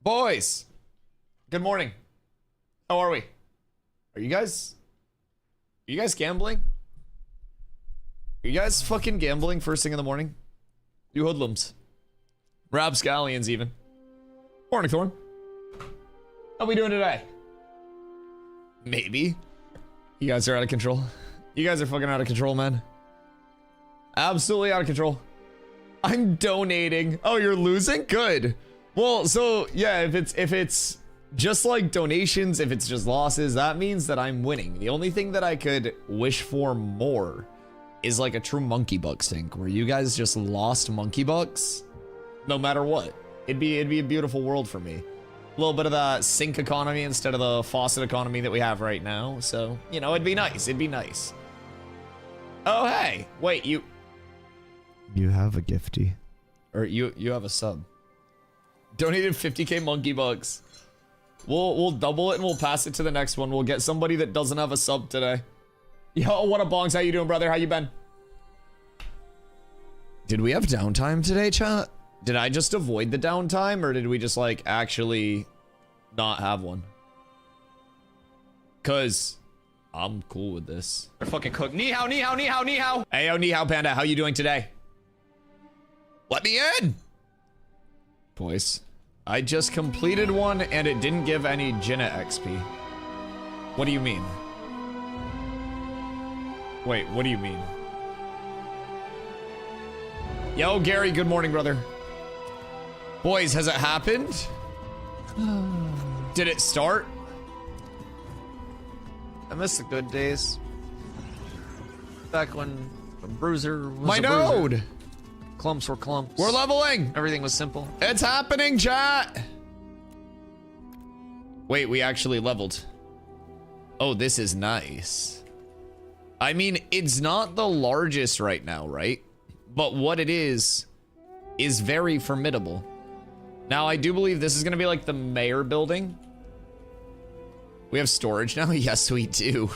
Boys, good morning. How are we? Are you guys gambling? Are you guys fucking gambling first thing in the morning? You hoodlums. Rapscallions even. Morning, Thorn. How we doing today? Maybe. You guys are out of control. You guys are fucking out of control, man. Absolutely out of control. I'm donating. Oh, you're losing? Good. Well, so yeah, if it's just like donations, if it's just losses, that means that I'm winning. The only thing that I could wish for more is like a true monkey buck sync where you guys just lost monkey bucks no matter what. It'd be a beautiful world for me. A little bit of that sink economy instead of the faucet economy that we have right now. So, you know, it'd be nice. It'd be nice. Oh, hey, wait, you have a gifty. Or you have a sub. Donated 50k monkey bucks. We'll double it and we'll pass it to the next one. We'll get somebody that doesn't have a sub today. Yo, what up, Bongs? How you doing, brother? How you been? Did we have downtime today, chat? Did I just avoid the downtime, or did we just like actually not have one? Cause I'm cool with this. They're fucking cooked. Ni hao, ni hao, ni hao, ni hao. Hey, yo, ni hao, panda. How you doing today? Let me in. Boys, I just completed one and it didn't give any Jinna XP. What do you mean? Wait, what do you mean? Yo, Gary, good morning, brother. Boys, has it happened? Did it start? I miss the good days. Back when a bruiser was My a node! bruiser. Clumps were clumps. We're leveling! Everything was simple. It's happening, chat! Wait, we actually leveled. Oh, this is nice. I mean, it's not the largest right now, right? But what it is very formidable. Now, I do believe this is going to be like the mayor building. We have storage now? Yes, we do.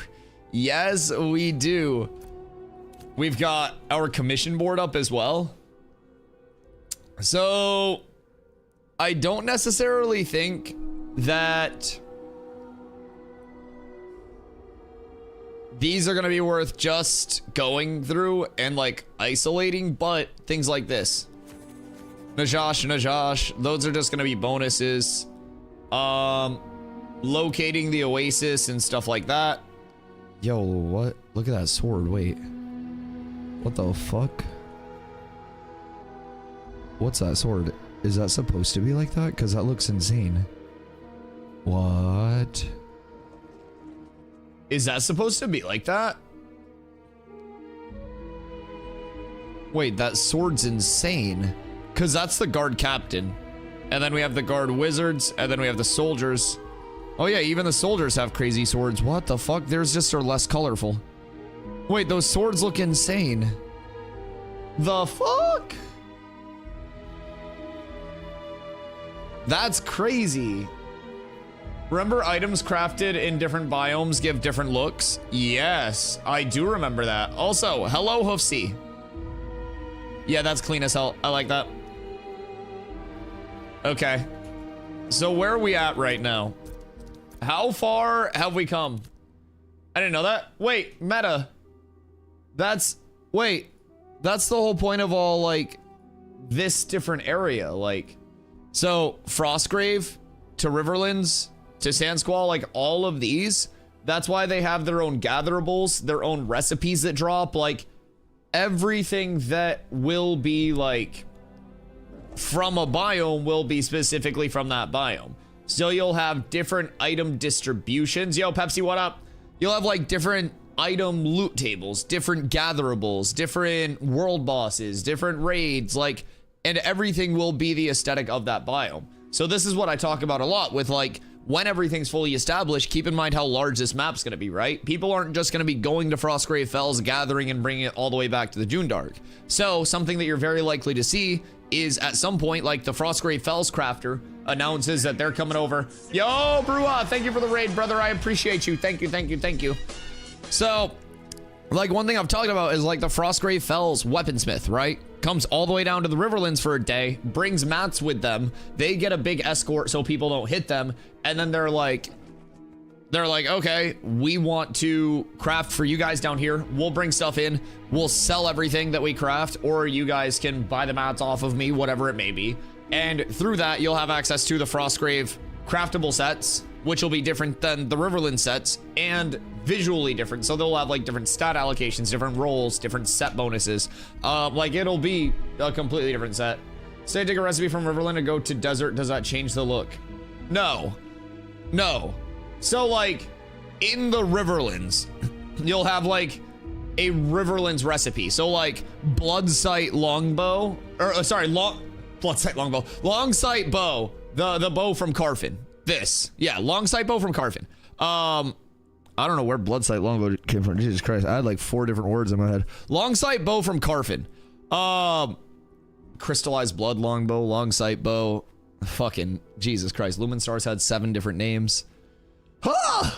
Yes, we do. We've got our commission board up as well. So, I don't necessarily think that these are going to be worth just going through and like isolating, but things like this. Najash, those are just going to be bonuses. Locating the oasis and stuff like that. Yo, what? Look at that sword. Wait. What the fuck? What's that sword? Is that supposed to be like that? Because that looks insane. What? Is that supposed to be like that? Wait, that sword's insane. Because that's the guard captain. And then we have the guard wizards. And then we have the soldiers. Oh yeah, even the soldiers have crazy swords. What the fuck? Theirs just are less colorful. Wait, those swords look insane. The fuck? That's crazy. Remember items crafted in different biomes give different looks? Yes, I do remember that. Also, hello, Hoofsy. Yeah, that's clean as hell. I like that. Okay. So where are we at right now? How far have we come? I didn't know that. Wait, meta. Wait, that's the whole point of all, like, this different area. Like, so Frostgrave to Riverlands to Sandsquall, like all of these, that's why they have their own gatherables, their own recipes that drop, like everything that will be like from a biome will be specifically from that biome. So you'll have different item distributions. Yo, Pepsi, what up? You'll have like different item loot tables, different gatherables, different world bosses, different raids, like, and everything will be the aesthetic of that biome. So this is what I talk about a lot with, like, when everything's fully established, keep in mind how large this map's going to be, right? People aren't just going to be going to Frostgrave Fells, gathering and bringing it all the way back to the Dune Dark. So something that you're very likely to see is at some point, like the Frostgrave Fells crafter announces that they're coming over. Yo, Brua, thank you for the raid, brother. I appreciate you. Thank you, thank you, thank you. So, like, one thing I've talked about is like the Frostgrave Fells weaponsmith, right? comes all the way down to the Riverlands for a day, brings mats with them. They get a big escort so people don't hit them. And then they're like, okay, we want to craft for you guys down here. We'll bring stuff in. We'll sell everything that we craft, or you guys can buy the mats off of me, whatever it may be. And through that, you'll have access to the Frostgrave craftable sets, which will be different than the Riverland sets and visually different. So they'll have like different stat allocations, different roles, different set bonuses. Like it'll be a completely different set. Say take a recipe from Riverland and go to desert. Does that change the look? No. So like in the Riverlands, you'll have like a Riverlands recipe. So like Bloodsight longbow, or sorry, Bloodsight longbow, Longsight bow, the bow from Carfin. Longsight bow from Carfin. I don't know where Bloodsight longbow came from. Jesus Christ, I had like 4 different words in my head. Longsight bow from Carfin. Crystallized blood longbow, Longsight bow. Fucking Jesus Christ. Lumen Stars had 7 different names. I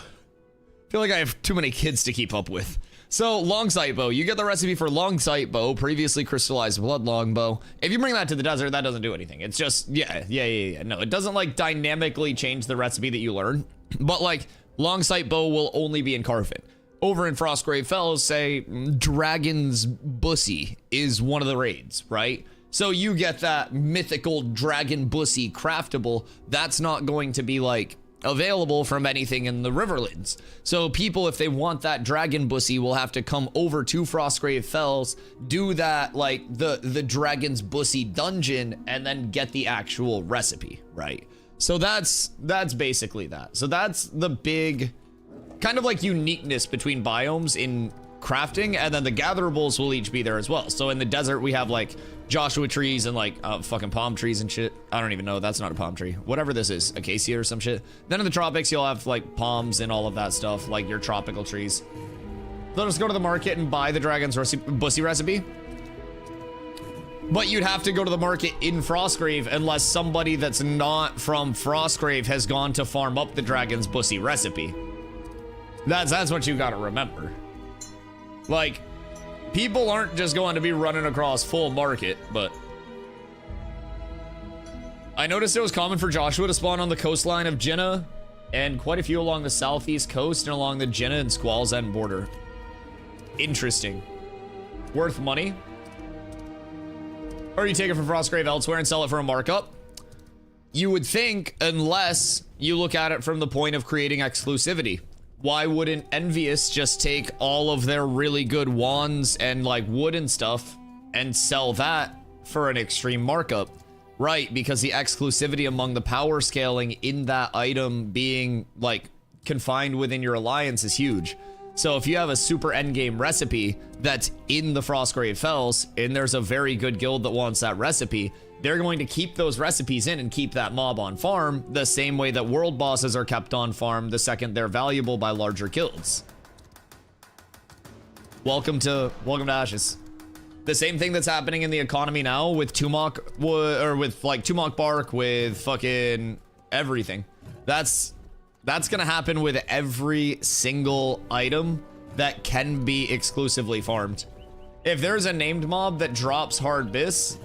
feel like I have too many kids to keep up with. So Longsight bow, you get the recipe for Longsight bow, previously crystallized blood longbow. If you bring that to the desert, that doesn't do anything. It's just, yeah. No, it doesn't like dynamically change the recipe that you learn. But like Longsight bow will only be in Carfin. Over in Frostgrave Fells, say Dragon's Bussy is one of the raids, right? So you get that mythical Dragon Bussy craftable. That's not going to be like available from anything in the Riverlands. So people, if they want that Dragon Bussy, will have to come over to Frostgrave Fells, do that like the Dragon's Bussy dungeon, and then get the actual recipe, right? So that's basically that. So that's the big kind of like uniqueness between biomes in crafting, and then the gatherables will each be there as well. So in the desert we have like Joshua trees and like fucking palm trees and shit. I don't even know, that's not a palm tree, whatever this is, acacia or some shit. Then in the tropics you'll have like palms and all of that stuff, like your tropical trees. They'll just go to the market and buy the Dragon's Bussy recipe. But you'd have to go to the market in Frostgrave unless somebody that's not from Frostgrave has gone to farm up the Dragon's Bussy recipe. That's what you gotta remember. Like, people aren't just going to be running across full market, but I noticed it was common for Joshua to spawn on the coastline of Jinnah, and quite a few along the southeast coast and along the Jinnah and Squall's End border. Interesting. Worth money? Or you take it from Frostgrave elsewhere and sell it for a markup? You would think, unless you look at it from the point of creating exclusivity. Why wouldn't Envious just take all of their really good wands and like wood and stuff and sell that for an extreme markup? Right, because the exclusivity among the power scaling in that item being like confined within your alliance is huge. So if you have a super endgame recipe that's in the Frostgrave Fells and there's a very good guild that wants that recipe, they're going to keep those recipes in and keep that mob on farm the same way that world bosses are kept on farm the second they're valuable by larger guilds. Welcome to Ashes. The same thing that's happening in the economy now with Tumok, or with like Tumok bark, with fucking everything. That's gonna happen with every single item that can be exclusively farmed. If there's a named mob that drops hard bis,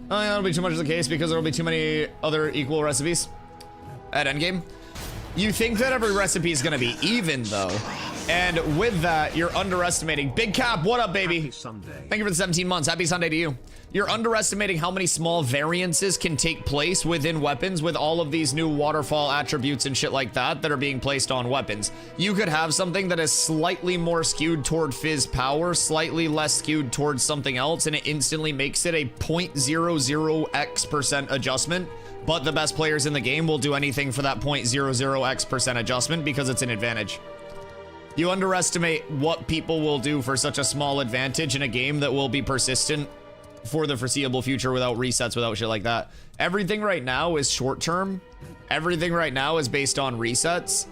that'll be too much of the case because there'll be too many other equal recipes at endgame. You think that every recipe is gonna be even though, and with that, you're underestimating. Big Cap, what up, baby? Happy Sunday. Thank you for the 17 months. Happy Sunday to you. You're underestimating how many small variances can take place within weapons with all of these new waterfall attributes and shit like that that are being placed on weapons. You could have something that is slightly more skewed toward fizz power, slightly less skewed towards something else, and it instantly makes it a 0.00x% adjustment. But the best players in the game will do anything for that 0.00x% adjustment because it's an advantage. You underestimate what people will do for such a small advantage in a game that will be persistent for the foreseeable future without resets, without shit like that. Everything right now is short term. Everything right now is based on resets.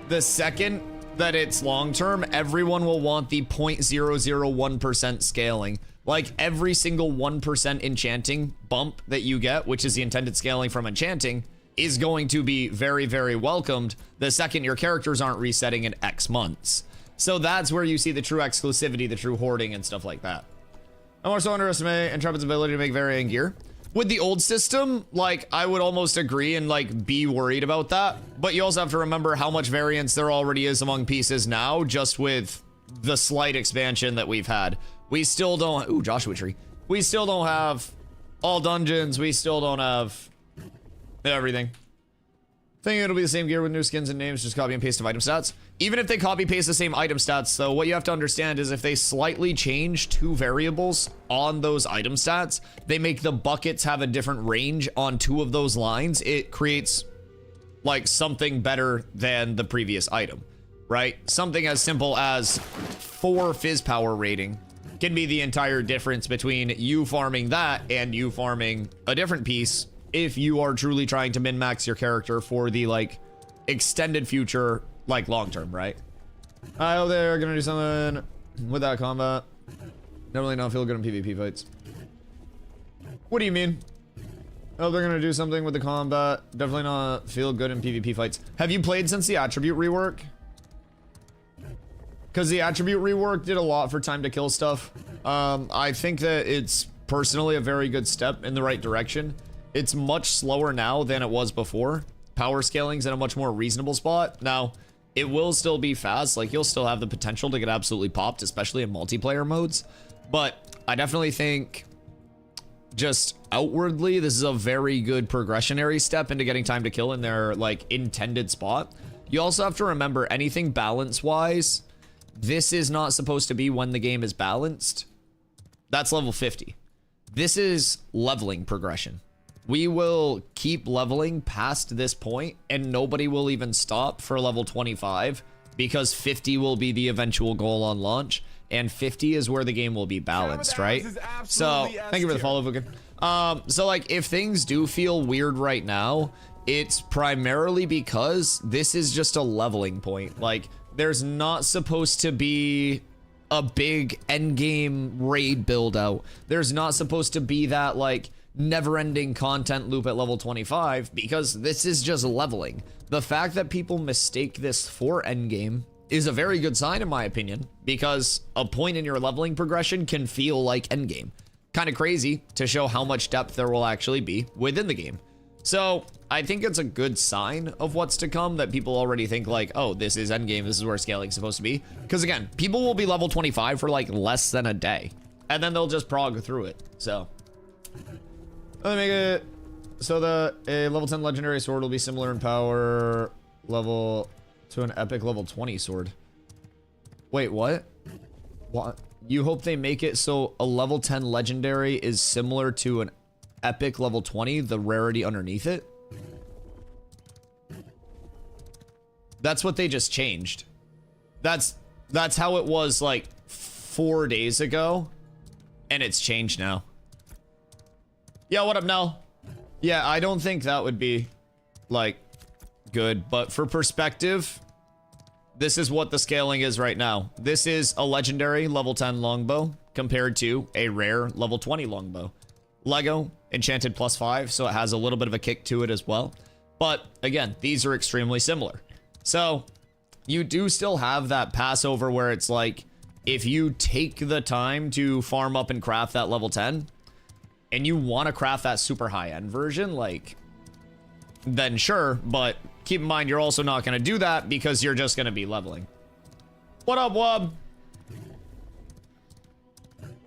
The second that it's long term, everyone will want the 0.001% scaling. Like every single 1% enchanting bump that you get, which is the intended scaling from enchanting, is going to be very, very welcomed the second your characters aren't resetting in X months. So that's where you see the true exclusivity, the true hoarding and stuff like that. I also underestimate Intrepid's ability to make varying gear. With the old system, like, I would almost agree and, like, be worried about that. But you also have to remember how much variance there already is among pieces now, just with the slight expansion that we've had. We still don't... Ooh, Joshua Tree. We still don't have all dungeons. We still don't have everything. Thinking it'll be the same gear with new skins and names, just copy and paste of item stats. Even if they copy paste the same item stats, though, what you have to understand is if they slightly change 2 variables on those item stats, they make the buckets have a different range on 2 of those lines. It creates like something better than the previous item, right? Something as simple as 4 fizz power rating can be the entire difference between you farming that and you farming a different piece if you are truly trying to min-max your character for the like extended future, like long term, right? I hope they're gonna do something with that combat. Definitely not feel good in PvP fights. What do you mean? Oh, they're gonna do something with the combat. Definitely not feel good in PvP fights. Have you played since the attribute rework? Because the attribute rework did a lot for time to kill stuff. I think that it's personally a very good step in the right direction. It's much slower now than it was before. Power scaling's in a much more reasonable spot. Now, it will still be fast. Like, you'll still have the potential to get absolutely popped, especially in multiplayer modes. But I definitely think just outwardly, this is a very good progressionary step into getting time to kill in their, like, intended spot. You also have to remember, anything balance-wise, this is not supposed to be when the game is balanced. That's level 50. This is leveling progression. We will keep leveling past this point, and nobody will even stop for level 25 because 50 will be the eventual goal on launch, and 50 is where the game will be balanced, right? So, thank you for the follow, Vukan. So, like, if things do feel weird right now, it's primarily because this is just a leveling point. Like, there's not supposed to be a big endgame raid build out. There's not supposed to be that, like, never-ending content loop at level 25 because this is just leveling. The fact that people mistake this for endgame is a very good sign in my opinion, because a point in your leveling progression can feel like endgame. Kind of crazy to show how much depth there will actually be within the game. So I think it's a good sign of what's to come that people already think like, oh, this is endgame, this is where scaling's supposed to be. Because again, people will be level 25 for like less than a day, and then they'll just prog through it. So let me make it so that a level 10 legendary sword will be similar in power level to an epic level 20 sword. Wait, what? What? You hope they make it so a level 10 legendary is similar to an epic level 20, the rarity underneath it? That's what they just changed. That's how it was like 4 days ago, and it's changed now. Yeah, what up, Nell? Yeah, I don't think that would be, like, good. But for perspective, this is what the scaling is right now. This is a legendary level 10 longbow compared to a rare level 20 longbow. Lego, enchanted +5, so it has a little bit of a kick to it as well. But, again, these are extremely similar. So, you do still have that Passover where it's like, if you take the time to farm up and craft that level 10, and you want to craft that super high-end version, like, then sure, but keep in mind you're also not going to do that because you're just going to be leveling. What up, Wub?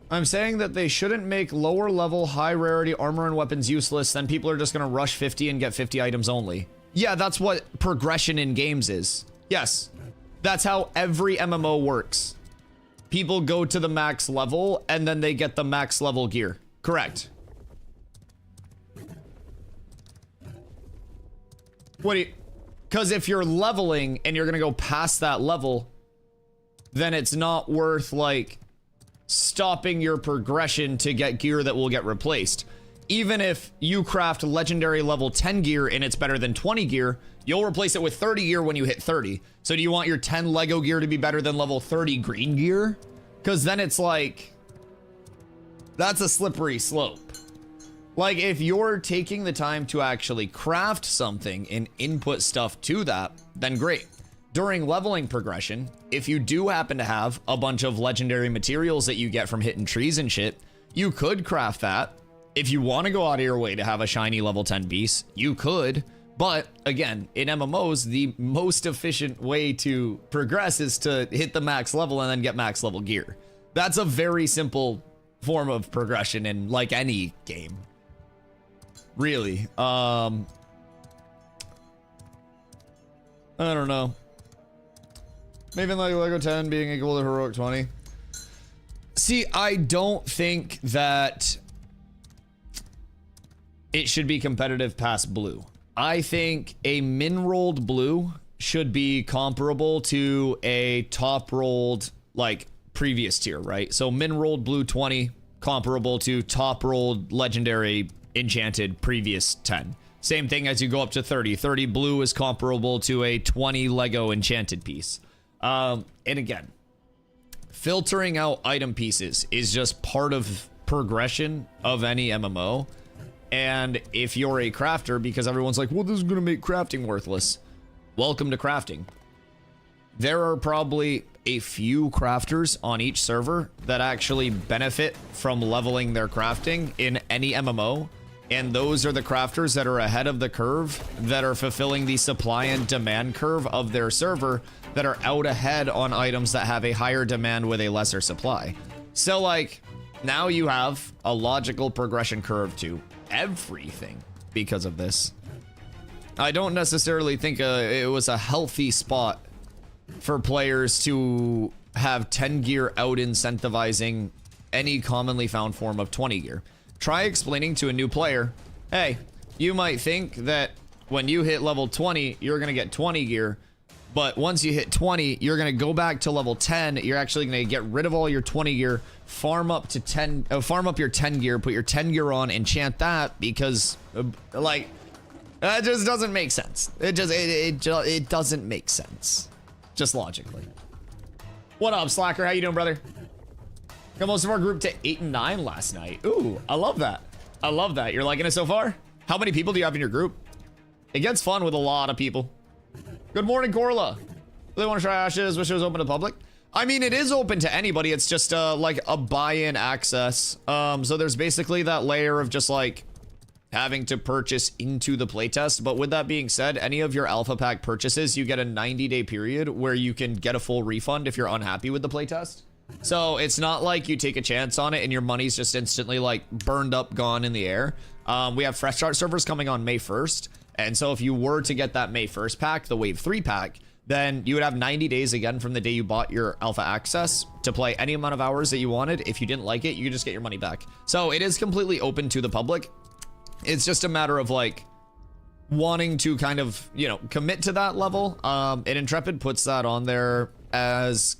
I'm saying that they shouldn't make lower level, high rarity armor and weapons useless, then people are just going to rush 50 and get 50 items only. Yeah, that's what progression in games is. Yes, that's how every MMO works. People go to the max level and then they get the max level gear. Correct. What do you... Because if you're leveling and you're going to go past that level, then it's not worth, like, stopping your progression to get gear that will get replaced. Even if you craft legendary level 10 gear and it's better than 20 gear, you'll replace it with 30 gear when you hit 30. So do you want your 10 Lego gear to be better than level 30 green gear? Because then it's like... that's a slippery slope. Like, if you're taking the time to actually craft something and input stuff to that, then great. during leveling progression, if you do happen to have a bunch of legendary materials that you get from hitting trees and shit, you could craft that. If you want to go out of your way to have a shiny level 10 beast, you could. But again, in MMOs, the most efficient way to progress is to hit the max level and then get max level gear. That's a very simple form of progression in like any game. Really. I don't know. Maybe like Lego 10 being equal to Heroic 20. See, I don't think that it should be competitive past blue. I think a min-rolled blue should be comparable to a top-rolled, like, previous tier, right? So min-rolled blue 20, comparable to top-rolled legendary enchanted previous 10. Same thing as you go up to 30. 30 blue is comparable to a 20 Lego enchanted piece. And again, filtering out item pieces is just part of progression of any MMO. And if you're a crafter, because everyone's like, well, this is going to make crafting worthless. Welcome to crafting. There are probably a few crafters on each server that actually benefit from leveling their crafting in any MMO. And those are the crafters that are ahead of the curve, that are fulfilling the supply and demand curve of their server, that are out ahead on items that have a higher demand with a lesser supply. So like, now you have a logical progression curve to everything because of this. I don't necessarily think it was a healthy spot for players to have 10 gear out incentivizing any commonly found form of 20 gear. Try explaining to a new player, hey, you might think that when you hit level 20, you're going to get 20 gear, but once you hit 20, you're going to go back to level 10. You're actually going to get rid of all your 20 gear, farm up to 10, farm up your 10 gear, put your 10 gear on, enchant that, because like, that just doesn't make sense. It doesn't make sense. Just logically. What up, Slacker? How you doing, brother? Got most of our group to 8 and 9 last night. Ooh, I love that. I love that. You're liking it so far? How many people do you have in your group? It gets fun with a lot of people. Good morning, Corla. Really want to try Ashes? Wish it was open to public. I mean, it is open to anybody. It's just like a buy-in access. So there's basically that layer of just like having to purchase into the playtest. But with that being said, any of your alpha pack purchases, you get a 90-day period where you can get a full refund if you're unhappy with the playtest. So it's not like you take a chance on it and your money's just instantly like burned up, gone in the air. We have fresh start servers coming on May 1st. And so if you were to get that May 1st pack, the Wave 3 pack, then you would have 90 days again from the day you bought your alpha access to play any amount of hours that you wanted. If you didn't like it, you could just get your money back. So it is completely open to the public. It's just a matter of like wanting to kind of, you know, commit to that level. And Intrepid puts that on there as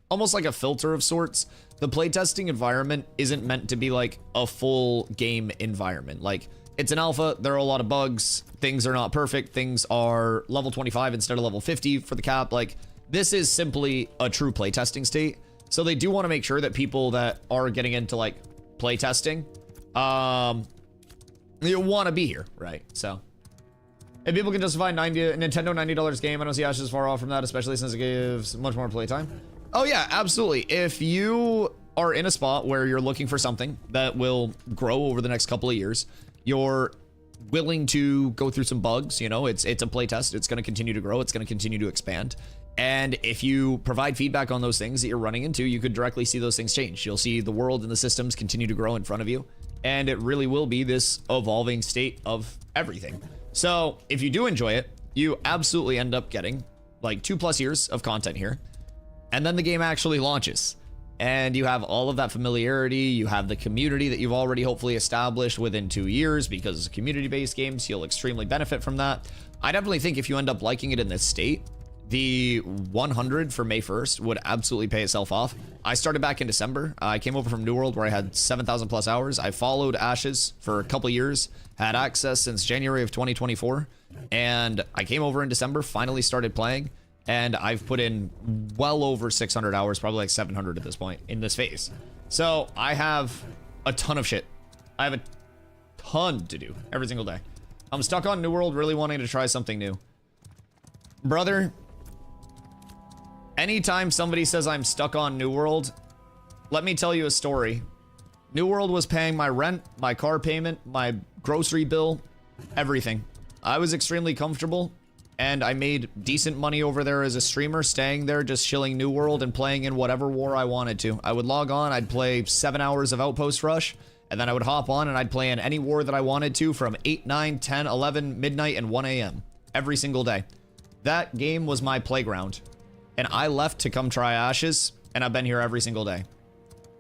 almost like a filter of sorts. The playtesting environment isn't meant to be like a full game environment. Like, it's an alpha, there are a lot of bugs, things are not perfect, things are level 25 instead of level 50 for the cap. Like, this is simply a true playtesting state. So they do want to make sure that people that are getting into like playtesting, you want to be here, right? So if people can justify Nintendo $90 game, I don't see Ashes far off from that, especially since it gives much more playtime. Oh yeah, absolutely. If you are in a spot where you're looking for something that will grow over the next couple of years, you're willing to go through some bugs, you know, it's a playtest, it's going to continue to grow, it's going to continue to expand. And if you provide feedback on those things that you're running into, you could directly see those things change. You'll see the world and the systems continue to grow in front of you. And it really will be this evolving state of everything. So if you do enjoy it, you absolutely end up getting like 2+ years of content here. And then the game actually launches. And you have all of that familiarity, you have the community that you've already hopefully established within 2 years, because community-based games, you'll extremely benefit from that. I definitely think if you end up liking it in this state, the 100 for May 1st would absolutely pay itself off. I started back in December. I came over from New World where I had 7,000+ hours. I followed Ashes for a couple years, had access since January of 2024. And I came over in December, finally started playing. And I've put in well over 600 hours, probably like 700 at this point in this phase. So I have a ton of shit. I have a ton to do every single day. I'm stuck on New World, really wanting to try something new. Brother, anytime somebody says I'm stuck on New World, let me tell you a story. New World was paying my rent, my car payment, my grocery bill, everything. I was extremely comfortable, and I made decent money over there as a streamer, staying there, just chilling New World and playing in whatever war I wanted to. I would log on, I'd play 7 hours of Outpost Rush, and then I would hop on and I'd play in any war that I wanted to from 8, 9, 10, 11, midnight, and 1 a.m. every single day. That game was my playground. And I left to come try Ashes, and I've been here every single day.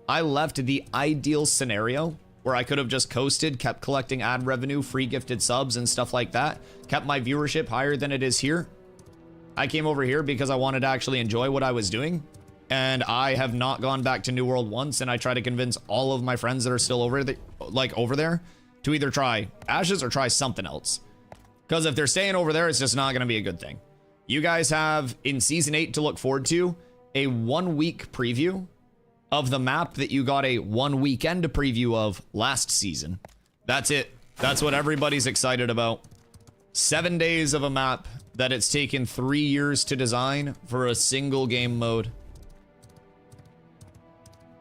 I left the ideal scenario where I could have just coasted, kept collecting ad revenue, free gifted subs and stuff like that, kept my viewership higher than it is here. I came over here because I wanted to actually enjoy what I was doing, and I have not gone back to New World once, and I try to convince all of my friends that are still over there to either try Ashes or try something else. Because if they're staying over there, it's just not going to be a good thing. You guys have, in Season 8 to look forward to, a 1-week preview of the map that you got a 1 weekend preview of last season. That's it. That's what everybody's excited about. 7 days of a map that it's taken 3 years to design for a single game mode.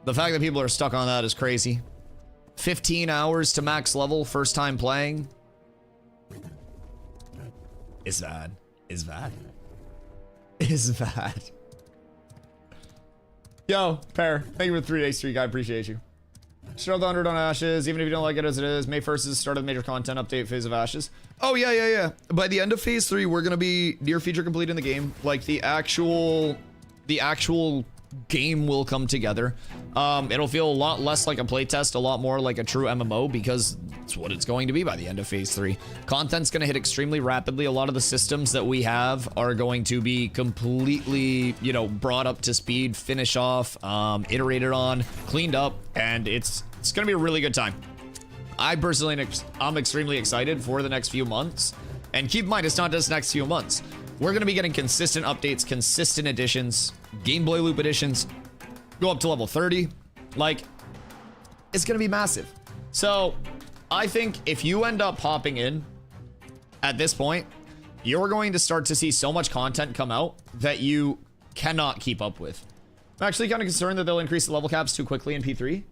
The fact that people are stuck on that is crazy. 15 hours to max level, first time playing. Is bad. Is bad. Is bad. Yo, Pear, thank you for the 3-day streak. I appreciate you. Start the 100 on Ashes, even if you don't like it as it is. May 1st is the start of the major content update phase of Ashes. Oh, yeah. By the end of phase 3, we're going to be near feature complete in the game. Like, the actual game will come together. It'll feel a lot less like a playtest, a lot more like a true MMO, because it's what it's going to be by the end of phase 3. Content's going to hit extremely rapidly. A lot of the systems that we have are going to be completely, you know, brought up to speed, finish off, iterated on, cleaned up, and it's going to be a really good time. I personally, I'm extremely excited for the next few months. And keep in mind, it's not just next few months. We're going to be getting consistent updates, consistent additions, gameplay loop additions, go up to level 30. Like, it's going to be massive. So, I think if you end up popping in at this point, you're going to start to see so much content come out that you cannot keep up with. I'm actually kind of concerned that they'll increase the level caps too quickly in P3.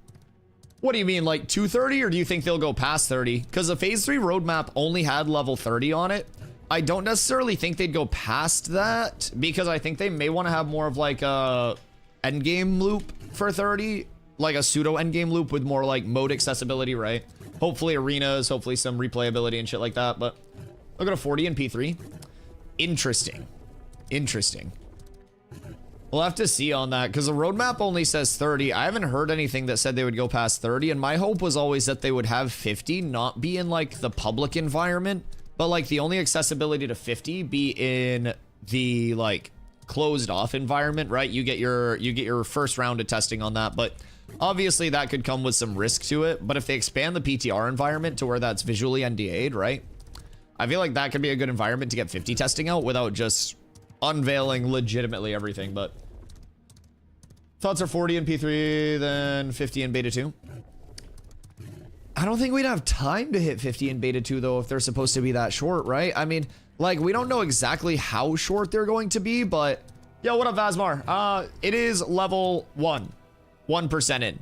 What do you mean, like 230, or do you think they'll go past 30? Because the phase 3 roadmap only had level 30 on it. I don't necessarily think they'd go past that, because I think they may want to have more of like a endgame loop for 30, like a pseudo endgame loop with more like mode accessibility, right? Hopefully arenas, hopefully some replayability and shit like that. But look at a 40 in P3. Interesting. We'll have to see on that, because the roadmap only says 30. I haven't heard anything that said they would go past 30, and my hope was always that they would have 50 not be in like the public environment, but like the only accessibility to 50 be in the like closed off environment, right? You get your first round of testing on that, but obviously that could come with some risk to it. But if they expand the PTR environment to where that's visually NDA'd, right? I feel like that could be a good environment to get 50 testing out without just unveiling legitimately everything. But thoughts are 40 in P3, then 50 in Beta 2. I don't think we'd have time to hit 50 in Beta 2, though, if they're supposed to be that short, right? I mean, like, we don't know exactly how short they're going to be, but... Yo, what up, Vasmar? It is level 1. 1% in.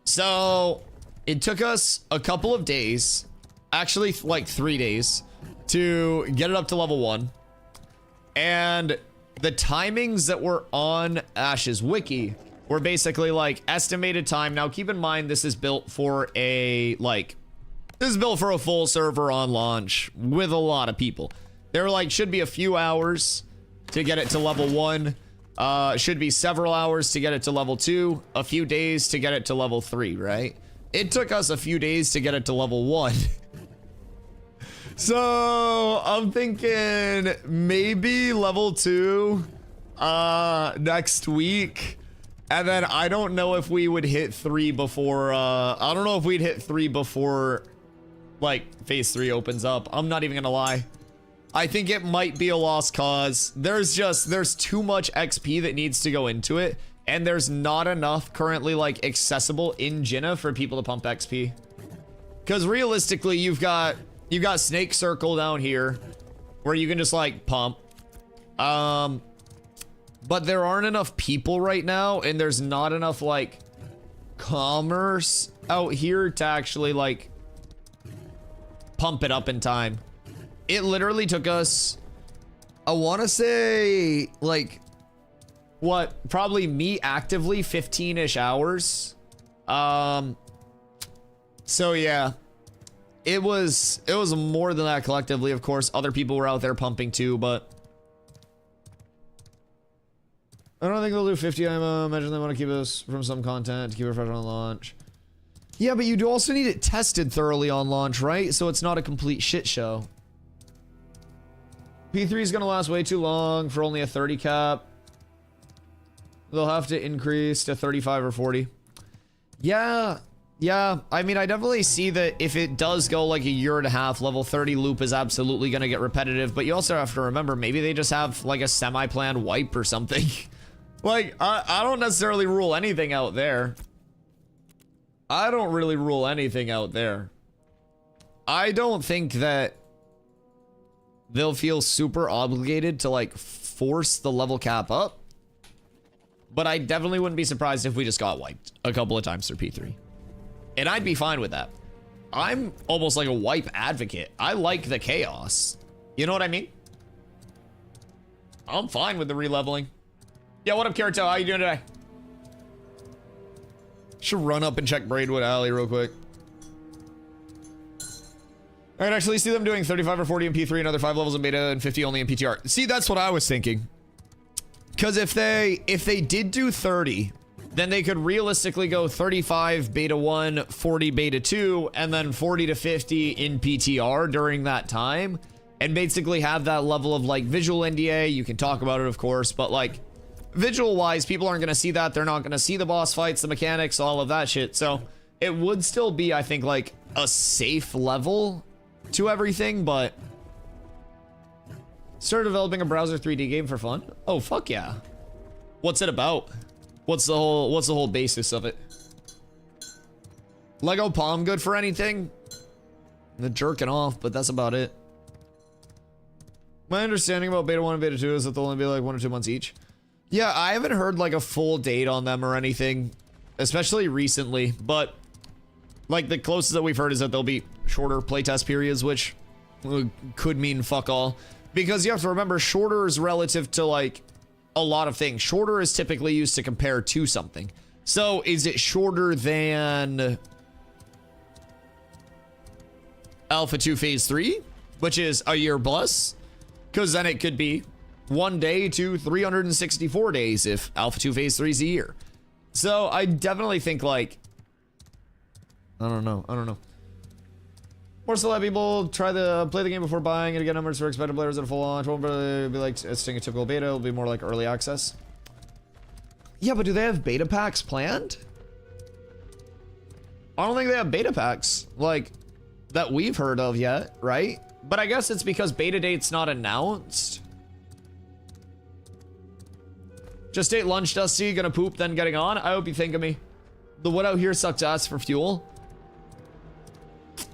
So, it took us a couple of days, actually, like 3 days, to get it up to level 1. And the timings that were on Ash's wiki were basically like estimated time. Now, keep in mind, this is built for a, like, this is built for a full server on launch with a lot of people. There were like, should be a few hours to get it to level 1. Should be several hours to get it to level 2. A few days to get it to level 3, right? It took us a few days to get it to level 1. So I'm thinking maybe level 2 next week. And then I don't know if we would hit 3 before, I don't know if we'd hit 3 before, like, phase 3 opens up. I'm not even gonna lie. I think it might be a lost cause. There's too much XP that needs to go into it. And there's not enough currently, like, accessible in Jinnah for people to pump XP. Because realistically, you've got Snake Circle down here, where you can just, like, pump. but there aren't enough people right now, and there's not enough like commerce out here to actually like pump it up in time. It literally took us, I want to say like, what, probably me actively 15-ish hours. So yeah, it was more than that collectively. Of course, other people were out there pumping too, but I don't think they'll do 50. I imagine they want to keep us from some content to keep it fresh on launch. Yeah, but you do also need it tested thoroughly on launch, right? So it's not a complete shit show. P3 is going to last way too long for only a 30 cap. They'll have to increase to 35 or 40. Yeah. I mean, I definitely see that if it does go like a year and a half, level 30 loop is absolutely going to get repetitive. But you also have to remember, maybe they just have like a semi-planned wipe or something. Like, I don't necessarily rule anything out there. I don't really rule anything out there. I don't think that they'll feel super obligated to like force the level cap up. But I definitely wouldn't be surprised if we just got wiped a couple of times through P3. And I'd be fine with that. I'm almost like a wipe advocate. I like the chaos. You know what I mean? I'm fine with the re-leveling. Yeah, what up, Kirito? How you doing today? Should run up and check Braidwood Alley real quick. All right, actually see them doing 35 or 40 in P3, another 5 levels in beta, and 50 only in PTR. See, that's what I was thinking. Because if they did do 30, then they could realistically go 35 beta 1, 40 beta 2, and then 40 to 50 in PTR during that time, and basically have that level of like visual NDA. You can talk about it, of course, but like visual wise, people aren't going to see that. They're not going to see the boss fights, the mechanics, all of that shit. So it would still be, I think, like a safe level to everything, but start developing a browser 3D game for fun. Oh, fuck yeah. What's it about? What's the whole basis of it? Lego Palm good for anything? The jerking off, but that's about it. My understanding about beta 1 and beta 2 is that they'll only be like 1 or 2 months each. Yeah, I haven't heard like a full date on them or anything, especially recently, but like the closest that we've heard is that there'll be shorter playtest periods, which could mean fuck all. Because you have to remember, shorter is relative to like a lot of things. Shorter is typically used to compare to something. So is it shorter than Alpha 2 Phase 3, which is a year plus? Because then it could be 1 day to 364 days if Alpha 2 Phase 3 is a year. So I definitely think like, I don't know. More select people play the game before buying it to get numbers for expected players at a full launch. Won't really be like a typical beta. It'll be more like early access. Yeah, but do they have beta packs planned? I don't think they have beta packs like that we've heard of yet, right? But I guess it's because beta date's not announced. Just ate lunch, Dusty. Gonna poop, then getting on. I hope you think of me. The wood out here sucks ass for fuel.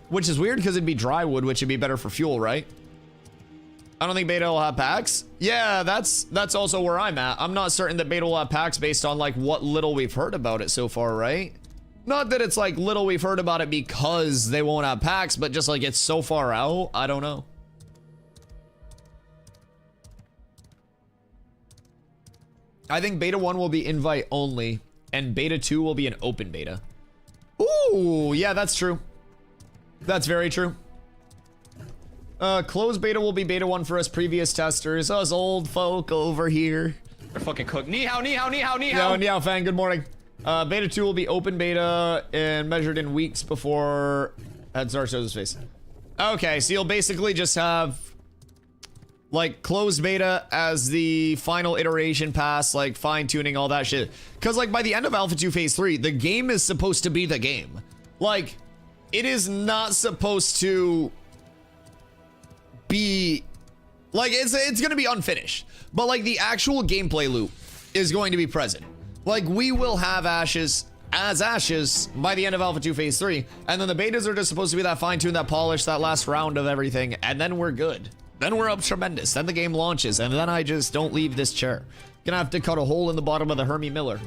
Which is weird because it'd be dry wood, which would be better for fuel, right? I don't think beta will have packs. Yeah, that's also where I'm at. I'm not certain that beta will have packs based on like what little we've heard about it so far, right? Not that it's like little we've heard about it because they won't have packs, but just like it's so far out, I don't know. I think beta 1 will be invite only, and beta 2 will be an open beta. Ooh, yeah, that's true. That's very true. Closed beta will be beta 1 for us previous testers. Us old folk over here. They're fucking cooked. Ni hao, ni hao, ni hao, ni hao. Yo, ni hao, fan, good morning. Beta 2 will be open beta and measured in weeks before Headstar shows his face. Okay, so you'll basically just have like closed beta as the final iteration pass, like fine tuning, all that shit. Cause like by the end of Alpha 2 Phase 3, the game is supposed to be the game. Like, it is not supposed to be like it's gonna be unfinished, but like the actual gameplay loop is going to be present. Like we will have Ashes as Ashes by the end of Alpha 2 Phase 3, and then the betas are just supposed to be that fine-tuned, that polished, that last round of everything, and then we're good. Then we're up tremendous. Then the game launches, and then I just don't leave this chair. Gonna have to cut a hole in the bottom of the Hermie Miller.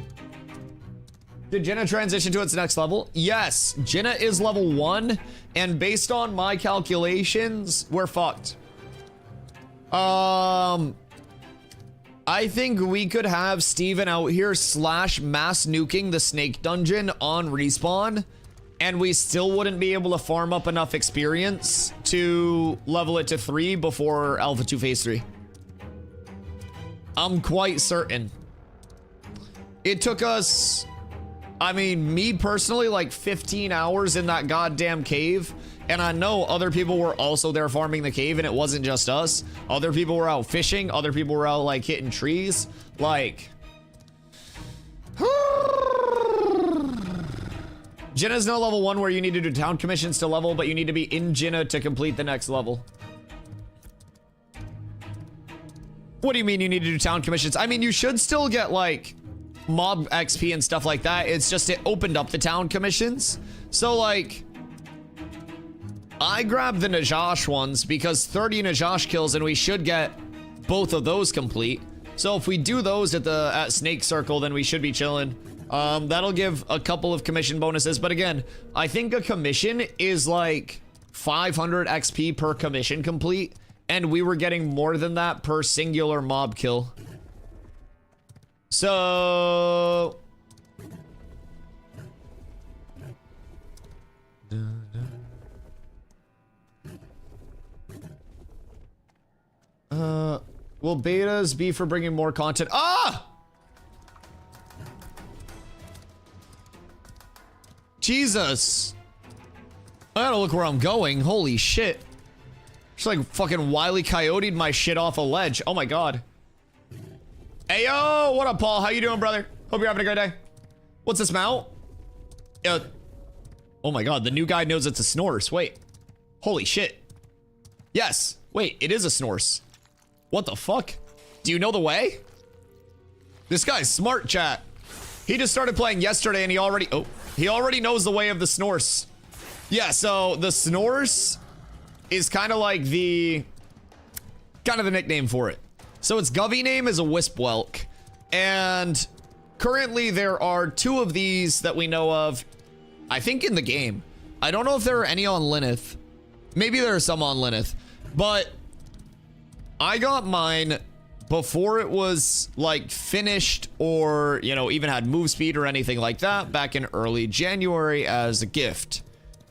Did Jenna transition to its next level? Yes, Jenna is level 1, and based on my calculations, we're fucked. I think we could have Steven out here slash mass nuking the snake dungeon on respawn, and we still wouldn't be able to farm up enough experience to level it to 3 before Alpha 2 Phase 3. I'm quite certain. It took us, I mean, me personally, like 15 hours in that goddamn cave. And I know other people were also there farming the cave, and it wasn't just us. Other people were out fishing. Other people were out, like, hitting trees. Like... Jinna's no level 1 where you need to do town commissions to level, but you need to be in Jinna to complete the next level. What do you mean you need to do town commissions? I mean, you should still get, like, mob XP and stuff like that. It's just it opened up the town commissions. So, like... I grabbed the Najash ones because 30 Najash kills and we should get both of those complete. So if we do those at Snake Circle, then we should be chilling. That'll give a couple of commission bonuses. But again, I think a commission is like 500 XP per commission complete. And we were getting more than that per singular mob kill. So... will betas be for bringing more content? Ah! Jesus. I gotta look where I'm going. Holy shit. Just like fucking Wile E. Coyote'd my shit off a ledge. Oh my god. Hey yo, what up, Paul? How you doing, brother? Hope you're having a great day. What's this mount? Oh my god, the new guy knows it's a Snorse. Wait. Holy shit. Yes. Wait, it is a Snorse. What the fuck? Do you know the way? This guy's smart, chat. He just started playing yesterday and he already knows the way of the Snorse. Yeah, so the Snorse is kind of like the nickname for it. So its Govy name is a Wispwelk. And currently there are 2 of these that we know of, I think, in the game. I don't know if there are any on Lyneth. Maybe there are some on Lyneth. But I got mine before it was like finished or, you know, even had move speed or anything like that back in early January as a gift.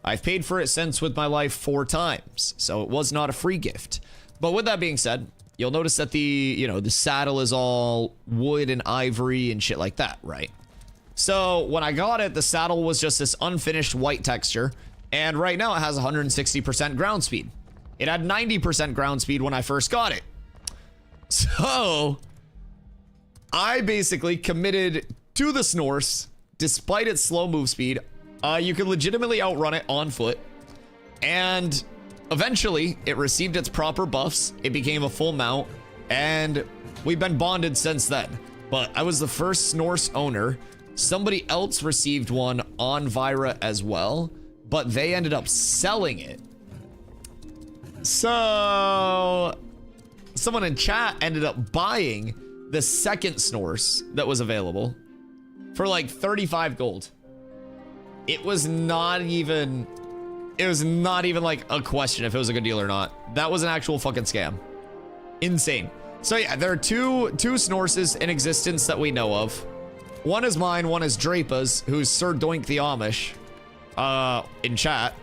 I've paid for it since with my life 4 times, so it was not a free gift. But with that being said, you'll notice that the saddle is all wood and ivory and shit like that, right? So when I got it, the saddle was just this unfinished white texture, and right now it has 160% ground speed. It had 90% ground speed when I first got it. So, I basically committed to the Snorse, despite its slow move speed. You could legitimately outrun it on foot. And eventually, it received its proper buffs. It became a full mount. And we've been bonded since then. But I was the first Snorse owner. Somebody else received one on Vira as well. But they ended up selling it. So, someone in chat ended up buying the second Snorse that was available for like 35 gold. It was not even like a question if it was a good deal or not. That was an actual fucking scam. Insane. So yeah, there are two Snorses in existence that we know of. One is mine, one is Drapa's, who's Sir Doink the Amish, in chat.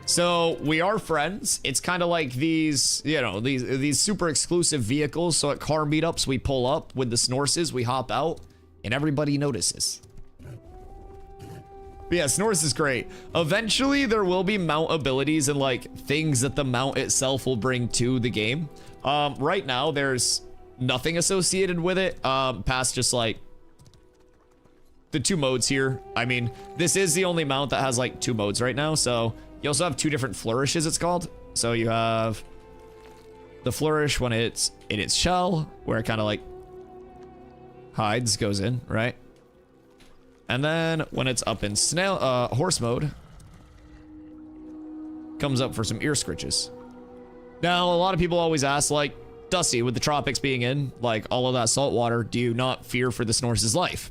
So we are friends. It's kind of like these, you know, these super exclusive vehicles. So at car meetups, we pull up with the Snorses, we hop out, and everybody notices. But yeah, Snorse is great. Eventually, there will be mount abilities and like things that the mount itself will bring to the game. Right now, there's nothing associated with it, past just like the 2 modes here. I mean, this is the only mount that has like 2 modes right now, so you also have 2 different flourishes, it's called. So you have the flourish when it's in its shell, where it kind of like hides, goes in, right? And then when it's up in horse mode, comes up for some ear scritches. Now, a lot of people always ask, like, Dusty, with the tropics being in, like, all of that salt water, do you not fear for the Snorse's life?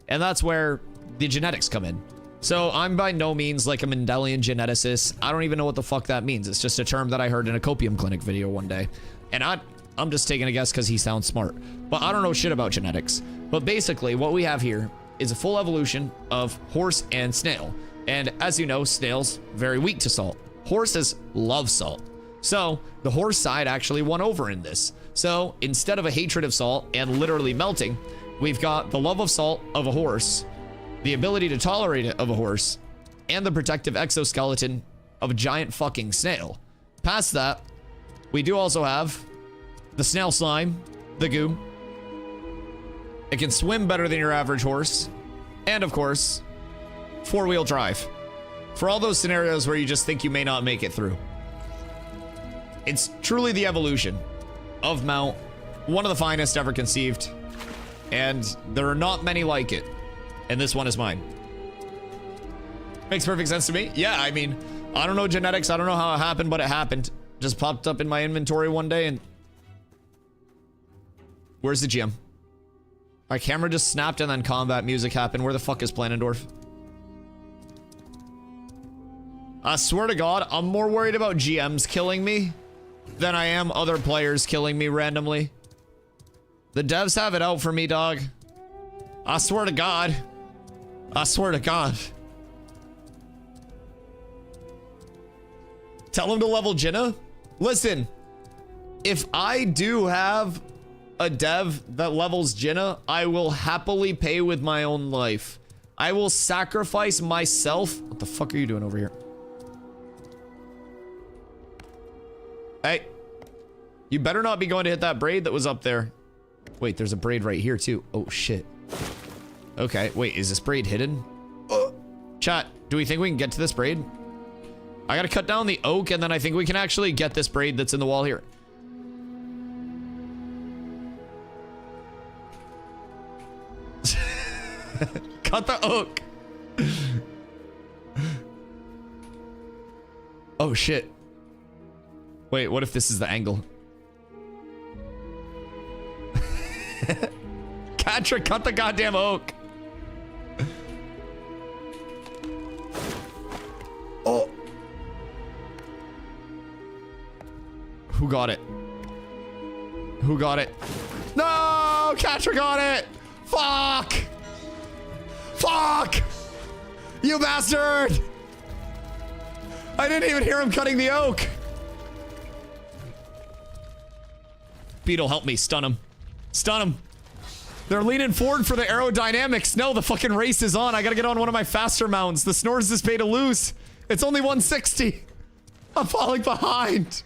And that's where the genetics come in. So I'm by no means like a Mendelian geneticist. I don't even know what the fuck that means. It's just a term that I heard in a copium clinic video one day. And I'm just taking a guess because he sounds smart. But I don't know shit about genetics. But basically, what we have here is a full evolution of horse and snail. And as you know, snails very weak to salt. Horses love salt. So the horse side actually won over in this. So instead of a hatred of salt and literally melting, we've got the love of salt of a horse, the ability to tolerate it of a horse, and the protective exoskeleton of a giant fucking snail. Past that, we do also have the snail slime, the goo. It can swim better than your average horse. And of course, 4-wheel drive. For all those scenarios where you just think you may not make it through. It's truly the evolution of mount, one of the finest ever conceived. And there are not many like it. And this one is mine. Makes perfect sense to me. Yeah, I mean, I don't know genetics. I don't know how it happened, but it happened. Just popped up in my inventory one day and... Where's the GM? My camera just snapped and then combat music happened. Where the fuck is Planendorf? I swear to God, I'm more worried about GMs killing me than I am other players killing me randomly. The devs have it out for me, dog. I swear to God. I swear to God. Tell him to level Jinna. Listen, if I do have a dev that levels Jinna, I will happily pay with my own life. I will sacrifice myself. What the fuck are you doing over here? Hey, you better not be going to hit that braid that was up there. Wait, there's a braid right here too. Oh shit. Okay, wait, is this braid hidden? Chat, do we think we can get to this braid? I gotta cut down the oak and then I think we can actually get this braid that's in the wall here. Cut the oak. Oh shit. Wait, what if this is the angle? Katra, cut the goddamn oak. Oh. Who got it? Who got it? No! Katra got it! Fuck! Fuck! You bastard! I didn't even hear him cutting the oak. Beetle, help me. Stun him. Stun him. They're leaning forward for the aerodynamics. No, the fucking race is on. I gotta get on one of my faster mounts. The Snores is paid to lose. It's only 160. I'm falling behind.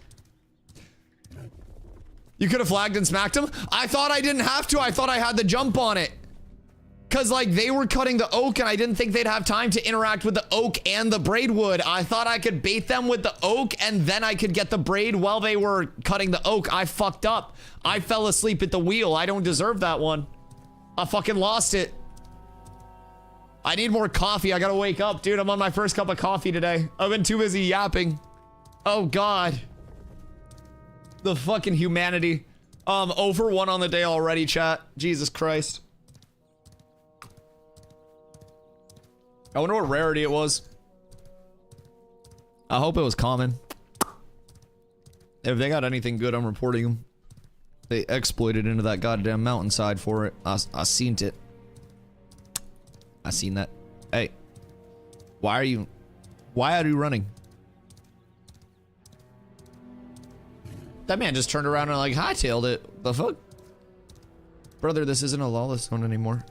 You could have flagged and smacked him. I thought I didn't have to. I thought I had the jump on it. Cause like they were cutting the oak and I didn't think they'd have time to interact with the oak and the braid wood. I thought I could bait them with the oak and then I could get the braid while they were cutting the oak. I fucked up. I fell asleep at the wheel. I don't deserve that one. I fucking lost it. I need more coffee. I gotta wake up, dude. I'm on my first cup of coffee today. I've been too busy yapping. Oh God. The fucking humanity. Over 1 on the day already, chat. Jesus Christ. I wonder what rarity it was. I hope it was common. If they got anything good, I'm reporting them. They exploited into that goddamn mountainside for it. I seen it. I seen that. Hey. Why are you running? That man just turned around and like hightailed it. The fuck? Brother, this isn't a lawless zone anymore.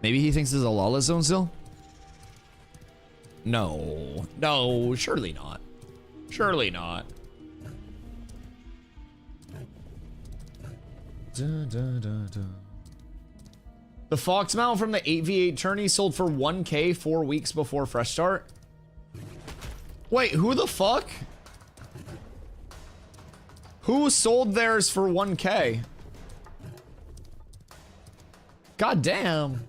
Maybe he thinks this is a lawless zone still? No. No, surely not. Surely not. The Fox mount from the 8v8 tourney sold for 1K 4 weeks before fresh start. Wait, who the fuck? Who sold theirs for 1K? God damn.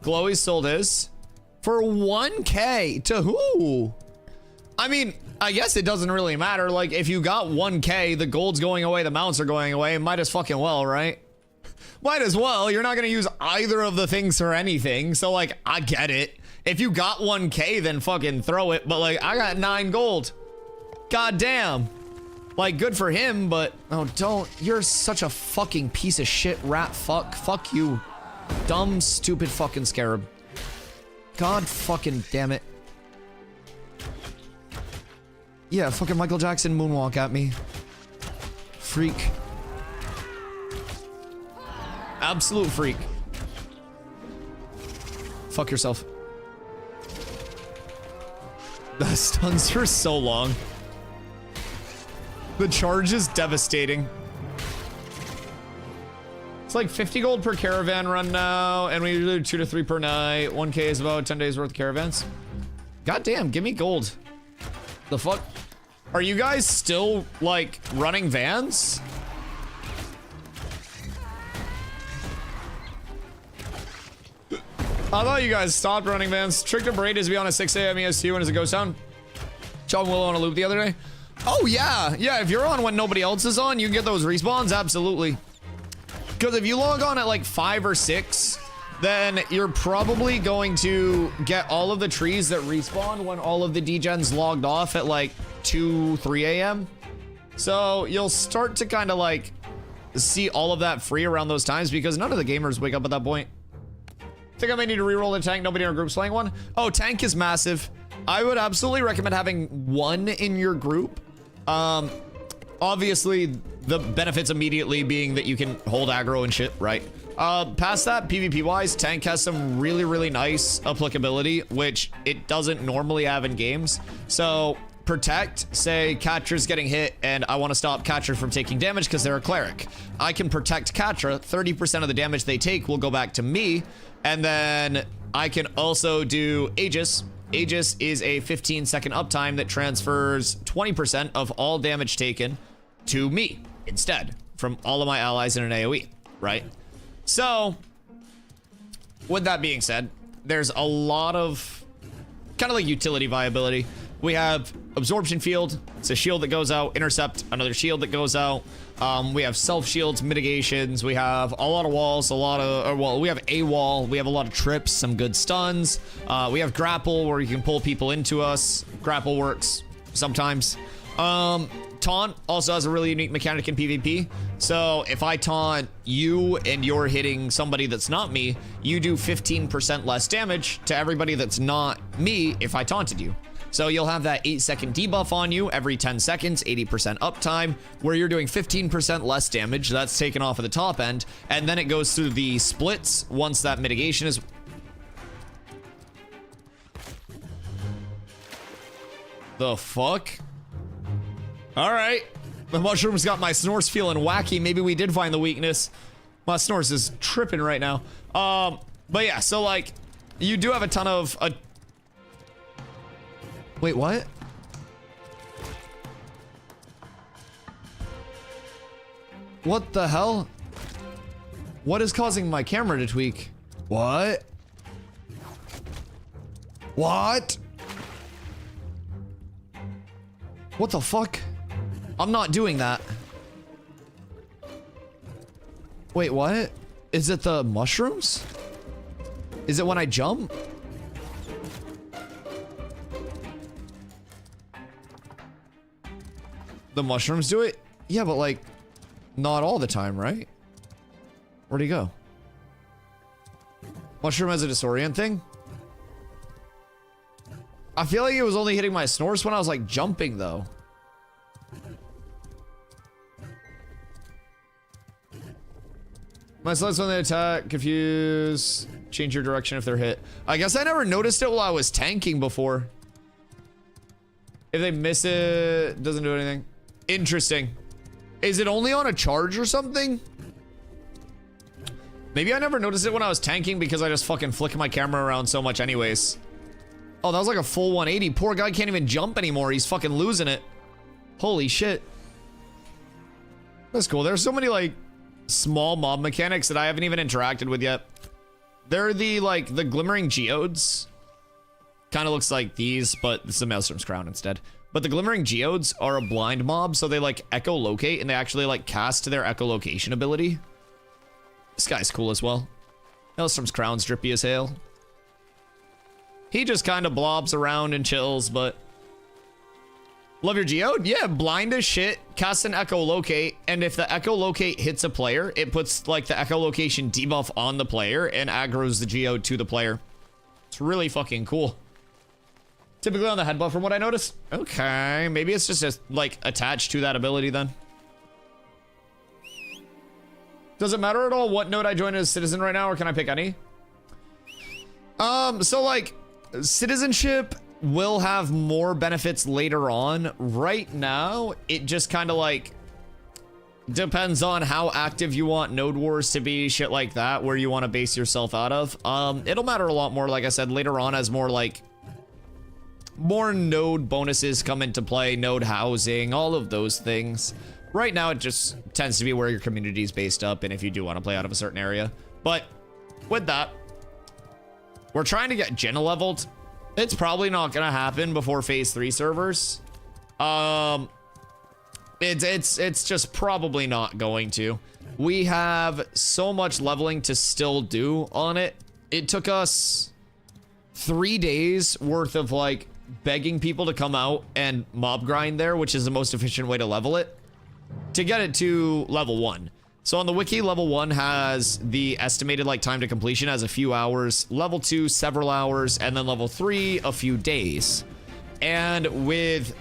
Glowy sold his for 1K to who? I mean, I guess it doesn't really matter. Like, if you got 1K, the gold's going away, the mounts are going away. Might as fucking well, right? Might as well. You're not going to use either of the things for anything. So, like, I get it. If you got 1K, then fucking throw it. But, like, I got 9 gold. God damn. Like, good for him, but... Oh, don't. You're such a fucking piece of shit rat fuck. Fuck you. Dumb, stupid fucking scarab. God fucking damn it. Yeah, fucking Michael Jackson moonwalk at me. Freak. Absolute freak. Fuck yourself. The stuns for so long. The charge is devastating. It's like 50 gold per caravan run now, and we do 2 to 3 per night. 1K is about 10 days worth of caravans. God damn, give me gold. The fuck? Are you guys still, like, running vans? I thought you guys stopped running vans. Trick to Braid is beyond a 6 a.m. EST when it's a ghost town. John Willow on a loop the other day. Oh, yeah. Yeah, if you're on when nobody else is on, you can get those respawns. Absolutely. Because if you log on at, like, 5 or 6, then you're probably going to get all of the trees that respawn when all of the degens logged off at, like, 2, 3 a.m. So you'll start to kind of, like, see all of that free around those times because none of the gamers wake up at that point. Think I may need to reroll the tank. Nobody in our group's playing one. Oh, tank is massive. I would absolutely recommend having one in your group. Obviously, the benefits immediately being that you can hold aggro and shit, right? Past that, PvP-wise, tank has some really, really nice applicability, which it doesn't normally have in games. So, protect, say Catra's getting hit, and I want to stop Catra from taking damage because they're a cleric. I can protect Catra, 30% of the damage they take will go back to me, and then I can also do Aegis. Aegis is a 15-second uptime that transfers 20% of all damage taken to me instead from all of my allies in an AoE, right? So, with that being said, there's a lot of kind of like utility viability. We have absorption field. It's a shield that goes out. Intercept, another shield that goes out. We have self shields, mitigations. We have a lot of walls, well, we have a wall. We have a lot of trips, some good stuns. We have grapple where you can pull people into us. Grapple works sometimes. Taunt also has a really unique mechanic in PvP. So if I taunt you and you're hitting somebody that's not me, you do 15% less damage to everybody that's not me if I taunted you. So you'll have that 8-second debuff on you every 10 seconds, 80% uptime, where you're doing 15% less damage. That's taken off at the top end. And then it goes through the splits once that mitigation is... The fuck? Alright. The mushrooms got my snores feeling wacky. Maybe we did find the weakness. My snores is tripping right now. But yeah, so like, you do have a ton of... Wait, what? What the hell? What is causing my camera to tweak? What? What? What the fuck? I'm not doing that. Wait, what? Is it the mushrooms? Is it when I jump? The mushrooms do it? Yeah, but like, not all the time, right? Where'd he go? Mushroom has a disorient thing? I feel like it was only hitting my snores when I was like jumping though. My sluts when they attack, confuse, change your direction if they're hit. I guess I never noticed it while I was tanking before. If they miss it, doesn't do anything. Interesting. Is it only on a charge or something? Maybe I never noticed it when I was tanking because I just fucking flick my camera around so much anyways. Oh, that was like a full 180. Poor guy can't even jump anymore. He's fucking losing it. Holy shit. That's cool. There's so many like small mob mechanics that I haven't even interacted with yet. They're the like the glimmering geodes. Kind of looks like these, but it's the Maelstrom's crown instead. but the glimmering geodes are a blind mob, so they like echolocate and they actually like cast their echolocation ability. This guy's cool as well. Hailstorm's crown's drippy as hail. He just kind of blobs around and chills, but love your geode? Yeah, blind as shit, casts an echolocate, and if the echolocate hits a player, it puts like the echolocation debuff on the player and aggroes the geode to the player. It's really fucking cool. Typically on the headbutt from what I noticed. Okay, maybe it's just like attached to that ability then. Does it matter at all what node I join as citizen right now, or can I pick any? So like citizenship will have more benefits later on. Right now, it just kind of like depends on how active you want node wars to be, shit like that, where you want to base yourself out of. It'll matter a lot more, like I said, later on as more node bonuses come into play, node housing, all of those things. Right now, it just tends to be where your community is based up, and if you do want to play out of a certain area. But with that, we're trying to get Jenna leveled. It's probably not gonna happen before phase 3 servers. It's just probably not going to. We have so much leveling to still do on it. It took us 3 days worth of like begging people to come out and mob grind there, which is the most efficient way to level it, to get it to level 1. So on the wiki, level 1 has the estimated like time to completion as a few hours, level 2 several hours, and then level 3 a few days. And with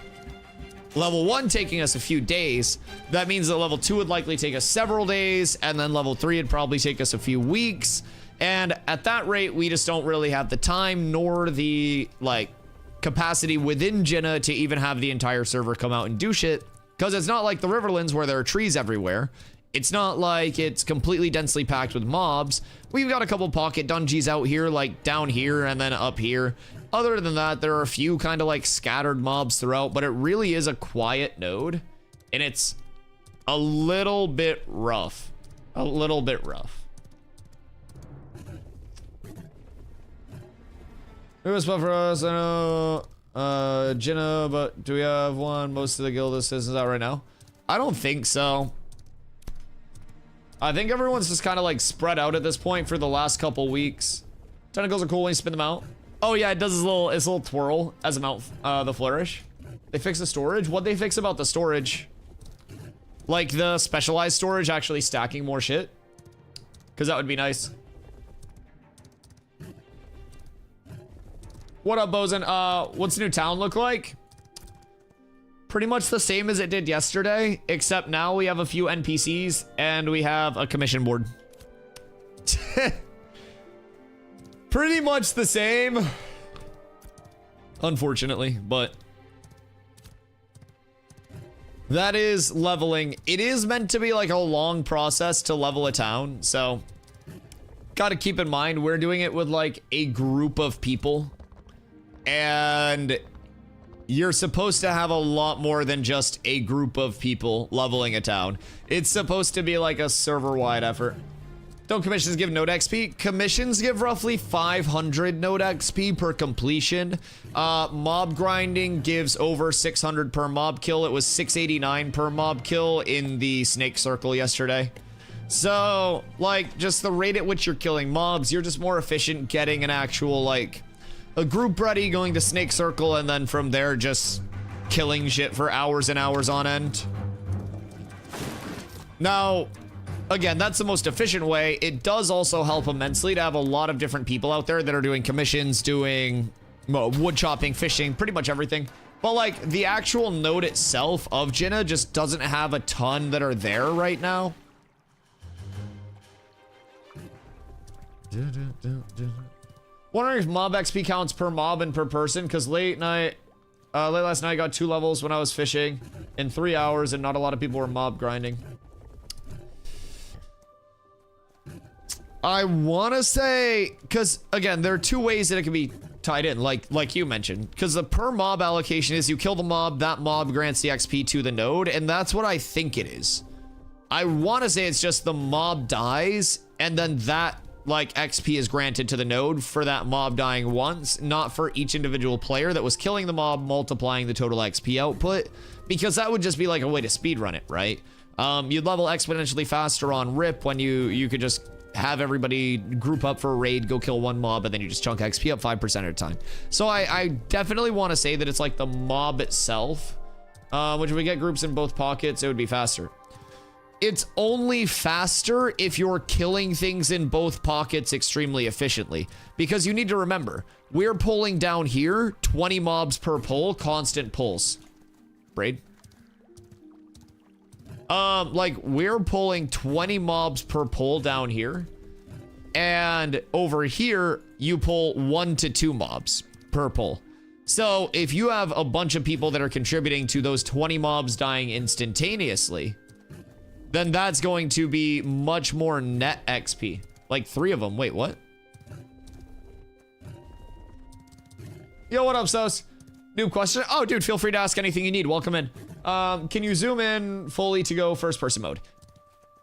level 1 taking us a few days, that means that level 2 would likely take us several days, and then level 3 would probably take us a few weeks. And at that rate, we just don't really have the time nor the like capacity within Jenna to even have the entire server come out and do shit, because it's not like the Riverlands where there are trees everywhere. It's not like it's completely densely packed with mobs. We've got a couple pocket dungeons out here, like down here and then up here. Other than that, there are a few kind of like scattered mobs throughout, but it really is a quiet node, and it's a little bit rough. A little bit rough. There was spot for us, I know, Jenna, but do we have one? Most of the guild citizens out right now? I don't think so. I think everyone's just kind of like spread out at this point for the last couple weeks. Tentacles are cool when you spin them out. Oh yeah, it does his little twirl as a mount, the flourish. They fixed the storage. What'd they fix about the storage? Like the specialized storage actually stacking more shit? Because that would be nice. What up, Bozen? What's the new town look like? Pretty much the same as it did yesterday, except now we have a few NPCs and we have a commission board. Pretty much the same, unfortunately, but that is leveling. It is meant to be like a long process to level a town, so gotta keep in mind we're doing it with like a group of people, and you're supposed to have a lot more than just a group of people leveling a town. It's supposed to be like a server-wide effort. Don't commissions give node XP? Commissions give roughly 500 node XP per completion. Mob grinding gives over 600 per mob kill. It was 689 per mob kill in the snake circle yesterday. So, like, just the rate at which you're killing mobs, you're just more efficient getting an actual, like, a group ready, going to snake circle, and then from there just killing shit for hours and hours on end. Now, again, that's the most efficient way. It does also help immensely to have a lot of different people out there that are doing commissions, doing wood chopping, fishing, pretty much everything. But like the actual node itself of Jenna just doesn't have a ton that are there right now. Wondering if mob XP counts per mob and per person, because late last night I got 2 levels when I was fishing in 3 hours, and not a lot of people were mob grinding. I want to say, because again, there are 2 ways that it can be tied in, like you mentioned, because the per mob allocation is you kill the mob, that mob grants the XP to the node, and that's what I think it is. I want to say it's just the mob dies, and then that like XP is granted to the node for that mob dying once, not for each individual player that was killing the mob, multiplying the total XP output, because that would just be like a way to speedrun it, right? You'd level exponentially faster on RIP when you could just have everybody group up for a raid, go kill one mob, and then you just chunk XP up 5% at a time. So I definitely want to say that it's like the mob itself, which if we get groups in both pockets, it would be faster. It's only faster if you're killing things in both pockets extremely efficiently, because you need to remember, we're pulling down here 20 mobs per pull, constant pulls. Braid. Like we're pulling 20 mobs per pull down here, and over here you pull 1 to 2 mobs per pull. So if you have a bunch of people that are contributing to those 20 mobs dying instantaneously, then that's going to be much more net XP. Like 3 of them. Wait, what? Yo, what up, Sos? New question. Oh, dude, feel free to ask anything you need. Welcome in. Can you zoom in fully to go first person mode?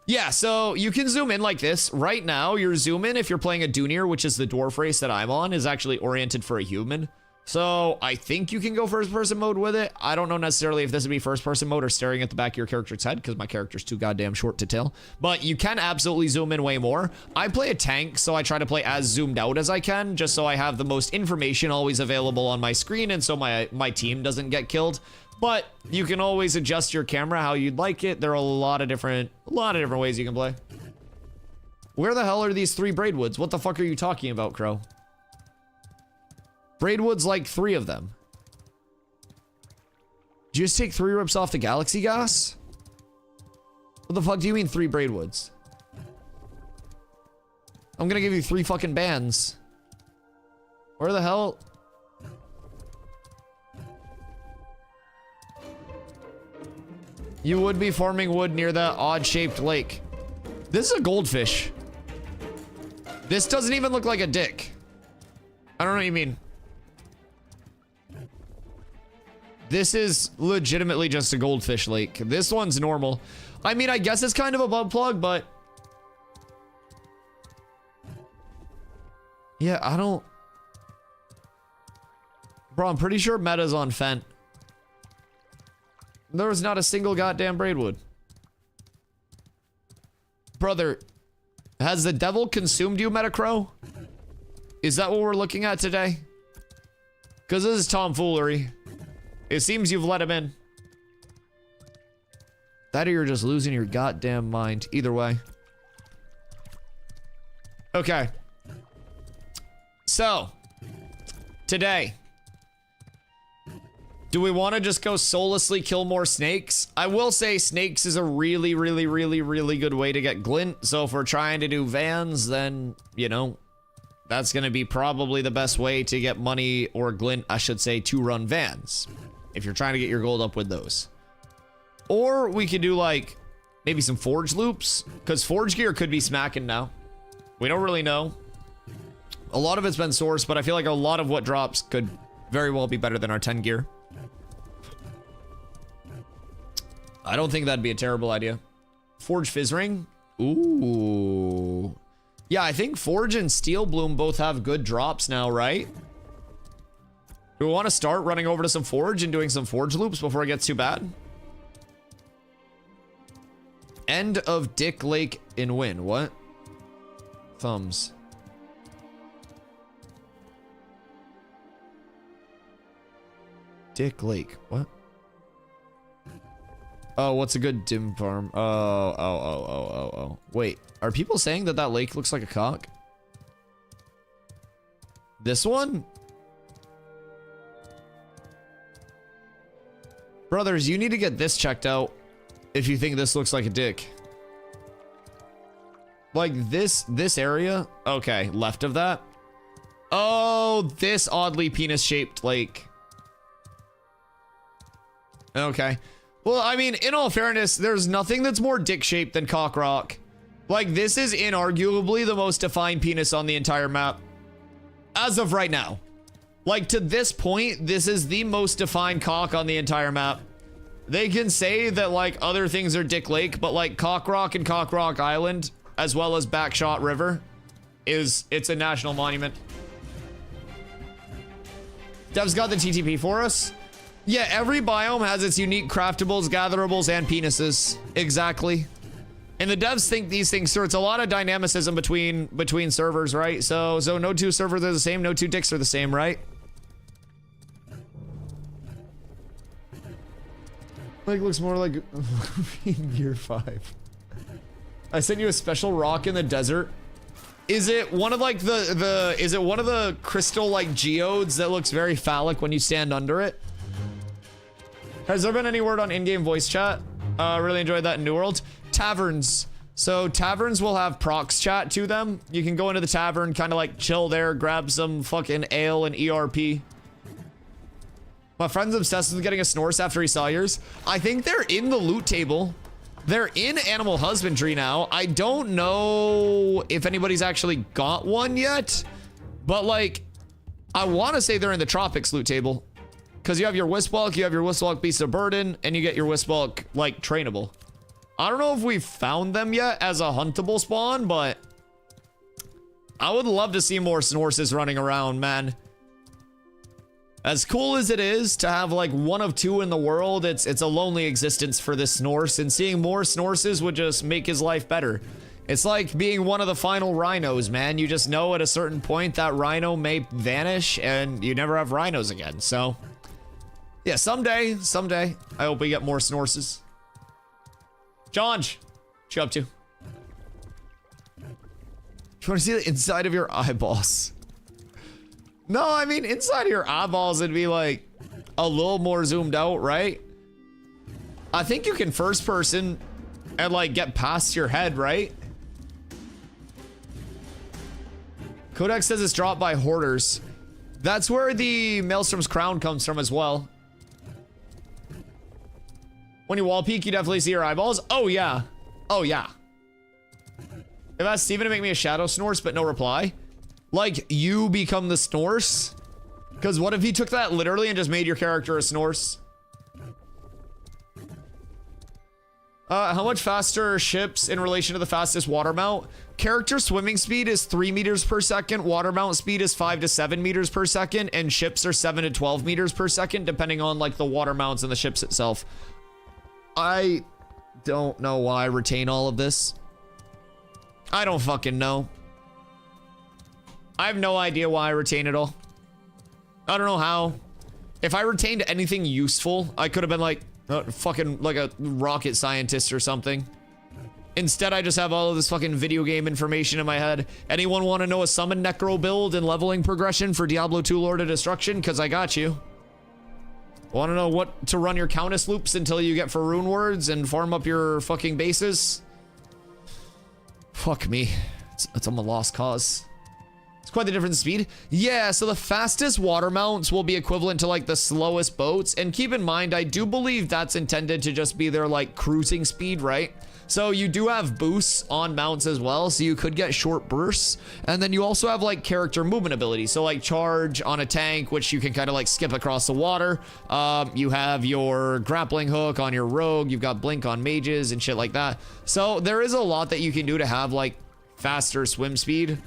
Yeah, so you can zoom in like this. Right now, your zoom in, if you're playing a Dunir, which is the dwarf race that I'm on, is actually oriented for a human. So I think you can go first person mode with it. I don't know necessarily if this would be first person mode or staring at the back of your character's head, because my character's too goddamn short to tell. But you can absolutely zoom in way more. I play a tank, so I try to play as zoomed out as I can, just so I have the most information always available on my screen, and so my team doesn't get killed. But you can always adjust your camera how you'd like it. There are a lot of different ways you can play. Where the hell are these 3 Braidwoods? What the fuck are you talking about, Crow? Braidwood's like 3 of them. Did you just take 3 rips off the Galaxy Gas? What the fuck do you mean 3 Braidwoods? I'm gonna give you 3 fucking bands. Where the hell? You would be farming wood near that odd-shaped lake. This is a goldfish. This doesn't even look like a dick. I don't know what you mean. This is legitimately just a goldfish lake. This one's normal. I mean, I guess it's kind of a bug plug, but... yeah, I don't... bro, I'm pretty sure meta's on Fent. There was not a single goddamn Braidwood. Brother, has the devil consumed you, Metacrow? Is that what we're looking at today? Because this is tomfoolery. It seems you've let him in. That or you're just losing your goddamn mind. Either way. Okay. So, today, do we want to just go soullessly kill more snakes? I will say snakes is a really good way to get glint. So if we're trying to do vans, then, you know, that's going to be probably the best way to get money or glint, I should say, to run vans. If you're trying to get your gold up with those. Or we could do like maybe some forge loops, because forge gear could be smacking now. We don't really know. A lot of it's been sourced, but I feel like a lot of what drops could very well be better than our 10 gear. I don't think that'd be a terrible idea. Forge Fizz Ring? Ooh. Yeah, I think Forge and Steel Bloom both have good drops now, right? Do we want to start running over to some Forge and doing some Forge loops before it gets too bad? End of Dick Lake in win. What? Thumbs. Dick Lake. What? Oh, what's a good dim farm? Oh. Wait, are people saying that that lake looks like a cock? This one? Brothers, you need to get this checked out if you think this looks like a dick. Like this area? Okay, left of that. Oh, this oddly penis-shaped lake. Okay. Well, I mean, in all fairness, there's nothing that's more dick-shaped than Cock Rock. Like, this is inarguably the most defined penis on the entire map. As of right now. Like, to this point, this is the most defined cock on the entire map. They can say that, like, other things are Dick Lake, but, like, Cock Rock and Cock Rock Island, as well as Backshot River, it's a national monument. Dev's got the TTP for us. Yeah, every biome has its unique craftables, gatherables, and penises. Exactly. And the devs think these things through. It's a lot of dynamicism between servers, right? So no two servers are the same, no two dicks are the same, right? Like, looks more like Gear 5. I sent you a special rock in the desert. Is it one of like is it one of the crystal like geodes that looks very phallic when you stand under it? Has there been any word on in-game voice chat? Really enjoyed that in New World. Taverns. So taverns will have prox chat to them. You can go into the tavern, kind of like chill there, grab some fucking ale and ERP. My friend's obsessed with getting a Snorse after he saw yours. I think they're in the loot table. They're in animal husbandry now. I don't know if anybody's actually got one yet, but like, I want to say they're in the tropics loot table. Because you have your Wiswalk, you have your Wiswalk Beast of Burden, and you get your Wiswalk, like, trainable. I don't know if we've found them yet as a huntable spawn, but I would love to see more Snorses running around, man. As cool as it is to have, like, one of two in the world, it's a lonely existence for this Snorse, and seeing more Snorses would just make his life better. It's like being one of the final rhinos, man. You just know at a certain point that rhino may vanish, and you never have rhinos again, so... yeah, someday, I hope we get more Snorses. John, what you up to? Do you want to see the inside of your eyeballs? No, I mean, inside of your eyeballs, it'd be like a little more zoomed out, right? I think you can first person and like get past your head, right? Codex says it's dropped by hoarders. That's where the Maelstrom's crown comes from as well. When you wall peek, you definitely see your eyeballs. Oh, yeah. Oh, yeah. I've asked Steven to make me a shadow Snorse, but no reply. Like, you become the Snorse? Because what if he took that literally and just made your character a Snorse? How much faster are ships in relation to the fastest water mount? Character swimming speed is 3 meters per second. Water mount speed is 5 to 7 meters per second. And ships are 7 to 12 meters per second, depending on, like, the water mounts and the ships itself. I don't know why I retain all of this. I don't fucking know. I have no idea why I retain it all. I don't know how. If I retained anything useful, I could have been like fucking like a rocket scientist or something. Instead, I just have all of this fucking video game information in my head. Anyone want to know a summon necro build and leveling progression for Diablo 2 Lord of Destruction? Because I got you. Want to know what to run your Countess loops until you get for rune words and farm up your fucking bases? Fuck me. It's a lost cause. It's quite the different speed. Yeah, so the fastest water mounts will be equivalent to like the slowest boats. And keep in mind, I do believe that's intended to just be their like cruising speed, right? So you do have boosts on mounts as well, so you could get short bursts. And then you also have like character movement ability. So like charge on a tank, which you can kind of like skip across the water. You have your grappling hook on your rogue. You've got blink on mages and shit like that. So there is a lot that you can do to have like faster swim speed.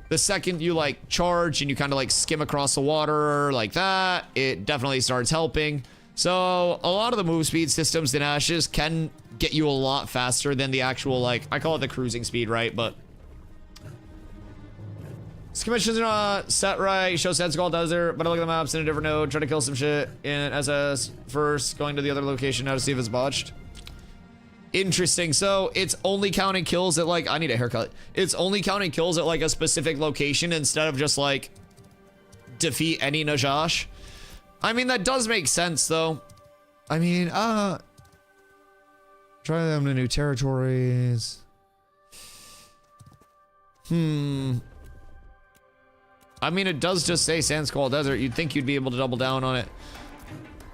The second you like charge and you kind of like skim across the water like that, it definitely starts helping. So a lot of the move speed systems in Ashes can get you a lot faster than the actual, like, I call it the cruising speed, right? But this commission's not set right. Show Sandskull Desert, but I look at the maps in a different node, try to kill some shit in SS first, going to the other location now to see if it's botched. Interesting. So it's only counting kills at like, I need a haircut. It's only counting kills at like a specific location instead of just like defeat any Najash. I mean, that does make sense though. I mean, try them to new territories. I mean, it does just say Sandskull Desert. You'd think you'd be able to double down on it.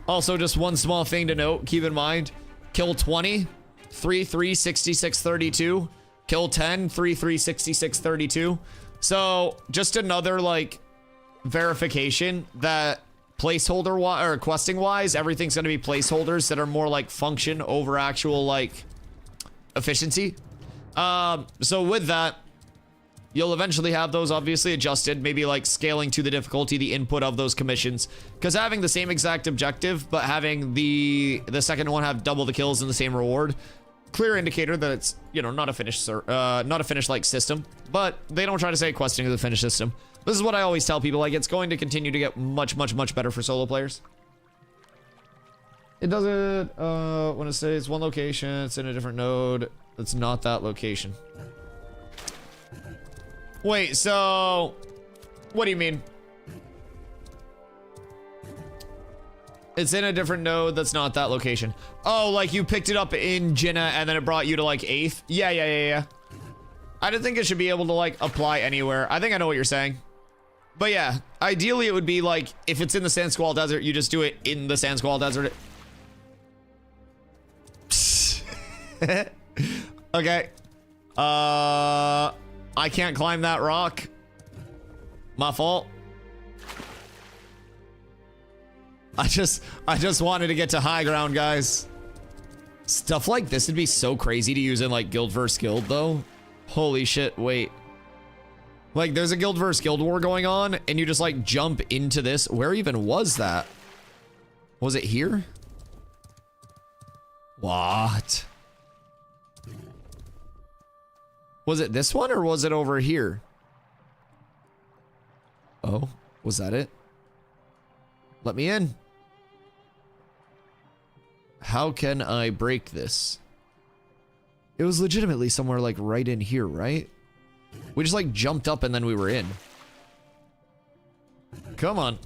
Also, just one small thing to note, keep in mind, kill 20, 3-3, 66, 32. Kill 10, 3-3, 66, 32. So, just another, like, verification that placeholder or questing wise, everything's going to be placeholders that are more like function over actual like efficiency. So with that, You'll eventually have those obviously adjusted, maybe like scaling to the difficulty, the input of those commissions. Because having the same exact objective, but having the second one have double the kills and the same reward, clear indicator that it's, you know, not a finish like system. But they don't try to say questing is a finish system. This is what I always tell people, like it's going to continue to get much better for solo players. It doesn't when it says one location, it's in a different node. It's not that location. Wait, so what do you mean? It's in a different node that's not that location. Oh, like you picked it up in Jinnah and then it brought you to like 8th? Yeah. I don't think it should be able to like apply anywhere. I think I know what you're saying. But yeah, ideally it would be like if it's in the Sand Squall Desert, you just do it in the Sand Squall Desert. Okay. I can't climb that rock. My fault. I just wanted to get to high ground, guys. Stuff like this would be so crazy to use in like guild versus guild though. Holy shit, wait. Like there's a guild versus guild war going on and you just like jump into this. Where even was that? Was it here? What? Was it this one or was it over here? Oh, was that it? Let me in. How can I break this? It was legitimately somewhere like right in here, right? We just like jumped up and then we were in. Come on.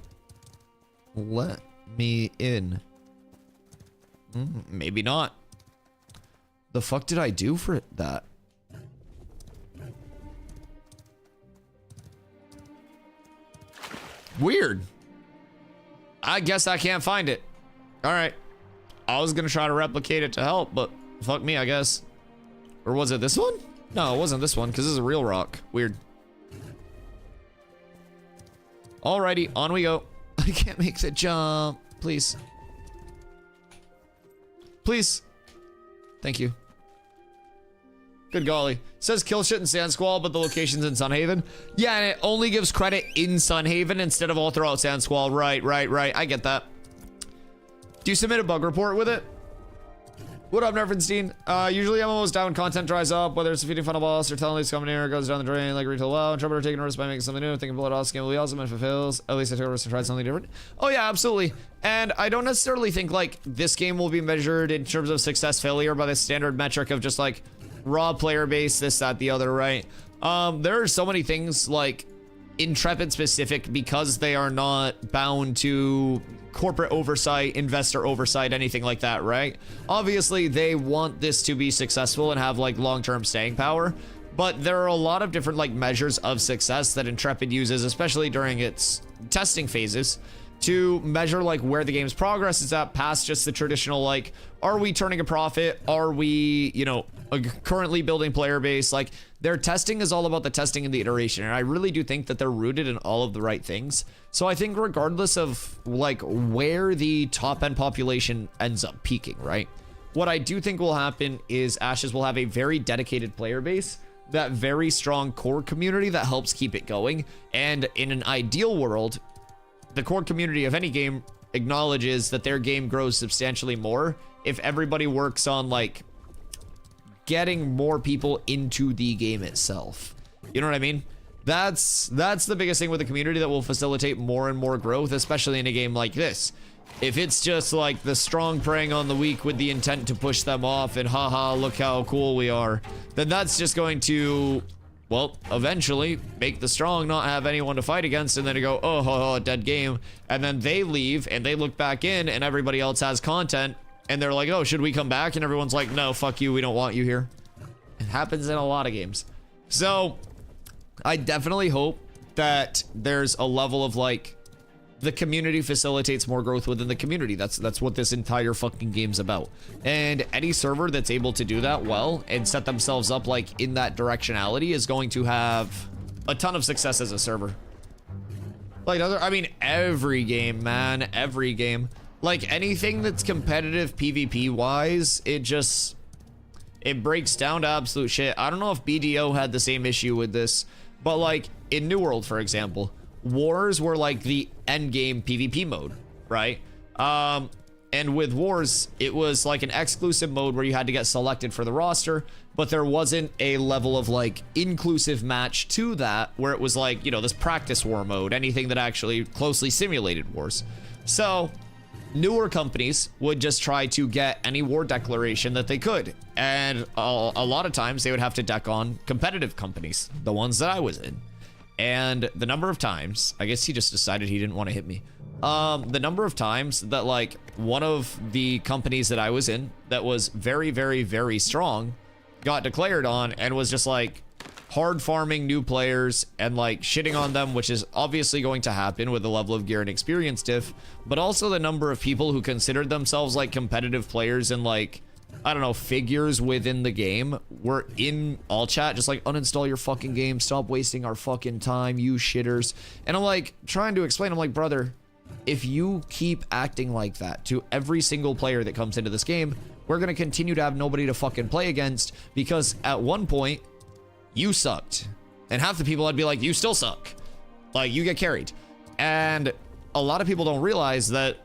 Let me in. Maybe not. The fuck did I do for that? Weird. I guess I can't find it. All right. I was gonna try to replicate it to help, but fuck me, I guess. Or was it this one? No, it wasn't this one, because this is a real rock. Weird. Alrighty, on we go. I can't make the jump. Please. Please. Thank you. Good golly. Says kill shit in Sand Squall, but the location's in Sunhaven. Yeah, and it only gives credit in Sunhaven instead of all throughout Sand Squall. Right. I get that. Do you submit a bug report with it? What up, Nerfenstein? Usually MMOs down, content dries up, whether it's defeating final boss or telling these coming here, it goes down the drain like retail WoW, and trouble are taking risks by making something new, thinking blood off game will be awesome if it fails. At least I took a risk to try something different. Oh yeah, absolutely. And I don't necessarily think like this game will be measured in terms of success failure by the standard metric of just like raw player base, this, that, the other, right? There are so many things like Intrepid specific because they are not bound to corporate oversight, investor oversight, anything like that, right? Obviously, they want this to be successful and have like long-term staying power, but there are a lot of different like measures of success that Intrepid uses, especially during its testing phases, to measure like where the game's progress is at past just the traditional like, are we turning a profit? Are we, you know, currently building player base? Like their testing is all about the testing and the iteration, and I really do think that they're rooted in all of the right things. So I think regardless of like where the top end population ends up peaking, right? What I do think will happen is Ashes will have a very dedicated player base, that very strong core community that helps keep it going. And in an ideal world, the core community of any game acknowledges that their game grows substantially more if everybody works on like getting more people into the game itself. You know what I mean? That's the biggest thing with the community that will facilitate more and more growth, especially in a game like this. If it's just like the strong preying on the weak with the intent to push them off and haha, look how cool we are, then that's just going to, well, eventually make the strong not have anyone to fight against, and then to go, oh, dead game. And then they leave and they look back in and everybody else has content and they're like, oh, should we come back? And everyone's like, no, fuck you, we don't want you here. It happens in a lot of games. So I definitely hope that there's a level of like, the community facilitates more growth within the community. That's what this entire fucking game's about. And any server that's able to do that well and set themselves up like in that directionality is going to have a ton of success as a server. Like I mean, every game, man, every game. Like anything that's competitive PvP wise, it breaks down to absolute shit. I don't know if BDO had the same issue with this. But like in New World, for example, wars were like the end game PvP mode, right? And with wars, it was like an exclusive mode where you had to get selected for the roster, but there wasn't a level of like inclusive match to that where it was like, you know, this practice war mode, anything that actually closely simulated wars. So newer companies would just try to get any war declaration that they could. And a lot of times they would have to deck on competitive companies, the ones that I was in. And the number of times, I guess he just decided he didn't want to hit me. The number of times that like one of the companies that I was in that was very, very, very strong got declared on and was just like hard farming new players and like shitting on them, which is obviously going to happen with the level of gear and experience diff, but also the number of people who considered themselves like competitive players and like, I don't know, figures within the game were in all chat just like, uninstall your fucking game, stop wasting our fucking time, you shitters. And I'm like trying to explain, I'm like, brother, if you keep acting like that to every single player that comes into this game, we're going to continue to have nobody to fucking play against, because at one point you sucked and half the people I'd be like, you still suck, like you get carried. And a lot of people don't realize that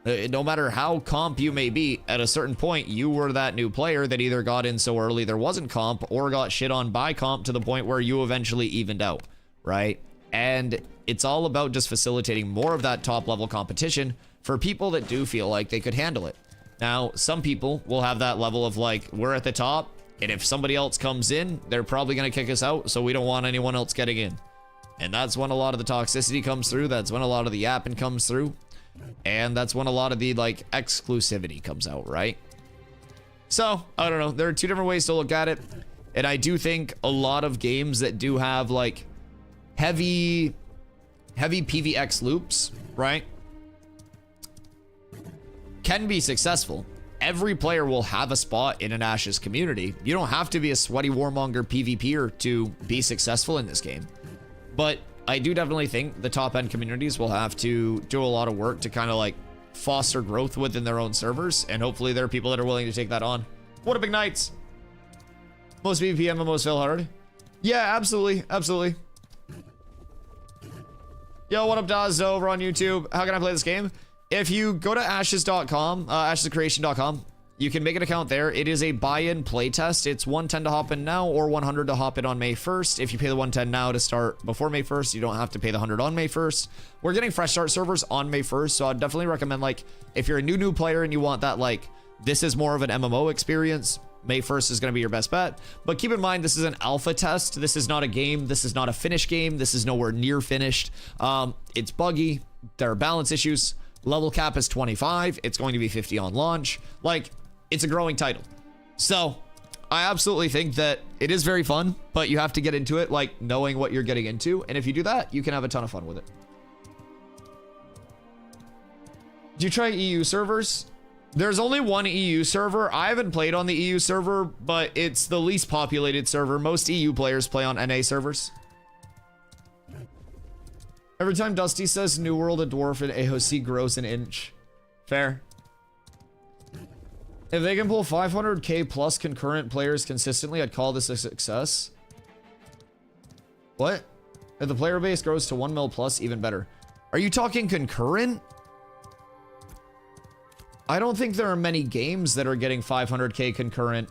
no matter how comp you may be, at a certain point you were that new player that either got in so early there wasn't comp or got shit on by comp to the point where you eventually evened out, right? And it's all about just facilitating more of that top level competition for people that do feel like they could handle it. Now, some people will have that level of like, we're at the top, and if somebody else comes in, they're probably going to kick us out, so we don't want anyone else getting in. And that's when a lot of the toxicity comes through, that's when a lot of the yapping comes through, and that's when a lot of the like exclusivity comes out, right? So, I don't know, there are two different ways to look at it, and I do think a lot of games that do have like heavy PvX loops, right, can be successful. Every player will have a spot in an Ashes community. You don't have to be a sweaty warmonger PvPer to be successful in this game. But I do definitely think the top end communities will have to do a lot of work to kind of like foster growth within their own servers, and hopefully there are people that are willing to take that on. What a big nights. Most PvP MMOs fail hard. Yeah, absolutely, absolutely. Yo, what up, Daz over on YouTube? How can I play this game? If you go to ashes.com, ashescreation.com, you can make an account there. It is a buy-in playtest. It's 110 to hop in now or 100 to hop in on May 1st. If you pay the 110 now to start before May 1st, you don't have to pay the 100 on May 1st. We're getting fresh start servers on May 1st, so I'd definitely recommend, like, if you're a new player and you want that, like, this is more of an MMO experience, May 1st is going to be your best bet. But keep in mind, this is an alpha test. This is not a game. This is not a finished game. This is nowhere near finished. It's buggy. There are balance issues. Level cap is 25. It's going to be 50 on launch. Like, it's a growing title. So I absolutely think that it is very fun, but you have to get into it, like, knowing what you're getting into. And if you do that, you can have a ton of fun with it. Do you try EU servers? There's only one EU server. I haven't played on the EU server, but it's the least populated server. Most EU players play on NA servers. Every time Dusty says New World, a dwarf and AOC grows an inch. Fair. If they can pull 500k plus concurrent players consistently, I'd call this a success. What? If the player base grows to 1 mil plus, even better. Are you talking concurrent? I don't think there are many games that are getting 500k concurrent.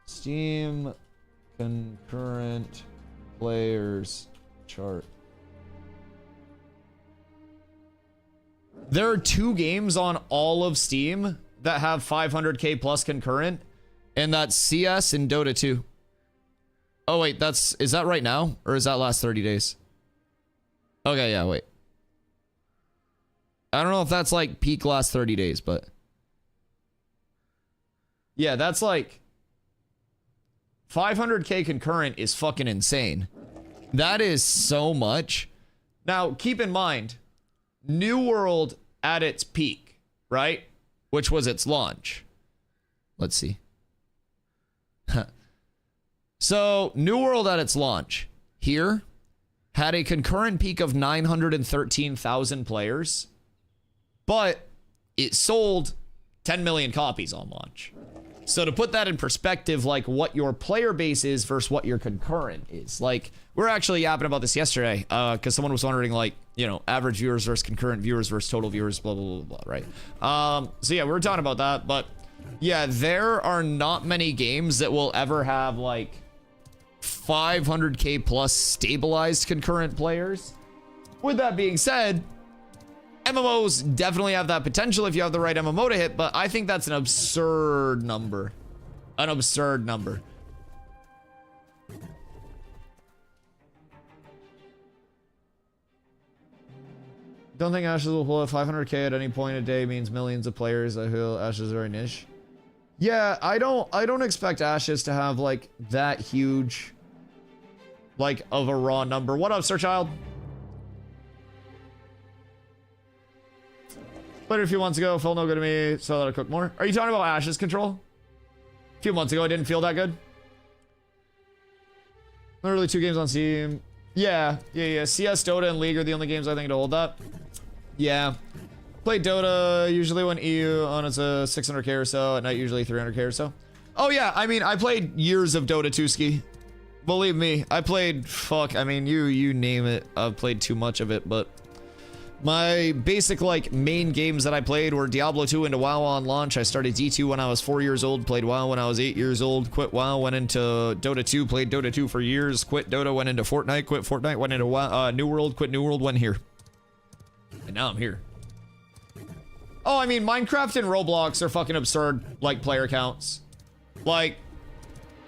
Steam concurrent players chart. There are 2 games on all of Steam that have 500k plus concurrent, and that's CS and Dota 2. Oh wait, is that right now? Or is that last 30 days? Okay, yeah, wait. I don't know if that's like peak last 30 days, but yeah, that's like 500k concurrent is fucking insane. That is so much. Now, keep in mind, New World at its peak, right? Which was its launch. Let's see. So, New World at its launch here had a concurrent peak of 913,000 players, but it sold 10 million copies on launch. So to put that in perspective, like what your player base is versus what your concurrent is. Like, we're actually yapping about this yesterday, because someone was wondering, like, you know, average viewers versus concurrent viewers versus total viewers, blah, blah, blah, blah, right? So yeah, we were talking about that, but yeah, there are not many games that will ever have like 500k plus stabilized concurrent players. With that being said, MMOs definitely have that potential if you have the right MMO to hit, but I think that's an absurd number. An absurd number. Don't think Ashes will pull at 500k at any point a day means millions of players. I feel Ashes is very niche. Yeah, I don't expect Ashes to have like that huge like of a raw number. What up, Sir Child? Played it a few months ago, felt no good to me, so I let it cook more. Are you talking about Ashes control? A few months ago, it didn't feel that good. Not really 2 games on Steam. Yeah. CS, Dota, and League are the only games I think to hold that. Yeah. Played Dota usually when EU on its 600k or so, at night usually 300k or so. Oh yeah, I mean, I played years of Dota 2 ski. Believe me, I played, fuck, I mean, you name it. I've played too much of it, but my basic, like, main games that I played were Diablo 2 into WoW on launch. I started D2 when I was 4 years old, played WoW when I was 8 years old, quit WoW, went into Dota 2, played Dota 2 for years, quit Dota, went into Fortnite, quit Fortnite, went into WoW, New World, quit New World, went here. And now I'm here. Oh, I mean, Minecraft and Roblox are fucking absurd, like, player counts. Like,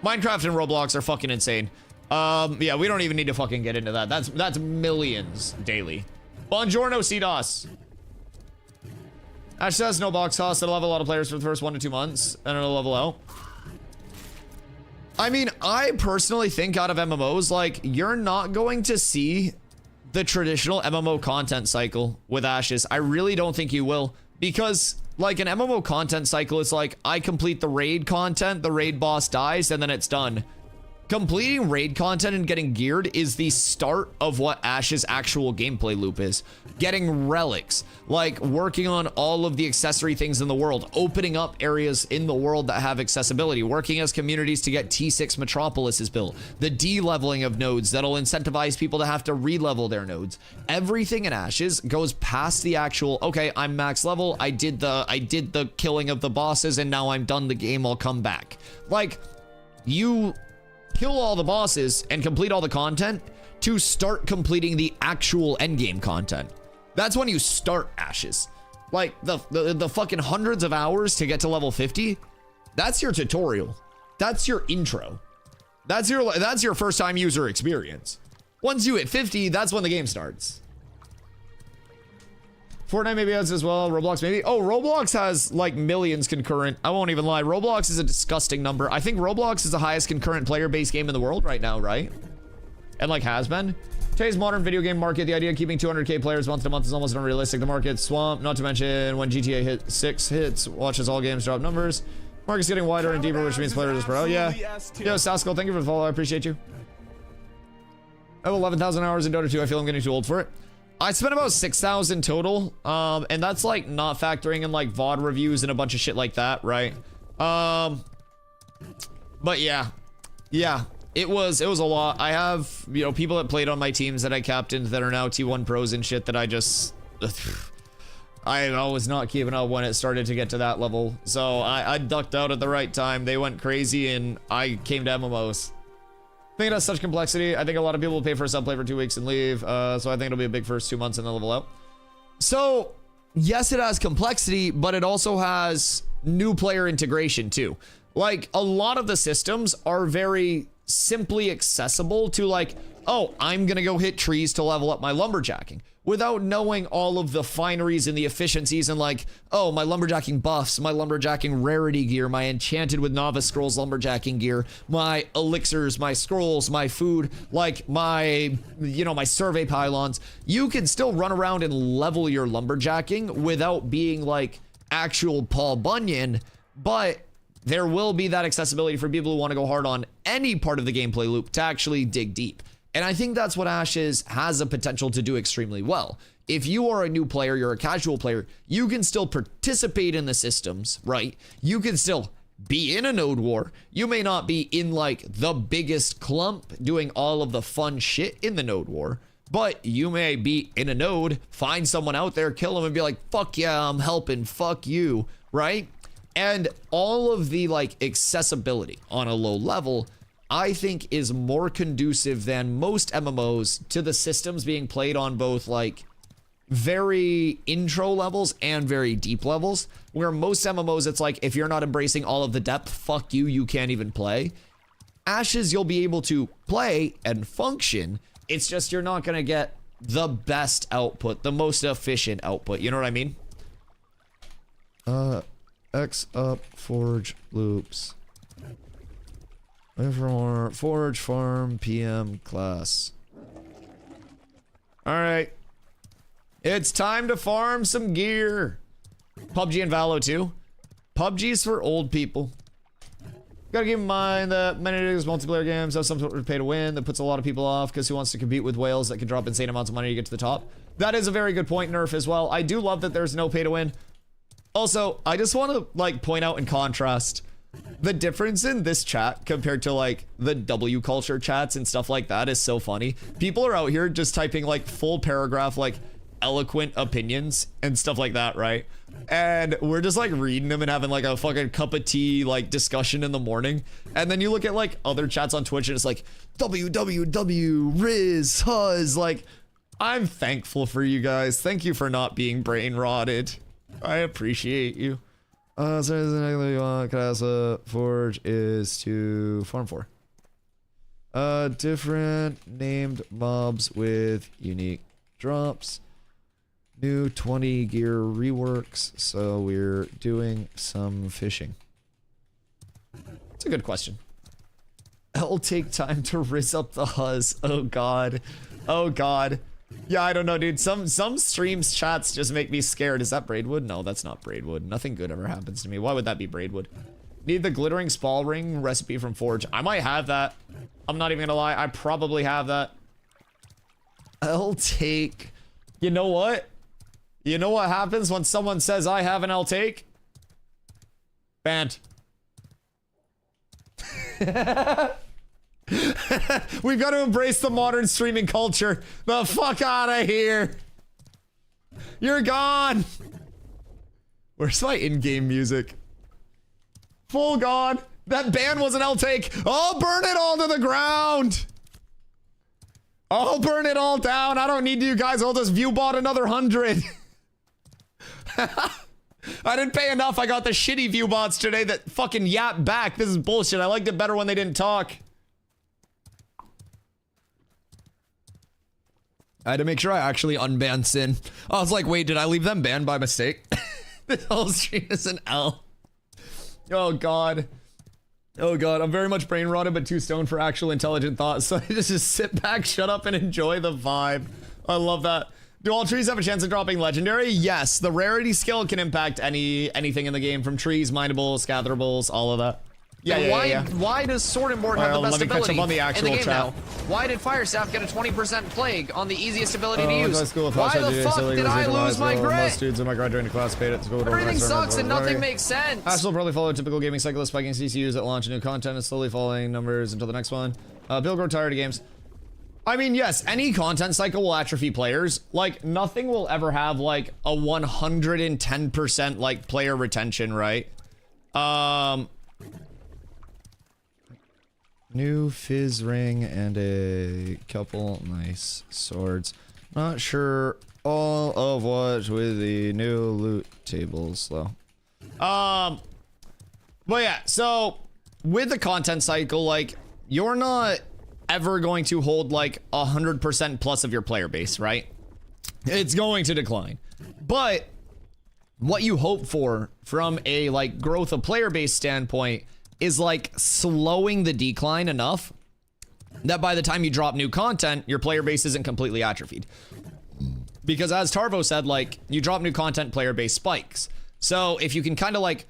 Minecraft and Roblox are fucking insane. Yeah, we don't even need to fucking get into that. That's millions daily. Buongiorno, CDOS. Ash says no box cost. It'll have a lot of players for the first 1 to 2 months, and it'll level out. I mean, I personally think out of MMOs, like, you're not going to see the traditional MMO content cycle with Ashes. I really don't think you will, because like an MMO content cycle is like, I complete the raid content, the raid boss dies, and then it's done. Completing raid content and getting geared is the start of what Ash's actual gameplay loop is. Getting relics, like working on all of the accessory things in the world, opening up areas in the world that have accessibility, working as communities to get T6 metropolises built, the de-leveling of nodes that'll incentivize people to have to re-level their nodes. Everything in Ashes goes past the actual, okay, I'm max level, I did the killing of the bosses, and now I'm done the game, I'll come back. Like, you kill all the bosses and complete all the content to start completing the actual endgame content. That's when you start Ashes. Like the fucking hundreds of hours to get to level 50, that's your tutorial. That's your intro. That's your first time user experience. Once you hit 50, that's when the game starts. Fortnite maybe has as well. Roblox maybe. Oh, Roblox has like millions concurrent. I won't even lie. Roblox is a disgusting number. I think Roblox is the highest concurrent player base game in the world right now, right? And like has been. Today's modern video game market, the idea of keeping 200k players month to month is almost unrealistic. The market's swamped, not to mention when GTA 6 hits, watches all games drop numbers. Market's getting wider and deeper, which means players are spread out. Yeah. Yo, Saskal, thank you for the follow. I appreciate you. I have 11,000 hours in Dota 2. I feel I'm getting too old for it. I spent about 6,000 total, and that's like not factoring in like VOD reviews and a bunch of shit like that, right? But yeah, it was a lot. I have, you know, people that played on my teams that I captained that are now T1 pros and shit that I just, I was not keeping up when it started to get to that level. So I ducked out at the right time. They went crazy and I came to MMOs. I think it has such complexity. I think a lot of people will pay for a sub play for 2 weeks and leave. So I think it'll be a big first 2 months and then level out. So yes, it has complexity, but it also has new player integration too. Like a lot of the systems are very simply accessible to like, oh, I'm gonna go hit trees to level up my lumberjacking without knowing all of the fineries and the efficiencies and like, oh, my lumberjacking buffs, my lumberjacking rarity gear, my enchanted with novice scrolls lumberjacking gear, my elixirs, my scrolls, my food, like my, you know, my survey pylons. You can still run around and level your lumberjacking without being like actual Paul Bunyan, but there will be that accessibility for people who want to go hard on any part of the gameplay loop to actually dig deep. And I think that's what Ashes has a potential to do extremely well. If you are a new player, you're a casual player, you can still participate in the systems, right? You can still be in a node war. You may not be in like the biggest clump doing all of the fun shit in the node war, but you may be in a node, find someone out there, kill them, and be like, fuck yeah, I'm helping, fuck you, right? And all of the like accessibility on a low level, I think is more conducive than most MMOs to the systems being played on both like very intro levels and very deep levels, where most MMOs, it's like, if you're not embracing all of the depth, fuck you, you can't even play. Ashes, you'll be able to play and function. It's just you're not gonna get the best output, the most efficient output. You know what I mean? X up forge loops. Evermore forge farm PM class. All right. It's time to farm some gear. PUBG and Valo too. PUBG's for old people. Gotta keep in mind that many of these multiplayer games have some sort of pay to win that puts a lot of people off, because who wants to compete with whales that can drop insane amounts of money to get to the top? That is a very good point, Nerf, as well. I do love that there's no pay to win. Also, I just want to like point out in contrast the difference in this chat compared to like the W culture chats and stuff like that is so funny. People are out here just typing like full paragraph, like eloquent opinions and stuff like that, right? And we're just like reading them and having like a fucking cup of tea like discussion in the morning. And then you look at like other chats on Twitch and it's like WWW Riz Huzz. Like, I'm thankful for you guys. Thank you for not being brain rotted. I appreciate you. So the next you want Casa Forge is to farm for. Different named mobs with unique drops. New 20 gear reworks, so we're doing some fishing. It's a good question. It'll take time to rizz up the huzz. Oh god. Oh god. Yeah, I don't know, dude. Some streams chats just make me scared. Is that Braidwood? No, that's not Braidwood. Nothing good ever happens to me. Why would that be Braidwood? Need the glittering spall ring recipe from Forge. I might have that. I'm not even gonna lie. I probably have that. I'll take... You know what? You know what happens when someone says I have an I'll take? Banned. We've got to embrace the modern streaming culture. The fuck out of here. You're gone. Where's my in-game music? Full gone. That ban was an I'll take. I'll burn it all to the ground. I'll burn it all down. I don't need you guys. I'll just view bot another 100. I didn't pay enough. I got the shitty view bots today that fucking yap back. This is bullshit. I liked it better when they didn't talk. I had to make sure I actually unbanned Sin. I was like, wait, did I leave them banned by mistake? This whole stream is an L. Oh god. Oh god, I'm very much brain rotted but too stoned for actual intelligent thought, so I just sit back, shut up, and enjoy the vibe. I love that. Do all trees have a chance of dropping legendary? Yes, the rarity skill can impact anything in the game, from trees, minables, gatherables, all of that. Yeah, Why does Sword and Board have the best let me catch ability up on the actual in the game chat. now? Why did Firestaff get a 20% plague on the easiest ability to use? School Why the fuck did I lose my Most grit? students in my graduating class paid at school. Everything sucks and nothing makes sense. Ash will probably follow a typical gaming cycle of spiking CCUs at launch new content and slowly falling numbers until the next one. Bill grow tired of games. I mean, yes, any content cycle will atrophy players. Like, nothing will ever have, like, a 110%, like, player retention, right? New fizz ring and a couple nice swords. Not sure all of what with the new loot tables, though. But yeah, so with the content cycle, like, you're not ever going to hold like 100% plus of your player base, right? It's going to decline. But what you hope for from a like growth of player base standpoint is like slowing the decline enough that by the time you drop new content, your player base isn't completely atrophied. Because as Tarvo said, like, you drop new content, player base spikes. So if you can kind of like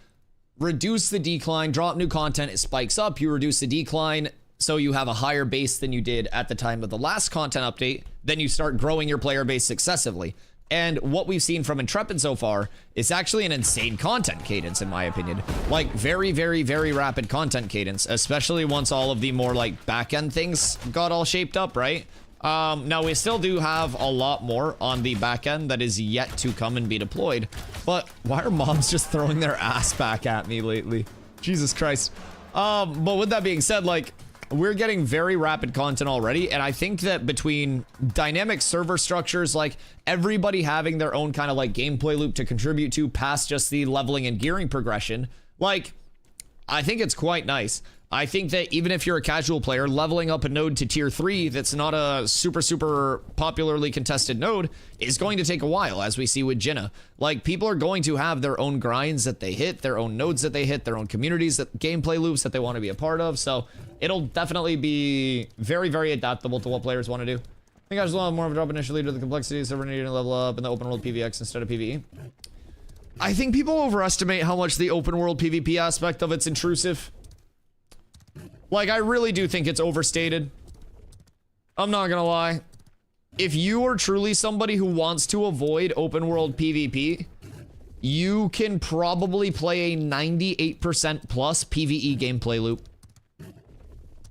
reduce the decline, drop new content, it spikes up, you reduce the decline, so you have a higher base than you did at the time of the last content update, then you start growing your player base successively. And what we've seen from Intrepid so far is actually an insane content cadence, in my opinion. Like, very, very, very rapid content cadence, especially once all of the more, like, back-end things got all shaped up, right? Now, we still do have a lot more on the back end that is yet to come and be deployed. But why are mobs just throwing their ass back at me lately? Jesus Christ. But with that being said, like, we're getting very rapid content already, and I think that between dynamic server structures, like everybody having their own kind of like gameplay loop to contribute to past just the leveling and gearing progression, like, I think it's quite nice. I think that even if you're a casual player, leveling up a node to tier 3 that's not a super popularly contested node is going to take a while, as we see with Jinna. Like, people are going to have their own grinds that they hit, their own nodes that they hit, their own communities, that gameplay loops that they want to be a part of, so it'll definitely be very, very adaptable to what players want to do. I think I just want more of a drop initially to the complexity, server needing to level up in the open world PvX instead of PvE. I think people overestimate how much the open world PvP aspect of it's intrusive. Like, I really do think it's overstated. I'm not gonna lie. If you are truly somebody who wants to avoid open world PvP, you can probably play a 98% plus PvE gameplay loop.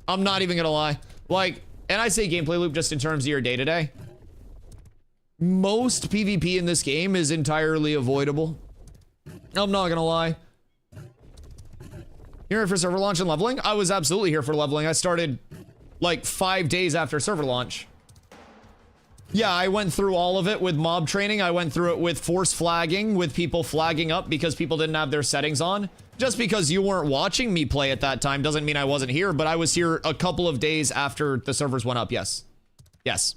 I'm not even gonna lie. Like, and I say gameplay loop just in terms of your day-to-day. Most PvP in this game is entirely avoidable. I'm not gonna lie. You're here for server launch and leveling? I was absolutely here for leveling. I started like 5 days after server launch. Yeah, I went through all of it with mob training. I went through it with force flagging, with people flagging up because people didn't have their settings on. Just because you weren't watching me play at that time doesn't mean I wasn't here, but I was here a couple of days after the servers went up, yes. Yes.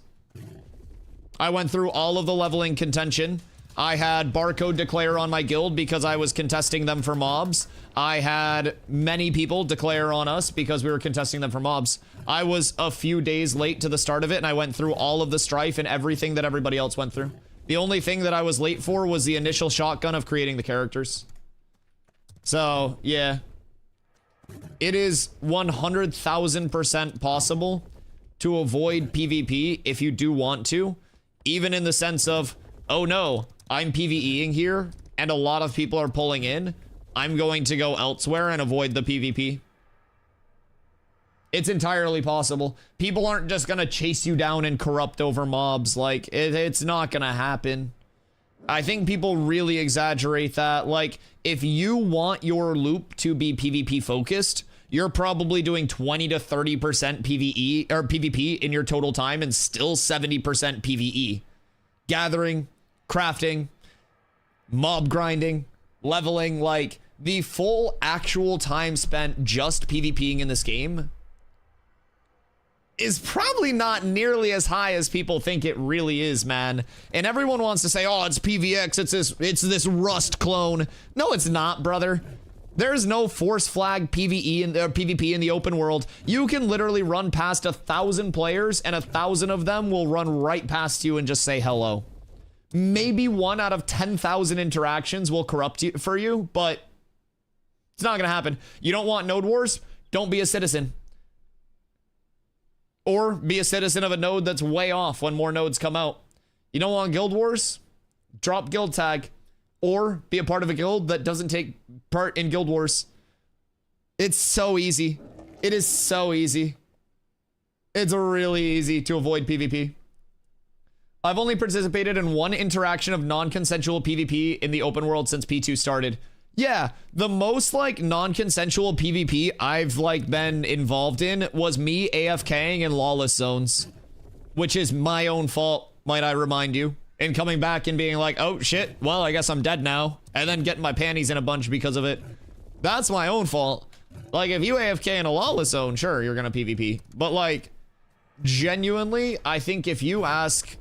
I went through all of the leveling contention. I had barcode declare on my guild because I was contesting them for mobs. I had many people declare on us because we were contesting them for mobs. I was a few days late to the start of it, and I went through all of the strife and everything that everybody else went through. The only thing that I was late for was the initial shotgun of creating the characters. So, yeah. It is 100,000% possible to avoid PvP if you do want to. Even in the sense of, oh no, I'm PvEing here, and a lot of people are pulling in. I'm going to go elsewhere and avoid the PvP. It's entirely possible. People aren't just gonna chase you down and corrupt over mobs. Like, it's not gonna happen. I think people really exaggerate that. Like, if you want your loop to be PvP focused, you're probably doing 20 to 30% PvE or PvP in your total time and still 70% PvE. Gathering, crafting, mob grinding, leveling, like the full actual time spent just PvPing in this game is probably not nearly as high as people think it really is, man. And everyone wants to say, oh, it's PvX, it's this Rust clone. No, it's not, brother. There's no force flag PvP in the open world. You can literally run past 1,000 players and 1,000 of them will run right past you and just say hello. Maybe 1 out of 10,000 interactions will corrupt you for you, but it's not gonna happen. You don't want node wars? Don't be a citizen. Or be a citizen of a node that's way off when more nodes come out. You don't want guild wars? Drop guild tag. Or be a part of a guild that doesn't take part in guild wars. It's so easy. It is so easy. It's really easy to avoid PvP. I've only participated in 1 interaction of non-consensual PvP in the open world since P2 started. Yeah, the most like non-consensual PvP I've like been involved in was me AFKing in lawless zones, which is my own fault, might I remind you, and coming back and being like, oh shit, well I guess I'm dead now, and then getting my panties in a bunch because of it. That's my own fault. Like, if you AFK in a lawless zone, sure, you're gonna PvP, but like, genuinely, I think if you ask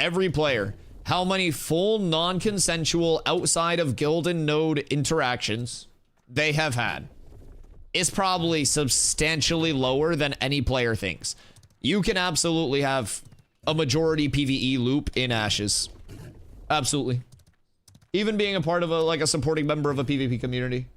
every player how many full non-consensual outside of guild and node interactions they have had, is probably substantially lower than any player thinks. You can absolutely have a majority PvE loop in Ashes. Absolutely. Even being a part of a supporting member of a PvP community.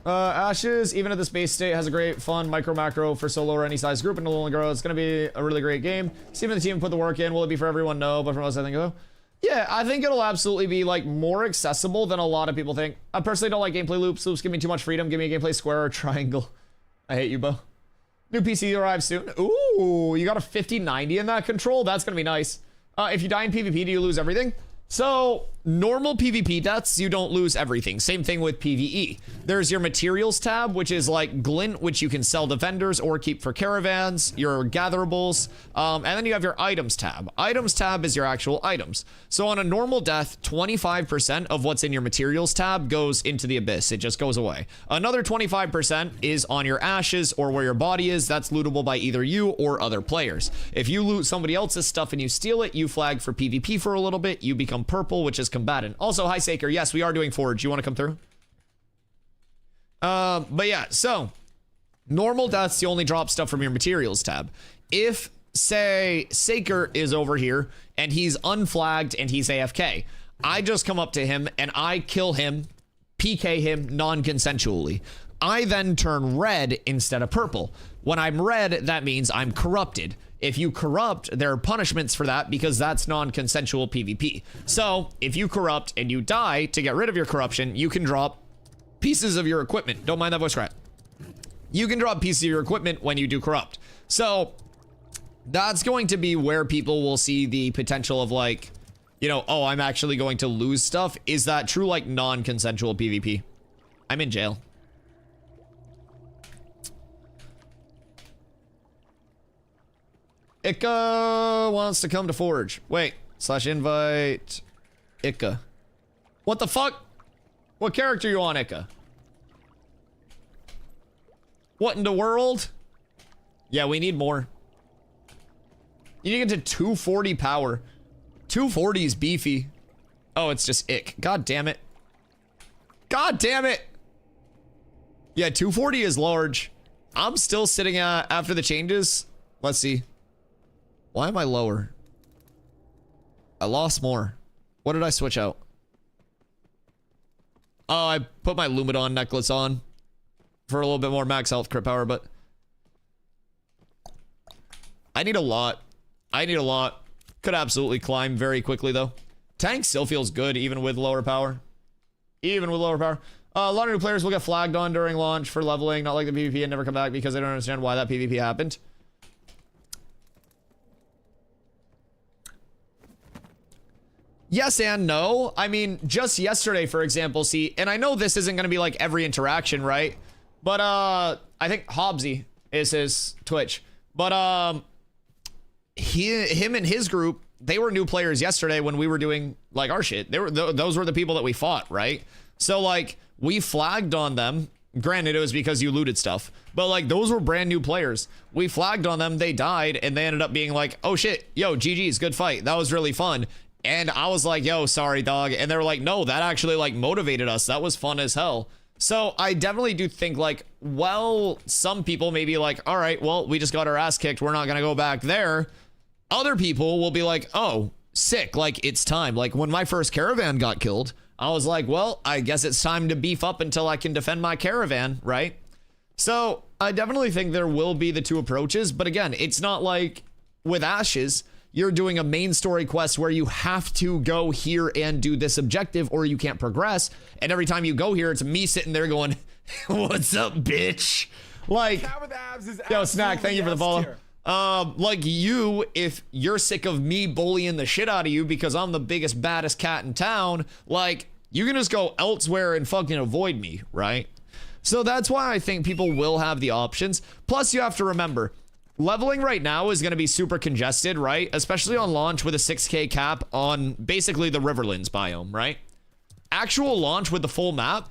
Ashes, even at this base state, has a great fun micro macro for solo or any size group and it'll only grow. It's going to be a really great game. See if the team put the work in. Will it be for everyone? No, but for most I think so. Yeah, I think it'll absolutely be like more accessible than a lot of people think. I personally don't like gameplay loops. Loops give me too much freedom. Give me a gameplay square or triangle. I hate you, Bo. New PC arrives soon. Ooh, you got a 5090 in that control? That's going to be nice. If you die in PvP, do you lose everything? So, normal PvP deaths, you don't lose everything. Same thing with PvE. There's your materials tab, which is like glint, which you can sell to vendors or keep for caravans, your gatherables, and then you have your items tab. Items tab is your actual items. So on a normal death, 25% of what's in your materials tab goes into the abyss. It just goes away. Another 25% is on your ashes or where your body is. That's lootable by either you or other players. If you loot somebody else's stuff and you steal it, you flag for PvP for a little bit, you become purple, which is combatant. Also, hi Saker, yes, we are doing Forge. You want to come through? But yeah, so normal deaths, you only drop stuff from your materials tab. If, say, Saker is over here and he's unflagged and he's AFK, I just come up to him and I kill him, PK him non-consensually. I then turn red instead of purple. When I'm red, that means I'm corrupted. If you corrupt, there are punishments for that because that's non-consensual PvP. So if you corrupt and you die, to get rid of your corruption, you can drop pieces of your equipment. Don't mind that voice crack. You can drop pieces of your equipment when you do corrupt. So that's going to be where people will see the potential of like, you know, oh, I'm actually going to lose stuff. Is that true like non-consensual PvP? I'm in jail. Ika wants to come to Forge. Wait, / invite Ika. What the fuck? What character you on, Ika? What in the world? Yeah, we need more. You need to get to 240 power. 240 is beefy. Oh, it's just ick. God damn it. God damn it. Yeah, 240 is large. I'm still sitting at, after the changes. Let's see. Why am I lower? I lost more. What did I switch out? Oh, I put my Lumidon necklace on for a little bit more max health crit power, but I need a lot. I need a lot. Could absolutely climb very quickly though. Tank still feels good even with lower power. Even with lower power. A lot of new players will get flagged on during launch for leveling, not like the PvP, and never come back because they don't understand why that PvP happened. Yes and no. I mean, just yesterday, for example, see, and I know this isn't going to be like every interaction, right? But, I think Hobbsy is his Twitch. But, him and his group, they were new players yesterday when we were doing, like, our shit. They were, those were the people that we fought, right? So, like, we flagged on them. Granted, it was because you looted stuff. But, like, those were brand new players. We flagged on them, they died, and they ended up being like, oh, shit, yo, GG's, good fight. That was really fun. And I was like, yo, sorry, dog. And they were like, no, that actually like motivated us. That was fun as hell. So I definitely do think like, well, some people may be like, all right, well, we just got our ass kicked. We're not going to go back there. Other people will be like, oh, sick. Like it's time. Like when my first caravan got killed, I was like, well, I guess it's time to beef up until I can defend my caravan. Right. So I definitely think there will be the two approaches. But again, it's not like with Ashes, you're doing a main story quest where you have to go here and do this objective or you can't progress. And every time you go here, it's me sitting there going, what's up, bitch? Like, yo, Snack, thank you for the follow. Like you, if you're sick of me bullying the shit out of you because I'm the biggest, baddest cat in town, like, you can just go elsewhere and fucking avoid me, right? So that's why I think people will have the options. Plus, you have to remember, leveling right now is going to be super congested, right? Especially on launch with a 6K cap on basically the Riverlands biome, right? Actual launch with the full map,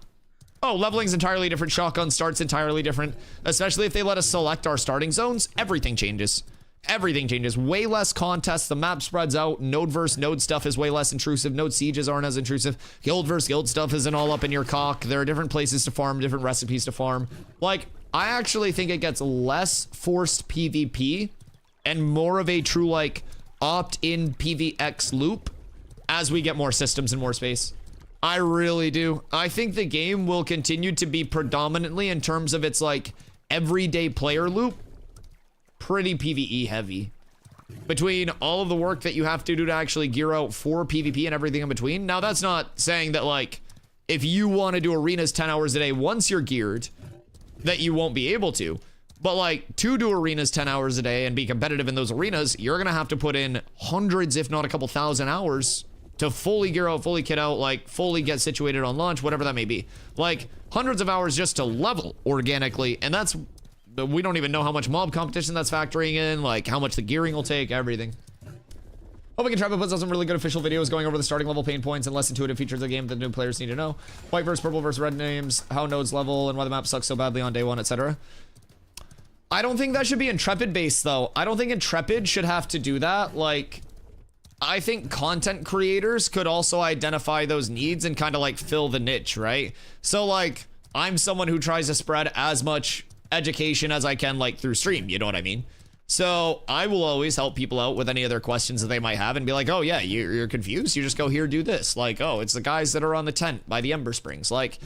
oh, leveling's entirely different. Shotgun starts entirely different. Especially if they let us select our starting zones, everything changes. Everything changes. Way less contests. The map spreads out. Node versus node stuff is way less intrusive. Node sieges aren't as intrusive. Guild versus guild stuff isn't all up in your cock. There are different places to farm, different recipes to farm. Like, I actually think it gets less forced PvP and more of a true, like, opt-in PvX loop as we get more systems and more space. I really do. I think the game will continue to be predominantly, in terms of its like everyday player loop, pretty PvE heavy. Between all of the work that you have to do to actually gear out for PvP and everything in between. Now, that's not saying that like if you want to do arenas 10 hours a day once you're geared, that you won't be able to. But like, to do arenas 10 hours a day and be competitive in those arenas, you're gonna have to put in hundreds, if not a couple thousand hours to fully gear out, fully kit out, like fully get situated on launch, whatever that may be. Like hundreds of hours just to level organically. And that's, we don't even know how much mob competition that's factoring in, like how much the gearing will take, everything. Hope we can try to put out some really good official videos going over the starting level pain points and less intuitive features of the game that new players need to know. White versus purple versus red names, how nodes level, and why the map sucks so badly on day one, etc. I don't think that should be Intrepid based though. I don't think Intrepid should have to do that. Like, I think content creators could also identify those needs and kind of like fill the niche, right? So like, I'm someone who tries to spread as much education as I can, like through stream, you know what I mean? So I will always help people out with any other questions that they might have and be like, oh yeah, you're confused, you just go here, do this. Like, oh, it's the guys that are on the tent by the Ember Springs. Like,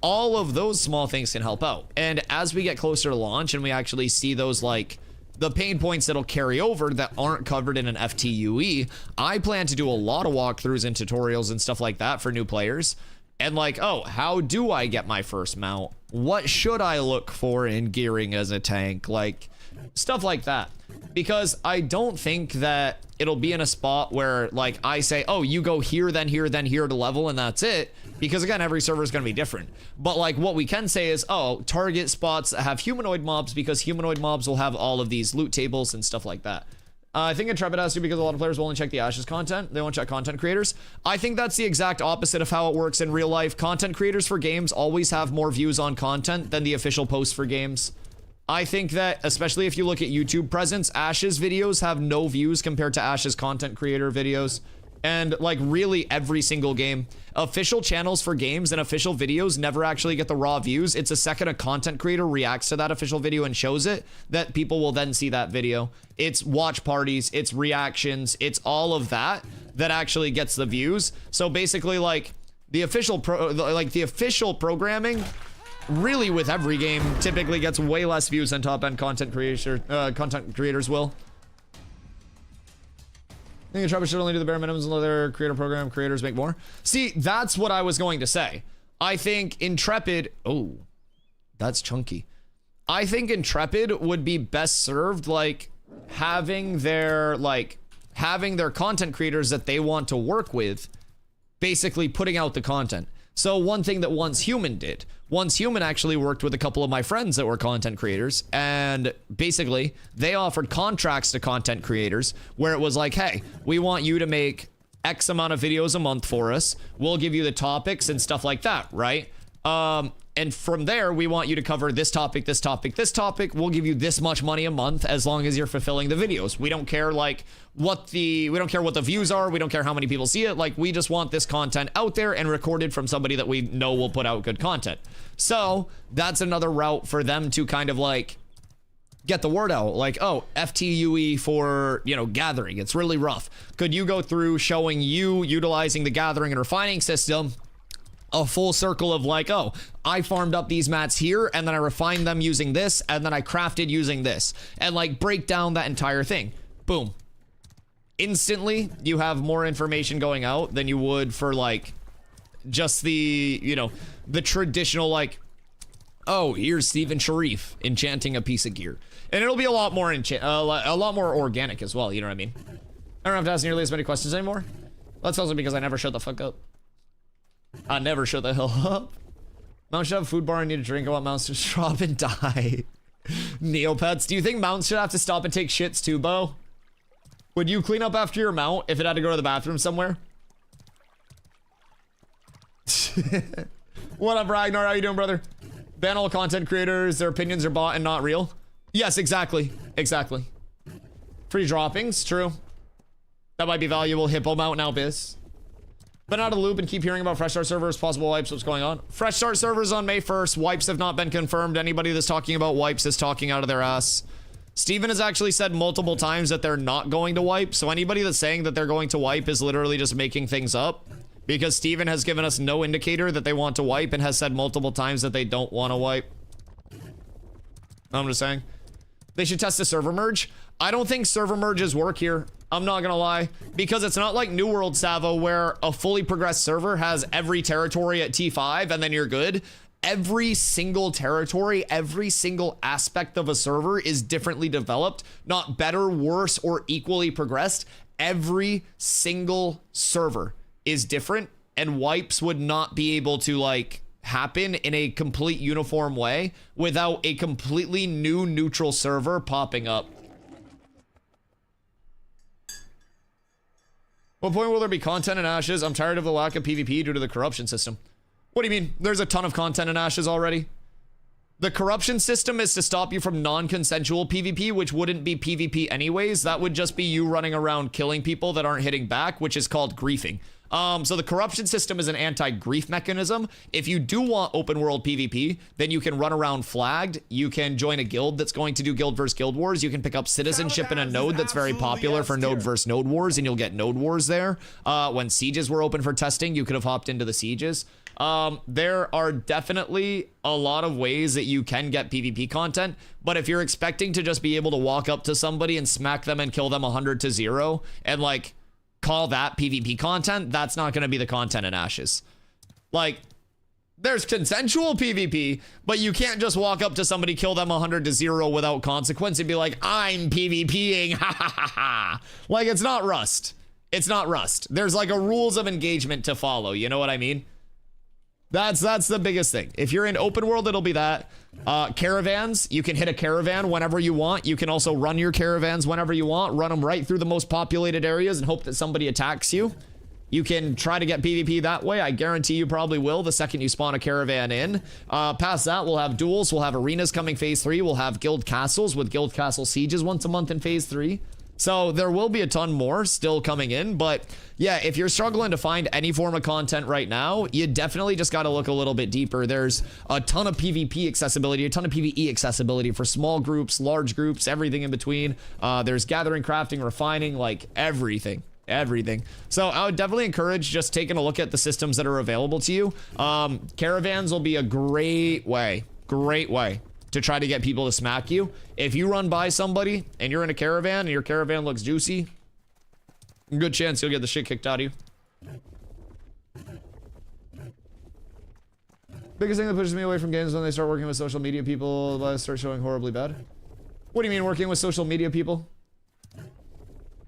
all of those small things can help out. And as we get closer to launch and we actually see those, like the pain points that'll carry over that aren't covered in an FTUE, I plan to do a lot of walkthroughs and tutorials and stuff like that for new players. And like, oh, how do I get my first mount? What should I look for in gearing as a tank? Like, stuff like that. Because I don't think that it'll be in a spot where like I say, oh, you go here, then here, then here to level, and that's it. Because again, every server is going to be different. But like what we can say is, oh, target spots that have humanoid mobs, because humanoid mobs will have all of these loot tables and stuff like that. I think Intrepid has to, because a lot of players will only check the Ashes content. They won't check content creators. I think that's the exact opposite of how it works in real life. Content creators for games always have more views on content than the official posts for games. I think that, especially if you look at YouTube presence, Ash's videos have no views compared to Ash's content creator videos. And like really every single game, official channels for games and official videos never actually get the raw views. It's a second a content creator reacts to that official video and shows it that people will then see that video. It's watch parties, it's reactions, it's all of that that actually gets the views. So basically like the official programming really with every game typically gets way less views than top end content creators will. I think Intrepid should only do the bare minimums and let their creator program creators make more. See, that's what I was going to say. I think Intrepid, oh, that's chunky. I think Intrepid would be best served like having their content creators that they want to work with basically putting out the content. So one thing that Once Human did, Once Human actually worked with a couple of my friends that were content creators, and basically they offered contracts to content creators where it was like, hey, we want you to make X amount of videos a month for us. We'll give you the topics and stuff like that, right? And from there, we want you to cover this topic, this topic, this topic. We'll give you this much money a month as long as you're fulfilling the videos. We don't care like we don't care what the views are. We don't care how many people see it. Like, we just want this content out there and recorded from somebody that we know will put out good content. So that's another route for them to kind of like get the word out. Like, oh, FTUE for, you know, gathering. It's really rough. Could you go through showing you utilizing the gathering and refining system, a full circle of like, oh, I farmed up these mats here and then I refined them using this and then I crafted using this, and like break down that entire thing. Boom. Instantly, you have more information going out than you would for like just the, you know, the traditional like, oh, here's Steven Sharif enchanting a piece of gear. And it'll be a lot more a lot more organic as well, you know what I mean? I don't have to ask nearly as many questions anymore. That's also because I never shut the fuck up. I never shut the hell up. Mounts should have a food bar and need a drink. I want mounts to drop and die. Neopets, do you think mounts should have to stop and take shits too, Bo? Would you clean up after your mount if it had to go to the bathroom somewhere? What up, Ragnar? How you doing, brother? Ban all content creators. Their opinions are bought and not real. Yes, exactly. Exactly. Free droppings, true. That might be valuable. Hippo mount now, biz. Been out of the loop and keep hearing about fresh start servers, possible wipes. What's going on? Fresh start servers on May 1st. Wipes have not been confirmed. Anybody that's talking about wipes is talking out of their ass. Steven has actually said multiple times that they're not going to wipe. So anybody that's saying that they're going to wipe is literally just making things up, because Steven has given us no indicator that they want to wipe and has said multiple times that they don't want to wipe. I'm just saying. They should test a server merge. I don't think server merges work here. I'm not gonna lie, because it's not like New World Savo where a fully progressed server has every territory at T5 and then you're good. Every single territory, every single aspect of a server is differently developed, not better, worse, or equally progressed. Every single server is different, and wipes would not be able to like happen in a complete uniform way without a completely new neutral server popping up. What point will there be content in Ashes? I'm tired of the lack of PvP due to the corruption system. What do you mean? There's a ton of content in Ashes already. The corruption system is to stop you from non-consensual PvP, which wouldn't be PvP anyways. That would just be you running around killing people that aren't hitting back, which is called griefing. So the corruption system is an anti-grief mechanism. If you do want open world PvP, then you can run around flagged. You can join a guild that's going to do guild versus guild wars. You can pick up citizenship in a node that's very popular for node versus node wars, and you'll get node wars there. When sieges were open for testing, you could have hopped into the sieges. There are definitely a lot of ways that you can get PvP content, but if you're expecting to just be able to walk up to somebody and smack them and kill them 100-0 and like call that PvP content, that's not going to be the content in Ashes. Like, there's consensual PvP, but you can't just walk up to somebody, kill them 100-0 without consequence and be like, I'm PvPing, ha ha ha ha. Like, it's not Rust. It's not Rust. There's like a rules of engagement to follow, you know what I mean? That's the biggest thing. If you're in open world, it'll be that. Caravans, you can hit a caravan whenever you want. You can also run your caravans whenever you want. Run them right through the most populated areas and hope that somebody attacks you. You can try to get PvP that way. I guarantee you probably will the second you spawn a caravan in. Past that, we'll have duels. We'll have arenas coming phase 3. We'll have guild castles with guild castle sieges once a month in phase 3. So there will be a ton more still coming in, but yeah, if you're struggling to find any form of content right now, you definitely just got to look a little bit deeper. There's a ton of PvP accessibility, a ton of PvE accessibility for small groups, large groups, everything in between. There's gathering, crafting, refining, like everything. So I would definitely encourage just taking a look at the systems that are available to you. Caravans will be a great way to try to get people to smack you. If you run by somebody and you're in a caravan and your caravan looks juicy, good chance you'll get the shit kicked out of you. Biggest thing that pushes me away from games is when they start working with social media people, start showing horribly bad. What do you mean working with social media people? If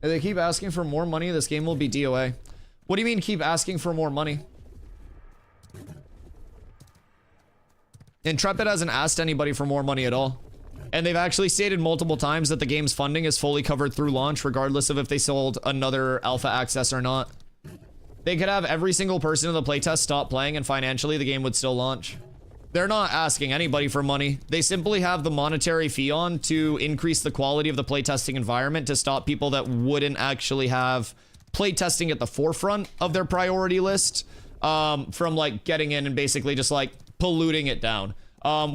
they keep asking for more money, this game will be DOA. What do you mean keep asking for more money? Intrepid hasn't asked anybody for more money at all. And they've actually stated multiple times that the game's funding is fully covered through launch, regardless of if they sold another alpha access or not. They could have every single person in the playtest stop playing and financially the game would still launch. They're not asking anybody for money. They simply have the monetary fee on to increase the quality of the playtesting environment to stop people that wouldn't actually have playtesting at the forefront of their priority list from like getting in and basically just like polluting it down.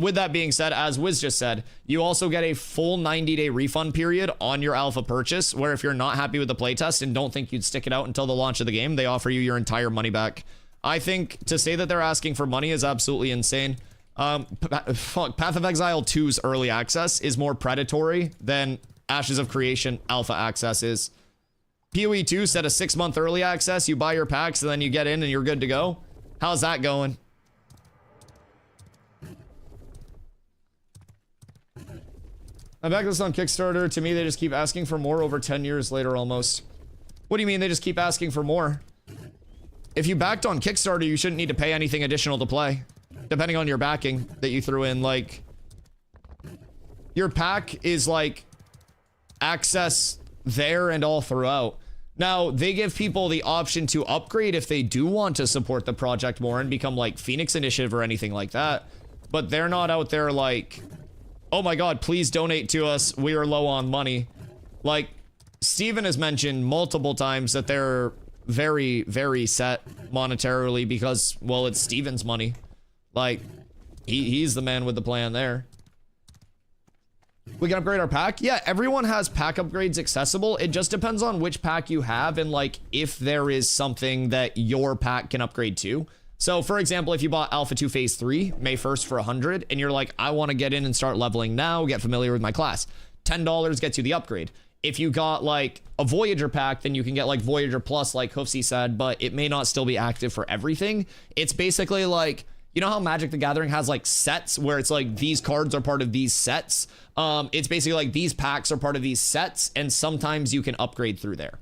With that being said, as Wiz just said, you also get a full 90-day refund period on your alpha purchase, where if you're not happy with the playtest and don't think you'd stick it out until the launch of the game, they offer you your entire money back. I think to say that they're asking for money is absolutely insane. Fuck, Path of Exile 2's early access is more predatory than Ashes of Creation alpha access is. PoE 2 said a 6-month early access, you buy your packs and then you get in and you're good to go. How's that going? I backed this on Kickstarter. To me, they just keep asking for more over 10 years later almost. What do you mean they just keep asking for more? If you backed on Kickstarter, you shouldn't need to pay anything additional to play. Depending on your backing that you threw in, like... Your pack is like... access there and all throughout. Now, they give people the option to upgrade if they do want to support the project more and become like Phoenix Initiative or anything like that. But they're not out there like... oh my god, please donate to us, we are low on money. Like, Steven has mentioned multiple times that they're very, very set monetarily because, well, it's Steven's money. Like, he's the man with the plan there. We can upgrade our pack. Yeah, everyone has pack upgrades accessible. It just depends on which pack you have and like if there is something that your pack can upgrade to. So for example, if you bought Alpha 2 Phase 3 May 1st for 100 and you're like, I want to get in and start leveling now, get familiar with my class, $10 gets you the upgrade. If you got like a Voyager pack, then you can get like Voyager Plus, like Hoofsy said, but it may not still be active for everything. It's basically like, you know how Magic the Gathering has like sets where it's like these cards are part of these sets? It's basically like these packs are part of these sets, and sometimes you can upgrade through there.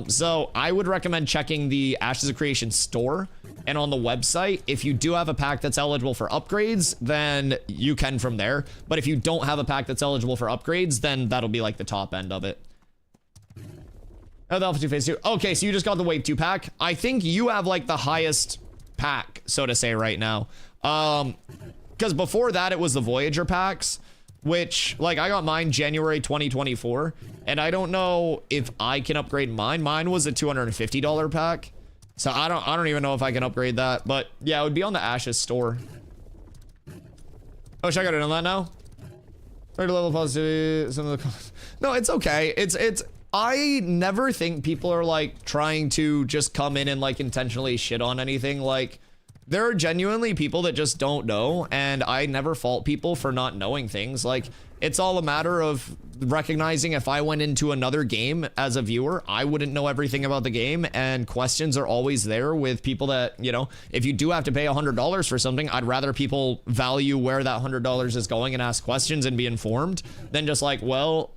So I would recommend checking the Ashes of Creation store, and on the website, if you do have a pack that's eligible for upgrades, then you can from there. But if you don't have a pack that's eligible for upgrades, then that'll be like the top end of it. Oh, the Alpha 2 Phase 2. Okay, so you just got the Wave 2 pack. I think you have like the highest pack, so to say, right now. Because before that, it was the Voyager packs, which, like, I got mine January 2024, and I don't know if I can upgrade mine. Mine was a $250 pack, so I don't even know if I can upgrade that. But yeah, it would be on the Ashes store. Oh, should I go to that now? Try to level positivity. Some of the no, it's okay. It's. I never think people are like trying to just come in and like intentionally shit on anything. Like, there are genuinely people that just don't know, and I never fault people for not knowing things. Like, it's all a matter of recognizing if I went into another game as a viewer, I wouldn't know everything about the game, and questions are always there with people that, you know, if you do have to pay $100 for something, I'd rather people value where that $100 is going and ask questions and be informed than just like, well,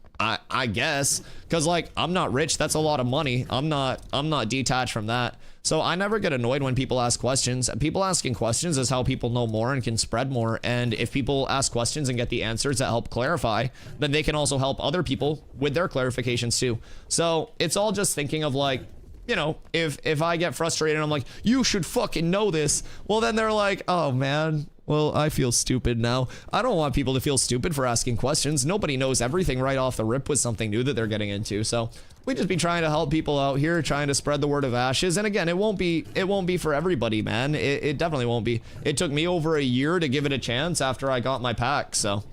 I guess, because like, I'm not rich. That's a lot of money. I'm not detached from that. So I never get annoyed when people ask questions. People asking questions is how people know more and can spread more. And if people ask questions and get the answers that help clarify, then they can also help other people with their clarifications too. So it's all just thinking of like, you know, if I get frustrated and I'm like, you should fucking know this, well, then they're like, oh man, well, I feel stupid now. I don't want people to feel stupid for asking questions. Nobody knows everything right off the rip with something new that they're getting into. So we just be trying to help people out here, trying to spread the word of Ashes. And again, it won't be for everybody, man. It definitely won't be. It took me over a year to give it a chance after I got my pack. So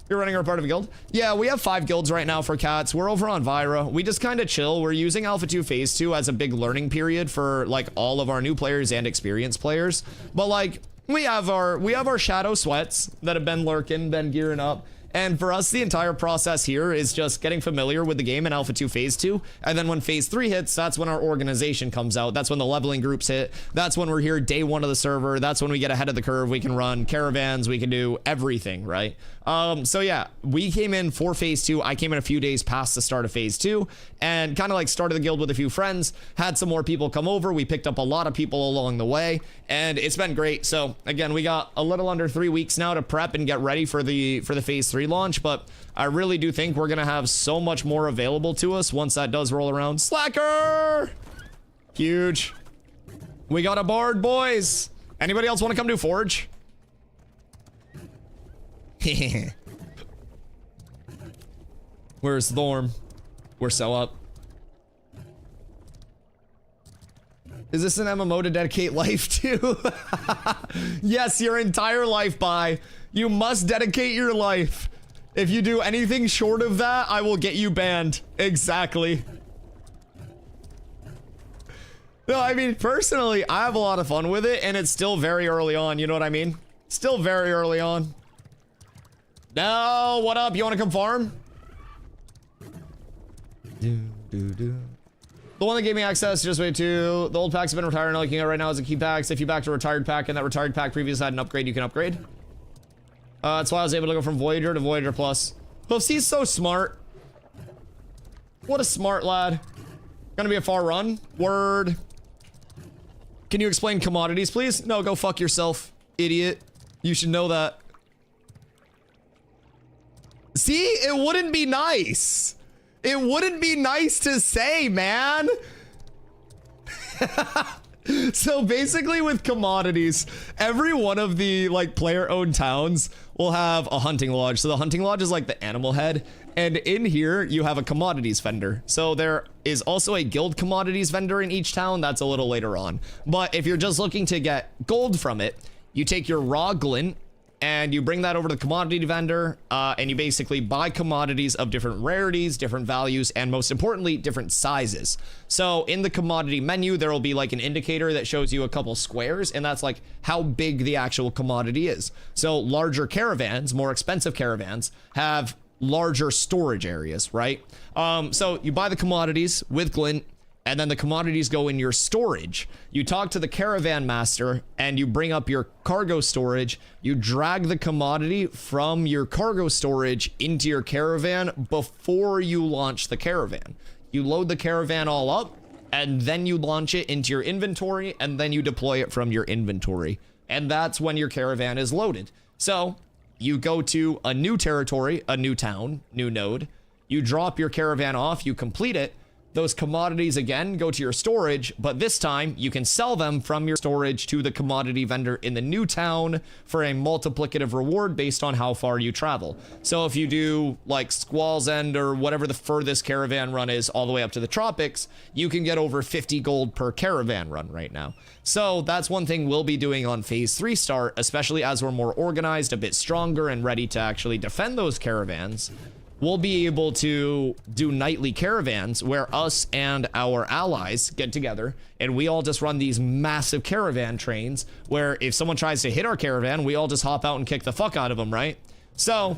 you're running our part of a guild? Yeah, we have 5 guilds right now for cats. We're over on Vyra. We just kind of chill. We're using Alpha 2 Phase 2 as a big learning period for like all of our new players and experienced players. But like, we have our shadow sweats that have been lurking, been gearing up. And for us, the entire process here is just getting familiar with the game in Alpha 2 Phase 2. And then when Phase 3 hits, that's when our organization comes out. That's when the leveling groups hit. That's when we're here day 1 of the server. That's when we get ahead of the curve. We can run caravans. We can do everything, right? So yeah, we came in for Phase 2. I came in a few days past the start of Phase 2 and kind of like started the guild with a few friends, had some more people come over. We picked up a lot of people along the way, and it's been great. So again, we got a little under 3 weeks now to prep and get ready for the Phase 3 launch, but I really do think we're gonna have so much more available to us once that does roll around. Slacker! Huge. We got a bard, boys. Anybody else want to come do Forge? Where's Thorm? We're so up. Is this an MMO to dedicate life to? Yes, your entire life, Bye. You must dedicate your life. If you do anything short of that, I will get you banned. Exactly. No, I mean, personally, I have a lot of fun with it, and it's still very early on, you know what I mean? Still very early on. No, what up? You want to come farm? The one that gave me access just wait to the old packs have been retired, and all you can get right now is a key packs. If you backed a retired pack and that retired pack previously had an upgrade, you can upgrade. That's why I was able to go from Voyager to Voyager Plus. Hoofsy's so smart. What a smart lad. Gonna be a far run. Word. Can you explain commodities, please? No, go fuck yourself, idiot. You should know that. See, it wouldn't be nice. It wouldn't be nice to say, man. So basically with commodities, every one of the like player-owned towns will have a hunting lodge. So the hunting lodge is like the animal head. And in here, you have a commodities vendor. So there is also a guild commodities vendor in each town. That's a little later on. But if you're just looking to get gold from it, you take your raw glint and you bring that over to the commodity vendor, and you basically buy commodities of different rarities, different values, and most importantly, different sizes. So in the commodity menu, there will be like an indicator that shows you a couple squares, and that's like how big the actual commodity is. So larger caravans, more expensive caravans, have larger storage areas, right? So you buy the commodities with glint, and then the commodities go in your storage. You talk to the caravan master and you bring up your cargo storage. You drag the commodity from your cargo storage into your caravan before you launch the caravan. You load the caravan all up and then you launch it into your inventory and then you deploy it from your inventory. And that's when your caravan is loaded. So you go to a new territory, a new town, new node. You drop your caravan off, you complete it. Those commodities again go to your storage, but this time you can sell them from your storage to the commodity vendor in the new town for a multiplicative reward based on how far you travel. So if you do like Squall's End or whatever the furthest caravan run is all the way up to the tropics, you can get over 50 gold per caravan run right now. So that's one thing we'll be doing on phase 3 start, especially as we're more organized, a bit stronger and ready to actually defend those caravans. We'll be able to do nightly caravans where us and our allies get together and we all just run these massive caravan trains where if someone tries to hit our caravan, we all just hop out and kick the fuck out of them, right? So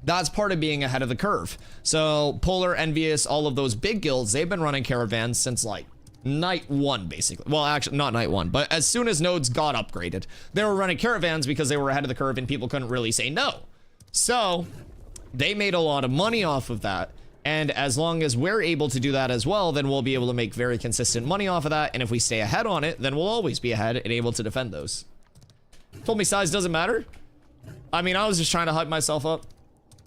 that's part of being ahead of the curve. So Polar, Envious, all of those big guilds, they've been running caravans since like night 1, basically. Well, actually not night 1, but as soon as nodes got upgraded, they were running caravans because they were ahead of the curve and people couldn't really say no. So they made a lot of money off of that. And as long as we're able to do that as well, then we'll be able to make very consistent money off of that. And if we stay ahead on it, then we'll always be ahead and able to defend those. Told me size doesn't matter. I mean, I was just trying to hype myself up.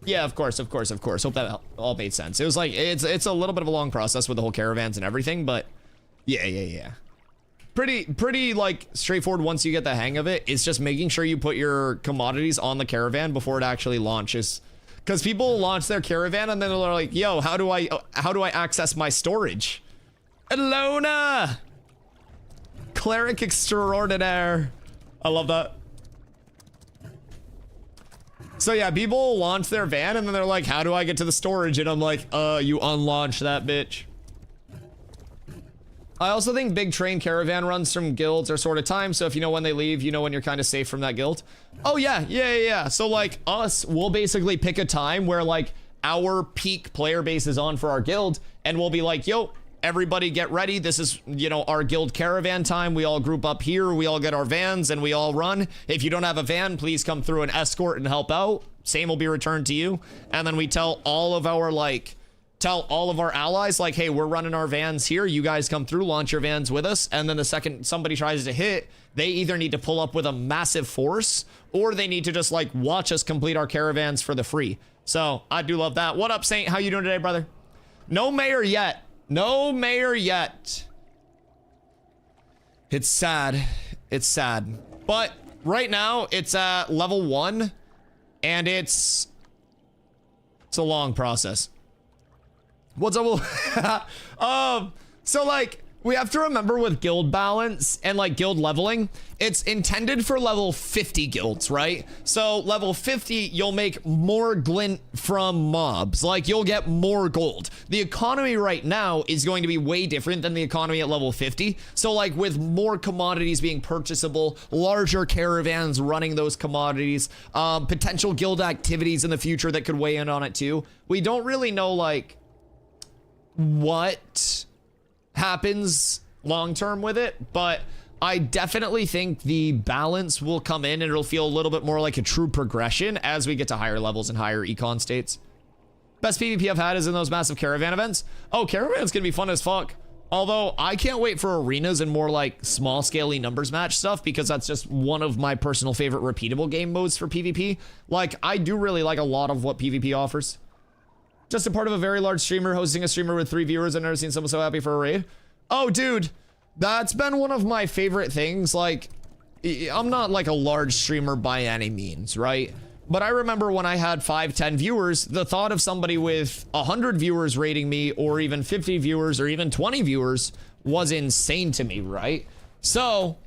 Yeah, of course. Hope that all made sense. It was like, it's a little bit of a long process with the whole caravans and everything, but yeah. Pretty like straightforward once you get the hang of it. It's just making sure you put your commodities on the caravan before it actually launches. Because people launch their caravan and then they're like, yo, how do I access my storage? Alona! Cleric extraordinaire. I love that. So yeah, people launch their van and then they're like, how do I get to the storage? And I'm like, you unlaunch that bitch. I also think big train caravan runs from guilds are sort of timed, so if you know when they leave, you know when you're kind of safe from that guild. Oh yeah. So like us, we'll basically pick a time where like our peak player base is on for our guild, and we'll be like, yo, everybody get ready. This is, you know, our guild caravan time. We all group up here, we all get our vans, and we all run. If you don't have a van, please come through and escort and help out. Same will be returned to you. And then we tell all of our allies, like, hey, we're running our vans here. You guys come through, launch your vans with us. And then the second somebody tries to hit, they either need to pull up with a massive force or they need to just like watch us complete our caravans for the free. So I do love that. What up, Saint? How you doing today, brother? No mayor yet. No mayor yet. It's sad. It's sad. But right now it's at level 1 and it's a long process. What's up? So like we have to remember with guild balance and like guild leveling, it's intended for level 50 guilds, right? So level 50, you'll make more glint from mobs, like you'll get more gold. The economy right now is going to be way different than the economy at level 50. So like with more commodities being purchasable, larger caravans running those commodities, potential guild activities in the future that could weigh in on it too. We don't really know like what happens long term with it, but I definitely think the balance will come in and it'll feel a little bit more like a true progression as we get to higher levels and higher econ states. Best PvP I've had is in those massive caravan events. Oh, caravan's gonna be fun as fuck. Although I can't wait for arenas and more like small scaley numbers match stuff, because that's just one of my personal favorite repeatable game modes for PvP. Like I do really like a lot of what PvP offers. Just a part of a very large streamer, hosting a streamer with 3 viewers. I've never seen someone so happy for a raid. Oh, dude, that's been one of my favorite things. Like, I'm not like a large streamer by any means, right? But I remember when I had 5, 10 viewers, the thought of somebody with 100 viewers rating me, or even 50 viewers, or even 20 viewers was insane to me, right? So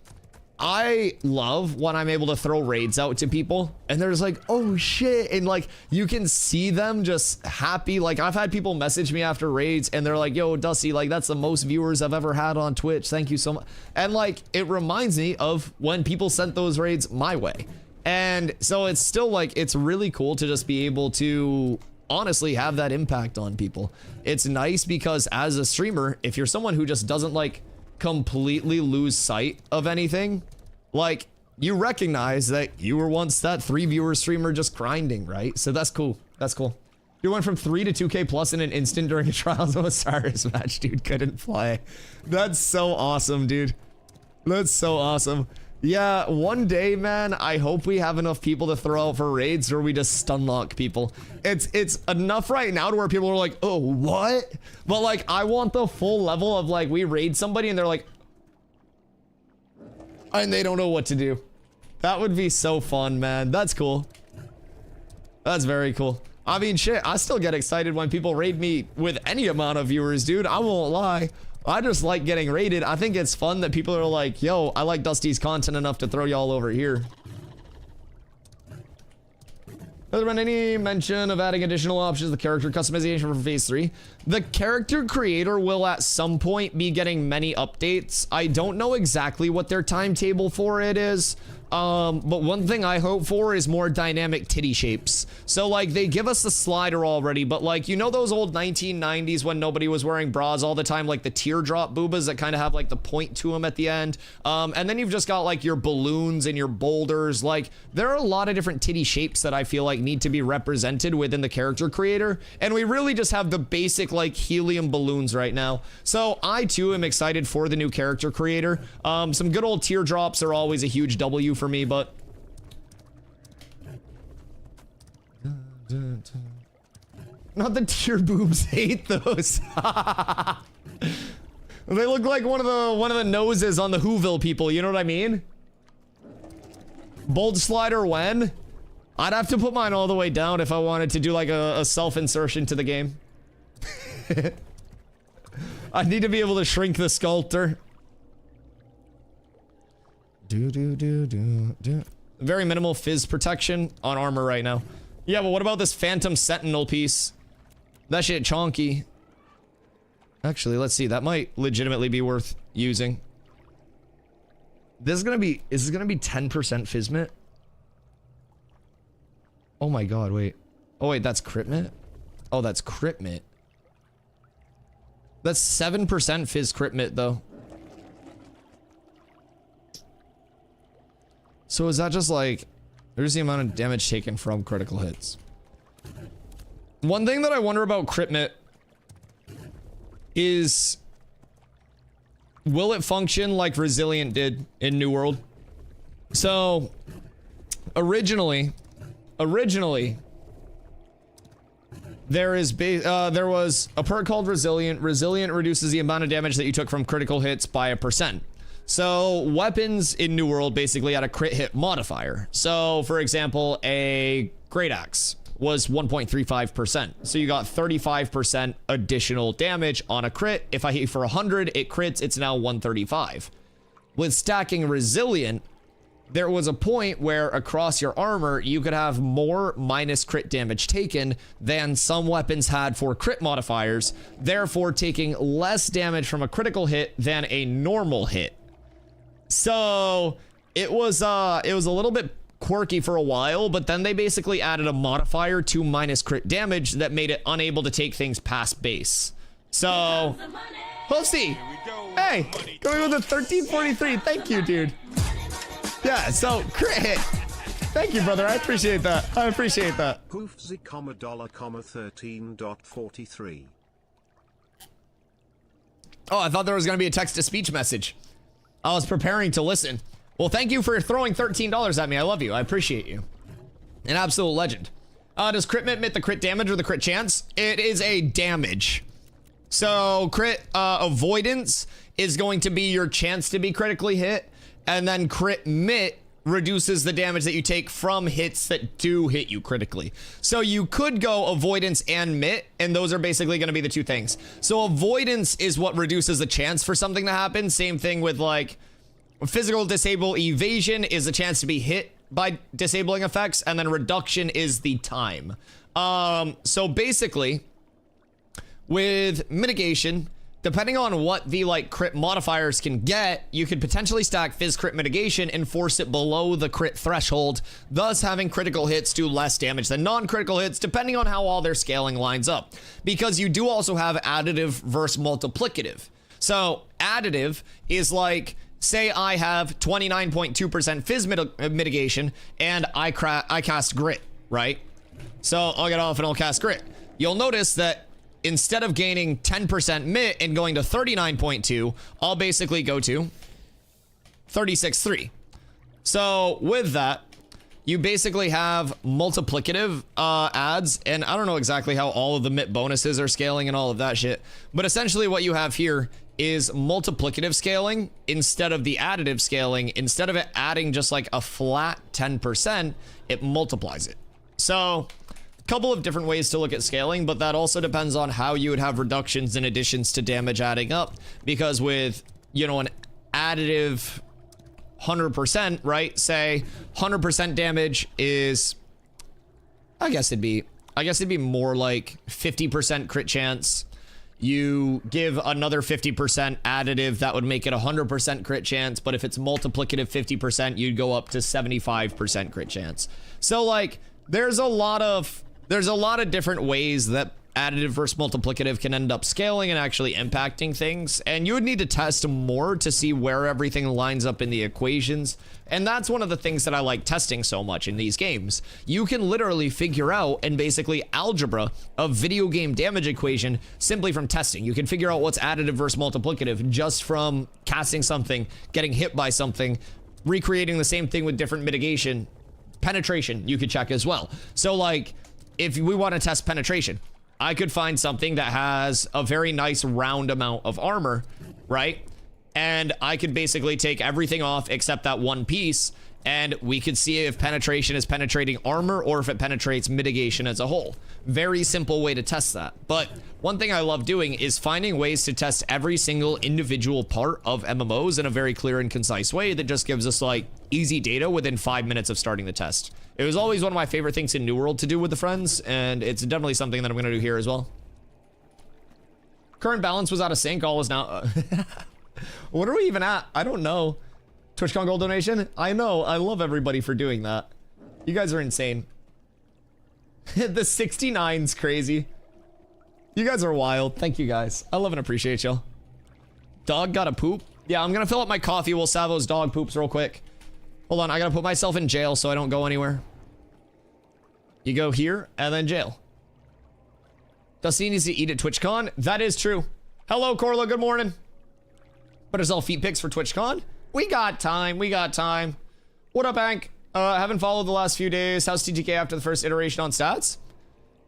I love when I'm able to throw raids out to people and they're just like, oh shit. And like, you can see them just happy. Like I've had people message me after raids and they're like, yo, Dusty, like that's the most viewers I've ever had on Twitch. Thank you so much. And like, it reminds me of when people sent those raids my way. And so it's still like, it's really cool to just be able to honestly have that impact on people. It's nice because as a streamer, if you're someone who just doesn't like completely lose sight of anything, like you recognize that you were once that 3 viewer streamer just grinding, right? So that's cool. That's cool. You went from 3 to 2K plus in an instant during a Trials of Osiris match, dude. Couldn't play. That's so awesome, dude. That's so awesome. Yeah, one day, man, I hope we have enough people to throw out for raids where we just stun lock people. It's enough right now to where people are like, oh, what? But like, I want the full level of like, we raid somebody and they're like, and they don't know what to do. That would be so fun, man. That's cool. That's very cool. I mean, shit, I still get excited when people raid me with any amount of viewers, dude. I won't lie. I just like getting raided. I think it's fun that people are like, yo, I like Dusty's content enough to throw y'all over here. Has there been any mention of adding additional options to the character customization for phase 3? The character creator will at some point be getting many updates. I don't know exactly what their timetable for it is. But one thing I hope for is more dynamic titty shapes. So like they give us the slider already, but like, you know, those old 1990s when nobody was wearing bras all the time, like the teardrop boobas that kind of have like the point to them at the end. And then you've just got like your balloons and your boulders. Like there are a lot of different titty shapes that I feel like need to be represented within the character creator. And we really just have the basic like helium balloons right now. So I too am excited for the new character creator. Some good old teardrops are always a huge W for me, but not the tear boobs. Hate those. They look like one of the noses on the Whoville people, you know what I mean? Bold slider when? I'd have to put mine all the way down if I wanted to do like a self-insertion to the game. I need to be able to shrink the sculptor. Very minimal fizz protection on armor right now. Yeah, but what about this Phantom Sentinel piece? That shit chonky. Actually, let's see. That might legitimately be worth using. This is gonna be 10% Fizzmit? Oh my god, wait. Oh wait, that's Critmit? Oh, that's Critmit. That's 7% Fizz Critmit though. So is that just like, there's the amount of damage taken from critical hits. One thing that I wonder about Critmit is, will it function like Resilient did in New World? So, originally, there was a perk called Resilient. Resilient reduces the amount of damage that you took from critical hits by 1%. So weapons in New World basically had a crit hit modifier. So for example, a Great Axe was 1.35%. So you got 35% additional damage on a crit. If I hit for 100, it crits, it's now 135. With stacking Resilient, there was a point where across your armor, you could have more minus crit damage taken than some weapons had for crit modifiers, therefore taking less damage from a critical hit than a normal hit. So it was a little bit quirky for a while, but then they basically added a modifier to minus crit damage that made it unable to take things past base. So, Hosty, hey, going with a 1343. Thank you, dude. Yeah, so crit hit. Thank you, brother. I appreciate that. I appreciate that. Poofzy, $13.43. Oh, I thought there was going to be a text-to-speech message. I was preparing to listen. Well, thank you for throwing $13 at me. I love you. I appreciate you. An absolute legend. Does crit admit the crit damage or the crit chance? It is a damage. So crit avoidance is going to be your chance to be critically hit, and then crit mit reduces the damage that you take from hits that do hit you critically. So you could go avoidance and mit, and those are basically going to be the two things. So avoidance is what reduces the chance for something to happen. Same thing with like physical disable evasion is a chance to be hit by disabling effects, and then reduction is the time. So basically, with mitigation, depending on what the like crit modifiers can get, you could potentially stack phys crit mitigation and force it below the crit threshold, thus having critical hits do less damage than non-critical hits, depending on how all their scaling lines up. Because you do also have additive versus multiplicative. So additive is like, say I have 29.2% phys mitigation and I cast grit, right? So I'll get off and I'll cast grit. You'll notice that instead of gaining 10% mit and going to 39.2, I'll basically go to 36.3. So with that, you basically have multiplicative adds, and I don't know exactly how all of the mit bonuses are scaling and all of that shit, but essentially what you have here is multiplicative scaling instead of the additive scaling. Instead of it adding just like a flat 10%, it multiplies it. So couple of different ways to look at scaling, but that also depends on how you would have reductions and additions to damage adding up, because with, you know, an additive 100%, right, say 100% damage is, I guess it'd be more like 50% crit chance. You give another 50% additive, that would make it 100% crit chance, but if it's multiplicative 50%, you'd go up to 75% crit chance. So like there's a lot of different ways that additive versus multiplicative can end up scaling and actually impacting things, and you would need to test more to see where everything lines up in the equations. And that's one of the things that I like testing so much in these games. You can literally figure out and basically algebra a video game damage equation simply from testing. You can figure out what's additive versus multiplicative just from casting something, getting hit by something, recreating the same thing with different mitigation. Penetration you could check as well. So like if we want to test penetration, I could find something that has a very nice round amount of armor, right? And I could basically take everything off except that one piece, and we could see if penetration is penetrating armor or if it penetrates mitigation as a whole. Very simple way to test that. But one thing I love doing is finding ways to test every single individual part of MMOs in a very clear and concise way that just gives us like easy data within 5 minutes of starting the test. It was always one of my favorite things in New World to do with the friends, and it's definitely something that I'm going to do here as well. Current balance was out of sync. All is now... What are we even at? I don't know. TwitchCon gold donation? I know. I love everybody for doing that. You guys are insane. The 69's crazy. You guys are wild. Thank you guys. I love and appreciate y'all. Dog gotta poop? Yeah, I'm gonna fill up my coffee while Savo's dog poops real quick. Hold on, I gotta put myself in jail so I don't go anywhere. You go here, and then jail. Dusty needs to eat at TwitchCon? That is true. Hello, Corla, good morning. Put us all feet pics for TwitchCon? We got time, we got time. What up, Hank? Haven't followed the last few days. How's TTK after the first iteration on stats?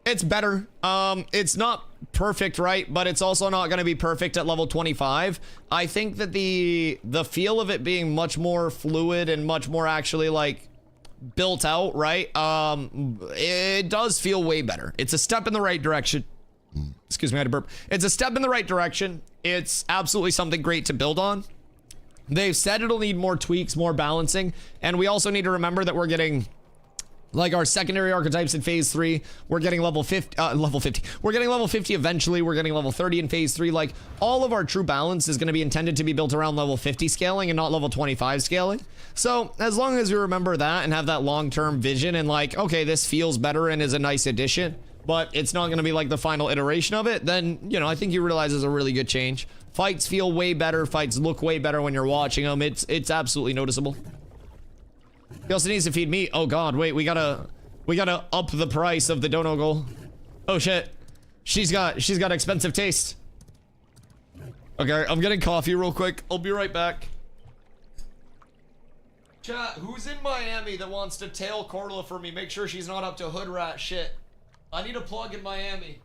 It's better. It's not perfect, right? But it's also not going to be perfect at level 25. I think that the feel of it being much more fluid and much more actually like built out, right? It does feel way better. It's a step in the right direction. Excuse me, I had to burp. It's a step in the right direction. It's absolutely something great to build on. They've said it'll need more tweaks, more balancing, and we also need to remember that we're getting like our secondary archetypes in phase 3. We're getting level 50, We're getting level 50 eventually. We're getting level 30 in phase 3. Like all of our true balance is going to be intended to be built around level 50 scaling and not level 25 scaling. So as long as you remember that and have that long-term vision and like, okay, this feels better and is a nice addition, but it's not going to be like the final iteration of it, then, you know, I think you realize it's a really good change. Fights feel way better. Fights look way better when you're watching them. It's absolutely noticeable. He also needs to feed me. Oh God, wait, we gotta up the price of the dono goal. Oh shit, she's got expensive taste. Okay, I'm getting coffee real quick. I'll be right back. Chat, who's in Miami that wants to tail Corla for me? Make sure she's not up to hood rat shit. I need a plug in Miami.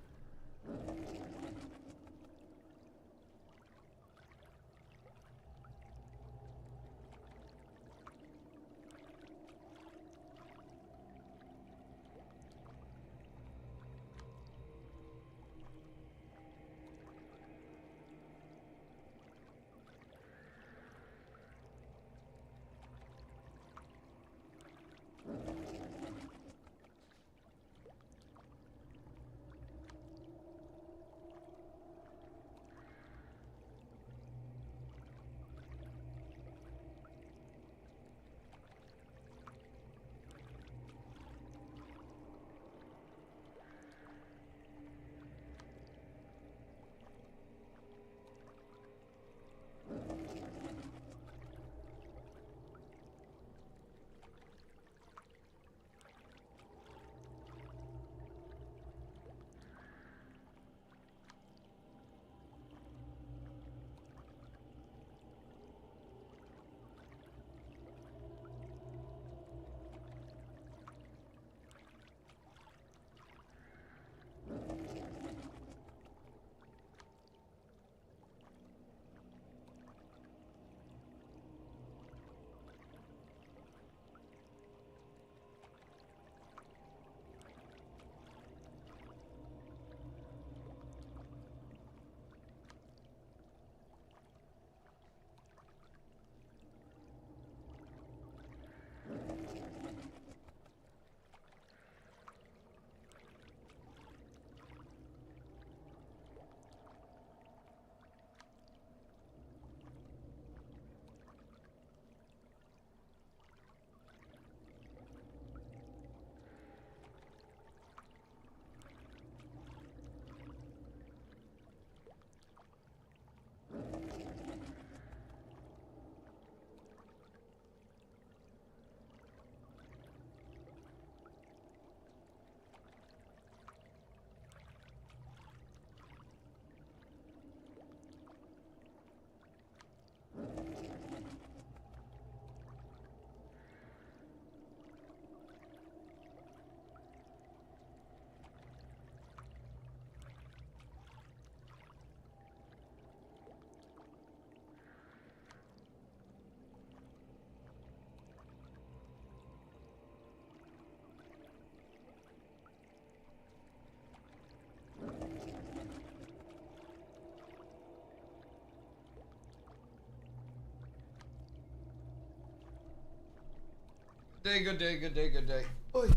day, good day, good day, good day. Oy.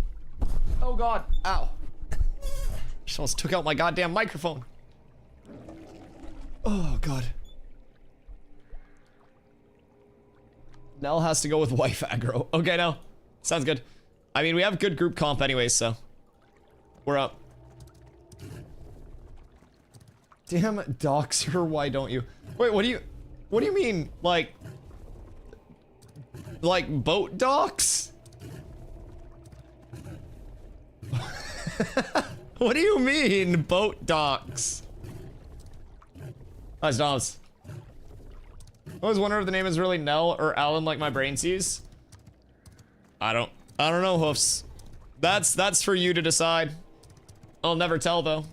Oh god, ow. Just almost took out my goddamn microphone. Oh god. Nell has to go with wife aggro. Okay, no. Sounds good. I mean, we have good group comp anyways, so. We're up. Damn, doxer, why don't you? Wait, what do you mean? Like boat docks? What do you mean, boat docks? Nice Doms. I always wonder if the name is really Nell or Alan like my brain sees. I don't know, Hoofs. That's for you to decide. I'll never tell though.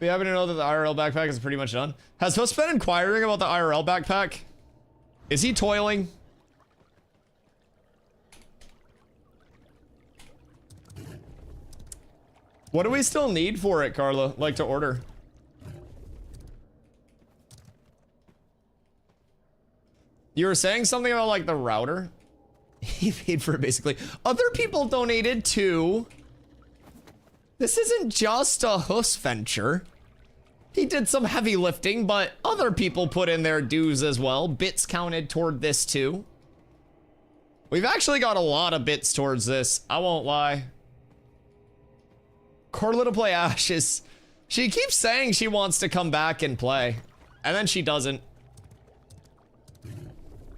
We happen to know that the IRL backpack is pretty much done. Has Hoofs been inquiring about the IRL backpack? Is he toiling? What do we still need for it, Carla? Like to order? You were saying something about like the router? He paid for it basically. Other people donated too. This isn't just a Hoofs venture. He did some heavy lifting, but other people put in their dues as well. Bits counted toward this too. We've actually got a lot of bits towards this. I won't lie. Carla to play Ashes. She keeps saying she wants to come back and play. And then she doesn't.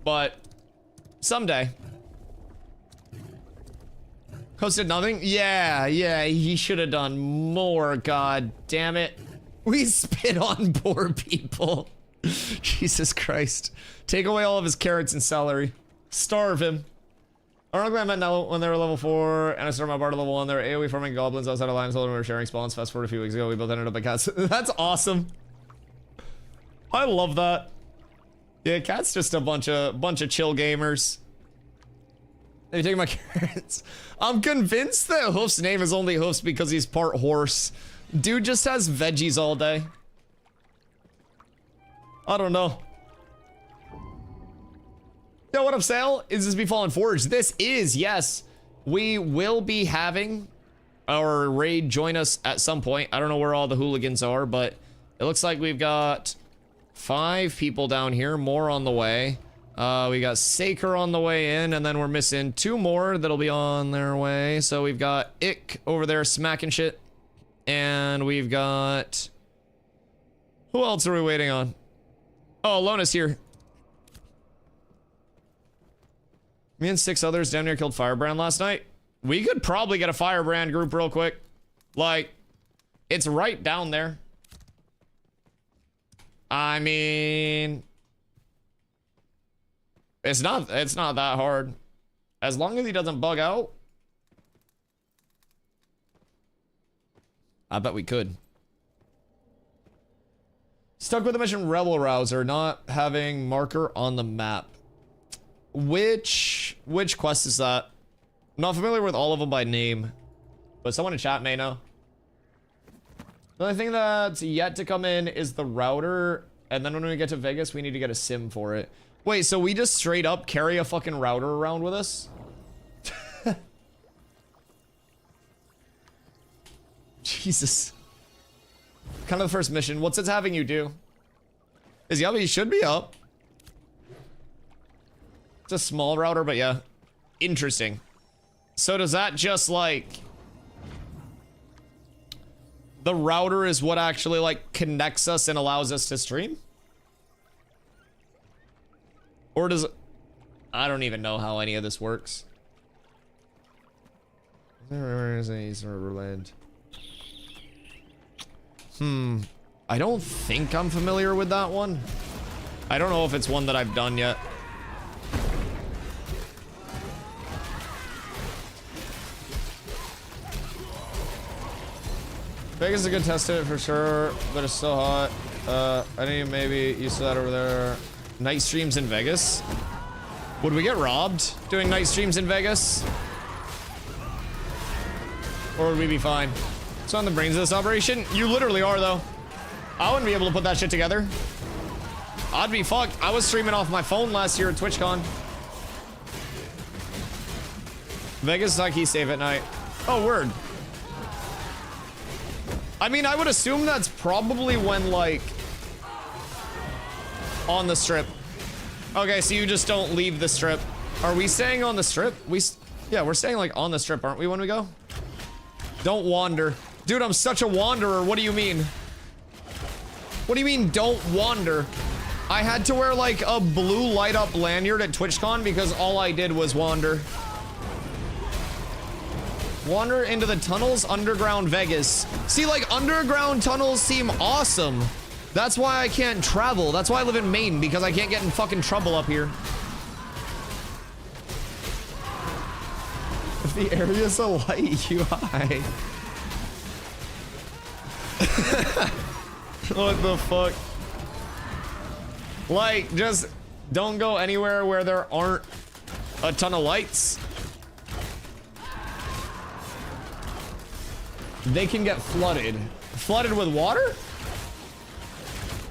But someday. Hosted nothing? Yeah, he should have done more, god damn it. We spit on poor people. Jesus Christ. Take away all of his carrots and celery. Starve him. I don't know if I met now when they were level 4 and I started my bar to level 1. They were AoE farming goblins outside of Lions. We were sharing spawns. Fast forward a few weeks ago, we both ended up at cats. That's awesome. I love that. Yeah, cat's just a bunch of chill gamers. They take my carrots. I'm convinced that Hoof's name is only Hoofs because he's part horse. Dude just has veggies all day. I don't know. Yo, what up, Sale? Is this Be Fallen Forge? This is, yes. We will be having our raid join us at some point. I don't know where all the hooligans are, but it looks like we've got 5 people down here, more on the way. We got Saker on the way in, and then we're missing 2 more that'll be on their way. So we've got Ick over there smacking shit. And we've got... Who else are we waiting on? Oh, Lona's here. Me and 6 others damn near killed Firebrand last night. We could probably get a Firebrand group real quick. Like, it's right down there. I mean... It's not that hard. As long as he doesn't bug out. I bet we could. Stuck with the mission Rebel Rouser, not having marker on the map. Which quest is that? I'm not familiar with all of them by name, but someone in chat may know. The only thing that's yet to come in is the router, and then when we get to Vegas, we need to get a sim for it. Wait, so we just straight up carry a fucking router around with us? Jesus. Kind of the first mission. What's it having you do? Is he up? He should be up. It's a small router, but yeah. Interesting. So does that just like... The router is what actually like connects us and allows us to stream? Or does it... I don't even know how any of this works. Where is Eastern Riverland? I don't think I'm familiar with that one. I don't know if it's one that I've done yet. Vegas is a good test it for sure, but it's so hot. I need maybe used to that over there. Night streams in Vegas? Would we get robbed doing night streams in Vegas? Or would we be fine? So on the brains of this operation, you literally are though. I wouldn't be able to put that shit together. I'd be fucked. I was streaming off my phone last year at TwitchCon. Vegas is not key save at night. Oh, word. I mean, I would assume that's probably when, like, on the strip. Okay, so you just don't leave the strip. Are we staying on the strip? Yeah, we're staying, like, on the strip, aren't we, when we go? Don't wander. Dude, I'm such a wanderer. What do you mean? What do you mean, don't wander? I had to wear, like, a blue light-up lanyard at TwitchCon because all I did was wander. Wander into the tunnels, underground Vegas. See, like, underground tunnels seem awesome. That's why I can't travel. That's why I live in Maine, because I can't get in fucking trouble up here. If the area's a light UI. What the fuck? Like, just don't go anywhere where there aren't a ton of lights. They can get flooded. Flooded with water?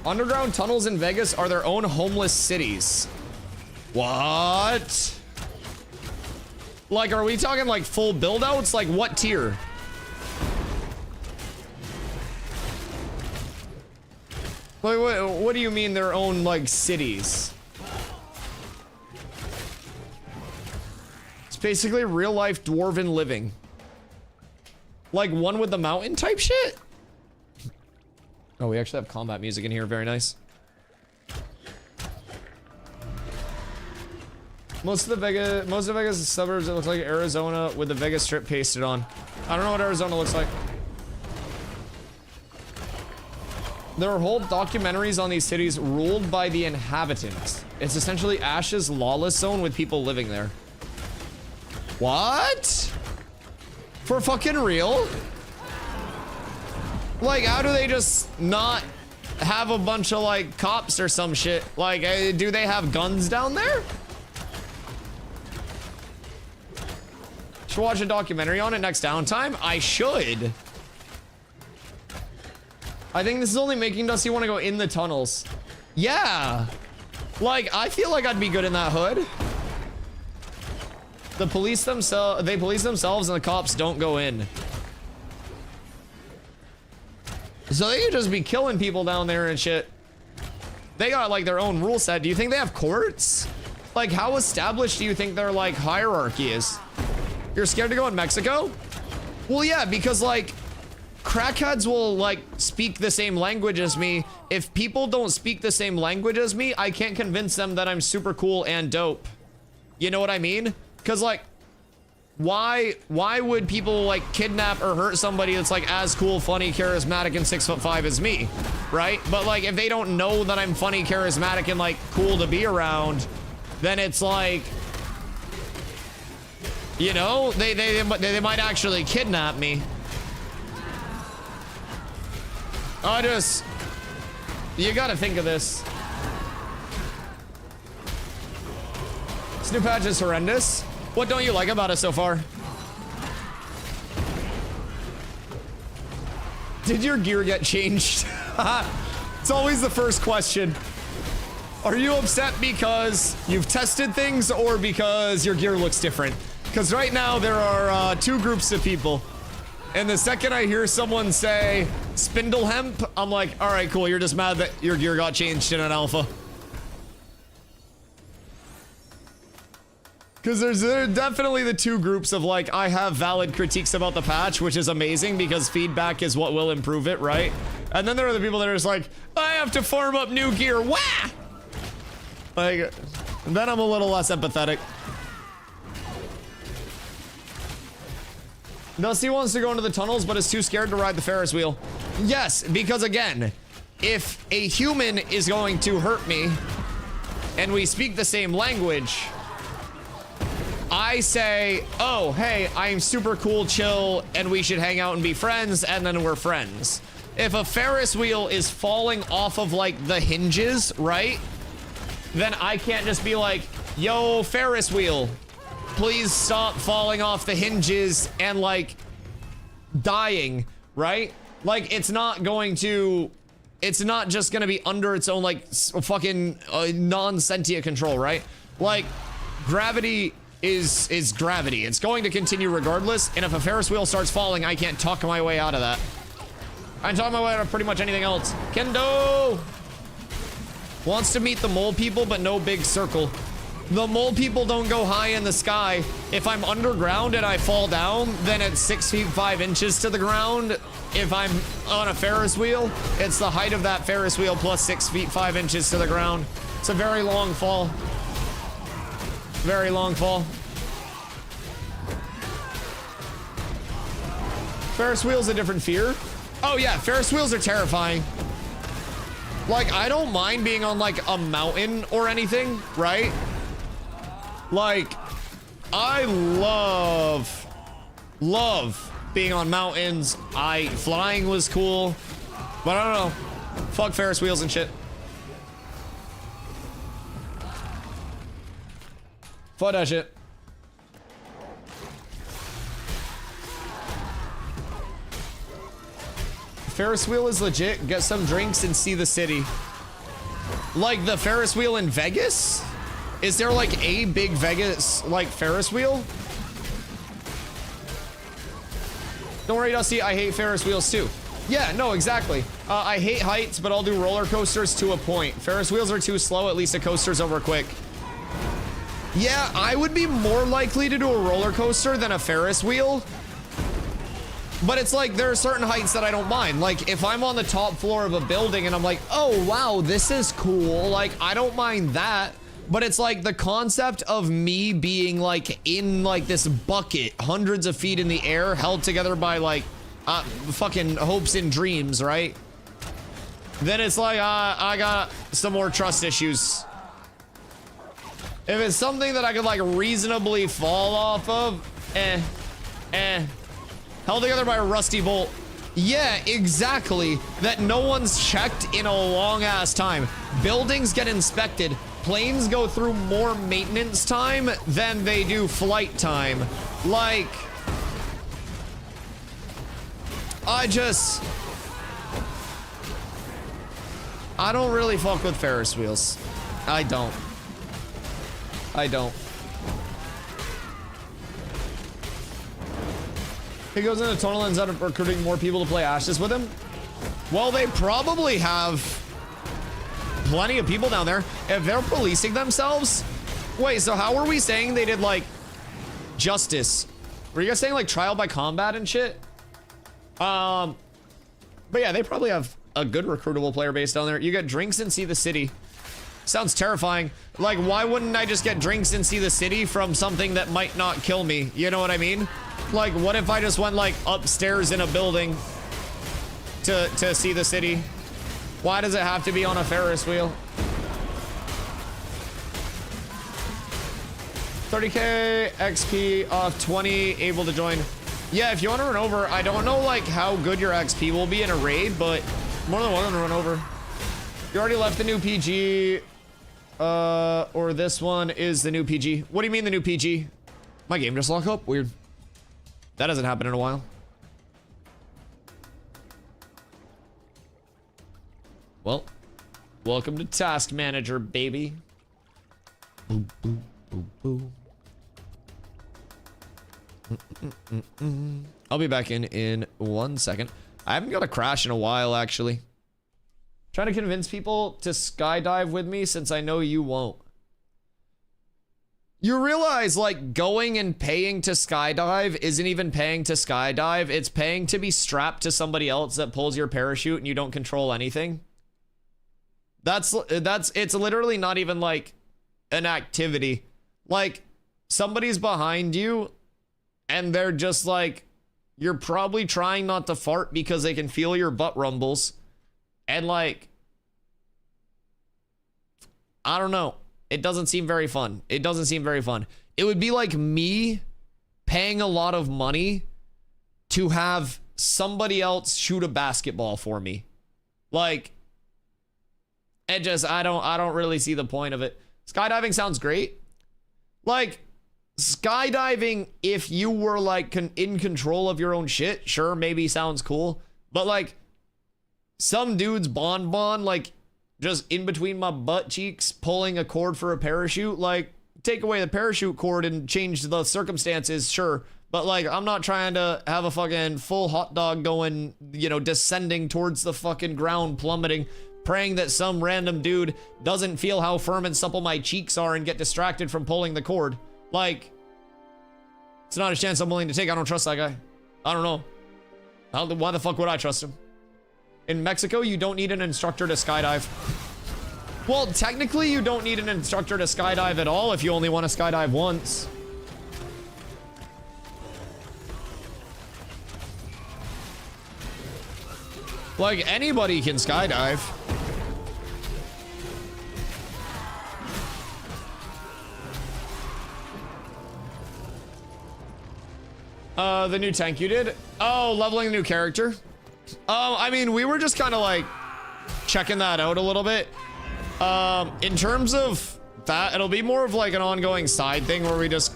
Underground tunnels in Vegas are their own homeless cities. What? Like, are we talking like full build-outs? Like, what tier? Wait, what do you mean their own, like, cities? It's basically real-life dwarven living. Like one with the mountain type shit? Oh, we actually have combat music in here. Very nice. Most of Vegas suburbs, it looks like Arizona with the Vegas Strip pasted on. I don't know what Arizona looks like. There are whole documentaries on these cities ruled by the inhabitants. It's essentially Ash's lawless zone with people living there. What? For fucking real? Like, how do they just not have a bunch of, like, cops or some shit? Like, do they have guns down there? Should watch a documentary on it next downtime? I should. I think this is only making Dusty want to go in the tunnels. Yeah. Like, I feel like I'd be good in that hood. The police themselves, they police themselves and the cops don't go in. So they could just be killing people down there and shit. They got like their own rule set. Do you think they have courts? Like, how established do you think their like hierarchy is? You're scared to go in Mexico? Well, yeah, because like crackheads will like speak the same language as me. If people don't speak the same language as me, I can't convince them that I'm super cool and dope. You know what I mean? Because like, why would people like kidnap or hurt somebody that's like as cool, funny, charismatic, and 6'5" as me, right? But like, if they don't know that I'm funny, charismatic, and like cool to be around, then it's like, you know, they might actually kidnap me. You gotta think of this. This new patch is horrendous. What don't you like about it so far? Did your gear get changed? It's always the first question. Are you upset because you've tested things or because your gear looks different? Because right now there are two groups of people. And the second I hear someone say spindle hemp, I'm like, all right, cool. You're just mad that your gear got changed in an alpha. Because there's definitely the two groups of like, I have valid critiques about the patch, which is amazing because feedback is what will improve it, right? And then there are the people that are just like, I have to farm up new gear, wah! Like, then I'm a little less empathetic. Dusty wants to go into the tunnels, but is too scared to ride the Ferris wheel. Yes, because again, if a human is going to hurt me, and we speak the same language, I say, oh, hey, I'm super cool, chill, and we should hang out and be friends, and then we're friends. If a Ferris wheel is falling off of, like, the hinges, right? Then I can't just be like, yo, Ferris wheel, please stop falling off the hinges and, like, dying, right? Like, it's not going to it's not just gonna be under its own like fucking non-sentient control, right? Like gravity is gravity. It's going to continue regardless, and if a Ferris wheel starts falling, I can't talk my way out of that. I can talk my way out of pretty much anything else. Kendo wants to meet the mole people, but no big circle. The mole people don't go high in the sky. If I'm underground and I fall down, then it's 6 feet 5 inches to the ground. If I'm on a Ferris wheel, it's the height of that Ferris wheel plus 6 feet 5 inches to the ground. It's a very long fall. Very long fall. Ferris wheel's a different fear. Oh yeah, Ferris wheels are terrifying. Like, I don't mind being on like a mountain or anything, right? Like, I love being on mountains. Flying was cool, but I don't know. Fuck Ferris wheels and shit. Fuck that shit. Ferris wheel is legit. Get some drinks and see the city. Like the Ferris wheel in Vegas? Is there like a big Vegas like Ferris wheel? Don't worry, Dusty, I hate Ferris wheels too. Yeah, no, exactly. I hate heights, but I'll do roller coasters to a point. Ferris wheels are too slow, at least a coaster's over quick. Yeah, I would be more likely to do a roller coaster than a Ferris wheel. But it's like, there are certain heights that I don't mind. Like, if I'm on the top floor of a building and I'm like, oh, wow, this is cool. Like, I don't mind that. But it's like the concept of me being like in like this bucket, hundreds of feet in the air, held together by like fucking hopes and dreams, right? Then it's like, I got some more trust issues. If it's something that I could like reasonably fall off of, held together by a rusty bolt. Yeah, exactly. That no one's checked in a long ass time. Buildings get inspected. Planes go through more maintenance time than they do flight time. Like, I don't really fuck with Ferris wheels. I don't. He goes into the tunnel and ends up recruiting more people to play Ashes with him. Well, they probably have plenty of people down there. If they're policing themselves. Wait, so how were we saying they did like justice? Were you guys saying like trial by combat and shit? But yeah, they probably have a good recruitable player base down there. You get drinks and see the city. Sounds terrifying. Like, why wouldn't I just get drinks and see the city from something that might not kill me? You know what I mean? Like, what if I just went like upstairs in a building to see the city? Why does it have to be on a Ferris wheel? 30k XP off 20, able to join. Yeah, if you want to run over, I don't know like how good your XP will be in a raid, but more than one to run over. You already left the new PG, or this one is the new PG. What do you mean the new PG? My game just locked up? Weird. That hasn't happened in a while. Well, welcome to Task Manager, baby. Boo, boo, boo, boo. I'll be back in 1 second. I haven't got a crash in a while, actually. Trying to convince people to skydive with me since I know you won't. You realize, like, going and paying to skydive isn't even paying to skydive. It's paying to be strapped to somebody else that pulls your parachute and you don't control anything. It's literally not even like an activity. Like, somebody's behind you and they're just like, you're probably trying not to fart because they can feel your butt rumbles. And like, I don't know. It doesn't seem very fun. It doesn't seem very fun. It would be like me paying a lot of money to have somebody else shoot a basketball for me. Like, it just, I don't really see the point of it. Skydiving sounds great. Like, skydiving, if you were like in control of your own shit, sure, maybe sounds cool. But like, some dude's bonbon, like, just in between my butt cheeks, pulling a cord for a parachute. Like, take away the parachute cord and change the circumstances, sure. But, like, I'm not trying to have a fucking full hot dog going, you know, descending towards the fucking ground, plummeting, praying that some random dude doesn't feel how firm and supple my cheeks are and get distracted from pulling the cord. Like, it's not a chance I'm willing to take. I don't trust that guy. I don't know. Why the fuck would I trust him? In Mexico, you don't need an instructor to skydive. Well, technically, you don't need an instructor to skydive at all if you only want to skydive once. Like, anybody can skydive. The new tank you did? Oh, leveling a new character? I mean, we were just kind of like checking that out a little bit. In terms of that, it'll be more of like an ongoing side thing where we just,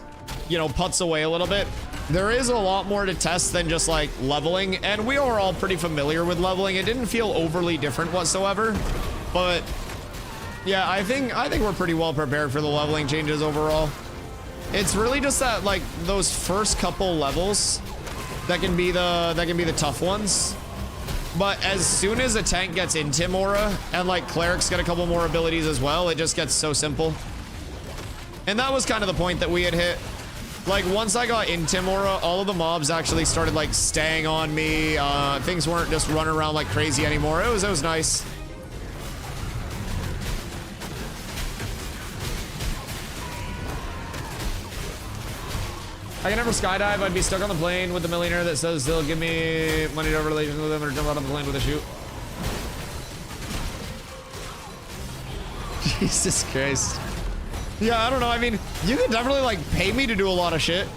you know, putz away a little bit. There is a lot more to test than just like leveling, and we are all pretty familiar with leveling. It didn't feel overly different whatsoever, but yeah, I think we're pretty well prepared for the leveling changes overall. It's really just that, like, those first couple levels that can be the tough ones. But as soon as a tank gets into Mora and like clerics get a couple more abilities as well, it just gets so simple. And that was kind of the point that we had hit. Like, once I got into Mora, all of the mobs actually started like staying on me. Things weren't just running around like crazy anymore. It was nice. I can never skydive. I'd be stuck on the plane with the millionaire that says they'll give me money to have relations with them or jump out of the plane with a chute. Jesus Christ. Yeah, I don't know. I mean, you could definitely like pay me to do a lot of shit.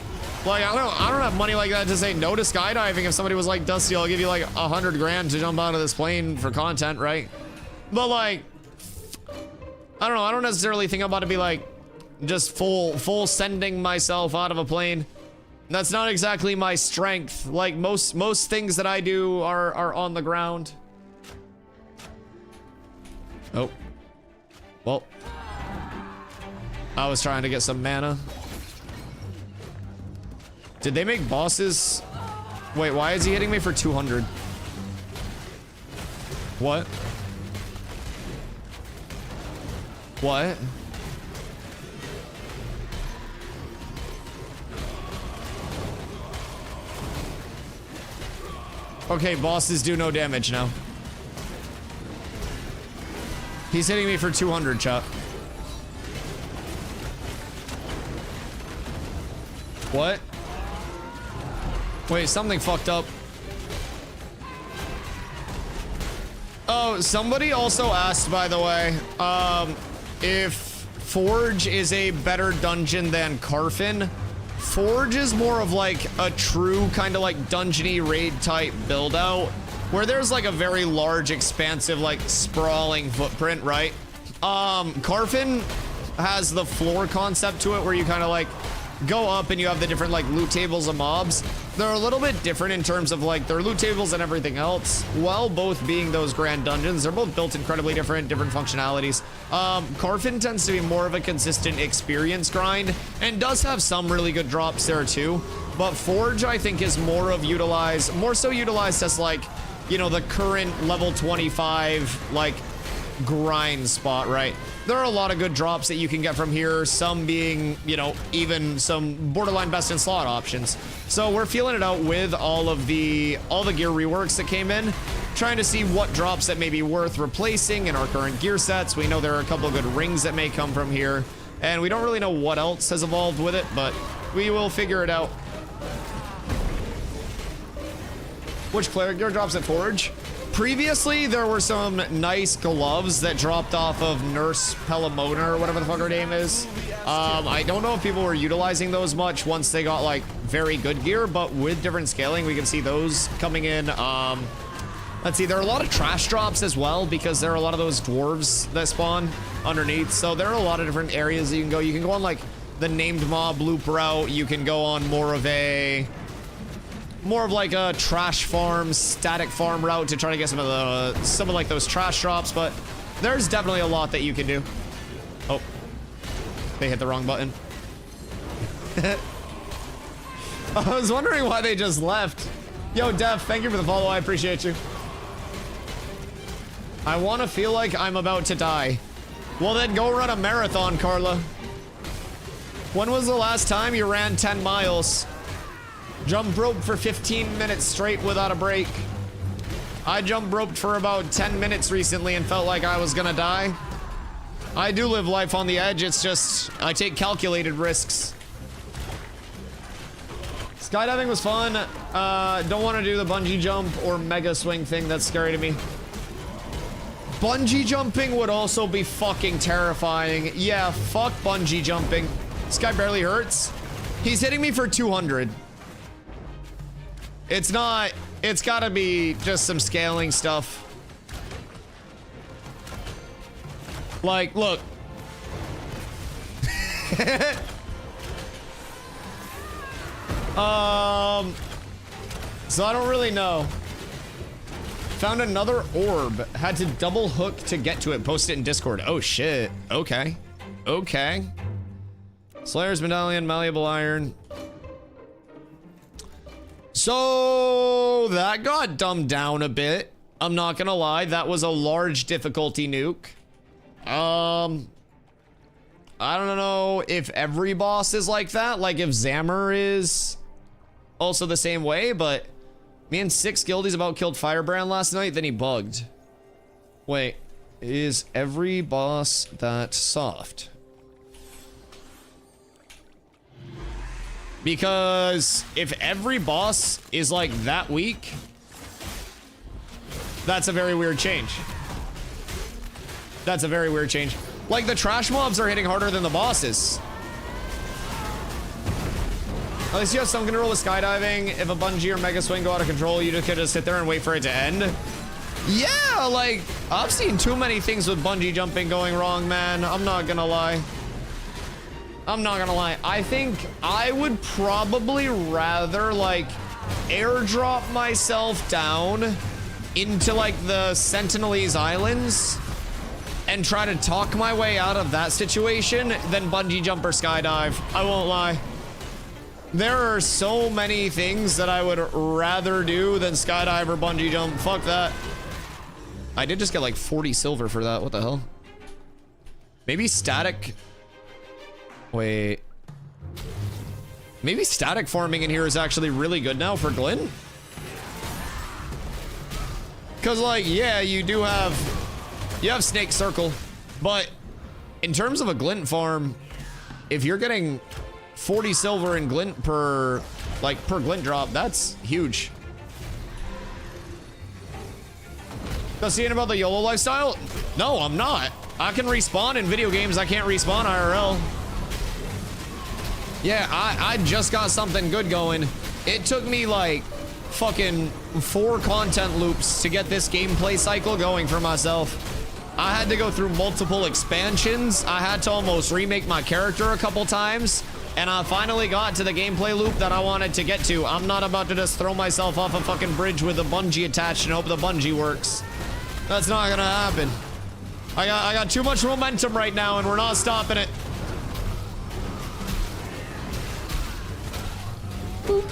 Like, I don't have money like that to say no to skydiving. If somebody was like, Dusty, I'll give you like 100 grand to jump out of this plane for content, right? But like, I don't know. I don't necessarily think I'm about to be like just full sending myself out of a plane. That's not exactly my strength. Like, most things that I do are on the ground. Oh. Well. I was trying to get some mana. Did they make bosses? Wait, why is he hitting me for 200? What? What? Okay, bosses do no damage now. He's hitting me for 200, chat. What? Wait, something fucked up. Oh, somebody also asked, by the way, if Forge is a better dungeon than Carfin. Forge is more of like a true kind of like dungeony raid type build out where there's like a very large, expansive, like sprawling footprint, right? Carfin has the floor concept to it where you kind of like go up and you have the different like loot tables of mobs. They're a little bit different in terms of like their loot tables and everything else. While both being those grand dungeons, they're both built incredibly different functionalities. Carfin tends to be more of a consistent experience grind and does have some really good drops there too. But Forge, I think, is more so utilized as like, you know, the current level 25 like grind spot, right? There are a lot of good drops that you can get from here, some being, you know, even some borderline best in slot options. So we're feeling it out with all the gear reworks that came in, trying to see what drops that may be worth replacing in our current gear sets. We know there are a couple of good rings that may come from here, and we don't really know what else has evolved with it, but we will figure it out. Which cleric gear drops at Forge? Previously, there were some nice gloves that dropped off of Nurse Pelamona or whatever the fuck her name is. I don't know if people were utilizing those much once they got like very good gear, but with different scaling, we can see those coming in. Let's see, there are a lot of trash drops as well because there are a lot of those dwarves that spawn underneath. So there are a lot of different areas that you can go. You can go on like the named mob loop route. You can go on more of a more of like a trash farm, static farm route to try to get some of like those trash drops, but there's definitely a lot that you can do. Oh, they hit the wrong button. I was wondering why they just left. Yo, Dev, thank you for the follow. I appreciate you. I want to feel like I'm about to die. Well, then go run a marathon, Carla. When was the last time you ran 10 miles? Jump rope for 15 minutes straight without a break. I jump roped for about 10 minutes recently and felt like I was gonna die. I do live life on the edge. It's just, I take calculated risks. Skydiving was fun. Don't want to do the bungee jump or mega swing thing. That's scary to me. Bungee jumping would also be fucking terrifying. Yeah, fuck bungee jumping. This guy barely hurts. He's hitting me for 200. It's not, it's gotta be just some scaling stuff. Like, look. So I don't really know. Found another orb. Had to double hook to get to it. Post it in Discord. Oh shit. Okay. Okay. Slayer's Medallion, Malleable Iron. So that got dumbed down a bit. I'm not gonna lie. That was a large difficulty nuke. I don't know if every boss is like that. Like if Zammer is also the same way, but me and 6 guildies about killed Firebrand last night, then he bugged. Wait, is every boss that soft? Because if every boss is like that weak, that's a very weird change. That's a very weird change. Like the trash mobs are hitting harder than the bosses. At least you have some control with skydiving. If a bungee or mega swing go out of control, you just could just sit there and wait for it to end. Yeah, like I've seen too many things with bungee jumping going wrong, man. I'm not gonna lie. I'm not gonna lie. I think I would probably rather like airdrop myself down into like the Sentinelese Islands and try to talk my way out of that situation than bungee jump or skydive. I won't lie. There are so many things that I would rather do than skydive or bungee jump. Fuck that. I did just get like 40 silver for that. What the hell? Maybe static. Wait. Maybe static farming in here is actually really good now for Glint. Cause like, yeah, you have Snake Circle, but in terms of a Glint farm, if you're getting 40 silver in Glint per Glint drop, that's huge. Discussing about the YOLO lifestyle? No, I'm not. I can respawn in video games. I can't respawn IRL. Yeah, I just got something good going. It took me like fucking 4 content loops to get this gameplay cycle going for myself. I had to go through multiple expansions. I had to almost remake my character a couple times. And I finally got to the gameplay loop that I wanted to get to. I'm not about to just throw myself off a fucking bridge with a bungee attached and hope the bungee works. That's not gonna happen. I got too much momentum right now and we're not stopping it. Boop.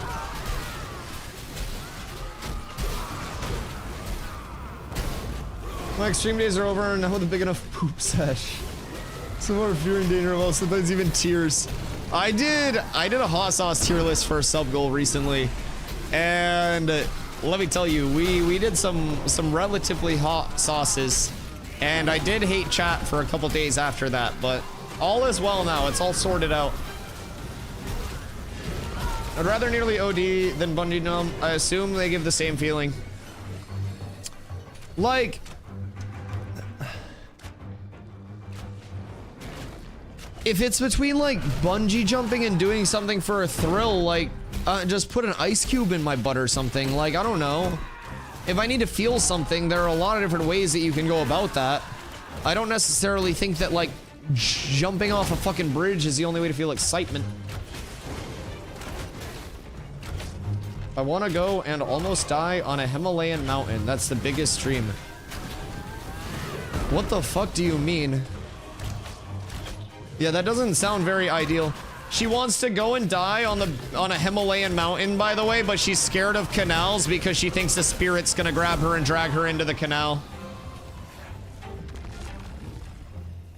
My extreme days are over and now with a big enough poop sesh. Some more fear and danger, well, sometimes even tears. I did a hot sauce tier list for a sub goal recently, and let me tell you, we did some relatively hot sauces, and I did hate chat for a couple days after that, but all is well now. It's all sorted out. I'd rather nearly OD than bungee jump. I assume they give the same feeling. Like, if it's between like bungee jumping and doing something for a thrill, like just put an ice cube in my butt or something. Like, I don't know. If I need to feel something, there are a lot of different ways that you can go about that. I don't necessarily think that like jumping off a fucking bridge is the only way to feel excitement. I want to go and almost die on a Himalayan mountain. That's the biggest stream. What the fuck do you mean? Yeah, that doesn't sound very ideal. She wants to go and die on a Himalayan mountain, by the way, but she's scared of canals because she thinks the spirit's gonna grab her and drag her into the canal.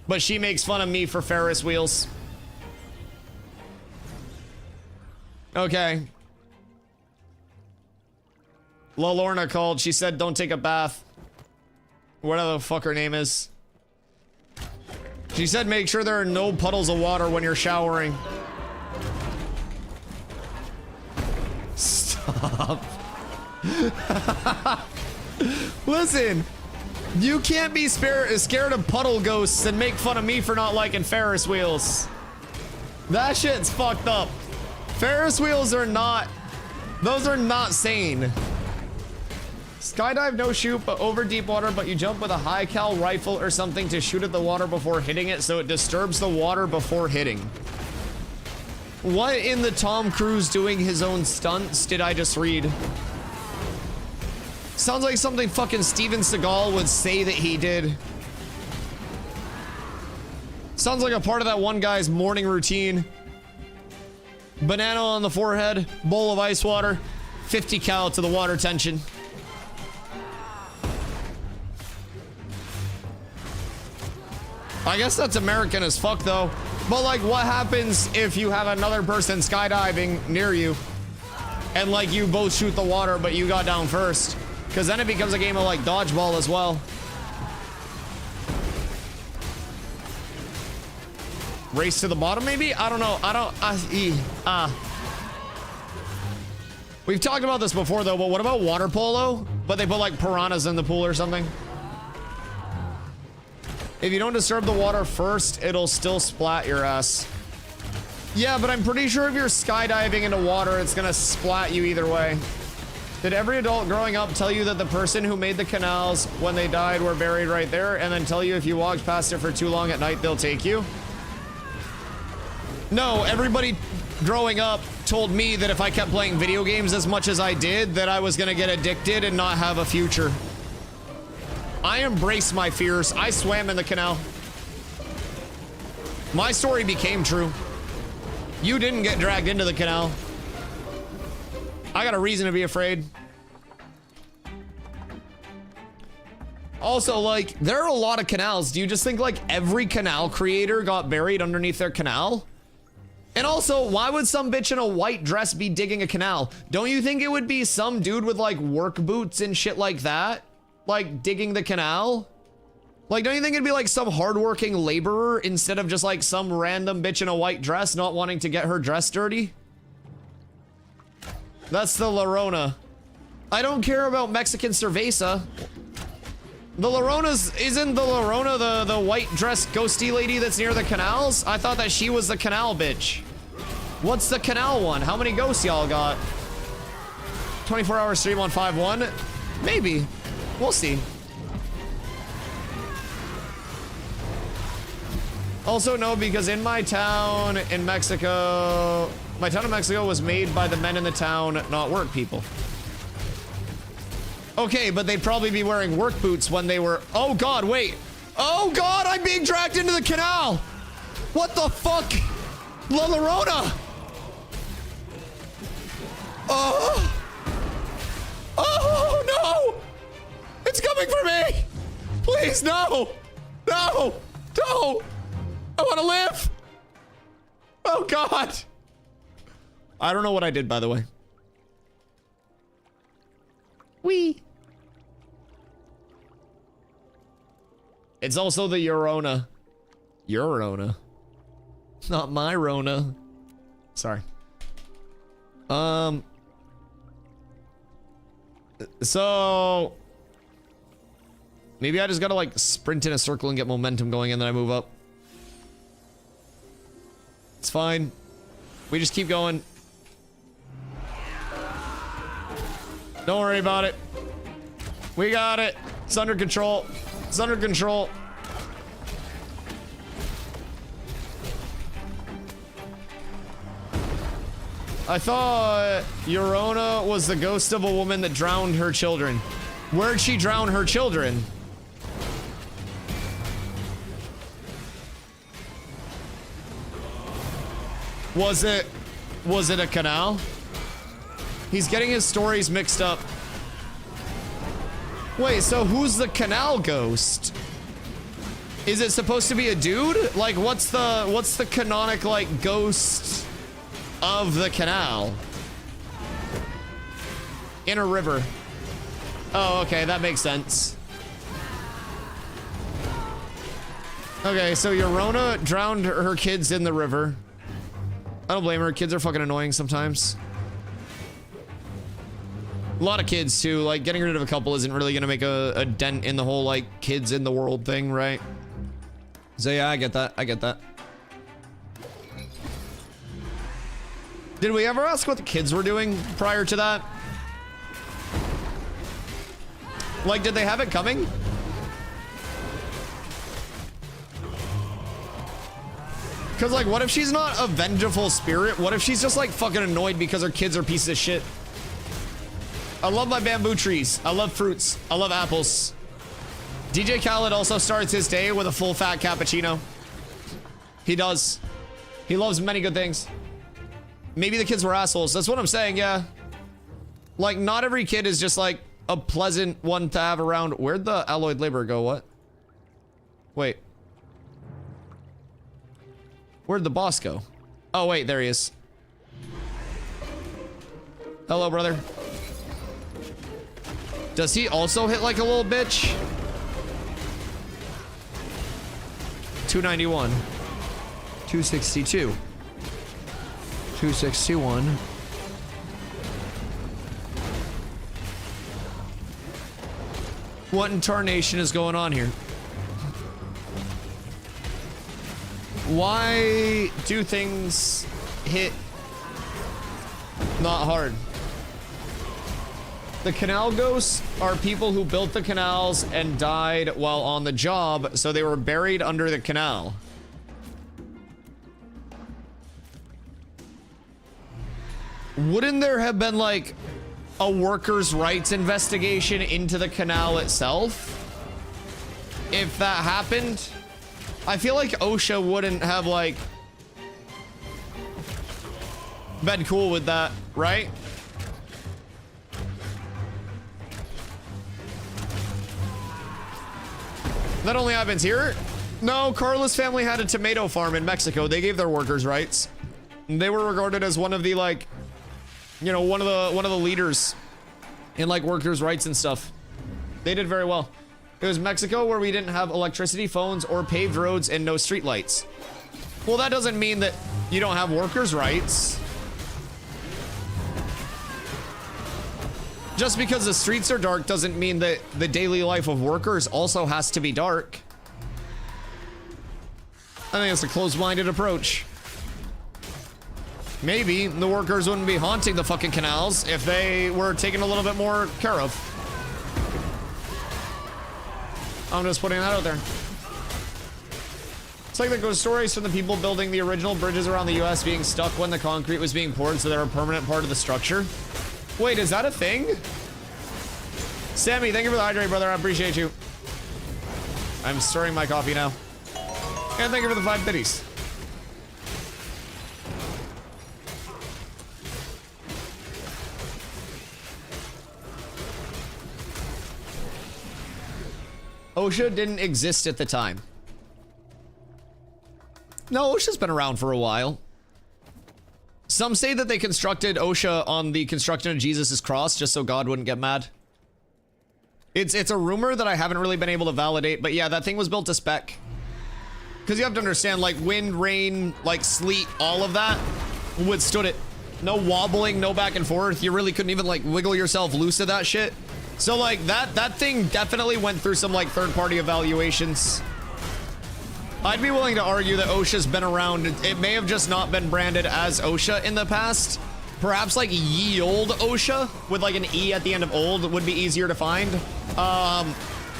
But she makes fun of me for Ferris wheels. Okay. La Lorna called. She said, don't take a bath. Whatever the fuck her name is. She said, make sure there are no puddles of water when you're showering. Stop. Listen, you can't be scared of puddle ghosts and make fun of me for not liking Ferris wheels. That shit's fucked up. Ferris wheels are not, those are not sane. Skydive, no shoot, but over deep water, but you jump with a high cal rifle or something to shoot at the water before hitting it, so it disturbs the water before hitting. What in the Tom Cruise doing his own stunts did I just read? Sounds like something fucking Steven Seagal would say that he did. Sounds like a part of that one guy's morning routine. Banana on the forehead, bowl of ice water, 50 cal to the water tension. I guess that's American as fuck though. But like, what happens if you have another person skydiving near you and like you both shoot the water but you got down first? Because then it becomes a game of like dodgeball as well. Race to the bottom maybe? I don't know. We've talked about this before though, but what about water polo? But they put like piranhas in the pool or something. If you don't disturb the water first, it'll still splat your ass. Yeah, but I'm pretty sure if you're skydiving into water, it's gonna splat you either way. Did every adult growing up tell you that the person who made the canals when they died were buried right there, and then tell you if you walked past it for too long at night, they'll take you? No, everybody growing up told me that if I kept playing video games as much as I did, that I was gonna get addicted and not have a future. I embraced my fears. I swam in the canal. My story became true. You didn't get dragged into the canal. I got a reason to be afraid. Also, like, there are a lot of canals. Do you just think like every canal creator got buried underneath their canal? And also, why would some bitch in a white dress be digging a canal? Don't you think it would be some dude with like work boots and shit like that? Like digging the canal? Like, don't you think it'd be like some hardworking laborer instead of just like some random bitch in a white dress not wanting to get her dress dirty? That's the Llorona. I don't care about Mexican cerveza. The Llorona's, isn't the Llorona the white dress ghosty lady that's near the canals? I thought that she was the canal bitch. What's the canal one? How many ghosts y'all got? 24-hour stream on 5-1? Maybe. We'll see. Also, no, because in my town in Mexico, my town in Mexico was made by the men in the town, not work people. Okay, but they'd probably be wearing work boots when they were... Oh, God, wait. Oh, God, I'm being dragged into the canal. What the fuck? La Llorona. Oh. Oh, no. It's coming for me! Please, no! No! No! I want to live! Oh, God! I don't know what I did, by the way. Wee. It's also the Llorona. Llorona. Not my Rona. Sorry. So... maybe I just gotta like sprint in a circle and get momentum going and then I move up. It's fine. We just keep going. Don't worry about it. We got it. It's under control. It's under control. I thought Yorona was the ghost of a woman that drowned her children. Where'd she drown her children? Was it a canal? He's getting his stories mixed up. Wait, so who's the canal ghost? Is it supposed to be a dude? Like, what's the canonic, like, ghost of the canal? In a river. Oh, okay, that makes sense. Okay, so Yorona drowned her kids in the river. I don't blame her. Kids are fucking annoying sometimes. A lot of kids, too. Like, getting rid of a couple isn't really gonna make a dent in the whole, like, kids in the world thing, right? So, yeah, I get that. I get that. Did we ever ask what the kids were doing prior to that? Like, did they have it coming? Because, like, what if she's not a vengeful spirit? What if she's just, like, fucking annoyed because her kids are pieces of shit? I love my bamboo trees. I love fruits. I love apples. DJ Khaled also starts his day with a full fat cappuccino. He does. He loves many good things. Maybe the kids were assholes. That's what I'm saying, yeah. Like, not every kid is just, like, a pleasant one to have around. Where'd the alloyed labor go? What? Wait. Where'd the boss go? Oh, wait, there he is. Hello, brother. Does he also hit like a little bitch? 291. 262. 261. What in tarnation is going on here? Why do things hit not hard? The canal ghosts are people who built the canals and died while on the job, so they were buried under the canal. Wouldn't there have been like a workers' rights investigation into the canal itself? If that happened, I feel like OSHA wouldn't have like been cool with that, right? That only happens here? No, Carla's family had a tomato farm in Mexico. They gave their workers rights. They were regarded as one of the like, you know, one of the leaders in like workers' rights and stuff. They did very well. It was Mexico where we didn't have electricity, phones, or paved roads and no street lights. Well, that doesn't mean that you don't have workers' rights. Just because the streets are dark doesn't mean that the daily life of workers also has to be dark. I think it's a closed-minded approach. Maybe the workers wouldn't be haunting the fucking canals if they were taken a little bit more care of. I'm just putting that out there. It's like the ghost stories from the people building the original bridges around the US being stuck when the concrete was being poured, so they're a permanent part of the structure. Wait, is that a thing? Sammy, thank you for the hydrate, brother. I appreciate you. I'm stirring my coffee now. And thank you for the 5 biddies. OSHA didn't exist at the time. No, OSHA's been around for a while. Some say that they constructed OSHA on the construction of Jesus' cross just so God wouldn't get mad. It's a rumor that I haven't really been able to validate, but yeah, that thing was built to spec. Because you have to understand, like, wind, rain, like, sleet, all of that withstood it. No wobbling, no back and forth. You really couldn't even, like, wiggle yourself loose of that shit. So, like, that thing definitely went through some, like, third-party evaluations. I'd be willing to argue that OSHA's been around. It may have just not been branded as OSHA in the past. Perhaps, like, ye olde OSHA with, like, an E at the end of old would be easier to find.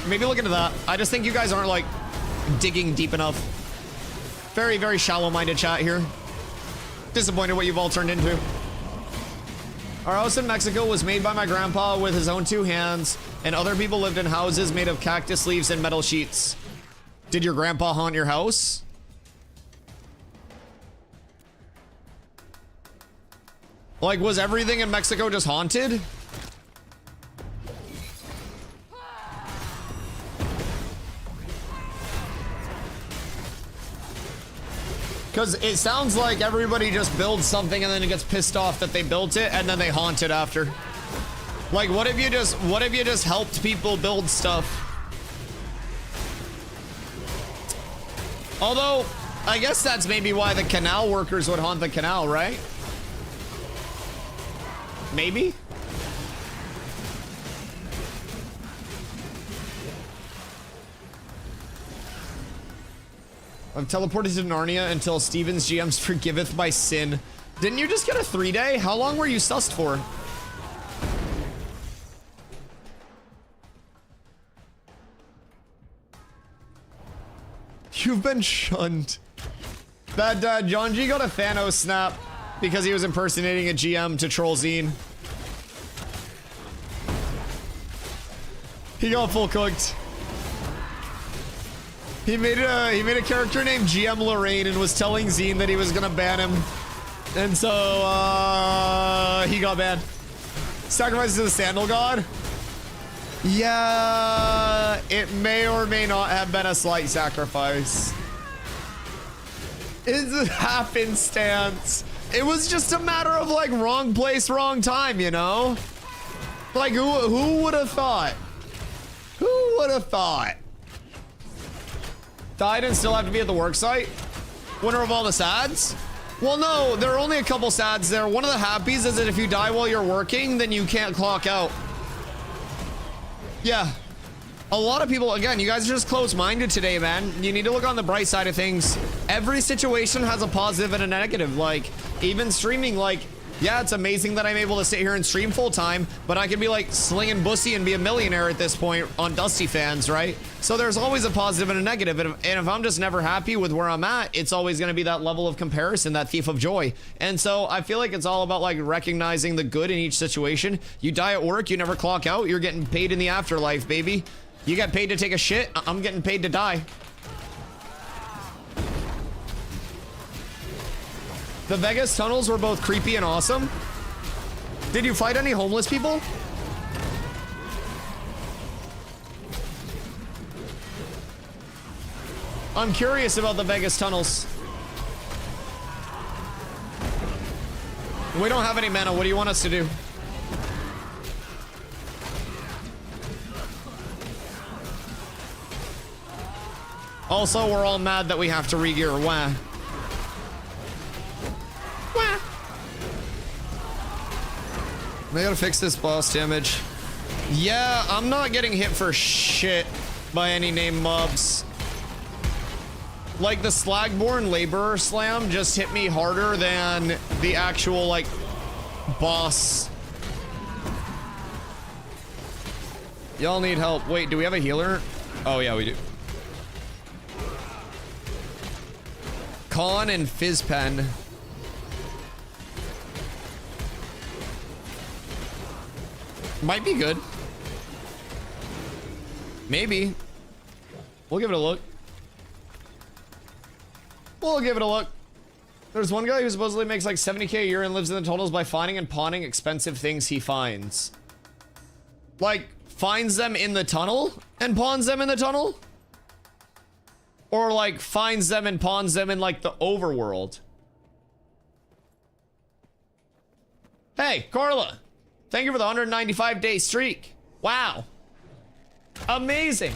Maybe look into that. I just think you guys aren't, like, digging deep enough. Very, very shallow-minded chat here. Disappointed what you've all turned into. Our house in Mexico was made by my grandpa with his own 2 hands, and other people lived in houses made of cactus leaves and metal sheets. Did your grandpa haunt your house? Like, was everything in Mexico just haunted? Because it sounds like everybody just builds something and then it gets pissed off that they built it and then they haunt it after. Like, what if you just helped people build stuff? Although, I guess that's maybe why the canal workers would haunt the canal, right? Maybe? I'm teleported to Narnia until Steven's GMs forgiveth my sin. Didn't you just get a 3-day? How long were you sussed for? You've been shunned. That John G got a Thanos snap because he was impersonating a GM to troll Zine. He got full cooked. He made a character named GM Lorraine and was telling Zine that he was gonna ban him. And so he got banned. Sacrifices to the Sandal God? Yeah, it may or may not have been a slight sacrifice. It's a happenstance. It was just a matter of like wrong place, wrong time, you know? Like who would have thought? Who would have thought? Died and still have to be at the work site? Winner of all the sads? Well, no, there are only a couple sads there. One of the happies is that if you die while you're working, then you can't clock out. Yeah. A lot of people, again, you guys are just close-minded today, man. You need to look on the bright side of things. Every situation has a positive and a negative. Like, even streaming, like, yeah, it's amazing that I'm able to sit here and stream full-time, but I could be, like, slinging bussy and be a millionaire at this point on Dusty fans, right? So there's always a positive and a negative, and if I'm just never happy with where I'm at, it's always going to be that level of comparison, that thief of joy. And so I feel like it's all about, like, recognizing the good in each situation. You die at work, you never clock out, you're getting paid in the afterlife, baby. You get paid to take a shit, I'm getting paid to die. The Vegas tunnels were both creepy and awesome. Did you fight any homeless people? I'm curious about the Vegas tunnels. We don't have any mana. What do you want us to do? Also, we're all mad that we have to re-gear. Wah. Wah. I gotta fix this boss damage. Yeah, I'm not getting hit for shit by any named mobs. Like, the Slagborn Laborer Slam just hit me harder than the actual, like, boss. Y'all need help. Wait, do we have a healer? Oh, yeah, we do. Con and Fizzpen. Might be good. Maybe. We'll give it a look. We'll give it a look. There's one guy who supposedly makes like 70k a year and lives in the tunnels by finding and pawning expensive things he finds. Like, finds them in the tunnel and pawns them in the tunnel? Or like finds them and pawns them in like the overworld? Hey, Carla. Thank you for the 195-day streak. Wow. Amazing.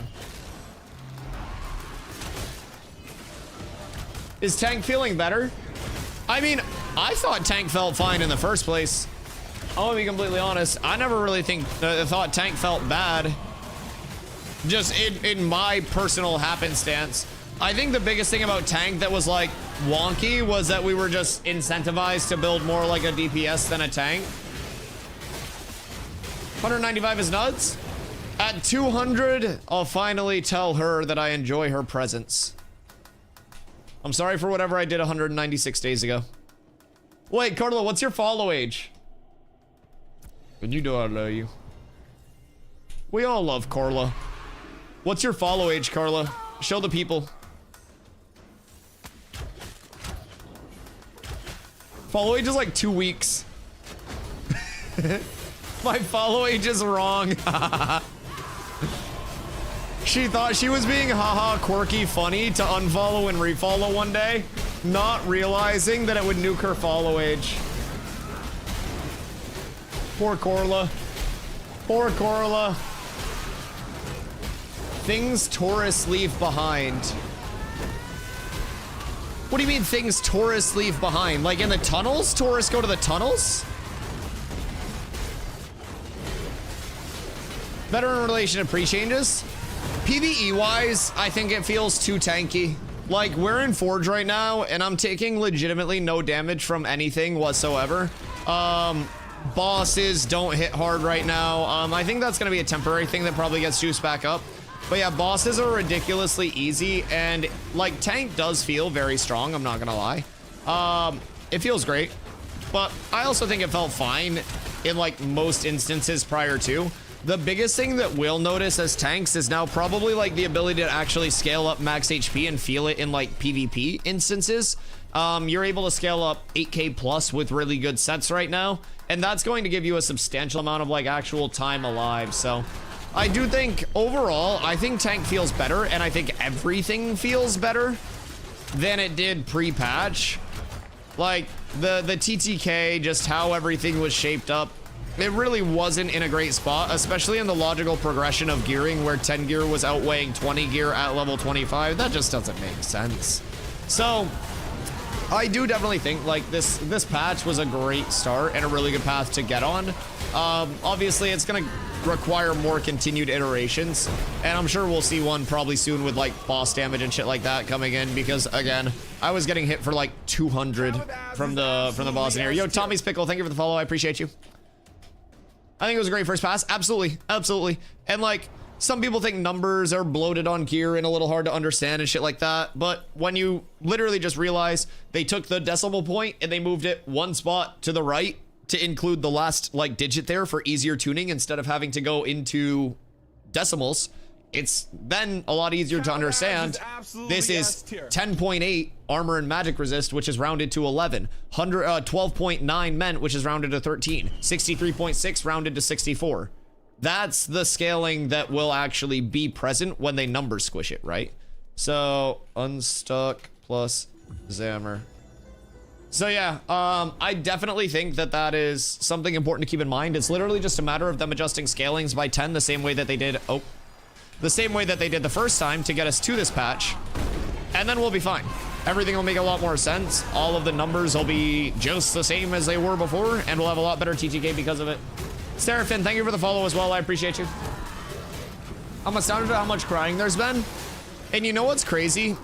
Is Tank feeling better? I mean, I thought Tank felt fine in the first place. I'll be completely honest. I never really thought Tank felt bad. Just in my personal happenstance. I think the biggest thing about Tank that was like wonky was that we were just incentivized to build more like a DPS than a tank. 195 is nuts. At 200, I'll finally tell her that I enjoy her presence. I'm sorry for whatever I did 196 days ago. Wait, Carla, what's your follow age? And you know I love you. We all love Carla. What's your follow age, Carla? Show the people. Follow age is like 2 weeks. My follow age is wrong. She thought she was being haha quirky funny to unfollow and refollow one day, not realizing that it would nuke her follow age. Poor Corla. Poor Corla. Things tourists leave behind. What do you mean things tourists leave behind? Like in the tunnels? Tourists go to the tunnels? Better in relation to pre-changes? PvE wise, I think it feels too tanky. Like we're in Forge right now and I'm taking legitimately no damage from anything whatsoever. Bosses don't hit hard right now. I think that's gonna be a temporary thing that probably gets juiced back up. But yeah, bosses are ridiculously easy and like tank does feel very strong, I'm not gonna lie. It feels great, but I also think it felt fine in like most instances prior to. The biggest thing that we'll notice as tanks is now probably like the ability to actually scale up max HP and feel it in like PvP instances. You're able to scale up 8k plus with really good sets right now, and that's going to give you a substantial amount of like actual time alive. So I do think overall, I think tank feels better, and I think everything feels better than it did pre-patch. Like the TTK, just how everything was shaped up, it really wasn't in a great spot, especially in the logical progression of gearing where 10 gear was outweighing 20 gear at level 25. That just doesn't make sense. So I do definitely think like this patch was a great start and a really good path to get on. Obviously it's gonna require more continued iterations, and I'm sure we'll see one probably soon with like boss damage and shit like that coming in, because again, I was getting hit for like 200 from the boss in here. Yo, Tommy's Pickle, thank you for the follow, I appreciate you. I think it was a great first pass. Absolutely. Absolutely. And like, some people think numbers are bloated on gear and a little hard to understand and shit like that. But when you literally just realize they took the decimal point and they moved it one spot to the right to include the last like digit there for easier tuning instead of having to go into decimals, it's then a lot easier to understand. This is 10.8 armor and magic resist, which is rounded to 11. 12.9 ment, which is rounded to 13. 63.6 rounded to 64. That's the scaling that will actually be present when they number squish it, right? So unstuck plus Zammer. So yeah, I definitely think that that is something important to keep in mind. It's literally just a matter of them adjusting scalings by 10 the same way that they did, the same way that they did the first time to get us to this patch, and then we'll be fine. Everything will make a lot more sense. All of the numbers will be just the same as they were before, and we'll have a lot better TTK because of it. Seraphim, thank you for the follow as well. I appreciate you. I'm astounded at how much crying there's been. And you know what's crazy?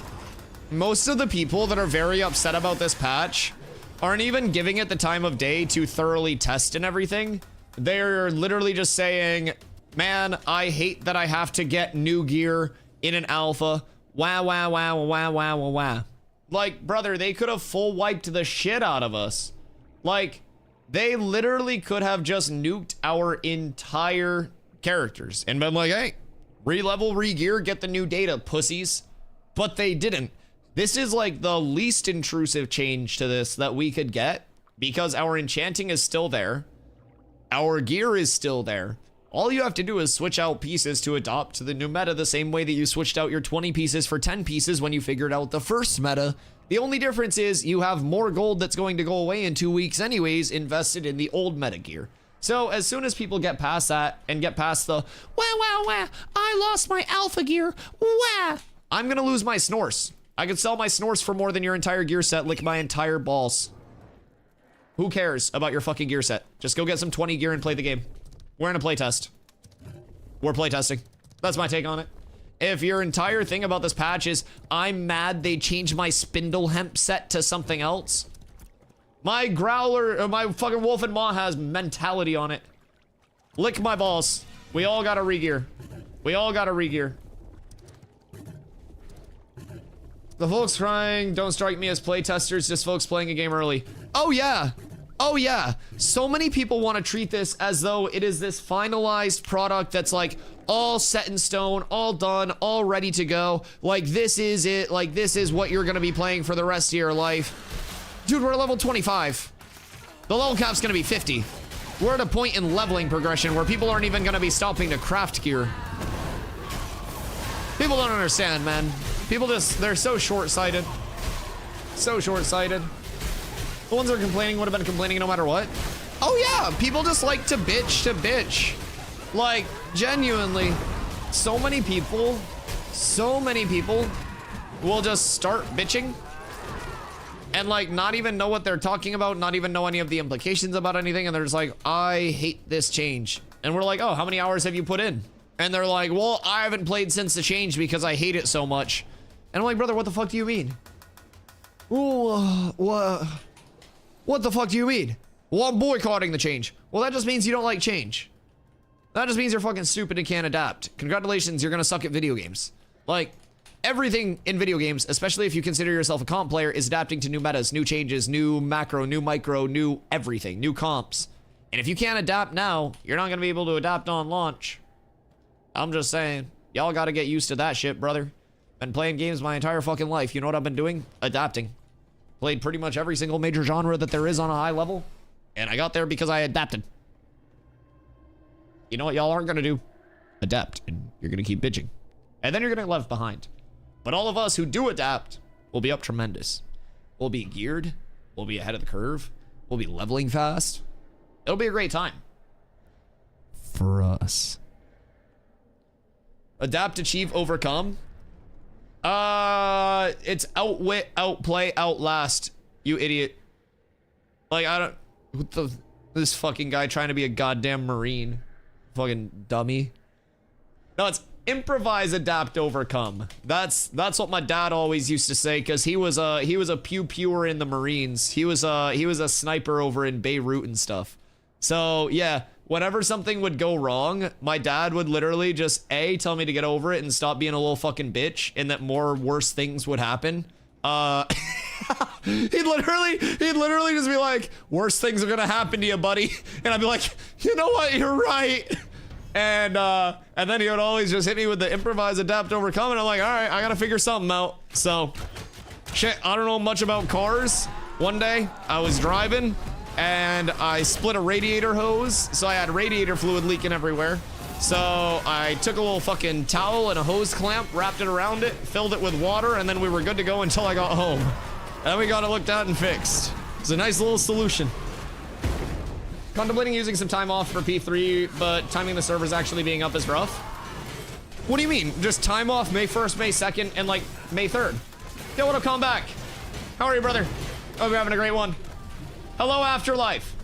Most of the people that are very upset about this patch aren't even giving it the time of day to thoroughly test and everything. They're literally just saying, man, I hate that I have to get new gear in an alpha. Wow, wow, wow, wow, wow, wow, wow. Like, brother, they could have full wiped the shit out of us. Like, they literally could have just nuked our entire characters and been like, hey, re-level, re-gear, get the new data, pussies. But they didn't. This is like the least intrusive change to this that we could get, because our enchanting is still there. Our gear is still there. All you have to do is switch out pieces to adopt to the new meta the same way that you switched out your 20 pieces for 10 pieces when you figured out the first meta. The only difference is you have more gold that's going to go away in 2 weeks anyways invested in the old meta gear. So as soon as people get past that and get past the, wah, I lost my alpha gear, wah, I'm gonna lose my snores. I could sell my snores for more than your entire gear set, lick my entire balls. Who cares about your fucking gear set? Just go get some 20 gear and play the game. We're in a playtest. We're playtesting. That's my take on it. If your entire thing about this patch is, I'm mad they changed my spindle hemp set to something else. My growler, my fucking wolf and maw has mentality on it. Lick my balls. We all gotta re-gear. We all gotta re-gear. The folks crying don't strike me as playtesters, just folks playing a game early. Oh yeah. Oh yeah, so many people want to treat this as though it is this finalized product that's like all set in stone, all done, all ready to go. Like this is it, like this is what you're gonna be playing for the rest of your life. Dude, we're level 25. The level cap's gonna be 50. We're at a point in leveling progression where people aren't even gonna be stopping to craft gear. People don't understand, man. People just, they're so short-sighted. So short-sighted. The ones that are complaining would have been complaining no matter what. Oh yeah, people just like to bitch. Like, genuinely, so many people will just start bitching and like not even know what they're talking about, not even know any of the implications about anything, and they're just like, I hate this change. And we're like, oh, how many hours have you put in? And they're like, well, I haven't played since the change because I hate it so much. And I'm like, brother, what the fuck do you mean? Ooh, what the fuck do you mean? Well, I'm boycotting the change. Well, that just means you don't like change. That just means you're fucking stupid and can't adapt. Congratulations, you're gonna suck at video games. Like, everything in video games, especially if you consider yourself a comp player, is adapting to new metas, new changes, new macro, new micro, new everything, new comps. And if you can't adapt now, you're not gonna be able to adapt on launch. I'm just saying, y'all gotta get used to that shit, brother. Been playing games my entire fucking life. You know what I've been doing? Adapting. Played pretty much every single major genre that there is on a high level, and I got there because I adapted. You know what y'all aren't gonna do? Adapt, and you're gonna keep bitching. And then you're gonna get left behind. But all of us who do adapt will be up tremendous. We'll be geared, we'll be ahead of the curve, we'll be leveling fast. It'll be a great time. For us. Adapt, achieve, overcome. It's outwit, outplay, outlast, you idiot. Like, I don't, what this fucking guy trying to be a goddamn Marine. Fucking dummy. No, it's improvise, adapt, overcome. That's what my dad always used to say, because he was a pew-pewer in the Marines. He was a sniper over in Beirut and stuff. So yeah, whenever something would go wrong, my dad would literally just tell me to get over it and stop being a little fucking bitch, and that more worse things would happen. He'd literally just be like, worse things are gonna happen to you, buddy. And I'd be like, you know what, you're right. And then he would always just hit me with the improvise, adapt, overcome, and I'm like, all right, I gotta figure something out. So shit, I don't know much about cars. One day I was driving and I split a radiator hose, so I had radiator fluid leaking everywhere. So I took a little fucking towel and a hose clamp, wrapped it around it, filled it with water, and then we were good to go until I got home. And then we got it looked at and fixed. It's a nice little solution. Contemplating using some time off for P3, but timing the servers actually being up is rough. What do you mean? Just time off May 1st, May 2nd, and like May 3rd. Yo, what up, come back? How are you, brother? Hope you're having a great one. Hello, Afterlife.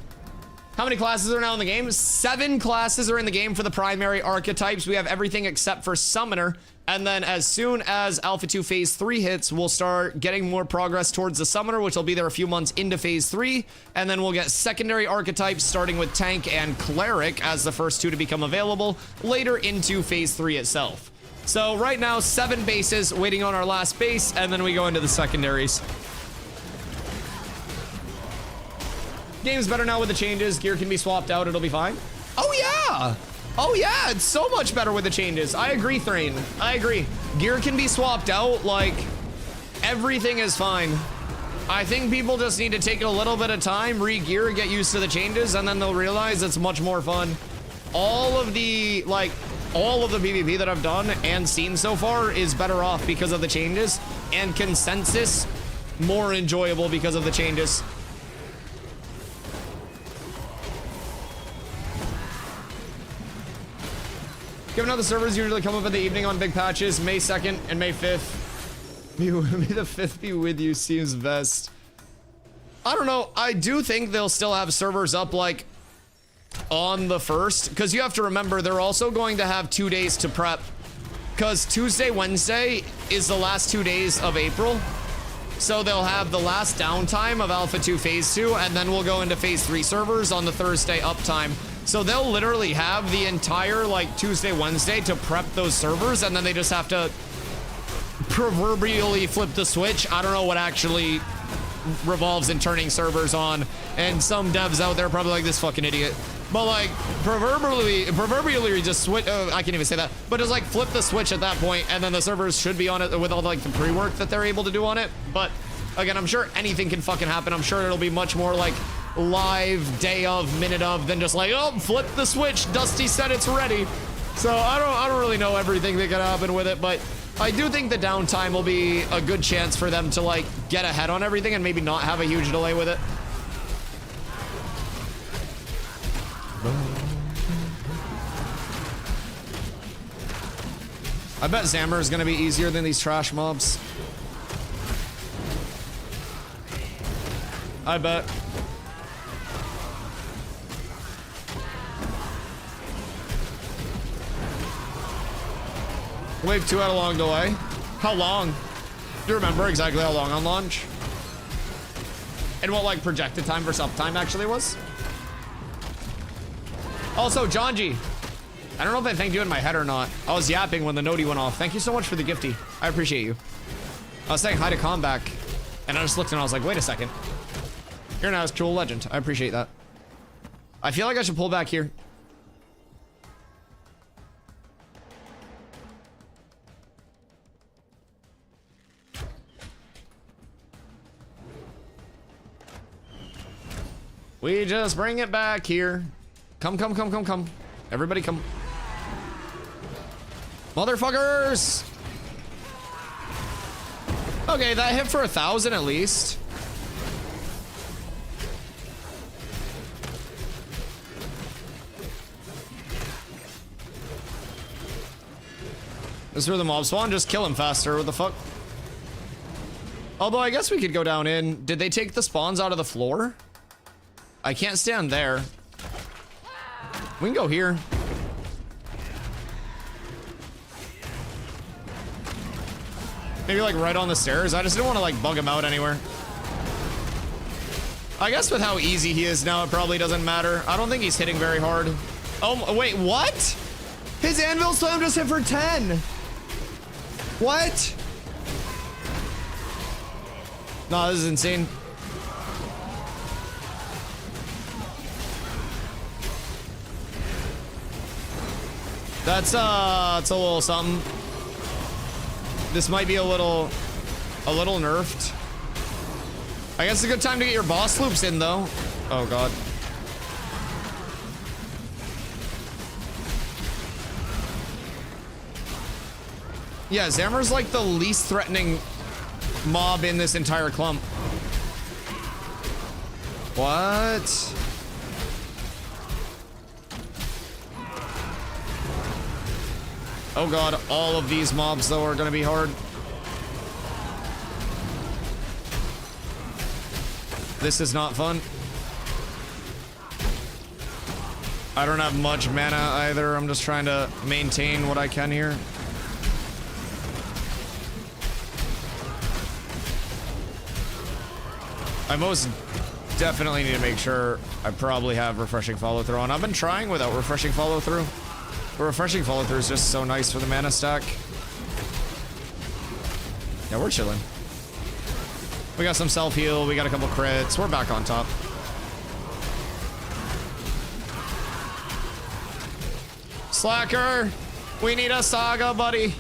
How many classes are now in the game? 7 classes are in the game for the primary archetypes. We have everything except for Summoner. And then as soon as Alpha 2 Phase 3 hits, we'll start getting more progress towards the Summoner, which will be there a few months into Phase 3. And then we'll get secondary archetypes, starting with Tank and Cleric as the first 2 to become available later into Phase 3 itself. So right now, 7 bases waiting on our last base, and then we go into the secondaries. Game's better now with the changes. Gear can be swapped out. It'll be fine. Oh, yeah. Oh, yeah. It's so much better with the changes. I agree, Thrain. I agree. Gear can be swapped out. Like, everything is fine. I think people just need to take a little bit of time, re-gear, get used to the changes, and then they'll realize it's much more fun. All of the PvP that I've done and seen so far is better off because of the changes, and consensus more enjoyable because of the changes. Given how the servers usually come up in the evening on big patches, May 2nd and May 5th. May the 5th be with you seems best. I don't know. I do think they'll still have servers up like on the 1st, because you have to remember they're also going to have 2 days to prep, because Tuesday, Wednesday is the last 2 days of April. So they'll have the last downtime of Alpha 2 Phase 2, and then we'll go into Phase 3 servers on the Thursday uptime. So they'll literally have the entire like Tuesday, Wednesday to prep those servers, and then they just have to proverbially flip the switch. I don't know what actually revolves in turning servers on, and some devs out there are probably like, this fucking idiot. But like, proverbially just switch, I can't even say that, but just like flip the switch at that point, and then the servers should be on it with all like the pre-work that they're able to do on it. But again, I'm sure anything can fucking happen. I'm sure it'll be much more like live, day of, minute of, than just like, oh, flip the switch, Dusty said it's ready. So I don't really know everything that could happen with it, but I do think the downtime will be a good chance for them to like get ahead on everything and maybe not have a huge delay with it. I bet Zammer is going to be easier than these trash mobs. I bet. Wave 2 had a long delay. How long? Do you remember exactly how long on launch? And what like projected time versus uptime actually was? Also, Jonji, I don't know if I thanked you in my head or not. I was yapping when the noti went off. Thank you so much for the gifty. I appreciate you. I was saying hi to Comback, and I just looked and I was like, wait a second. You're an actual legend. I appreciate that. I feel like I should pull back here. We just bring it back here. Come, come, come, come, come. Everybody come. Motherfuckers! Okay, that hit for 1,000 at least. This is where the mob spawn. Just kill him faster. What the fuck? Although I guess we could go down in. Did they take the spawns out of the floor? I can't stand there. We can go here. Maybe like right on the stairs. I just don't want to like bug him out anywhere. I guess with how easy he is now, it probably doesn't matter. I don't think he's hitting very hard. Oh, wait, what? His anvil slam just hit for 10. What? No, this is insane. That's it's a little something. This might be a little nerfed. I guess it's a good time to get your boss loops in though. Oh god. Yeah, Zammer's like the least threatening mob in this entire clump. What? Oh god, all of these mobs though are gonna be hard. This is not fun. I don't have much mana either. I'm just trying to maintain what I can here. I most definitely need to make sure I probably have refreshing follow through on. I've been trying without refreshing follow through. But refreshing follow through is just so nice for the mana stack. Yeah, we're chilling. We got some self heal. We got a couple crits. We're back on top. Slacker, we need a saga, buddy.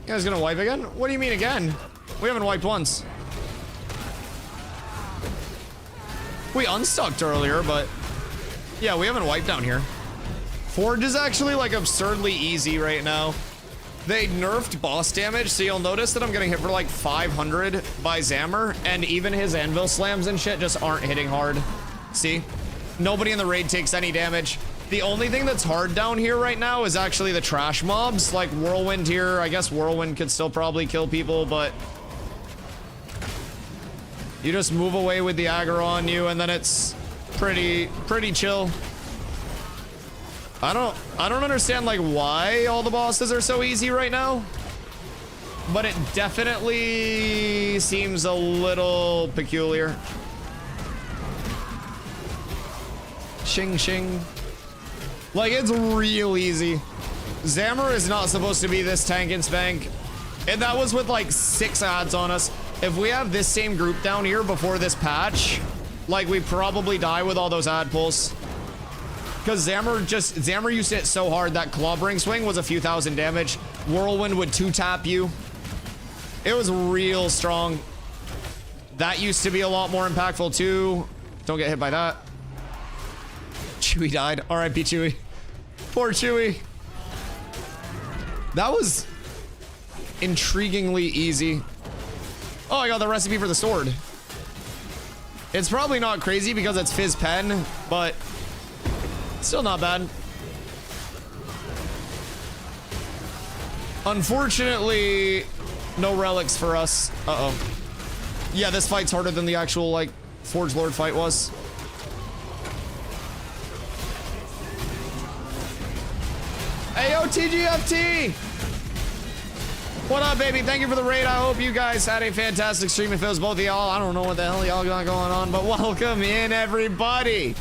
You guys gonna wipe again? What do you mean again? We haven't wiped once. We unstucked earlier, but yeah, we haven't wiped down here. Forge is actually like absurdly easy right now. They nerfed boss damage, so you'll notice that I'm getting hit for like 500 by Zammer, and even his anvil slams and shit just aren't hitting hard. See? Nobody in the raid takes any damage. The only thing that's hard down here right now is actually the trash mobs, like Whirlwind here. I guess Whirlwind could still probably kill people, but you just move away with the aggro on you, and then it's pretty chill. I don't understand like why all the bosses are so easy right now, but it definitely seems a little peculiar. Shing shing. Like it's real easy. Zammer is not supposed to be this tank and spank. And that was with like 6 ads on us. If we have this same group down here before this patch, like we probably die with all those ad pulls. Because Zammer used to hit so hard that Clobbering Swing was a few thousand damage. Whirlwind would 2-tap you. It was real strong. That used to be a lot more impactful too. Don't get hit by that. Chewie died. R.I.P. Chewie. Poor Chewie. That was intriguingly easy. Oh, I got the recipe for the sword. It's probably not crazy because it's Fizz Pen, but still not bad. Unfortunately, no relics for us. Uh-oh. Yeah, this fight's harder than the actual, like, Forge Lord fight was. Ayo, TGFT! What up, baby? Thank you for the raid. I hope you guys had a fantastic stream. If it was both of y'all, I don't know what the hell y'all got going on, but welcome in, everybody.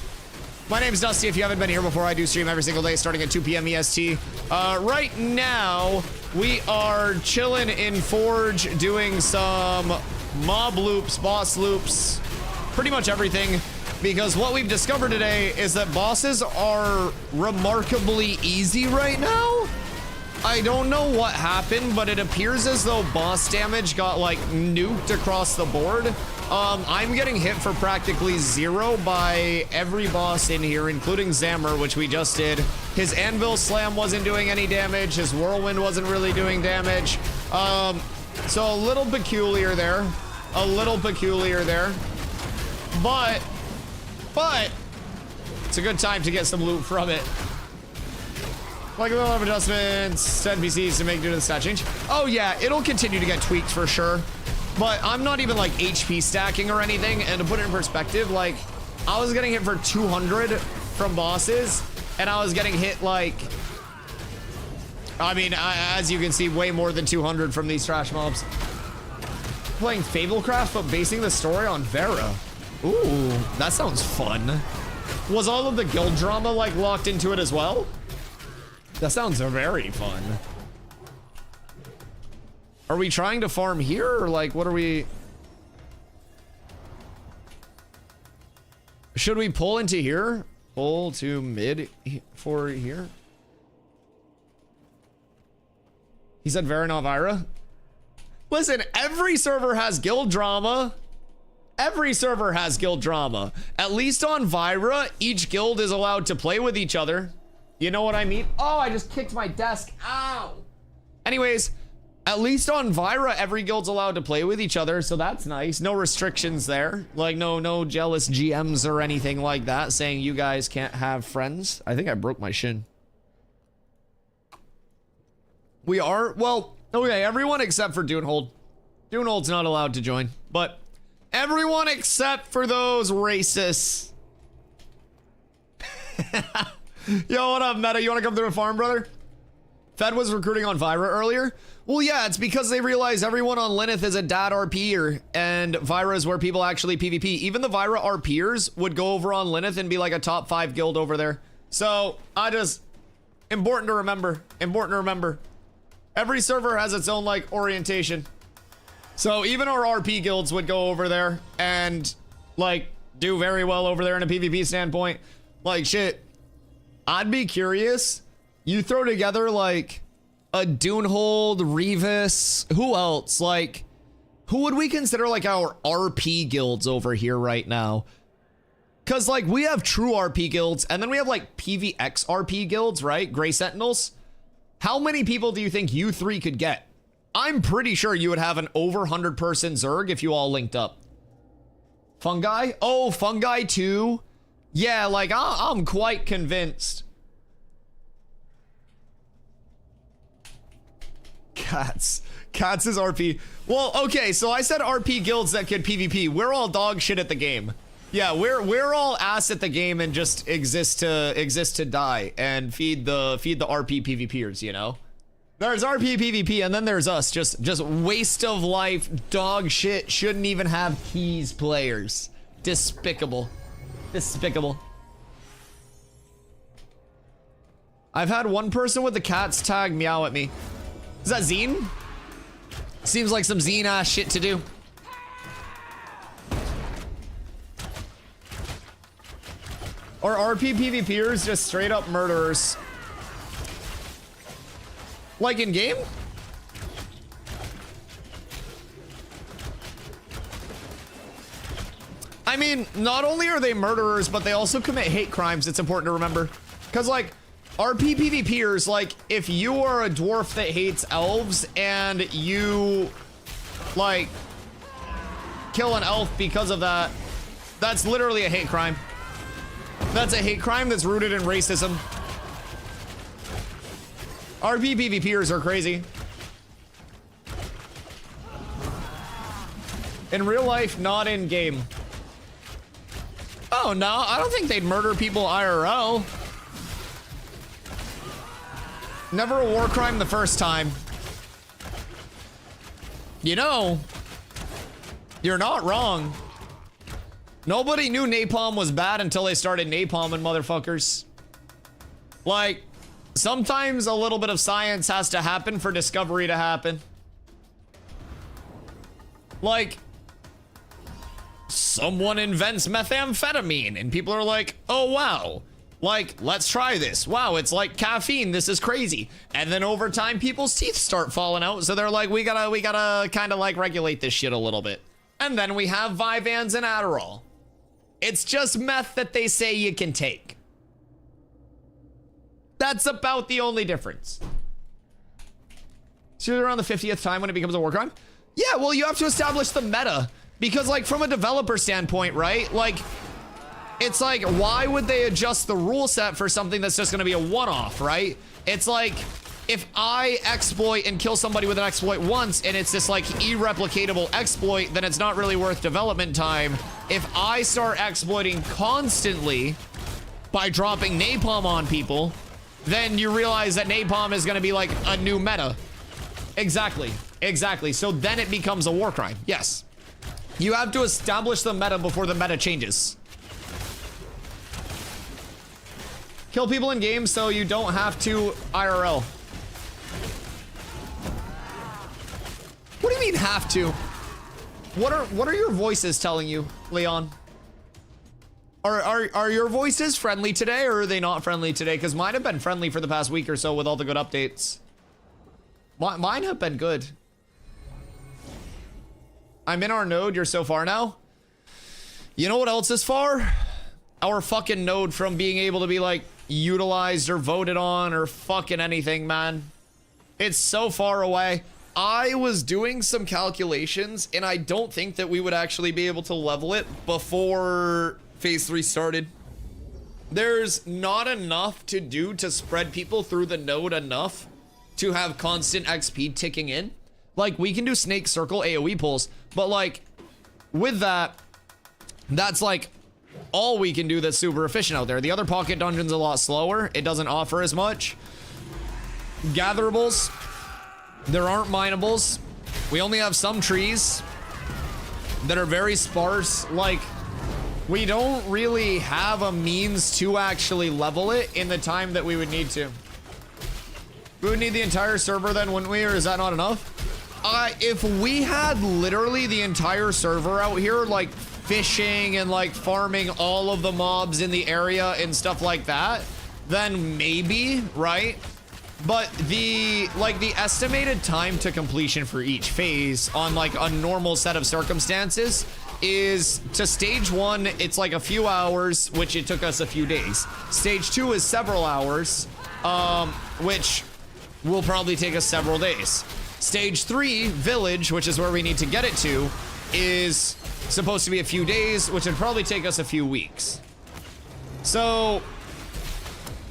My name is Dusty. If you haven't been here before, I do stream every single day starting at 2 p.m. EST. Right now, we are chilling in Forge, doing some mob loops, boss loops, pretty much everything. Because what we've discovered today is that bosses are remarkably easy right now. I don't know what happened, but it appears as though boss damage got like nuked across the board. I'm getting hit for practically 0 by every boss in here, including Zammer, which we just did. His Anvil Slam wasn't doing any damage. His Whirlwind wasn't really doing damage. So a little peculiar there. A little peculiar there. But it's a good time to get some loot from it. Like a little of adjustments to NPCs to make due to the stat change. Oh yeah, it'll continue to get tweaked for sure. But I'm not even like HP stacking or anything. And to put it in perspective, like I was getting hit for 200 from bosses, and I was getting hit like, I mean, as you can see, way more than 200 from these trash mobs. Playing Fablecraft, but basing the story on Vera. Ooh, that sounds fun. Was all of the guild drama like locked into it as well? That sounds very fun. Are we trying to farm here, or like what are we? Should we pull into here? Pull to mid for here? He said Vera, not Vira. Listen, every server has guild drama. Every server has guild drama. At least on Vira, each guild is allowed to play with each other. You know what I mean? Oh, I just kicked my desk. Ow. Anyways, at least on Vira, every guild's allowed to play with each other, so that's nice. No restrictions there. Like, no jealous GMs or anything like that saying you guys can't have friends. I think I broke my shin. We are? Well, okay, everyone except for Dunehold. Dunehold's not allowed to join, but everyone except for those racists. Yo, what up, Meta? You want to come through a farm, brother? Fed was recruiting on Vira earlier. Well, yeah, it's because they realize everyone on Lyneth is a dad RPer, and Vira is where people actually PvP. Even the Vira RPers would go over on Lyneth and be like a top 5 guild over there. So, important to remember. Important to remember. Every server has its own, like, orientation. So, even our RP guilds would go over there and, like, do very well over there in a PvP standpoint. Like, shit. I'd be curious. You throw together like a Dunehold, Revis, who else? Like, who would we consider like our RP guilds over here right now? Cause like we have true RP guilds and then we have like PVX RP guilds, right? Grey Sentinels. How many people do you think you three could get? I'm pretty sure you would have an over 100-person Zerg if you all linked up. Fungi? Oh, Fungi too? Yeah, like, I'm quite convinced. Cats is RP. Well, okay, so I said RP guilds that could PvP. We're all dog shit at the game. Yeah, we're all ass at the game and just exist to die and feed the RP PvPers, you know? There's RP PvP and then there's us, just waste of life, dog shit, shouldn't even have keys players. Despicable. Despicable. I've had one person with the cat's tag meow at me. Is that Zine? Seems like some Zine ass shit to do. Or RP PvPers just straight up murderers. Like in game? I mean, not only are they murderers, but they also commit hate crimes. It's important to remember. Because, like, RP PvPers, like, if you are a dwarf that hates elves and you, like, kill an elf because of that, that's literally a hate crime. That's a hate crime that's rooted in racism. RP PvPers are crazy. In real life, not in game. Oh, no, I don't think they'd murder people IRL. Never a war crime the first time. You know, you're not wrong. Nobody knew napalm was bad until they started napalming motherfuckers. Like, sometimes a little bit of science has to happen for discovery to happen. Like, someone invents methamphetamine and people are like, oh wow, like, let's try this. Wow, it's like caffeine, this is crazy. And then over time people's teeth start falling out, so they're like, we gotta kind of like regulate this shit a little bit. And then we have Vyvanse and Adderall. It's just meth that they say you can take. That's about the only difference. So around the 50th time when it becomes a war crime? Yeah, well, you have to establish the meta. Because, like, from a developer standpoint, right? Like, it's like, why would they adjust the rule set for something that's just going to be a one-off, right? It's like, if I exploit and kill somebody with an exploit once, and it's this, like, irreplicatable exploit, then it's not really worth development time. If I start exploiting constantly by dropping napalm on people, then you realize that napalm is going to be, like, a new meta. Exactly. Exactly. So then it becomes a war crime. Yes. You have to establish the meta before the meta changes. Kill people in games so you don't have to IRL. What do you mean have to? What are your voices telling you, Leon? Are your voices friendly today, or are they not friendly today? Because mine have been friendly for the past week or so with all the good updates. Mine have been good. I'm in our node. You're so far now. You know what else is far? Our fucking node from being able to be, like, utilized or voted on or fucking anything, man. It's so far away. I was doing some calculations, and I don't think that we would actually be able to level it before phase 3 started. There's not enough to do to spread people through the node enough to have constant XP ticking in. Like, we can do snake circle AoE pulls, but, like, with that, that's, like, all we can do that's super efficient out there. The other pocket dungeon's a lot slower. It doesn't offer as much. Gatherables. There aren't minables. We only have some trees that are very sparse. Like, we don't really have a means to actually level it in the time that we would need to. We would need the entire server then, wouldn't we? Or is that not enough? If we had literally the entire server out here, like, fishing and, like, farming all of the mobs in the area and stuff like that, then maybe, right? But the estimated time to completion for each phase on, like, a normal set of circumstances is, to stage 1, it's like a few hours, which it took us a few days. Stage 2 is several hours, which will probably take us several days. Stage 3, village, which is where we need to get it to, is supposed to be a few days, which would probably take us a few weeks. So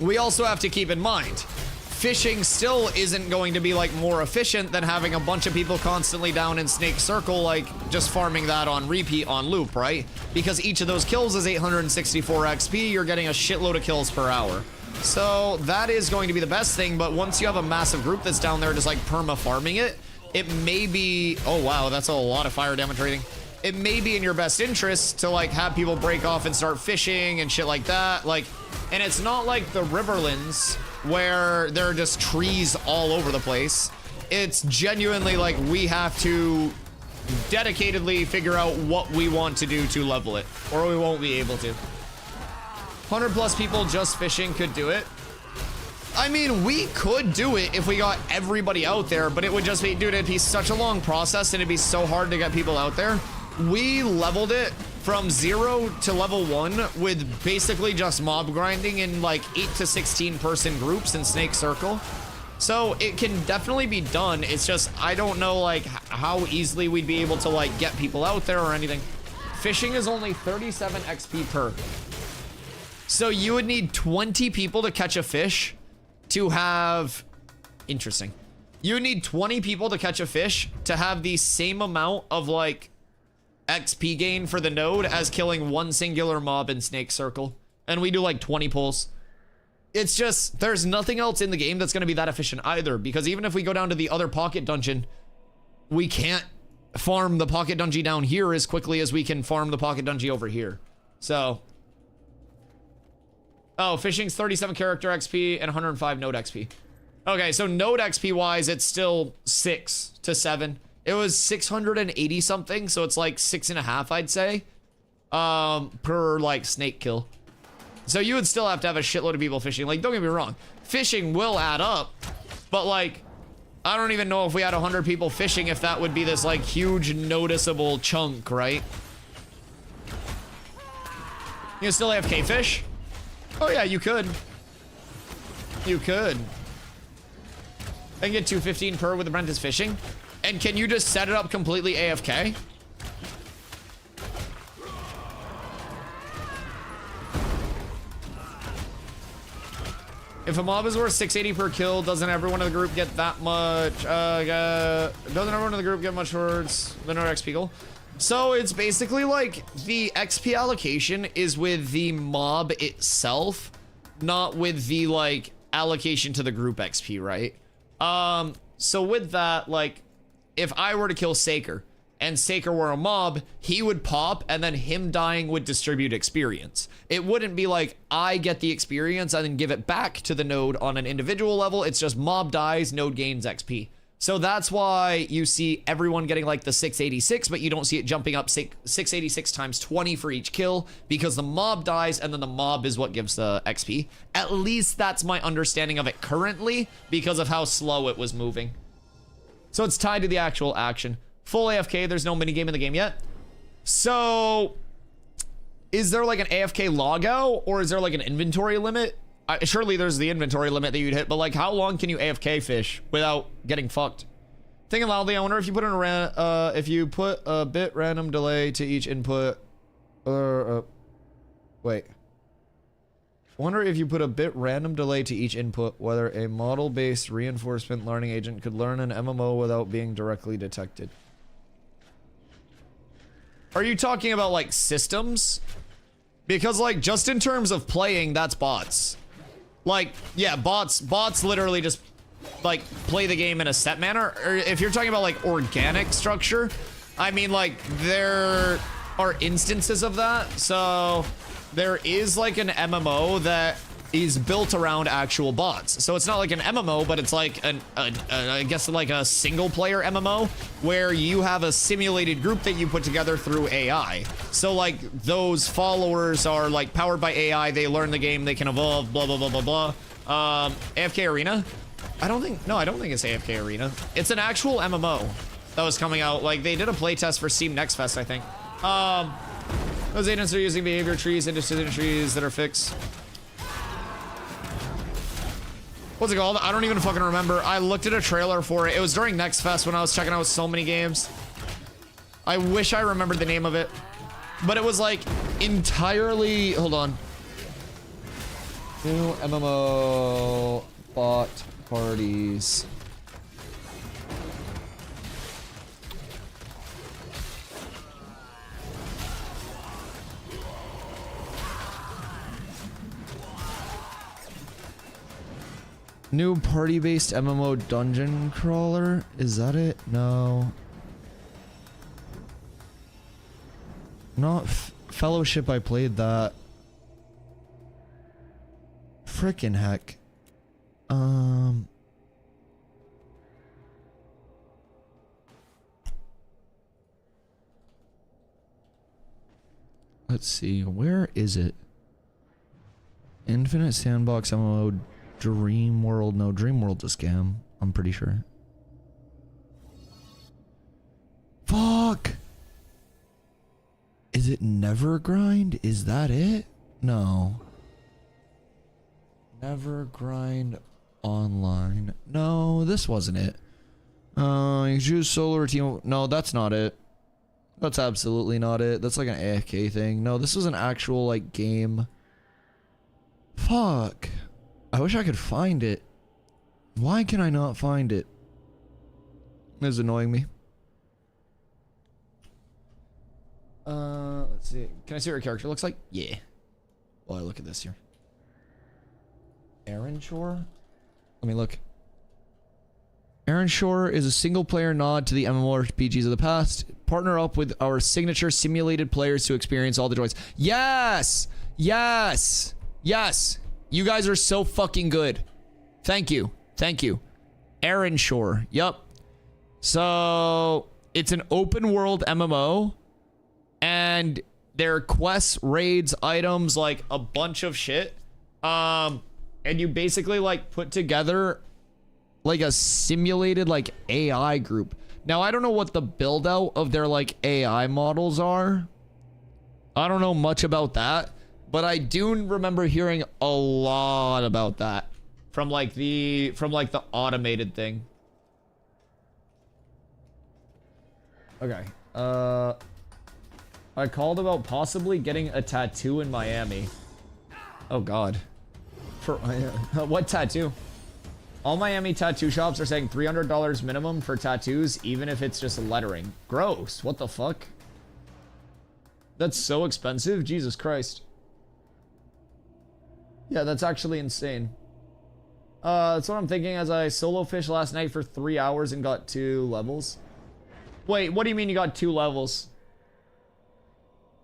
we also have to keep in mind, fishing still isn't going to be, like, more efficient than having a bunch of people constantly down in Snake Circle, like, just farming that on repeat on loop, right? Because each of those kills is 864 XP, you're getting a shitload of kills per hour. So that is going to be the best thing, but once you have a massive group that's down there just, like, perma farming it, it may be, oh wow, that's a lot of fire damage rating. It may be in your best interest to, like, have people break off and start fishing and shit like that. Like, and it's not like the Riverlands, where there are just trees all over the place. It's genuinely like we have to dedicatedly figure out what we want to do to level it, or we won't be able to. 100 plus people just fishing could do it. I mean, we could do it if we got everybody out there, but it would just be, dude, it'd be such a long process and it'd be so hard to get people out there. We leveled it from 0 to level 1 with basically just mob grinding in like 8 to 16 person groups in Snake Circle. So it can definitely be done. It's just, I don't know like how easily we'd be able to like get people out there or anything. Fishing is only 37 XP per. So you would need 20 people to catch a fish to have, interesting. You would need 20 people to catch a fish to have the same amount of like XP gain for the node as killing one singular mob in Snake Circle. And we do like 20 pulls. It's just, there's nothing else in the game that's going to be that efficient either, because even if we go down to the other pocket dungeon, we can't farm the pocket dungeon down here as quickly as we can farm the pocket dungeon over here. So, oh, fishing's 37 character XP and 105 node XP. Okay, so node XP wise, it's still 6 to 7. It was 680 something, so it's like 6.5, I'd say, per like snake kill. So you would still have to have a shitload of people fishing. Like, don't get me wrong, fishing will add up, but like, I don't even know if we had 100 people fishing if that would be this like huge noticeable chunk, right? You can still AFK fish? Oh yeah, you could. You could. I can get 215 per with Apprentice fishing. And can you just set it up completely AFK? If a mob is worth 680 per kill, doesn't everyone in the group get that much? Doesn't everyone in the group get much towards the node XP goal? So it's basically like the XP allocation is with the mob itself, not with the like allocation to the group XP, right? So with that, like, if I were to kill Saker and Saker were a mob, he would pop and then him dying would distribute experience. It wouldn't be like I get the experience and then give it back to the node on an individual level. It's just mob dies, node gains XP. So that's why you see everyone getting like the 686, but you don't see it jumping up 686 times 20 for each kill, because the mob dies and then the mob is what gives the XP. At least that's my understanding of it currently, because of how slow it was moving. So it's tied to the actual action. Full AFK, there's no minigame in the game yet. So is there like an AFK logout, or is there like an inventory limit? Surely there's the inventory limit that you'd hit, but like how long can you AFK fish without getting fucked? Thinking loudly, I wonder if you put in a bit random delay to each input, wait. Wonder if you put a bit random delay to each input, whether a model-based reinforcement learning agent could learn an MMO without being directly detected. Are you talking about like systems? Because like just in terms of playing, that's bots. Like, yeah, bots literally just like play the game in a set manner. Or if you're talking about like organic structure, I mean like there are instances of that. So there is like an MMO that is built around actual bots. So it's not like an MMO, but it's like I guess like a single player MMO where you have a simulated group that you put together through AI. So like those followers are like powered by AI. They learn the game, they can evolve, blah, blah, blah, blah, blah. AFK Arena? I don't think it's AFK Arena. It's an actual MMO that was coming out. Like they did a playtest for Steam Next Fest, I think. Those agents are using behavior trees and decision trees that are fixed. What's it called? I don't even fucking remember. I looked at a trailer for it. It was during Next Fest when I was checking out so many games. I wish I remembered the name of it. But it was like entirely... Hold on. New MMO bot parties. New party-based MMO dungeon crawler? Is that it? No. Not Fellowship, I played that. Frickin' heck. Let's see, where is it? Infinite Sandbox MMO Dream World. No, Dream World's a scam. I'm pretty sure. Fuck! Is it Never Grind? Is that it? No. Never Grind Online. No, this wasn't it. You choose solo team. No, that's not it. That's absolutely not it. That's like an AFK thing. No, this was an actual like game. Fuck. I wish I could find it. Why can I not find it? It's annoying me. Let's see. Can I see what your character looks like? Yeah. Well, I look at this here. Aaron Shore? Let me look. Aaron Shore is a single-player nod to the MMORPGs of the past. Partner up with our signature simulated players to experience all the joys. Yes! Yes! Yes! You guys are so fucking good. Thank you. Thank you. Aaron Shore. Yup. So, it's an open-world MMO. And there are quests, raids, items, like a bunch of shit. And you basically, like, put together like a simulated like AI group. Now I don't know what the build out of their like AI models are. I don't know much about that, but I do remember hearing a lot about that from like the automated thing. Okay. I called about possibly getting a tattoo in Miami. Oh god. For what tattoo? All Miami tattoo shops are saying $300 minimum for tattoos, even if it's just lettering. Gross. What the fuck? That's so expensive. Jesus Christ. Yeah, that's actually insane. That's what I'm thinking as I solo fished last night for 3 hours and got 2 levels. Wait, what do you mean you got 2 levels?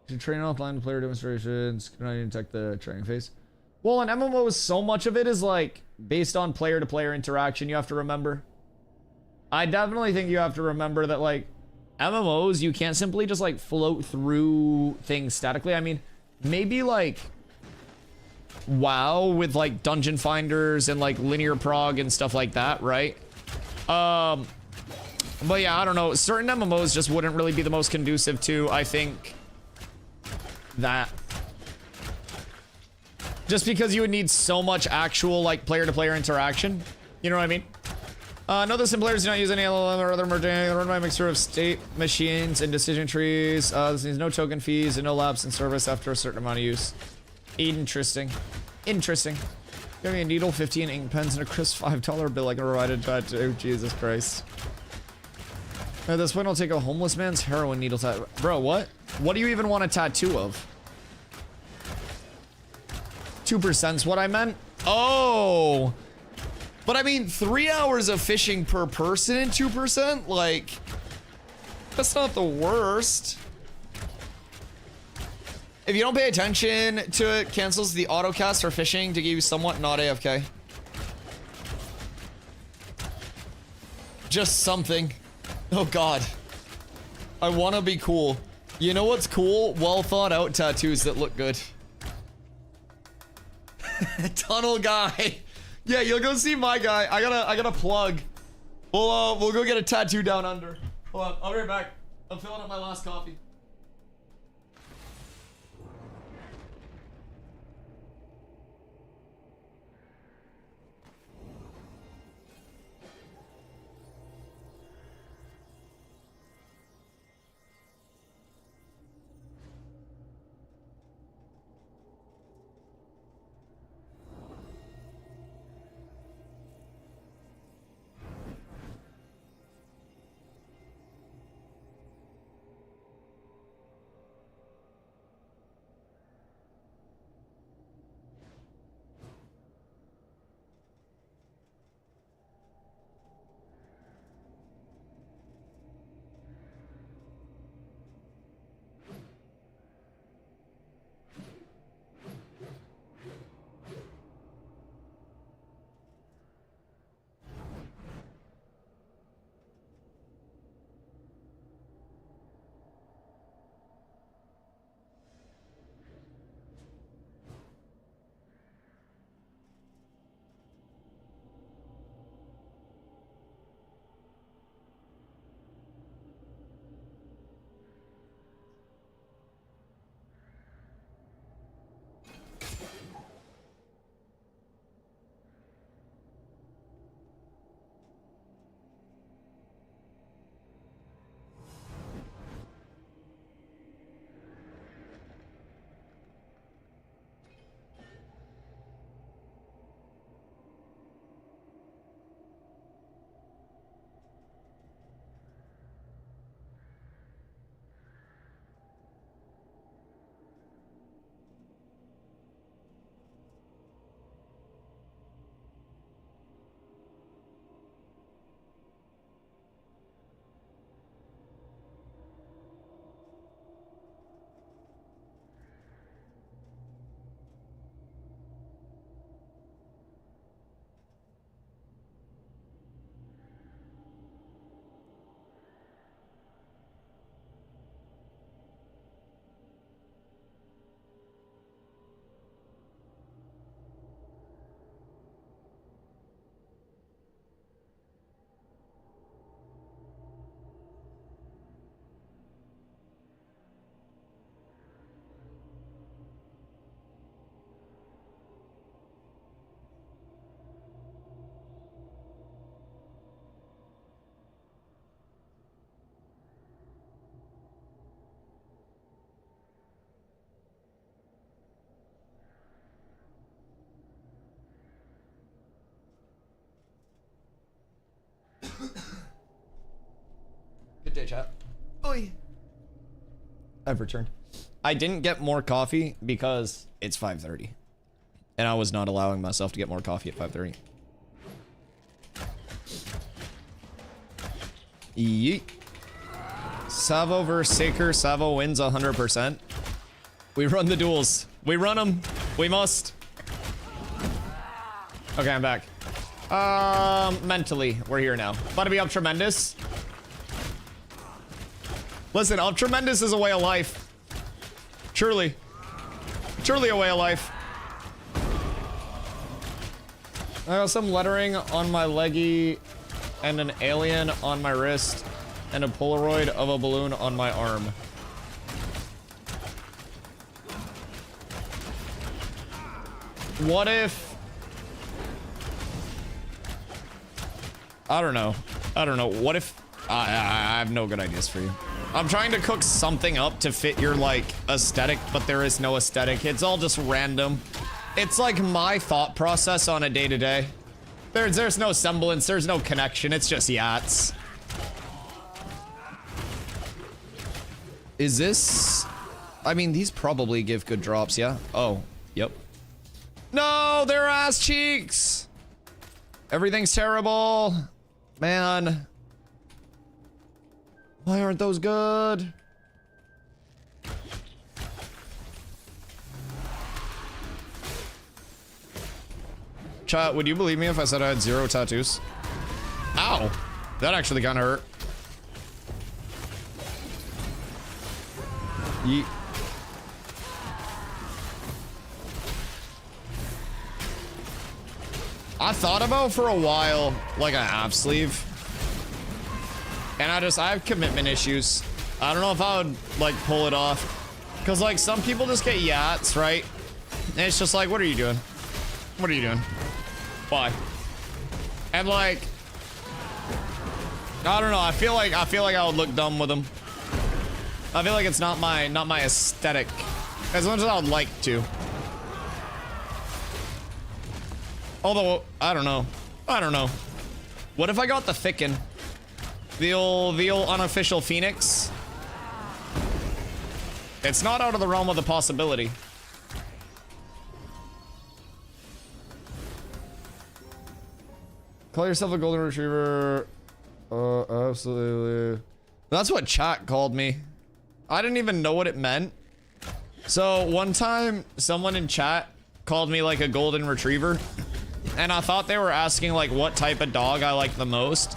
To train offline player demonstrations. Can I detect the training phase? Well, in MMOs, so much of it is like based on player-to-player interaction. You have to remember. I definitely think you have to remember that like MMOs, you can't simply just like float through things statically. I mean, maybe like WoW with like dungeon finders and like linear prog and stuff like that, right? But yeah, I don't know. Certain MMOs just wouldn't really be the most conducive to, I think, that. Just because you would need so much actual like player-to-player interaction. You know what I mean? Note some players do not use any LLM or other merging. They run by a mixture of state machines and decision trees. This means no token fees and no lapse in service after a certain amount of use. Interesting. Interesting. Give me a needle, 15 ink pens, and a crisp $5 bill I can provide a tattoo. Jesus Christ. At this point, I'll take a homeless man's heroin needle tattoo. Bro, what? What do you even want a tattoo of? 2%'s what I meant. Oh, but I mean 3 hours of fishing per person and 2%, like that's not the worst. If you don't pay attention to it, cancels the autocast for fishing to give you somewhat not AFK. Just something. Oh god, I want to be cool. You know what's cool? Well thought out tattoos that look good. Tunnel guy. Yeah, you'll go see my guy. I gotta plug. We'll go get a tattoo down under. Hold on, I'll be right back. I'm filling up my last coffee. Good day, chat. Oi. I've returned. I didn't get more coffee because it's 5:30. And I was not allowing myself to get more coffee at 5:30. Yeet. Savo versus Saker. Savo wins 100%. We run the duels. We run them. We must. Okay, I'm back. Mentally, we're here now. About to be up tremendous. Listen, up tremendous is a way of life. Truly. Truly a way of life. I got some lettering on my leggy and an alien on my wrist and a Polaroid of a balloon on my arm. What if... I don't know. I don't know. What if... I have no good ideas for you. I'm trying to cook something up to fit your, like, aesthetic, but there is no aesthetic. It's all just random. It's like my thought process on a day-to-day. There's no semblance. There's no connection. It's just yachts. Is this... I mean, these probably give good drops, yeah? Oh, yep. No, they're ass cheeks! Everything's terrible. Man. Why aren't those good? Chat, would you believe me if I said I had 0 tattoos? Ow! That actually kinda hurt. Yeet. I thought about for a while, like a half sleeve. And I have commitment issues. I don't know if I would, like, pull it off. Because, like, some people just get yachts, right? And it's just like, what are you doing? What are you doing? Why? And, like, I don't know. I feel like I would look dumb with them. I feel like it's not my aesthetic. As much as I would like to. Although, I don't know. I don't know. What if I got the thicken? The old unofficial Phoenix? It's not out of the realm of the possibility. Call yourself a golden retriever. Absolutely. That's what chat called me. I didn't even know what it meant. So one time, someone in chat called me like a golden retriever. And I thought they were asking like what type of dog I like the most.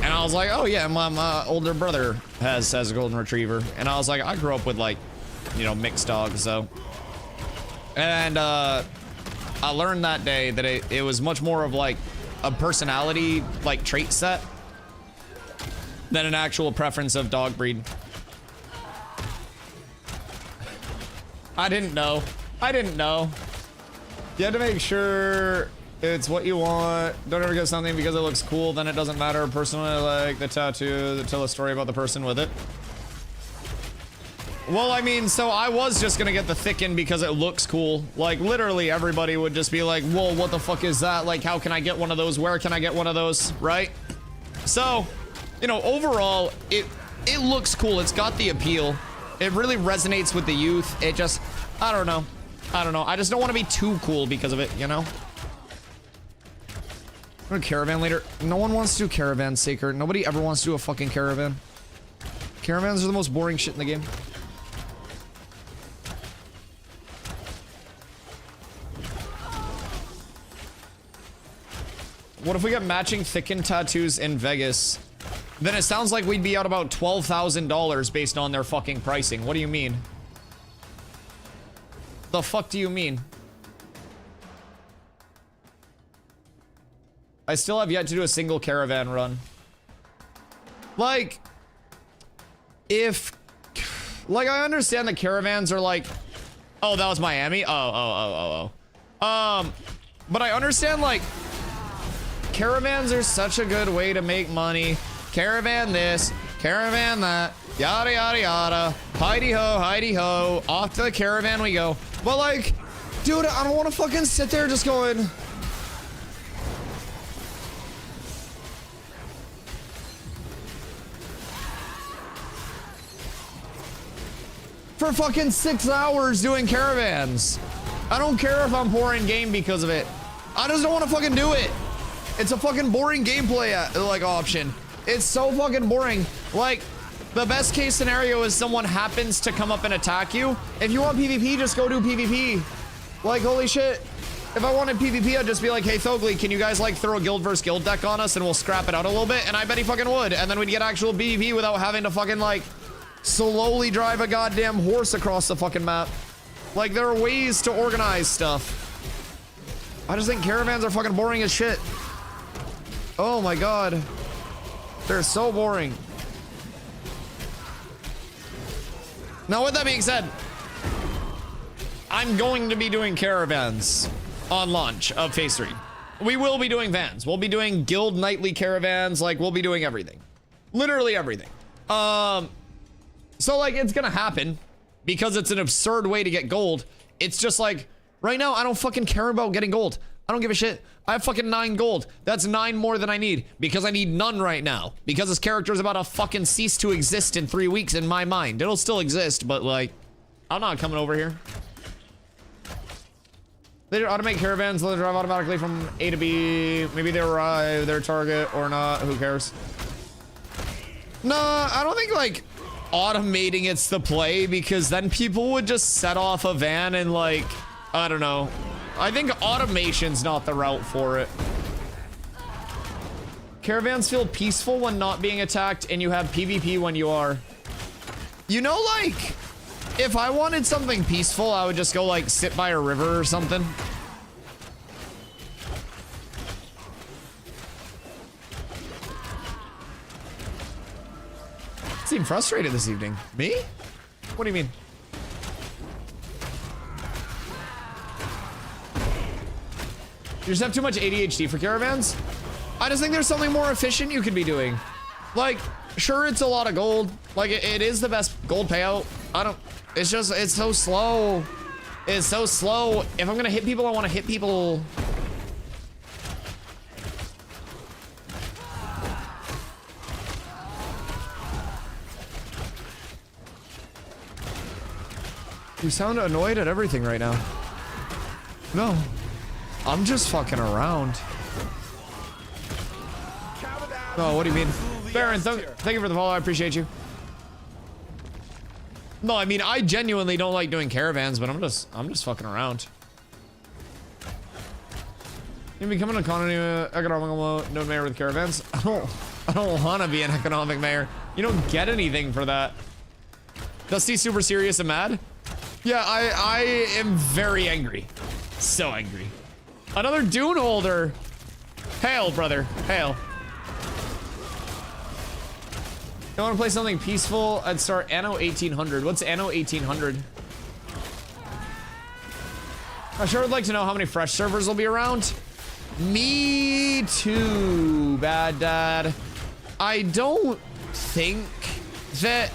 And I was like, oh yeah, my older brother has a golden retriever. And I was like, I grew up with like, you know, mixed dogs, so. And I learned that day that it was much more of like a personality like trait set than an actual preference of dog breed. I didn't know. I didn't know. You have to make sure it's what you want. Don't ever get something because it looks cool, then it doesn't matter. Personally, I like the tattoo that tell a story about the person with it. Well, I mean, so I was just gonna get the thicken because it looks cool. Like, literally everybody would just be like, whoa, what the fuck is that? Like, how can I get one of those? Where can I get one of those? Right? So, you know, overall, it looks cool. It's got the appeal. It really resonates with the youth. It just, I don't know. I don't know. I just don't want to be too cool because of it, you know? I'm a caravan leader. No one wants to do caravan, Saker. Nobody ever wants to do a fucking caravan. Caravans are the most boring shit in the game. What if we get matching thickened tattoos in Vegas? Then it sounds like we'd be out about $12,000 based on their fucking pricing. What do you mean? The fuck do you mean? I still have yet to do a single caravan run. Like, if... Like, I understand the caravans are like... Oh, that was Miami? Oh. But I understand, like... Caravans are such a good way to make money. Caravan this, caravan that, yada yada yada. Heidi ho, off to the caravan we go. But like, dude, I don't want to fucking sit there just going. for fucking 6 hours doing caravans. I don't care if I'm poor in game because of it. I just don't want to fucking do it. It's a fucking boring gameplay like option. It's so fucking boring. Like, the best case scenario is someone happens to come up and attack you. If you want PvP, just go do PvP. Like, holy shit. If I wanted PvP, I'd just be like, hey, Thogly, can you guys like throw a guild versus guild deck on us and we'll scrap it out a little bit? And I bet he fucking would. And then we'd get actual PvP without having to fucking like slowly drive a goddamn horse across the fucking map. Like, there are ways to organize stuff. I just think caravans are fucking boring as shit. Oh my god. They're so boring. Now, with that being said, I'm going to be doing caravans on launch of phase 3. We will be doing vans. We'll be doing guild nightly caravans. Like, we'll be doing everything. Literally everything. So like, it's gonna happen because it's an absurd way to get gold. It's just like, right now, I don't fucking care about getting gold. I don't give a shit. I have fucking 9 gold. That's 9 more than I need because I need none right now because this character is about to fucking cease to exist in 3 weeks in my mind. It'll still exist, but like, I'm not coming over here. They automate caravans, let it drive automatically from A to B. Maybe they arrive their target or not. Who cares? No, I don't think like automating it's the play because then people would just set off a van and like, I don't know. I think automation's not the route for it. Caravans feel peaceful when not being attacked and you have PvP when you are. You know, like, if I wanted something peaceful, I would just go like sit by a river or something. Seem frustrated this evening. Me? What do you mean? You just have too much ADHD for caravans? I just think there's something more efficient you could be doing. Like, sure, it's a lot of gold. Like, it is the best gold payout. It's just, it's so slow. It's so slow. If I'm gonna hit people, I want to hit people. You sound annoyed at everything right now. No. I'm just fucking around. Oh, what do you mean? Baron, thank you for the follow. I appreciate you. No, I mean, I genuinely don't like doing caravans, but I'm just fucking around. You become an economical node mayor with caravans? I don't want to be an economic mayor. You don't get anything for that. Dusty super serious and mad? Yeah, I am very angry. So angry. Another Dune holder. Hail, brother. Hail. You want to play something peaceful? I'd start Anno 1800. What's Anno 1800? I sure would like to know how many fresh servers will be around. Me too, Bad Dad. I don't think that...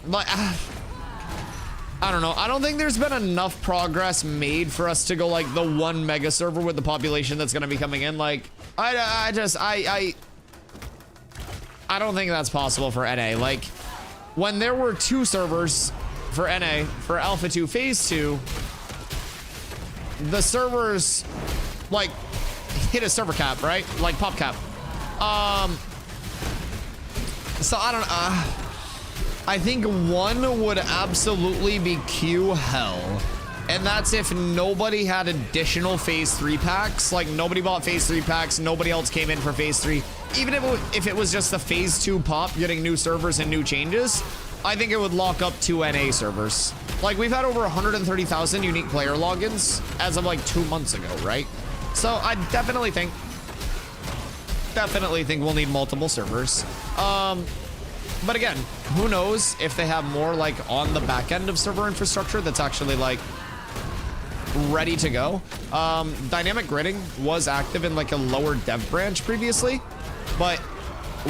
Like... I don't know. I don't think there's been enough progress made for us to go like the 1 mega server with the population that's going to be coming in. Like, I don't think that's possible for NA. Like, when there were 2 servers for NA, for Alpha 2 Phase 2, the servers, like, hit a server cap, right? Like, pop cap. So, I don't I think 1 would absolutely be Q hell. And that's if nobody had additional Phase 3 packs. Like, nobody bought Phase 3 packs. Nobody else came in for Phase 3. Even if it was just the Phase 2 pop, getting new servers and new changes, I think it would lock up 2 NA servers. Like, we've had over 130,000 unique player logins as of, like, 2 months ago, right? So, I definitely think we'll need multiple servers. But again, who knows if they have more like on the back end of server infrastructure that's actually like ready to go. Dynamic gridding was active in like a lower dev branch previously, but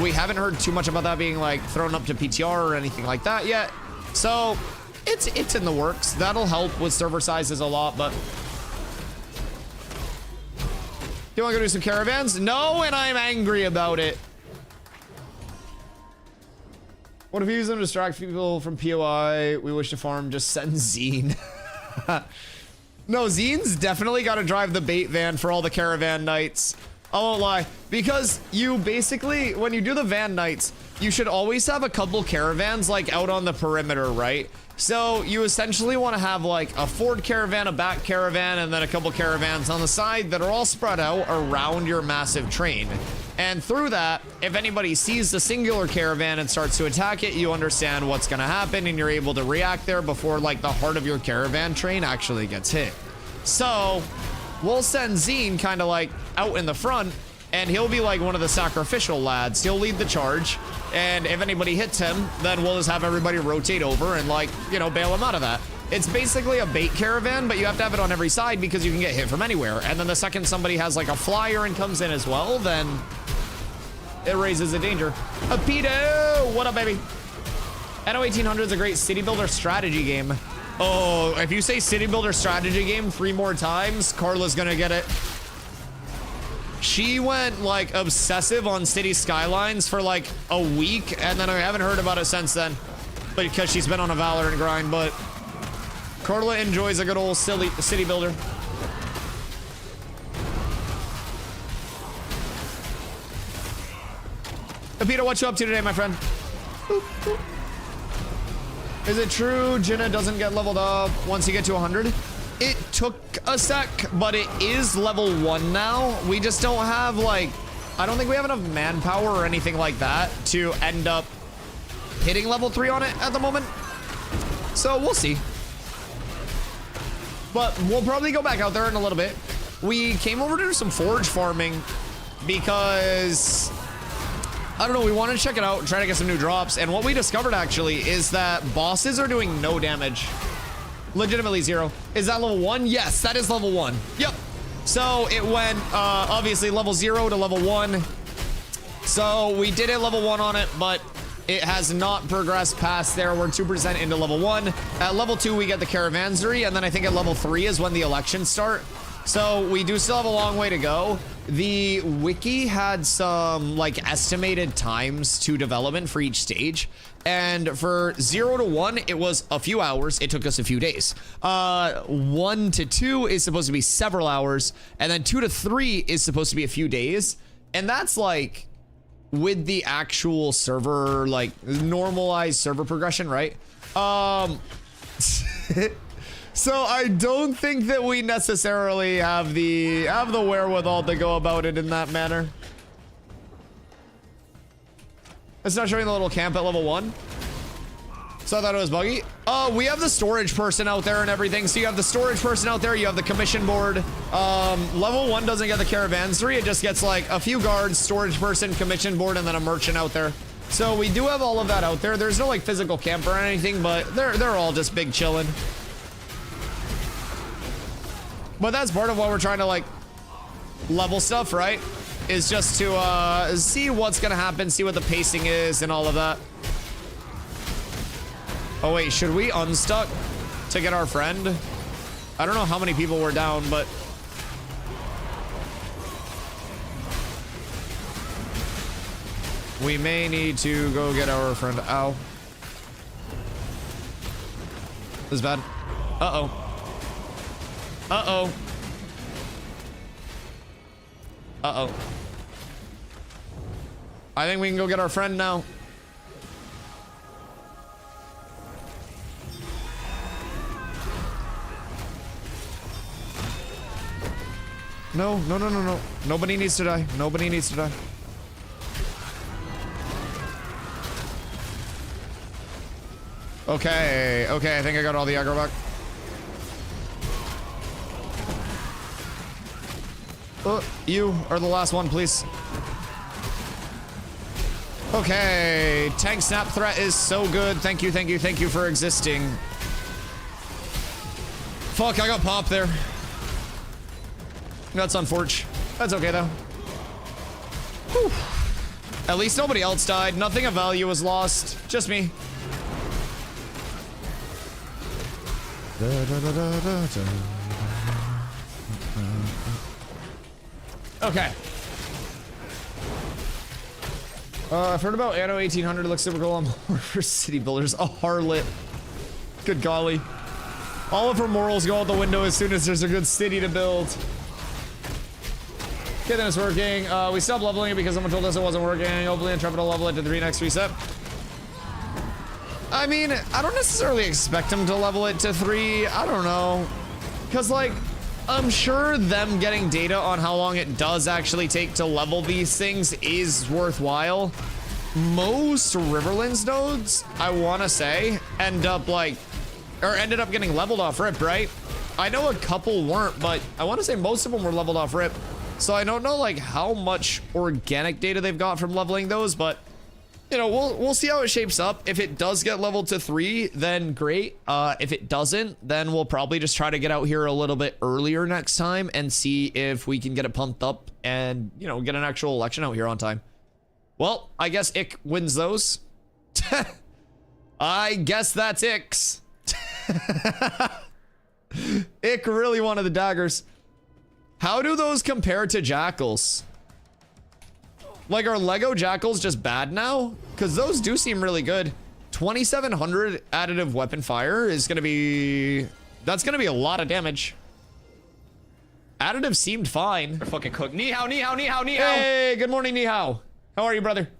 we haven't heard too much about that being like thrown up to PTR or anything like that yet. So it's in the works. That'll help with server sizes a lot, but you want to go do some caravans? No, and I'm angry about it. What if you use them to distract people from POI? We wish to farm, just send Zine. No, Zine's definitely got to drive the bait van for all the caravan nights. I won't lie. Because you basically, when you do the van nights, you should always have a couple caravans like out on the perimeter, right? So you essentially want to have like a forward caravan, a back caravan, and then a couple caravans on the side that are all spread out around your massive train. And through that, if anybody sees the singular caravan and starts to attack it, you understand what's going to happen and you're able to react there before like the heart of your caravan train actually gets hit. So we'll send Zine kind of like out in the front, and he'll be like one of the sacrificial lads. He'll lead the charge, and if anybody hits him, then we'll just have everybody rotate over and like, you know, bail him out of that. It's basically a bait caravan, but you have to have it on every side because you can get hit from anywhere. And then the second somebody has like a flyer and comes in as well, then it raises the danger. A pedo! What up, baby? NO 1800 is a great city builder strategy game. Oh, if you say city builder strategy game 3 more times, Carla's gonna get it. She went like obsessive on city skylines for like a week, and then I haven't heard about it since then, because she's been on a Valorant grind. But Carla enjoys a good old silly city builder. Peter, what you up to today, my friend? Boop, boop. Is it true Jinna doesn't get leveled up once you get to 100? It took a sec, but it is level 1 now. We just don't have like, I don't think we have enough manpower or anything like that to end up hitting level 3 on it at the moment. So we'll see. But we'll probably go back out there in a little bit. We came over to do some forage farming because, I don't know, we wanted to check it out and try to get some new drops. And what we discovered actually is that bosses are doing no damage. Legitimately 0. Is that level 1? Yes, that is level 1. Yep. So it went obviously level 0 to level 1. So we did a level 1 on it, but it has not progressed past there. We're 2% into level 1. At level 2, we get the caravanserai, and then I think at level 3 is when the elections start. So we do still have a long way to go. The wiki had some like estimated times to development for each stage. And for 0 to 1, it was a few hours. It took us a few days. 1 to 2 is supposed to be several hours. And then 2 to 3 is supposed to be a few days. And that's like with the actual server, like normalized server progression, right? So I don't think that we necessarily have the wherewithal to go about it in that manner. It's not showing the little camp at level 1. So I thought it was buggy. We have the storage person out there and everything. So you have the storage person out there. You have the commission board. Level 1 doesn't get the caravanserai. It just gets like a few guards, storage person, commission board, and then a merchant out there. So we do have all of that out there. There's no like physical camp or anything, but they're all just big chilling. But that's part of what we're trying to like level stuff, right? Is just to see what's gonna happen, see what the pacing is and all of that. Oh wait, should we unstuck to get our friend? I don't know how many people were down, but we may need to go get our friend. Ow. This is bad. Uh-oh. Uh-oh. Uh-oh. I think we can go get our friend now. No, no, no, no, no. Nobody needs to die. Nobody needs to die. Okay, okay, I think I got all the aggro back. You are the last one, please. Okay, tank snap threat is so good. Thank you, thank you, thank you for existing. Fuck, I got popped there. That's unfortunate. That's okay though. Whew. At least nobody else died. Nothing of value was lost. Just me. Okay. I've heard about Anno 1800. It looks super cool. I'm for city builders. A harlot. Good golly. All of her morals go out the window as soon as there's a good city to build. Okay, then it's working. We stopped leveling it because someone told us it wasn't working. Hopefully Intrepid will level it to 3 next reset. I mean, I don't necessarily expect him to level it to 3. I don't know. Because, like, I'm sure them getting data on how long it does actually take to level these things is worthwhile. Most Riverlands nodes, I want to say, ended up getting leveled off rip, right? I know a couple weren't, but I want to say most of them were leveled off rip. So I don't know like how much organic data they've got from leveling those, but you know, we'll see how it shapes up. If it does get leveled to 3, then great. If it doesn't, then we'll probably just try to get out here a little bit earlier next time and see if we can get it pumped up and, you know, get an actual election out here on time. Well, I guess Ick wins those. I guess that's Ick's. Ick really wanted the daggers. How do those compare to jackals? Like, are Lego jackals just bad now? Because those do seem really good. 2700 additive weapon fire is gonna be... That's gonna be a lot of damage. Additive seemed fine. They're fucking cooked. Ni hao, ni hao, ni hao, ni hao. Hey, good morning, ni hao. How are you, brother?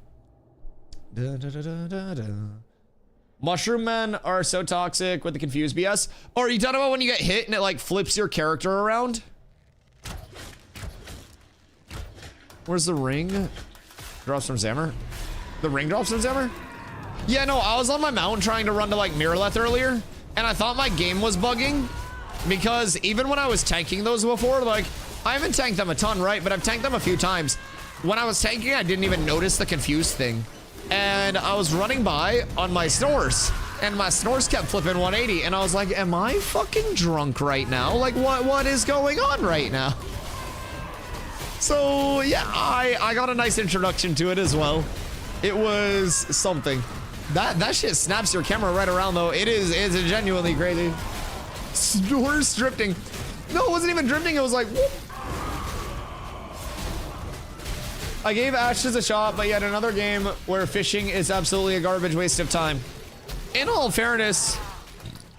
Mushroom men are so toxic with the confused BS. Oh, are you talking about when you get hit and it like flips your character around? Where's the ring? Drops from Zammer? The ring drops from Zammer? Yeah, no, I was on my mount trying to run to like Miraleth earlier, and I thought my game was bugging because even when I was tanking those before, like, I haven't tanked them a ton, right? But I've tanked them a few times. When I was tanking, I didn't even notice the confused thing. And I was running by on my snores, and my snores kept flipping 180, and I was like, am I fucking drunk right now? Like, what is going on right now? So yeah, I got a nice introduction to it as well. It was something. That shit snaps your camera right around though. It's genuinely crazy. Snores drifting. No, it wasn't even drifting. It was like, whoop. I gave Ashes a shot, but yet another game where fishing is absolutely a garbage waste of time. In all fairness,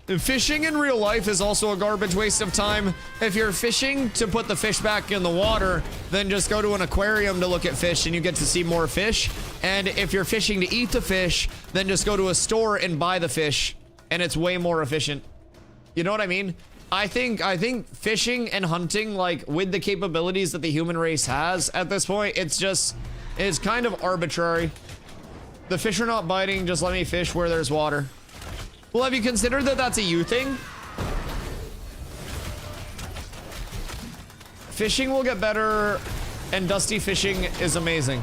fishing in real life is also a garbage waste of time. If you're fishing to put the fish back in the water, then just go to an aquarium to look at fish and you get to see more fish. And if you're fishing to eat the fish, then just go to a store and buy the fish, and it's way more efficient. You know what I mean? I think fishing and hunting, like, with the capabilities that the human race has at this point, it's kind of arbitrary. The fish are not biting, just let me fish where there's water. Well, have you considered that that's a you thing? Fishing will get better, and Dusty fishing is amazing.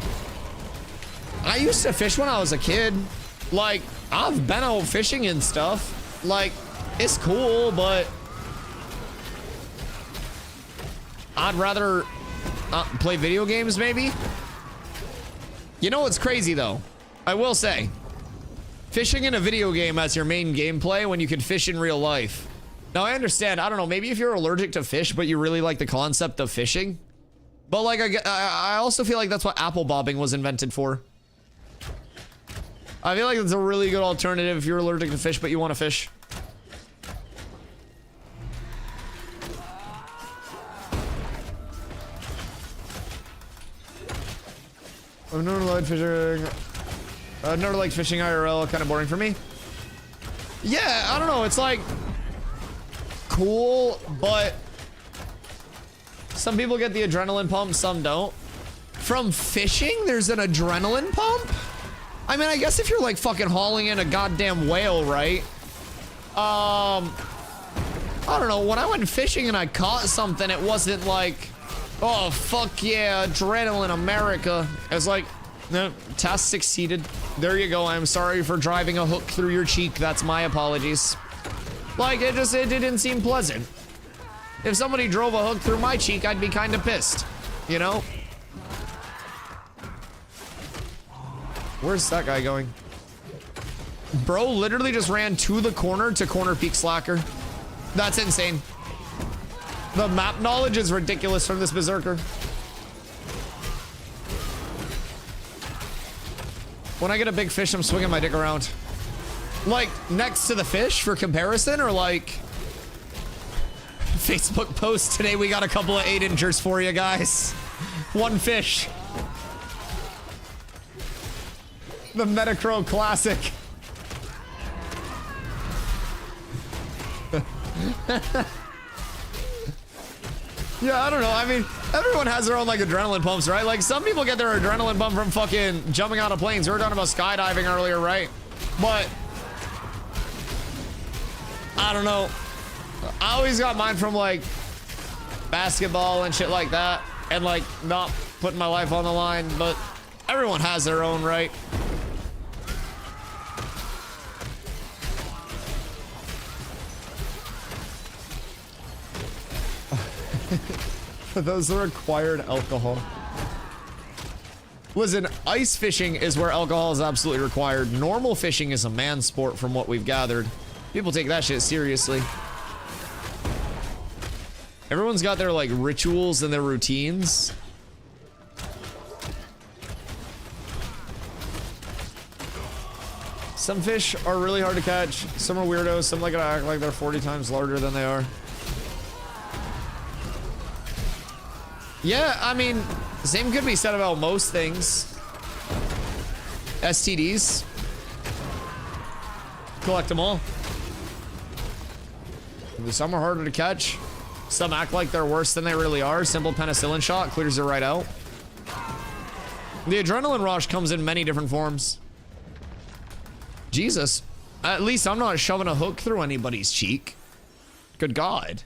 I used to fish when I was a kid. Like, I've been out fishing and stuff. Like, it's cool, but I'd rather play video games, maybe. You know what's crazy, though? I will say, fishing in a video game as your main gameplay when you can fish in real life. Now, I understand, I don't know, maybe if you're allergic to fish, but you really like the concept of fishing. But, like, I also feel like that's what apple bobbing was invented for. I feel like it's a really good alternative if you're allergic to fish, but you want to fish. I've never liked fishing. I've never liked fishing IRL, kind of boring for me. Yeah, I don't know, it's like cool, but some people get the adrenaline pump, some don't. From fishing, there's an adrenaline pump? I mean, I guess if you're like fucking hauling in a goddamn whale, right? I don't know, when I went fishing and I caught something, it wasn't like, oh, fuck yeah, adrenaline America. It was like, no, task succeeded. There you go. I'm sorry for driving a hook through your cheek. That's my apologies. Like, it didn't seem pleasant. If somebody drove a hook through my cheek, I'd be kind of pissed, you know? Where's that guy going? Bro literally just ran to the corner to corner peak slacker. That's insane. The map knowledge is ridiculous from this berserker. When I get a big fish, I'm swinging my dick around. Like, next to the fish for comparison, or like... Facebook post today, we got a couple of 8-inchers for you guys. One fish. The Metacro Classic. Yeah, I don't know. I mean, everyone has their own, like, adrenaline pumps, right? Like, some people get their adrenaline pump from fucking jumping out of planes. We were talking about skydiving earlier, right? But I don't know. I always got mine from, like, basketball and shit like that. And, like, not putting my life on the line. But everyone has their own, right? For those that required alcohol. Listen, ice fishing is where alcohol is absolutely required. Normal fishing is a man's sport from what we've gathered. People take that shit seriously. Everyone's got their, like, rituals and their routines. Some fish are really hard to catch. Some are weirdos. Some like to act like they're 40 times larger than they are. Yeah, I mean, same could be said about most things. STDs. Collect them all. Some are harder to catch. Some act like they're worse than they really are. Simple penicillin shot clears it right out. The adrenaline rush comes in many different forms. Jesus. At least I'm not shoving a hook through anybody's cheek. Good God.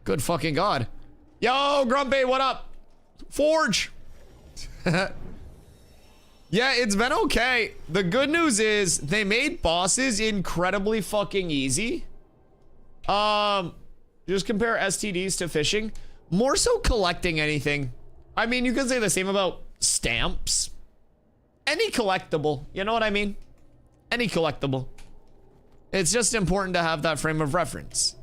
Good fucking God. Yo, Grumpy, what up? Forge. Yeah, it's been okay. The good news is they made bosses incredibly fucking easy. Just compare STDs to fishing. More so collecting anything. I mean, you could say the same about stamps. Any collectible, you know what I mean? Any collectible. It's just important to have that frame of reference.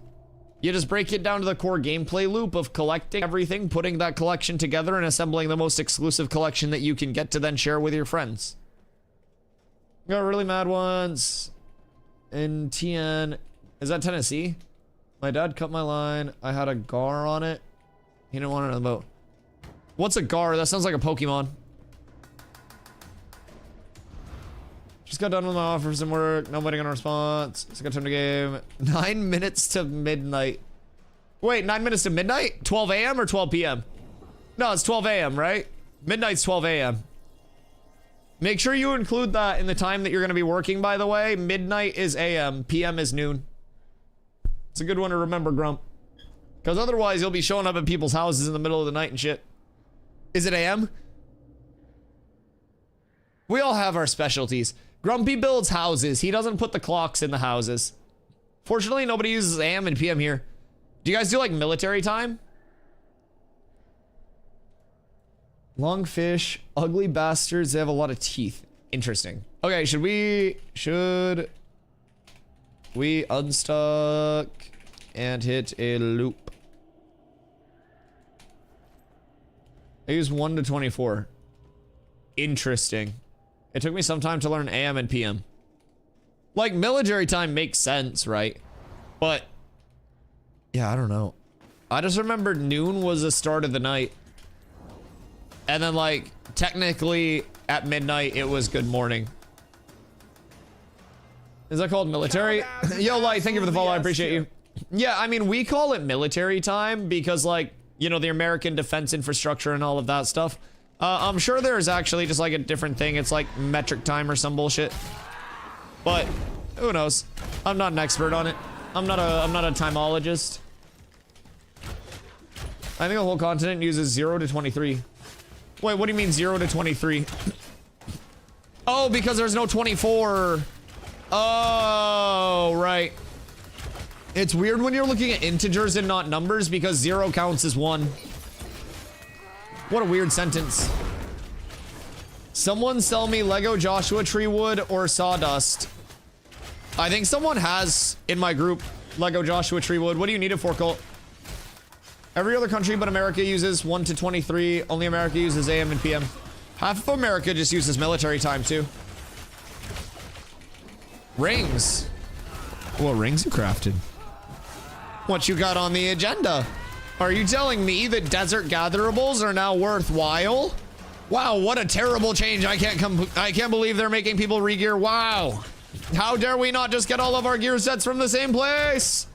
You just break it down to the core gameplay loop of collecting everything, putting that collection together, and assembling the most exclusive collection that you can get to then share with your friends. Got really mad once in TN. Is that Tennessee? My dad cut my line. I had a gar on it. He didn't want it on the boat. What's a gar? That sounds like a Pokemon. Just got done with my offers and work. No waiting on a response. Just got time to game. 9 minutes to midnight. Wait, 9 minutes to midnight? 12 a.m. or 12 p.m.? No, it's 12 a.m., right? Midnight's 12 a.m. Make sure you include that in the time that you're going to be working, by the way. Midnight is a.m. p.m. is noon. It's a good one to remember, Grump. Because otherwise, you'll be showing up at people's houses in the middle of the night and shit. Is it a.m.? We all have our specialties. Grumpy builds houses. He doesn't put the clocks in the houses. Fortunately, nobody uses AM and PM here. Do you guys do, like, military time? Long fish. Ugly bastards. They have a lot of teeth. Interesting. Okay, should we unstuck and hit a loop? I use 1 to 24. Interesting. It took me some time to learn AM and PM. Like, military time makes sense, right? But, yeah, I don't know. I just remember noon was the start of the night. And then, like, technically, at midnight, it was good morning. Is that called military? Yo, Light, thank you for the follow. I appreciate you. Yeah, I mean, we call it military time because, like, you know, the American defense infrastructure and all of that stuff. I'm sure there's actually just like a different thing. It's like metric time or some bullshit. But who knows? I'm not an expert on it. I'm not a timeologist. I think the whole continent uses 0 to 23. Wait, what do you mean 0 to 23? Oh, because there's no 24. Oh, right. It's weird when you're looking at integers and not numbers because 0 counts as 1. What a weird sentence. Someone sell me Lego Joshua Tree wood or sawdust. I think someone has in my group Lego Joshua Tree wood. What do you need it for, Colt? Every other country but America uses 1 to 23. Only America uses AM and PM. Half of America just uses military time too. Rings. What rings you crafted? What you got on the agenda? Are you telling me that desert gatherables are now worthwhile? Wow, what a terrible change. I can't believe they're making people re-gear. Wow. How dare we not just get all of our gear sets from the same place?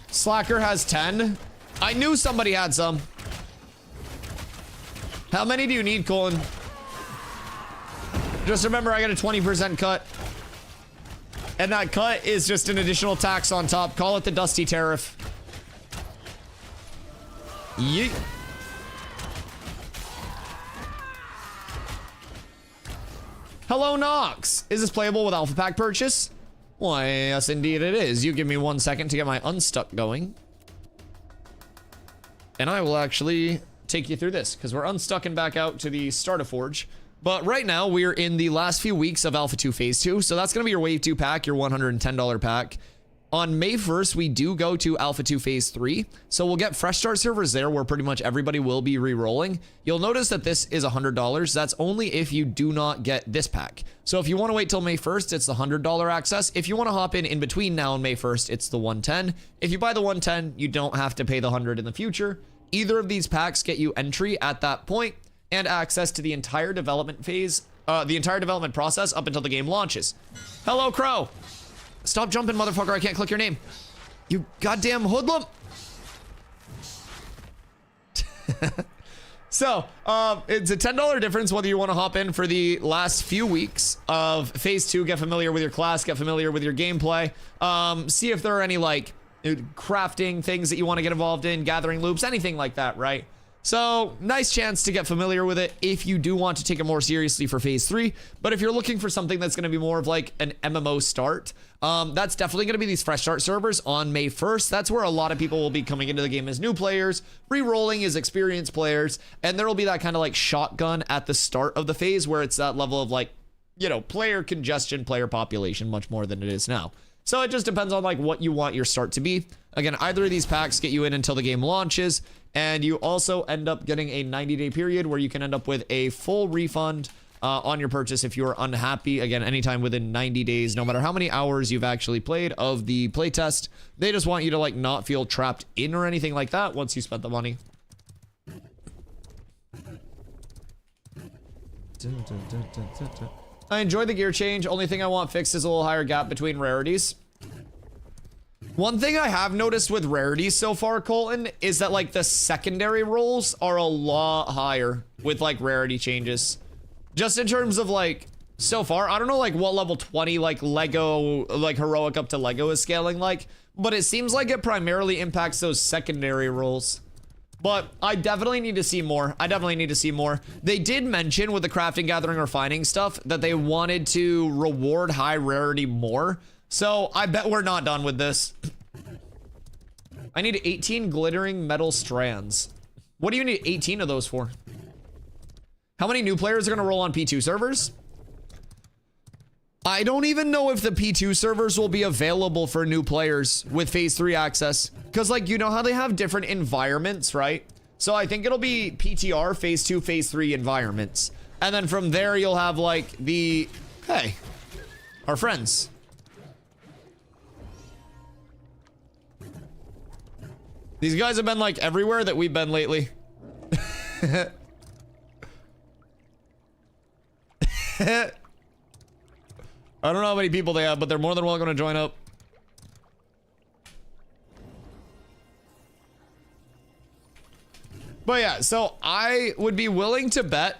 Slacker has 10. I knew somebody had some. How many do you need, Colin? Just remember, I got a 20% cut. And that cut is just an additional tax on top. Call it the Dusty tariff. Yeet. Hello, Nox. Is this playable with Alpha Pack purchase? Why, yes, indeed it is. You give me 1 second to get my unstuck going. And I will actually take you through this, because we're unstuck and back out to the Starter Forge. But right now, we're in the last few weeks of Alpha 2 Phase 2, so that's going to be your Wave 2 pack, your $110 pack. On May 1st, we do go to Alpha 2 Phase 3, so we'll get fresh start servers there where pretty much everybody will be re-rolling. You'll notice that this is $100. That's only if you do not get this pack. So if you want to wait till May 1st, it's the $100 access. If you want to hop in between now and May 1st, it's the 110. If you buy the 110, you don't have to pay the 100 in the future. Either of these packs get you entry at that point and access to the entire development phase, the entire development process up until the game launches. Hello, Crow. Stop jumping, motherfucker. I can't click your name. You goddamn hoodlum. So, it's a $10 difference whether you want to hop in for the last few weeks of Phase 2, get familiar with your class, get familiar with your gameplay, see if there are any, like, crafting things that you want to get involved in, gathering loops, anything like that, right? So, nice chance to get familiar with it if you do want to take it more seriously for Phase 3. But if you're looking for something that's going to be more of like an MMO start, that's definitely going to be these fresh start servers on May 1st. That's where a lot of people will be coming into the game as new players, re-rolling as experienced players, and there will be that kind of like shotgun at the start of the phase where it's that level of like, you know, player congestion, player population, much more than it is now. So it just depends on like what you want your start to be. Again, either of these packs get you in until the game launches, and you also end up getting a 90-day period where you can end up with a full refund on your purchase if you are unhappy. Again, anytime within 90 days, no matter how many hours you've actually played of the playtest, they just want you to like not feel trapped in or anything like that once you spent the money. I enjoy the gear change. Only thing I want fixed is a little higher gap between rarities. One thing I have noticed with rarities so far, Colton, is that like the secondary rolls are a lot higher with like rarity changes. Just in terms of like, so far, I don't know like what level 20 like Lego, like heroic up to Lego is scaling like, but it seems like it primarily impacts those secondary rolls. But I definitely need to see more. They did mention with the crafting, gathering, refining stuff that they wanted to reward high rarity more. So I bet we're not done with this. I need 18 glittering metal strands. What do you need 18 of those for? How many new players are going to roll on P2 servers? I don't even know if the P2 servers will be available for new players with Phase 3 access. Because, like, you know how they have different environments, right? So I think it'll be PTR, Phase 2, Phase 3 environments. And then from there, you'll have, like, the... Hey, our friends. These guys have been, like, everywhere that we've been lately. I don't know how many people they have, but they're more than welcome to join up. But yeah, so I would be willing to bet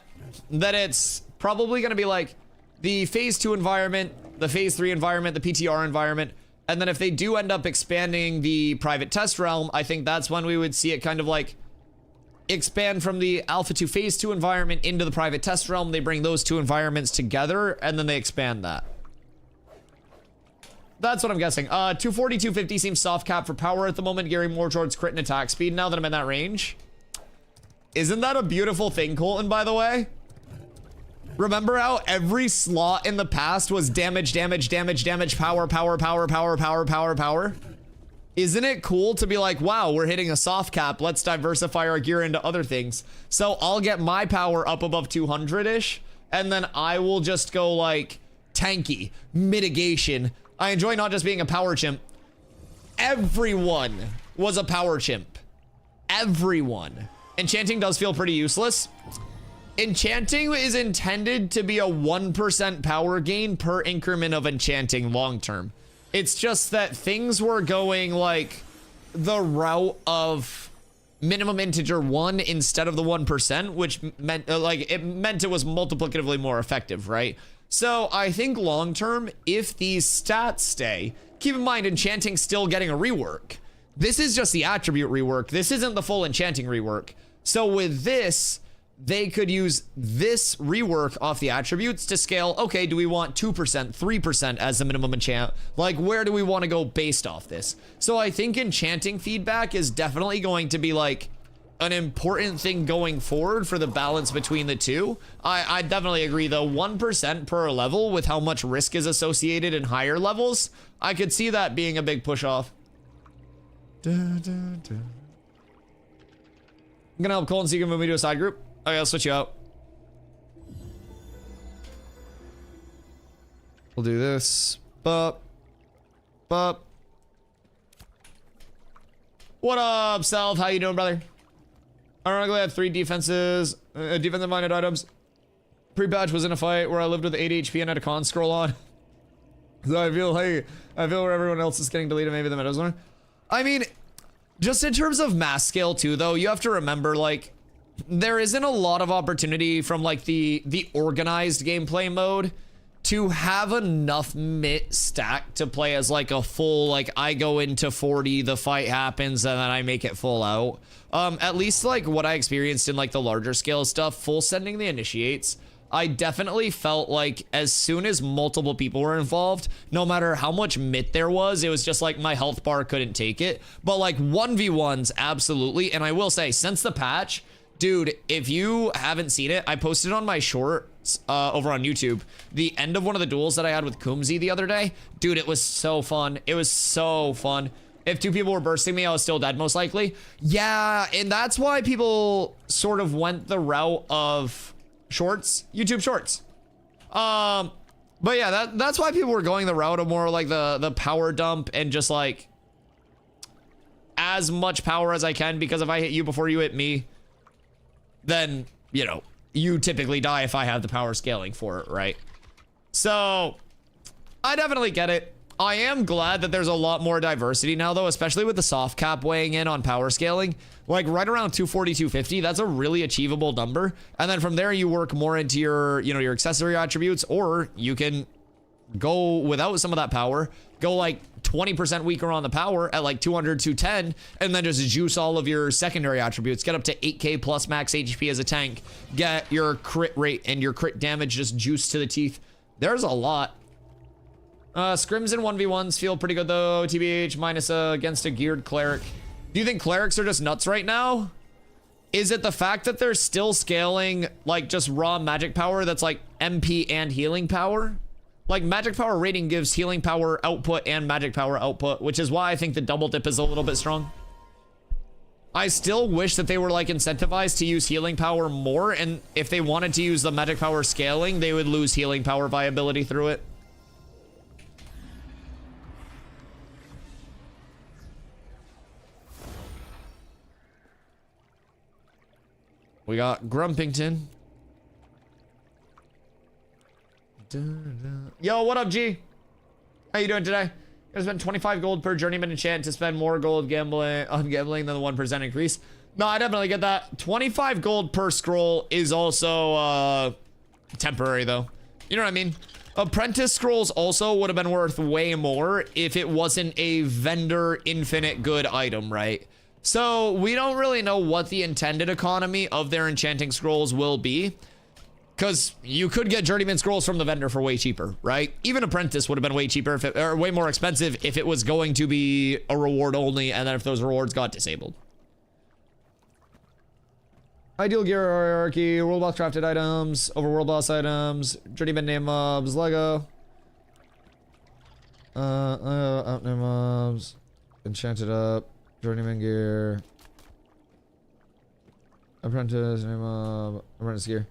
that it's probably going to be like the Phase 2 environment, the Phase 3 environment, the PTR environment, and then if they do end up expanding the private test realm, I think that's when we would see it kind of like expand from the Alpha 2 Phase 2 environment into the private test realm. They bring those two environments together, and then they expand that. That's what I'm guessing. 240, 250 seems soft cap for power at the moment, gearing more towards crit and attack speed now that I'm in that range. Isn't that a beautiful thing, Colton, by the way? Remember how every slot in the past was damage, damage, damage, damage, power, power, power, power, power, power, power? Isn't it cool to be like, wow, we're hitting a soft cap. Let's diversify our gear into other things. So I'll get my power up above 200-ish, and then I will just go like tanky, mitigation. I enjoy not just being a power chimp. Everyone was a power chimp. Everyone. Enchanting does feel pretty useless. Enchanting is intended to be a 1% power gain per increment of enchanting long term. It's just that things were going like the route of minimum integer 1 instead of the 1%, which meant it meant it was multiplicatively more effective, right? So I think long term, if these stats stay, keep in mind enchanting's still getting a rework. This is just the attribute rework. This isn't the full enchanting rework. So with this, they could use this rework off the attributes to scale. Okay, do we want 2%, 3% as the minimum enchant? Like, where do we want to go based off this? So I think enchanting feedback is definitely going to be like an important thing going forward for the balance between the two. I definitely agree though, 1% per level with how much risk is associated in higher levels, I could see that being a big push off. I'm gonna help Colton so you can move me to a side group. Okay, I'll switch you out. We'll do this. Bup. What up, Self? How you doing, brother? Ironically, I have 3 defensive minded items. Pre-patch was in a fight where I lived with 8 HP and had a con scroll on. So I feel where everyone else is getting deleted, maybe the meta's winner. I mean, just in terms of mass scale too, though, you have to remember, like, there isn't a lot of opportunity from like the organized gameplay mode to have enough mitt stack to play as like a full, like I go into 40, the fight happens, and then I make it full out. At least like what I experienced in like the larger scale stuff, full sending the initiates, I definitely felt like as soon as multiple people were involved, no matter how much mitt there was, it was just like my health bar couldn't take it. But like 1v1s, absolutely. And I will say, since the patch, dude, if you haven't seen it, I posted on my shorts over on YouTube the end of one of the duels that I had with Kumzi the other day. Dude, it was so fun. It was so fun. If 2 people were bursting me, I was still dead most likely. Yeah, and that's why people sort of went the route of shorts, YouTube shorts. But yeah, that's why people were going the route of more like the power dump and just like as much power as I can, because if I hit you before you hit me, then, you know, you typically die if I have the power scaling for it, right? So, I definitely get it. I am glad that there's a lot more diversity now, though, especially with the soft cap weighing in on power scaling. Like, right around 240, 250, that's a really achievable number. And then from there, you work more into your, you know, your accessory attributes, or you can go without some of that power, go like 20% weaker on the power at like 200, 210, and then just juice all of your secondary attributes, get up to 8k plus max HP as a tank, get your crit rate and your crit damage just juiced to the teeth. There's a lot. Scrims and 1v1s feel pretty good though, TBH, minus against a geared cleric. Do you think clerics are just nuts right now? Is it the fact that they're still scaling like just raw magic power that's like MP and healing power? Like, magic power rating gives healing power output and magic power output, which is why I think the double dip is a little bit strong. I still wish that they were like incentivized to use healing power more, and if they wanted to use the magic power scaling, they would lose healing power viability through it. We got Grumpington. Yo, what up, G? How you doing today? Gonna spend 25 gold per journeyman enchant to spend more gold gambling than the 1% increase. No, I definitely get that. 25 gold per scroll is also temporary though. You know what I mean? Apprentice scrolls also would have been worth way more if it wasn't a vendor infinite good item, right? So we don't really know what the intended economy of their enchanting scrolls will be. Because you could get journeyman scrolls from the vendor for way cheaper, right? Even apprentice would have been way cheaper, or way more expensive if it was going to be a reward only, and then if those rewards got disabled. Ideal gear hierarchy, world boss crafted items, over world boss items, journeyman name mobs, Lego. Out name mobs. Enchanted up. Journeyman gear. Apprentice, apprentice gear.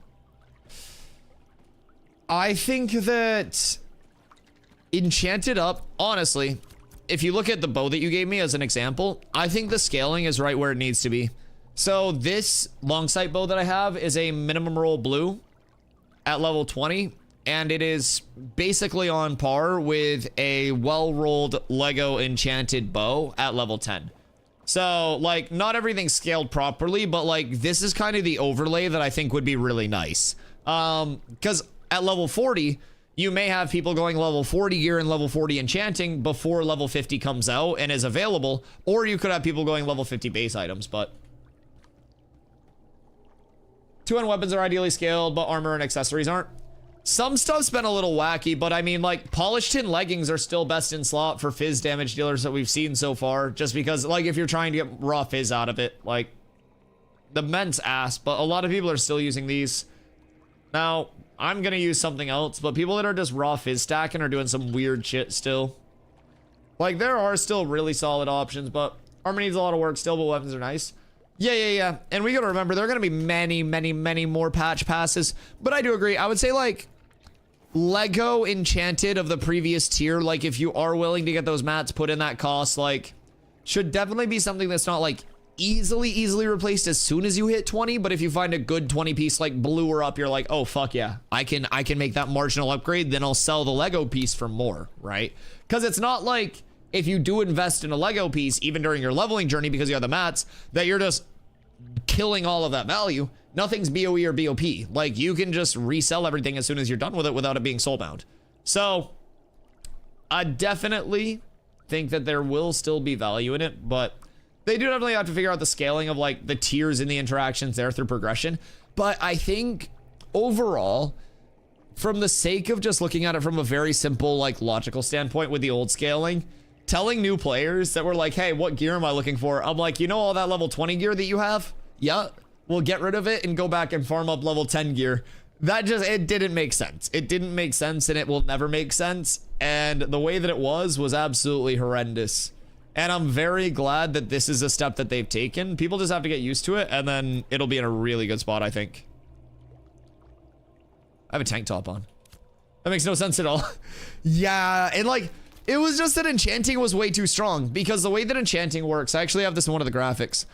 I think that enchanted up, honestly, if you look at the bow that you gave me as an example, I think the scaling is right where it needs to be. So this long sight bow that I have is a minimum roll blue at level 20, and it is basically on par with a well-rolled Lego enchanted bow at level 10. So, like, not everything's scaled properly, but, like, this is kind of the overlay that I think would be really nice. Because at level 40, you may have people going level 40 gear and level 40 enchanting before level 50 comes out and is available, or you could have people going level 50 base items, but... 2N weapons are ideally scaled, but armor and accessories aren't. Some stuff's been a little wacky, but I mean, like, polished tin leggings are still best in slot for fizz damage dealers that we've seen so far, just because, like, if you're trying to get raw fizz out of it, like, the ment's ass, but a lot of people are still using these. Now, I'm gonna use something else, but people that are just raw fizz stacking are doing some weird shit still. Like, there are still really solid options, but armor needs a lot of work still, but weapons are nice. Yeah. And we gotta remember, there are gonna be many more patch passes, but I do agree. I would say, like, Lego enchanted of the previous tier, like, if you are willing to get those mats put in that cost, like, should definitely be something that's not, like, easily replaced as soon as you hit 20, but if you find a good 20 piece, like, blue or up, you're like, oh, fuck yeah, I can make that marginal upgrade, then I'll sell the Lego piece for more, right? Because it's not like, if you do invest in a Lego piece, even during your leveling journey because you have the mats, that you're just killing all of that value. Nothing's BOE or BOP. Like, you can just resell everything as soon as you're done with it without it being soulbound. So, I definitely think that there will still be value in it, but they do definitely have to figure out the scaling of, like, the tiers and the interactions there through progression. But I think, overall, from the sake of just looking at it from a very simple, like, logical standpoint with the old scaling, telling new players that were like, hey, what gear am I looking for? I'm like, you know all that level 20 gear that you have? Yeah. We'll get rid of it and go back and farm up level 10 gear. That just, it didn't make sense. It didn't make sense, and it will never make sense. And the way that it was absolutely horrendous. And I'm very glad that this is a step that they've taken. People just have to get used to it, and then it'll be in a really good spot, I think. I have a tank top on. That makes no sense at all. Yeah, and like, it was just that enchanting was way too strong, because the way that enchanting works, I actually have this in one of the graphics.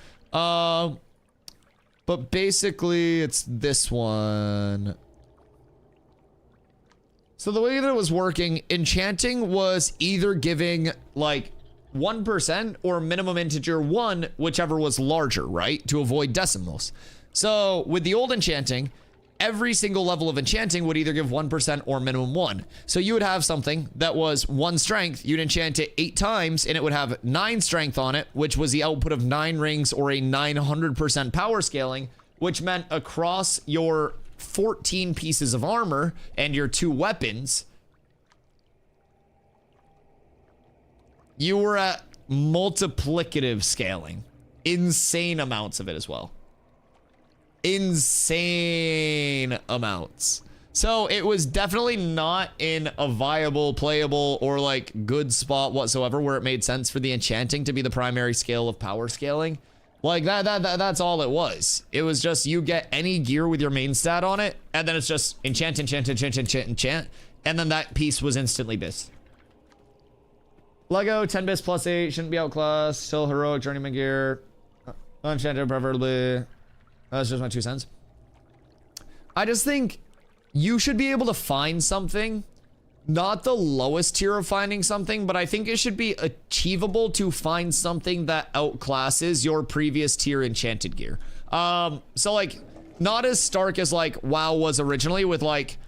But basically, it's this one. So the way that it was working, enchanting was either giving, like, 1% or minimum integer 1, whichever was larger, right? To avoid decimals. So with the old enchanting, every single level of enchanting would either give 1% or minimum 1. So you would have something that was 1 strength, you'd enchant it 8 times, and it would have 9 strength on it, which was the output of 9 rings or a 900% power scaling, which meant across your 14 pieces of armor and your 2 weapons, you were at multiplicative scaling. Insane amounts of it as well. Insane amounts. So it was definitely not in a viable, playable, or like good spot whatsoever where it made sense for the enchanting to be the primary scale of power scaling. Like that's all it was. It was just you get any gear with your main stat on it, and then it's just enchant, and then that piece was instantly bis. Lego 10 bis plus 8 shouldn't be outclassed. Still heroic journeyman gear. Enchanted preferably. That's just my 2 cents. I just think you should be able to find something, not the lowest tier of finding something, but I think it should be achievable to find something that outclasses your previous tier enchanted gear. So like, not as stark as like WoW was originally with like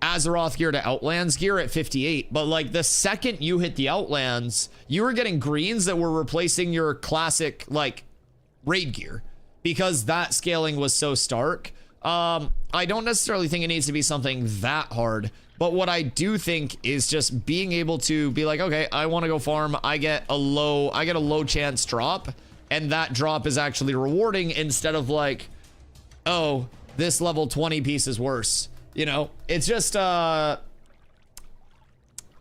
Azeroth gear to Outlands gear at 58, but like the second you hit the Outlands, you were getting greens that were replacing your classic like raid gear, because that scaling was so stark. I don't necessarily think it needs to be something that hard, but what I do think is just being able to be like, okay, I want to go farm. I get a low chance drop, and that drop is actually rewarding instead of like, oh, this level 20 piece is worse. You know, it's just, it's a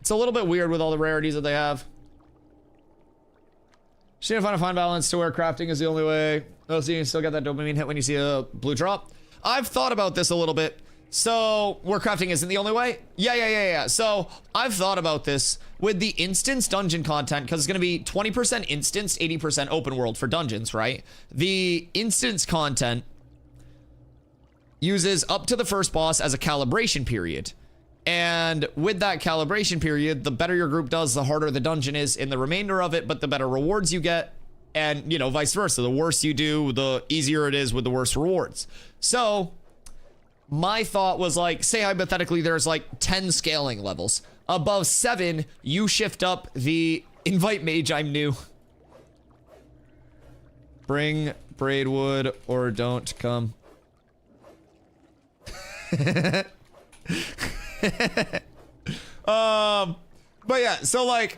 little bit weird with all the rarities that they have. Just need to find a fine balance to where crafting is the only way. Oh, so you can still get that dopamine hit when you see a blue drop. I've thought about this a little bit. So, where crafting isn't the only way? Yeah. So, I've thought about this with the instance dungeon content, because it's going to be 20% instance, 80% open world for dungeons, right? The instance content uses up to the first boss as a calibration period. And with that calibration period, the better your group does, the harder the dungeon is in the remainder of it, but the better rewards you get. And, you know, vice versa. The worse you do, the easier it is with the worse rewards. So, my thought was like, say hypothetically there's like 10 scaling levels. Above 7, you shift up the invite mage, I'm new. Bring braidwood or don't come. But yeah, so like,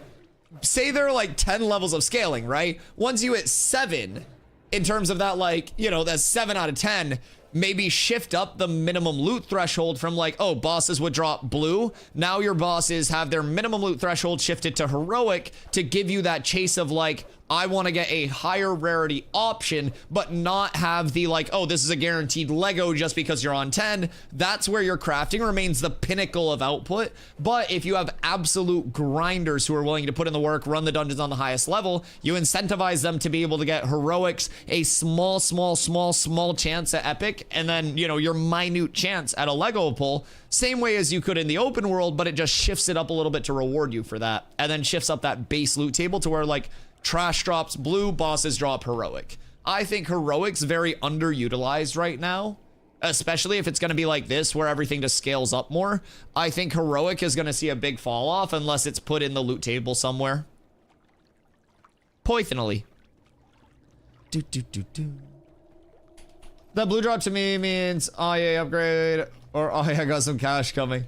say there are like 10 levels of scaling, right? Once you hit 7, in terms of that, like, you know, that's 7 out of 10, maybe shift up the minimum loot threshold from like, oh, bosses would drop blue. Now your bosses have their minimum loot threshold shifted to heroic to give you that chase of like, I want to get a higher rarity option, but not have the like, oh, this is a guaranteed Lego just because you're on 10. That's where your crafting remains the pinnacle of output. But if you have absolute grinders who are willing to put in the work, run the dungeons on the highest level, you incentivize them to be able to get heroics, a small chance at epic, and then, you know, your minute chance at a Lego pull, same way as you could in the open world, but it just shifts it up a little bit to reward you for that, and then shifts up that base loot table to where like, trash drops blue, bosses drop heroic. I think heroic's very underutilized right now, especially if it's going to be like this where everything just scales up more. I think heroic is going to see a big fall off unless it's put in the loot table somewhere. Poithonally. That blue drop to me means, oh yeah, upgrade, or oh yeah, I got some cash coming.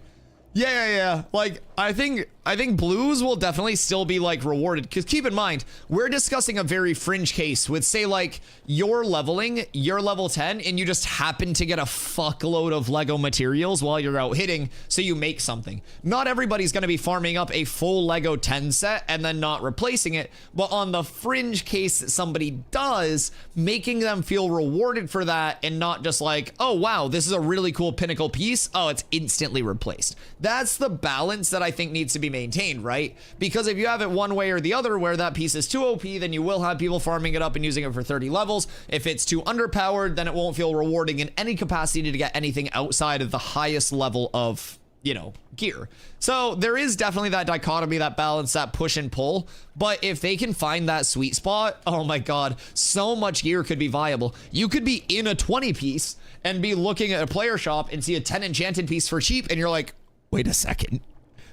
Yeah. Like, I think blues will definitely still be like rewarded, because keep in mind, we're discussing a very fringe case with, say, like, you're leveling, you're level 10, and you just happen to get a fuckload of Lego materials while you're out hitting, so you make something. Not everybody's gonna be farming up a full Lego 10 set and then not replacing it, but on the fringe case that somebody does, making them feel rewarded for that and not just like, oh wow, this is a really cool pinnacle piece, oh, it's instantly replaced. That's the balance that I think needs to be maintained, right? Because if you have it one way or the other where that piece is too OP, then you will have people farming it up and using it for 30 levels. If it's too underpowered, then it won't feel rewarding in any capacity to get anything outside of the highest level of, you know, gear. So there is definitely that dichotomy, that balance, that push and pull. But if they can find that sweet spot, oh my God, so much gear could be viable. You could be in a 20 piece and be looking at a player shop and see a 10 enchanted piece for cheap, and you're like, wait a second.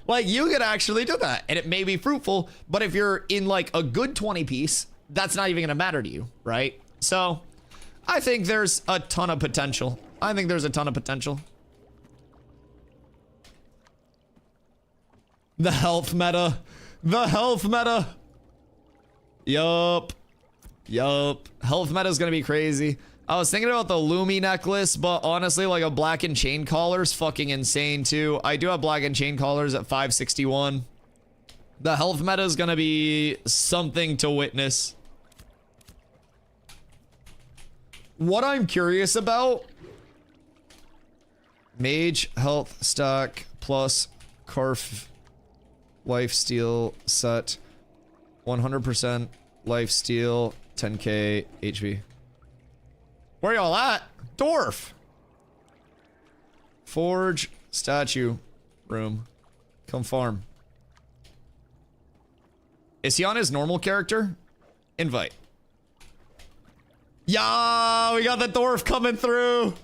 Like, you could actually do that, and it may be fruitful, but if you're in like a good 20 piece, that's not even gonna matter to you, right? So I think there's a ton of potential. The health meta. Yup. Health meta is gonna be crazy. I was thinking about the Lumi necklace, but honestly, like, a black and chain collar's fucking insane too. I do have black and chain collars at 561. The health meta is gonna be something to witness. What I'm curious about, mage health stack plus Carf lifesteal set, 100% lifesteal, 10k HP. Where y'all at? Dwarf. Forge statue room. Come farm. Is he on his normal character? Invite. Yeah, we got the dwarf coming through.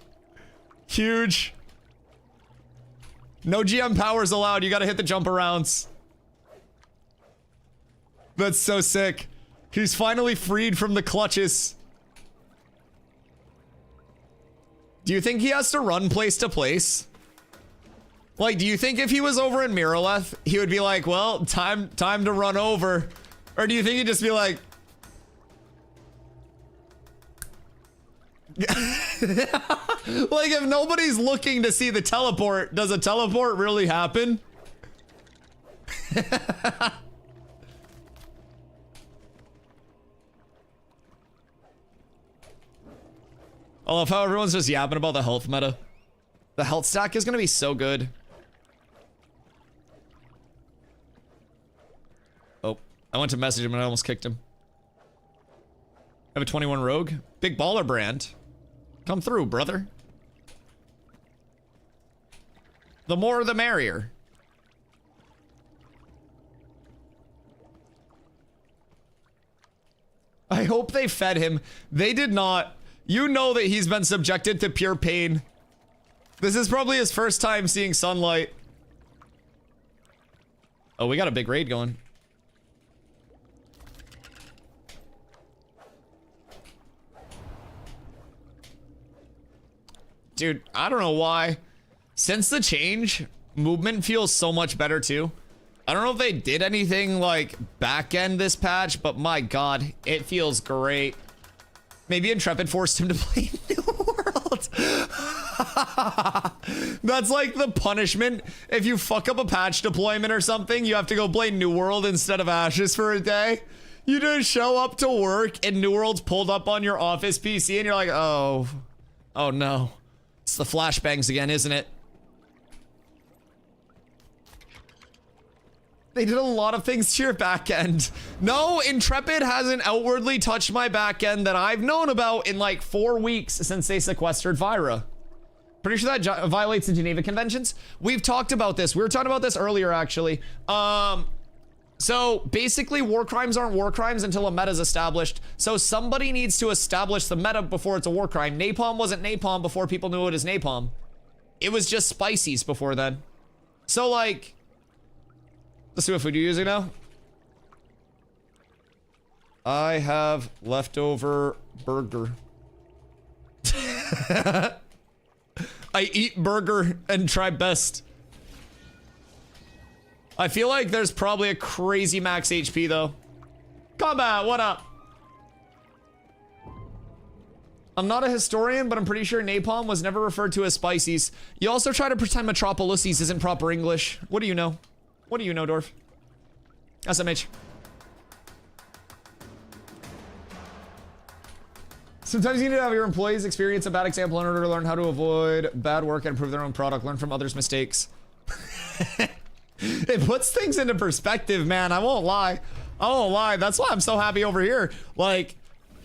Huge. No GM powers allowed. You gotta hit the jump arounds. That's so sick. He's finally freed from the clutches. Do you think he has to run place to place? Like, do you think if he was over in Miraleth, he would be like, well, time to run over? Or do you think he'd just be like... Like, if nobody's looking to see the teleport, does a teleport really happen? I love how everyone's just yapping about the health meta. The health stack is gonna be so good. Oh, I went to message him and I almost kicked him. I have a 21 rogue. Big baller brand. Come through, brother. The more the merrier. I hope they fed him. They did not. You know that he's been subjected to pure pain. This is probably his first time seeing sunlight. Oh, we got a big raid going. Dude, I don't know why. Since the change, movement feels so much better too. I don't know if they did anything like back end this patch, but my god, it feels great. Maybe Intrepid forced him to play New World. That's like the punishment. If you fuck up a patch deployment or something, you have to go play New World instead of Ashes for a day. You just show up to work and New World's pulled up on your office PC and you're like, oh no. It's the flashbangs again, isn't it? They did a lot of things to your backend. No, Intrepid hasn't outwardly touched my backend that I've known about in like 4 weeks since they sequestered Vira. Pretty sure that violates the Geneva Conventions. We've talked about this. We were talking about this earlier, actually. So basically, war crimes aren't war crimes until a meta is established. So somebody needs to establish the meta before it's a war crime. Napalm wasn't napalm before people knew it as napalm. It was just spices before then. So like, let's see what food you're using now. I have leftover burger. I eat burger and try best. I feel like there's probably a crazy max HP though. Combat, what up? I'm not a historian, but I'm pretty sure napalm was never referred to as spices. You also try to pretend Metropolises isn't proper English. What do you know? What do you know, Dorf? SMH. Sometimes you need to have your employees experience a bad example in order to learn how to avoid bad work and improve their own product. Learn from others' mistakes. It puts things into perspective, man. I won't lie. I won't lie. That's why I'm so happy over here. Like,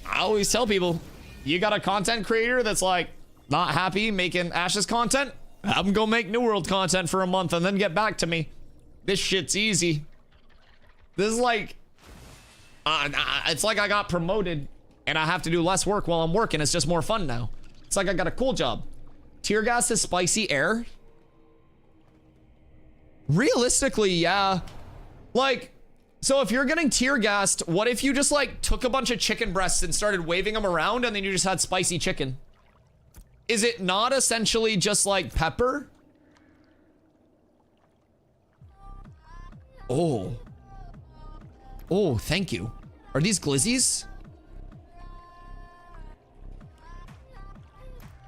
I always tell people, you got a content creator that's like not happy making Ashes content, have them go make New World content for a month and then get back to me. This shit's easy. This is like, it's like I got promoted and I have to do less work while I'm working. It's just more fun now. It's like I got a cool job. Tear gas is spicy air. Realistically, yeah. Like, so if you're getting tear gassed, what if you just like took a bunch of chicken breasts and started waving them around and then you just had spicy chicken? Is it not essentially just like pepper? Oh. Oh, thank you. Are these glizzies?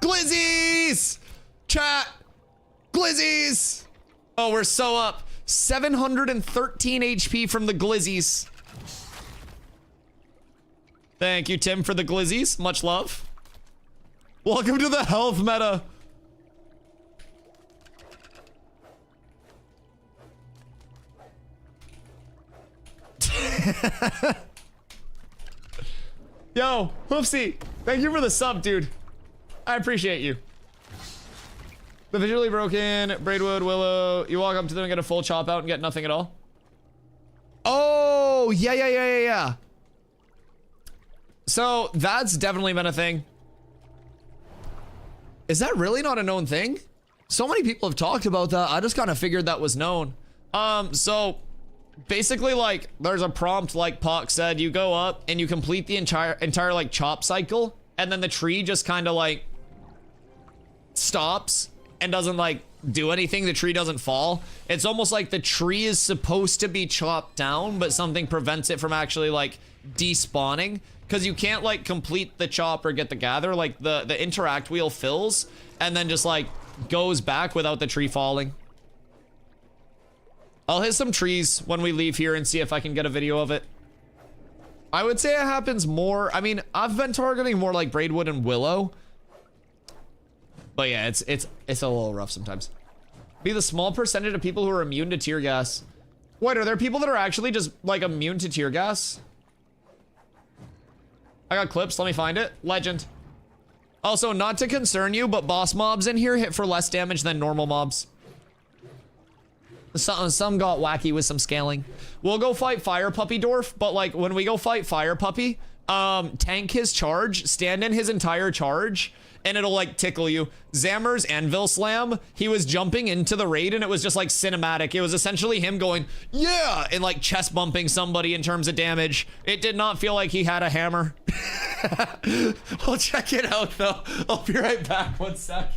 Glizzies! Chat! Glizzies! Oh, we're so up. 713 HP from the glizzies. Thank you, Tim, for the glizzies. Much love. Welcome to the health meta. Yo, Hoofsy, thank you for the sub, dude. I appreciate you. The visually broken, Braidwood, Willow. You walk up to them and get a full chop out and get nothing at all. Oh, yeah. So that's definitely been a thing. Is that really not a known thing? So many people have talked about that. I just kind of figured that was known. So basically, like, there's a prompt, like Pock said, you go up and you complete the entire like chop cycle, and then the tree just kind of like stops and doesn't like do anything. The tree doesn't fall. It's almost like the tree is supposed to be chopped down, but something prevents it from actually like despawning, because you can't like complete the chop or get the gather. Like the interact wheel fills and then just like goes back without the tree falling. I'll hit some trees when we leave here and see if I can get a video of it. I would say it happens more. I mean, I've been targeting more like Braidwood and Willow. But yeah, it's a little rough sometimes. Be the small percentage of people who are immune to tear gas. Wait, are there people that are actually just like immune to tear gas? I got clips, let me find it. Legend. Also, not to concern you, but boss mobs in here hit for less damage than normal mobs. Some got wacky with some scaling. We'll go fight Fire Puppy Dwarf, but like when we go fight Fire Puppy, tank his charge, stand in his entire charge, and it'll like tickle you. Zammer's Anvil Slam, he was jumping into the raid and it was just like cinematic. It was essentially him going, yeah, and like chest bumping somebody in terms of damage. It did not feel like he had a hammer. We'll check it out though. I'll be right back, 1 sec.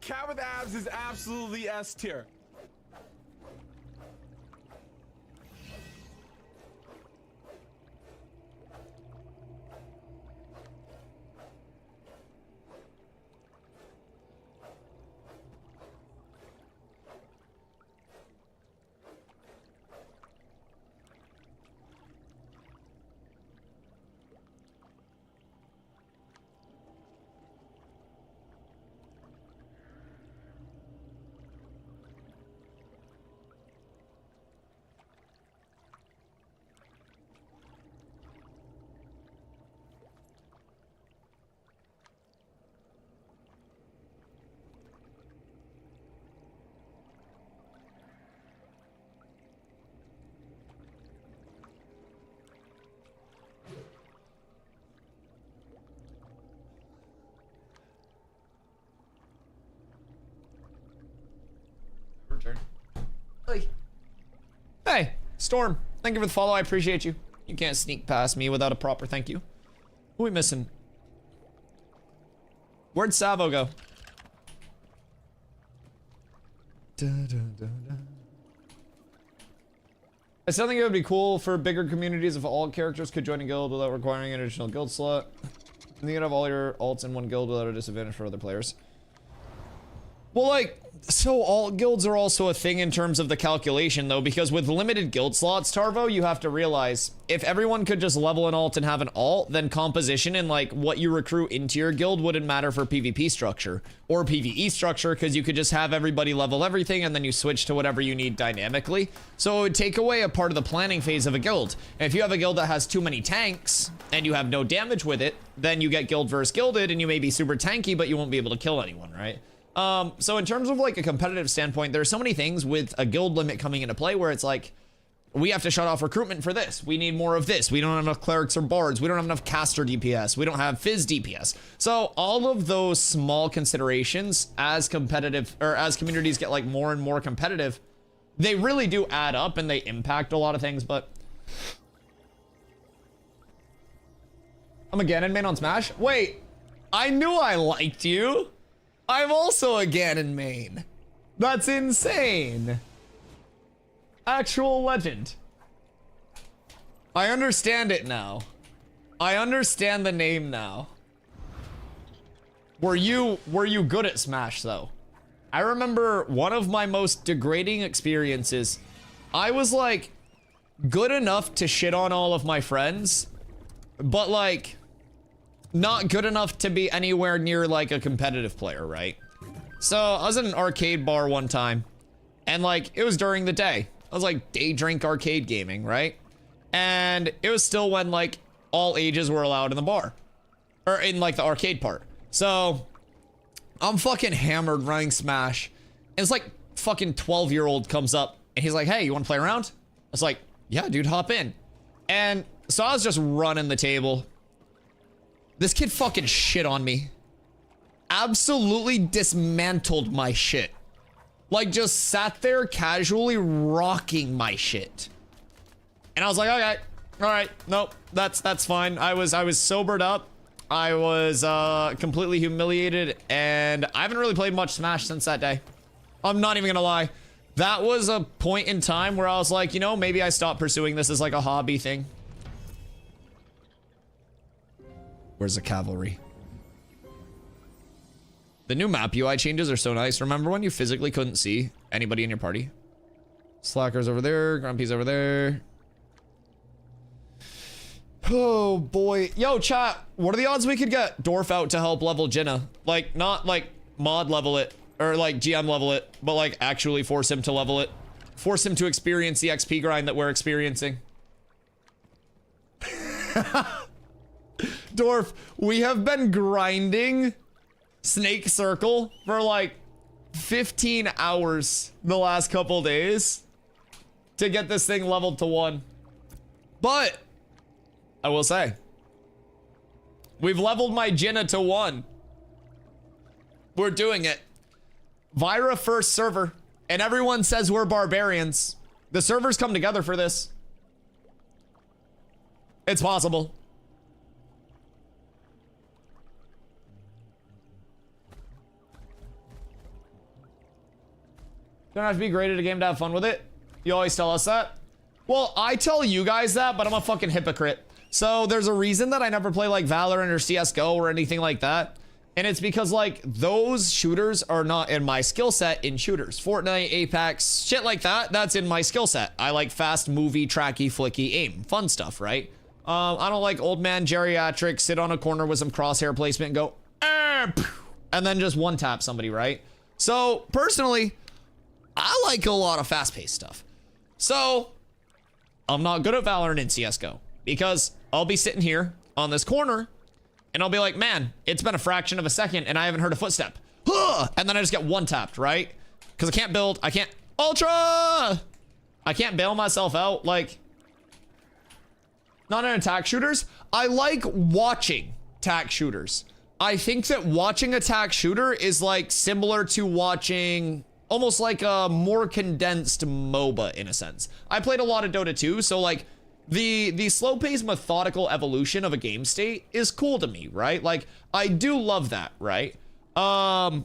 Cat with abs is absolutely S tier. Return. Hey, Storm. Thank you for the follow. I appreciate you. You can't sneak past me without a proper thank you. Who are we missing? Where'd Savo go? I still think it would be cool for bigger communities if all characters could join a guild without requiring an additional guild slot. And you could have all your alts in one guild without a disadvantage for other players. Well, like, so all guilds are also a thing in terms of the calculation, though, because with limited guild slots, Tarvo, you have to realize if everyone could just level an alt and have an alt, then composition and like what you recruit into your guild wouldn't matter for PvP structure or PvE structure, because you could just have everybody level everything and then you switch to whatever you need dynamically. So it would take away a part of the planning phase of a guild. And if you have a guild that has too many tanks and you have no damage with it, then you get guild versus guilded and you may be super tanky, but you won't be able to kill anyone, right? So in terms of like a competitive standpoint, there are so many things with a guild limit coming into play where it's like, we have to shut off recruitment for this. We need more of this. We don't have enough clerics or bards. We don't have enough caster DPS. We don't have fizz DPS. So all of those small considerations as competitive, or as communities get like more and more competitive, they really do add up and they impact a lot of things, but I'm a Ganon main on Smash. Wait, I knew I liked you. I'm also a Ganon main. That's insane. Actual legend. I understand it now. I understand the name now. Were you good at Smash though? I remember one of my most degrading experiences. I was like good enough to shit on all of my friends, but like not good enough to be anywhere near like a competitive player, right? So I was at an arcade bar one time and like it was during the day. I was like day drink arcade gaming, right? And it was still when like all ages were allowed in the bar or in like the arcade part. So I'm fucking hammered running Smash and it's like fucking 12-year-old comes up and he's like, hey, you want to play around? I was like, yeah, dude, hop in. And so I was just running the table. This kid fucking shit on me. absolutely dismantled my shit. Like, just sat there casually rocking my shit. And I was like, okay, all right, nope, that's fine. I was sobered up. I was completely humiliated, and I haven't really played much Smash since that day. I'm not even gonna lie. That was a point in time where I was like, you know, maybe I stopped pursuing this as like a hobby thing. Where's the cavalry? The new map UI changes are so nice. Remember when you physically couldn't see anybody in your party? Slacker's over there, Grumpy's over there. Oh boy. Yo, chat, what are the odds we could get Dorf out to help level Jinna? Like, not like mod level it, or like GM level it, but like actually force him to level it. Force him to experience the XP grind that we're experiencing. Dorf, we have been grinding Snake Circle for like 15 hours the last couple days to get this thing leveled to 1. But I will say, we've leveled my Jinna to 1. We're doing it. Vyra first server, and everyone says we're barbarians. The servers come together for this. It's possible. Don't have to be great at a game to have fun with it. You always tell us that. Well, I tell you guys that, but I'm a fucking hypocrite. So there's a reason that I never play like Valorant or CSGO or anything like that. And it's because like those shooters are not in my skill set in shooters. Fortnite, Apex, shit like that, that's in my skill set. I like fast, movie, tracky, flicky, aim. Fun stuff, right? I don't like old man geriatric, sit on a corner with some crosshair placement and go, and then just one tap somebody, right? So personally, I like a lot of fast-paced stuff. So I'm not good at Valorant and CSGO because I'll be sitting here on this corner and I'll be like, man, it's been a fraction of a second and I haven't heard a footstep. And then I just get one tapped, right? Because I can't build, I can't ultra. I can't bail myself out. Like, not in attack shooters. I like watching attack shooters. I think that watching attack shooter is like similar to watching almost like a more condensed MOBA in a sense. I played a lot of Dota 2, so like the slow-paced methodical evolution of a game state is cool to me, right? Like I do love that, right? But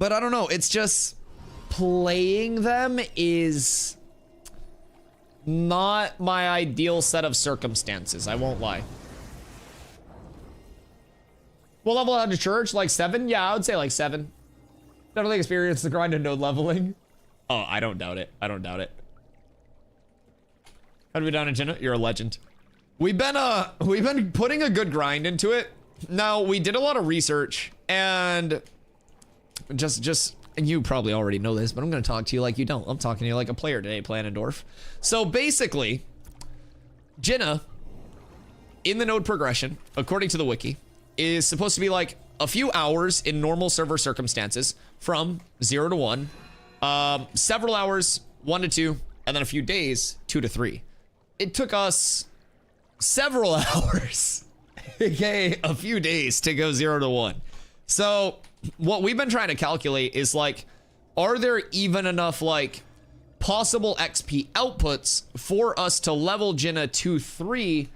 I don't know, it's just playing them is not my ideal set of circumstances, I won't lie. What level out of church? Like 7? Yeah, I would say like 7. Definitely experienced the grind and no leveling. Oh, I don't doubt it. I don't doubt it. How do we down in Jinna? You're a legend. We've been putting a good grind into it. Now, we did a lot of research and and you probably already know this, but I'm gonna talk to you like you don't. I'm talking to you like a player today, Planendorf. So basically, Jinna in the node progression, according to the wiki, is supposed to be like a few hours in normal server circumstances from 0 to 1, several hours 1 to 2, and then a few days 2 to 3. It took us several hours, aka a few days to go 0 to 1. So what we've been trying to calculate is like, are there even enough like possible XP outputs for us to level Jinna to 3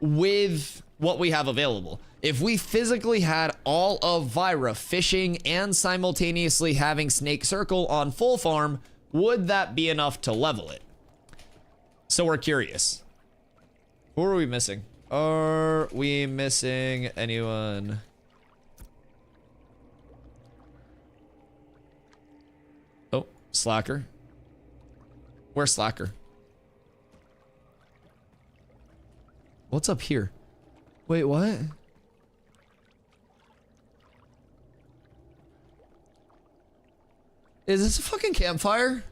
with what we have available? If we physically had all of Vyra fishing and simultaneously having Snake Circle on full farm, would that be enough to level it? So we're curious. Who are we missing? Are we missing anyone? Oh, Slacker. Where's Slacker? What's up here? Wait, what? Is this a fucking campfire?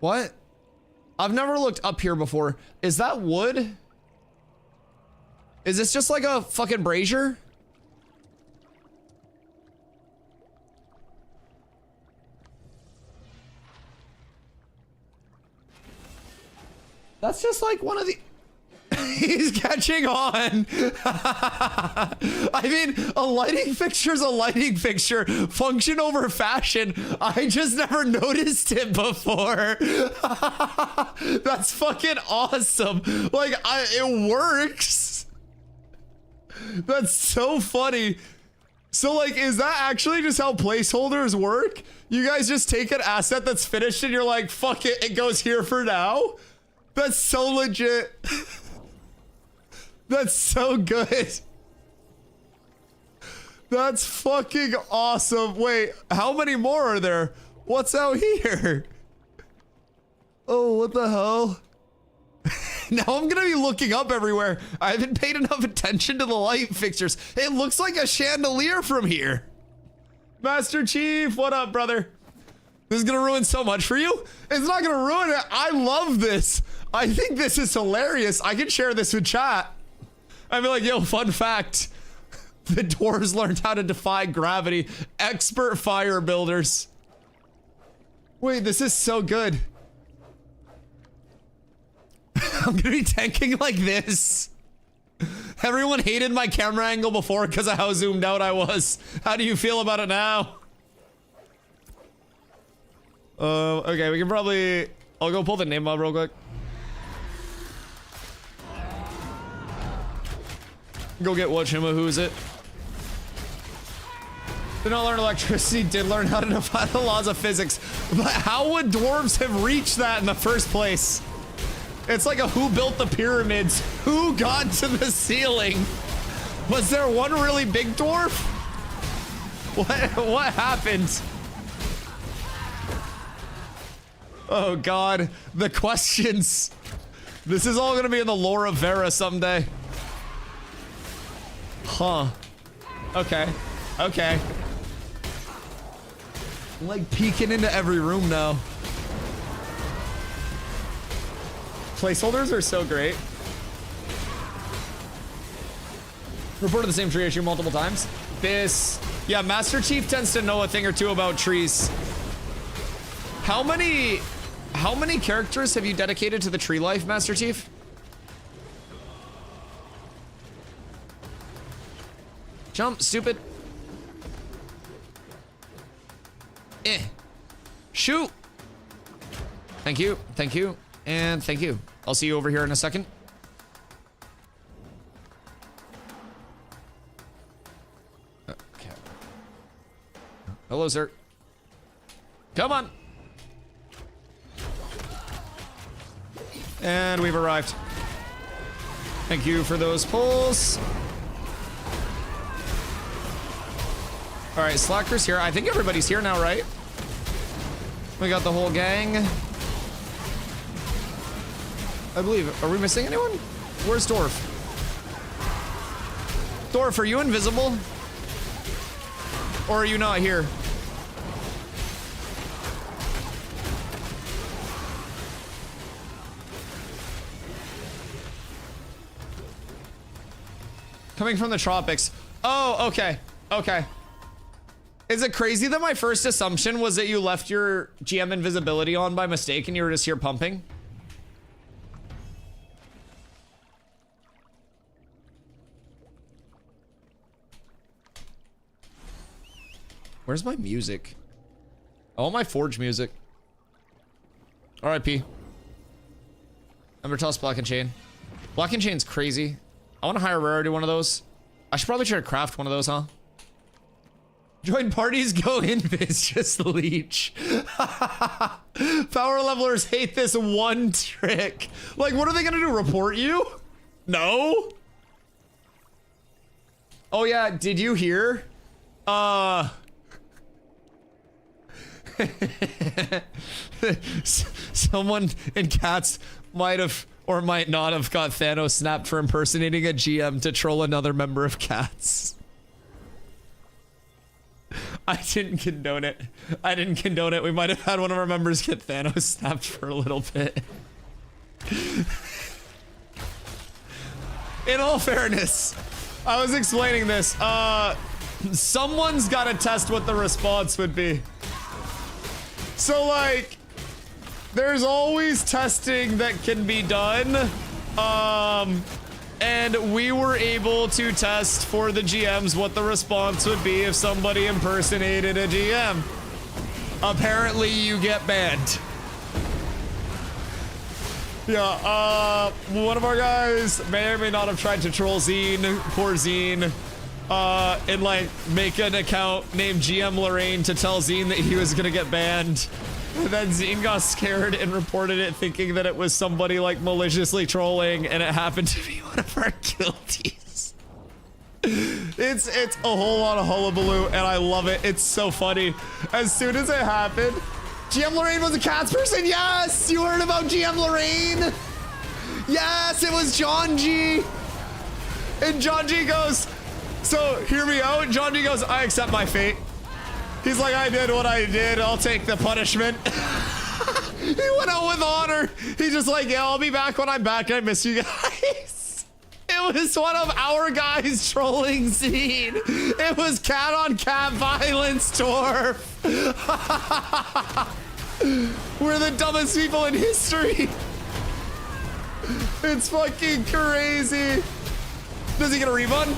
What? I've never looked up here before. Is that wood? Is this just like a fucking brazier? That's just like one of the... He's catching on. I mean, a lighting fixture's a lighting fixture. Function over fashion. I just never noticed it before. That's fucking awesome. Like, it works. That's so funny. So, like, is that actually just how placeholders work? You guys just take an asset that's finished and you're like, fuck it, it goes here for now? That's so legit. That's so good. That's fucking awesome. Wait, how many more are there? What's out here? Oh, what the hell? Now I'm gonna be looking up everywhere. I haven't paid enough attention to the light fixtures. It looks like a chandelier from here. Master Chief, what up, brother? This is gonna ruin so much for you. It's not gonna ruin it. I love this. I think this is hilarious. I can share this with chat. I'd be like, yo, fun fact. The dwarves learned how to defy gravity. Expert fire builders. Wait, this is so good. I'm gonna be tanking like this. Everyone hated my camera angle before because of how zoomed out I was. How do you feel about it now? Okay, we can probably... I'll go pull the name up real quick. Go get who's it. Did not learn electricity, did learn how to defy the laws of physics. But how would dwarves have reached that in the first place? It's like a who built the pyramids? Who got to the ceiling? Was there one really big dwarf? What happened? Oh God, the questions. This is all gonna be in the lore of Vera someday. Huh. Okay. Okay. I'm like peeking into every room now. Placeholders are so great. Reported the same tree issue multiple times. Yeah, Master Chief tends to know a thing or two about trees. How many characters have you dedicated to the tree life, Master Chief? Jump, stupid. Shoot. Thank you, and thank you. I'll see you over here in a second. Okay. Hello, sir. Come on. And we've arrived. Thank you for those pulls. All right, Slacker's here. I think everybody's here now, right? We got the whole gang. I believe. Are we missing anyone? Where's Dorf? Dorf, are you invisible? Or are you not here? Coming from the tropics. Oh, okay. Okay. Is it crazy that my first assumption was that you left your GM invisibility on by mistake and you were just here pumping? Where's my music? I want my Forge music. R.I.P. Embertoss Black and Chain. Black and Chain's crazy. I want to hire Rarity one of those. I should probably try to craft one of those, huh? Join parties, go invis, just leech. Power levelers hate this one trick. Like, what are they gonna do, report you? No? Oh yeah, did you hear? Someone in cats might have or might not have got Thanos snapped for impersonating a GM to troll another member of cats. I didn't condone it. I didn't condone it. We might have had one of our members get Thanos snapped for a little bit. In all fairness, I was explaining this. Someone's got to test what the response would be. So, like, there's always testing that can be done. And we were able to test for the GMs what the response would be if somebody impersonated a GM. Apparently, you get banned. Yeah, one of our guys may or may not have tried to troll Zine, poor Zine, and like make an account named GM Lorraine to tell Zine that he was gonna get banned. And then Zine got scared and reported it, thinking that it was somebody like maliciously trolling, and it happened to be one of our guilties. It's a whole lot of hullabaloo, and I love it. It's so funny. As soon as it happened, GM Lorraine was a cats person. Yes, you heard about GM Lorraine. Yes, it was John G. And John G goes, so hear me out. John G goes, I accept my fate. He's like, I did what I did. I'll take the punishment. He went out with honor. He's just like, yeah, I'll be back when I'm back. I miss you guys. It was one of our guys trolling Zine. It was cat on cat violence, Torf. We're the dumbest people in history. It's fucking crazy. Does he get a refund?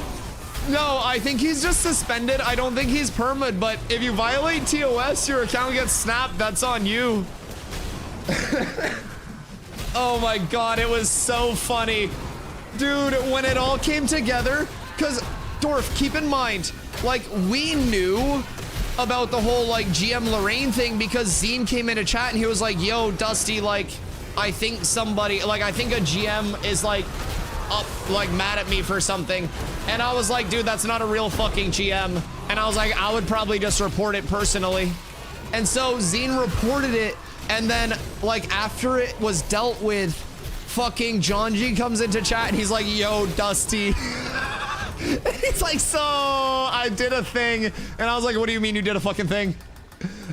No, I think he's just suspended. I don't think he's perma'd, but if you violate TOS, your account gets snapped. That's on you. Oh my God, it was so funny. Dude, when it all came together, because, Dorf, keep in mind, like, we knew about the whole, like, GM Lorraine thing because Zine came into chat and he was like, yo, Dusty, like, I think somebody, like, I think a GM is, like, up, like, mad at me for something. And I was like, dude, that's not a real fucking GM. And I was like, I would probably just report it personally. And so Zine reported it, and then, like, after it was dealt with, fucking John G comes into chat and he's like, yo, Dusty. He's like, so I did a thing. And I was like, what do you mean you did a fucking thing?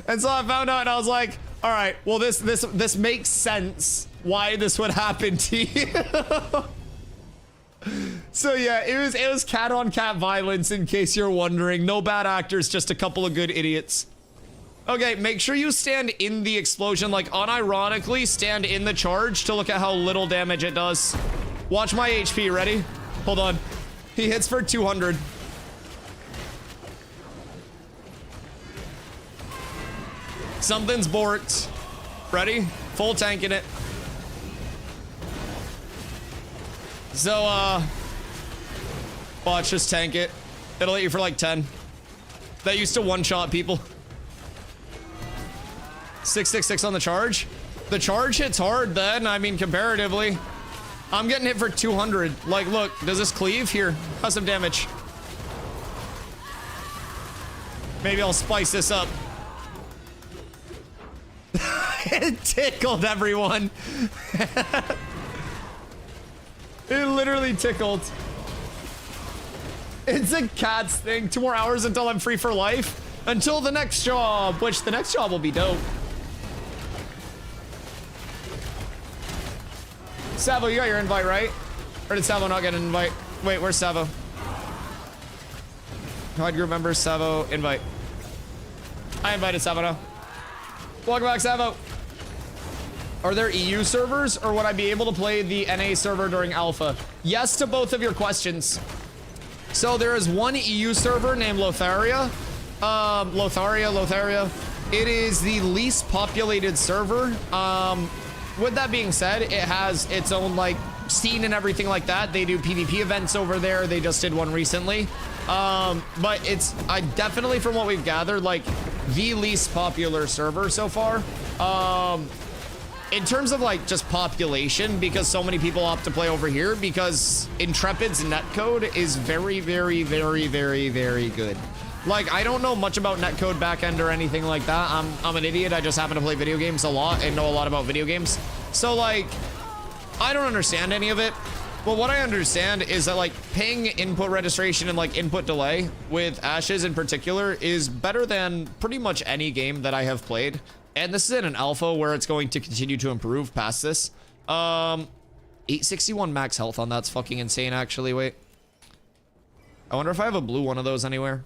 And so I found out and I was like, all right, well, this makes sense why this would happen to you. So yeah, it was cat on cat violence, in case you're wondering. No bad actors, just a couple of good idiots. Okay, make sure you stand in the explosion, like unironically stand in the charge to look at how little damage it does. Watch my HP, ready? Hold on. He hits for 200. Something's borked. Ready? Full tank in it. So, watch, just tank it. It'll hit you for like 10. That used to one-shot people. 666 on the charge. The charge hits hard then, I mean, comparatively. I'm getting hit for 200. Like, look, does this cleave? Here, have some damage. Maybe I'll spice this up. It tickled everyone. It literally tickled. It's a cat's thing. 2 more hours until I'm free for life. Until the next job, which the next job will be dope. Savo, you got your invite, right? Or did Savo not get an invite? Wait, where's Savo? Hide group members, Savo, invite. I invited Savo now. Welcome back, Savo. Are there EU servers, or would I be able to play the NA server during alpha? Yes to both of your questions. So there is one EU server named Lotharia. Lotharia. It is the least populated server. With that being said, it has its own like scene and everything like that. They do PvP events over there. They just did one recently. But it's definitely, from what we've gathered, like the least popular server so far. In terms of like just population, because so many people opt to play over here because Intrepid's netcode is very, very, very, very, very good. Like, I don't know much about netcode backend or anything like that. I'm an idiot. I just happen to play video games a lot and know a lot about video games. So like, I don't understand any of it. But what I understand is that like paying input registration and like input delay with Ashes in particular is better than pretty much any game that I have played. And this is in an alpha where it's going to continue to improve past this. 861 max health on that's fucking insane, actually. Wait. I wonder if I have a blue one of those anywhere.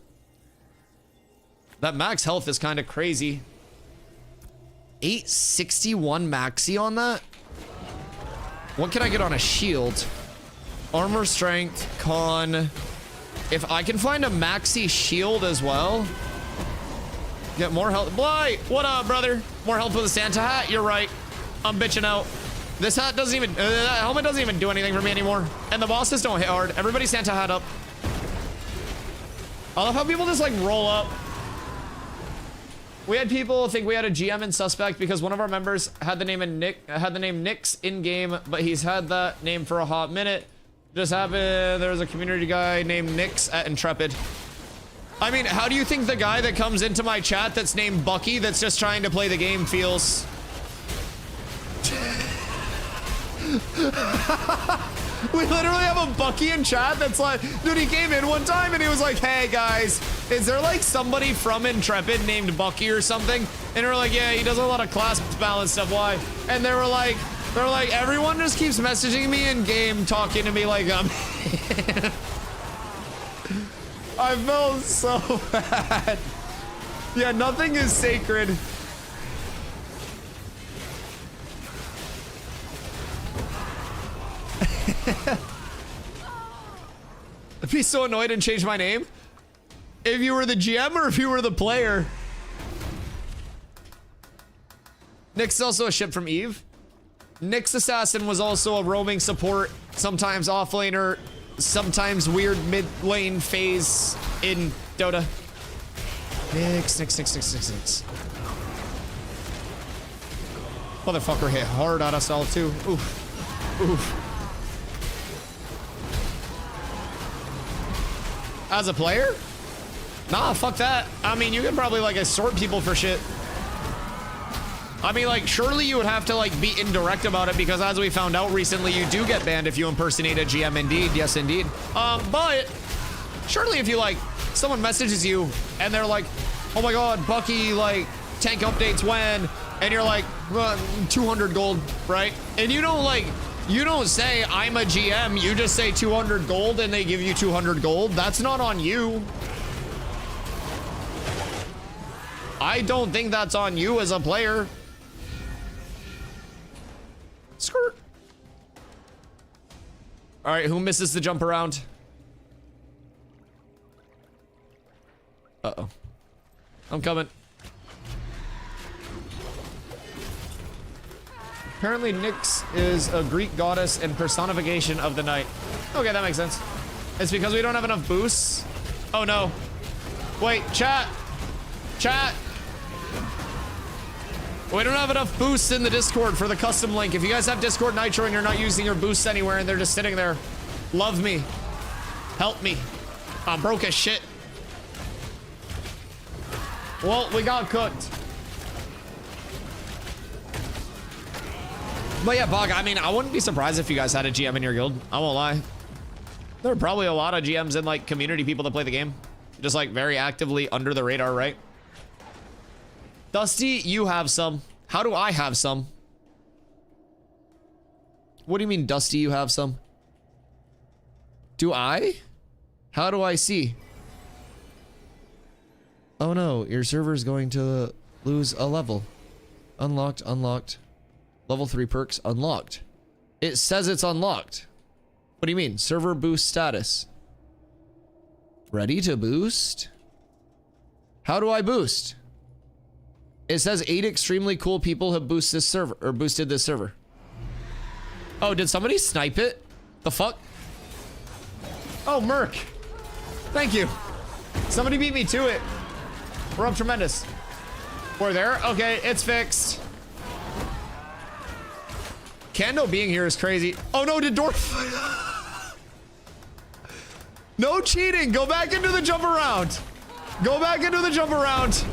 That max health is kind of crazy. 861 maxi on that? What can I get on a shield? Armor strength, con. If I can find a maxi shield as well. Get more health. Blight, what up, brother? More health with a Santa hat? You're right. I'm bitching out. This hat doesn't even, that helmet doesn't even do anything for me anymore. And the bosses don't hit hard. Everybody Santa hat up. I love how people just like roll up. We had people think we had a GM in suspect because one of our members had the name Nix in game, but he's had that name for a hot minute. Just happened, there's a community guy named Nix at Intrepid. I mean, how do you think the guy that comes into my chat that's named Bucky that's just trying to play the game feels? We literally have a Bucky in chat that's like, dude, he came in one time and he was like, hey guys, is there like somebody from Intrepid named Bucky or something? And we're like, yeah, he does a lot of class balance stuff, why? And they were like, everyone just keeps messaging me in game, talking to me like I felt so bad. Yeah, nothing is sacred. I'd be so annoyed and change my name if you were the GM or if you were the player. Nick's also a ship from Eve. Nick's assassin was also a roaming support, sometimes offlaner, sometimes weird mid lane phase in Dota. Nix. Motherfucker hit hard out of stall too. Oof. As a player? Nah, fuck that. I mean, you could probably like assort people for shit. I mean, like, surely you would have to like be indirect about it because as we found out recently, you do get banned if you impersonate a GM indeed. Yes, indeed. But surely if you like, someone messages you and they're like, oh my God, Bucky, like tank updates when, and you're like, 200 gold, right? And you don't like, you don't say I'm a GM, you just say 200 gold and they give you 200 gold. That's not on you. I don't think that's on you as a player. Skirt. All right, who misses the jump around? Uh-oh. I'm coming. Apparently Nyx is a Greek goddess and personification of the night. Okay, that makes sense. It's because we don't have enough boosts. Oh no. Wait, chat. Chat. We don't have enough boosts in the Discord for the custom link. If you guys have Discord Nitro and you're not using your boosts anywhere and they're just sitting there, love me. Help me. I'm broke as shit. Well, we got cooked. But yeah, Bog, I mean, I wouldn't be surprised if you guys had a GM in your guild. I won't lie. There are probably a lot of GMs and like community people that play the game. Just like very actively under the radar, right? Dusty, you have some. How do I have some? What do you mean, Dusty, you have some? Do I? How do I see? Oh no, your server's going to lose a level. Unlocked, unlocked. Level 3 perks unlocked. It says it's unlocked. What do you mean? Server boost status. Ready to boost? How do I boost? It says 8 extremely cool people have boosted this server or boosted this server. Oh, did somebody snipe it? The fuck? Oh, Merc. Thank you. Somebody beat me to it. We're up tremendous. We're there? Okay, it's fixed. Kando being here is crazy. Oh no, did Dorf? No cheating. Go back into the jump around. Go back into the jump around.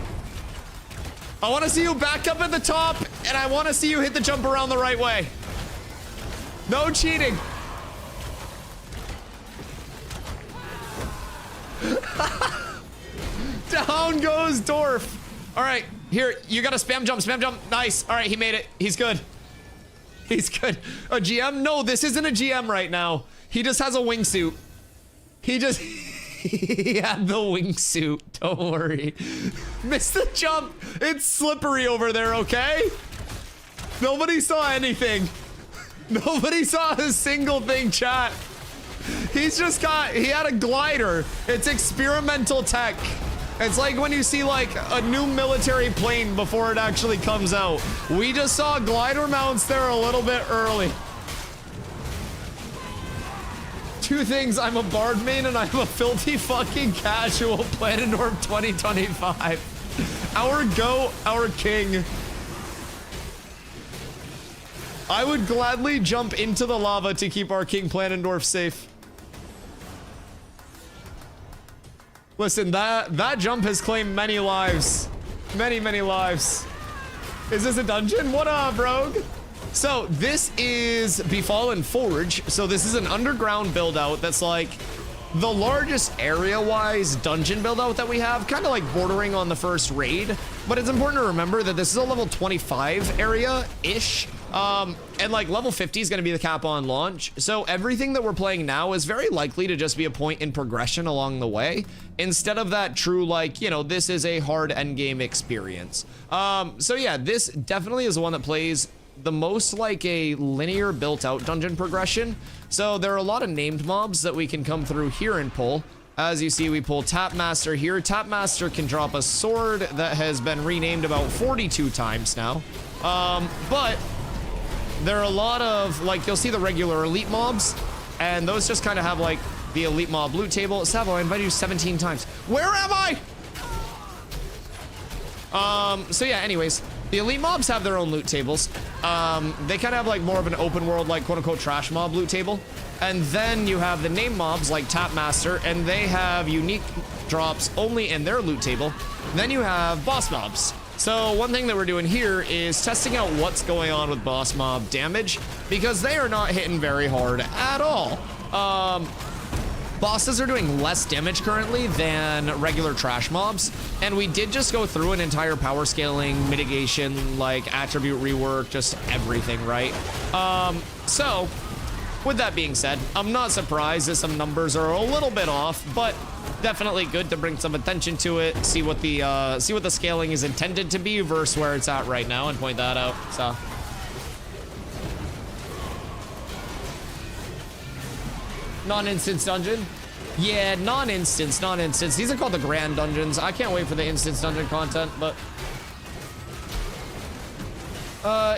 I want to see you back up at the top, and I want to see you hit the jump around the right way. No cheating. Down goes Dorf. All right, here, you got to spam jump, spam jump. Nice. All right, he made it. He's good. He's good. A GM? No, this isn't a GM right now. He just has a wingsuit. He just... He had the wingsuit. Don't worry. Missed the jump. It's slippery over there, okay? Nobody saw anything. Nobody saw a single thing, chat. He's just got, he had a glider. It's experimental tech. It's like when you see like a new military plane before it actually comes out. We just saw glider mounts there a little bit early. Two things, I'm a bard main and I'm a filthy fucking casual Planendorf 2025. Our goat, our king. I would gladly jump into the lava to keep our king Planendorf safe. Listen, that jump has claimed many lives. Many lives. Is this a dungeon? What up, rogue? So this is Befallen Forge. So this is an underground build out that's like the largest area-wise dungeon build out that we have, kind of like bordering on the first raid. But it's important to remember that this is a level 25 area-ish. And like level 50 is going to be the cap on launch. So everything that we're playing now is very likely to just be a point in progression along the way, instead of that true, like, you know, this is a hard endgame experience. So yeah, this definitely is the one that plays the most like a linear built out dungeon progression. So there are a lot of named mobs that we can come through here and pull. As you see, we pull Tapmaster here. Tapmaster can drop a sword that has been renamed about 42 times now. But there are a lot of, like, you'll see the regular elite mobs, and those just kind of have like the elite mob loot table. Savo, I invited you 17 times. Where am I? So yeah, anyways, the elite mobs have their own loot tables. They kind of have like more of an open world, like quote unquote trash mob loot table. And then you have the name mobs like Tapmaster, and they have unique drops only in their loot table. Then you have boss mobs. So one thing that we're doing here is testing out what's going on with boss mob damage, because they are not hitting very hard at all. Bosses are doing less damage currently than regular trash mobs, and we did just go through an entire power scaling, mitigation, like attribute rework, just everything, right? So with that being said, I'm not surprised that some numbers are a little bit off, but definitely good to bring some attention to it, see what the scaling is intended to be versus where it's at right now, and point that out. So non-instance dungeon? Yeah, non-instance. These are called the grand dungeons. I can't wait for the instance dungeon content, but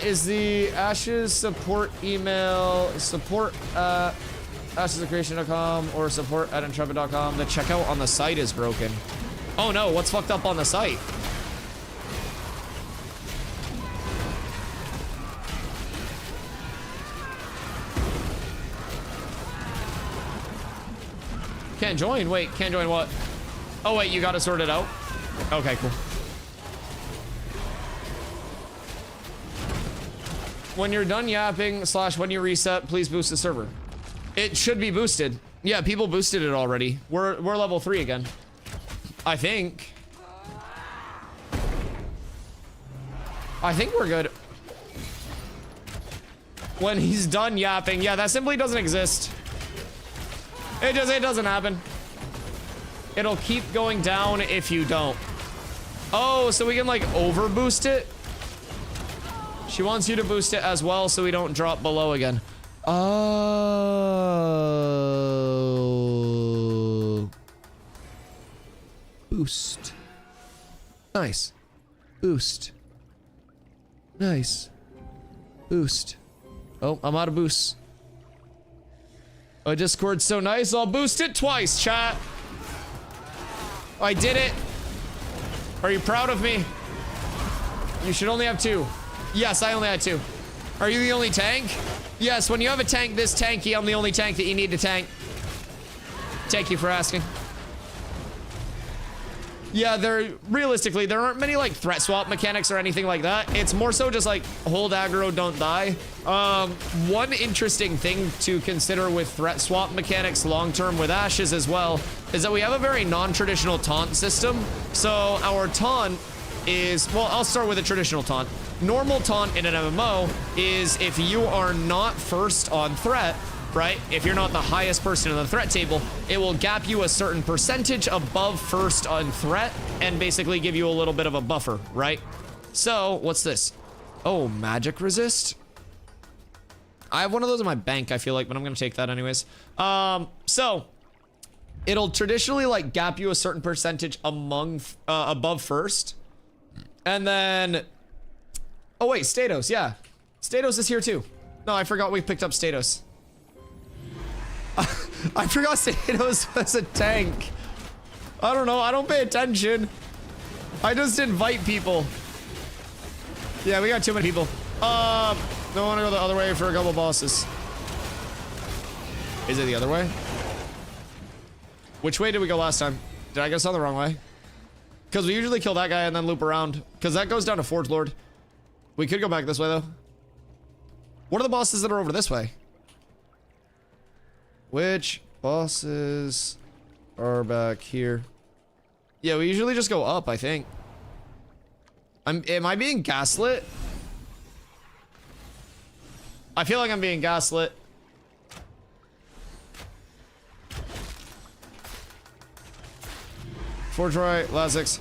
is the Ashes support email support ashesofcreation.com or support@intrepid.com? The checkout on the site is broken. Oh no, what's fucked up on the site? Can't join? Wait, can't join what? Oh wait, you gotta sort it out? Okay, cool. When you're done yapping / when you reset, please boost the server. It should be boosted. Yeah, people boosted it already. We're level 3 again. I think we're good. When he's done yapping. Yeah, that simply doesn't exist. It doesn't happen. It'll keep going down if you don't. Oh, so we can like over boost it? She wants you to boost it as well so we don't drop below again. Oh. Boost. Nice. Boost. Nice. Boost. Oh, I'm out of boosts. Oh, Discord's so nice, I'll boost it twice, chat. I did it. Are you proud of me? You should only have 2. Yes, I only had 2. Are you the only tank? Yes, when you have a tank this tanky, I'm the only tank that you need to tank. Thank you for asking. Yeah, realistically, there aren't many like threat swap mechanics or anything like that. It's more so just like hold aggro, don't die. One interesting thing to consider with threat swap mechanics long-term with Ashes as well is that we have a very non-traditional taunt system. So our taunt is, well, I'll start with a traditional taunt. Normal taunt in an MMO is if you are not first on threat, right? If you're not the highest person in the threat table, it will gap you a certain percentage above first on threat and basically give you a little bit of a buffer, right? So, what's this? Oh, magic resist? I have one of those in my bank, I feel like, but I'm gonna take that anyways. So it'll traditionally like gap you a certain percentage among above first, and then oh wait, Statos, yeah, Statos is here too. No, I forgot we picked up Statos. I forgot Statos was a tank. I don't know, I don't pay attention. I just invite people. Yeah, we got too many people. Don't want to go the other way for a couple bosses. Is it the other way? Which way did we go last time? Did I guess on the wrong way? Because we usually kill that guy and then loop around. Because that goes down to Forge Lord. We could go back this way though. What are the bosses that are over this way? Which bosses are back here? Yeah, we usually just go up, I think. Am I being gaslit? I feel like I'm being gaslit. Forge right, Lazix.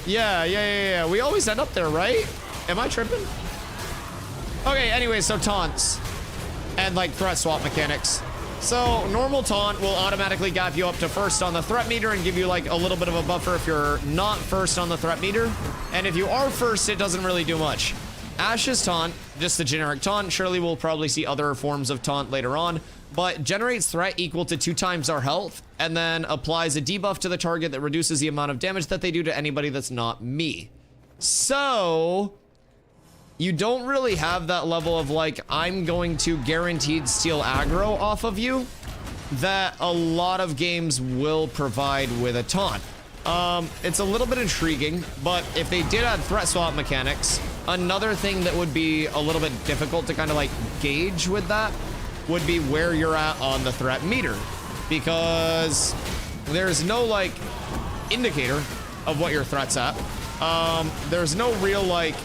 Yeah. We always end up there, right? Am I tripping? Okay, anyway, so taunts. And like threat swap mechanics. So normal taunt will automatically gap you up to first on the threat meter and give you like a little bit of a buffer if you're not first on the threat meter. And if you are first, it doesn't really do much. Ash's taunt, just the generic taunt, surely we'll probably see other forms of taunt later on, but generates threat equal to 2 times our health, and then applies a debuff to the target that reduces the amount of damage that they do to anybody that's not me. So you don't really have that level of like, I'm going to guaranteed steal aggro off of you that a lot of games will provide with a taunt. It's a little bit intriguing, but if they did add threat swap mechanics, another thing that would be a little bit difficult to kind of like gauge with that would be where you're at on the threat meter, because there's no like indicator of what your threat's at. There's no real like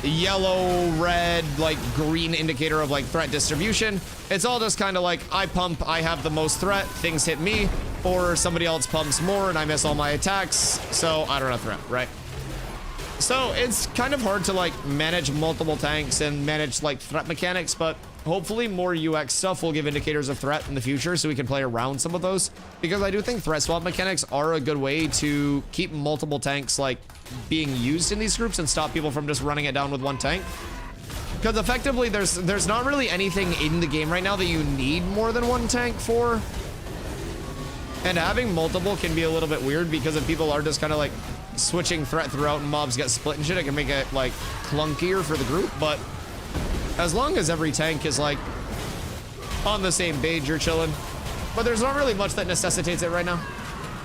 yellow, red, like green indicator of like threat distribution. It's all just kind of like I pump, I have the most threat, things hit me, or somebody else pumps more and I miss all my attacks, so I don't have threat, right? So it's kind of hard to like manage multiple tanks and manage like threat mechanics, but hopefully more UX stuff will give indicators of threat in the future so we can play around some of those, because I do think threat swap mechanics are a good way to keep multiple tanks like being used in these groups and stop people from just running it down with one tank. Because effectively there's not really anything in the game right now that you need more than one tank for. And having multiple can be a little bit weird, because if people are just kind of like switching threat throughout and mobs get split and shit, it can make it like clunkier for the group. But as long as every tank is like on the same page, you're chilling. But there's not really much that necessitates it right now.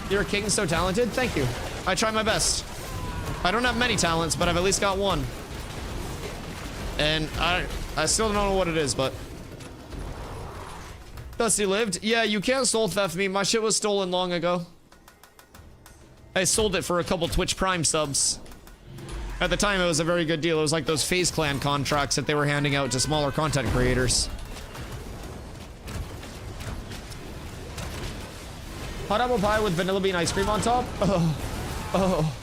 You're a king, so talented. Thank you. I try my best. I don't have many talents, but I've at least got one. And I still don't know what it is, but Dusty lived. Yeah, you can't soul theft me. My shit was stolen long ago. I sold it for a couple Twitch Prime subs. At the time, it was a very good deal. It was like those FaZe Clan contracts that they were handing out to smaller content creators. Hot apple pie with vanilla bean ice cream on top? Oh.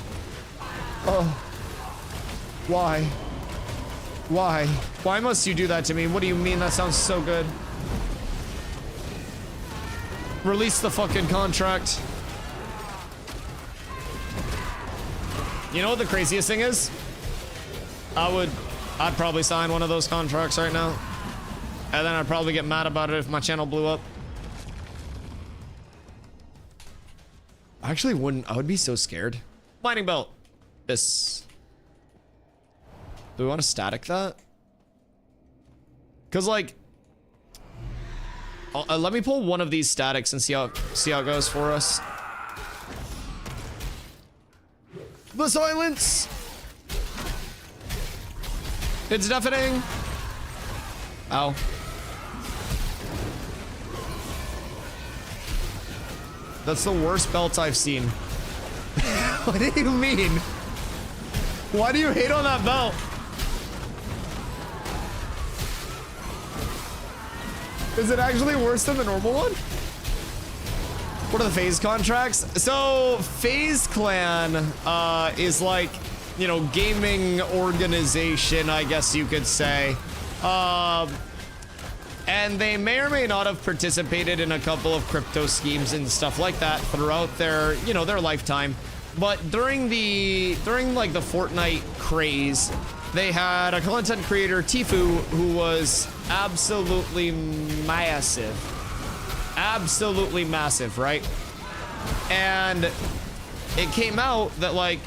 Why? Why? Why must you do that to me? What do you mean? That sounds so good. Release the fucking contract. You know what the craziest thing is? I'd probably sign one of those contracts right now. And then I'd probably get mad about it if my channel blew up. I actually wouldn't. I would be so scared. Mining belt. This. Do we want to static that? Because like, let me pull one of these statics and see how it goes for us. The silence. It's deafening. Ow. That's the worst belt I've seen. What do you mean? Why do you hate on that belt? Is it actually worse than the normal one? What are the FaZe contracts? So FaZe Clan is like, you know, gaming organization, I guess you could say. And they may or may not have participated in a couple of crypto schemes and stuff like that throughout their, you know, their lifetime. But during like the Fortnite craze, they had a content creator, Tfue, who was absolutely massive. Absolutely massive, right? And it came out that like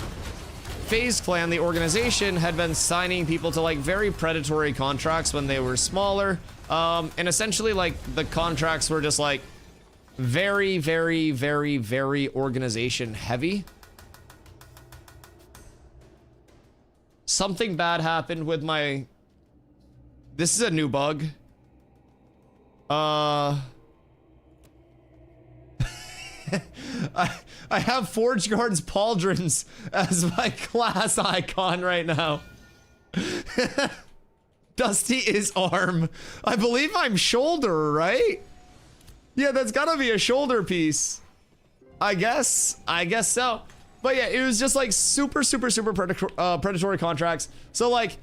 FaZe Clan, the organization, had been signing people to like very predatory contracts when they were smaller. And essentially like the contracts were just like very, very, very, very organization heavy. Something bad happened with my... This is a new bug. I have Forge Guard's Pauldrons as my class icon right now. Dusty is arm. I believe I'm shoulder, right? Yeah, that's gotta be a shoulder piece. I guess so. But yeah, it was just like super predatory contracts. So like,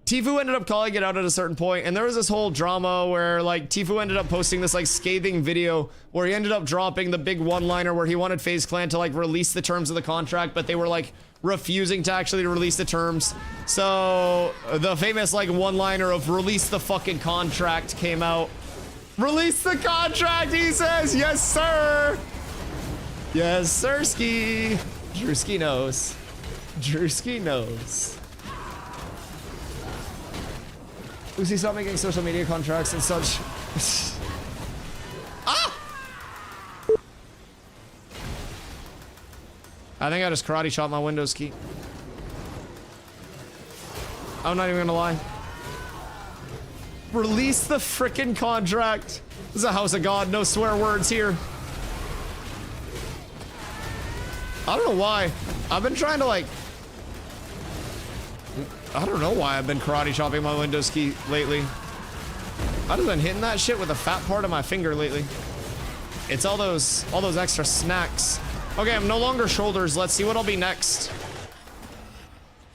Tfue ended up calling it out at a certain point, and there was this whole drama where like Tfue ended up posting this like scathing video where he ended up dropping the big one-liner where he wanted FaZe Clan to like release the terms of the contract, but they were like refusing to actually release the terms. So the famous like one-liner of "release the fucking contract" came out. Release the contract, he says. Yes, sir. Yes, sirski. Drewski knows. Drewski knows. Lucy, stop making social media contracts and such. Ah! I think I just karate chopped my Windows key. I'm not even gonna lie. Release the frickin' contract. This is a house of God, no swear words here. I don't know why. I've been trying to like... I don't know why I've been karate chopping my Windows key lately. I've just been hitting that shit with the fat part of my finger lately. It's all those extra snacks. Okay, I'm no longer shoulders. Let's see what I'll be next.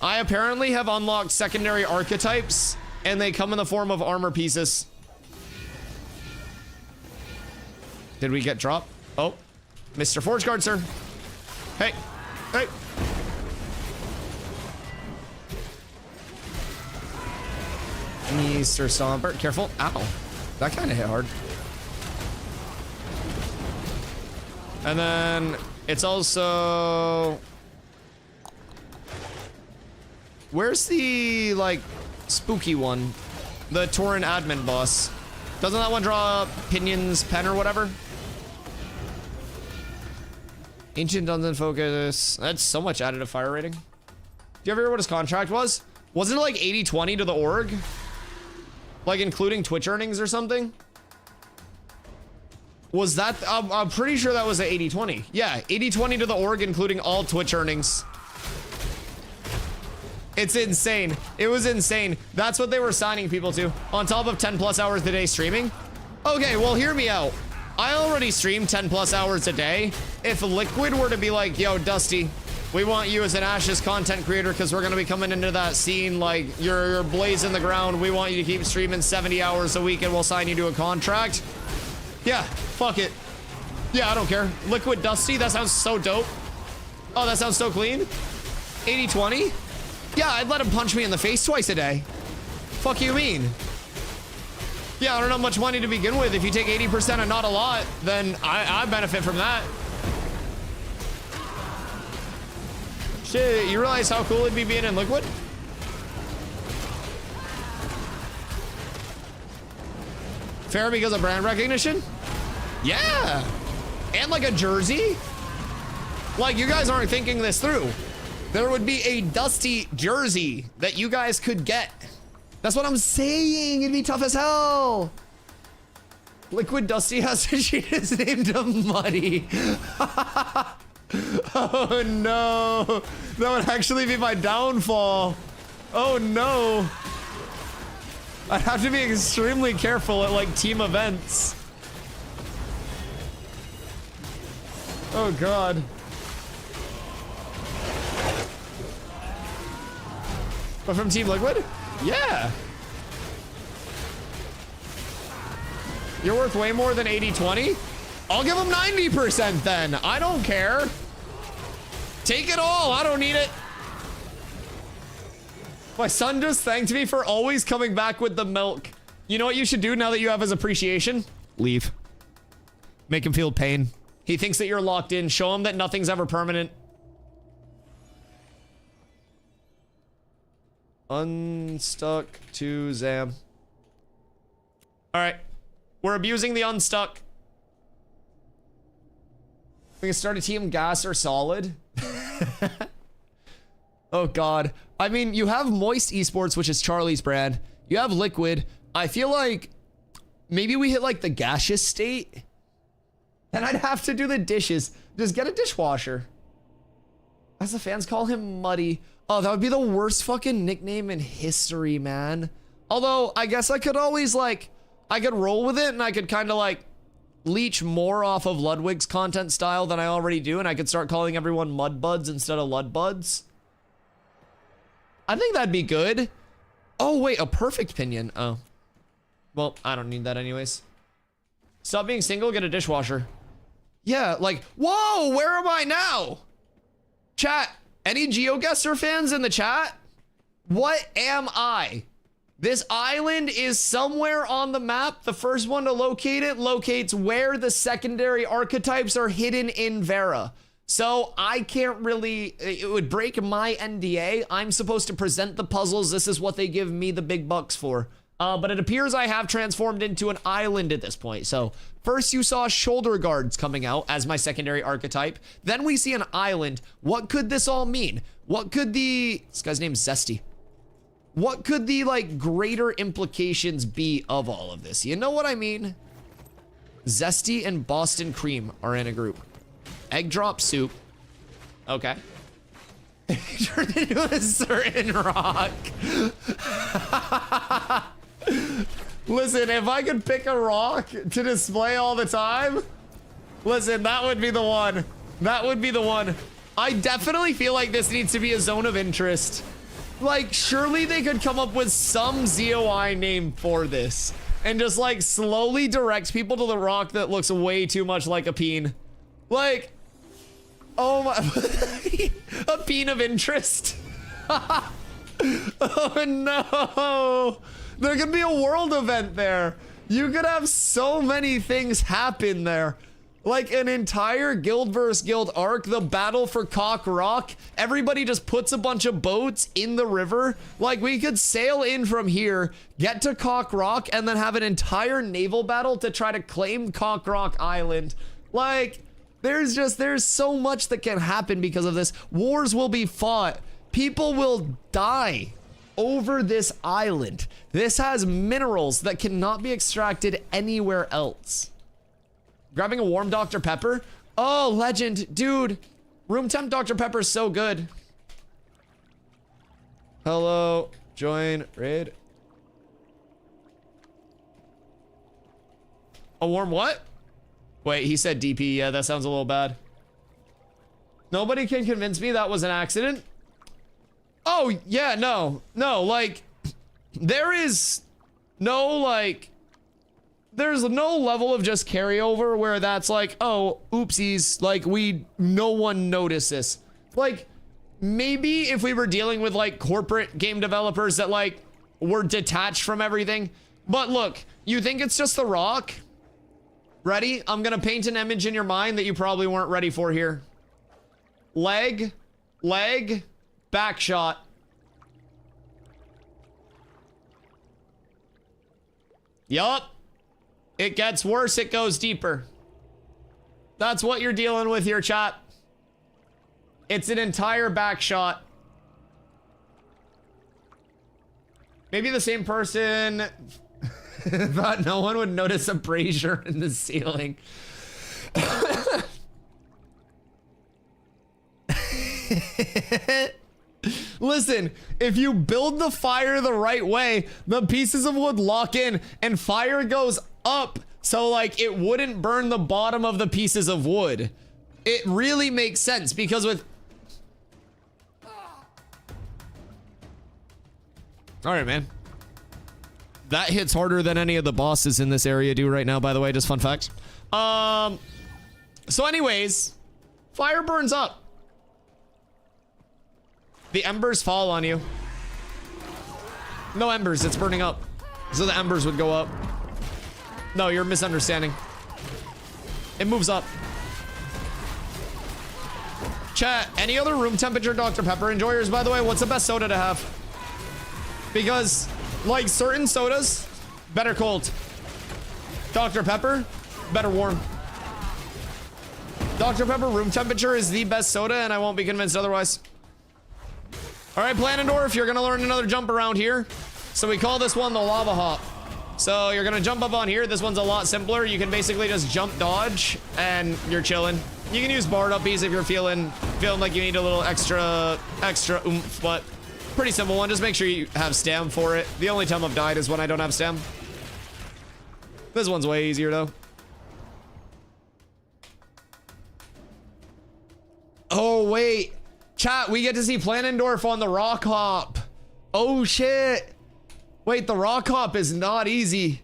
I apparently have unlocked secondary archetypes, and they come in the form of armor pieces. Did we get dropped? Oh, Mr. Forge Guard, sir. Hey, hey. Mr. Stomper, careful. Ow, that kind of hit hard. And then it's also... Where's the, like, spooky one? The Tauren admin boss. Doesn't that one draw Pinion's pen or whatever? Ancient Dungeon Focus. That's so much additive fire rating. Do you ever hear what his contract was? Wasn't it like 80-20 to the org? Like including Twitch earnings or something? Was that... I'm pretty sure that was a 80-20. Yeah, 80-20 to the org, including all Twitch earnings. It's insane. It was insane. That's what they were signing people to. On top of 10 plus hours a day streaming. Okay, well, hear me out. I already stream 10 plus hours a day. If Liquid were to be like, yo, Dusty, we want you as an Ashes content creator because we're going to be coming into that scene like you're blazing the ground. We want you to keep streaming 70 hours a week and we'll sign you to a contract. Yeah, fuck it. Yeah, I don't care. Liquid Dusty, that sounds so dope. Oh, that sounds so clean. 80-20? Yeah, I'd let him punch me in the face twice a day. Fuck you mean? Yeah, I don't have much money to begin with. If you take 80% and not a lot, then I benefit from that. Shit, you realize how cool it'd be being in Liquid? Fair because of brand recognition? Yeah. And like a jersey? Like, you guys aren't thinking this through. There would be a Dusty jersey that you guys could get. That's what I'm saying. It'd be tough as hell. Liquid Dusty has to change his name to Muddy. Oh no. That would actually be my downfall. Oh no. I'd have to be extremely careful at like team events. Oh god. But from Team Liquid? Yeah. You're worth way more than 80-20? I'll give him 90% then. I don't care. Take it all. I don't need it. My son just thanked me for always coming back with the milk. You know what you should do now that you have his appreciation? Leave. Make him feel pain. He thinks that you're locked in. Show him that nothing's ever permanent. Unstuck to Zam. All right. We're abusing the unstuck. We can start a team gas or solid. Oh God. I mean, you have Moist Esports, which is Charlie's brand. You have Liquid. I feel like maybe we hit like the gaseous state. Then I'd have to do the dishes. Just get a dishwasher. As the fans call him Muddy. Oh, that would be the worst fucking nickname in history, man. Although, I guess I could always like, I could roll with it and I could kind of like leech more off of Ludwig's content style than I already do, and I could start calling everyone Mudbuds instead of Ludbuds. I think that'd be good. Oh, wait, a perfect pinion. Oh. Well, I don't need that anyways. Stop being single, get a dishwasher. Yeah, like, whoa, where am I now? Chat, any GeoGuessr fans in the chat? What am I? This island is somewhere on the map. The first one to locate it locates where the secondary archetypes are hidden in Vera. So I can't really, it would break my NDA. I'm supposed to present the puzzles. This is what they give me the big bucks for. But it appears I have transformed into an island at this point. So first you saw shoulder guards coming out as my secondary archetype. Then we see an island. What could this all mean? What could this guy's name's Zesty. What could the like greater implications be of all of this? You know what I mean? Zesty and Boston Cream are in a group. Egg drop soup. Okay. Turned into a certain rock. Listen, if I could pick a rock to display all the time, listen, that would be the one. That would be the one. I definitely feel like this needs to be a zone of interest. Like, surely they could come up with some ZOI name for this and just like slowly direct people to the rock that looks way too much like a peen. Like, oh my, a peen of interest. Oh no. There could be a world event there. You could have so many things happen there. Like an entire guild versus guild arc, the battle for Cock Rock. Everybody just puts a bunch of boats in the river. Like we could sail in from here, get to Cock Rock, and then have an entire naval battle to try to claim Cock Rock Island. Like, there's so much that can happen because of this. Wars will be fought. People will die over this island. This has minerals that cannot be extracted anywhere else. Grabbing a warm Dr. Pepper? Oh, legend. Dude, room temp Dr. Pepper is so good. Hello, join raid. A warm what? Wait, he said DP. Yeah, that sounds a little bad. Nobody can convince me that was an accident. Oh, yeah, no, like, there is no, like, there's no level of just carryover where that's like, oh, oopsies, like, no one noticed this. Like, maybe if we were dealing with, like, corporate game developers that, like, were detached from everything. But look, you think it's just the rock? Ready? I'm gonna paint an image in your mind that you probably weren't ready for here. Leg, back shot. Yup. It gets worse, it goes deeper. That's what you're dealing with here, chat. It's an entire back shot. Maybe the same person thought no one would notice a brazier in the ceiling. Listen, if you build the fire the right way, the pieces of wood lock in and fire goes up, so like it wouldn't burn the bottom of the pieces of wood. It really makes sense because with... All right, man. That hits harder than any of the bosses in this area do right now, by the way, just fun fact. So anyways, fire burns up. The embers fall on you. No embers, it's burning up. So the embers would go up. No, you're misunderstanding. It moves up. Chat, any other room temperature Dr. Pepper enjoyers, by the way? What's the best soda to have? Because, like, certain sodas, better cold. Dr. Pepper, better warm. Dr. Pepper room temperature is the best soda, and I won't be convinced otherwise. All right, Planendorf, you're gonna learn another jump around here. So we call this one the lava hop. So you're gonna jump up on here. This one's a lot simpler. You can basically just jump dodge, and you're chilling. You can use barred uppies if you're feeling like you need a little extra oomph, but pretty simple one. Just make sure you have stam for it. The only time I've died is when I don't have stam. This one's way easier though. Oh wait, chat, we get to see Planendorf on the rock hop. Oh shit. Wait, the rock hop is not easy.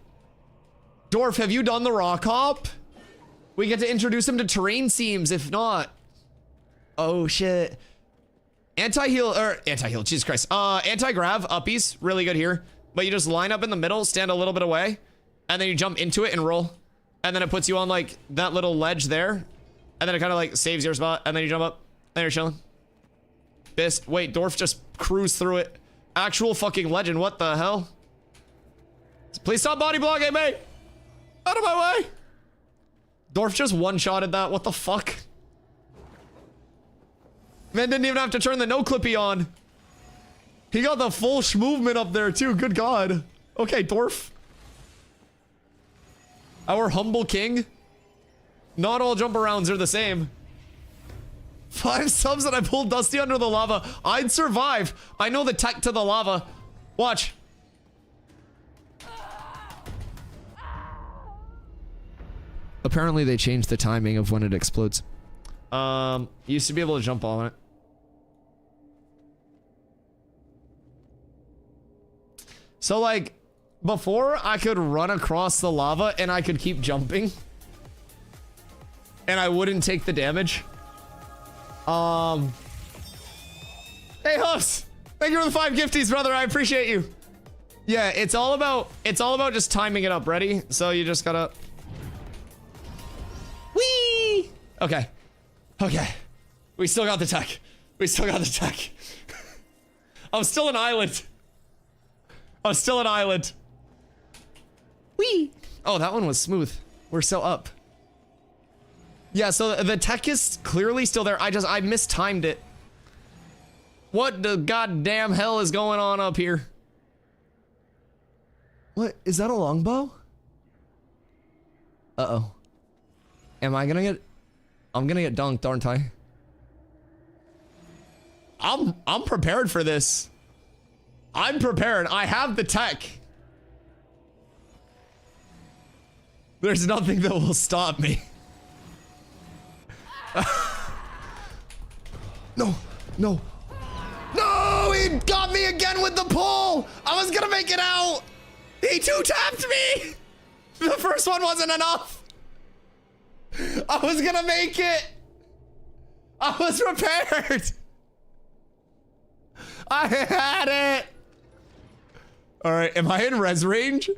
Dorf, have you done the rock hop? We get to introduce him to terrain seams, if not. Oh shit. Anti-heal, Jesus Christ. Anti-grav, uppies, really good here. But you just line up in the middle, stand a little bit away, and then you jump into it and roll. And then it puts you on like that little ledge there. And then it kind of like saves your spot, and then you jump up, and you're chilling. Bist, wait, Dorf just cruised through it. Actual fucking legend, what the hell? Please stop body blocking me! Out of my way! Dorf just one-shotted that, what the fuck? Man didn't even have to turn the no-clippy on. He got the full movement up there too, good god. Okay, Dorf. Our humble king. Not all jump arounds are the same. 5 subs and I pulled Dusty under the lava. I'd survive. I know the tech to the lava. Watch. Apparently they changed the timing of when it explodes. You used to be able to jump on it. So like, before I could run across the lava and I could keep jumping. And I wouldn't take the damage. Hey Huffs, thank you for the 5 gifties, brother. I appreciate you. Yeah, it's all about just timing it up. Ready? So you just gotta. Whee! Okay. Okay. We still got the tech. We still got the tech. I'm still an island. I'm still an island. Whee! Oh, that one was smooth. We're still up. Yeah, so the tech is clearly still there. I mistimed it. What the goddamn hell is going on up here? What? Is that a longbow? Uh-oh. Am I gonna get... I'm gonna get dunked, aren't I? I'm prepared for this. I'm prepared. I have the tech. There's nothing that will stop me. No, no. No, he got me again with the pull. I was gonna make it out. He 2-tapped me. The first one wasn't enough. I was gonna make it. I was prepared. I had it. All right, am I in res range?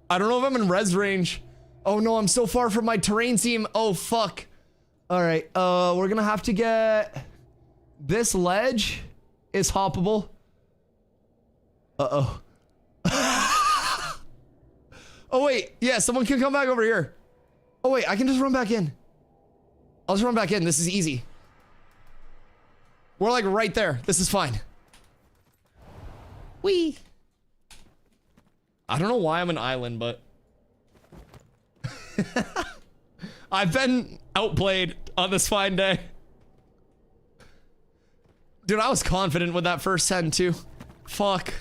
I don't know if I'm in res range. Oh no, I'm so far from my terrain seam. Oh fuck. All right, we're gonna have to get... This ledge is hoppable. Uh-oh. Oh wait, yeah, someone can come back over here. Oh wait, I can just run back in. I'll just run back in, this is easy. We're like right there, this is fine. Whee! I don't know why I'm an island, but... I've been outplayed on this fine day. Dude, I was confident with that first send too. Fuck.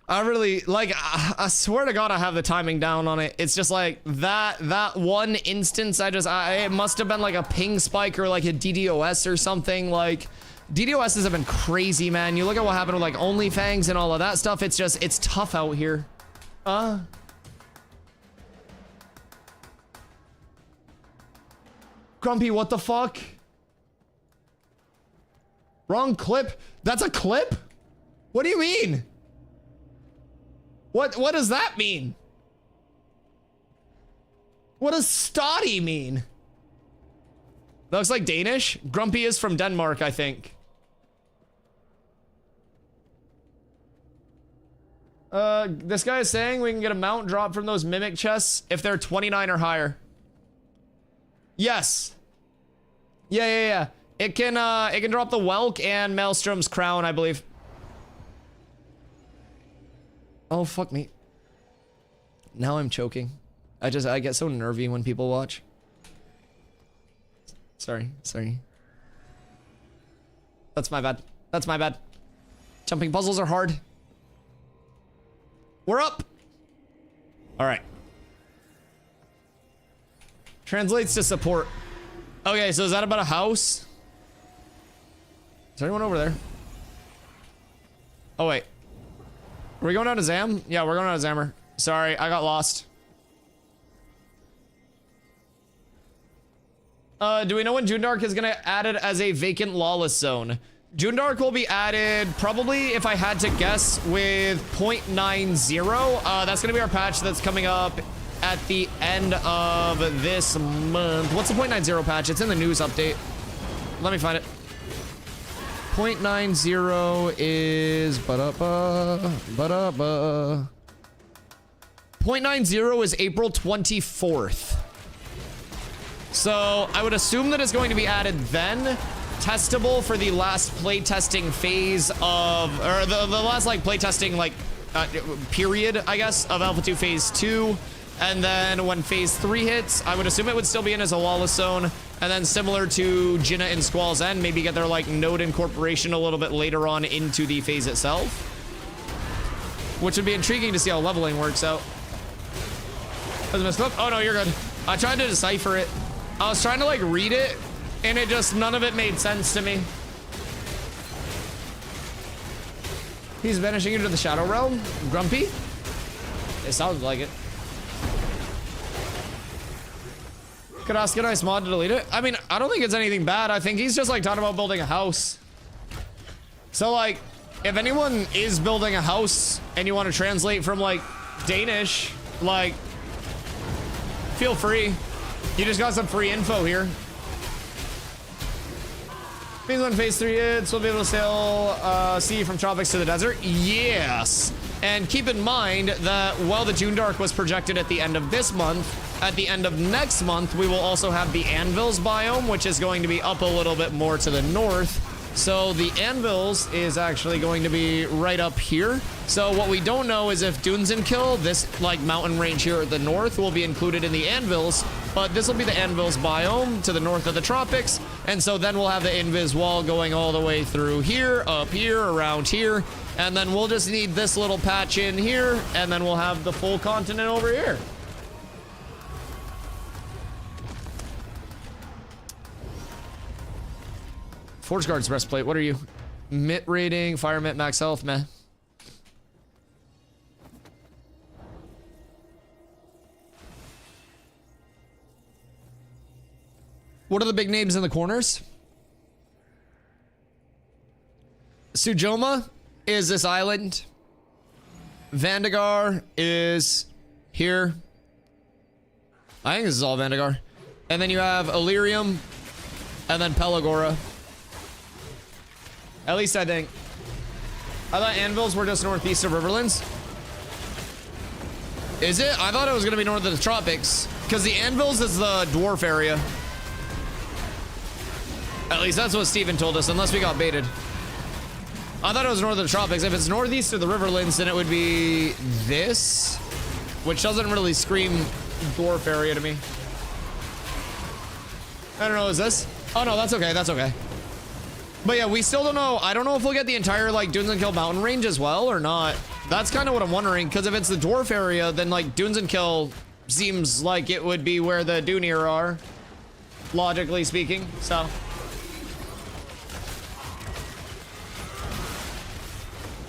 I really, like, I swear to God I have the timing down on it. It's just like, that one instance, it must have been like a ping spike or like a DDoS or something. Like, DDoSs have been crazy, man. You look at what happened with like OnlyFans and all of that stuff. It's just, it's tough out here. Grumpy, what the fuck? Wrong clip? That's a clip? What do you mean? What does that mean? What does Stoddy mean? That looks like Danish. Grumpy is from Denmark, I think. This guy is saying we can get a mount drop from those mimic chests if they're 29 or higher. Yes. Yeah. It can drop the Welk and Maelstrom's crown, I believe. Oh, fuck me. Now I'm choking. I get so nervy when people watch. Sorry. That's my bad. Jumping puzzles are hard. We're up. All right. Translates to support. Okay, so is that about a house? Is there anyone over there? Oh, wait. Are we going down to Zam? Yeah, we're going down to Zammer. Sorry, I got lost. Do we know when Jundark is gonna add it as a vacant lawless zone? Jundark will be added probably, if I had to guess, with 0.90. That's gonna be our patch that's coming up at the end of this month. What's the 0.90 patch? It's in the news update. Let me find it. 0.90 is 0.90 is April 24th. So I would assume that it's going to be added then. Testable for the last playtesting phase of, or the last like playtesting like period, I guess, of Alpha 2 Phase 2. And then when Phase 3 hits, I would assume it would still be in as a lawless zone. And then similar to Jinna and Squall's End, maybe get their like node incorporation a little bit later on into the phase itself. Which would be intriguing to see how leveling works out. Oh no, you're good. I tried to decipher it. I was trying to like read it, and it just, none of it made sense to me. He's vanishing into the Shadow Realm? Grumpy? It sounds like it. Could ask a nice mod to delete it. I mean, I don't think it's anything bad. I think he's just like talking about building a house. So like, if anyone is building a house and you want to translate from like Danish, like, feel free. You just got some free info here. Means when Phase 3 hits, we'll be able to sail sea from tropics to the desert. Yes. And keep in mind that while the Jundark was projected at the end of this month, at the end of next month, we will also have the Anvils biome, which is going to be up a little bit more to the north. So the Anvils is actually going to be right up here. So what we don't know is if Dunzenkill, this like mountain range here at the north, will be included in the Anvils, but this will be the Anvils biome to the north of the tropics. And so then we'll have the Invis wall going all the way through here, up here, around here. And then we'll just need this little patch in here, and then we'll have the full continent over here. Forge Guard's breastplate, what are you? Mitt rating, fire mitt, max health, meh. What are the big names in the corners? Sujoma is this island. Vandagar is here. I think this is all Vandagar. And then you have Illyrium, and then Pelagora. At least I think. I thought Anvils were just northeast of Riverlands. Is it? I thought it was going to be north of the tropics. Because the Anvils is the dwarf area. At least that's what Steven told us, unless we got baited. I thought it was north of the tropics. If it's northeast of the Riverlands, then it would be this. Which doesn't really scream dwarf area to me. I don't know, is this? Oh no, that's okay, that's okay. But yeah, we still don't know. I don't know if we'll get the entire like Dunzenkill mountain range as well or not. That's kind of what I'm wondering, because if it's the dwarf area, then like Dunzenkill seems like it would be where the Dunir are, logically speaking. So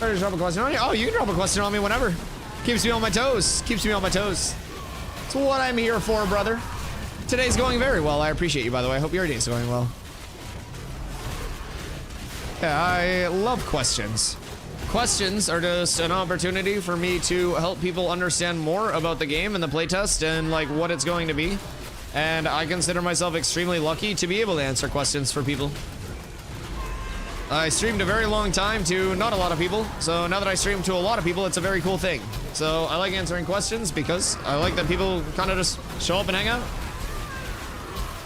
Sorry to drop a question on you. Oh, you can drop a question on me whenever. Keeps me on my toes. Keeps me on my toes. That's what I'm here for, brother. Today's going very well. I appreciate you, by the way. I hope your day's going well. Yeah, I love questions. Questions are just an opportunity for me to help people understand more about the game and the playtest and like what it's going to be. And I consider myself extremely lucky to be able to answer questions for people. I streamed a very long time to not a lot of people, so now that I stream to a lot of people, it's a very cool thing. So I like answering questions because I like that people kind of just show up and hang out.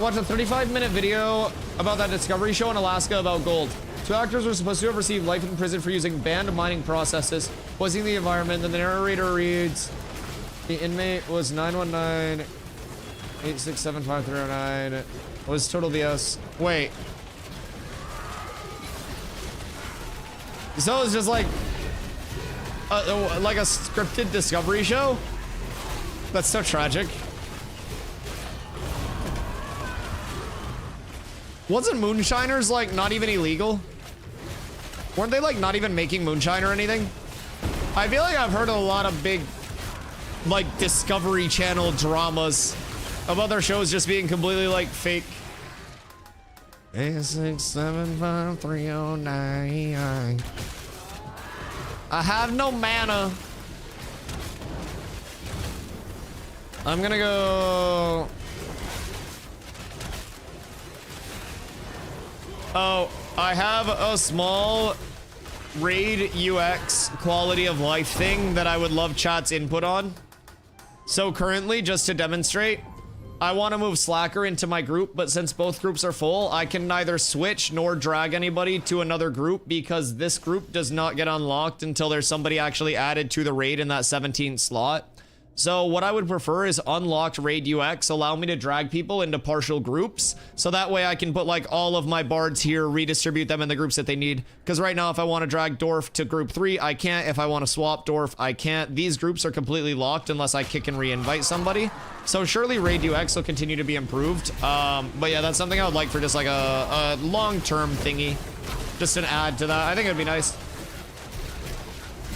Watch a 35-minute video about that Discovery show in Alaska about gold. 2 actors were supposed to have received life in prison for using banned mining processes, poisoning the environment. Then the narrator reads, the inmate was 919-867-5309. Was total BS. Wait. So it's just like a scripted Discovery show? That's so tragic. Wasn't moonshiners like not even illegal? Weren't they like not even making moonshine or anything? I feel like I've heard a lot of big like Discovery Channel dramas of other shows just being completely like fake. 8675309. I have no mana. I'm gonna go. Oh, I have a small raid UX quality of life thing that I would love chat's input on. So currently, just to demonstrate, I want to move Slacker into my group, but since both groups are full, I can neither switch nor drag anybody to another group because this group does not get unlocked until there's somebody actually added to the raid in that 17th slot. So what I would prefer is unlocked raid UX, allow me to drag people into partial groups, so that way I can put like all of my bards here, redistribute them in the groups that they need. Because right now, if I want to drag Dwarf to group 3, I can't. If I want to swap Dwarf, I can't. These groups are completely locked unless I kick and re-invite somebody. So surely raid UX will continue to be improved. But yeah, that's something I would like for just like a long-term thingy. Just an add to that. I think it'd be nice.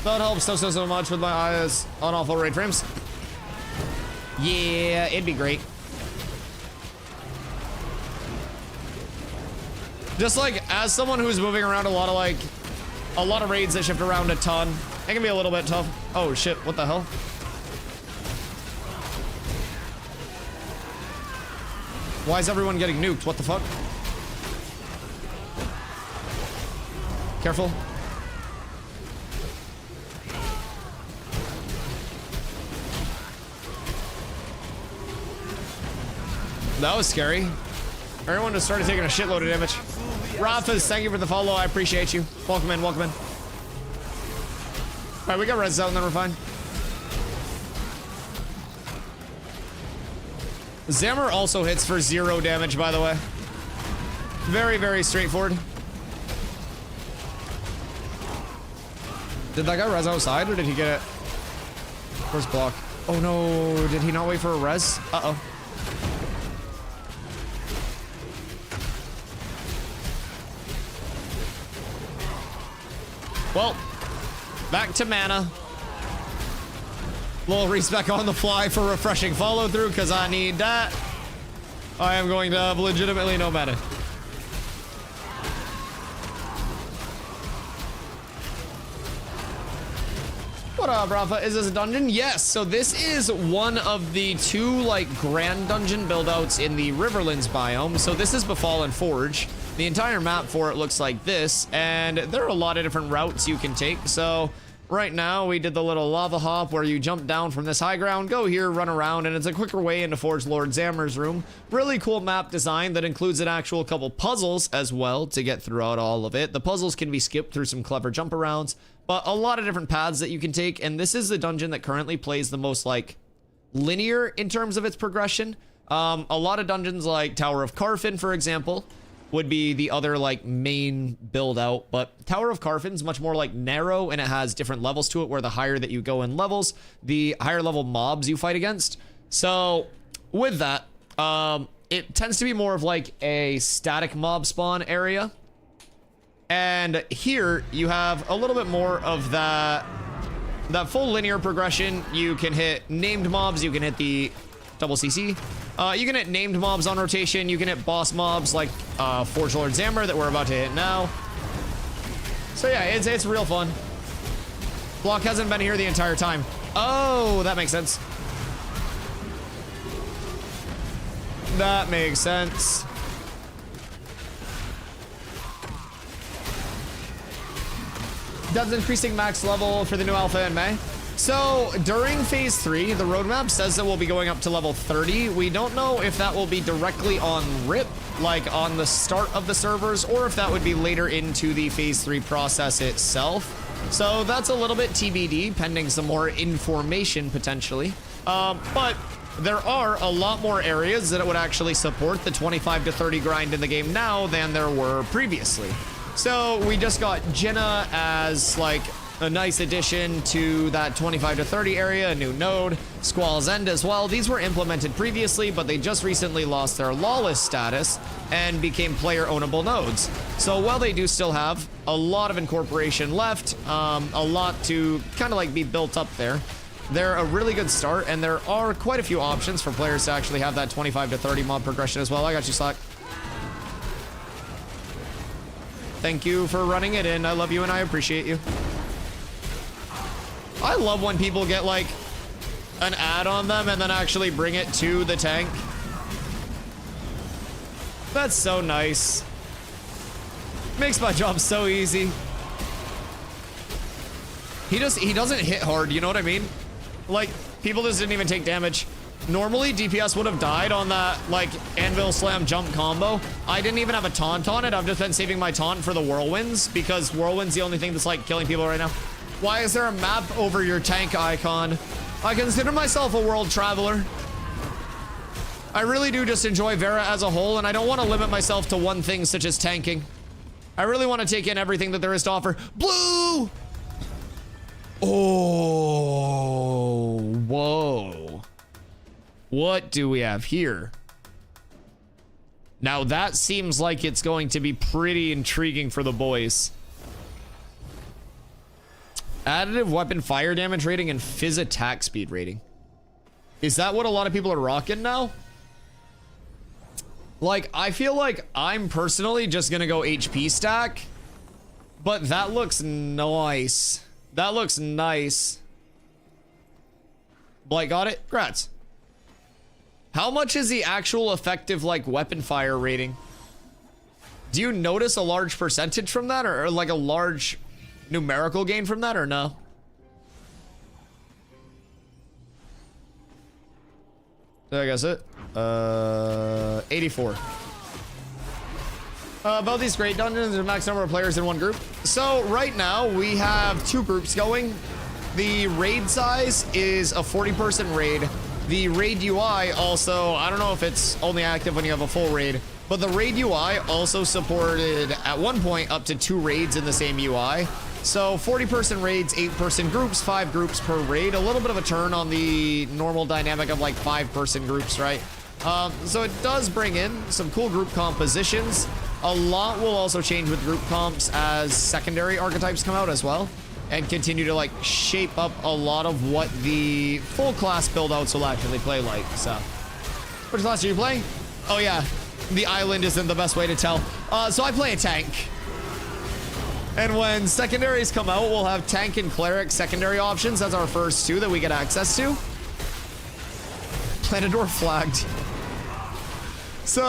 That helps so much with my eyes on awful raid frames. Yeah, it'd be great. Just like as someone who's moving around a lot of raids that shift around a ton, it can be a little bit tough. Oh shit, what the hell? Why is everyone getting nuked? What the fuck? Careful. That was scary. Everyone just started taking a shitload of damage. Rafas, thank you for the follow. I appreciate you. Welcome in, welcome in. All right, we got res out and then we're fine. Zammer also hits for 0 damage, by the way. Very, very straightforward. Did that guy res outside or did he get it? First block. Oh no, did he not wait for a res? Uh-oh. Well, back to mana. Little respec on the fly for refreshing follow through because I need that. I am going to have legitimately no mana. What up, Rafa? Is this a dungeon? Yes. So this is one of the 2 like grand dungeon buildouts in the Riverlands biome. So this is Befallen Forge. The entire map for it looks like this, and there are a lot of different routes you can take. So right now we did the little lava hop where you jump down from this high ground, go here, run around, and it's a quicker way into Forge Lord Zammer's room. Really cool map design that includes an actual couple puzzles as well to get throughout all of it. The puzzles can be skipped through some clever jump arounds, but a lot of different paths that you can take, and this is the dungeon that currently plays the most like linear in terms of its progression. A lot of dungeons like Tower of Carfin, for example, would be the other like main build out, but Tower of Carfin's much more like narrow and it has different levels to it where the higher that you go in levels, the higher level mobs you fight against. So with that, it tends to be more of like a static mob spawn area. And here you have a little bit more of that full linear progression. You can hit named mobs. You can hit the double CC. You can hit named mobs on rotation. You can hit boss mobs like Forge Lord Zammer that we're about to hit now. So yeah, it's real fun. Block hasn't been here the entire time. Oh, that makes sense. That makes sense. Dev's increasing max level for the new alpha in May. So during phase 3, the roadmap says that we'll be going up to level 30. We don't know if that will be directly on RIP, like on the start of the servers, or if that would be later into the phase 3 process itself. So that's a little bit TBD, pending some more information potentially. But there are a lot more areas that it would actually support the 25 to 30 grind in the game now than there were previously. So we just got Jenna as like a nice addition to that 25 to 30 area, a new node, Squall's End as well. These were implemented previously, but they just recently lost their lawless status and became player ownable nodes. So while they do still have a lot of incorporation left, a lot to kind of like be built up there, they're a really good start, and there are quite a few options for players to actually have that 25 to 30 mob progression as well. I got you, Slack. Thank you for running it in. I love you and I appreciate you. I love when people get like an ad on them and then actually bring it to the tank. That's so nice. Makes my job so easy. He doesn't hit hard, you know what I mean? Like, people just didn't even take damage. Normally, DPS would have died on that, like, anvil slam jump combo. I didn't even have a taunt on it. I've just been saving my taunt for the whirlwinds, because whirlwind's the only thing that's, like, killing people right now. Why is there a map over your tank icon? I consider myself a world traveler. I really do just enjoy Vera as a whole, and I don't want to limit myself to one thing such as tanking. I really want to take in everything that there is to offer. Blue! Oh, whoa. What do we have here? Now that seems like it's going to be pretty intriguing for the boys. Additive weapon fire damage rating and fizz attack speed rating. Is that what a lot of people are rocking now? Like, I feel like I'm personally just gonna go HP stack, but that looks nice. That looks nice. Blake got it? Congrats. How much is the actual effective, like, weapon fire rating? Do you notice a large percentage from that, or like a large numerical gain from that, or no? I guess it. 84. About these great dungeons, there's a max number of players in one group. So right now we have 2 groups going. The raid size is a 40-person raid. The raid UI also, I don't know if it's only active when you have a full raid, but the raid UI also supported at one point up to 2 raids in the same UI. So 40-person raids, 8-person groups, 5 groups per raid. A little bit of a turn on the normal dynamic of like 5-person groups, right? So it does bring in some cool group compositions. A lot will also change with group comps as secondary archetypes come out as well, and continue to like shape up a lot of what the full class build-outs will actually play like. So, which class are you playing? Oh yeah, the island isn't the best way to tell. So I play a tank. And when secondaries come out, we'll have tank and cleric secondary options. That's our first 2 that we get access to. Planador flagged. So,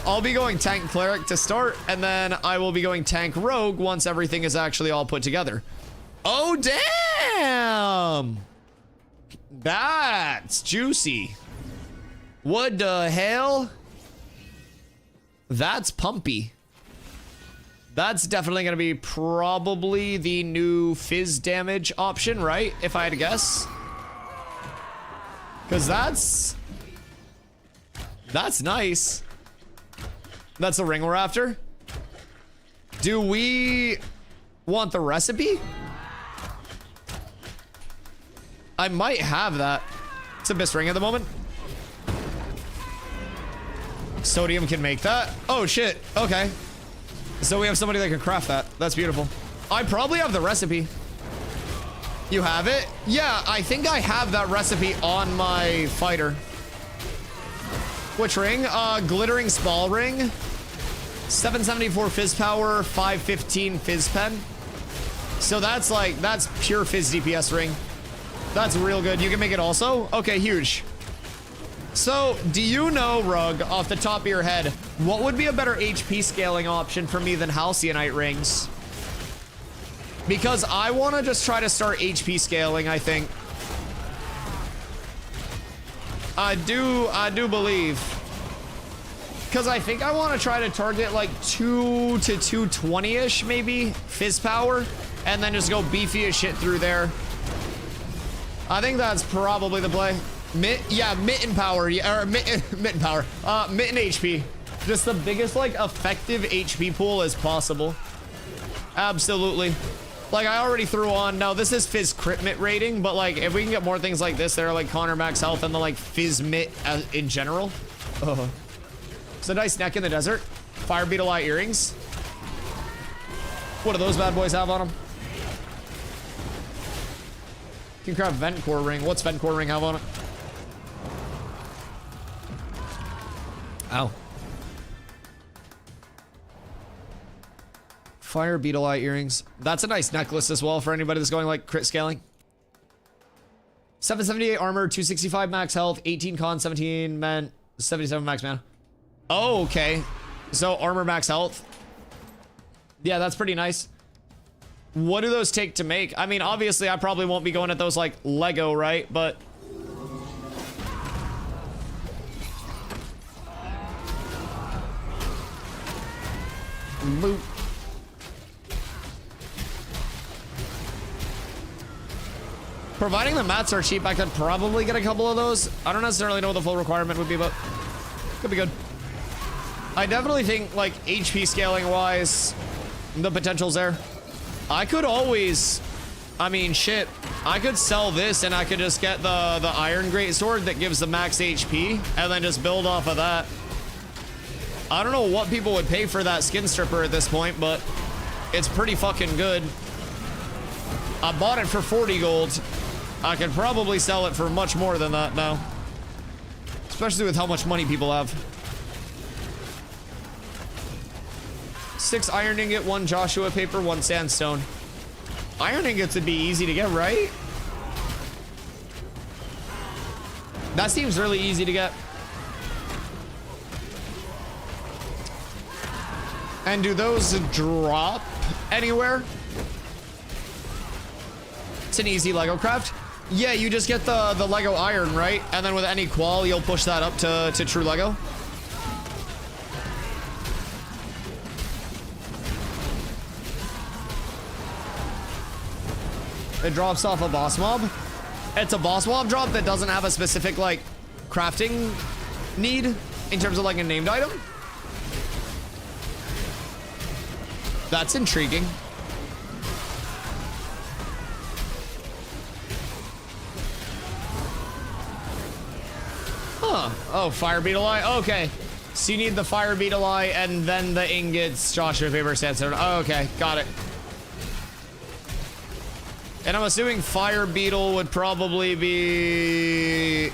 I'll be going tank cleric to start, and then I will be going tank rogue once everything is actually all put together. Oh, damn! That's juicy. What the hell? That's pumpy. That's definitely going to be probably the new fizz damage option, right? If I had to guess. Because that's nice. That's the ring we're after. Do we want the recipe? I might have that. It's a Abyss ring at the moment. Sodium can make that. Oh shit. Okay. So we have somebody that can craft that. That's beautiful. I probably have the recipe. You have it? Yeah, I think I have that recipe on my fighter. Which ring? Glittering Small Ring. 774 Fizz Power, 515 Fizz Pen. So that's like, that's pure Fizz DPS ring. That's real good. You can make it also? Okay, huge. So, do you know, Rug, off the top of your head, what would be a better HP scaling option for me than Halcyon rings? Because I want to just try to start HP scaling, I think. I do believe. Because I think I want to try to target like 2 to 220-ish, maybe, Fizz Power, and then just go beefy as shit through there. I think that's probably the play. Mitten power, yeah, or mitten power. Mitten HP. Just the biggest, like, effective HP pool as possible. Absolutely. Like, I already threw on, now this is Fizz crit mit rating, but like, if we can get more things like this that are like counter max health and the like Fizz mit in general. It's a nice neck in the desert. Fire Beetle Eye earrings. What do those bad boys have on them? You can grab Vent Core ring. What's Vent Core ring have on it? Ow. Fire Beetle Eye earrings. That's a nice necklace as well for anybody that's going like crit scaling. 778 armor, 265 max health, 18 con, 17 men, 77 max mana. Oh, okay. So armor max health. Yeah, that's pretty nice. What do those take to make? I mean, obviously I probably won't be going at those like Lego, right? But boop. Providing the mats are cheap, I could probably get a couple of those. I don't necessarily know what the full requirement would be, but could be good. I definitely think, like, HP scaling wise, the potential's there. I could always, I mean, shit, I could sell this and I could just get the Iron Greatsword that gives the max HP and then just build off of that. I don't know what people would pay for that skin stripper at this point, but it's pretty fucking good. I bought it for 40 gold. I could probably sell it for much more than that now. Especially with how much money people have. 6 iron ingot, 1 Joshua paper, 1 sandstone. Iron ingots would be easy to get, right? That seems really easy to get. And do those drop anywhere? It's an easy Lego craft. Yeah, you just get the Lego iron, right? And then with any qual, you'll push that up to true Lego. It drops off a boss mob. It's a boss mob drop that doesn't have a specific, like, crafting need in terms of, like, a named item. That's intriguing. Huh. Oh, Fire Beetle Eye. Okay. So you need the Fire Beetle Eye and then the ingots, Joshua paper, sandstone. Oh, okay. Got it. And I'm assuming Fire Beetle would probably be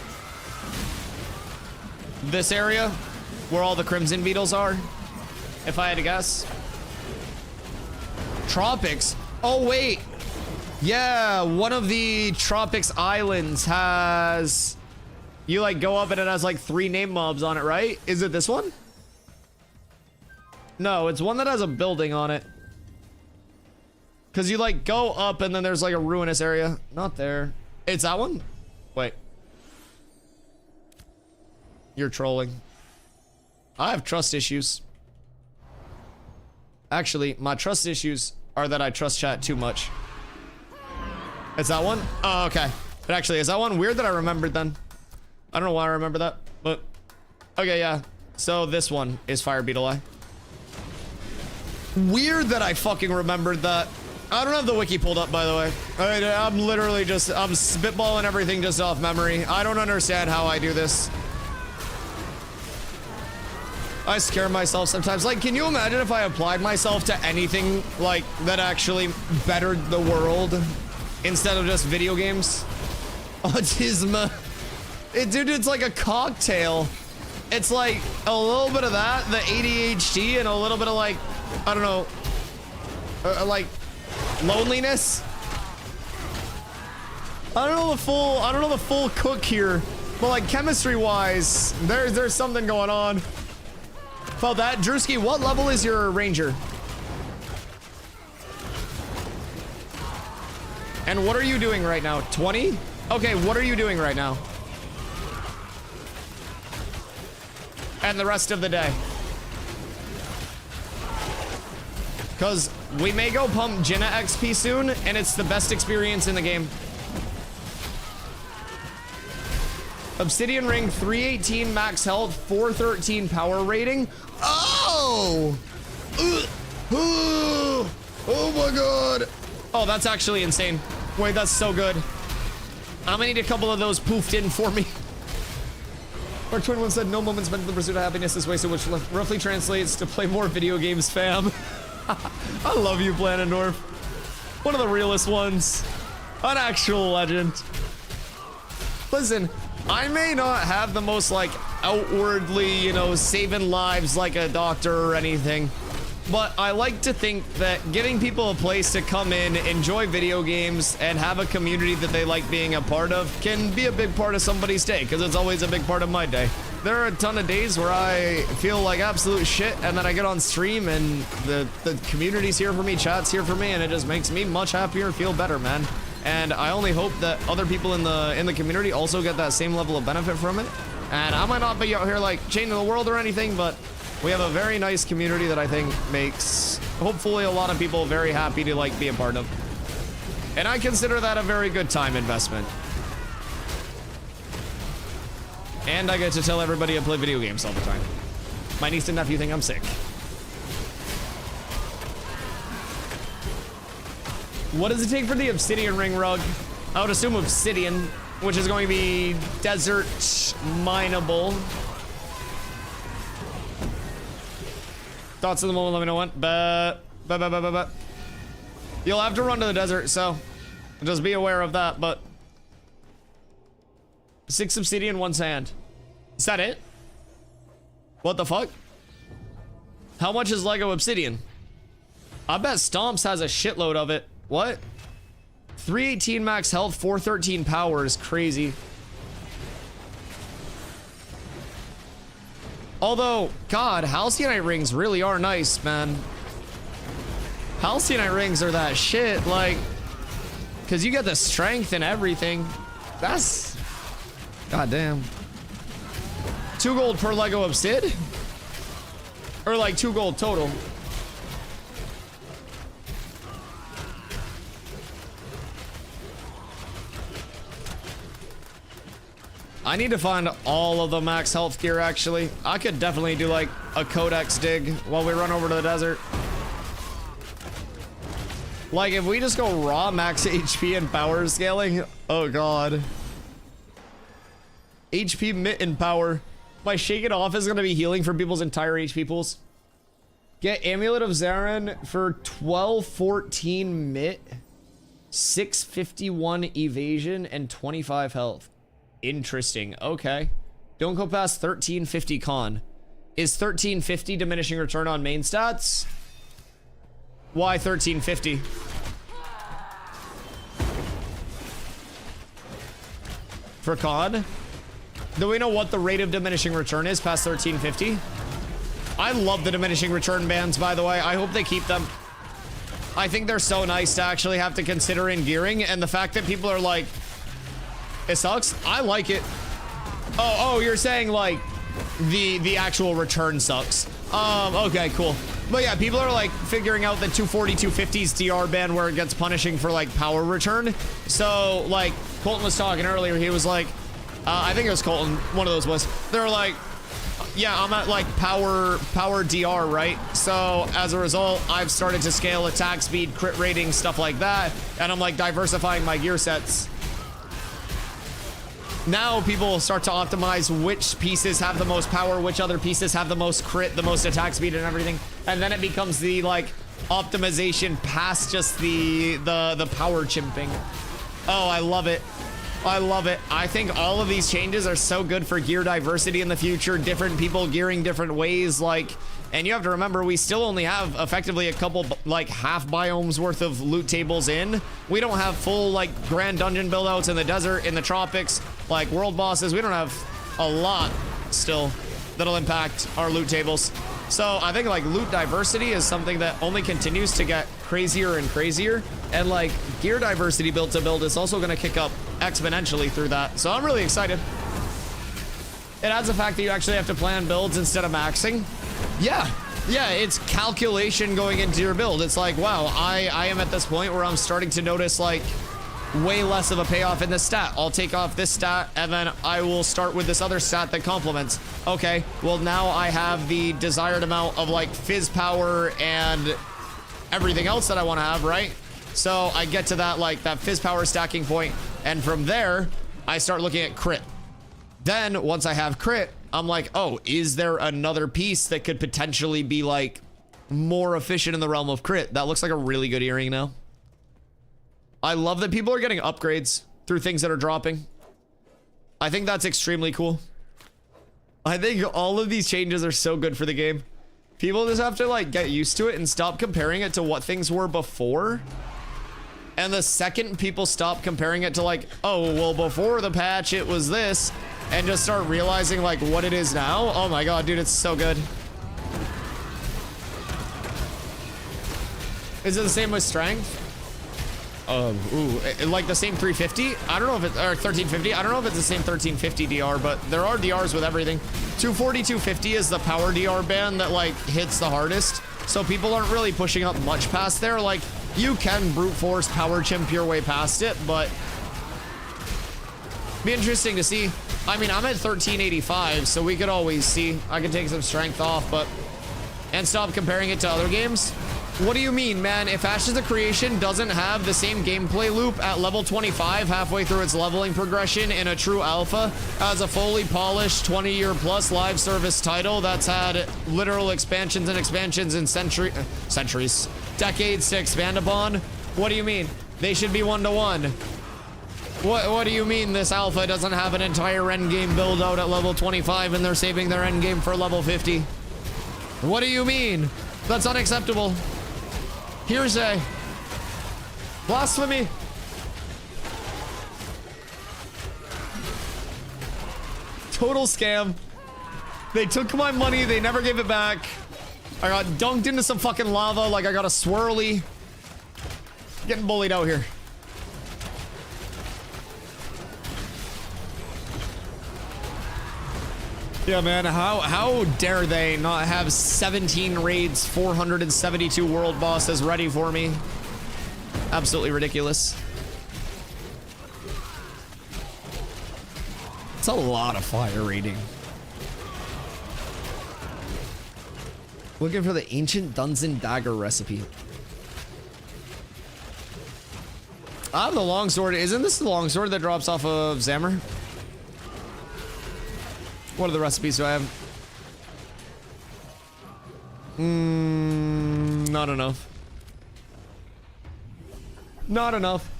this area where all the Crimson Beetles are, if I had to guess. Tropics. Oh, wait. Yeah, one of the Tropics islands has... You, like, go up and it has, like, 3 name mobs on it, right? Is it this one? No, it's one that has a building on it. Because you, like, go up and then there's, like, a ruinous area. Not there. It's that one? Wait. You're trolling. I have trust issues. Actually, my trust issues are that I trust chat too much. It's that one? Oh, okay. But actually, is that one weird that I remembered then? I don't know why I remember that, but... Okay, yeah. So this one is Fire Beetle Eye. Weird that I fucking remembered that. I don't have the wiki pulled up, by the way. I'm literally just... I'm spitballing everything just off memory. I don't understand how I do this. I scare myself sometimes. Like, can you imagine if I applied myself to anything like that actually bettered the world instead of just video games? Autism. Dude, it's like a cocktail. It's like a little bit of that, the ADHD, and a little bit of like, I don't know, like loneliness. I don't know the full cook here, but like chemistry wise, there's something going on. About that, Drewski, what level is your ranger? And what are you doing right now? 20? Okay, what are you doing right now? And the rest of the day. Because we may go pump Jinna XP soon, and it's the best experience in the game. Obsidian Ring, 318 max health, 413 power rating. Oh! Oh my god! Oh, that's actually insane. Wait, that's so good. I'm gonna need a couple of those poofed in for me. Mark 21 said, no moment spent in the pursuit of happiness is wasted, which roughly translates to play more video games, fam. I love you, Planendorf. One of the realest ones. An actual legend. Listen, I may not have the most, like, outwardly, you know, saving lives like a doctor or anything, but I like to think that giving people a place to come in, enjoy video games, and have a community that they like being a part of can be a big part of somebody's day, because it's always a big part of my day. There are a ton of days where I feel like absolute shit, and then I get on stream, and the community's here for me, chat's here for me, and it just makes me much happier and feel better, man. And I only hope that other people in the community also get that same level of benefit from it. And I might not be out here like changing the world or anything, but we have a very nice community that I think makes hopefully a lot of people very happy to like be a part of. And I consider that a very good time investment. And I get to tell everybody I play video games all the time. My niece and nephew think I'm sick. What does it take for the obsidian ring rug? I would assume obsidian, which is going to be desert mineable. Thoughts of the moment, let me know when. You'll have to run to the desert, so just be aware of that, but 6 obsidian, 1 sand. Is that it? What the fuck? How much is Lego obsidian? I bet Stomps has a shitload of it. What? 318 max health, 413 power is crazy. Although, God, halcyon rings really are nice, man. Halcyon rings are that shit, like, because you get the strength and everything. That's, goddamn. 2 gold per Lego obsid? Or like 2 gold total. I need to find all of the max health gear, actually. I could definitely do like a codex dig while we run over to the desert. Like if we just go raw max HP and power scaling, oh god. HP mit and power. My shake it off is gonna be healing for people's entire HP pools. Get Amulet of Zarin for 1214 mit, 651 evasion, and 25 health. Interesting. Okay. Don't go past 1350 con. Is 1350 diminishing return on main stats? Why 1350? For con? Do we know what the rate of diminishing return is past 1350? I love the diminishing return bands, by the way. I hope they keep them. I think they're so nice to actually have to consider in gearing, and the fact that people are like, it sucks. I like it. Oh, you're saying like the actual return sucks. Okay, cool. But yeah, people are like figuring out the 240, 250s DR band where it gets punishing for like power return. So like Colton was talking earlier, he was like, I think it was Colton, one of those was. They were like, yeah, I'm at like power DR, right? So as a result, I've started to scale attack speed, crit rating, stuff like that. And I'm like diversifying my gear sets. now people start to optimize which pieces have the most power, which other pieces have the most crit, the most attack speed and everything. And then it becomes the like optimization past just the power chimping. Oh, I love it. I love it. I think all of these changes are so good for gear diversity in the future. Different people gearing different ways, like, and you have to remember, we still only have effectively a couple, like, half biomes worth of loot tables in. We don't have full, like, grand dungeon buildouts in the desert, in the tropics, like world bosses. We don't have a lot still that'll impact our loot tables. So I think, like, loot diversity is something that only continues to get crazier and crazier. And, like, gear diversity build to build is also going to kick up exponentially through that. So I'm really excited. It adds the fact that you actually have to plan builds instead of maxing. Yeah, it's calculation going into your build. It's like, wow, I am at this point where I'm starting to notice, like, way less of a payoff in this stat. I'll take off this stat, and then I will start with this other stat that complements. Okay, well, now I have the desired amount of, like, fizz power and everything else that I want to have, right? So I get to that, like, that fizz power stacking point, and from there, I start looking at crit. Then, once I have crit, I'm like, oh, is there another piece that could potentially be, like, more efficient in the realm of crit? That looks like a really good earring now. I love that people are getting upgrades through things that are dropping. I think that's extremely cool. I think all of these changes are so good for the game. People just have to, like, get used to it and stop comparing it to what things were before. And the second people stop comparing it to, like, oh, well, before the patch, it was this, and just start realizing, like, what it is now. Oh my god, dude, it's so good. Is it the same with strength? Like the same 350? I don't know if it's, or 1350. I don't know if it's the same 1350 DR, but there are DRs with everything. 240, 250 is the power DR band that, like, hits the hardest. So people aren't really pushing up much past there. Like, you can brute force power chimp your way past it, but be interesting to see. I mean, I'm at 1385, so we could always see. I could take some strength off, but, and stop comparing it to other games. What do you mean, man? If Ashes of Creation doesn't have the same gameplay loop at level 25 halfway through its leveling progression in a true alpha as a fully polished 20-year plus live service title that's had literal expansions and centuries, decades to expand upon, what do you mean? They should be one-to-one. What do you mean this alpha doesn't have an entire endgame build out at level 25 and they're saving their endgame for level 50? What do you mean? That's unacceptable. Hearsay. Blasphemy. Total scam. They took my money, they never gave it back. I got dunked into some fucking lava like I got a swirly. Getting bullied out here. Yeah, man, how dare they not have 17 raids, 472 world bosses ready for me? Absolutely ridiculous. It's a lot of fire rating. Looking for the ancient Dungeon Dagger recipe. I have the longsword. Isn't this the longsword that drops off of Zammer? What are the recipes do I have? Not enough. Not enough.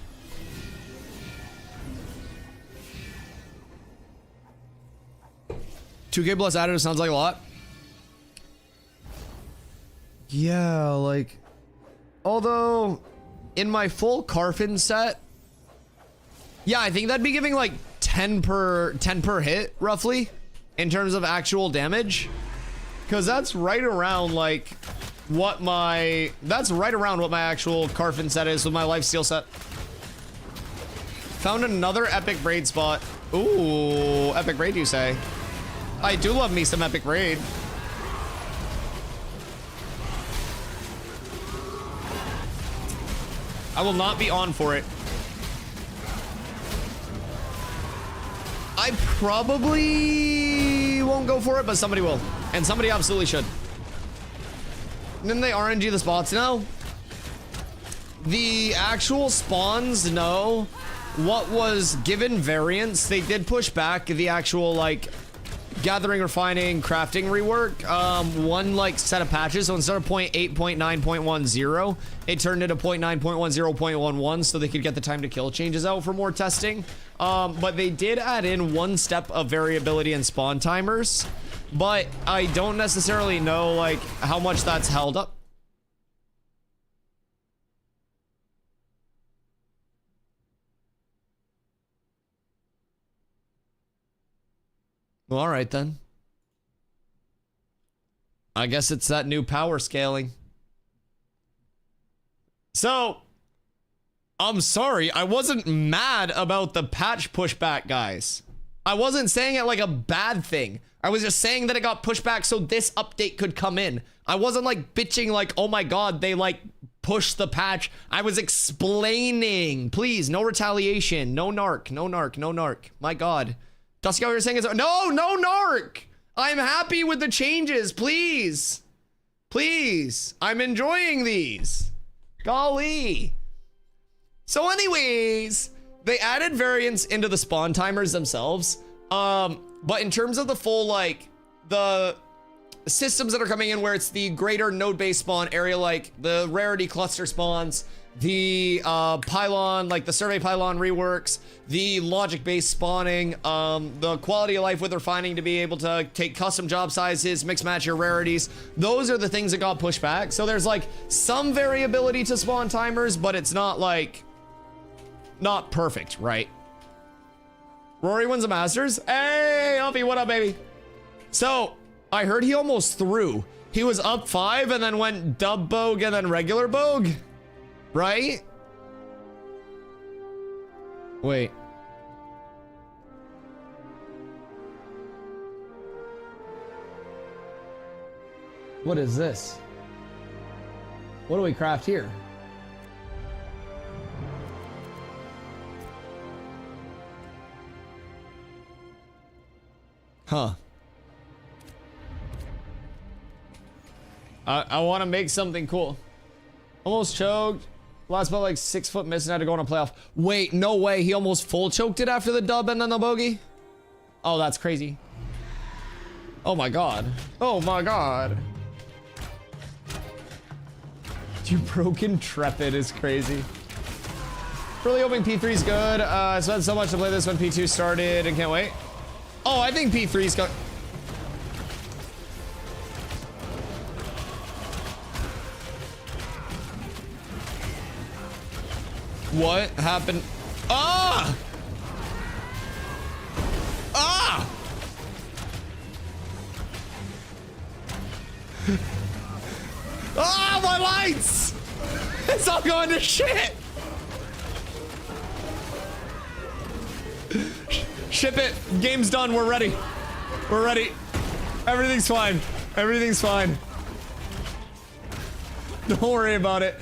$2K plus added sounds like a lot. Yeah, like, although in my full Carfin set, yeah, I think that'd be giving like 10 per hit roughly in terms of actual damage, because that's right around like what my actual Carfin set is with my lifesteal set. Found another epic braid spot. Ooh, epic braid, you say? I do love me some epic braid. I will not be on for it. I probably won't go for it, but somebody will. And somebody absolutely should. Didn't they RNG the spots? No. The actual spawns, no. what was given variants, they did push back the actual like gathering, refining, crafting rework. One like set of patches. So instead of 0.8.9.10, it turned into 0.9.10.11 so they could get the time to kill changes out for more testing. But they did add in one step of variability and spawn timers. But I don't necessarily know like how much that's held up. Well, all right then. I guess it's that new power scaling. So, I'm sorry, I wasn't mad about the patch pushback, guys. I wasn't saying it like a bad thing. I was just saying that it got pushed back so this update could come in. I wasn't like bitching like, oh my god, they like pushed the patch. I was explaining. Please, no retaliation, no narc, no narc, no narc. My god. DustyWhy, you're saying is no narc. I'm happy with the changes, please. Please. I'm enjoying these. Golly. So anyways, they added variants into the spawn timers themselves. But in terms of the full, like, the systems that are coming in where it's the greater node-based spawn area, like the rarity cluster spawns, the pylon, like the survey pylon reworks, the logic-based spawning, the quality of life with refining to be able to take custom job sizes, mix match your rarities. Those are the things that got pushed back. So there's like some variability to spawn timers, but it's not like, not perfect, right? Rory wins the Masters. Hey, Huffy, what up, baby? So I heard he almost threw. He was up 5 and then went dub bogue and then regular bogue. Right? Wait. What is this? What do we craft here? Huh. I want to make something cool. Almost choked. Last about like 6 foot miss and had to go on a playoff. Wait, no way. He almost full choked it after the dub and then the bogey? Oh, that's crazy. Oh my god. Oh my god. Dude, broken Trepid is crazy. Really hoping P3's good. I spent so much to play this when P2 started and can't wait. Oh, I think P3's got... What happened? Ah! Ah! Ah, my lights! It's all going to shit! Ship it. Game's done. We're ready. We're ready. Everything's fine. Everything's fine. Don't worry about it.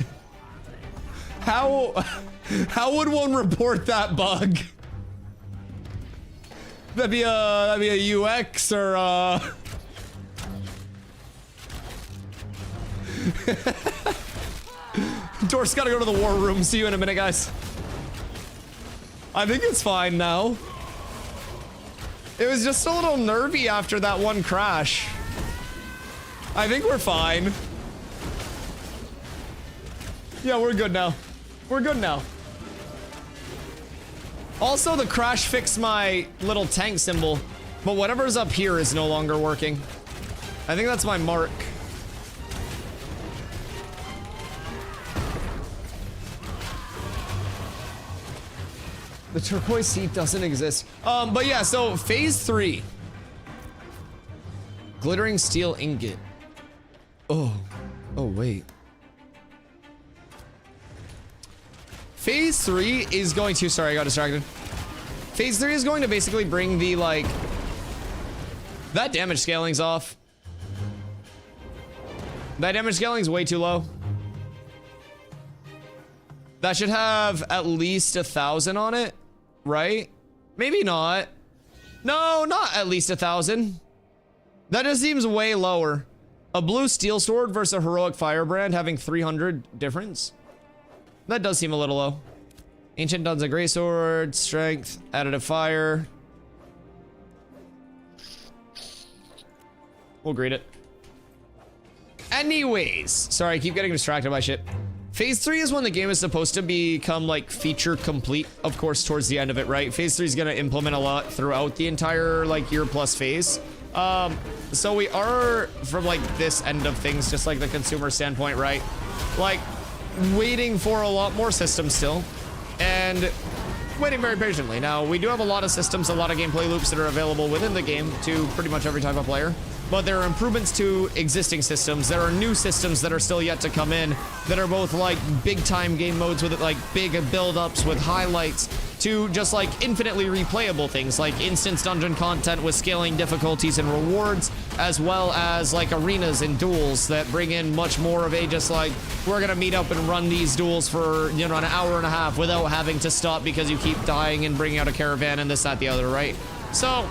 How would one report that bug? That'd be a UX or Dork's gotta go to the war room. See you in a minute, guys. I think it's fine now. It was just a little nervy after that one crash. I think we're fine. Yeah, we're good now. We're good now. Also, the crash fixed my little tank symbol, but whatever's up here is no longer working. I think that's my mark. The turquoise seat doesn't exist. But yeah, so phase 3. Glittering steel ingot. Oh wait. Phase 3 is going to, sorry, I got distracted. Phase 3 is going to basically bring the, like, that damage scaling's off. That damage scaling's way too low. That should have at least 1,000 on it, right? Maybe not. No, not at least 1,000. That just seems way lower. A blue steel sword versus a heroic firebrand having 300 difference. That does seem a little low. Ancient Duns a greatsword, strength, additive fire. We'll greet it. Anyways, sorry, I keep getting distracted by shit. Phase 3 is when the game is supposed to become like feature complete, of course, towards the end of it, right? Phase 3 is gonna implement a lot throughout the entire like year plus phase. So we are, from like this end of things, just like the consumer standpoint, right? Like waiting for a lot more systems still, and waiting very patiently. Now, we do have a lot of systems, a lot of gameplay loops that are available within the game to pretty much every type of player. But there are improvements to existing systems. There are new systems that are still yet to come in that are both like big time game modes with like big build-ups with highlights to just like infinitely replayable things like instance dungeon content with scaling difficulties and rewards, as well as like arenas and duels that bring in much more of a just like, we're gonna meet up and run these duels for, you know, an hour and a half without having to stop because you keep dying and bringing out a caravan and this, that, the other, right? So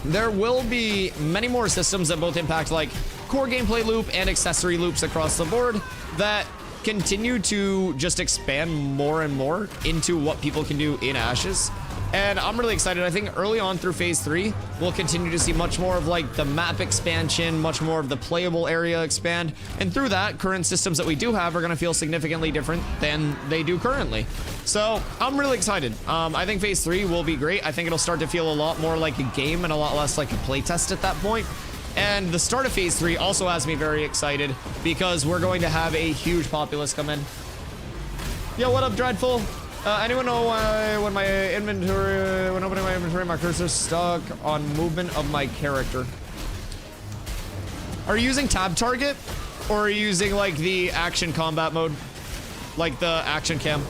there will be many more systems that both impact like core gameplay loop and accessory loops across the board that continue to just expand more and more into what people can do in Ashes. And I'm really excited. I think early on through phase 3, we'll continue to see much more of like the map expansion, much more of the playable area expand. And through that, current systems that we do have are going to feel significantly different than they do currently. So I'm really excited. I think phase 3 will be great. I think it'll start to feel a lot more like a game and a lot less like a playtest at that point. And the start of phase 3 also has me very excited because we're going to have a huge populace come in. Yo, what up, Dreadful? Anyone know when my inventory, when opening my inventory, my cursor's stuck on movement of my character? Are you using tab target, or are you using like the action combat mode, like the action cam?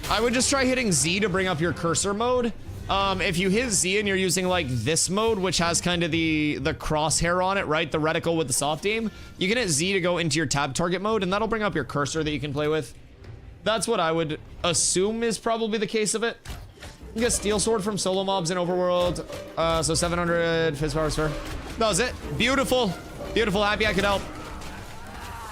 I would just try hitting Z to bring up your cursor mode. If you hit Z and you're using like this mode, which has kind of the crosshair on it, right? The reticle with the soft aim, you can hit Z to go into your tab target mode and that'll bring up your cursor that you can play with. That's what I would assume is probably the case of it. You get steel sword from solo mobs in overworld. So 700 fist power sphere. That was it. Beautiful. Beautiful. Happy I could help.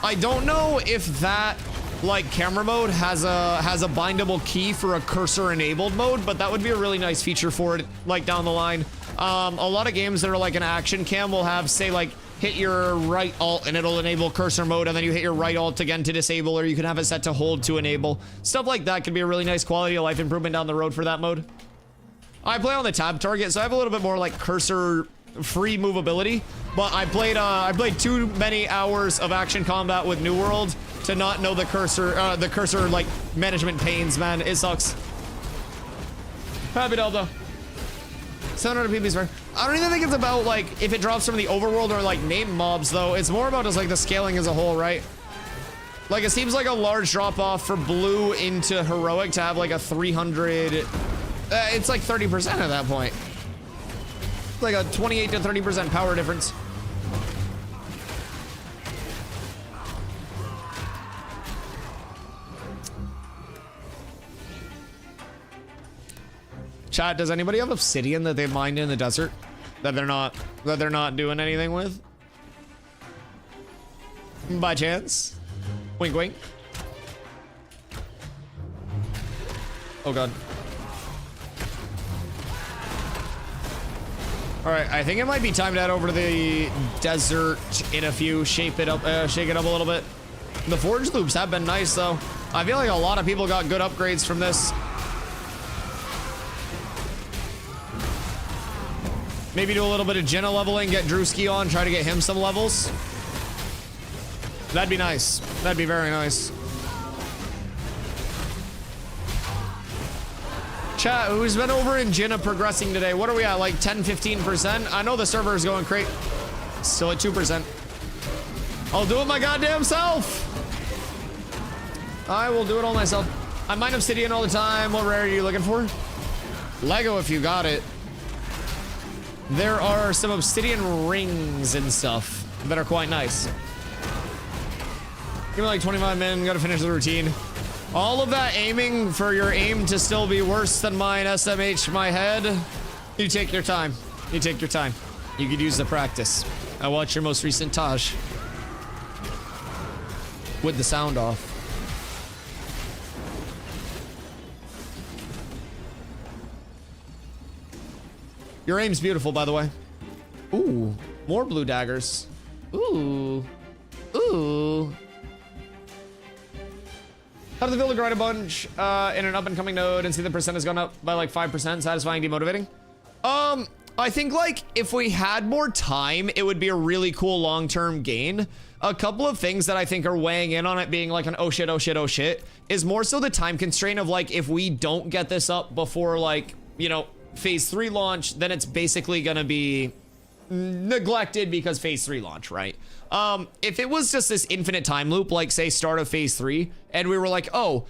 I don't know if that like camera mode has a bindable key for a cursor enabled mode, but that would be a really nice feature for it like down the line. A lot of games that are like an action cam will have, say, like hit your right alt and it'll enable cursor mode, and then you hit your right alt again to disable, or you can have it set to hold to enable. Stuff like that could be a really nice quality of life improvement down the road for that mode. I play on the tab target, so I have a little bit more like cursor free movability, but I played too many hours of action combat with New World to not know the cursor like management pains, man. It sucks. Happy Delta. 700 PBs for. I don't even think it's about like if it drops from the overworld or like named mobs though. It's more about just like the scaling as a whole, right? Like it seems like a large drop off for blue into heroic to have like a 300. It's like 30% at that point. Like a 28 to 30% power difference. Chat, does anybody have obsidian that they mined in the desert that they're not doing anything with? By chance? Wink wink. Oh god. All right, I think it might be time to head over to the desert in a few, shake it up a little bit. The forge loops have been nice though. I feel like a lot of people got good upgrades from this. Maybe do a little bit of Jenna leveling, get Drewski on, try to get him some levels. That'd be nice. That'd be very nice. Chat, who's been over in Jenna progressing today? What are we at, like 10, 15%? I know the server is going great. Still at 2%. I'll do it my goddamn self. I will do it all myself. I mine obsidian all the time. What rare are you looking for? Lego if you got it. There are some obsidian rings and stuff that are quite nice. Give me like 25 minutes, gotta finish the routine. All of that aiming for your aim to still be worse than mine, SMH my head. You take your time. You take your time. You could use the practice. I watched your most recent Taj. With the sound off. Your aim's beautiful, by the way. Ooh, more blue daggers. Ooh. Ooh. How did the builder grind a bunch in an up-and-coming node and see the percent has gone up by like 5%? Satisfying, demotivating? I think like if we had more time, it would be a really cool long-term gain. A couple of things that I think are weighing in on it being like an oh shit, oh shit, oh shit is more so the time constraint of like if we don't get this up before like, you know, phase 3 launch, then it's basically gonna be neglected because phase 3 launch, right? If it was just this infinite time loop, like say start of phase 3, and we were like, oh,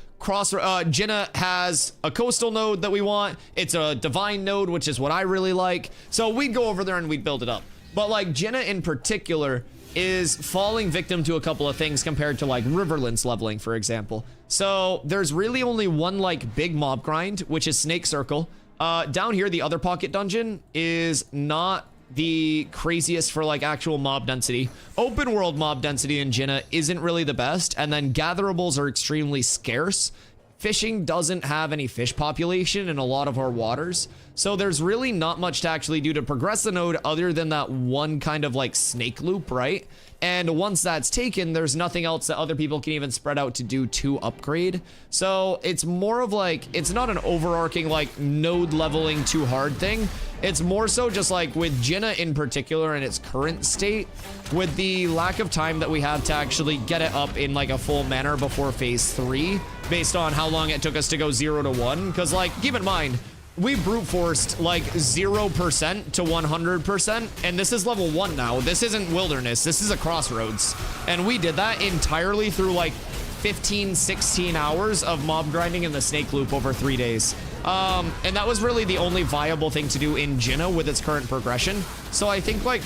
Jinna has a coastal node that we want. It's a divine node, which is what I really like. So we'd go over there and we'd build it up. But like Jinna in particular is falling victim to a couple of things compared to like Riverlands leveling, for example. So there's really only one like big mob grind, which is Snake Circle. Down here, the other pocket dungeon is not the craziest for like actual mob density. Open world mob density in Jinna isn't really the best, and then gatherables are extremely scarce. Fishing doesn't have any fish population in a lot of our waters, so there's really not much to actually do to progress the node other than that one kind of like snake loop, right? And once that's taken, there's nothing else that other people can even spread out to do to upgrade. So it's more of like, it's not an overarching like node leveling too hard thing. It's more so just like with Jinna in particular in its current state, with the lack of time that we have to actually get it up in like a full manner before phase 3, based on how long it took us to go 0 to 1. Because like, keep in mind, we brute forced like 0% to 100%, and this is level 1 now. This isn't wilderness, this is a crossroads. And we did that entirely through like 15, 16 hours of mob grinding in the snake loop over 3 days. And that was really the only viable thing to do in Jinna with its current progression. So I think like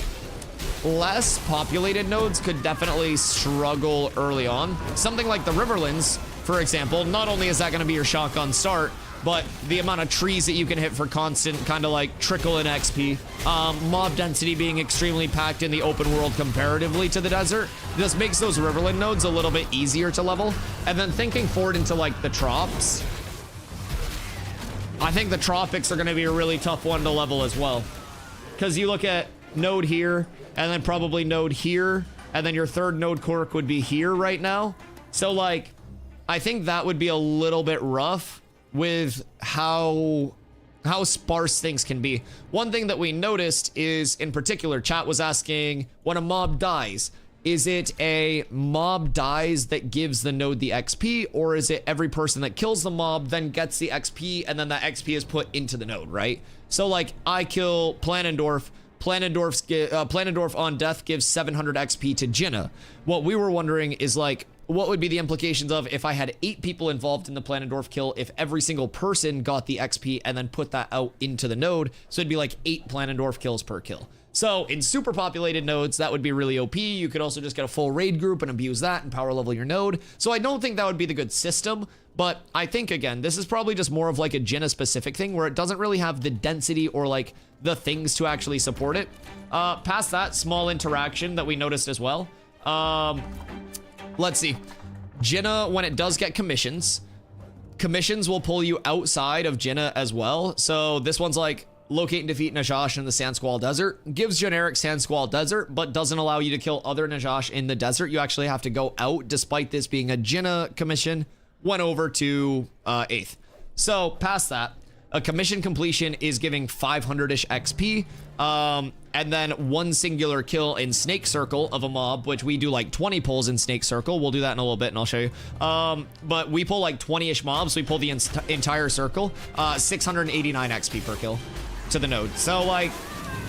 less populated nodes could definitely struggle early on. Something like the Riverlands, for example, not only is that going to be your shotgun start, but the amount of trees that you can hit for constant kind of like trickle in XP, mob density being extremely packed in the open world comparatively to the desert, just makes those Riverland nodes a little bit easier to level. And then thinking forward into like the Trops, I think the Tropics are going to be a really tough one to level as well. Because you look at node here, and then probably node here, and then your third node quirk would be here right now. So like, I think that would be a little bit rough with how sparse things can be. One thing that we noticed is, in particular, chat was asking, when a mob dies, is it a mob dies that gives the node the XP, or is it every person that kills the mob then gets the XP and then that XP is put into the node, right? So like, I kill Planendorf, Planendorf on death gives 700 XP to Jinna. What we were wondering is like, what would be the implications of if I had 8 people involved in the Planendorf kill, if every single person got the XP and then put that out into the node? So it'd be like 8 Planendorf kills per kill. So in super populated nodes, that would be really OP. You could also just get a full raid group and abuse that and power level your node. So I don't think that would be the good system, but I think, again, this is probably just more of like a Jinna specific thing where it doesn't really have the density or like the things to actually support it. Past that, small interaction that we noticed as well. Let's see. Jinna, when it does get commissions will pull you outside of Jinna as well. So this one's like, locate and defeat Najash in the Sand Squall Desert. Gives generic Sand Squall Desert, but doesn't allow you to kill other Najash in the desert. You actually have to go out, despite this being a Jinna commission. Went over to 8th. So past that, a commission completion is giving 500-ish XP. And then one singular kill in Snake Circle of a mob, which we do like 20 pulls in Snake Circle. We'll do that in a little bit and I'll show you. But we pull like 20-ish mobs. We pull the entire circle, 689 XP per kill to the node. So like,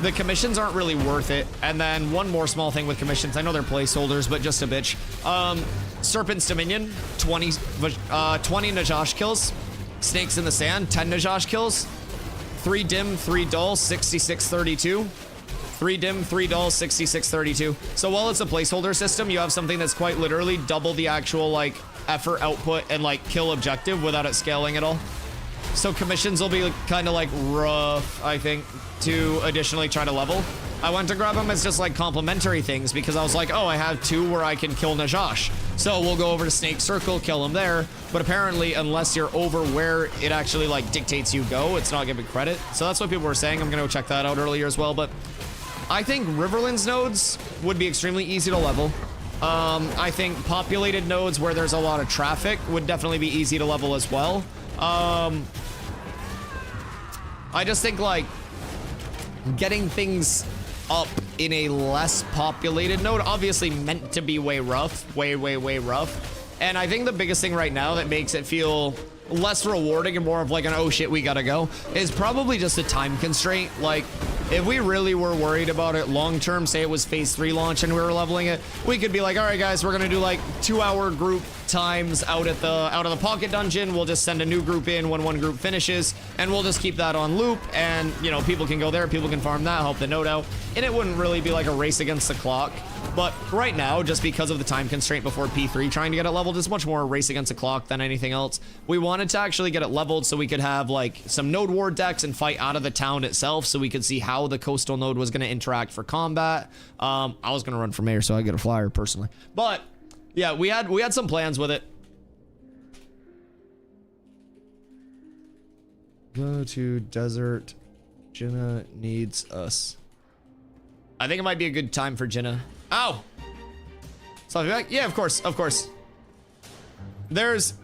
the commissions aren't really worth it. And then one more small thing with commissions. I know they're placeholders, but just a bitch. Serpent's Dominion, 20 Najash kills. Snakes in the Sand, 10 Najash kills. 3 dim, 3 dull, 6632. 3 dim, 3 dull, 6632. So while it's a placeholder system, you have something that's quite literally double the actual like effort output and like kill objective without it scaling at all. So commissions will be kind of like rough, I think, to additionally try to level. I went to grab them as just like complementary things because I was like, oh, I have 2 where I can kill Najash. So we'll go over to Snake Circle, kill him there. But apparently, unless you're over where it actually like dictates you go, it's not giving credit. So that's what people were saying. I'm gonna go check that out earlier as well. But I think Riverlands nodes would be extremely easy to level. I think populated nodes where there's a lot of traffic would definitely be easy to level as well. I just think like getting things up in a less populated node, obviously meant to be way rough, way rough. And I think the biggest thing right now that makes it feel less rewarding and more of like an oh shit we gotta go is probably just a time constraint. Like if we really were worried about it long term, say it was phase 3 launch and we were leveling it, we could be like, all right guys, we're gonna do like 2-hour group times out of the pocket dungeon. We'll just send a new group in when one group finishes, and we'll just keep that on loop, and you know, people can go there, people can farm that, help the node out, and it wouldn't really be like a race against the clock. But right now, just because of the time constraint before P3 trying to get it leveled, is much more a race against the clock than anything else. We wanted to actually get it leveled so we could have like some node war decks and fight out of the town itself, so we could see how the coastal node was going to interact for combat. I was going to run for mayor so I get a flyer personally, but yeah, we had some plans with it. Go to desert. Jenna needs us. I think it might be a good time for Jenna. Ow! So I'll be like, yeah, of course, of course. There's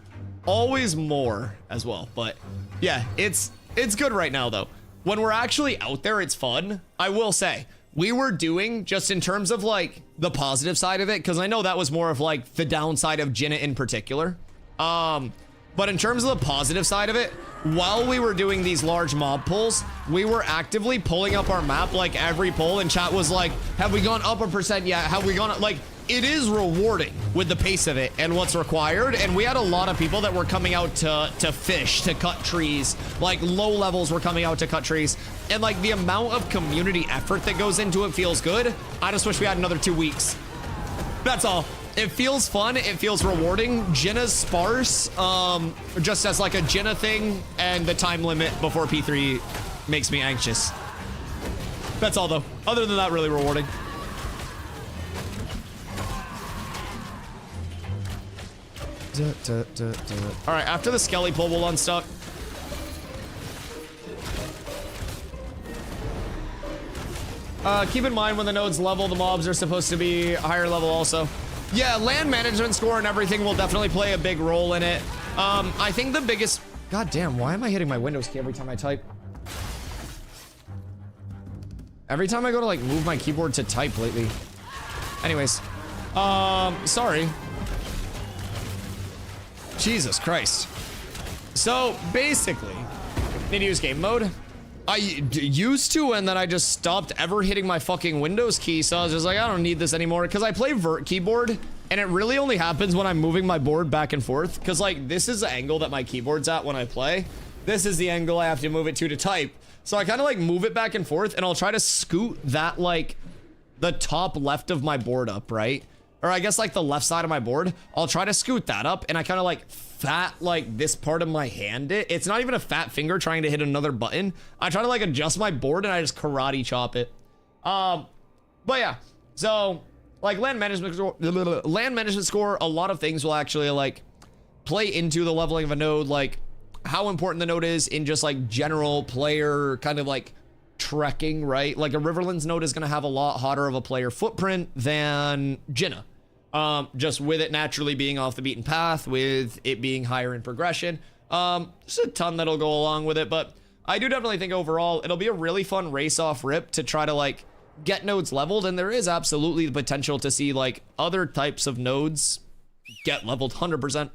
always more as well, but yeah, it's good right now though. When we're actually out there, it's fun. I will say, we were doing, just in terms of like the positive side of it, because I know that was more of like the downside of Jenna in particular. But in terms of the positive side of it, while we were doing these large mob pulls, we were actively pulling up our map like every pull, and chat was like, have we gone up a percent yet? Have we gone up? Like, it is rewarding with the pace of it and what's required. And we had a lot of people that were coming out to fish, to cut trees, like low levels were coming out to cut trees. And like the amount of community effort that goes into it feels good. I just wish we had another 2 weeks. That's all. It feels fun, it feels rewarding. Jenna's sparse, just as like a Jenna thing, and the time limit before P3 makes me anxious. That's all though. Other than that, really rewarding. All right, after the Skelly pull, we'll unstuck. Keep in mind when the nodes level, the mobs are supposed to be a higher level also. Yeah, land management score and everything will definitely play a big role in it. I think the biggest... God damn, why am I hitting my Windows key every time I type? Every time I go to like move my keyboard to type lately. Anyways, sorry. Jesus Christ. So basically, need to use game mode. I used to, and then I just stopped ever hitting my fucking Windows key, so I was just like, I don't need this anymore, because I play vert keyboard, and it really only happens when I'm moving my board back and forth, because like, this is the angle that my keyboard's at when I play. This is the angle I have to move it to type. So I kind of like move it back and forth, and I'll try to scoot that like the top left of my board up, right? Or I guess like the left side of my board. I'll try to scoot that up, and I kind of like fat like this part of my hand. It's not even a fat finger trying to hit another button. I try to like adjust my board and I just karate chop it. But yeah, so like land management score, a lot of things will actually like play into the leveling of a node, like how important the node is in just like general player kind of like trekking, right? Like a Riverlands node is going to have a lot hotter of a player footprint than Jenna. Just with it naturally being off the beaten path, with it being higher in progression. There's a ton that'll go along with it, but I do definitely think overall it'll be a really fun race off rip to try to like get nodes leveled, and there is absolutely the potential to see like other types of nodes get leveled 100%. Want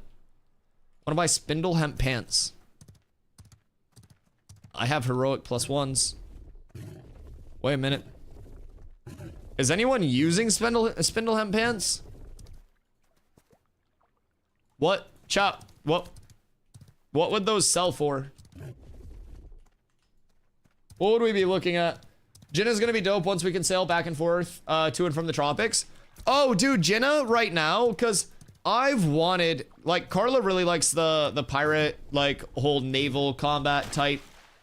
to buy spindle hemp pants? I have heroic +1s. Wait a minute. Is anyone using spindle hemp pants? What? Chop. What would those sell for? What would we be looking at? Jenna's gonna be dope once we can sail back and forth to and from the tropics. Oh, dude, Jenna right now, because I've wanted, like, Carla really likes the pirate, like, whole naval combat type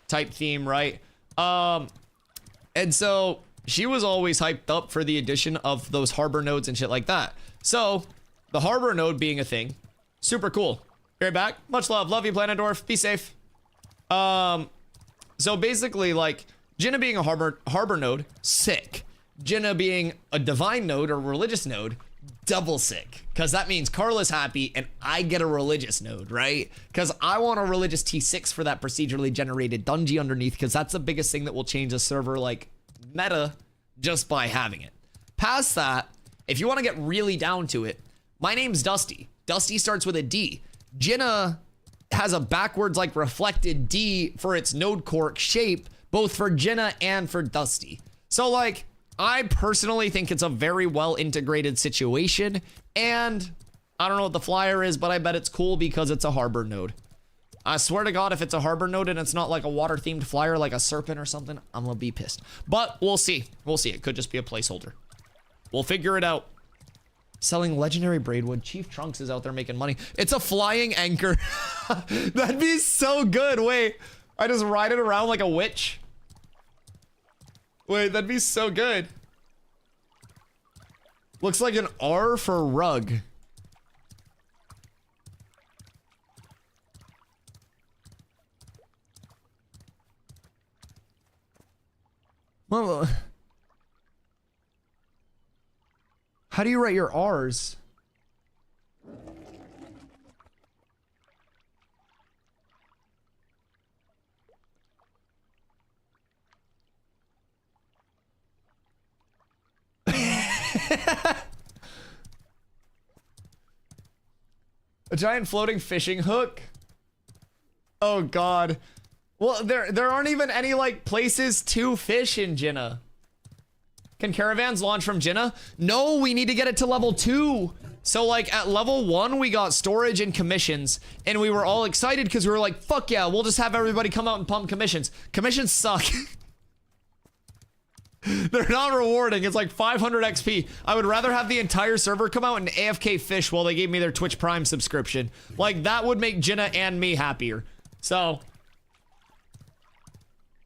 theme, right? And so she was always hyped up for the addition of those harbor nodes and shit like that. So the harbor node being a thing, super cool. Be right back. Much love you, Planendorf. Be safe. So basically, like, Jinna being a harbor node, sick. Jinna being a divine node or religious node, double sick. Because that means Carla's happy and I get a religious node, right? Because I want a religious T6 for that procedurally generated dungeon underneath, because that's the biggest thing that will change a server, like, meta just by having it. Past that, if you want to get really down to it, my name's Dusty. Dusty starts with a D. Jinna has a backwards, like, reflected D for its node quirk shape, both for Jinna and for Dusty. So, like, I personally think it's a very well integrated situation, and I don't know what the flyer is, but I bet it's cool because it's a harbor node. I swear to God, if it's a harbor node and it's not like a water themed flyer like a serpent or something, I'm gonna be pissed. But we'll see. We'll see. It could just be a placeholder. We'll figure it out. Selling legendary braidwood. Chief Trunks is out there making money. It's a flying anchor. That'd be so good. Wait, I just ride it around like a witch. Wait, that'd be so good. Looks like an R for rug. Well, how do you write your R's? A giant floating fishing hook? Oh God. Well, there aren't even any like places to fish in Jinna. Can caravans launch from Jinna? No, we need to get it to level 2. So like at level 1, we got storage and commissions, and we were all excited because we were like, fuck yeah, we'll just have everybody come out and pump commissions. Commissions suck. They're not rewarding. It's like 500 XP. I would rather have the entire server come out and AFK fish while they gave me their Twitch Prime subscription. Like, that would make Jinna and me happier. So.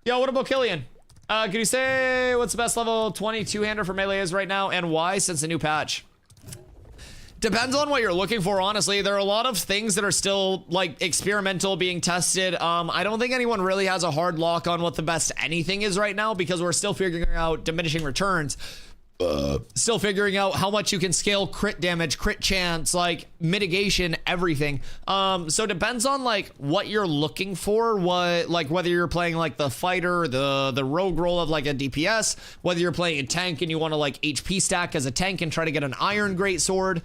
Yo, what about Killian? Can you say what's the best level 22-hander for melee is right now and why since the new patch? Depends on what you're looking for, honestly. There are a lot of things that are still, like, experimental, being tested. I don't think anyone really has a hard lock on what the best anything is right now because we're still figuring out diminishing returns. Still figuring out how much you can scale crit damage, crit chance, like, mitigation, everything. So it depends on, like, what you're looking for, what, like, whether you're playing, like, the fighter, the rogue role of, like, a DPS, whether you're playing a tank and you want to, like, HP stack as a tank and try to get an iron greatsword.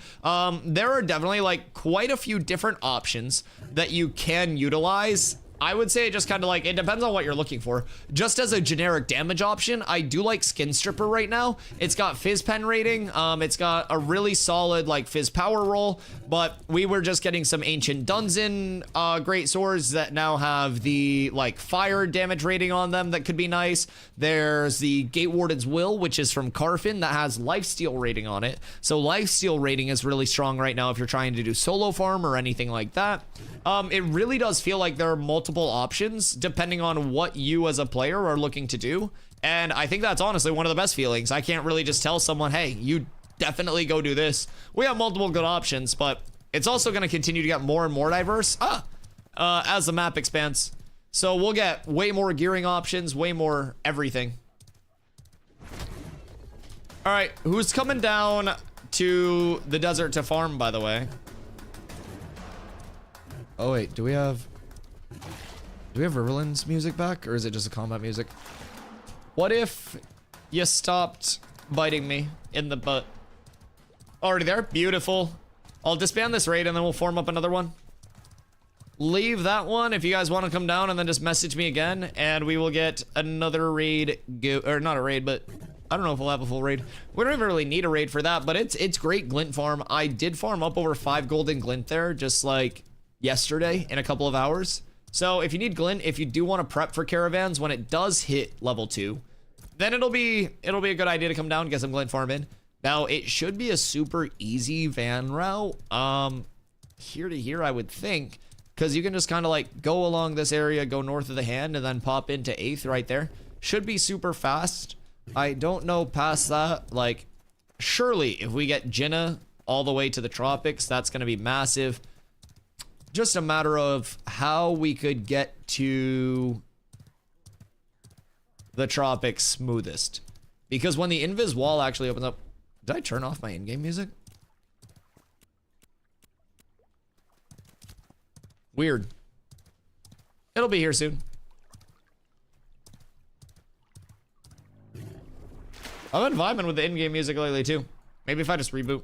There are definitely, like, quite a few different options that you can utilize. I would say just kind of like, it depends on what you're looking for. Just as a generic damage option, I do like Skin Stripper right now. It's got Fizz Pen rating. It's got a really solid like Fizz power roll, but we were just getting some Ancient Dungeon great swords that now have the like fire damage rating on them that could be nice. There's the Gate Warden's Will, which is from Carfin, that has lifesteal rating on it. So lifesteal rating is really strong right now if you're trying to do solo farm or anything like that. It really does feel like there are multiple options depending on what you as a player are looking to do. And I think that's honestly one of the best feelings. I can't really just tell someone, hey, you definitely go do this. We have multiple good options, but it's also going to continue to get more and more diverse as the map expands. So we'll get way more gearing options, way more everything. All right, who's coming down to the desert to farm, by the way? Oh wait, do we have Riverland's music back, or is it just a combat music? What if you stopped biting me in the butt? Already there? Beautiful. I'll disband this raid and then we'll form up another one. Leave that one if you guys want to come down and then just message me again and we will get another raid go, or not a raid, but I don't know if we'll have a full raid. We don't even really need a raid for that, but it's great glint farm. I did farm up over 5 golden glint there just like yesterday in a couple of hours. So if you need glint, if you do want to prep for caravans when it does hit level 2, then it'll be a good idea to come down and get some glint farm in. Now it should be a super easy van route, here to here I would think, because you can just kind of like go along this area, go north of the hand, and then pop into 8th right there. Should be super fast. I don't know past that, like surely if we get Jinna all the way to the tropics. That's going to be massive. Just a matter of how we could get to the tropics smoothest. Because when the invis wall actually opens up... Did I turn off my in-game music? Weird. It'll be here soon. I've been vibing with the in-game music lately too. Maybe if I just reboot.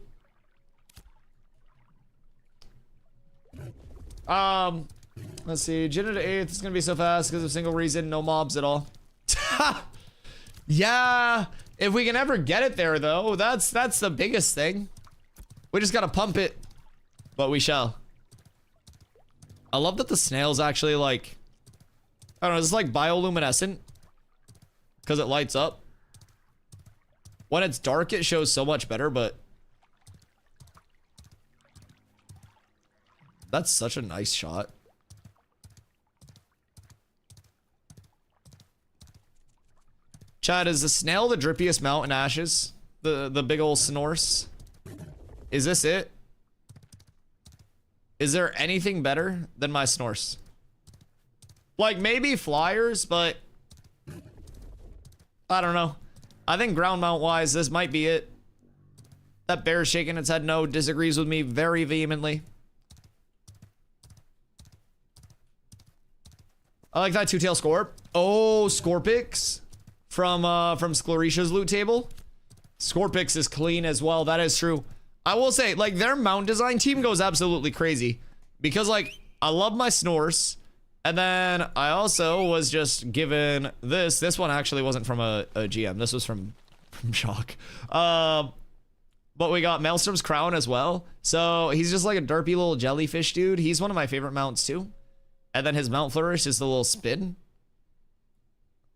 Let's see. Jenna to 8th is gonna be so fast because of a single reason, no mobs at all. Yeah, if we can ever get it there though, that's the biggest thing. We just gotta pump it, but we shall. I love that the snail's actually like, I don't know, it's like bioluminescent because it lights up. When it's dark, it shows so much better, but that's such a nice shot. Chad, is the snail the drippiest mount in Ashes? The big ol' Snorse? Is this it? Is there anything better than my Snorse? Like, maybe Flyers, but I don't know. I think ground mount wise, this might be it. That bear shaking its head no disagrees with me very vehemently. I like that two-tail Scorp. Oh, Scorpix from Sclerisha's loot table. Scorpix is clean as well. That is true. I will say, like, their mount design team goes absolutely crazy because, like, I love my Snorse, and then I also was just given this. This one actually wasn't from a GM. This was from Shock. But we got Maelstrom's Crown as well. So he's just like a derpy little jellyfish dude. He's one of my favorite mounts too. And then his mount flourish is the little spin.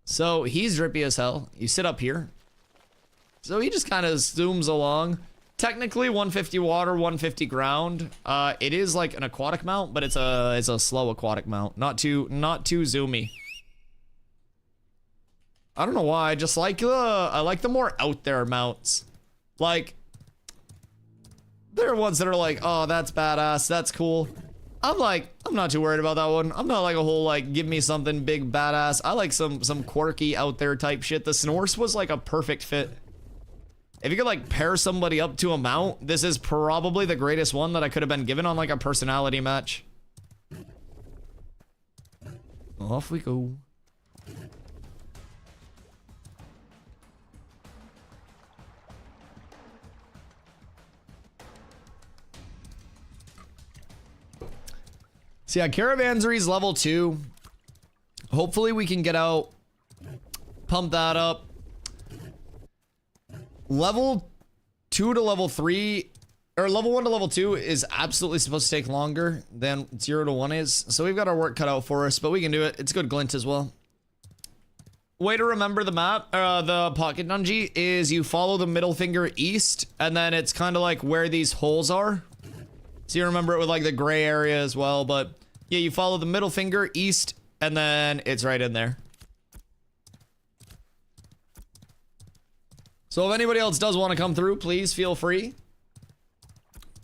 So he's drippy as hell. You sit up here. So he just kind of zooms along. Technically 150 water, 150 ground. It is like an aquatic mount, but it's a slow aquatic mount. Not too zoomy. I don't know why. I just like I like the more out there mounts. Like, there are ones that are like, oh, that's badass, that's cool. I'm not too worried about that one. I'm not like a whole like give me something big badass. I like some quirky out there type shit. The Snorse was like a perfect fit. If you could like pair somebody up to a mount, this is probably the greatest one that I could have been given on like a personality match. Off we go. So yeah, Caravansery's level 2. Hopefully we can get out, pump that up. Level 2 to level 3, or level 1 to level 2 is absolutely supposed to take longer than 0 to 1 is. So we've got our work cut out for us, but we can do it. It's good glint as well. Way to remember the map, the pocket dungeon is you follow the middle finger east, and then it's kind of like where these holes are. So you remember it with like the gray area as well, but yeah, you follow the middle finger east and then it's right in there. So if anybody else does want to come through, please feel free.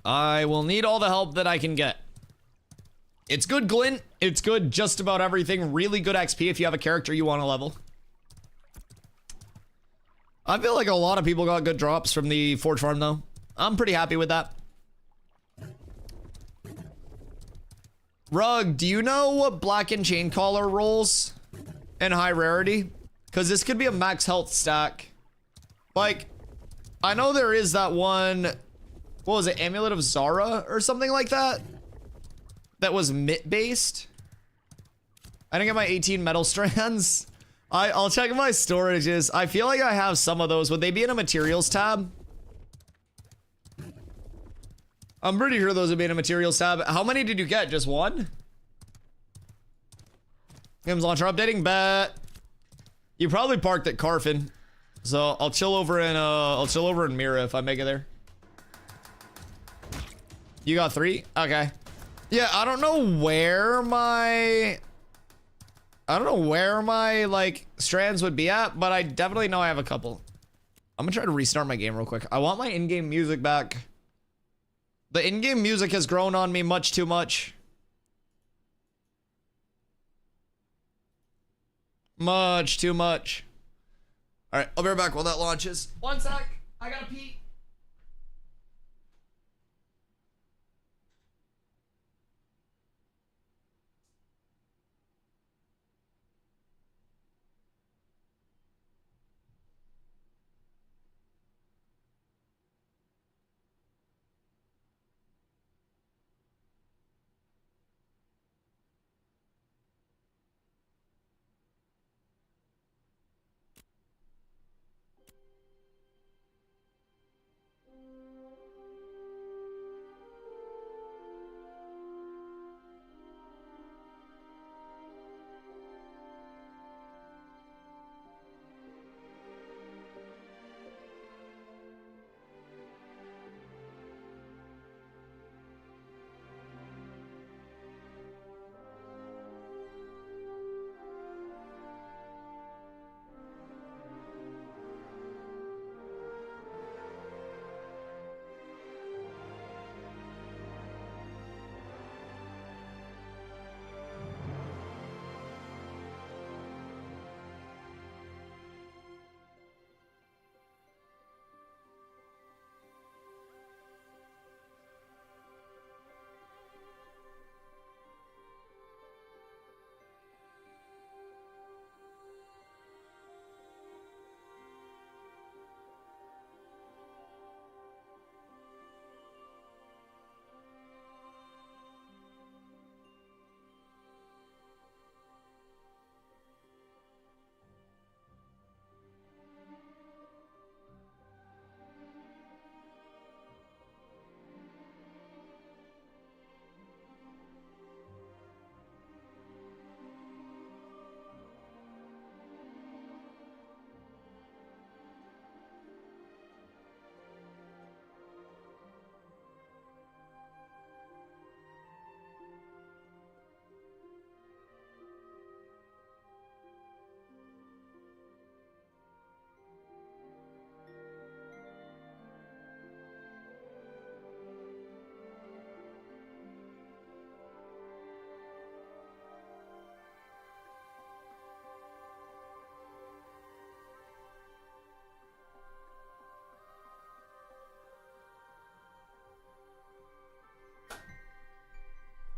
I will need all the help that I can get. It's good glint. It's good just about everything. Really good XP if you have a character you want to level. I feel like a lot of people got good drops from the Forge Farm though. I'm pretty happy with that. Rug, do you know what Black and Chain Collar rolls in high rarity? Because this could be a max health stack. Like, I know there is that one, what was it, Amulet of Zara or something like that? That was mitt based. I didn't get my 18 metal strands. I'll check my storages. I feel like I have some of those. Would they be in a materials tab? I'm pretty sure those would be in a materials tab. How many did you get? Just one? Games launcher updating, bet. You probably parked at Carfin. So I'll chill over in Mira if I make it there. You got 3? Okay. Yeah, I don't know where my like strands would be at, but I definitely know I have a couple. I'm gonna try to restart my game real quick. I want my in-game music back. The in-game music has grown on me much too much. Much too much. All right, I'll be right back while that launches. One sec, I gotta pee.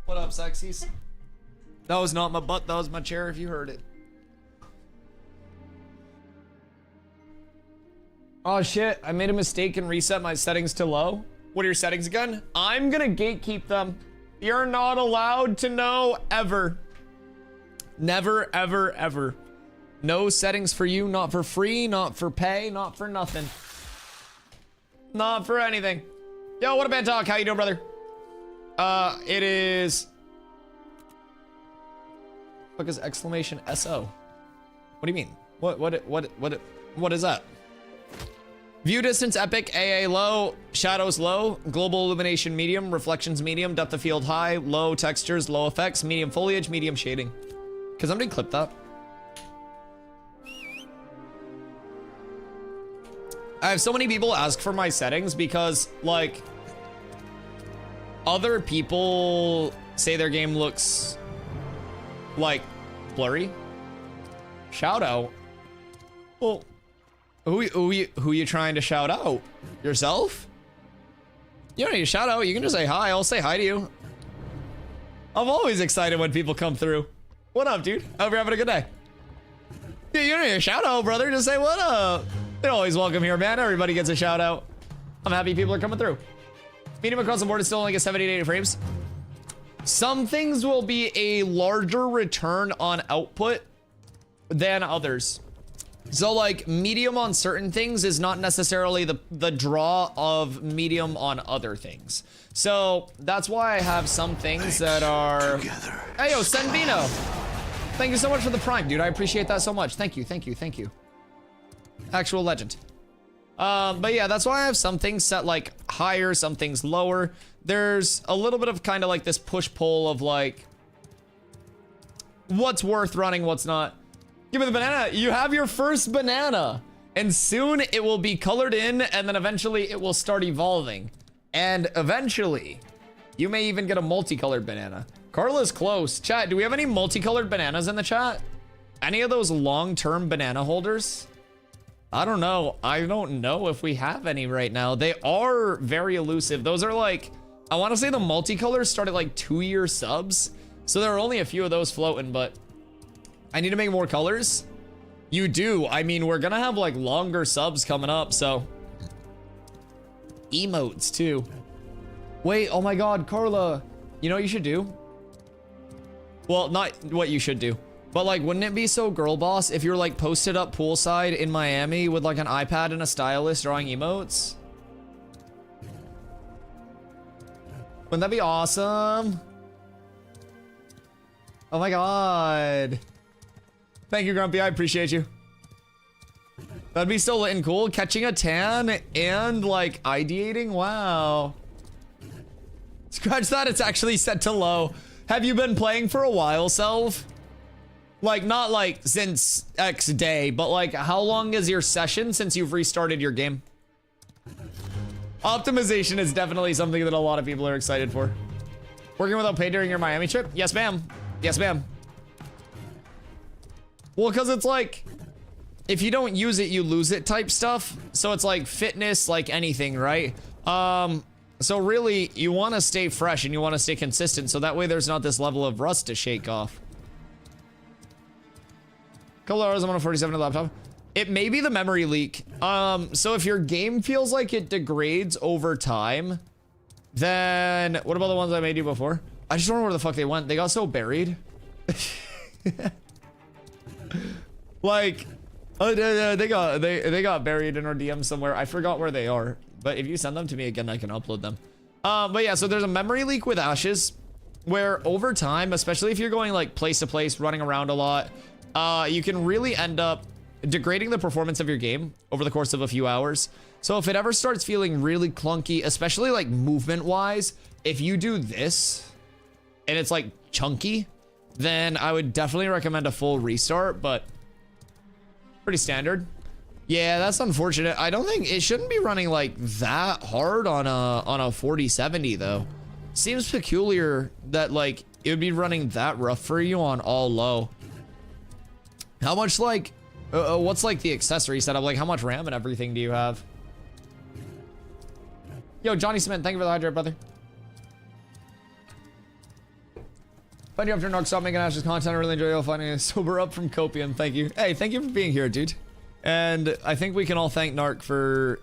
What up, sexies? That was not my butt, that was my chair if you heard it. Oh shit, I made a mistake and reset my settings to low. What are your settings again? I'm gonna gatekeep them. You're not allowed to know ever. Never, ever, ever. No settings for you, not for free, not for pay, not for nothing. Not for anything. Yo, what up, Bantalk? How you doing, brother? It is... What is exclamation SO? What do you mean? What is that? View distance epic, AA low, shadows low, global illumination medium, reflections medium, depth of field high, low textures, low effects, medium foliage, medium shading. Cause I'm gonna clip that. I have so many people ask for my settings because like other people say their game looks like blurry. Shout out. Well, who you trying to shout out? Yourself? You don't need to shout out. You can just say hi. I'll say hi to you. I'm always excited when people come through. What up, dude? I hope you're having a good day. Yeah, you don't need a shout out, brother. Just say what up. You're always welcome here, man. Everybody gets a shout out. I'm happy people are coming through. Medium across the board is still only get 70 to 80 frames. Some things will be a larger return on output than others. So like medium on certain things is not necessarily the draw of medium on other things. So that's why I have some things that are... Hey, yo, Senvino. Thank you so much for the prime, dude. I appreciate that so much. Thank you, thank you, thank you. Actual legend. But yeah, that's why I have some things set like higher, some things lower. There's a little bit of kind of like this push-pull of like what's worth running, what's not. Give me the banana. You have your first banana. And soon it will be colored in and then eventually it will start evolving. And eventually, you may even get a multicolored banana. Carla's close. Chat, do we have any multicolored bananas in the chat? Any of those long-term banana holders? I don't know. I don't know if we have any right now. They are very elusive. Those are like, I want to say the multicolors start at like 2-year subs. So there are only a few of those floating, but I need to make more colors. You do. I mean, we're gonna have like longer subs coming up, so. Emotes too. Wait, oh my God, Carla. You know what you should do? Well, not what you should do. But like, wouldn't it be so girl boss if you're like posted up poolside in Miami with like an iPad and a stylus drawing emotes? Wouldn't that be awesome? Oh my God. Thank you, Grumpy. I appreciate you. That'd be so lit and cool. Catching a tan and like ideating. Wow. Scratch that. It's actually set to low. Have you been playing for a while, Self? Like, not like since X day, but like how long is your session since you've restarted your game? Optimization is definitely something that a lot of people are excited for. Working without pay during your Miami trip? Yes, ma'am. Yes, ma'am. Well, because it's like, if you don't use it, you lose it type stuff. So it's like fitness, like anything, right? So really, you want to stay fresh and you want to stay consistent. So that way there's not this level of rust to shake off. Couple hours, I'm on a 47 laptop. It may be the memory leak. So if your game feels like it degrades over time, then what about the ones I made you before? I just don't know where the fuck they went. They got so buried. Like, they got buried in our DM somewhere. I forgot where they are. But if you send them to me again, I can upload them. But yeah, so there's a memory leak with Ashes where over time, especially if you're going like place to place, running around a lot, you can really end up degrading the performance of your game over the course of a few hours. So if it ever starts feeling really clunky, especially like movement wise, if you do this and it's like chunky, then I would definitely recommend a full restart, but pretty standard. Yeah, that's unfortunate. I don't think it shouldn't be running like that hard on a 4070 though. Seems peculiar that like it would be running that rough for you on all low. How much like what's like the accessory setup? Like how much RAM and everything do you have? Yo, Johnny Cement, thank you for the hydrate, brother. Find you after Narc, stop making Ash's content. I really enjoy y'all finding it. Sober up from copium. Thank you. Hey, thank you for being here, dude. And I think we can all thank Narc for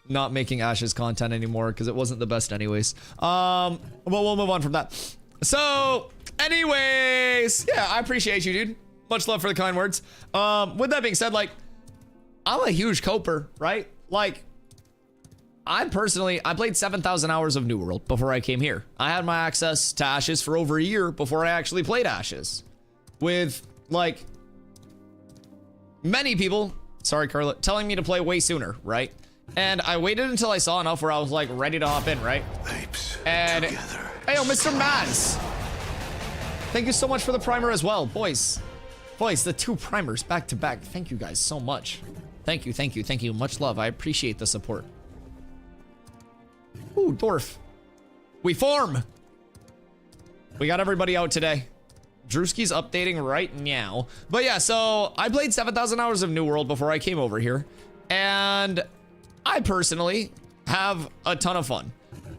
not making Ash's content anymore because it wasn't the best anyways. But we'll move on from that. So, anyways, yeah, I appreciate you, dude. Much love for the kind words. With that being said, like, I'm a huge coper, right? Like, I played 7,000 hours of New World before I came here. I had my access to Ashes for over a year before I actually played Ashes. With, like, many people, sorry Carla, telling me to play way sooner, right? And I waited until I saw enough where I was, like, ready to hop in, right? And, hey, yo, Mr. Maz. Thank you so much for the primer as well, boys. Boys, the 2 primers back to back. Thank you guys so much. Thank you, thank you, thank you. Much love. I appreciate the support. Ooh, Dwarf. We form. We got everybody out today. Drewski's updating right now. But yeah, so I played 7,000 hours of New World before I came over here. And I personally have a ton of fun.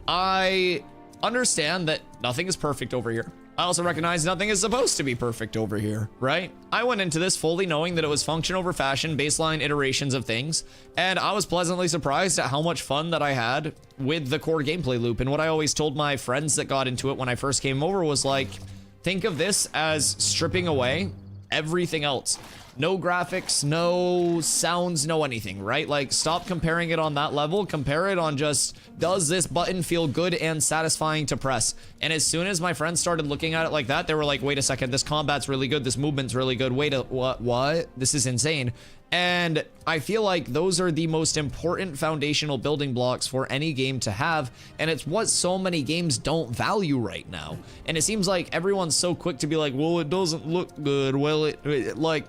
I understand that nothing is perfect over here. I also recognize nothing is supposed to be perfect over here, right? I went into this fully knowing that it was function over fashion, baseline iterations of things, and I was pleasantly surprised at how much fun that I had with the core gameplay loop. And what I always told my friends that got into it when I first came over was like, think of this as stripping away everything else. No graphics, no sounds, no anything, right? Like, stop comparing it on that level. Compare it on just, does this button feel good and satisfying to press? And as soon as my friends started looking at it like that, they were like, wait a second, this combat's really good, this movement's really good. Wait, what? This is insane. And I feel like those are the most important foundational building blocks for any game to have, and it's what so many games don't value right now. And it seems like everyone's so quick to be like, well, it doesn't look good. Well, it like,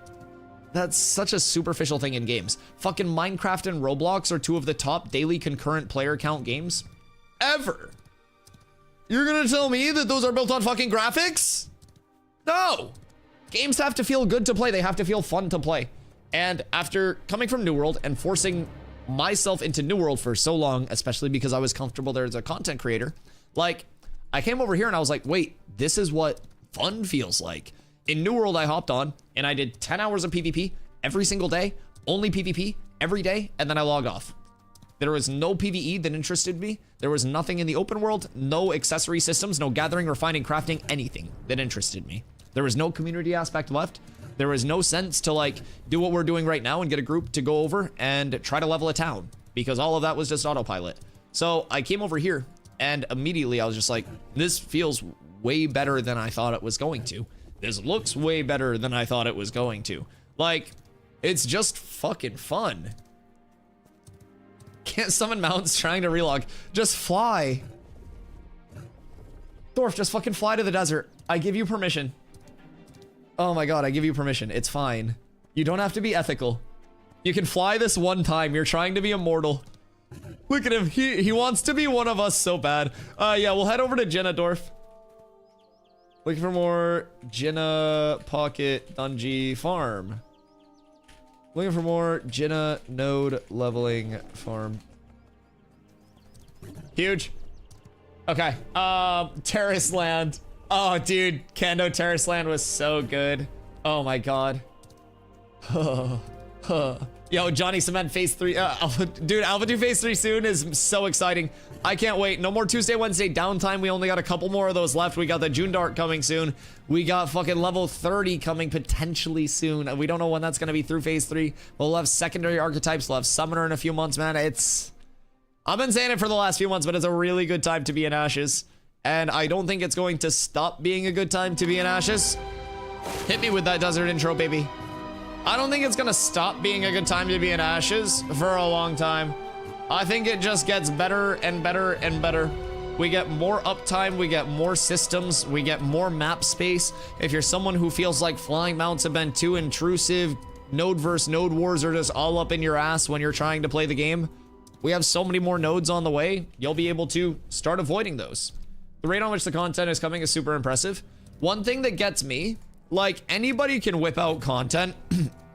that's such a superficial thing in games. Fucking Minecraft and Roblox are 2 of the top daily concurrent player count games. ever. You're gonna tell me that those are built on fucking graphics? No. Games have to feel good to play. They have to feel fun to play. And after coming from New World and forcing myself into New World for so long, especially because I was comfortable there as a content creator, like, I came over here and I was like, wait, this is what fun feels like. In New World, I hopped on and I did 10 hours of PvP every single day, only PvP every day, and then I logged off. There was no PvE that interested me. There was nothing in the open world, no accessory systems, no gathering, refining, crafting, anything that interested me. There was no community aspect left. There was no sense to like do what we're doing right now and get a group to go over and try to level a town, because all of that was just autopilot. So I came over here and immediately I was just like, this feels way better than I thought it was going to. This looks way better than I thought it was going to. Like, it's just fucking fun. Can't summon mounts trying to relog. Just fly. Dwarf, just fucking fly to the desert. I give you permission. Oh my god, I give you permission. It's fine. You don't have to be ethical. You can fly this one time. You're trying to be immortal. Look at him. He wants to be one of us so bad. Yeah, we'll head over to Jenna, Dwarf. Looking for more Jenna Pocket Dungy Farm. Looking for more Jenna Node Leveling Farm. Huge. Okay. Terrace Land. Oh, dude. Kando Terrace Land was so good. Oh my god. Yo, Johnny Cement Phase 3. Dude, Alpha 2 Phase 3 soon is so exciting. I can't wait. No more Tuesday, Wednesday downtime. We only got a couple more of those left. We got the June Dark coming soon. We got fucking level 30 coming potentially soon. We don't know when that's going to be through Phase 3. We'll have secondary archetypes. We'll have Summoner in a few months, man. I've been saying it for the last few months, but it's a really good time to be in Ashes. And I don't think it's going to stop being a good time to be in Ashes. Hit me with that desert intro, baby. I don't think it's gonna stop being a good time to be in Ashes for a long time. I think it just gets better and better and better. We get more uptime, we get more systems, we get more map space. If you're someone who feels like flying mounts have been too intrusive, node versus node wars are just all up in your ass when you're trying to play the game, we have so many more nodes on the way, you'll be able to start avoiding those. The rate on which the content is coming is super impressive. One thing that gets me, like, anybody can whip out content,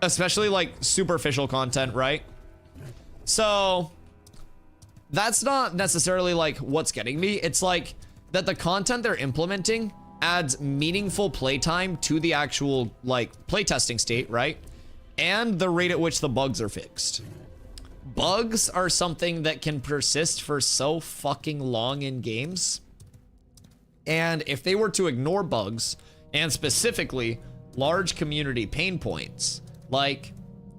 especially like superficial content, right? So that's not necessarily like what's getting me. It's like that the content they're implementing adds meaningful playtime to the actual like playtesting state, right? And the rate at which the bugs are fixed. Bugs are something that can persist for so fucking long in games. And if they were to ignore bugs, and specifically large community pain points like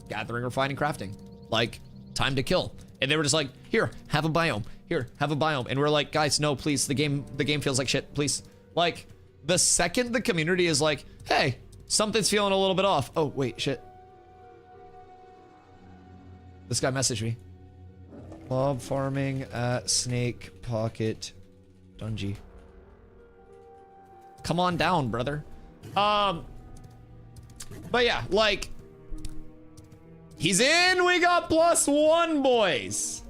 gathering, refining, crafting, like time to kill, and they were just like, here, have a biome, here, have a biome, and we're like, guys, no, please, the game feels like shit, please. Like, the second the community is like, hey, something's feeling a little bit off. Oh wait, shit, this guy messaged me. Mob farming at Snake Pocket Dungy. Come on down, brother. But yeah, like, he's in. We got +1, boys.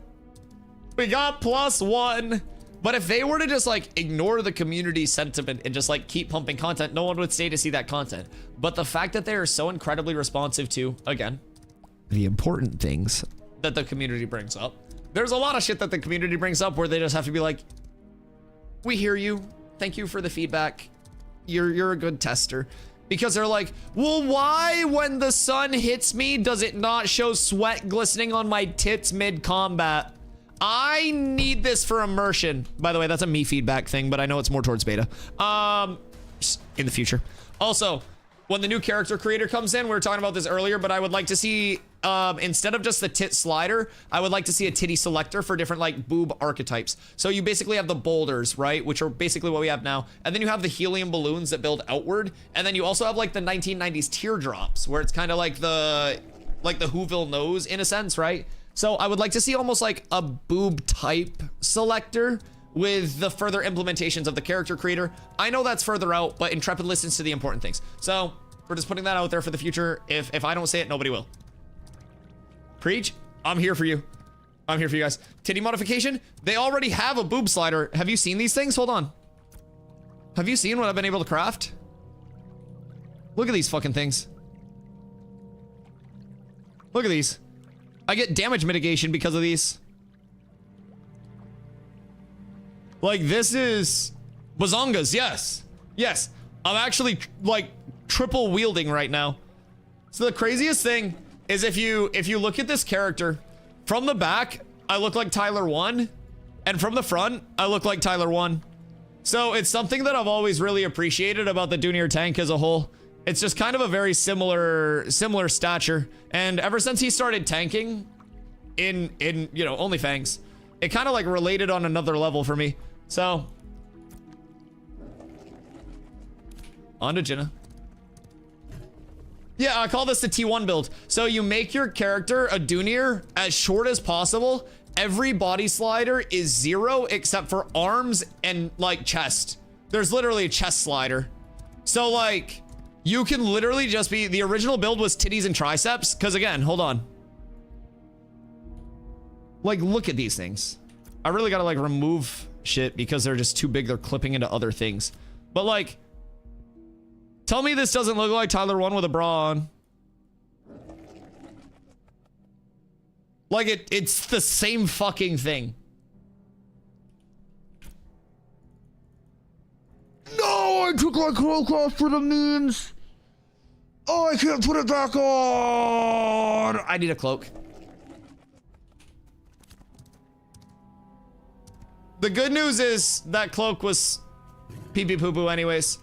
We got +1. But if they were to just like ignore the community sentiment and just like keep pumping content, no one would stay to see that content. But the fact that they are so incredibly responsive to, again, the important things that the community brings up. There's a lot of shit that the community brings up where they just have to be like, we hear you. Thank you for the feedback. You're a good tester. Because they're like, well, why when the sun hits me does it not show sweat glistening on my tits mid-combat? I need this for immersion. By the way, that's a me feedback thing, but I know it's more towards beta. In the future. Also, when the new character creator comes in, we were talking about this earlier, but I would like to see, instead of just the tit slider, I would like to see a titty selector for different like boob archetypes. So you basically have the boulders, right? Which are basically what we have now. And then you have the helium balloons that build outward. And then you also have like the 1990s teardrops, where it's kind of like the Whoville nose in a sense, right? So I would like to see almost like a boob type selector with the further implementations of the character creator. I know that's further out, but Intrepid listens to the important things. So we're just putting that out there for the future. If I don't say it, nobody will. Preach, I'm here for you. I'm here for you guys. Titty modification. They already have a boob slider. Have you seen these things? Hold on. Have you seen what I've been able to craft? Look at these fucking things. Look at these. I get damage mitigation because of these. Like, this is bazongas. Yes. Yes. I'm actually like triple wielding right now. So the craziest thing is if you look at this character from the back, I look like Tyler 1, and from the front, I look like Tyler 1. So it's something that I've always really appreciated about the Dunir tank as a whole. It's just kind of a very similar stature, and ever since he started tanking in you know, OnlyFangs, it kind of like related on another level for me. So on to Jinna. Yeah, I call this the T1 build. So you make your character a Dunir as short as possible. Every body slider is 0 except for arms and like chest. There's literally a chest slider. So like, you can literally just be, the original build was titties and triceps. Cause again, hold on. Like, look at these things. I really gotta like remove shit because they're just too big. They're clipping into other things. But like, tell me this doesn't look like Tyler 1 with a bra on. Like it's the same fucking thing. No, I took my cloak off for the memes. Oh, I can't put it back on. I need a cloak. The good news is that cloak was pee pee poo poo anyways.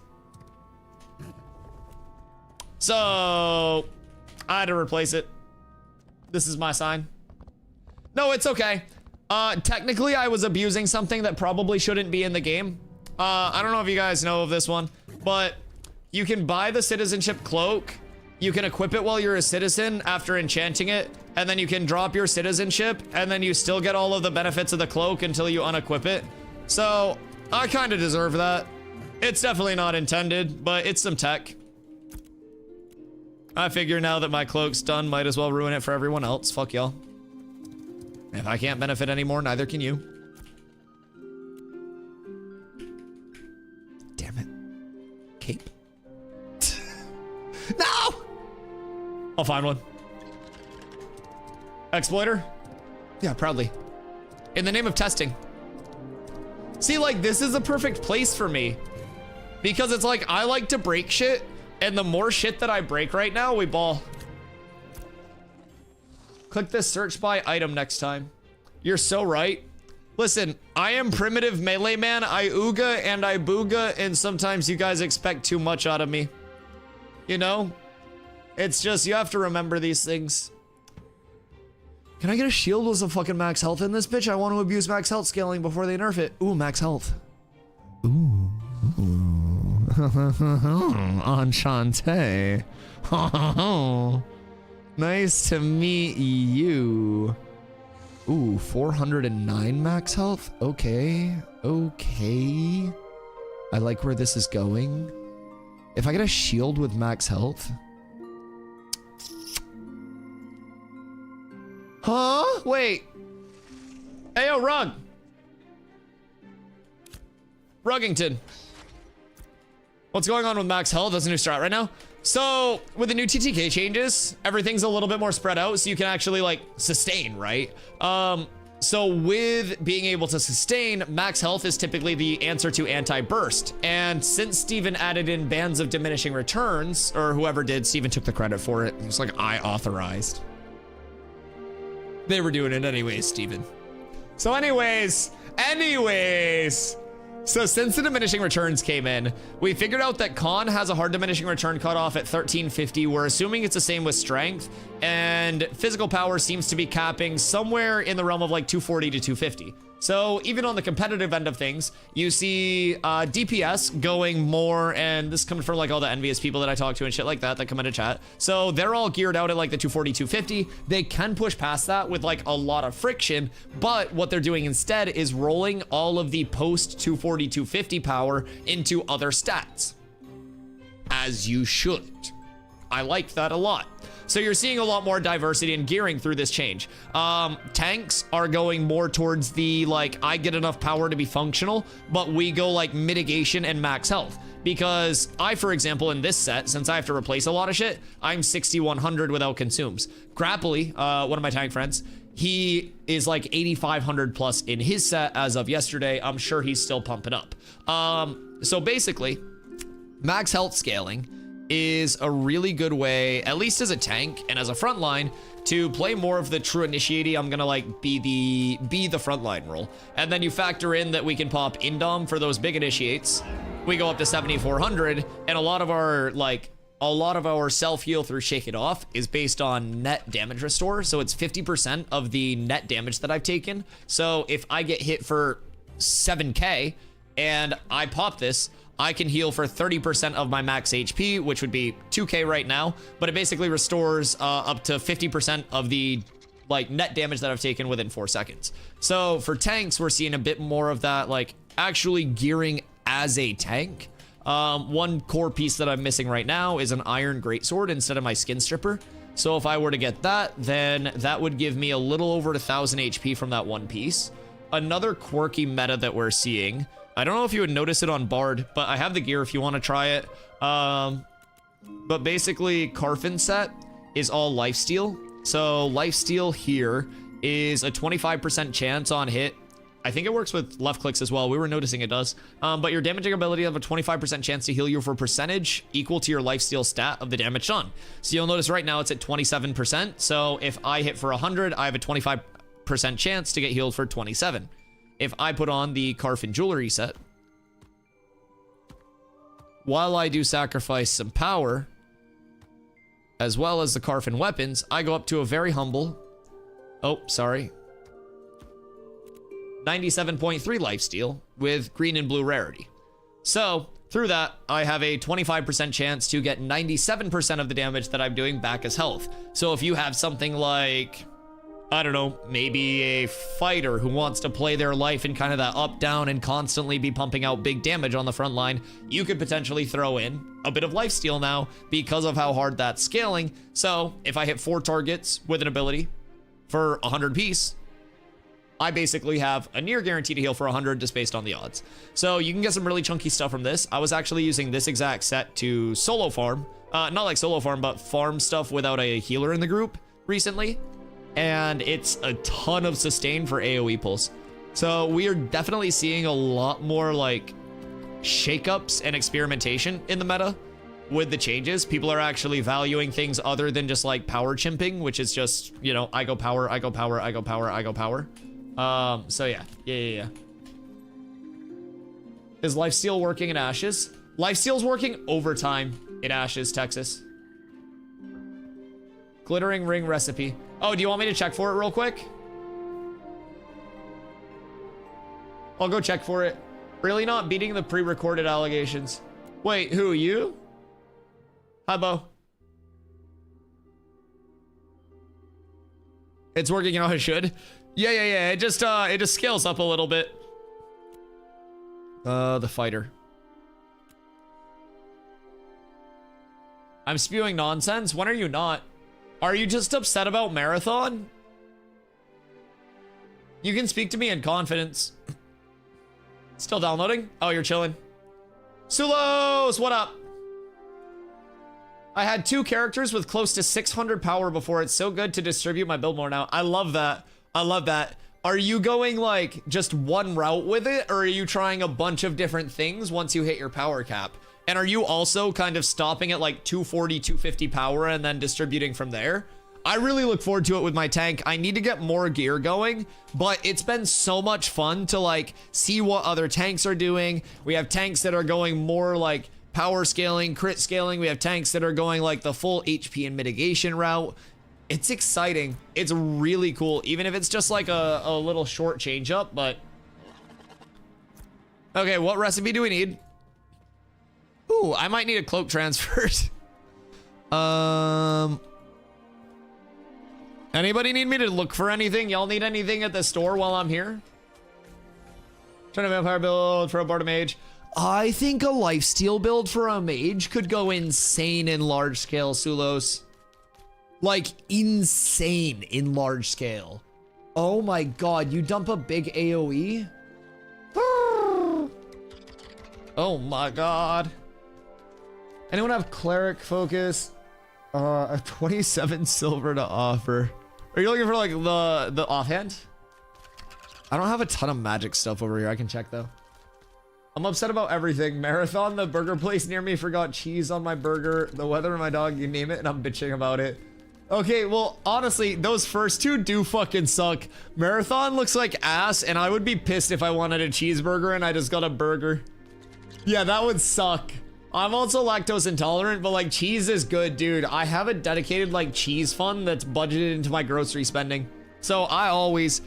So I had to replace it. This is my sign. No, it's okay. Technically I was abusing something that probably shouldn't be in the game. I don't know if you guys know of this one, but you can buy the citizenship cloak. You can equip it while you're a citizen after enchanting it, and then you can drop your citizenship, and then you still get all of the benefits of the cloak until you unequip it. So I kind of deserve that. It's definitely not intended, but it's some tech. I figure now that my cloak's done, might as well ruin it for everyone else. Fuck y'all. If I can't benefit anymore, neither can you. Damn it. Cape. No! I'll find one. Exploiter? Yeah, proudly. In the name of testing. See, like, this is a perfect place for me. Because it's like, I like to break shit, and the more shit that I break right now, we ball. Click this search by item next time. You're so right. Listen, I am primitive melee man. I ooga and I booga, and sometimes you guys expect too much out of me. You know? It's just, you have to remember these things. Can I get a shield with some fucking max health in this bitch? I want to abuse max health scaling before they nerf it. Ooh, max health. Ooh. Enchante. Nice to meet you. Ooh, 409 max health? Okay. Okay. I like where this is going. If I get a shield with max health. Huh? Wait. Hey, yo, Rug. Ruggington. What's going on with max health? That's a new strat right now. So with the new TTK changes, everything's a little bit more spread out, so you can actually like sustain, right? So with being able to sustain, max health is typically the answer to anti-burst. And since Steven added in bands of diminishing returns, or whoever did, Steven took the credit for it. It's like, I authorized. They were doing it anyways, Steven. So anyways. So since the diminishing returns came in, we figured out that Con has a hard diminishing return cutoff at 1350. We're assuming it's the same with strength, and physical power seems to be capping somewhere in the realm of like 240 to 250. So even on the competitive end of things, you see DPS going more, and this comes from like all the envious people that I talk to and shit like that come into chat. So they're all geared out at like the 240, 250. They can push past that with like a lot of friction, but what they're doing instead is rolling all of the post 240, 250 power into other stats. As you should. I like that a lot. So you're seeing a lot more diversity in gearing through this change. Tanks are going more towards the, like, I get enough power to be functional, but we go like mitigation and max health. Because I, for example, in this set, since I have to replace a lot of shit, I'm 6100 without consumes. Grapply, one of my tank friends, he is like 8500 plus in his set as of yesterday. I'm sure he's still pumping up. So basically, max health scaling is a really good way, at least as a tank and as a frontline, to play more of the true initiate. I'm gonna like be the frontline role. And then you factor in that we can pop Indom for those big initiates. We go up to 7400, and a lot of our self-heal through Shake It Off is based on net damage restore. So it's 50% of the net damage that I've taken. So if I get hit for 7k and I pop this, I can heal for 30% of my max HP, which would be 2k right now, but it basically restores up to 50% of the like net damage that I've taken within 4 seconds. So for tanks, we're seeing a bit more of that, like actually gearing as a tank. One core piece that I'm missing right now is an iron greatsword instead of my skin stripper. So if I were to get that, then that would give me a little over 1000 HP from that one piece. Another quirky meta that we're seeing, I don't know if you would notice it on Bard, but I have the gear if you want to try it. But basically, Carfin set is all lifesteal. So lifesteal here is a 25% chance on hit. I think it works with left clicks as well. We were noticing it does. But your damaging ability have a 25% chance to heal you for percentage equal to your lifesteal stat of the damage done. So you'll notice right now it's at 27%. So if I hit for 100, I have a 25% chance to get healed for 27. If I put on the Carfin jewelry set, while I do sacrifice some power, as well as the Carfin weapons, I go up to a very humble, 97.3 lifesteal with green and blue rarity. So through that, I have a 25% chance to get 97% of the damage that I'm doing back as health. So if you have something like, I don't know, maybe a fighter who wants to play their life in kind of that up down and constantly be pumping out big damage on the front line, you could potentially throw in a bit of lifesteal now because of how hard that's scaling. So if I hit 4 targets with an ability for 100 piece, I basically have a near guarantee to heal for 100 just based on the odds. So you can get some really chunky stuff from this. I was actually using this exact set to solo farm, not like solo farm, but farm stuff without a healer in the group recently. And it's a ton of sustain for AoE pulls. So we are definitely seeing a lot more like shakeups and experimentation in the meta with the changes. People are actually valuing things other than just like power chimping, which is just, you know, I go power, I go power, I go power, I go power. So yeah. Is lifesteal working in Ashes? Lifesteal's working overtime in Ashes, Texas. Glittering ring recipe. Oh, do you want me to check for it real quick? I'll go check for it. Really not beating the pre-recorded allegations. Wait, who, you? Hi, Bo. It's working how it should. Yeah. It just scales up a little bit. The fighter. I'm spewing nonsense. When are you not? Are you just upset about Marathon? You can speak to me in confidence. Still downloading? Oh, you're chilling. Sulos, what up? I had 2 characters with close to 600 power before. It's so good to distribute my build more now. I love that. I love that. Are you going like just one route with it, or are you trying a bunch of different things once you hit your power cap? And are you also kind of stopping at like 240, 250 power and then distributing from there? I really look forward to it with my tank. I need to get more gear going, but it's been so much fun to like see what other tanks are doing. We have tanks that are going more like power scaling, crit scaling. We have tanks that are going like the full HP and mitigation route. It's exciting. It's really cool, even if it's just like a little short change up, but... Okay, what recipe do we need? Ooh, I might need a cloak transferred. Anybody need me to look for anything? Y'all need anything at the store while I'm here? Trying to vampire build for a Bard mage. I think a lifesteal build for a mage could go insane in large scale, Sulos. Like insane in large scale. Oh my god, you dump a big AoE? Oh my god. Anyone have cleric focus? 27 silver to offer. Are you looking for like the offhand? I don't have a ton of magic stuff over here. I can check though. I'm upset about everything. Marathon, the burger place near me forgot cheese on my burger. The weather and my dog, you name it, and I'm bitching about it. Okay, well, honestly, those first two do fucking suck. Marathon looks like ass, and I would be pissed if I wanted a cheeseburger and I just got a burger. Yeah, that would suck. I'm also lactose intolerant, but like cheese is good, dude. I have a dedicated like cheese fund that's budgeted into my grocery spending. So I always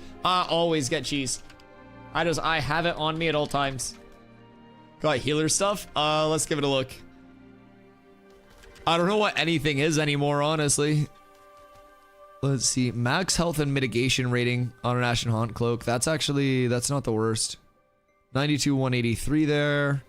get cheese. I have it on me at all times. Got healer stuff? Let's give it a look. I don't know what anything is anymore, honestly. Let's see. Max health and mitigation rating on an Ashen Haunt cloak. That's not the worst. 92, 183 there.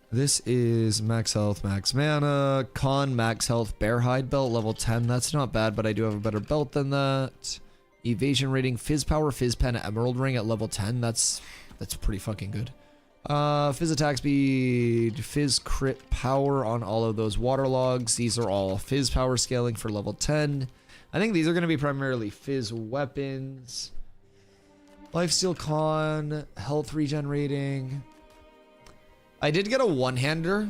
This is max health, max mana. Con, max health, bear hide belt, level 10. That's not bad, but I do have a better belt than that. Evasion rating, fizz power, fizz pen, emerald ring at level 10. That's pretty fucking good. Fizz attack speed, fizz crit power on all of those waterlogs. These are all fizz power scaling for level 10. I think these are going to be primarily fizz weapons. Lifesteal con, health regen rating. I did get a one-hander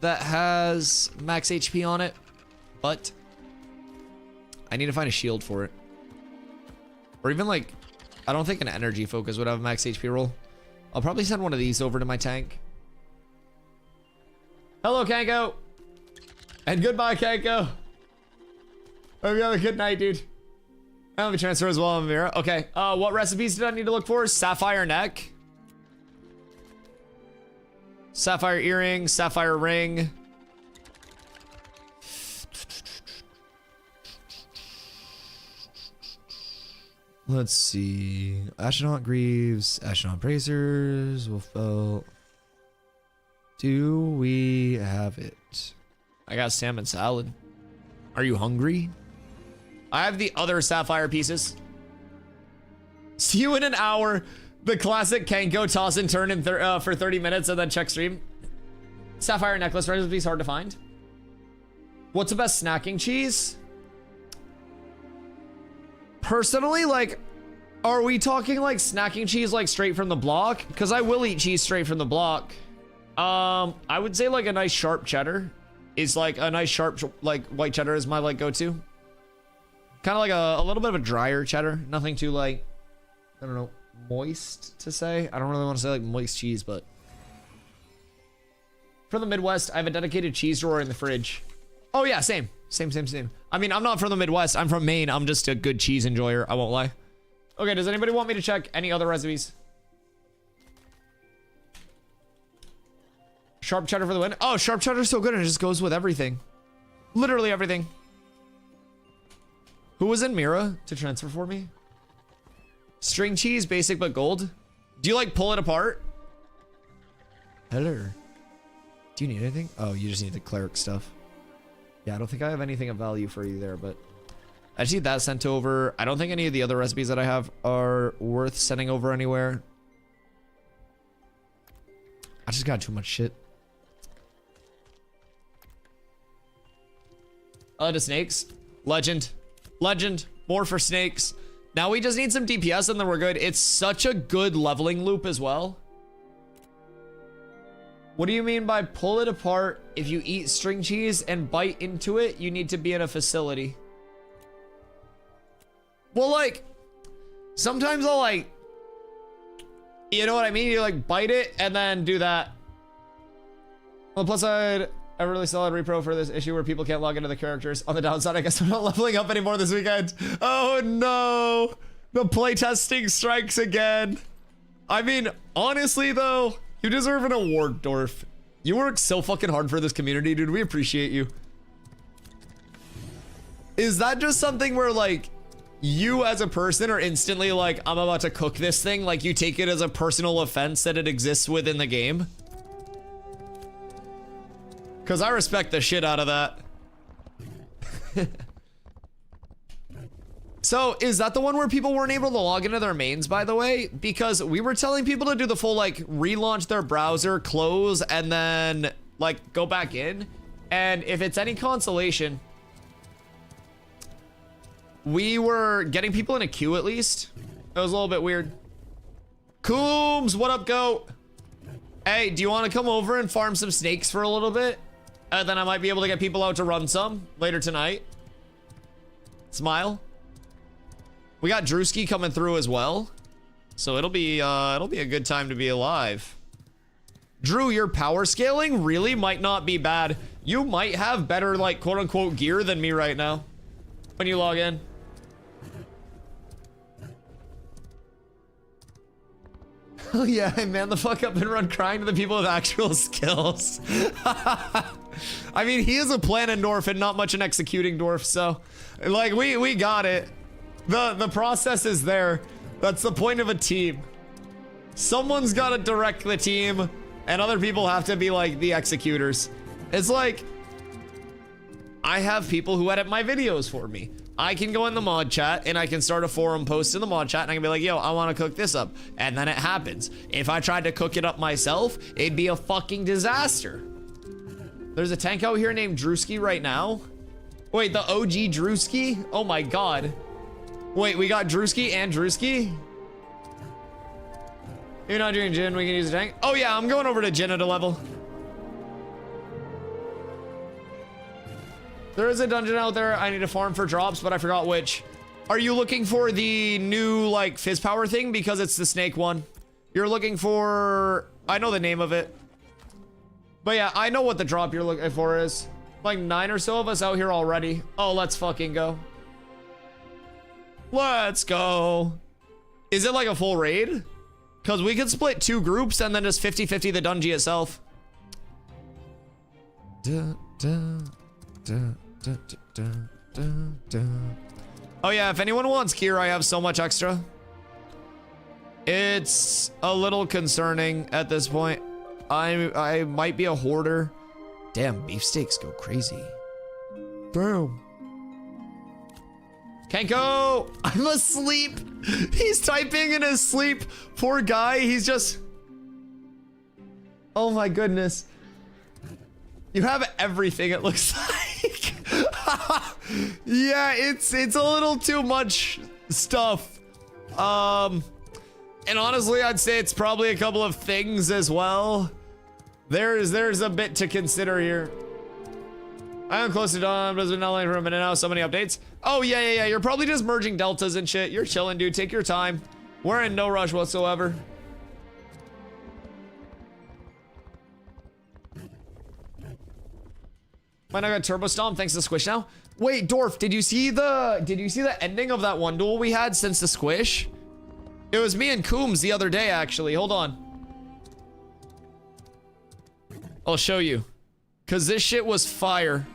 that has max HP on it, but I need to find a shield for it. Or even like, I don't think an energy focus would have a max HP roll. I'll probably send one of these over to my tank. Hello, Kanko. And goodbye, Kanko. Hope you have a good night, dude. I have a transfer as well, Amira. Okay, what recipes did I need to look for? Sapphire neck. Sapphire earring, sapphire ring. Let's see. Astronaut Greaves, Astronaut Bracers, Wolf Belt. Do we have it? I got salmon salad. Are you hungry? I have the other sapphire pieces. See you in an hour. The classic Kenko toss and turn in for 30 minutes and then check stream. Sapphire necklace recipe's hard to find. What's the best snacking cheese? Personally, like, are we talking like snacking cheese like straight from the block? Because I will eat cheese straight from the block. I would say like a nice sharp cheddar is like a nice sharp like white cheddar is my like go-to. Kind of like a little bit of a drier cheddar. Nothing too like, I don't know, moist to say. I don't really want to say like moist cheese, but from the Midwest, I have a dedicated cheese drawer in the fridge. Oh yeah, same. I mean, I'm not from the Midwest. I'm from Maine. I'm just a good cheese enjoyer. I won't lie. Okay, does anybody want me to check any other recipes? Sharp cheddar for the win. Oh, sharp cheddar's so good. It just goes with everything. Literally everything. Who was in Mira to transfer for me? String cheese, basic but gold. Do you like pull it apart? Hello. Do you need anything? Oh, you just need the cleric stuff. Yeah, I don't think I have anything of value for you there, but I just need that sent over. I don't think any of the other recipes that I have are worth sending over anywhere. I just got too much shit. To snakes. Legend. More for snakes. Now we just need some DPS and then we're good. It's such a good leveling loop as well. What do you mean by pull it apart? If you eat string cheese and bite into it, you need to be in a facility. Well, like, sometimes I'll like, you know what I mean? You like bite it and then do that. On the plus side, I really solid repro for this issue where people can't log into the characters. On the downside, I guess I'm not leveling up anymore this weekend. Oh no, the playtesting strikes again. I mean, honestly though, you deserve an award, Dorf. You work so fucking hard for this community, dude. We appreciate you. Is that just something where like, you as a person are instantly like, I'm about to cook this thing? Like you take it as a personal offense that it exists within the game? Because I respect the shit out of that. So, is that the one where people weren't able to log into their mains, by the way? Because we were telling people to do the full, like, relaunch their browser, close, and then, like, go back in. And if it's any consolation, we were getting people in a queue, at least. It was a little bit weird. Coombs, what up, goat? Hey, do you want to come over and farm some snakes for a little bit? Then I might be able to get people out to run some later tonight. Smile. We got Drewski coming through as well, so it'll be a good time to be alive. Drew, your power scaling really might not be bad. You might have better, like, quote unquote gear than me right now when you log in. Oh yeah, I man the fuck up and run crying to the people with actual skills. I mean, he is a planning dwarf and not much an executing dwarf, so like we got it. The process is there. That's the point of a team. Someone's got to direct the team, and other people have to be like the executors. It's like I have people who edit my videos for me. I can go in the mod chat and I can start a forum post in the mod chat and I can be like, yo, I want to cook this up. And then it happens. If I tried to cook it up myself, it'd be a fucking disaster. There's a tank out here named Drewski right now. Wait, the OG Drewski? Oh my God. Wait, we got Drewski and Drewski? You're not doing Jin, we can use a tank? Oh yeah, I'm going over to Jin at a level. There is a dungeon out there I need to farm for drops, but I forgot which. Are you looking for the new, like, fizz power thing? Because it's the snake one. You're looking for... I know the name of it. But yeah, I know what the drop you're looking for is. Like 9 or so of us out here already. Oh, let's fucking go. Let's go. Is it like a full raid? Because we could split 2 groups and then just 50-50 the dungeon itself. Oh yeah, if anyone wants gear, I have so much extra. It's a little concerning at this point. I might be a hoarder. Damn, beefsteaks go crazy. Damn. Kenko! I'm asleep! He's typing in his sleep. Poor guy, he's just... Oh my goodness. You have everything, it looks like. Yeah, it's a little too much stuff. And honestly, I'd say it's probably a couple of things as well. There's a bit to consider here. I'm close to done, but it's been online for a minute now. So many updates. Oh yeah. You're probably just merging deltas and shit. You're chilling, dude. Take your time. We're in no rush whatsoever. Might not got turbo stomp thanks to squish now. Wait, Dorf, did you see the ending of that one duel we had since the squish? It was me and Coombs the other day, actually. Hold on. I'll show you. Cause this shit was fire.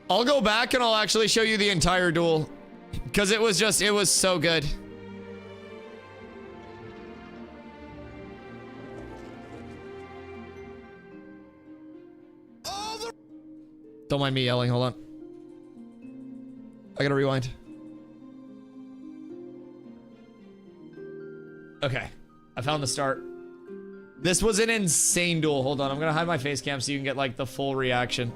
I'll go back and I'll actually show you the entire duel. Cause it was so good. Don't mind me yelling, hold on. I gotta rewind. Okay, I found the start. This was an insane duel. Hold on, I'm gonna hide my face cam so you can get like the full reaction.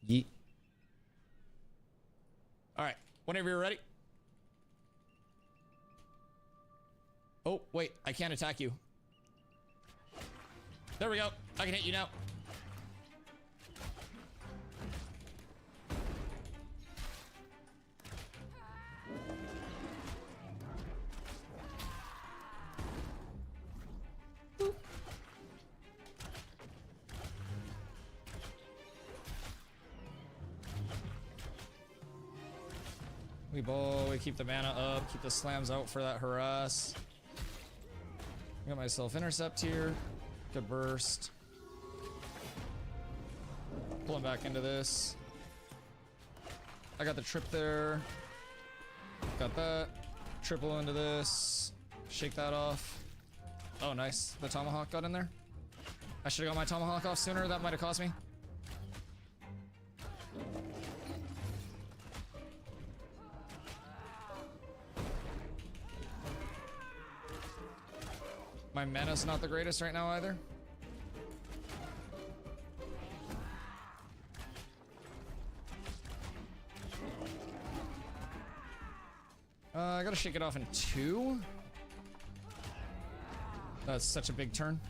Yeet. All right, whenever you're ready. Oh, wait, I can't attack you. There we go. I can hit you now. We keep the mana up, keep the slams out for that harass. Got myself intercept here. Good burst. Pulling back into this. I got the trip there. Got that. Triple into this. Shake that off. Oh, nice. The tomahawk got in there. I should have got my tomahawk off sooner. That might have cost me. My mana's not the greatest right now either. I gotta shake it off in 2. That's such a big turn.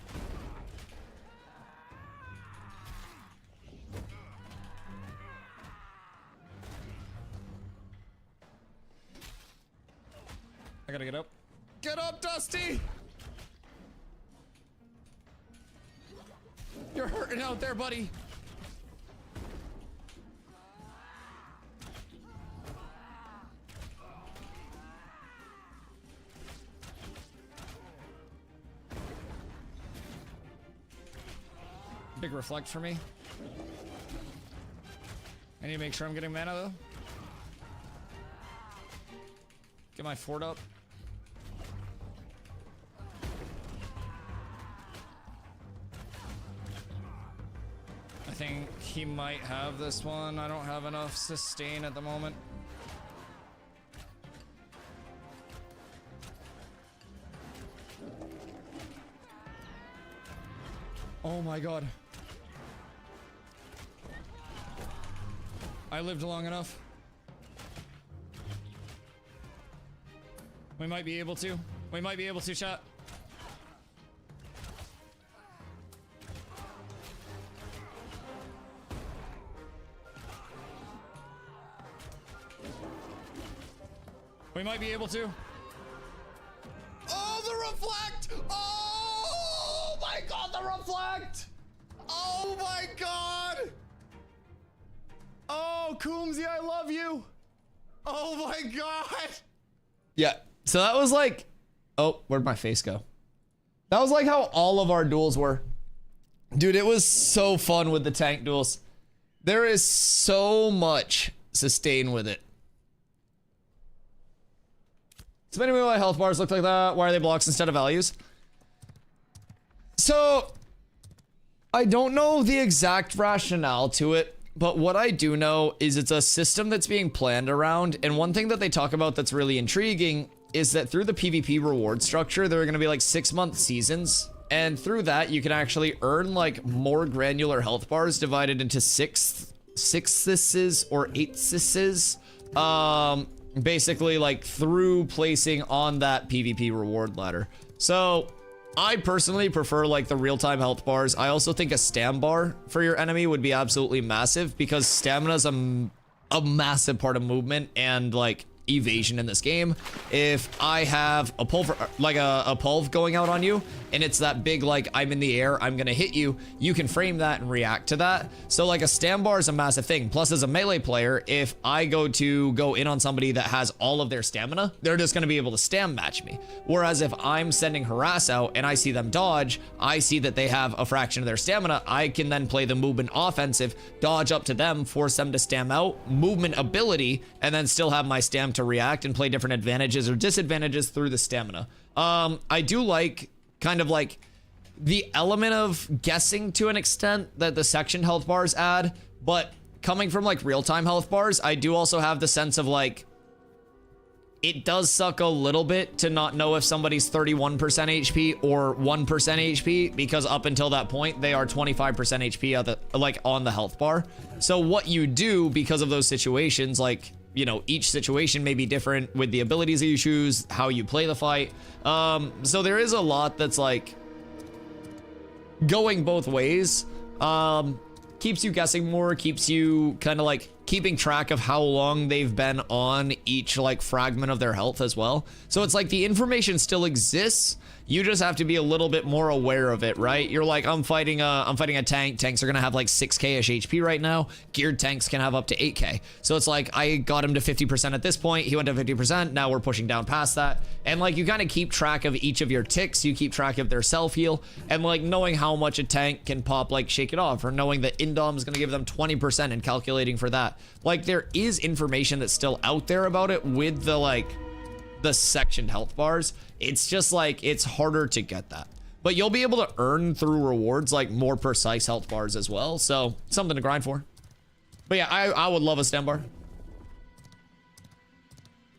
I gotta get up. Get up, Dusty! You're hurting out there, buddy. Big reflect for me. I need to make sure I'm getting mana though. Get my fort up. I think he might have this one. I don't have enough sustain at the moment. Oh my god. I lived long enough. We might be able to. We might be able to, chat. We might be able to. Oh, the reflect! Oh my god, the reflect! Oh my god! Oh, Coombsy, I love you! Oh my god! Yeah, so that was like, oh, where'd my face go? That was like how all of our duels were. Dude, it was so fun with the tank duels. There is so much sustain with it. So anyway, why health bars look like that? Why are they blocks instead of values? So, I don't know the exact rationale to it, but what I do know is it's a system that's being planned around, and one thing that they talk about that's really intriguing is that through the PvP reward structure, there are going to be like 6-month seasons, and through that, you can actually earn like more granular health bars divided into sixths or eighths. Basically like through placing on that PvP reward ladder. So I personally prefer like the real-time health bars. I also think a stam bar for your enemy would be absolutely massive because stamina is a massive part of movement and like evasion in this game. If I have a pulver, like a pulve going out on you, and it's that big like I'm in the air, I'm gonna hit you, you can frame that and react to that. So like a stam bar is a massive thing. Plus as a melee player, if I go in on somebody that has all of their stamina, they're just gonna be able to stam match me. Whereas if I'm sending harass out and I see them dodge, I see that they have a fraction of their stamina, I can then play the movement offensive, dodge up to them, force them to stam out, movement ability, and then still have my stam to react and play different advantages or disadvantages through the stamina. I do like kind of like the element of guessing to an extent that the section health bars add, but coming from like real-time health bars, I do also have the sense of like it does suck a little bit to not know if somebody's 31% HP or 1% HP, because up until that point they are 25% HP like on the health bar. So what you do because of those situations, like, you know, each situation may be different with the abilities that you choose, how you play the fight. So there is a lot that's like going both ways. Keeps you guessing more, keeps you kind of like keeping track of how long they've been on each like fragment of their health as well. So it's like the information still exists. You just have to be a little bit more aware of it, right? You're like, I'm fighting a tank. Tanks are gonna have like 6k-ish HP right now. Geared tanks can have up to 8k. So it's like, I got him to 50% at this point. He went to 50%. Now we're pushing down past that. And like, you kind of keep track of each of your ticks. You keep track of their self heal, and like knowing how much a tank can pop, like shake it off, or knowing that Indom is gonna give them 20% and calculating for that. Like, there is information that's still out there about it with the like the sectioned health bars. It's just like, it's harder to get that. but you'll be able to earn through rewards like more precise health bars as well. So something to grind for. But yeah, I would love a stem bar.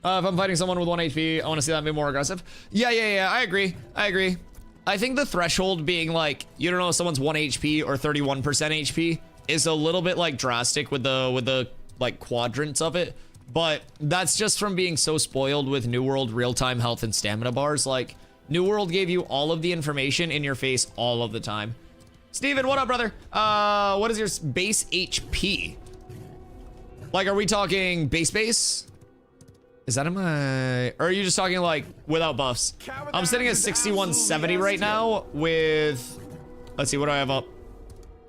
If I'm fighting someone with 1 HP, I want to see that be more aggressive. Yeah, I agree. I think the threshold being like, you don't know if someone's 1 HP or 31% HP is a little bit like drastic with the like quadrants of it. But that's just from being so spoiled with New World real-time health and stamina bars. Like, New World gave you all of the information in your face all of the time. Steven, what up, brother? What is your base HP? Like, are we talking base? Is that in my... Or are you just talking, like, without buffs? I'm sitting at 6170 right now with... Let's see, what do I have up?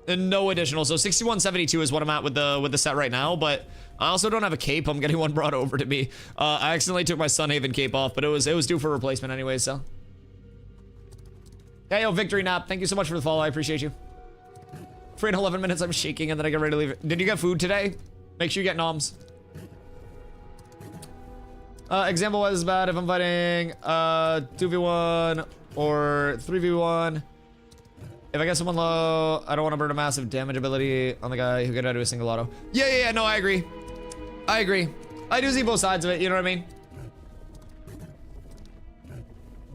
No additional. So 6172 is what I'm at with the set right now, but I also don't have a cape. I'm getting one brought over to me. I accidentally took my Sunhaven cape off, but it was due for replacement anyway, so... Hey, yo, Victory Nap. Thank you so much for the follow. I appreciate you. For in 11 minutes, I'm shaking, and then I get ready to leave. Did you get food today? Make sure you get noms. Example was bad if I'm fighting 2v1 or 3v1. If I get someone low, I don't want to burn a massive damage ability on the guy who could do a single auto. Yeah, no, I agree. I do see both sides of it, you know what I mean?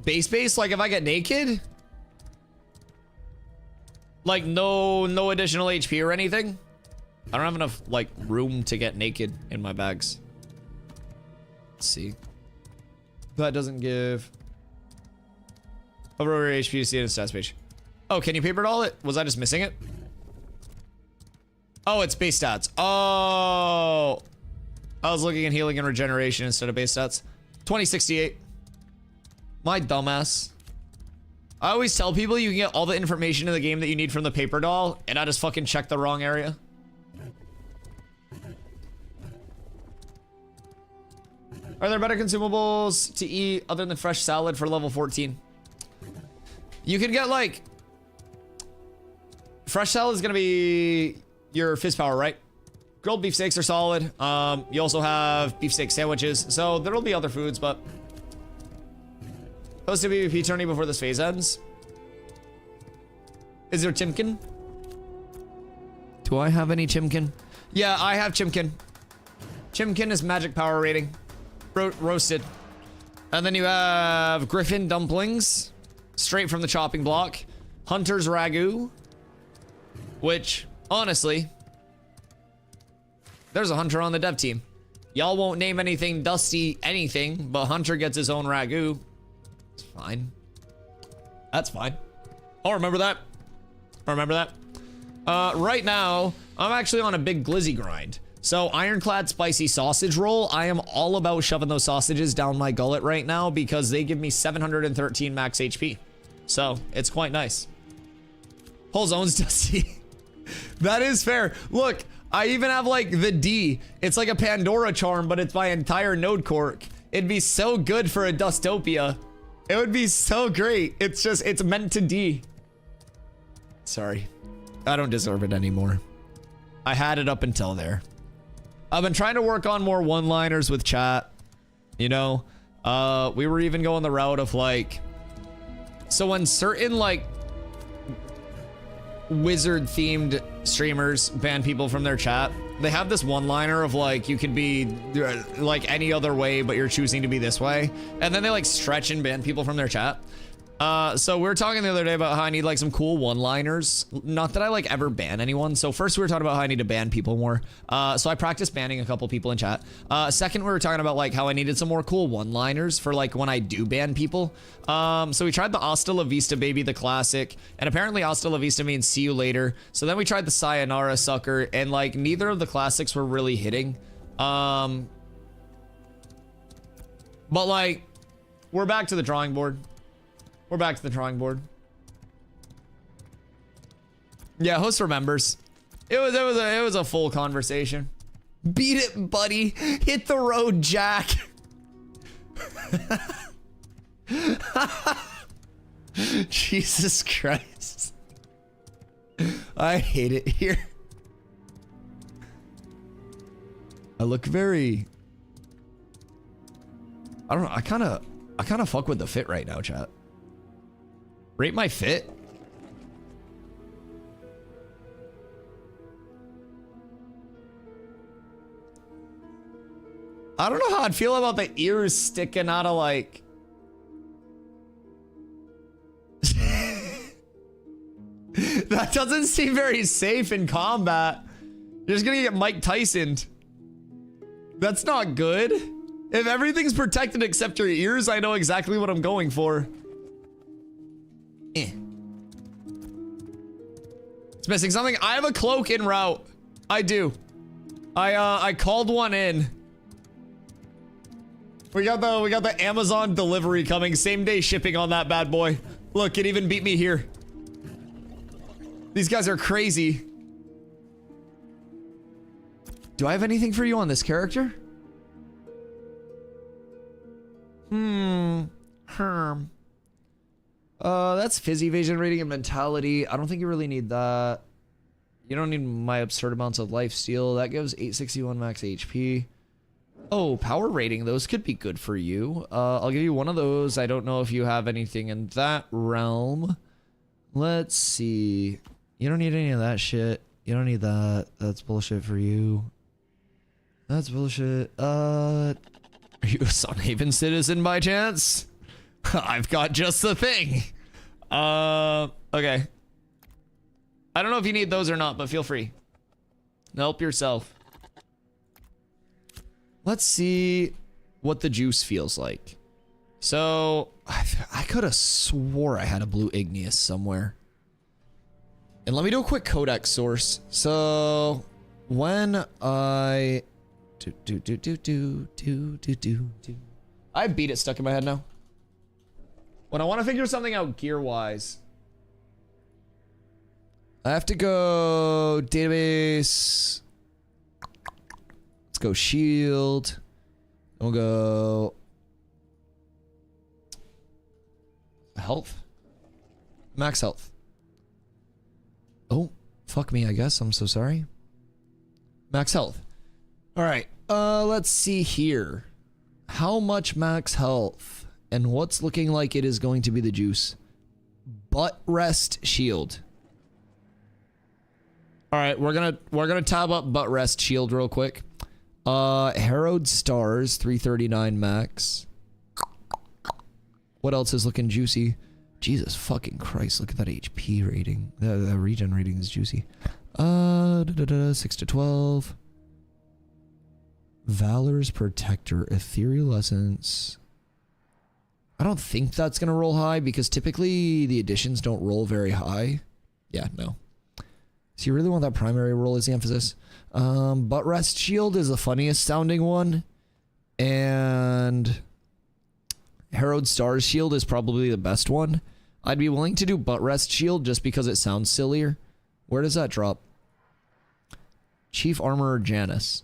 Base, like if I get naked? Like no additional HP or anything? I don't have enough like room to get naked in my bags. Let's see. That doesn't give over HP to see it in stats page. Oh, can you paper doll it? Was I just missing it? Oh, it's base stats. Oh, I was looking at healing and regeneration instead of base stats. 2068. My dumbass. I always tell people you can get all the information in the game that you need from the paper doll, and I just fucking checked the wrong area. Are there better consumables to eat other than fresh salad for level 14? You can get like... Fresh salad is going to be your fizz power, right? Grilled beef steaks are solid. You also have beefsteak sandwiches. So there will be other foods, but... Post a PvP tourney before this phase ends. Is there Chimkin? Do I have any Chimkin? Yeah, I have Chimkin. Chimkin is magic power rating. Roasted. And then you have Griffin dumplings. Straight from the chopping block. Hunter's ragu. Which, honestly, there's a Hunter on the dev team. Y'all won't name anything Dusty anything, but Hunter gets his own ragu. It's fine. That's fine. I'll remember that. Right now, I'm actually on a big glizzy grind. So Ironclad spicy sausage roll. I am all about shoving those sausages down my gullet right now because they give me 713 max HP. So it's quite nice. Whole zones Dusty. That is fair. Look, I even have like the D. It's like a Pandora charm, but it's my entire node quirk. It'd be so good for a Dustopia. It would be so great. It's just, it's meant to D. Sorry. I don't deserve it anymore. I had it up until there. I've been trying to work on more one-liners with chat. You know, we were even going the route of like, so when certain like wizard themed streamers ban people from their chat, they have this one-liner of like, you could be like any other way, but you're choosing to be this way. And then they like stretch and ban people from their chat. So we were talking the other day about how I need like some cool one-liners. Not that I like ever ban anyone. So first we were talking about how I need to ban people more. So I practiced banning a couple people in chat. Second, we were talking about like how I needed some more cool one-liners for like when I do ban people. So we tried the Hasta La Vista Baby, the classic, and apparently Hasta La Vista means see you later. So then we tried the Sayonara Sucker, and like neither of the classics were really hitting. But like, we're back to the drawing board. We're back to the drawing board. Yeah, host remembers. It was a full conversation. Beat it, buddy. Hit the road, Jack. Jesus Christ. I hate it here. I look very... I don't know. I kind of fuck with the fit right now, chat. Rate my fit? I don't know how I'd feel about the ears sticking out of like... That doesn't seem very safe in combat. You're just gonna get Mike Tyson'd. That's not good. If everything's protected except your ears, I know exactly what I'm going for. It's missing something. I have a cloak en route. I do. I called one in. We got the Amazon delivery coming. Same day shipping on that bad boy. Look, it even beat me here. These guys are crazy. Do I have anything for you on this character? That's phys evasion rating and mentality. I don't think you really need that. You don't need my absurd amounts of life steal. That gives 861 max HP. Oh, power rating. Those could be good for you. I'll give you one of those. I don't know if you have anything in that realm. Let's see. You don't need any of that shit. You don't need that. That's bullshit for you. That's bullshit. Are you a Sunhaven citizen by chance? I've got just the thing. Okay. I don't know if you need those or not, but feel free. Help yourself. Let's see what the juice feels like. So, I could have swore I had a blue igneous somewhere. And let me do a quick codex source. So, when I... I have beat it stuck in my head now. When I want to figure something out gear-wise, I have to go database. Let's go shield. We'll go health. Max health. Oh, fuck me, I guess. I'm so sorry. Max health. All right. Let's see here. How much max health and what's looking like it is going to be the juice? Butt rest shield. All right, we're gonna tab up butt rest shield real quick. Harrowed stars 339 max. What else is looking juicy? Jesus fucking Christ! Look at that HP rating. The regen rating is juicy. 6 to 12. Valor's Protector, Ethereal Essence. I don't think that's gonna roll high because typically the additions don't roll very high. Yeah, no. So you really want that primary roll as the emphasis. Butt Rest Shield is the funniest sounding one. And Harrowed Stars Shield is probably the best one. I'd be willing to do Butt Rest Shield just because it sounds sillier. Where does that drop? Chief Armorer Janus.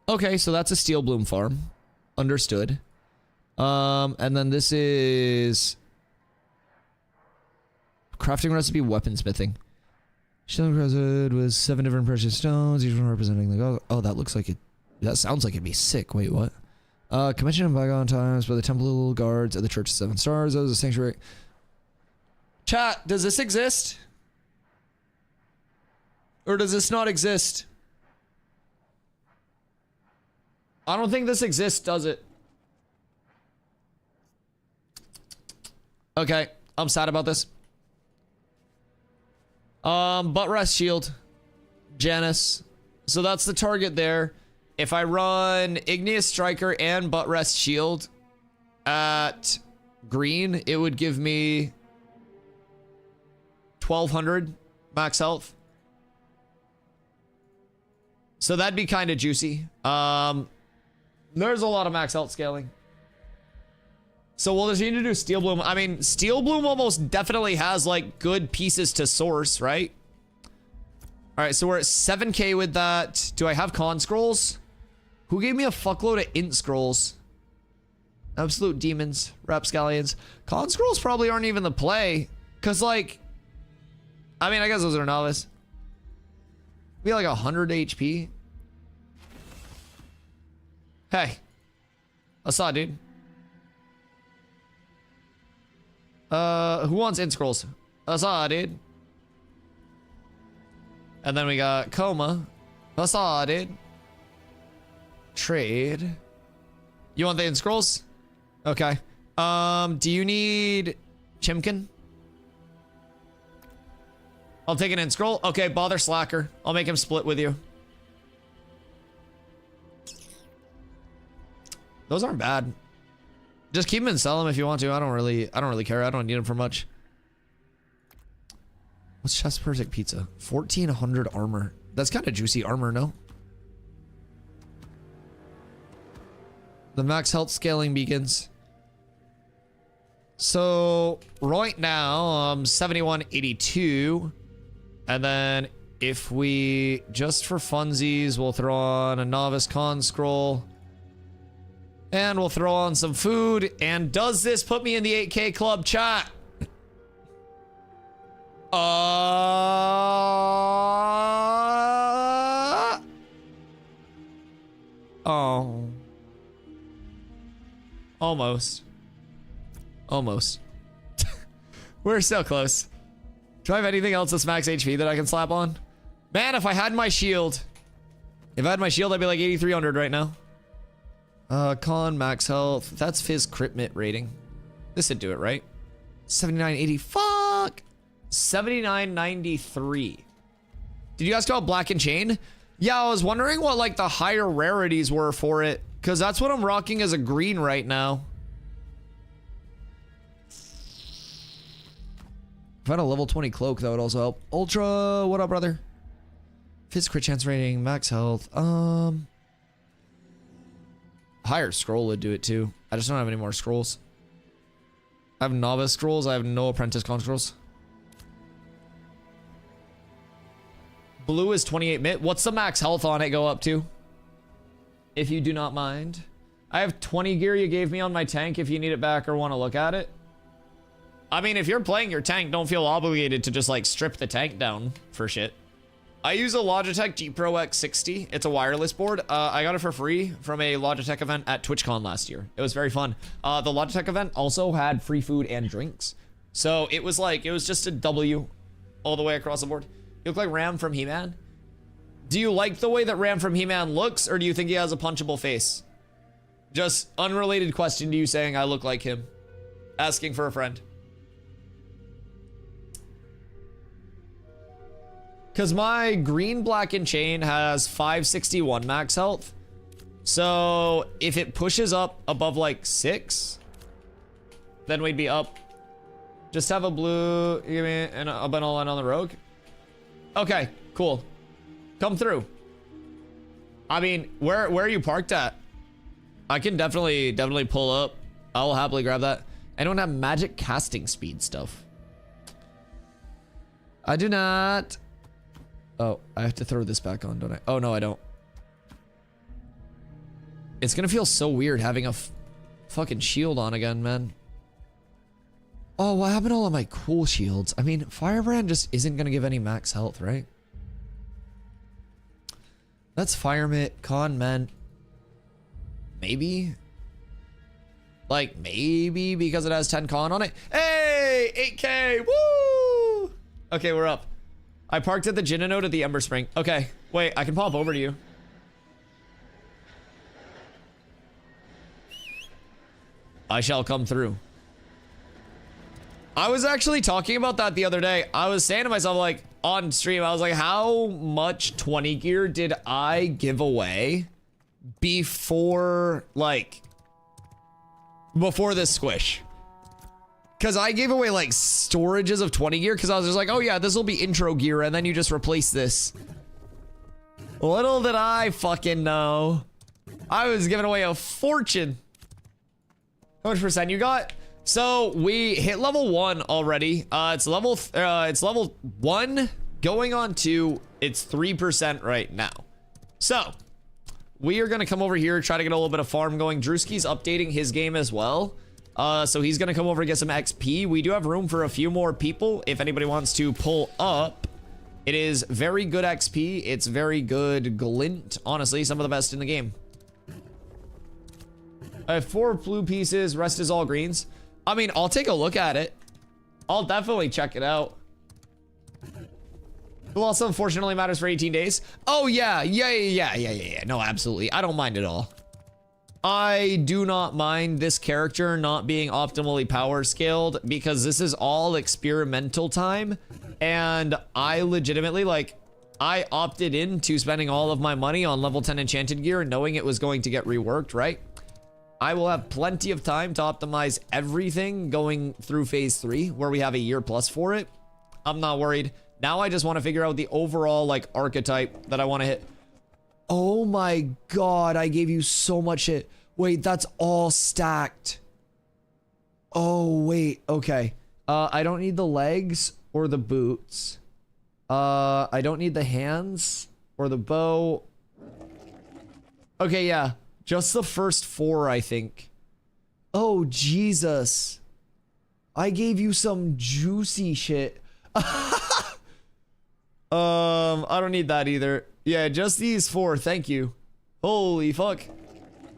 Okay, so that's a Steel Bloom farm. Understood. And then this is crafting recipe weaponsmithing. Shielding present with 7 different precious stones, each one representing the... Oh, that looks like it... That sounds like it'd be sick. Wait, what? Commissioned in bygone times by the Temple Guards of the Church of Seven Stars. That was a sanctuary. Chat, does this exist? Or does this not exist? I don't think this exists, does it? Okay, I'm sad about this. Butt rest shield. Janus. So that's the target there. If I run Igneous Striker and butt rest shield at green, it would give me 1200 max health. So that'd be kind of juicy. There's a lot of max health scaling. So we'll just need to do Steel Bloom. I mean, Steel Bloom almost definitely has like good pieces to source, right? All right, so we're at 7k with that. Do I have con scrolls? Who gave me a fuckload of int scrolls? Absolute demons, rapscallions. Con scrolls probably aren't even the play. Cause like, I mean, I guess those are novice. Be like 100 HP. Hey, I saw, dude. Who wants int scrolls? That's all, dude. And then we got coma. That's all, dude. Trade. You want the int scrolls? Okay. Do you need Chimkin? I'll take an int scroll. Okay, bother Slacker. I'll make him split with you. Those aren't bad. Just keep them and sell them if you want to. I don't really care. I don't need them for much. What's Chef's Perfect Pizza? 1400 armor. That's kind of juicy armor, no? The max health scaling begins. So right now, 7182. And then if we, just for funsies, we'll throw on a novice con scroll. And we'll throw on some food. And does this put me in the 8K club chat? Oh. Almost. Almost. We're so close. Do I have anything else that's max HP that I can slap on? Man, if I had my shield. If I had my shield, I'd be like 8,300 right now. Con, max health. That's Fizz crit mit rating. This would do it, right? 7980. Fuck! 7993. Did you guys call it Black and Chain? Yeah, I was wondering what like the higher rarities were for it. Because that's what I'm rocking as a green right now. If I had a level 20 cloak, that would also help. Ultra, what up, brother? Fizz crit chance rating, max health. Higher scroll would do it too. I just don't have any more scrolls. I have novice scrolls. I have no apprentice con scrolls. Blue is 28 mit. What's the max health on it go up to? If you do not mind. I have 20 gear you gave me on my tank if you need it back or want to look at it. I mean, if you're playing your tank, don't feel obligated to just like strip the tank down for shit. I use a Logitech G Pro X60. It's a wireless board. I got it for free from a Logitech event at TwitchCon last year. It was very fun. The Logitech event also had free food and drinks. So it was like, it was just a W all the way across the board. You look like Ram from He-Man. Do you like the way that Ram from He-Man looks, or do you think he has a punchable face? Just unrelated question to you saying I look like him. Asking for a friend. Because my green, black, and chain has 561 max health. So if it pushes up above like 6, then we'd be up. Just have a blue, give me an all in on the rogue. Okay, cool. Come through. I mean, where are you parked at? I can definitely pull up. I will happily grab that. I don't have magic casting speed stuff. I do not. Oh, I have to throw this back on, don't I? Oh, no, I don't. It's gonna feel so weird having a fucking shield on again, man. Oh, what happened to all of my cool shields? I mean, Firebrand just isn't gonna give any max health, right? That's Firemit, Con Men. Maybe? Like, maybe because it has 10 con on it. Hey, 8K, woo! Okay, we're up. I parked at the Gin Node at the Ember Spring. Okay, wait, I can pop over to you. I shall come through. I was actually talking about that the other day. I was saying to myself, like, on stream, I was like, how much 20 gear did I give away before, like, before this squish? Because I gave away, like, storages of 20 gear because I was just like, oh, yeah, this will be intro gear, and then you just replace this. Little did I fucking know. I was giving away a fortune. How much percent you got? So we hit level 1 already. It's level 1 going on 2. It's 3% right now. So we are gonna come over here, try to get a little bit of farm going. Drewski's updating his game as well. So he's gonna come over and get some XP. We do have room for a few more people if anybody wants to pull up. It is very good XP. It's very good glint. Honestly, some of the best in the game. I have 4 blue pieces. Rest is all greens. I mean, I'll take a look at it. I'll definitely check it out. The loss unfortunately matters for 18 days. Oh yeah. No, absolutely. I don't mind at all. I do not mind this character not being optimally power scaled because this is all experimental time. And I legitimately, like, I opted into spending all of my money on level 10 enchanted gear knowing it was going to get reworked, right? I will have plenty of time to optimize everything going through phase 3 where we have a year plus for it. I'm not worried. Now I just want to figure out the overall like archetype that I want to hit. Oh my god, I gave you so much shit. Wait, that's all stacked. Oh, wait, okay. I don't need the legs or the boots. I don't need the hands or the bow. Okay, yeah. Just the first 4, I think. Oh, Jesus. I gave you some juicy shit. I don't need that either. Yeah, just these 4, thank you. Holy fuck.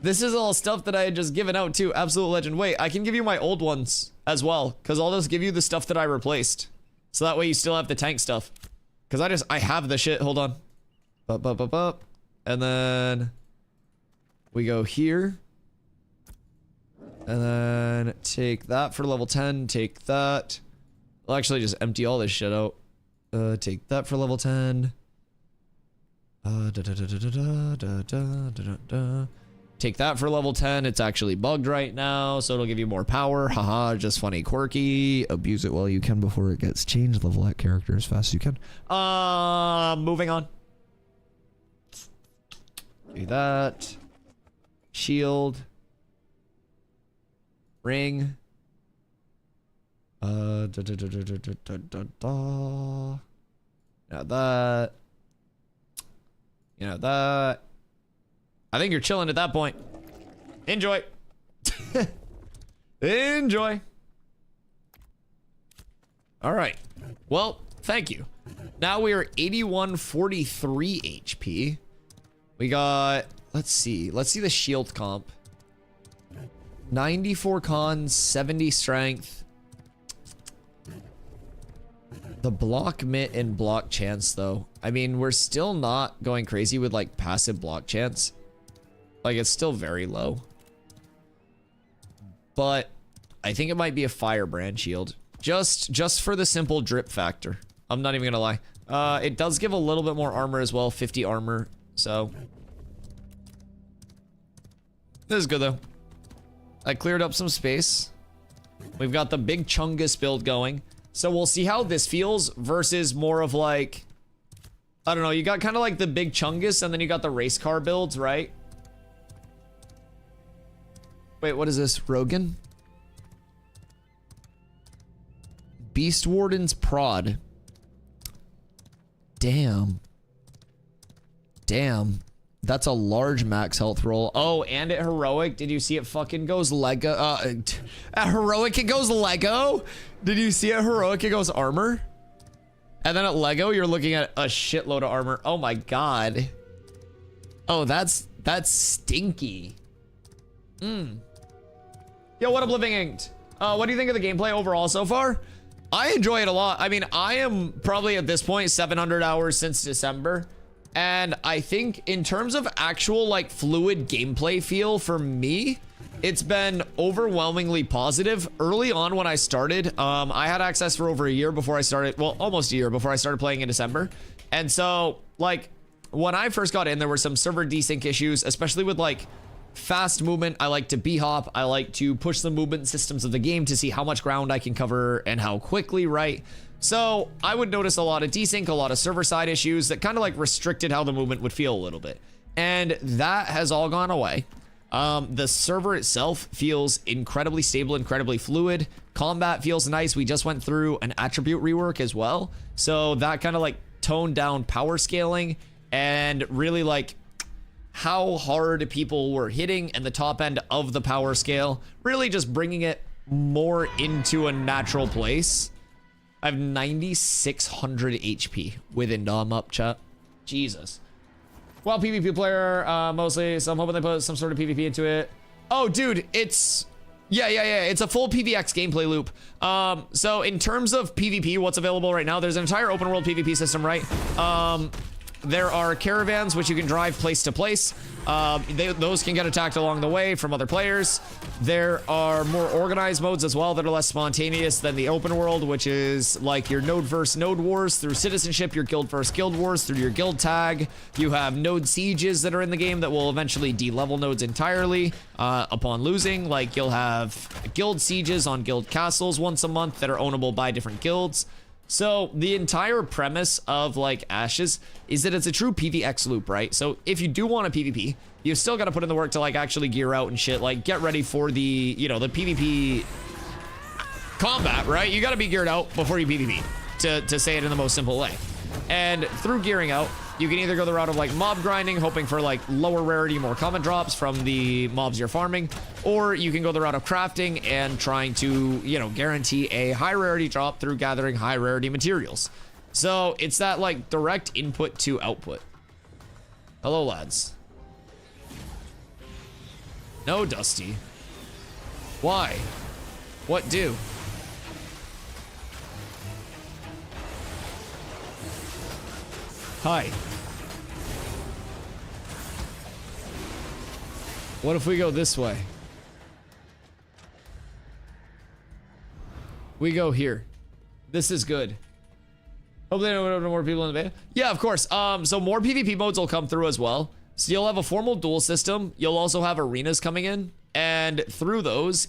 This is all stuff that I had just given out too. Absolute legend. Wait, I can give you my old ones as well, because I'll just give you the stuff that I replaced. So that way you still have the tank stuff. Because I have the shit. Hold on. Up. And then we go here. And then take that for level 10. Take that. I'll actually just empty all this shit out. Take that for level 10. Take that for level 10. It's actually bugged right now, so it'll give you more power. Haha, just funny, quirky. Abuse it while you can before it gets changed. Level that character as fast as you can. Moving on. Do that. Shield. Ring. Now that. You know that. I think you're chilling at that point. Enjoy. Enjoy. All right. Well, thank you. Now we are 8143 HP. We got, let's see the shield comp. 94 con, 70 strength. The block mitt and block chance though. I mean, we're still not going crazy with like passive block chance. Like, it's still very low. But I think it might be a firebrand shield. Just for the simple drip factor. I'm not even gonna lie. It does give a little bit more armor as well. 50 armor. So this is good though. I cleared up some space. We've got the big Chungus build going. So we'll see how this feels versus more of like, I don't know, you got kind of like the big Chungus and then you got the race car builds, right? Wait, what is this? Rogan? Beast Warden's Prod. Damn. Damn. That's a large max health roll. Oh, and at Heroic, did you see it fucking goes Lego? At Heroic, it goes Lego? Did you see at Heroic, it goes armor? And then at Lego, you're looking at a shitload of armor. Oh my god. Oh, that's stinky. Yo, what up, Living Inked? What do you think of the gameplay overall so far? I enjoy it a lot. I mean, I am probably at this point 700 hours since December. And I think in terms of actual like fluid gameplay feel for me, it's been overwhelmingly positive. Early on when I started, I had access for over a year before I started, well, almost a year before I started playing in December. And so like when I first got in, there were some server desync issues, especially with like fast movement. I like to b-hop. I like to push the movement systems of the game to see how much ground I can cover and how quickly, right? So I would notice a lot of desync, a lot of server side issues that kind of like restricted how the movement would feel a little bit. And that has all gone away. The server itself feels incredibly stable, incredibly fluid. Combat feels nice. We just went through an attribute rework as well. So that kind of like toned down power scaling and really like how hard people were hitting and the top end of the power scale, really just bringing it more into a natural place. I have 9,600 HP with Indom up, chat. Jesus. Well, PvP player, mostly, so I'm hoping they put some sort of PvP into it. Oh, dude, it's Yeah. It's a full PvX gameplay loop. So in terms of PvP, what's available right now, there's an entire open world PvP system, right? There are caravans which you can drive place to place. Those can get attacked along the way from other players. There are more organized modes as well that are less spontaneous than the open world, which is like your node versus node wars through citizenship, your guild versus guild wars through your guild tag. You have node sieges that are in the game that will eventually de-level nodes entirely upon losing. Like you'll have guild sieges on guild castles once a month that are ownable by different guilds. So the entire premise of like Ashes is that it's a true PvX loop, right? So if you do want a PvP, you still got to put in the work to like actually gear out and shit, like get ready for the, you know, the PvP combat, right? You got to be geared out before you PvP, to say it in the most simple way. And through gearing out, you can either go the route of like mob grinding, hoping for like lower rarity, more common drops from the mobs you're farming, or you can go the route of crafting and trying to, you know, guarantee a high rarity drop through gathering high rarity materials. So it's that like direct input to output. Hello, lads. No, Dusty. Why? What do? Hi. What if we go this way? We go here. This is good. Hopefully no more people in the beta. Yeah, of course. So more PvP modes will come through as well. So you'll have a formal duel system. You'll also have arenas coming in. And through those,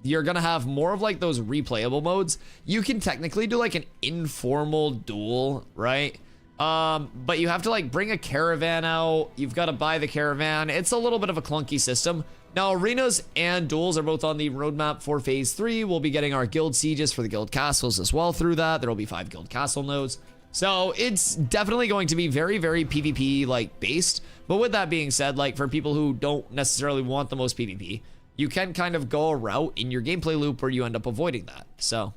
you're gonna have more of like those replayable modes. You can technically do like an informal duel, right? But you have to like bring a caravan out. You've got to buy the caravan. It's a little bit of a clunky system. Now, arenas and duels are both on the roadmap for phase 3. We'll be getting our guild sieges for the guild castles as well through that. There will be 5 guild castle nodes. So it's definitely going to be very, very PvP like based. But with that being said, like for people who don't necessarily want the most PvP, you can kind of go a route in your gameplay loop where you end up avoiding that. So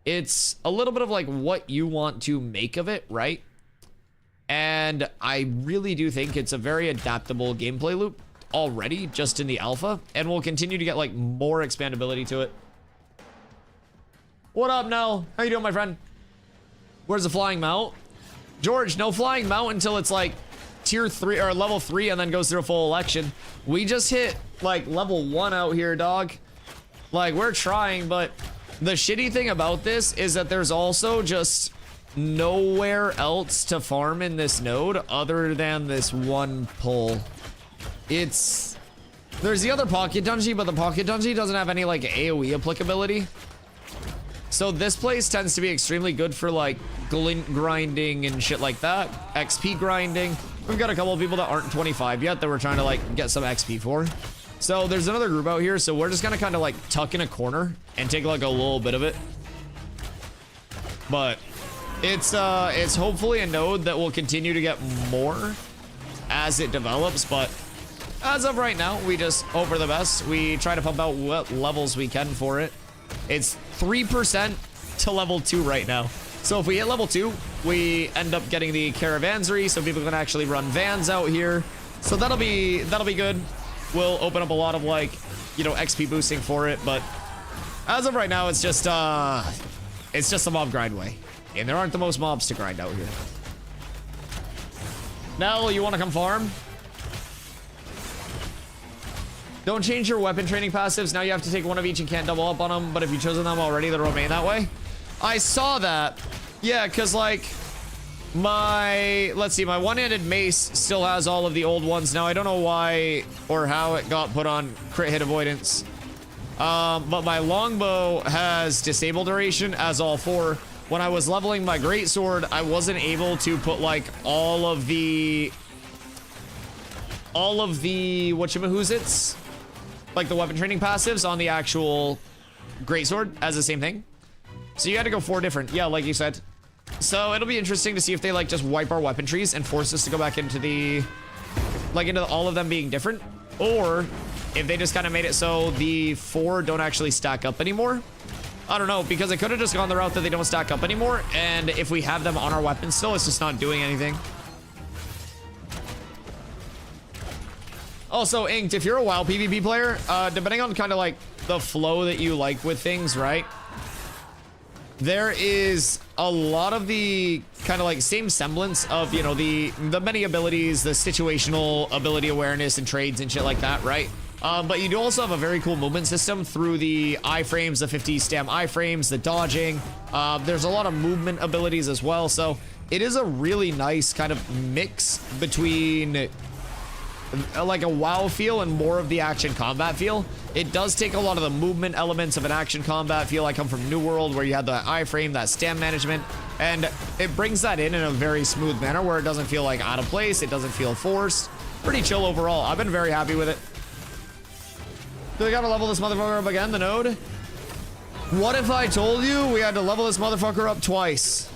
it's a little bit of like what you want to make of it, right? And I really do think it's a very adaptable gameplay loop already just in the alpha, and we'll continue to get like more expandability to it. What up, Nell? How you doing, my friend? Where's the flying mount? George, no flying mount until it's like tier 3 or level 3 and then goes through a full election. We just hit like level 1 out here, dog. Like we're trying, but the shitty thing about this is that there's also just nowhere else to farm in this node other than this one pull. There's the other pocket dungeon, but the pocket dungeon doesn't have any like AoE applicability. So this place tends to be extremely good for like glint grinding and shit like that, XP grinding. We've got a couple of people that aren't 25 yet that we're trying to like get some XP for. So there's another group out here, so we're just gonna kind of like tuck in a corner and take like a little bit of it. But it's hopefully a node that will continue to get more as it develops, but as of right now, we just hope for the best. We try to pump out what levels we can for it. It's 3% to level 2 right now. So if we hit level 2, we end up getting the caravansery, so people can actually run vans out here. So that'll be good. We'll open up a lot of like, you know, XP boosting for it, but as of right now, it's just a mob grind way. And there aren't the most mobs to grind out here. Nell, you want to come farm? Don't change your weapon training passives. Now you have to take one of each and can't double up on them. But if you've chosen them already, they'll remain that way. I saw that. Yeah, because like my one-handed mace still has all of the old ones. Now I don't know why or how it got put on crit hit avoidance. But my longbow has disabled duration as all 4. When I was leveling my greatsword, I wasn't able to put like all of the whatchamahoozits, like the weapon training passives on the actual greatsword as the same thing. So you had to go 4 different, yeah, like you said. So it'll be interesting to see if they like just wipe our weapon trees and force us to go back into into all of them being different, or if they just kind of made it so the 4 don't actually stack up anymore. I don't know, because it could have just gone the route that they don't stack up anymore, and if we have them on our weapons still, it's just not doing anything. Also, Inked, if you're a WoW PvP player, depending on kind of like the flow that you like with things, right? There is a lot of the kind of like same semblance of, you know, the many abilities, the situational ability awareness and trades and shit like that, right? But you do also have a very cool movement system through the iframes, the 50 stam iframes, the dodging. There's a lot of movement abilities as well. So it is a really nice kind of mix between like a WoW feel and more of the action combat feel. It does take a lot of the movement elements of an action combat feel. I come from New World where you had the iframe, that stam management, and it brings that in a very smooth manner where it doesn't feel like out of place. It doesn't feel forced. Pretty chill overall. I've been very happy with it. Do we gotta level this motherfucker up again, the node? What if I told you we had to level this motherfucker up twice?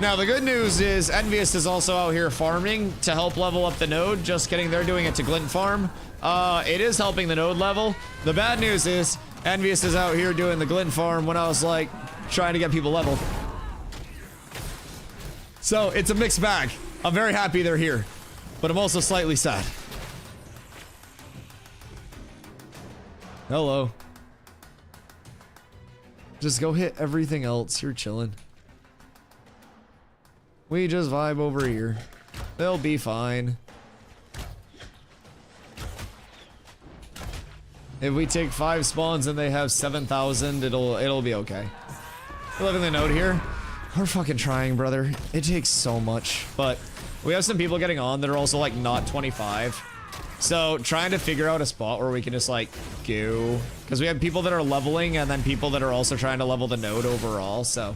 Now, the good news is Envious is also out here farming to help level up the node. Just kidding, they're doing it to Glint farm. It is helping the node level. The bad news is Envious is out here doing the Glint farm when I was like trying to get people leveled. So it's a mixed bag. I'm very happy they're here, but I'm also slightly sad. Hello. Just go hit everything else. You're chilling. We just vibe over here. They'll be fine. If we take 5 spawns and they have 7,000, it'll be okay. We're living the node here. We're fucking trying, brother. It takes so much, but we have some people getting on that are also like not 25. So trying to figure out a spot where we can just like go, because we have people that are leveling and then people that are also trying to level the node overall. So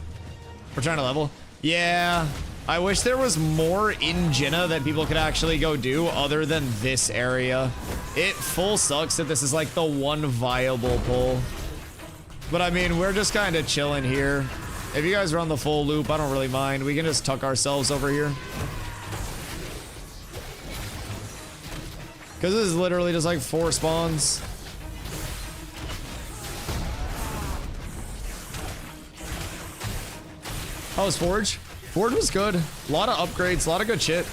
we're trying to level. Yeah, I wish there was more in Jinnah that people could actually go do other than this area. It full sucks that this is like the one viable pull. But I mean, we're just kind of chilling here. If you guys run the full loop, I don't really mind. We can just tuck ourselves over here. Because this is literally just like 4 spawns. How was Forge? Forge was good. A lot of upgrades, a lot of good shit.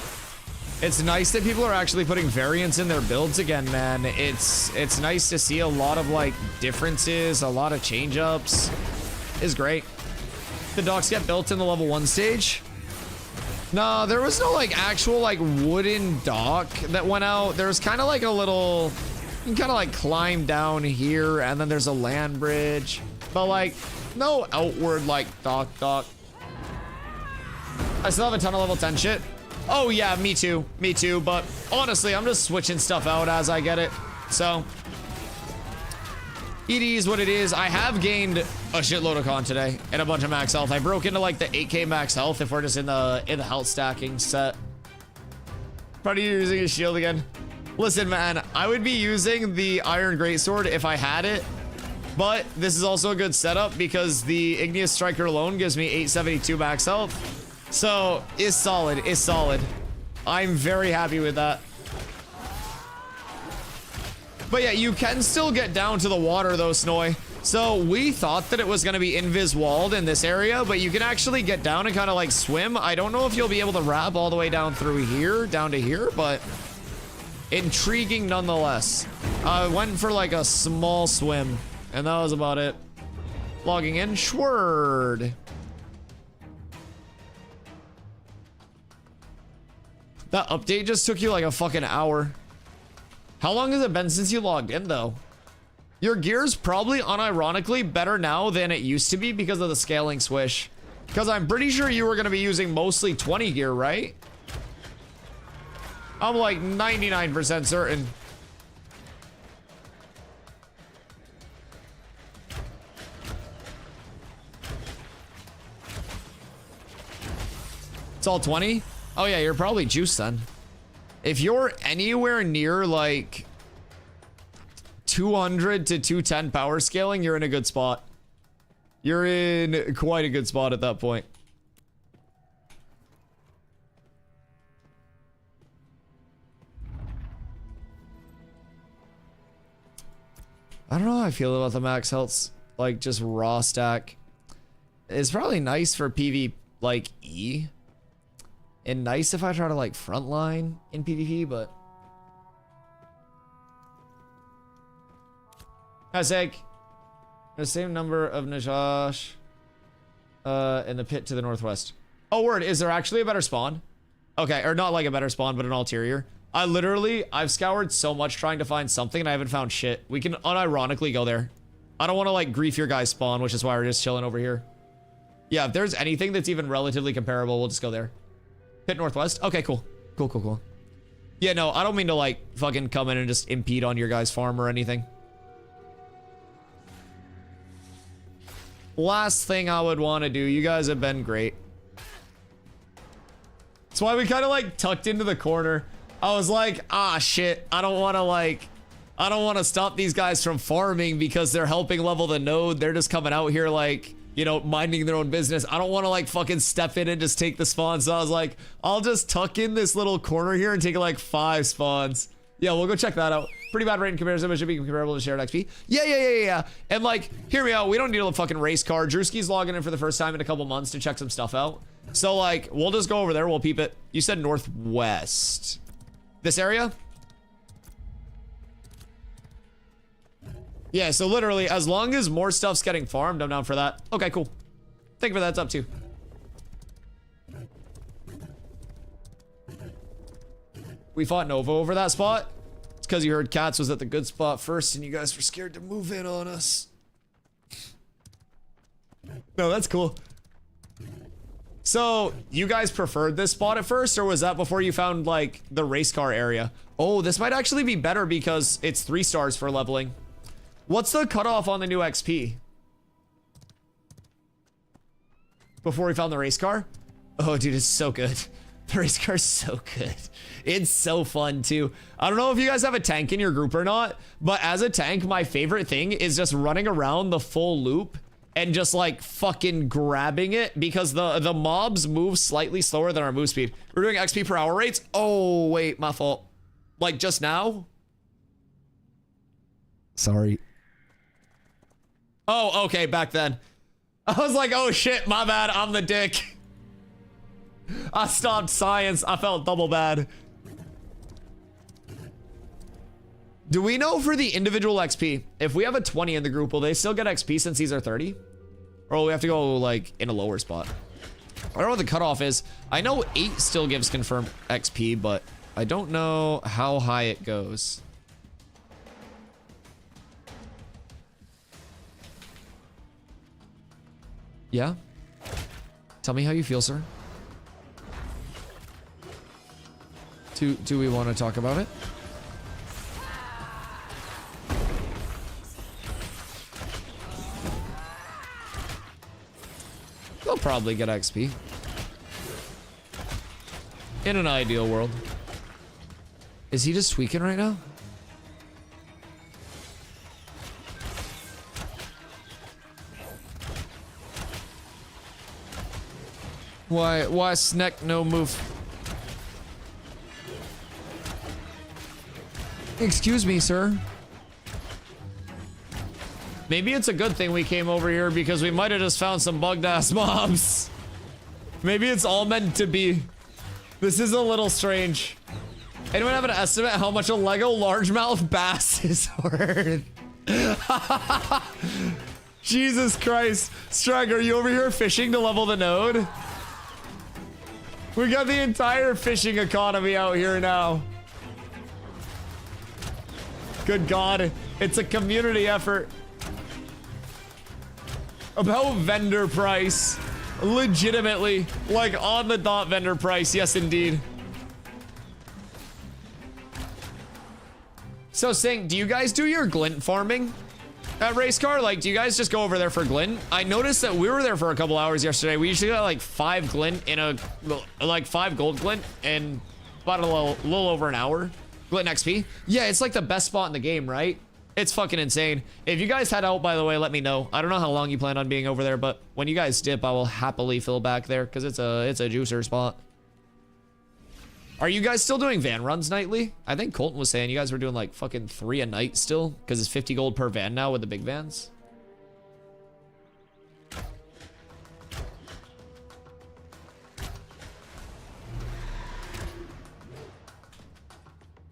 It's nice that people are actually putting variants in their builds again, man. It's nice to see a lot of like differences, a lot of change ups. It's great. The docks get built in the level 1 stage. No, there was no like actual like wooden dock that went out. There's kind of like a little, you can kind of like climb down here and then there's a land bridge, but like no outward like dock. I still have a ton of level 10 shit. Oh yeah, me too, but honestly, I'm just switching stuff out as I get it. So it is what it is. I have gained a shitload of con today and a bunch of max health. I broke into like the 8k max health if we're just in the health stacking set. Probably using his shield again. Listen, man, I would be using the Iron Greatsword if I had it, but this is also a good setup because the Igneous Striker alone gives me 872 max health. So it's solid. I'm very happy with that. But yeah, you can still get down to the water though, Snoy. So we thought that it was going to be invis walled in this area, but you can actually get down and kind of like swim. I don't know if you'll be able to wrap all the way down through here, down to here, but intriguing nonetheless. I went for like a small swim and that was about it. Logging in, Schwerd. That update just took you like a fucking hour. How long has it been since you logged in though? Your gear's probably unironically better now than it used to be because of the scaling swish. Because I'm pretty sure you were going to be using mostly 20 gear, right? I'm like 99% certain. It's all 20? Oh yeah, you're probably juiced then. If you're anywhere near like 200 to 210 power scaling, you're in a good spot. You're in quite a good spot at that point. I don't know how I feel about the max health, like just raw stack. It's probably nice for PV like E. And nice if I try to like frontline in PvP, but Hasek, the same number of Najash in the pit to the northwest. Oh word, is there actually a better spawn? Okay, or not like a better spawn, but an ulterior. I've scoured so much trying to find something and I haven't found shit. We can unironically go there. I don't want to like grief your guys' spawn, which is why we're just chilling over here. Yeah, if there's anything that's even relatively comparable, we'll just go there. Pit northwest. Okay, cool. Cool. Yeah, no, I don't mean to like fucking come in and just impede on your guys' farm or anything. Last thing I would want to do. You guys have been great. That's why we kind of like tucked into the corner. I was like, ah, shit. I don't want to stop these guys from farming because they're helping level the node. They're just coming out here like, you know, minding their own business. I don't want to like fucking step in and just take the spawn. So I was like, I'll just tuck in this little corner here and take like 5 spawns. Yeah, we'll go check that out. Pretty bad rate in comparison, but should be comparable to shared XP. Yeah. And like, hear me out. We don't need a fucking race car. Drewski's logging in for the first time in a couple months to check some stuff out. So like, we'll just go over there. We'll peep it. You said northwest. This area? Yeah, so literally, as long as more stuff's getting farmed, I'm down for that. Okay, cool. Thank you for that. It's up too. We fought Nova over that spot. It's because you heard Cats was at the good spot first and you guys were scared to move in on us. No, that's cool. So, you guys preferred this spot at first, or was that before you found, like, the race car area? Oh, this might actually be better because it's 3 stars for leveling. What's the cutoff on the new XP? Before we found the race car? Oh, dude, it's so good. The race car's so good. It's so fun, too. I don't know if you guys have a tank in your group or not, but as a tank, my favorite thing is just running around the full loop and just like fucking grabbing it because the mobs move slightly slower than our move speed. We're doing XP per hour rates. Oh, wait, my fault. Like just now? Sorry. Oh, okay, back then. I was like, oh shit, my bad, I'm the dick. I stopped science, I felt double bad. Do we know for the individual XP, if we have a 20 in the group, will they still get XP since these are 30? Or will we have to go like in a lower spot? I don't know what the cutoff is. I know 8 still gives confirmed XP, but I don't know how high it goes. Yeah? Tell me how you feel, sir. Do we want to talk about it? They'll probably get XP. In an ideal world. Is he just tweaking right now? Why snack no move? Excuse me, sir. Maybe it's a good thing we came over here because we might have just found some bugged ass mobs. Maybe it's all meant to be. This is a little strange. Anyone have an estimate how much a Lego largemouth bass is worth? Jesus Christ. Strug, are you over here fishing to level the node? We got the entire fishing economy out here now. Good God. It's a community effort. About vendor price. Legitimately. Like on the dot vendor price. Yes, indeed. So, Sing, do you guys do your glint farming at race car? Like, do you guys just go over there for glint? I noticed that we were there for a couple hours yesterday. We usually got like 5 glint in a, like 5 gold glint in about a little over an hour. Glint XP. Yeah, it's like the best spot in the game, right? It's fucking insane. If you guys head out, by the way, let me know. I don't know how long you plan on being over there, but when you guys dip, I will happily fill back there because it's a juicer spot. Are you guys still doing van runs nightly? I think Colton was saying you guys were doing like fucking 3 a night still because it's 50 gold per van now with the big vans.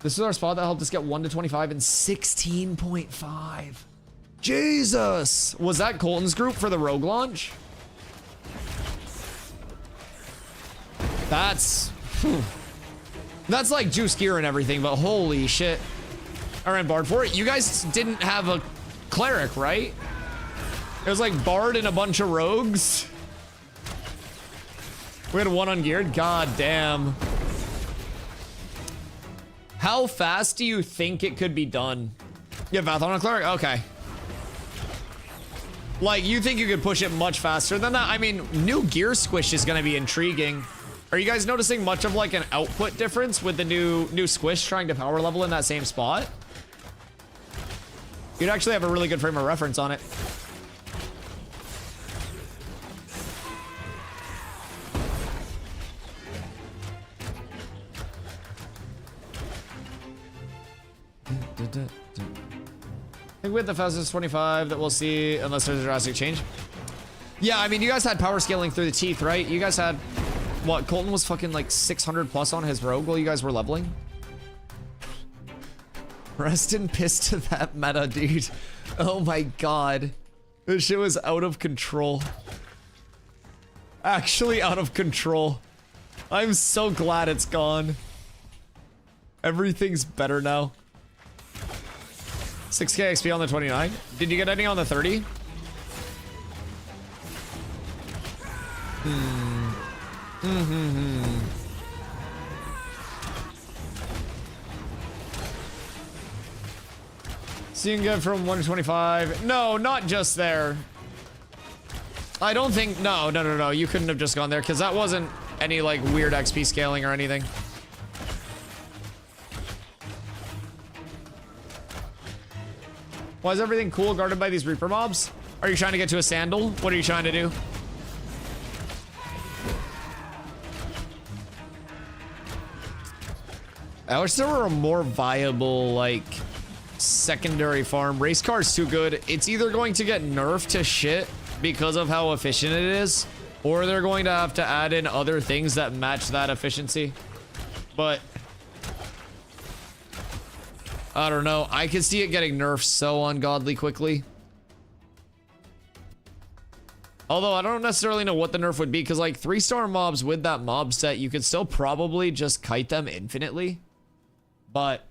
This is our spot that helped us get 1 to 25 and 16.5. Jesus! Was that Colton's group for the rogue launch? That's... That's like juice gear and everything, but holy shit. I ran Bard for it. You guys didn't have a cleric, right? It was like Bard and a bunch of rogues. We had one ungeared? God damn. How fast do you think it could be done? You have Vath on a cleric? Okay. Like, you think you could push it much faster than that? I mean, new gear squish is gonna be intriguing. Are you guys noticing much of like an output difference with the new squish trying to power level in that same spot? You'd actually have a really good frame of reference on it. I think we had the fastest 25 that we'll see unless there's a drastic change. Yeah, I mean, you guys had power scaling through the teeth, right? You guys had, what, Colton was fucking like 600 plus on his rogue while you guys were leveling? Rest in piss to that meta, dude. Oh my god. This shit was out of control. Actually out of control. I'm so glad it's gone. Everything's better now. 6k XP on the 29. Did you get any on the 30? So you can get from 1 to 25. No, not just there. I don't think, no. You couldn't have just gone there because that wasn't any like weird XP scaling or anything. Why is everything cool guarded by these Reaper mobs? Are you trying to get to a sandal? What are you trying to do? I wish there were a more viable, like, secondary farm. Race car is too good. It's either going to get nerfed to shit because of how efficient it is, or they're going to have to add in other things that match that efficiency. But I don't know. I could see it getting nerfed so ungodly quickly. Although I don't necessarily know what the nerf would be, because like 3-star mobs with that mob set, you could still probably just kite them infinitely. But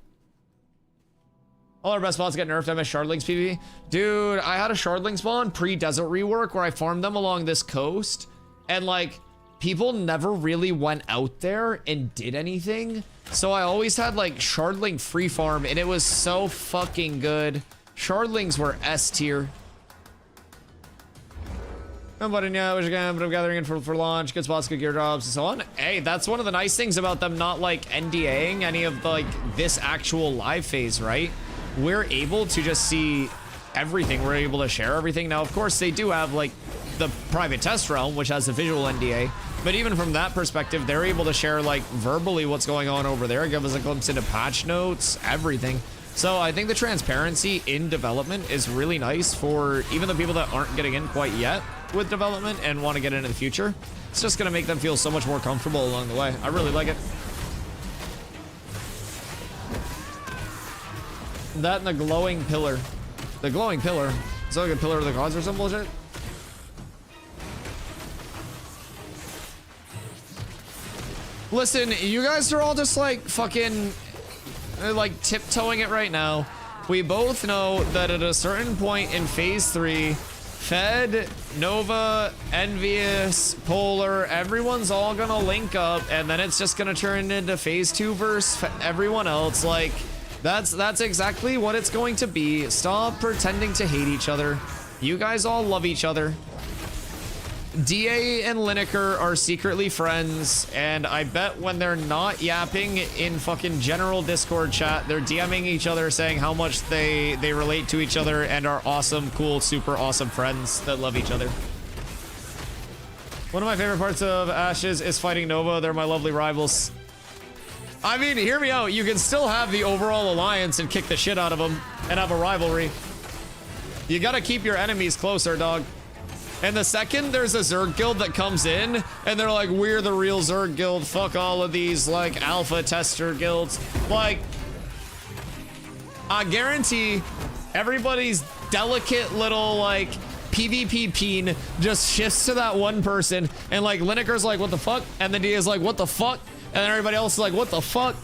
all our best spots get nerfed. I miss Shardlings PvP. Dude, I had a Shardling spawn pre-desert rework where I farmed them along this coast, and like people never really went out there and did anything. So I always had like Shardling free farm, and it was so fucking good. Shardlings were S tier. But yeah, I wish again, but I'm gathering in for launch, good spots, good gear drops, and so on. Hey, that's one of the nice things about them not like NDAing any of like this actual live phase, right? We're able to just see everything. We're able to share everything. Now, of course, they do have like the private test realm, which has a visual NDA. But even from that perspective, they're able to share like verbally what's going on over there, give us a glimpse into patch notes, everything. So I think the transparency in development is really nice for even the people that aren't getting in quite yet with development and want to get in the future. It's just going to make them feel so much more comfortable along the way. I really like it. That and the glowing pillar. The glowing pillar. Is that like a pillar of the gods or some bullshit? Listen, you guys are all just like fucking like tiptoeing it right now. We both know that at a certain point in phase 3, Fed, Nova, Envious, Polar, everyone's all gonna link up, and then it's just gonna turn into phase 2 versus everyone else. Like, that's exactly what it's going to be. Stop pretending to hate each other. You guys all love each other. DA and Lineker are secretly friends, and I bet when they're not yapping in fucking general Discord chat, they're DMing each other saying how much they relate to each other and are awesome, cool, super awesome friends that love each other. One of my favorite parts of Ashes is fighting Nova. They're my lovely rivals. I mean, hear me out. You can still have the overall alliance and kick the shit out of them and have a rivalry. You gotta keep your enemies closer, dog. And the second there's a Zerg guild that comes in and they're like, we're the real Zerg guild, fuck all of these like alpha tester guilds. Like, I guarantee everybody's delicate little like PvP peen just shifts to that one person, and like Lineker's like, what the fuck? And then Dia's like, what the fuck? And then everybody else is like, what the fuck?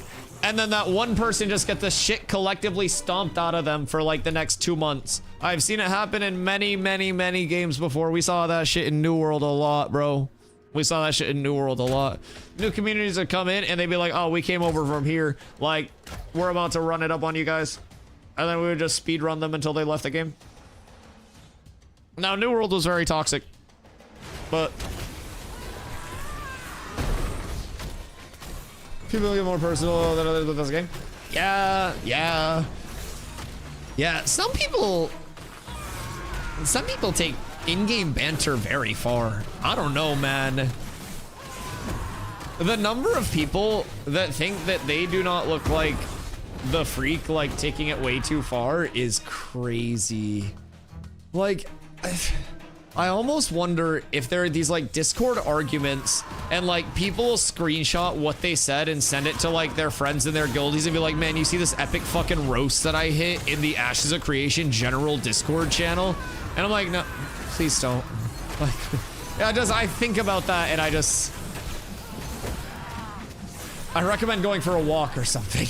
And then that one person just gets the shit collectively stomped out of them for like the next 2 months. I've seen it happen in many, many, many games before. We saw that shit in New World a lot, bro. We saw that shit in New World a lot. New communities would come in and they'd be like, oh, we came over from here. Like, we're about to run it up on you guys. And then we would just speed run them until they left the game. Now, New World was very toxic. But people get more personal than others with this game. Yeah. Some people take in-game banter very far. I don't know, man. The number of people that think that they do not look like the freak, like taking it way too far, is crazy. Like, I almost wonder if there are these like Discord arguments and like people will screenshot what they said and send it to like their friends and their guildies and be like, man, you see this epic fucking roast that I hit in the Ashes of Creation general Discord channel? And I'm like, no, please don't. Like, yeah, I think about that and I recommend going for a walk or something.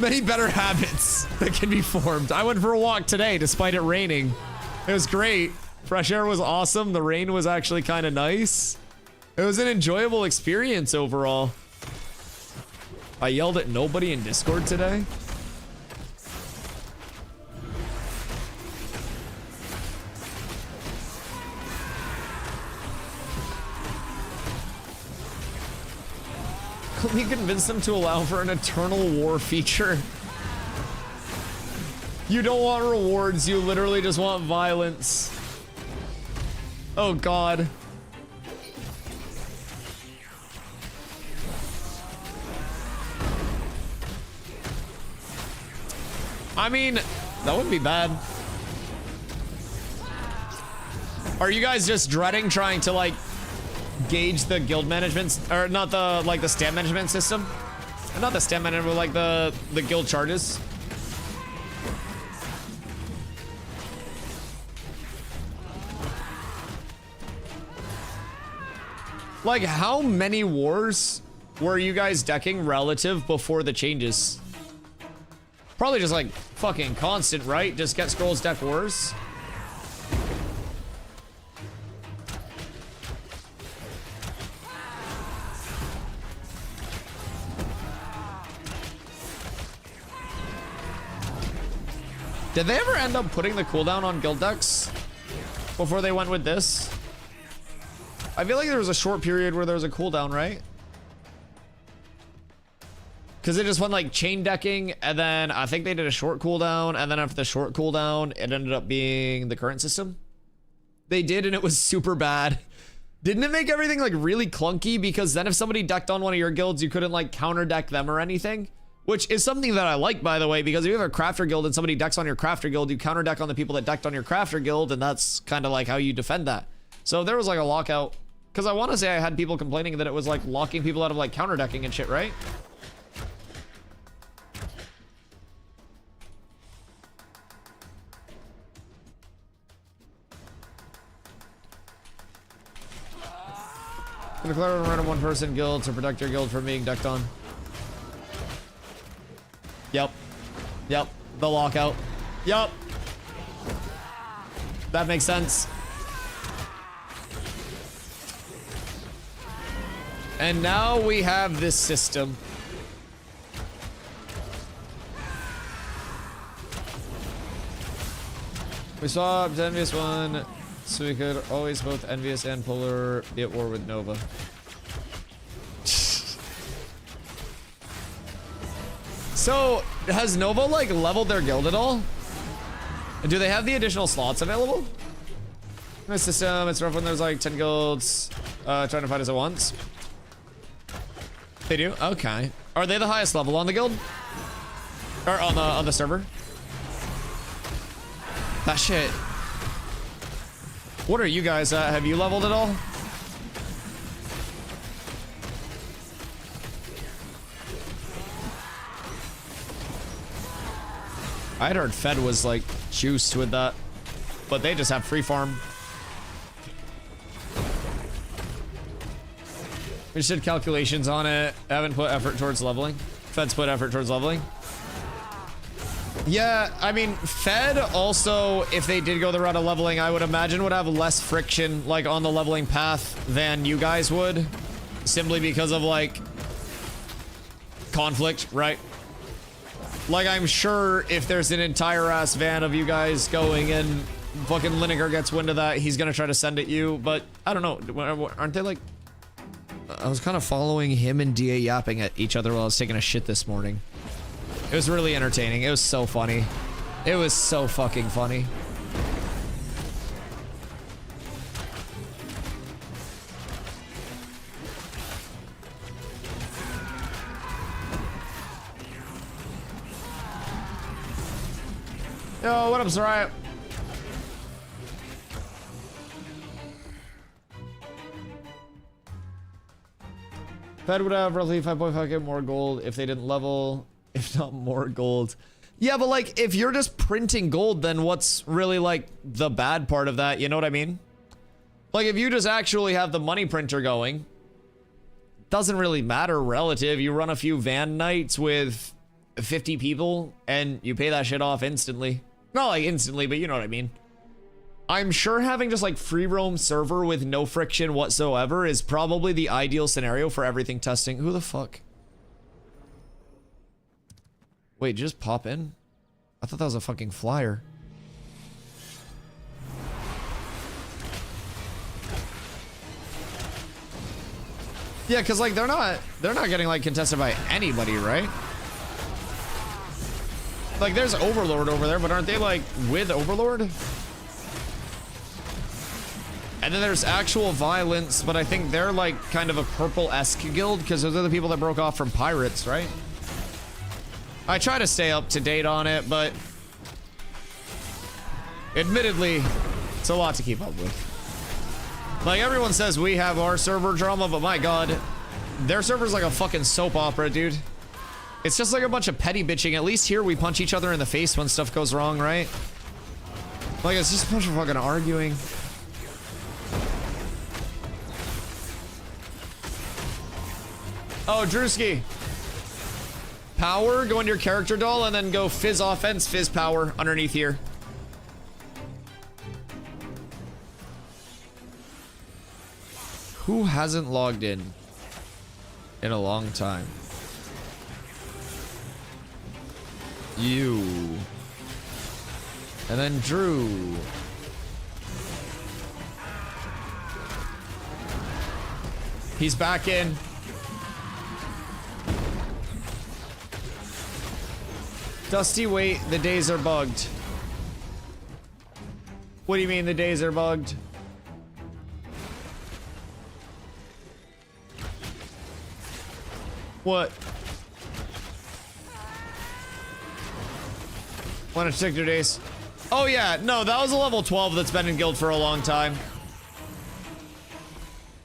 Many better habits that can be formed. I went for a walk today despite it raining. It was great. Fresh air was awesome. The rain was actually kind of nice. It was an enjoyable experience overall. I yelled at nobody in Discord today. Let me convince them to allow for an eternal war feature. You don't want rewards, you literally just want violence. Oh god. I mean, that wouldn't be bad. Are you guys just dreading trying to like gauge the guild management, or not the like the stat management system? Not the stat management, but like the guild charges? Like, how many wars were you guys decking relative before the changes? Probably just like fucking constant, right? Just get scrolls, deck wars. Did they ever end up putting the cooldown on guild decks before they went with this? I feel like there was a short period where there was a cooldown, right? Because they just went like chain decking, and then I think they did a short cooldown, and then after the short cooldown, it ended up being the current system. They did, and it was super bad. Didn't it make everything like really clunky? Because then if somebody decked on one of your guilds, you couldn't like counter deck them or anything. Which is something that I like, by the way, because if you have a crafter guild and somebody decks on your crafter guild, you counter deck on the people that decked on your crafter guild, and that's kind of like how you defend that. So there was like a lockout. Because I want to say I had people complaining that it was like locking people out of like counter decking and shit, right? Declare a random one-person guild to protect your guild from being decked on. Yep. The lockout. Yep. That makes sense. And now we have this system. We swapped Envious 1, so we could always both Envious and Polar be at war with Nova. So, has Nova like leveled their guild at all? Do they have the additional slots available? In the system, it's rough when there's like 10 guilds trying to fight us at once. They do? Okay. Are they the highest level on the guild? Or on the server? That shit. What are you guys at? Have you leveled at all? I'd heard Fed was like juiced with that, but they just have free farm. We just did calculations on it. Haven't put effort towards leveling. Fed's put effort towards leveling. Yeah, I mean, Fed also, if they did go the route of leveling, I would imagine would have less friction, like, on the leveling path than you guys would. Simply because of, like, conflict, right? Like, I'm sure if there's an entire ass van of you guys going and fucking Lineker gets wind of that, he's gonna try to send at you, but I don't know. Aren't they, like... I was kind of following him and DA yapping at each other while I was taking a shit this morning. It was really entertaining. It was so funny. It was so fucking funny. Yo, what up, Soraya? Fed would have roughly 5.5k more gold if they didn't level, if not more gold. Yeah, but like, if you're just printing gold, then what's really like the bad part of that? You know what I mean? Like, if you just actually have the money printer going, doesn't really matter relative. You run a few van nights with 50 people and you pay that shit off instantly. Not like instantly, but you know what I mean. I'm sure having just like free roam server with no friction whatsoever is probably the ideal scenario for everything testing. Who the fuck? Wait, just pop in? I thought that was a fucking flyer. Yeah, cause like they're not getting like contested by anybody, right? Like there's Overlord over there, but aren't they like with Overlord? And then there's actual violence, but I think they're like kind of a purple-esque guild because those are the people that broke off from pirates, right? I try to stay up to date on it, but admittedly, it's a lot to keep up with. Like everyone says we have our server drama, but my god, their server's like a fucking soap opera, dude. It's just like a bunch of petty bitching. At least here we punch each other in the face when stuff goes wrong, right? Like it's just a bunch of fucking arguing. Oh, Drewski. Power, go into your character doll and then go fizz offense, fizz power underneath here. Who hasn't logged in a long time? You. And then Drew. He's back in. Dusty, wait, the days are bugged. What do you mean the days are bugged? What? Want to check their days? Oh yeah, no, that was a level 12 that's been in guild for a long time.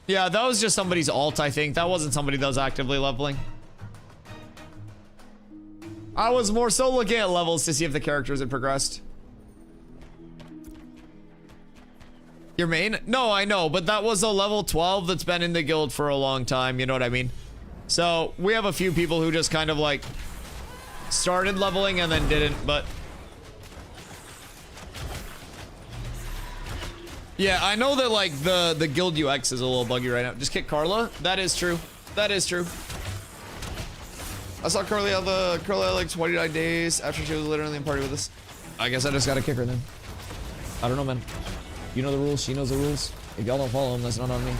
Yeah, that was just somebody's alt, I think. That wasn't somebody that was actively leveling. I was more so looking at levels to see if the characters had progressed. Your main? No, I know, but that was a level 12 that's been in the guild for a long time, you know what I mean? So, we have a few people who just kind of like started leveling and then didn't, but yeah, I know that like the guild UX is a little buggy right now. Just kick Carla. That is true. That is true. I saw Carly had like 29 days after she was literally in party with us. I guess I just gotta kick her then. I don't know, man. You know the rules. She knows the rules. If y'all don't follow them, that's not on me.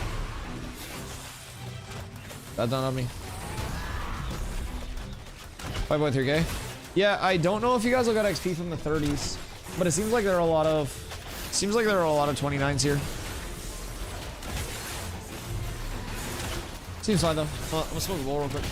That's not on me. 5.3k. Yeah, I don't know if you guys will get XP from the 30s, but it seems like there are a lot of 29s here. Seems fine though. I'm gonna smoke a bowl real quick.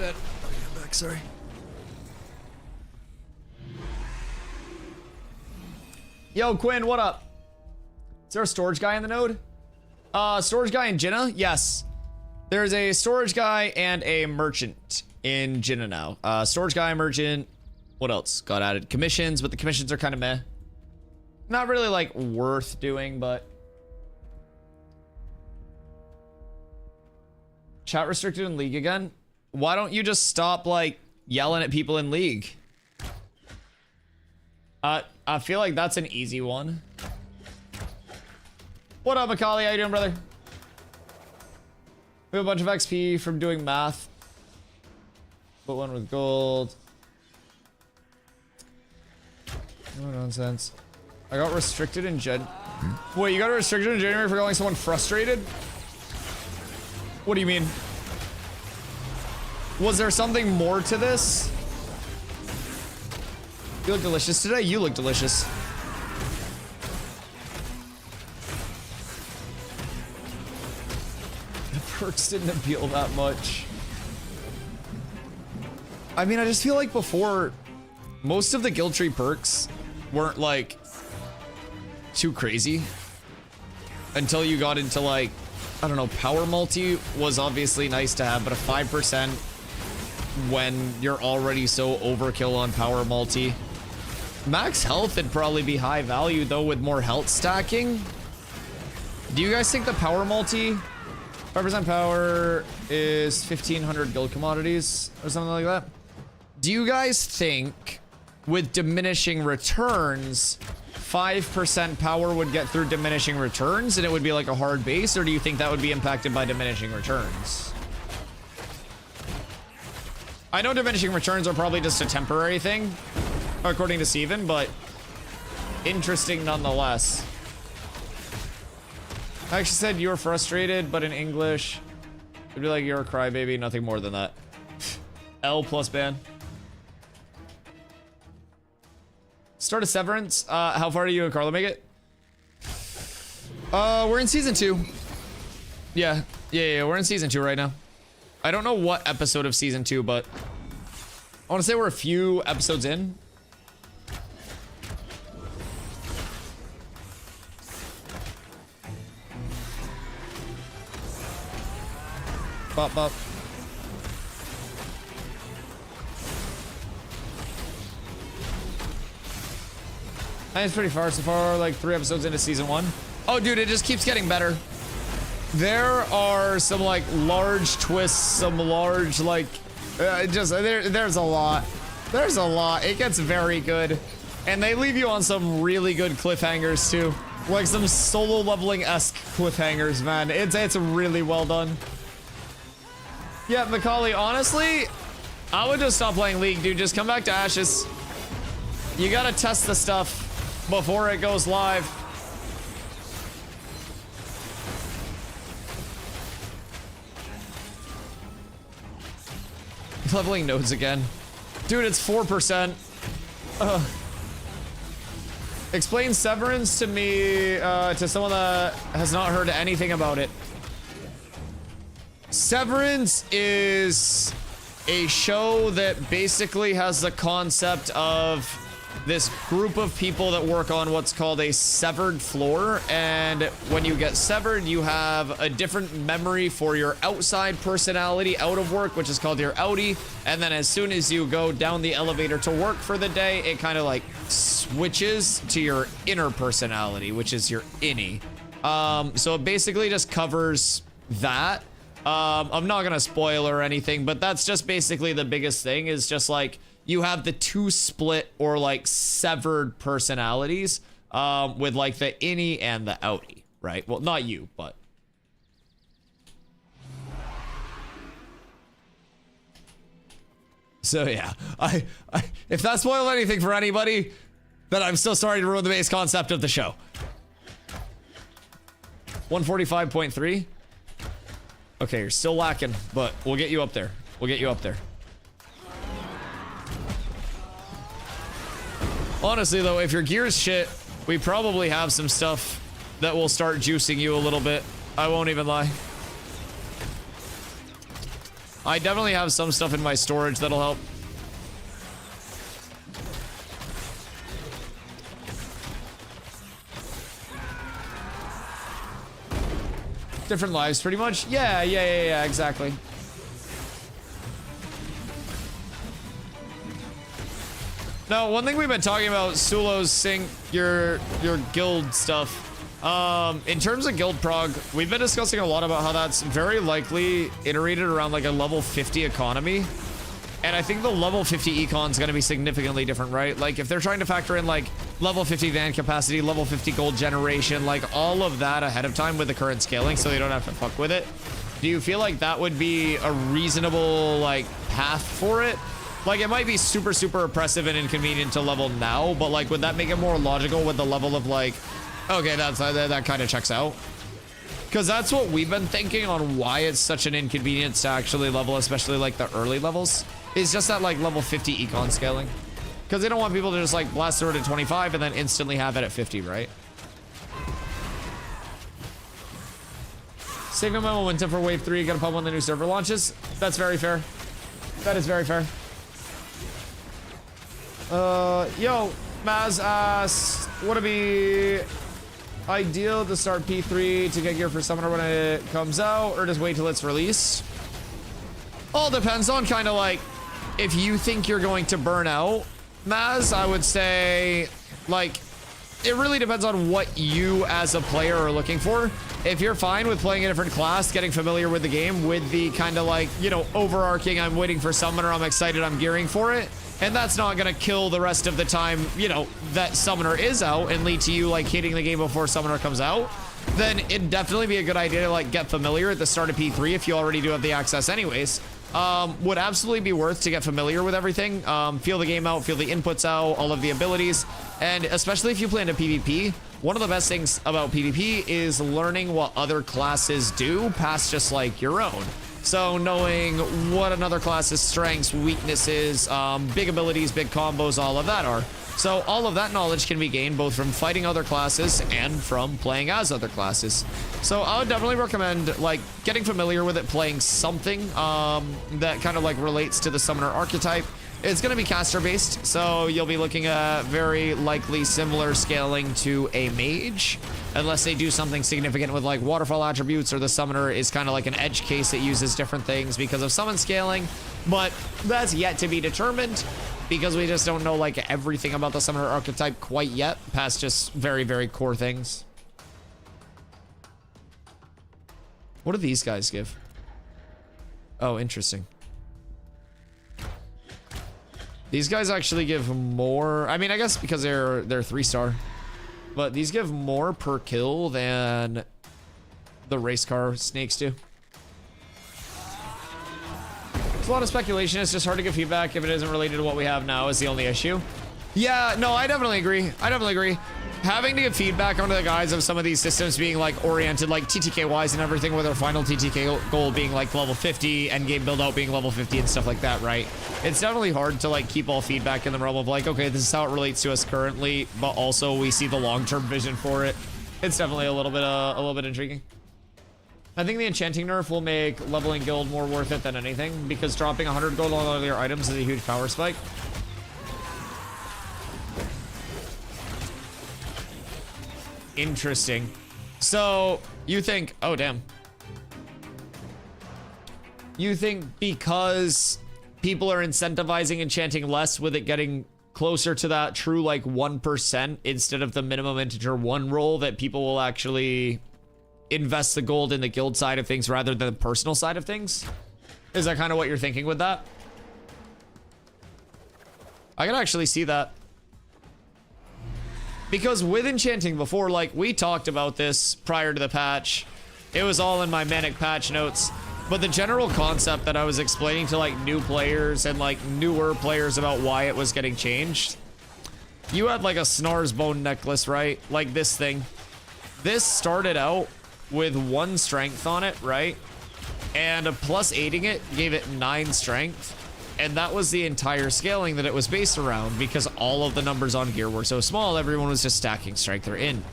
bed. Okay, I'm back, sorry. Yo, Quinn, what up? Is there a storage guy in the node? Storage guy in Jinnah? Yes. There's a storage guy and a merchant in Jinnah now. Storage guy, merchant. What else got added? Commissions, but the commissions are kind of meh. Not really, like, worth doing, but... Chat restricted in League again? Why don't you just stop, like, yelling at people in League? I feel like that's an easy one. What up, Macaulay? How you doing, brother? We have a bunch of XP from doing math. Put one with gold. No nonsense. I got restricted in Wait, you got restricted in January for calling someone frustrated? What do you mean? Was there something more to this? You look delicious today. You look delicious. The perks didn't appeal that much. I mean, I just feel like before, most of the guild tree perks weren't like too crazy until you got into like, I don't know, power multi was obviously nice to have, but a 5% when you're already so overkill on power multi. Max health would probably be high value though with more health stacking. Do you guys think the power multi 5% power is 1500 guild commodities or something like that? Do you guys think with diminishing returns 5% power would get through diminishing returns and it would be like a hard base, or do you think that would be impacted by diminishing returns? I know diminishing returns are probably just a temporary thing, according to Steven, but interesting nonetheless. I actually said you were frustrated, but in English, it'd be like you're a crybaby, nothing more than that. L plus ban. Start a Severance. How far do you and Carla make it? We're in season 2. Yeah, we're in season 2 right now. I don't know what episode of season 2, but I want to say we're a few episodes in. Bop, bop. I think it's pretty far so far, like 3 episodes into season 1. Oh, dude, it just keeps getting better. There are some like large twists, some large like, there's a lot. There's a lot. It gets very good. And they leave you on some really good cliffhangers too. Like some solo leveling-esque cliffhangers, man. It's really well done. Yeah, Macaulay, honestly, I would just stop playing League, dude. Just come back to Ashes. You gotta test the stuff before it goes live. Leveling nodes again. Dude, it's 4%. Explain Severance to me, to someone that has not heard anything about it. Severance is a show that basically has the concept of this group of people that work on what's called a severed floor, and when you get severed, you have a different memory for your outside personality out of work, which is called your outie, and then as soon as you go down the elevator to work for the day, it kind of like switches to your inner personality, which is your innie. So it basically just covers that. I'm not gonna spoil or anything, but that's just basically the biggest thing, is just like you have the 2 split or like severed personalities, with like the innie and the outie, right? Well, not you, but. So yeah, if that spoiled anything for anybody, then I'm still sorry to ruin the base concept of the show. 145.3. Okay, you're still lacking, but we'll get you up there. We'll get you up there. Honestly, though, if your gear's shit, we probably have some stuff that will start juicing you a little bit. I won't even lie. I definitely have some stuff in my storage that'll help. Different lives, pretty much. Yeah, exactly. No, one thing we've been talking about, Sulos, sync your guild stuff. In terms of guild prog, we've been discussing a lot about how that's very likely iterated around like a level 50 economy. And I think the level 50 econ is going to be significantly different, right? Like if they're trying to factor in like level 50 van capacity, level 50 gold generation, like all of that ahead of time with the current scaling so they don't have to fuck with it. Do you feel like that would be a reasonable like path for it? Like it might be super, super oppressive and inconvenient to level now, but like would that make it more logical with the level of like, okay, that kind of checks out? Because that's what we've been thinking on why it's such an inconvenience to actually level, especially like the early levels. It's just that like level 50 econ scaling. Because they don't want people to just like blast through it at 25 and then instantly have it at 50, right? Saving my momentum for wave 3, gonna pump when the new server launches. That's very fair. That is very fair. Yo, Maz asks, would it be ideal to start P3 to get gear for Summoner when it comes out, or just wait till it's released? All depends on kind of like, if you think you're going to burn out, Maz, I would say, like, it really depends on what you as a player are looking for. If you're fine with playing a different class, getting familiar with the game, with the kind of like, you know, overarching, I'm waiting for Summoner, I'm excited, I'm gearing for it, and that's not gonna kill the rest of the time, you know, that Summoner is out and lead to you like hitting the game before Summoner comes out, then it'd definitely be a good idea to like get familiar at the start of P3 if you already do have the access anyways. Would absolutely be worth to get familiar with everything, feel the game out, feel the inputs out, all of the abilities, and especially if you play into PvP, one of the best things about PvP is learning what other classes do past just like your own. So knowing what another class's strengths, weaknesses, big abilities, big combos, all of that are. So all of that knowledge can be gained both from fighting other classes and from playing as other classes. So I would definitely recommend like getting familiar with it, playing something that kind of like relates to the Summoner archetype. It's going to be caster based, so you'll be looking at very likely similar scaling to a mage, unless they do something significant with like waterfall attributes, or the Summoner is kind of like an edge case that uses different things because of summon scaling, but that's yet to be determined because we just don't know like everything about the Summoner archetype quite yet, past just very, very core things. What do these guys give? Oh, interesting. These guys actually give more. I mean, I guess because they're 3-star, but these give more per kill than the race car snakes do. It's a lot of speculation. It's just hard to give feedback if it isn't related to what we have now is the only issue. Yeah, no, I definitely agree. I definitely agree. Having to give feedback onto the guise of some of these systems being like oriented like TTK wise and everything, with our final TTK goal being like level 50, endgame build out being level 50 and stuff like that, right? It's definitely hard to like keep all feedback in the realm of like, okay, this is how it relates to us currently, but also we see the long-term vision for it. It's definitely a little bit intriguing. I think the enchanting nerf will make leveling guild more worth it than anything, because dropping 100 gold on all your items is a huge power spike. Interesting. So you think, oh damn. You think because people are incentivizing enchanting less with it getting closer to that true like 1% instead of the minimum integer 1 roll, that people will actually invest the gold in the guild side of things rather than the personal side of things? Is that kind of what you're thinking with that? I can actually see that. Because with enchanting before, like, we talked about this prior to the patch. It was all in my manic patch notes. But the general concept that I was explaining to, like, new players and, like, newer players about why it was getting changed. You had, like, a Snar's bone necklace, right? Like this thing. This started out with 1 strength on it, right? And a plus 8ing it gave it 9 strength. And that was the entire scaling that it was based around, because all of the numbers on gear were so small, everyone was just stacking strength or in.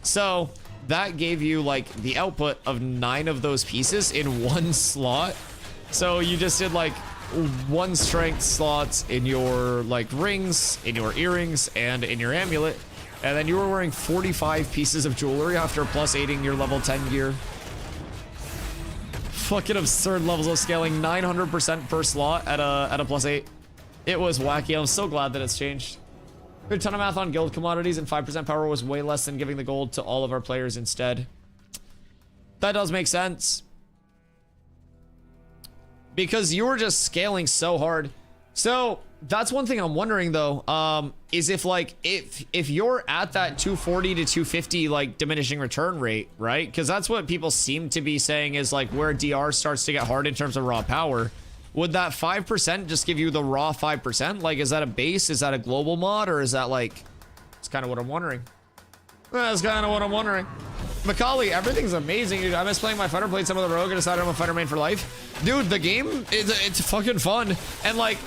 So that gave you like the output of 9 of those pieces in 1 slot. So you just did like 1 strength slots in your like rings, in your earrings, and in your amulet. And then you were wearing 45 pieces of jewelry after plus 8ing your level 10 gear. Fucking absurd levels of scaling, 900% per slot at a plus 8. It was wacky. I'm so glad that it's changed. A ton of math on guild commodities, and 5% power was way less than giving the gold to all of our players instead. That does make sense. Because you were just scaling so hard. So that's one thing I'm wondering though, is if like, if you're at that 240 to 250 like diminishing return rate, right? Because that's what people seem to be saying is like where DR starts to get hard in terms of raw power. Would that 5% just give you the raw 5%? Like, is that a base? Is that a global mod? Or is that like, it's kind of what I'm wondering. That's kind of what I'm wondering. Macaulay, everything's amazing, dude. I miss playing my fighter, played some of the rogue, and decided I'm a fighter main for life. Dude, the game, it's fucking fun. And like,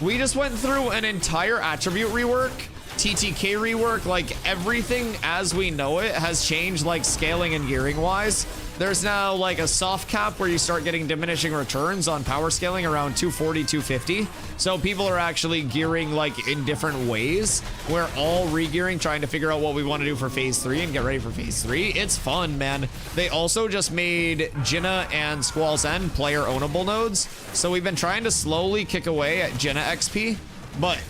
we just went through an entire attribute rework, TTK rework, like everything as we know it has changed, like scaling and gearing wise. There's now like a soft cap where you start getting diminishing returns on power scaling around 240, 250. So people are actually gearing like in different ways. We're all re-gearing, trying to figure out what we want to do for phase 3 and get ready for phase 3. It's fun, man. They also just made Jinna and Squall's End player ownable nodes. So we've been trying to slowly kick away at Jinna XP, but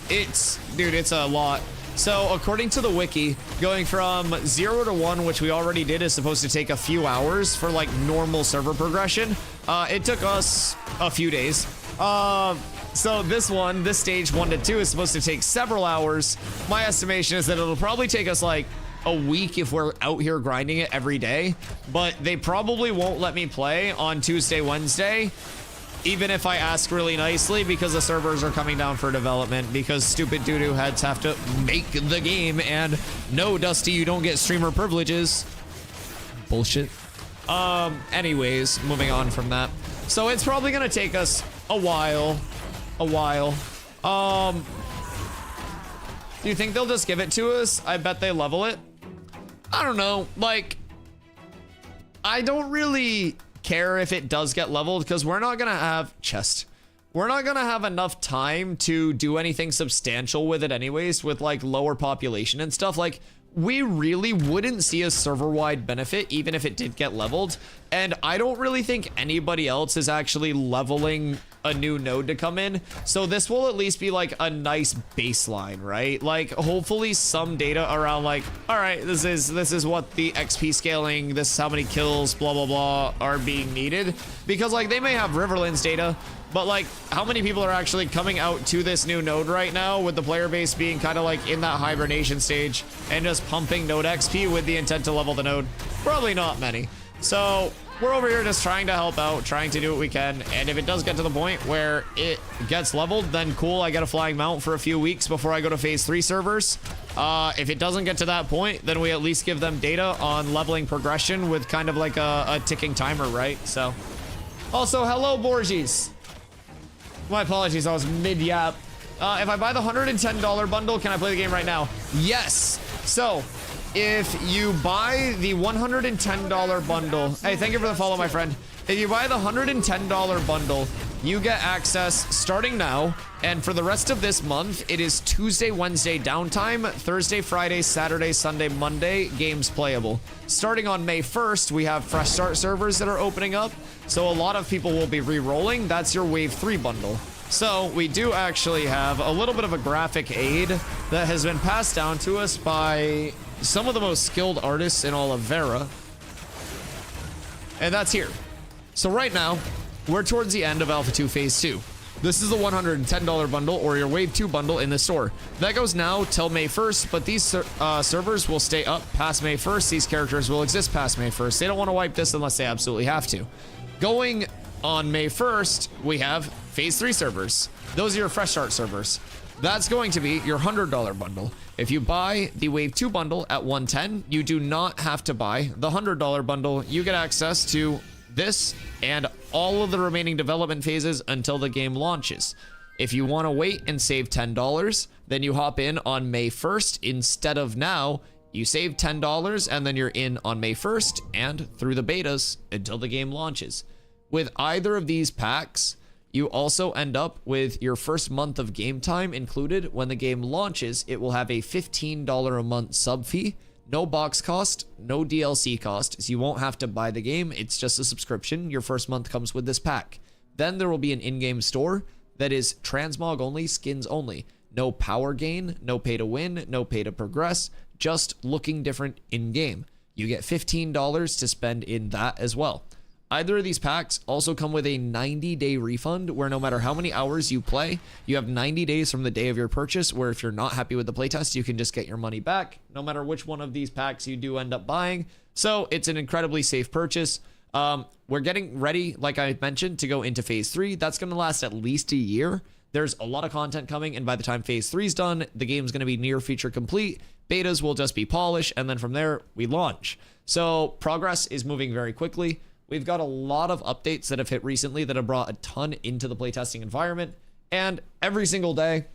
dude, it's a lot. So according to the wiki, going from 0 to 1, which we already did, is supposed to take a few hours for like normal server progression. It took us a few days. So this stage 1 to 2 is supposed to take several hours. My estimation is that it'll probably take us like a week if we're out here grinding it every day, but they probably won't let me play on Tuesday, Wednesday, even if I ask really nicely, because the servers are coming down for development, because stupid doo-doo heads have to make the game, and no, Dusty, you don't get streamer privileges. Bullshit. Anyways, moving on from that. So it's probably gonna take us a while. Do you think they'll just give it to us? I bet they level it. I don't know, like, I don't really care if it does get leveled, because we're not gonna have we're not gonna have enough time to do anything substantial with it anyways, with like lower population and stuff. Like, we really wouldn't see a server-wide benefit even if it did get leveled, and I don't really think anybody else is actually leveling a new node to come in, so this will at least be like a nice baseline, right? Like, hopefully some data around like, all right, this is what the XP scaling, this is how many kills, blah blah blah, are being needed, because like they may have Riverlands data, but like how many people are actually coming out to this new node right now with the player base being kind of like in that hibernation stage and just pumping node XP with the intent to level the node? Probably not many. So we're over here just trying to help out, trying to do what we can, and if it does get to the point where it gets leveled, then cool, I get a flying mount for a few weeks before I go to phase 3 servers. If it doesn't get to that point, then we at least give them data on leveling progression with kind of like a ticking timer, right? So, also, hello, Borges. My apologies, I was mid-yap. If I buy the $110 bundle, can I play the game right now? Yes. So, if you buy the $110 bundle, hey, thank you for the follow, my friend. If you buy the $110 bundle, you get access starting now, and for the rest of this month, it is Tuesday, Wednesday downtime, Thursday, Friday, Saturday, Sunday, Monday, games playable. Starting on May 1st, we have fresh start servers that are opening up, so a lot of people will be re-rolling. That's your Wave 3 bundle. So we do actually have a little bit of a graphic aid that has been passed down to us by some of the most skilled artists in all of Vera. And that's here. So right now, we're towards the end of Alpha 2 Phase 2. This is the $110 bundle, or your Wave 2 bundle in the store. That goes now till May 1st, but these servers will stay up past May 1st. These characters will exist past May 1st. They don't want to wipe this unless they absolutely have to. Going on May 1st, we have Phase 3 servers. Those are your fresh start servers. That's going to be your $100 bundle. If you buy the Wave 2 bundle at $110, you do not have to buy the $100 bundle. You get access to this and all of the remaining development phases until the game launches. If you want to wait and save $10, then you hop in on May 1st instead of now. You save $10 and then you're in on May 1st and through the betas until the game launches. With either of these packs, You also end up with your first month of game time included. When the game launches, it will have a $15 a month sub fee. No box cost, no DLC cost, so you won't have to buy the game. It's just a subscription. Your first month comes with this pack. Then there will be an in-game store that is transmog only, skins only. No power gain, no pay to win, no pay to progress, just looking different in-game. You get $15 to spend in that as well. Either of these packs also come with a 90-day refund where no matter how many hours you play, you have 90 days from the day of your purchase, where if you're not happy with the playtest, you can just get your money back no matter which one of these packs you do end up buying. So it's an incredibly safe purchase. We're getting ready, like I mentioned, to go into phase 3. That's going to last at least a year. There's a lot of content coming, and by the time phase 3 is done, the game's going to be near feature complete. Betas will just be polished, and then from there, we launch. So progress is moving very quickly. We've got a lot of updates that have hit recently that have brought a ton into the playtesting environment. And every single day,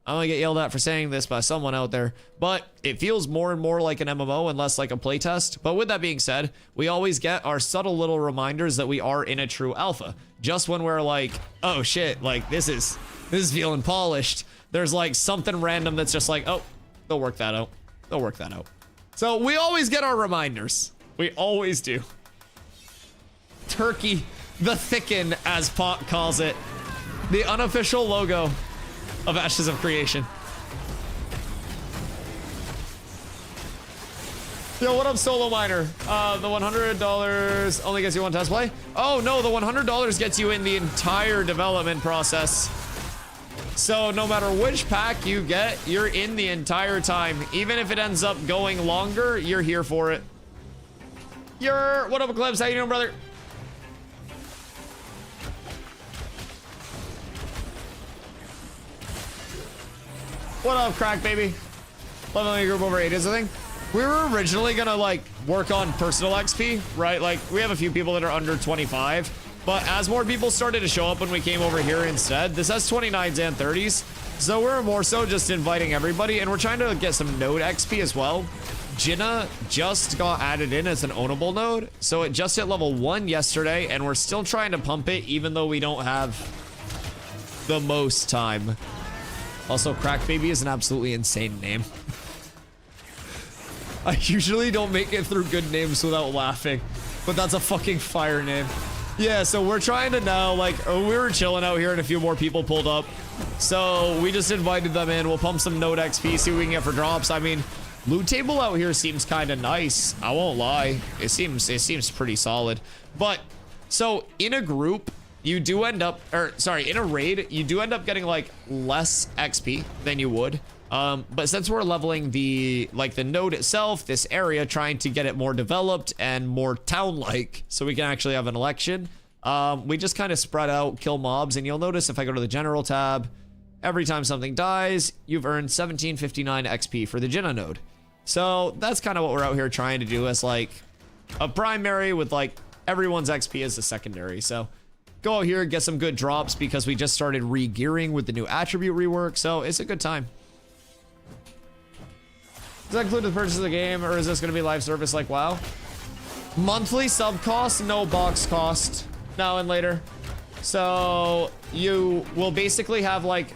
I'm gonna get yelled at for saying this by someone out there, but it feels more and more like an MMO and less like a playtest. But with that being said, we always get our subtle little reminders that we are in a true alpha. Just when we're like, oh shit, like this is feeling polished, there's like something random that's just like, oh, they'll work that out. They'll work that out. So we always get our reminders. We always do. Turkey, the thicken, as Pot calls it. The unofficial logo of Ashes of Creation. Yo, what up, Solo Miner? The $100 only gets you one test play? Oh, no, the $100 gets you in the entire development process. So no matter which pack you get, you're in the entire time. Even if it ends up going longer, you're here for it. What up, Eclipse? How you doing, brother? What up, crack baby? Leveling group over 8 is the thing. We were originally gonna like work on personal XP, right? Like we have a few people that are under 25, but as more people started to show up when we came over here instead, this has 29s and 30s. So we're more so just inviting everybody, and we're trying to get some node XP as well. Jinna just got added in as an ownable node, so it just hit level 1 yesterday, and we're still trying to pump it even though we don't have the most time. Also, Crack Baby is an absolutely insane name. I usually don't make it through good names without laughing, but that's a fucking fire name. Yeah, so we're trying to now, like, we were chilling out here and a few more people pulled up. So we just invited them in. We'll pump some node XP, see what we can get for drops. I mean, loot table out here seems kind of nice. I won't lie. It seems pretty solid. But, so in a group, you do end up, or sorry, in a raid, you do end up getting like less XP than you would. But since we're leveling the node itself, this area, trying to get it more developed and more town-like, so we can actually have an election, we just kind of spread out, kill mobs, and you'll notice if I go to the general tab, every time something dies, you've earned 1759 XP for the Jinna node. So that's kind of what we're out here trying to do as like a primary with like everyone's XP as a secondary. So go out here, get some good drops because we just started re-gearing with the new attribute rework, so it's a good time. Does that include the purchase of the game, or is this going to be live service like WoW? Monthly sub cost, no box cost, now and later. So you will basically have like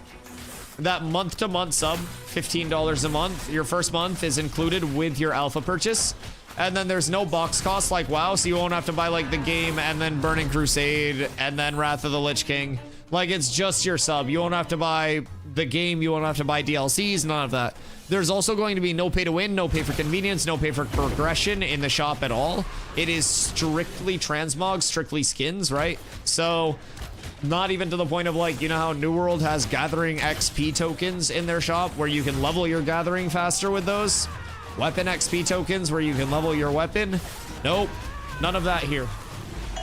that month-to-month sub, $15 a month. Your first month is included with your alpha purchase. And then there's no box cost like WoW, so you won't have to buy like the game and then Burning Crusade and then Wrath of the Lich King. Like it's just your sub. You won't have to buy the game, you won't have to buy DLCs, none of that. There's also going to be no pay to win, no pay for convenience, no pay for progression in the shop at all. It is strictly transmog, strictly skins, right? So not even to the point of like, you know how New World has gathering XP tokens in their shop where you can level your gathering faster with those? Weapon XP tokens where you can level your weapon? Nope, none of that here.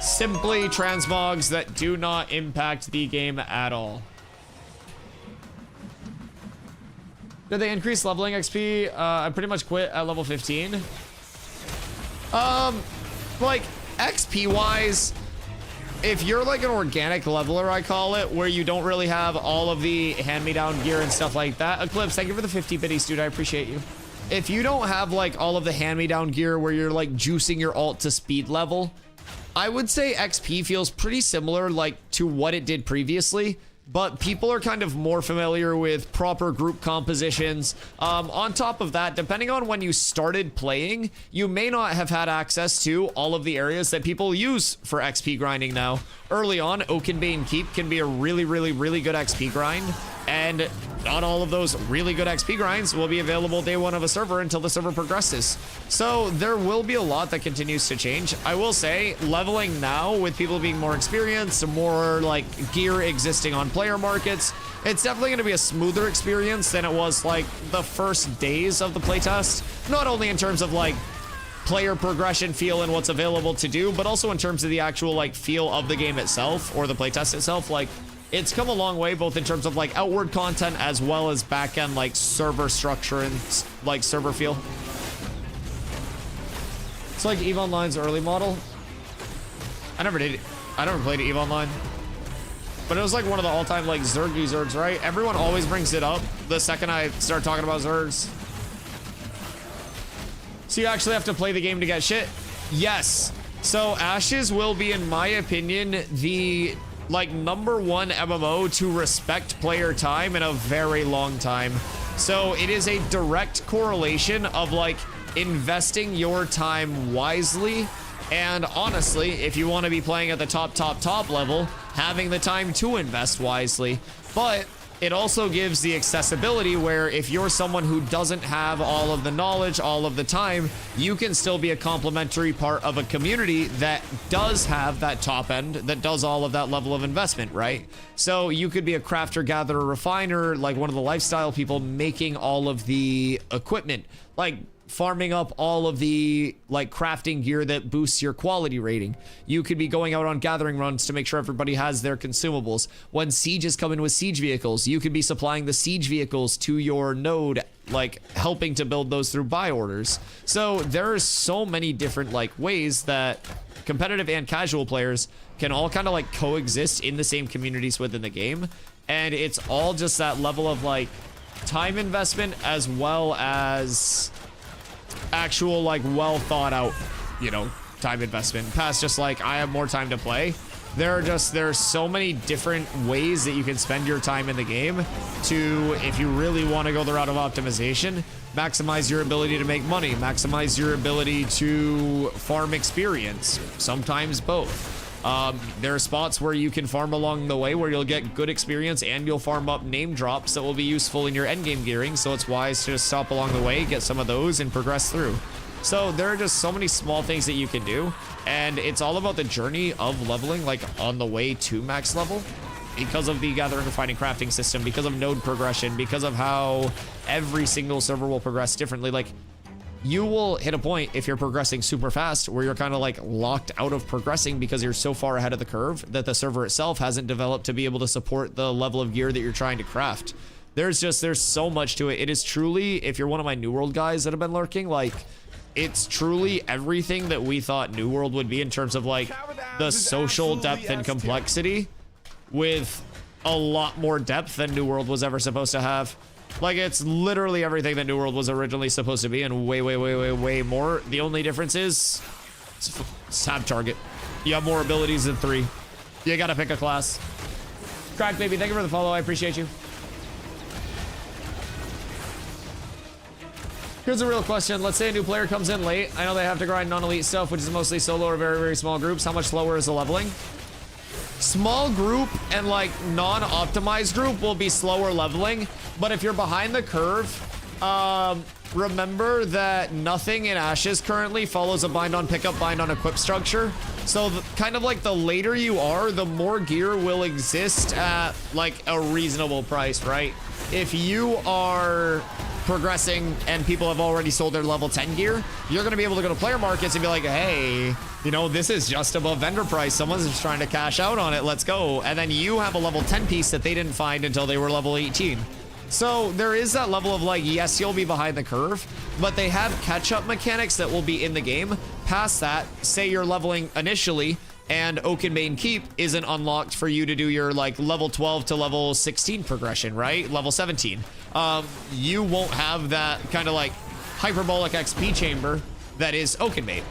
Simply transmogs that do not impact the game at all. Did they increase leveling XP? I pretty much quit at level 15. Like XP wise, if you're like an organic leveler, I call it, where you don't really have all of the hand-me-down gear and stuff like that. Eclipse, thank you for the 50 biddies, dude. I appreciate you. If you don't have like all of the hand-me-down gear where you're like juicing your ult to speed level, I would say XP feels pretty similar like to what it did previously, but people are kind of more familiar with proper group compositions. On top of that, depending on when you started playing, you may not have had access to all of the areas that people use for XP grinding now. Early on, Oakenbane Keep can be a really good XP grind, and not all of those really good XP grinds will be available day one of a server until the server progresses. So there will be a lot that continues to change. I will say, leveling now with people being more experienced, more like gear existing on player markets, it's definitely going to be a smoother experience than it was like the first days of the playtest. Not only in terms of like player progression feel and what's available to do, but also in terms of the actual like feel of the game itself or the playtest itself. Like, it's come a long way, both in terms of like outward content as well as back-end like server structure and like server feel. It's like EVE Online's early model. I never played EVE Online, but it was like one of the all-time like Zergy Zergs, right? Everyone always brings it up the second I start talking about Zergs. So you actually have to play the game to get shit? Yes. So Ashes will be, in my opinion, the like #1 MMO to respect player time in a very long time. So it is a direct correlation of like investing your time wisely, and honestly, if you want to be playing at the top level, having the time to invest wisely. But it also gives the accessibility where if you're someone who doesn't have all of the knowledge all of the time, you can still be a complementary part of a community that does have that top end, that does all of that level of investment, right? So you could be a crafter, gatherer, refiner, like one of the lifestyle people making all of the equipment, like farming up all of the like crafting gear that boosts your quality rating. You could be going out on gathering runs to make sure everybody has their consumables. When sieges come in with siege vehicles, you could be supplying the siege vehicles to your node, like helping to build those through buy orders. So there are so many different like ways that competitive and casual players can all kind of like coexist in the same communities within the game. And it's all just that level of like time investment as well as actual like well thought out, you know, time investment past just like I have more time to play. There's so many different ways that you can spend your time in the game to, if you really want to go the route of optimization, maximize your ability to make money, maximize your ability to farm experience, sometimes both. There are spots where you can farm along the way where you'll get good experience and you'll farm up name drops that will be useful in your endgame gearing, so it's wise to just stop along the way, get some of those, and progress through. So there are just so many small things that you can do, and it's all about the journey of leveling, like on the way to max level, because of the gathering, refining, crafting system, because of node progression, because of how every single server will progress differently. Like, you will hit a point if you're progressing super fast where you're kind of like locked out of progressing because you're so far ahead of the curve that the server itself hasn't developed to be able to support the level of gear that you're trying to craft. There's so much to it. It is truly, if you're one of my New World guys that have been lurking, like, it's truly everything that we thought New World would be in terms of like the social depth and complexity, with a lot more depth than New World was ever supposed to have. Like, it's literally everything that New World was originally supposed to be, and way more. The only difference is it's tab target. You have more abilities than 3. You gotta pick a class. Crack baby, thank you for the follow. I appreciate you. Here's a real question. Let's say a new player comes in late. I know they have to grind non-elite stuff, which is mostly solo or very small groups. How much slower is the leveling? Small group and like non-optimized group will be slower leveling, but if you're behind the curve, remember that nothing in Ashes currently follows a bind on pickup, bind on equip structure. So kind of like the later you are, the more gear will exist at like a reasonable price, right? If you are progressing and people have already sold their level 10 gear, you're going to be able to go to player markets and be like, hey, you know, this is just above vendor price. Someone's just trying to cash out on it. Let's go. And then you have a level 10 piece that they didn't find until they were level 18. So there is that level of like, yes, you'll be behind the curve, but they have catch-up mechanics that will be in the game. Past that, say you're leveling initially and Oakenbane Keep isn't unlocked for you to do your like level 12 to level 16 progression, right? Level 17. You won't have that kind of like hyperbolic XP chamber that is Oakenbane.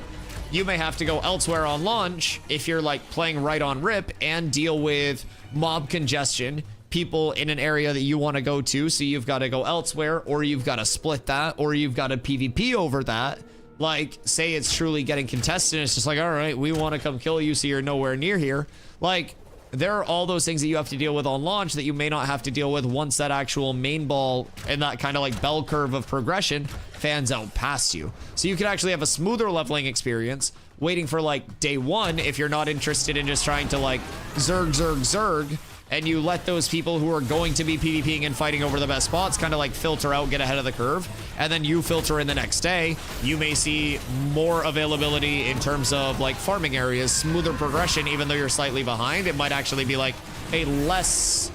you may have to go elsewhere on launch if you're like playing right on rip and deal with mob congestion, people in an area that you want to go to, so you've got to go elsewhere, or you've got to split that, or you've got to PvP over that. Like, say it's truly getting contested, it's just like, all right, we want to come kill you, so you're nowhere near here. Like, there are all those things that you have to deal with on launch that you may not have to deal with once that actual main ball and that kind of like bell curve of progression fans out past you. So you can actually have a smoother leveling experience waiting for like day one if you're not interested in just trying to like zerg, and you let those people who are going to be PvPing and fighting over the best spots kind of like filter out, get ahead of the curve, and then you filter in the next day. You may see more availability in terms of like farming areas, smoother progression, even though you're slightly behind. It might actually be like a less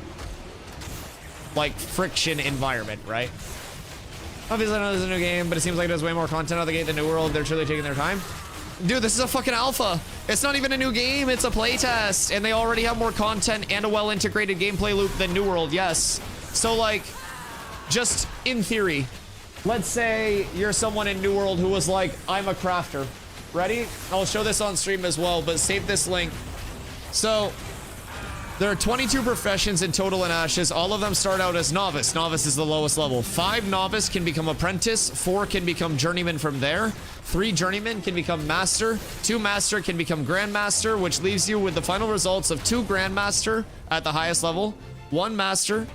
like friction environment, right? Obviously I know this is a new game, but it seems like there's way more content out of the gate than New World. They're truly taking their time. Dude, this is a fucking alpha. It's not even a new game, it's a playtest, and they already have more content and a well-integrated gameplay loop than New World, yes. So like, just in theory, let's say you're someone in New World who was like, I'm a crafter. Ready? I'll show this on stream as well, but save this link. So, there are 22 professions in total in Ashes. All of them start out as novice. Novice is the lowest level. 5 novice can become apprentice. 4 can become journeyman from there. 3 journeyman can become master. 2 master can become grandmaster, which leaves you with the final results of 2 grandmaster at the highest level, 1 master,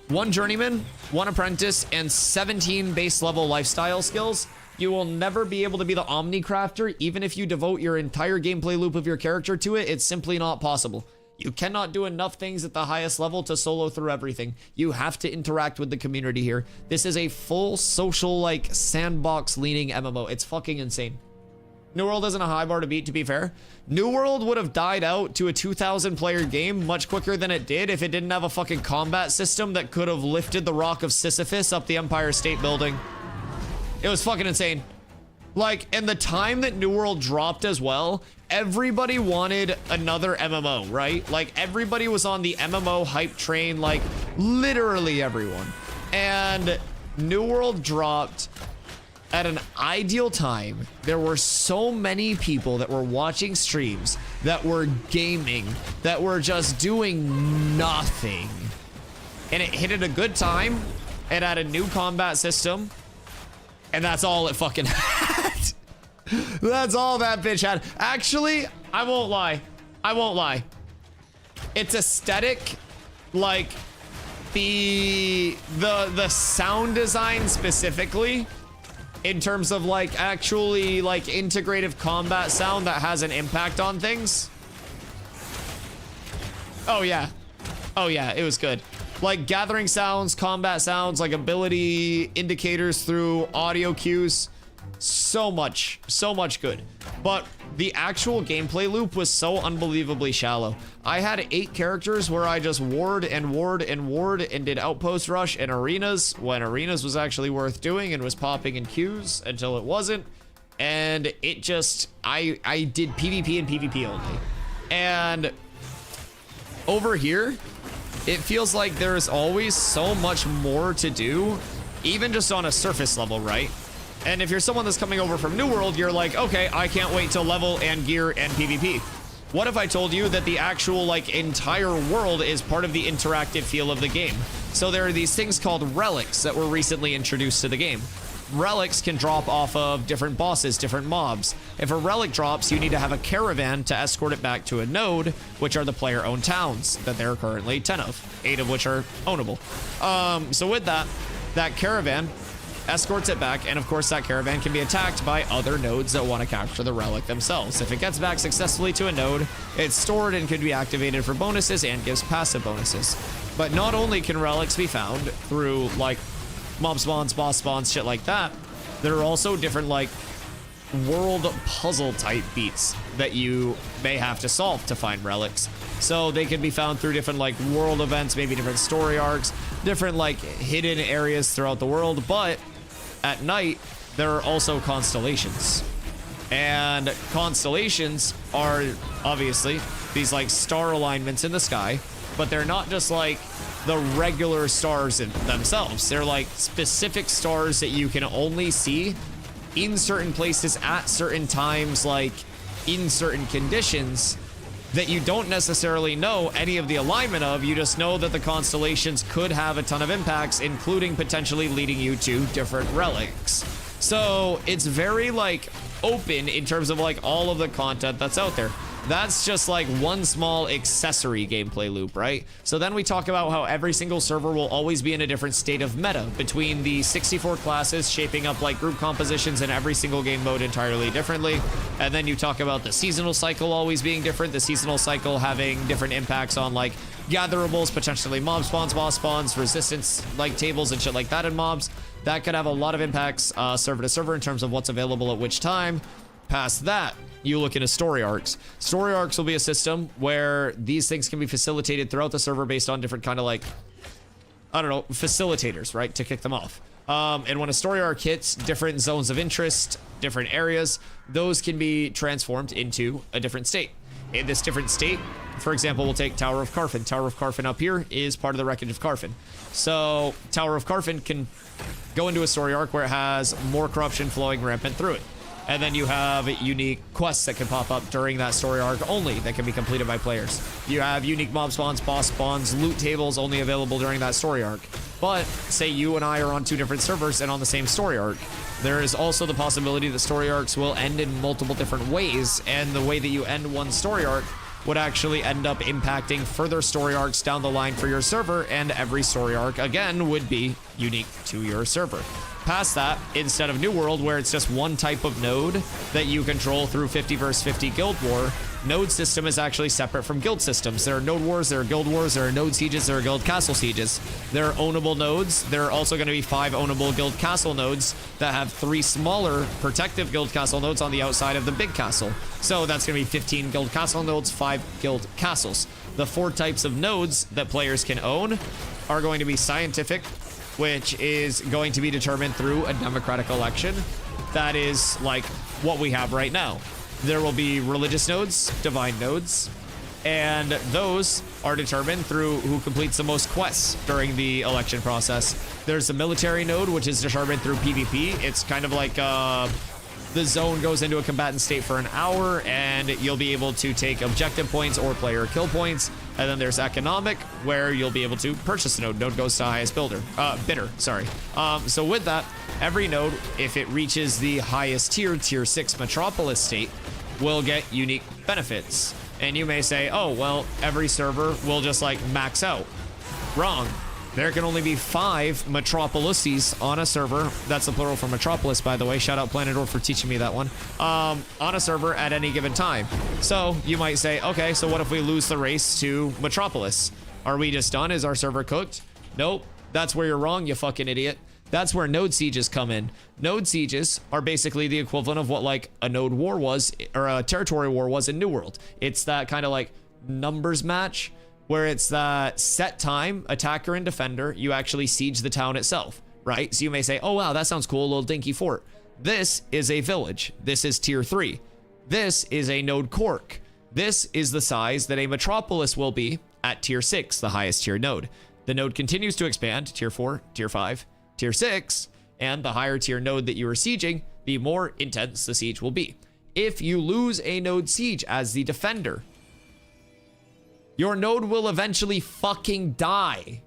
1 journeyman, 1 apprentice, and 17 base level lifestyle skills. You will never be able to be the Omni Crafter, even if you devote your entire gameplay loop of your character to it. It's simply not possible. You cannot do enough things at the highest level to solo through everything. You have to interact with the community here. This is a full social, like, sandbox leaning MMO. It's fucking insane. New World isn't a high bar to beat, to be fair. New World would have died out to a 2,000 player game much quicker than it did if it didn't have a fucking combat system that could have lifted the Rock of Sisyphus up the Empire State Building. It was fucking insane. Like, in the time that New World dropped as well, everybody wanted another MMO, right? Like, everybody was on the MMO hype train, like, literally everyone. And New World dropped at an ideal time. There were so many people that were watching streams, that were gaming, that were just doing nothing. And it hit at a good time. It had a new combat system. And that's all it fucking had. That's all that bitch had. Actually, I won't lie. I won't lie. Its aesthetic, like the sound design specifically, in terms of like actually like integrative combat sound that has an impact on things. Oh yeah. Oh yeah, it was good. Like gathering sounds, combat sounds, like ability indicators through audio cues. So much good. But the actual gameplay loop was so unbelievably shallow. I had 8 characters where I just ward and did outpost rush and arenas when arenas was actually worth doing and was popping in queues until it wasn't. And it just, I did PvP and PvP only. And over here, it feels like there's always so much more to do, even just on a surface level, right? And if you're someone that's coming over from New World, you're like, okay, I can't wait to level and gear and PvP. What if I told you that the actual like entire world is part of the interactive feel of the game? So there are these things called relics that were recently introduced to the game. Relics can drop off of different bosses, different mobs. If a relic drops, you need to have a caravan to escort it back to a node, which are the player-owned towns that there are currently 10 of, 8 of which are ownable. So with that caravan escorts it back, and of course that caravan can be attacked by other nodes that want to capture the relic themselves. If it gets back successfully to a node, it's stored and can be activated for bonuses and gives passive bonuses. But not only can relics be found through like mob spawns, boss spawns, shit like that, there are also different like world puzzle type beats that you may have to solve to find relics. So they can be found through different like world events, maybe different story arcs, different like hidden areas throughout the world. But at night, there are also constellations. And constellations are obviously these like star alignments in the sky, but they're not just like the regular stars in themselves. They're like specific stars that you can only see in certain places at certain times, like in certain conditions that you don't necessarily know any of the alignment of. You just know that the constellations could have a ton of impacts, including potentially leading you to different relics. So it's very like open in terms of like all of the content that's out there. That's just like one small accessory gameplay loop, right? So then we talk about how every single server will always be in a different state of meta between the 64 classes shaping up like group compositions in every single game mode entirely differently. And then you talk about the seasonal cycle always being different, the seasonal cycle having different impacts on like gatherables, potentially mob spawns, boss spawns, resistance like tables and shit like that in mobs. That could have a lot of impacts server to server in terms of what's available at which time. Past that, you look into story arcs. Story arcs will be a system where these things can be facilitated throughout the server based on different kind of like, I don't know, facilitators, right, to kick them off. And when a story arc hits different zones of interest, different areas, those can be transformed into a different state. In this different state, for example, we'll take Tower of Carfin. Tower of Carfin up here is part of the wreckage of Carfin. So Tower of Carfin can go into a story arc where it has more corruption flowing rampant through it. And then you have unique quests that can pop up during that story arc only that can be completed by players. You have unique mob spawns, boss spawns, loot tables only available during that story arc. But say you and I are on two different servers and on the same story arc. There is also the possibility that story arcs will end in multiple different ways, and the way that you end one story arc would actually end up impacting further story arcs down the line for your server, and every story arc again would be unique to your server. Past that, instead of New World, where it's just one type of node that you control through 50 versus 50 guild war, node system is actually separate from guild systems. There are node wars, there are guild wars, there are node sieges, there are guild castle sieges. There are ownable nodes. There are also going to be 5 ownable guild castle nodes that have 3 smaller protective guild castle nodes on the outside of the big castle. So that's going to be 15 guild castle nodes, 5 guild castles. The 4 types of nodes that players can own are going to be scientific, which is going to be determined through a democratic election. That is like what we have right now. There will be religious nodes, divine nodes, and those are determined through who completes the most quests during the election process. There's the military node, which is determined through PvP. It's kind of like the zone goes into a combatant state for an hour, and you'll be able to take objective points or player kill points. And then there's economic, where you'll be able to purchase a node. Node goes to highest bidder, sorry. So with that, every node, if it reaches the highest tier, tier 6 metropolis state, will get unique benefits. And you may say, oh, well, every server will just like max out. Wrong. There can only be 5 metropolises on a server. That's the plural for metropolis, by the way. Shout out Planet Orb for teaching me that one. On a server at any given time. So you might say, okay, so what if we lose the race to metropolis? Are we just done? Is our server cooked? Nope. That's where you're wrong, you fucking idiot. That's where node sieges come in. Node sieges are basically the equivalent of what like a node war was, or a territory war was in New World. It's that kind of like numbers match, where it's that set time, attacker and defender, you actually siege the town itself, right? So you may say, oh wow, that sounds cool, a little dinky fort. This is a village. This is tier 3. This is a node quirk. This is the size that a metropolis will be at tier 6, the highest tier node. The node continues to expand, tier 4, tier 5, tier 6, and the higher tier node that you are sieging, the more intense the siege will be. If you lose a node siege as the defender, your node will eventually fucking die.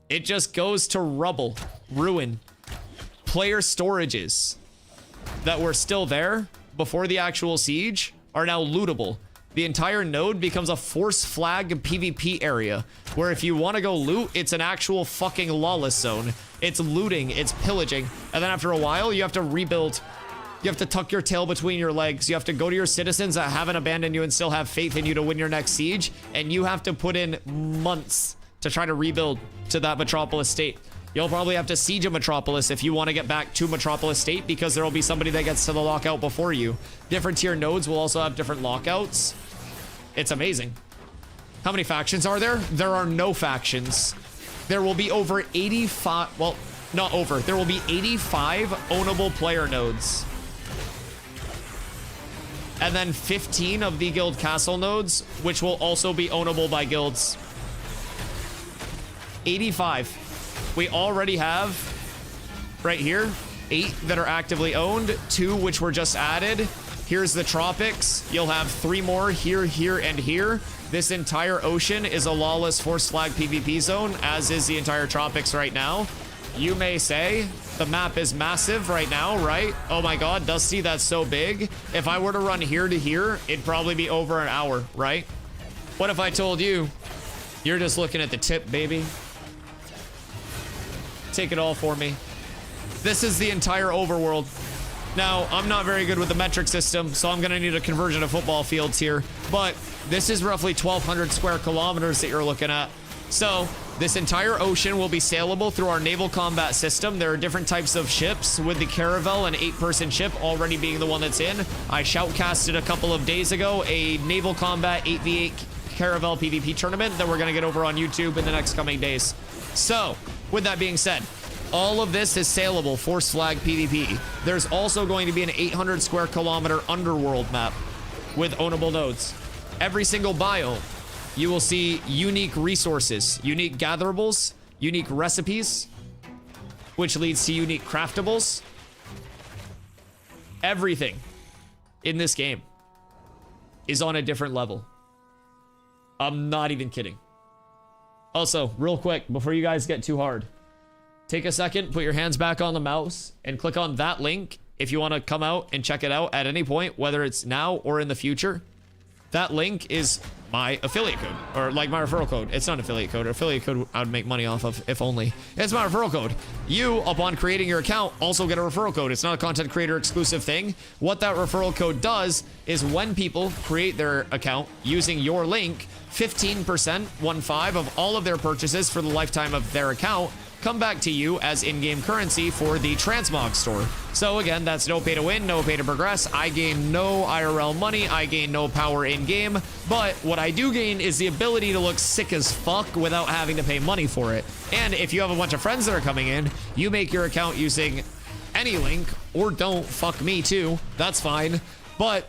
It just goes to rubble, ruin. Player storages that were still there before the actual siege are now lootable. The entire node becomes a force flag PvP area where if you want to go loot, it's an actual fucking lawless zone. It's looting, it's pillaging, and then after a while, you have to rebuild. You have to tuck your tail between your legs. You have to go to your citizens that haven't abandoned you and still have faith in you to win your next siege. And you have to put in months to try to rebuild to that metropolis state. You'll probably have to siege a metropolis if you want to get back to metropolis state, because there will be somebody that gets to the lockout before you. Different tier nodes will also have different lockouts. It's amazing. How many factions are there? There are no factions. There will be over 85, well, not over. There will be 85 ownable player nodes. And then 15 of the guild castle nodes, which will also be ownable by guilds. 85. We already have, right here, 8 that are actively owned, 2 which were just added. Here's the tropics. You'll have 3 more here, here, and here. This entire ocean is a lawless force flag PvP zone, as is the entire tropics right now. You may say, the map is massive right now, right? Oh my god, Dusty, that's so big. If I were to run here to here, it'd probably be over an hour, right? What if I told you, you're just looking at the tip, baby? Take it all for me. This is the entire overworld. Now, I'm not very good with the metric system, so I'm gonna need a conversion of football fields here, but this is roughly 1,200 square kilometers that you're looking at. So, this entire ocean will be sailable through our naval combat system. There are different types of ships, with the Caravel, an 8-person ship, already being the one that's in. I shoutcasted a couple of days ago a naval combat 8v8 Caravel PvP tournament that we're gonna get over on YouTube in the next coming days. So, with that being said, all of this is saleable force flag PvP. There's also going to be an 800 square kilometer underworld map with ownable nodes. Every single biome, you will see unique resources, unique gatherables, unique recipes, which leads to unique craftables. Everything in this game is on a different level. I'm not even kidding. Also, real quick, before you guys get too hard, take a second, put your hands back on the mouse, and click on that link if you want to come out and check it out at any point, whether it's now or in the future. That link is my affiliate code, or like my referral code. It's not an affiliate code. Affiliate code I would make money off of, if only. It's my referral code. You, upon creating your account, also get a referral code. It's not a content creator exclusive thing. What that referral code does is when people create their account using your link, 15%, 1/5 of all of their purchases for the lifetime of their account come back to you as in-game currency for the transmog store. So again, that's no pay to win, no pay to progress. I gain no IRL money, I gain no power in-game, but what I do gain is the ability to look sick as fuck without having to pay money for it. And if you have a bunch of friends that are coming in, you make your account using any link, or don't, fuck me too, that's fine. But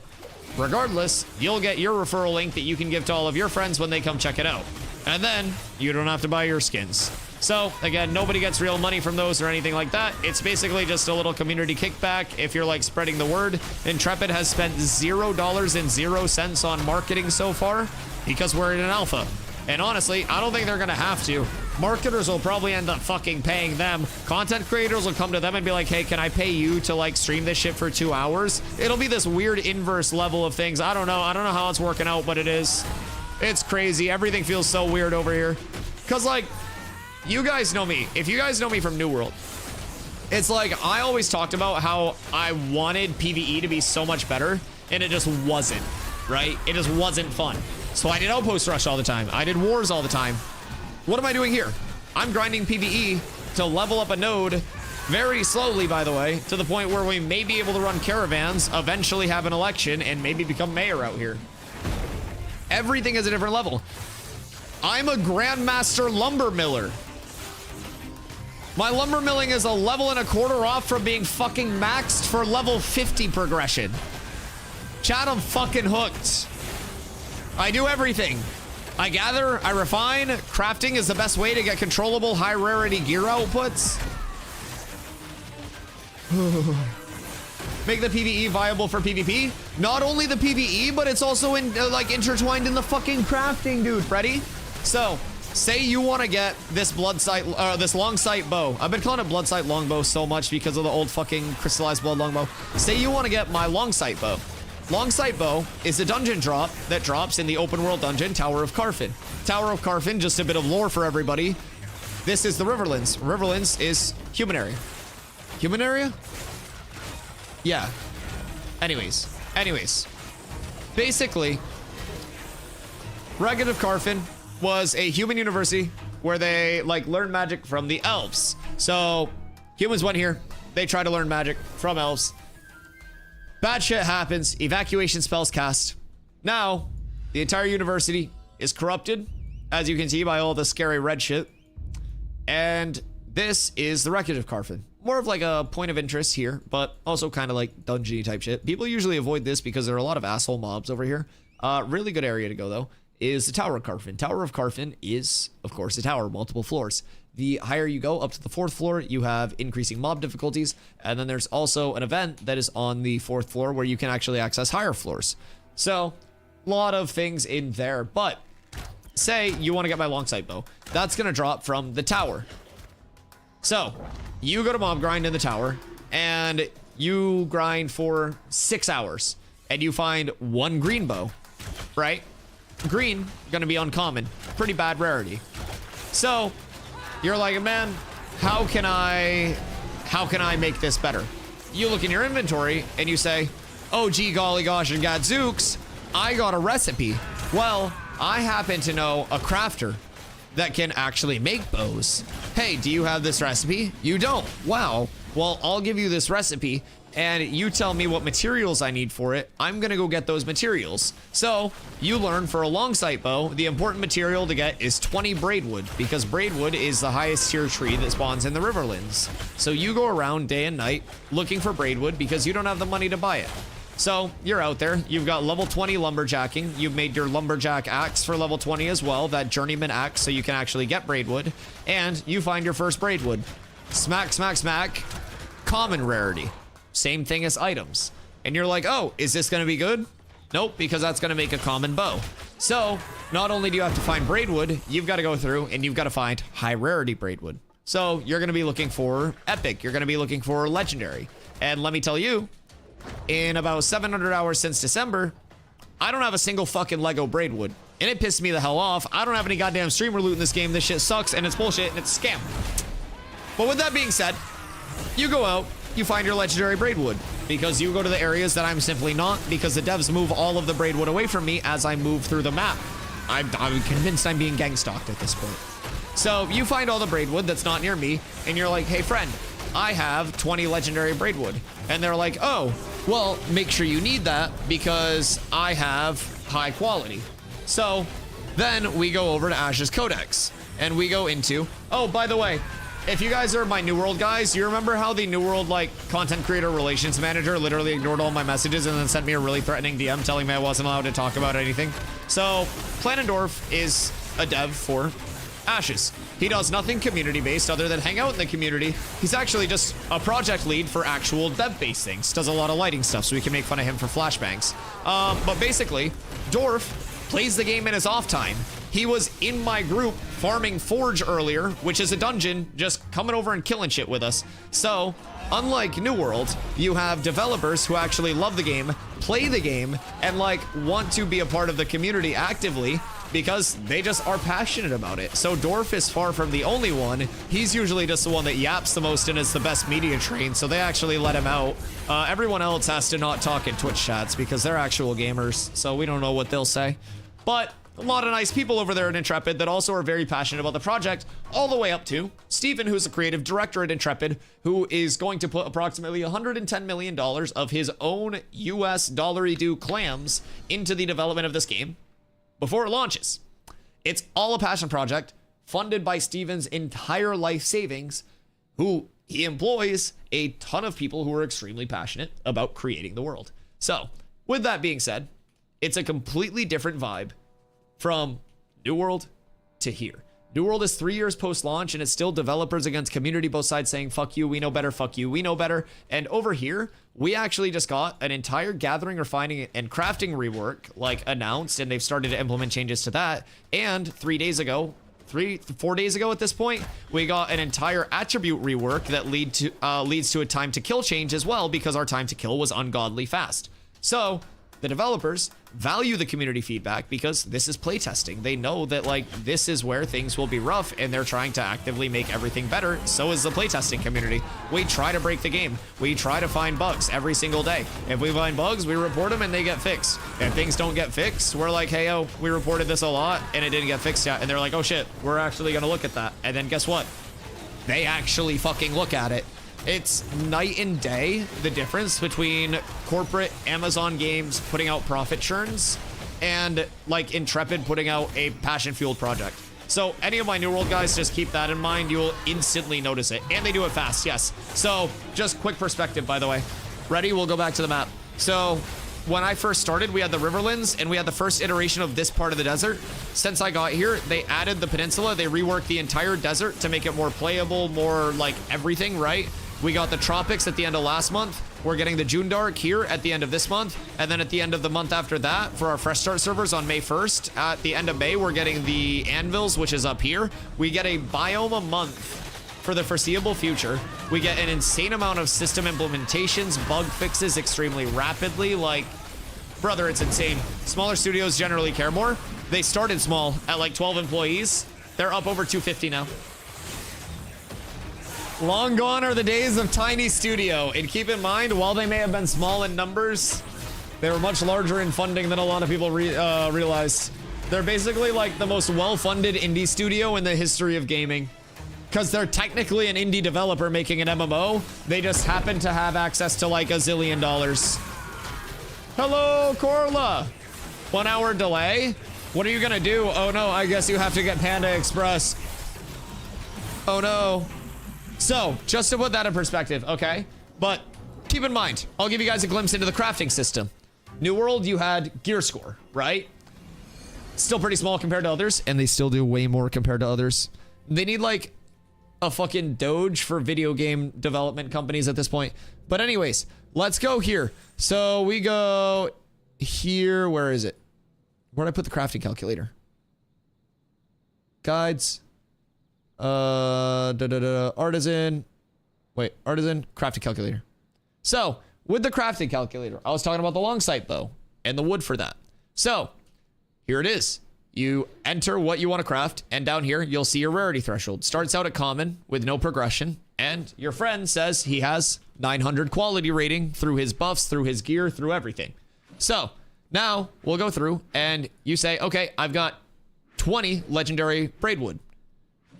regardless, you'll get your referral link that you can give to all of your friends when they come check it out. And then you don't have to buy your skins. So again, nobody gets real money from those or anything like that. It's basically just a little community kickback if you're like spreading the word. Intrepid has spent $0.00 on marketing so far because we're in an alpha. And honestly, I don't think they're gonna have to. Marketers will probably end up fucking paying them. Content creators will come to them and be like, hey, can I pay you to like stream this shit for 2 hours? It'll be this weird inverse level of things. I don't know how it's working out, but it is. It's crazy. Everything feels so weird over here. Cause like, you guys know me. If you guys know me from New World, it's like I always talked about how I wanted PvE to be so much better, and it just wasn't, right? It just wasn't fun. So I did Outpost Rush all the time. I did Wars all the time. What am I doing here? I'm grinding PvE to level up a node very slowly, by the way, to the point where we may be able to run caravans, eventually have an election, and maybe become mayor out here. Everything is a different level. I'm a Grandmaster Lumber Miller. My lumber milling is a level and a quarter off from being fucking maxed for level 50 progression. Chat, I'm fucking hooked. I do everything. I gather, I refine. Crafting is the best way to get controllable high rarity gear outputs. Make the PvE viable for PvP. Not only the PvE, but it's also in like intertwined in the fucking crafting, dude. Ready? So, say you want to get this this long sight bow. I've been calling it blood sight longbow so much because of the old fucking crystallized blood longbow. Say you want to get my long sight bow. Long sight bow is a dungeon drop that drops in the open world dungeon Tower of Carfin. Tower of Carfin, just a bit of lore for everybody. This is the Riverlands. Riverlands is human area. Human area? Yeah. Anyways. Basically, Ragged of Carfin was a human university where they like learn magic from the elves. So humans went here, they try to learn magic from elves. Bad shit happens, evacuation spells cast. Now, the entire university is corrupted, as you can see by all the scary red shit. And this is the Wreckage of Carfin. More of like a point of interest here, but also kind of like dungeony type shit. People usually avoid this because there are a lot of asshole mobs over here. Really good area to go though is the Tower of Carfin. Tower of Carfin is, of course, a tower, multiple floors. The higher you go up to the 4th floor, you have increasing mob difficulties. And then there's also an event that is on the 4th floor where you can actually access higher floors. So a lot of things in there, but say you want to get my long sight bow. That's going to drop from the tower. So you go to mob grind in the tower and you grind for 6 hours and you find 1 green bow, right? Green, going to be uncommon, pretty bad rarity. So you're like, man, how can I make this better? You look in your inventory and you say, oh, gee, golly gosh, and gadzooks, I got a recipe. Well, I happen to know a crafter that can actually make bows. Hey, do you have this recipe? You don't. Wow. Well, I'll give you this recipe and you tell me what materials I need for it. I'm gonna go get those materials. So you learn for a long sight bow, the important material to get is 20 braidwood, because braidwood is the highest tier tree that spawns in the Riverlands. So you go around day and night looking for braidwood because you don't have the money to buy it. So you're out there, you've got level 20 lumberjacking, you've made your lumberjack axe for level 20 as well, that journeyman axe, so you can actually get braidwood, and you find your first braidwood. Smack, smack, smack, common rarity. Same thing as items. And you're like, oh, is this gonna be good? Nope, because that's gonna make a common bow. So not only do you have to find braidwood, you've got to go through and you've got to find high rarity braidwood. So you're gonna be looking for epic, you're gonna be looking for legendary. And let me tell you, in about 700 hours since December, I don't have a single fucking Lego braidwood. And it pissed me the hell off. I don't have any goddamn streamer loot in this game. This shit sucks and it's bullshit and it's a scam. But with that being said, you go out, you find your legendary braidwood, because you go to the areas that I'm simply not, because the devs move all of the braidwood away from me as I move through the map. I'm convinced I'm being gang stalked at this point. So you find all the braidwood that's not near me and you're like, hey friend, I have 20 legendary braidwood. And they're like, oh, well, make sure you need that because I have high quality. So then we go over to Ash's Codex and we go into, oh, by the way, if you guys are my New World guys, you remember how the New World like content creator relations manager literally ignored all my messages and then sent me a really threatening DM telling me I wasn't allowed to talk about anything? So Planendorf is a dev for Ashes. He does nothing community-based other than hang out in the community. He's actually just a project lead for actual dev-based things. Does a lot of lighting stuff, so we can make fun of him for flashbangs. But basically, Dorf plays the game in his off time. He was in my group farming Forge earlier, which is a dungeon, just coming over and killing shit with us. So, unlike New World, you have developers who actually love the game, play the game, and like want to be a part of the community actively because they just are passionate about it. So Dorf is far from the only one. He's usually just the one that yaps the most and is the best media trained, so they actually let him out. Everyone else has to not talk in Twitch chats because they're actual gamers, so we don't know what they'll say. But a lot of nice people over there at Intrepid that also are very passionate about the project, all the way up to Steven, who's the creative director at Intrepid, who is going to put approximately $110 million of his own US dollary-due clams into the development of this game before it launches. It's all a passion project funded by Steven's entire life savings, who he employs a ton of people who are extremely passionate about creating the world. So, with that being said, it's a completely different vibe from New World to here. New World is 3 years post-launch and it's still developers against community, both sides saying, fuck you, we know better, fuck you, we know better. And over here, we actually just got an entire gathering, refining, and crafting rework like announced, and they've started to implement changes to that. And 4 days ago at this point, we got an entire attribute rework that leads to a time to kill change as well, because our time to kill was ungodly fast. So the developers value the community feedback because this is playtesting. They know that like this is where things will be rough and they're trying to actively make everything better. So is the playtesting community. We try to break the game. We try to find bugs every single day. If we find bugs, we report them and they get fixed. If things don't get fixed, we're like, hey, oh, we reported this a lot and it didn't get fixed yet. And they're like, oh shit, we're actually gonna look at that. And then guess what? They actually fucking look at it. It's night and day, the difference between corporate Amazon games putting out profit churns and like Intrepid putting out a passion-fueled project. So any of my New World guys, just keep that in mind. You will instantly notice it. And they do it fast, yes. So just quick perspective, by the way. Ready? We'll go back to the map. So when I first started, we had the Riverlands and we had the first iteration of this part of the desert. Since I got here, they added the peninsula. They reworked the entire desert to make it more playable, more like everything, right? We got the tropics at the end of last month. We're getting the June Dark here at the end of this month. And then at the end of the month after that, for our fresh start servers on May 1st, at the end of May, we're getting the anvils, which is up here. We get a biome a month for the foreseeable future. We get an insane amount of system implementations, bug fixes extremely rapidly. Like, brother, it's insane. Smaller studios generally care more. They started small at like 12 employees. They're up over 250 now. Long gone are the days of tiny studio. And keep in mind, while they may have been small in numbers, they were much larger in funding than a lot of people realized. They're basically like the most well-funded indie studio in the history of gaming. Because they're technically an indie developer making an MMO. They just happen to have access to like $1 zillion. Hello, Corla. 1 hour delay? What are you gonna do? Oh no, I guess you have to get Panda Express. Oh no. So, just to put that in perspective, okay? But keep in mind, I'll give you guys a glimpse into the crafting system. New World, you had gear score, right? Still pretty small compared to others, and they still do way more compared to others. They need like a fucking Doge for video game development companies at this point. But anyways, let's go here. So we go here. Where is it? Where'd I put the crafting calculator? Guides. Artisan. Wait, artisan, crafting calculator. So with the crafting calculator, I was talking about the long sight bow and the wood for that. So here it is. You enter what you want to craft, and down here, you'll see your rarity threshold. Starts out at common with no progression, and your friend says he has 900 quality rating through his buffs, through his gear, through everything. So now we'll go through, and you say, okay, I've got 20 legendary braidwood.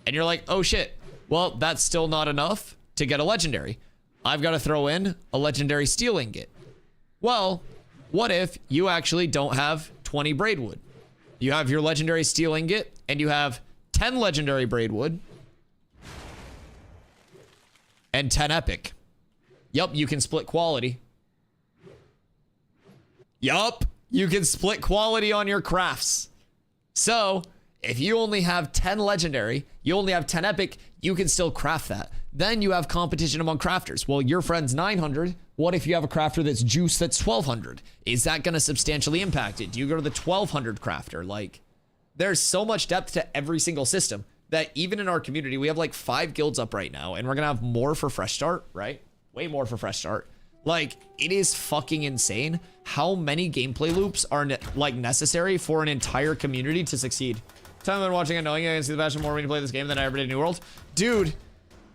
And you're like, oh shit, well, that's still not enough to get a legendary. I've got to throw in a legendary steel ingot. Well, what if you actually don't have 20 braidwood? You have your legendary steel ingot, and you have 10 legendary braidwood and 10 epic. Yup, you can split quality. Yup, you can split quality on your crafts. So if you only have 10 legendary, you only have 10 epic, you can still craft that. Then you have competition among crafters. Well, your friend's 900. What if you have a crafter that's juice that's 1200? Is that going to substantially impact it? Do you go to the 1200 crafter? Like, there's so much depth to every single system that even in our community, we have like 5 guilds up right now, and we're going to have more for Fresh Start, right? Way more for Fresh Start. Like, it is fucking insane how many gameplay loops are like necessary for an entire community to succeed. Time I've been watching and knowing I can see the passion more when you play this game than I ever did in New World. Dude,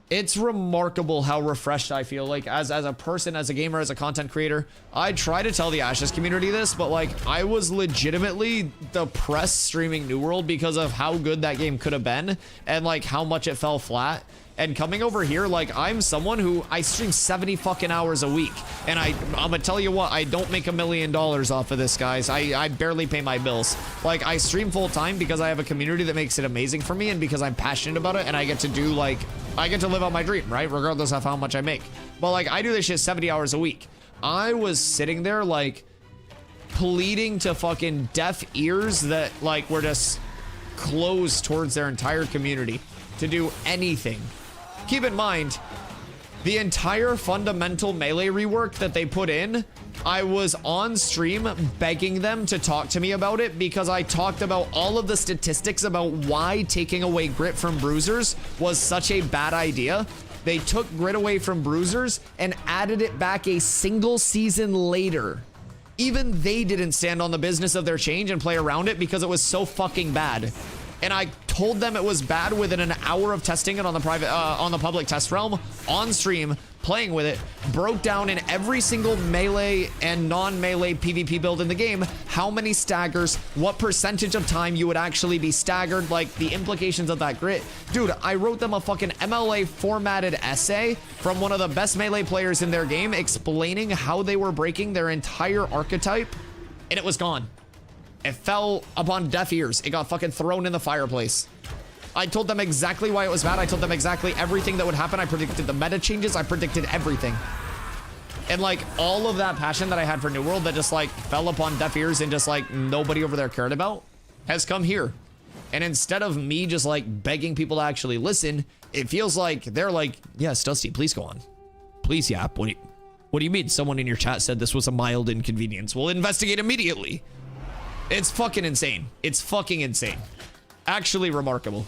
it's remarkable how refreshed I feel. Like, as a person, as a gamer, as a content creator, I try to tell the Ashes community this, but like, I was legitimately depressed streaming New World because of how good that game could have been and like how much it fell flat. And coming over here, like, I'm someone who I stream 70 fucking hours a week, and I'm gonna tell you what, I don't make $1 million off of this, guys. I barely pay my bills. Like, I stream full time because I have a community that makes it amazing for me, and because I'm passionate about it, and I get to do like, I get to live out my dream, right? Regardless of how much I make. But like, I do this shit 70 hours a week. I was sitting there like pleading to fucking deaf ears that like were just closed towards their entire community to do anything. Keep in mind, the entire fundamental melee rework that they put in, I was on stream begging them to talk to me about it because I talked about all of the statistics about why taking away grit from bruisers was such a bad idea. They took grit away from bruisers and added it back a single season later. Even they didn't stand on the business of their change and play around it because it was so fucking bad. And I told them it was bad within an hour of testing it on the public test realm, on stream, playing with it, broke down in every single melee and non-melee PvP build in the game, how many staggers, what percentage of time you would actually be staggered, like the implications of that grit. Dude, I wrote them a fucking MLA formatted essay from one of the best melee players in their game explaining how they were breaking their entire archetype, and it was gone. It fell upon deaf ears. It got fucking thrown in the fireplace. I told them exactly why it was bad. I told them exactly everything that would happen. I predicted the meta changes. I predicted everything. And like all of that passion that I had for New World that just like fell upon deaf ears and just like nobody over there cared about has come here. And instead of me just like begging people to actually listen, it feels like they're like, yes, Dusty, please go on. Please, Yap. What do you mean? Someone in your chat said this was a mild inconvenience. We'll investigate immediately. It's fucking insane. It's fucking insane. Actually remarkable.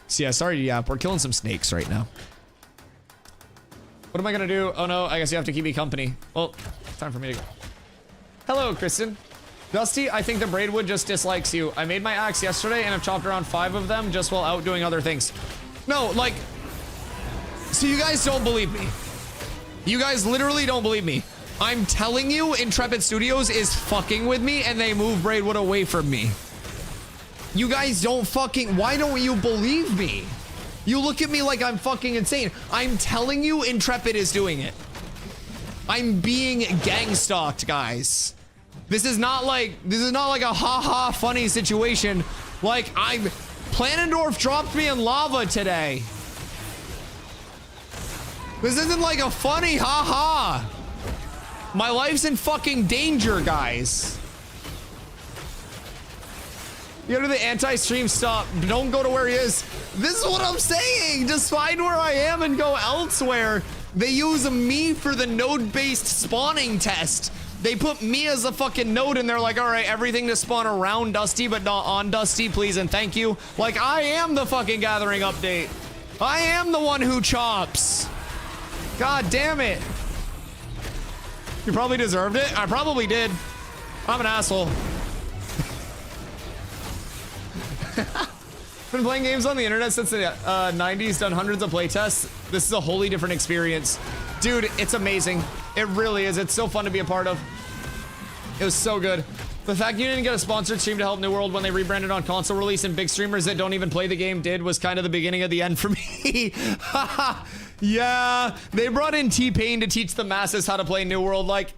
So yeah, sorry, Yap. We're killing some snakes right now. What am I gonna do? Oh no, I guess you have to keep me company. Well, time for me to go. Hello, Kristen. Dusty, I think the Braidwood just dislikes you. I made my axe yesterday and I've chopped around 5 of them just while out doing other things. No, like, so you guys don't believe me. You guys literally don't believe me. I'm telling you, Intrepid Studios is fucking with me and they move Braidwood away from me. You guys don't fucking, why don't you believe me? You look at me like I'm fucking insane. I'm telling you, Intrepid is doing it. I'm being gang stalked, guys. This is not like a haha funny situation. Like, Planendorf dropped me in lava today. This isn't like a funny haha. My life's in fucking danger, guys. You gotta do the anti-stream stop. Don't go to where he is. This is what I'm saying. Just find where I am and go elsewhere. They use me for the node-based spawning test. They put me as a fucking node and they're like, all right, everything to spawn around Dusty, but not on Dusty, please and thank you. Like, I am the fucking gathering update. I am the one who chops. God damn it. You probably deserved it. I probably did. I'm an asshole. Been playing games on the internet since the 90s, done hundreds of playtests. This is a wholly different experience. Dude, it's amazing. It really is. It's so fun to be a part of. It was so good. The fact you didn't get a sponsored stream to help New World when they rebranded on console release and big streamers that don't even play the game did was kind of the beginning of the end for me. Yeah, they brought in T-Pain to teach the masses how to play New World. Like,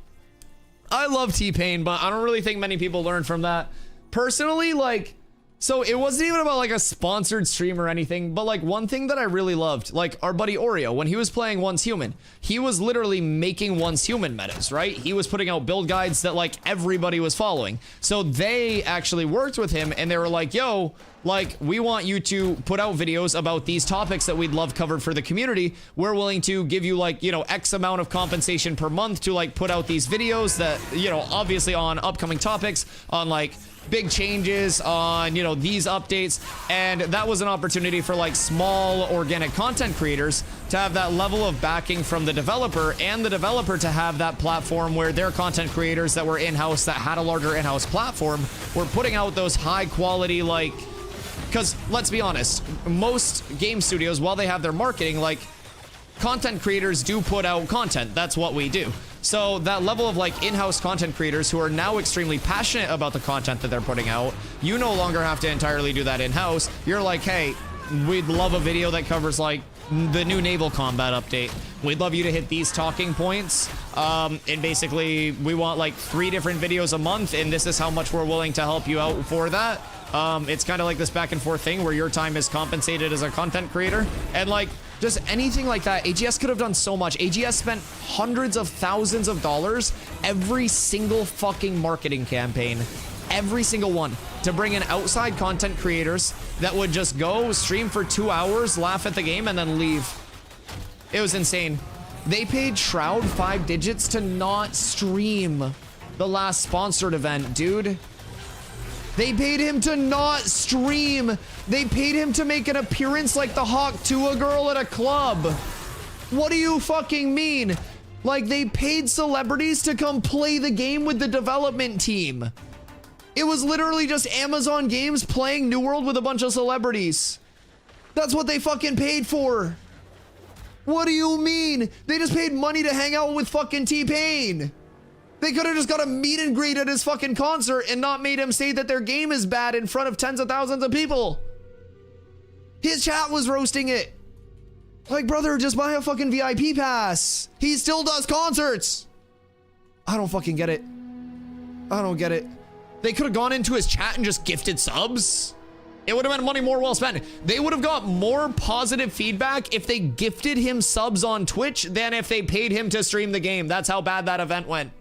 I love T-Pain, but I don't really think many people learned from that. Personally, like, so it wasn't even about like a sponsored stream or anything, but like one thing that I really loved, like our buddy Oreo, when he was playing Once Human, he was literally making Once Human metas, right? He was putting out build guides that like everybody was following. So they actually worked with him and they were like, yo, like, we want you to put out videos about these topics that we'd love covered for the community. We're willing to give you like, you know, X amount of compensation per month to like put out these videos that, you know, obviously on upcoming topics, on like big changes, on, you know, these updates. And that was an opportunity for like small organic content creators to have that level of backing from the developer, and the developer to have that platform where their content creators that were in-house, that had a larger in-house platform, were putting out those high quality, like, because let's be honest, most game studios, while they have their marketing, like, content creators do put out content. That's what we do. So that level of like in-house content creators who are now extremely passionate about the content that they're putting out, you no longer have to entirely do that in-house. You're like, hey, we'd love a video that covers like the new naval combat update. We'd love you to hit these talking points. And basically we want like 3 different videos a month, and this is how much we're willing to help you out for that. It's kind of like this back and forth thing where your time is compensated as a content creator, and like just anything like that. AGS could have done so much. AGS spent hundreds of thousands of dollars every single fucking marketing campaign, every single one, to bring in outside content creators that would just go stream for 2 hours, laugh at the game, and then leave. It was insane. They paid Shroud 5 digits to not stream the last sponsored event, dude. They paid him to not stream. They paid him to make an appearance like the Hawk Tua girl at a club. What do you fucking mean? Like, they paid celebrities to come play the game with the development team. It was literally just Amazon Games playing New World with a bunch of celebrities. That's what they fucking paid for. What do you mean? They just paid money to hang out with fucking T-Pain. They could have just got a meet and greet at his fucking concert and not made him say that their game is bad in front of tens of thousands of people. His chat was roasting it. Like, brother, just buy a fucking VIP pass. He still does concerts. I don't fucking get it. I don't get it. They could have gone into his chat and just gifted subs. It would have been money more well spent. They would have got more positive feedback if they gifted him subs on Twitch than if they paid him to stream the game. That's how bad that event went.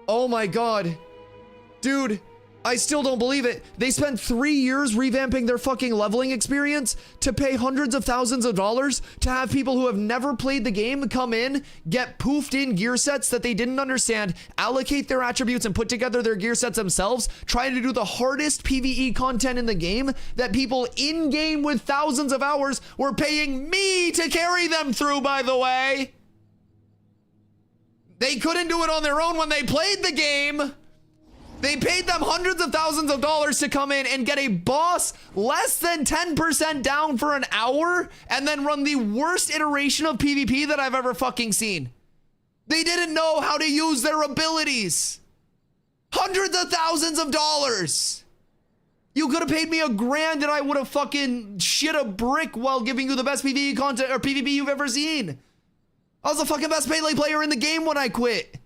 Oh my God. Dude, I still don't believe it. They spent 3 years revamping their fucking leveling experience to pay hundreds of thousands of dollars to have people who have never played the game come in, get poofed in gear sets that they didn't understand, allocate their attributes and put together their gear sets themselves, try to do the hardest PvE content in the game that people in game with thousands of hours were paying me to carry them through, by the way. They couldn't do it on their own when they played the game. They paid them hundreds of thousands of dollars to come in and get a boss less than 10% down for an hour and then run the worst iteration of PvP that I've ever fucking seen. They didn't know how to use their abilities. Hundreds of thousands of dollars. You could have paid me $1,000 and I would have fucking shit a brick while giving you the best PvE content or PvP you've ever seen. I was the fucking best Melee player in the game when I quit.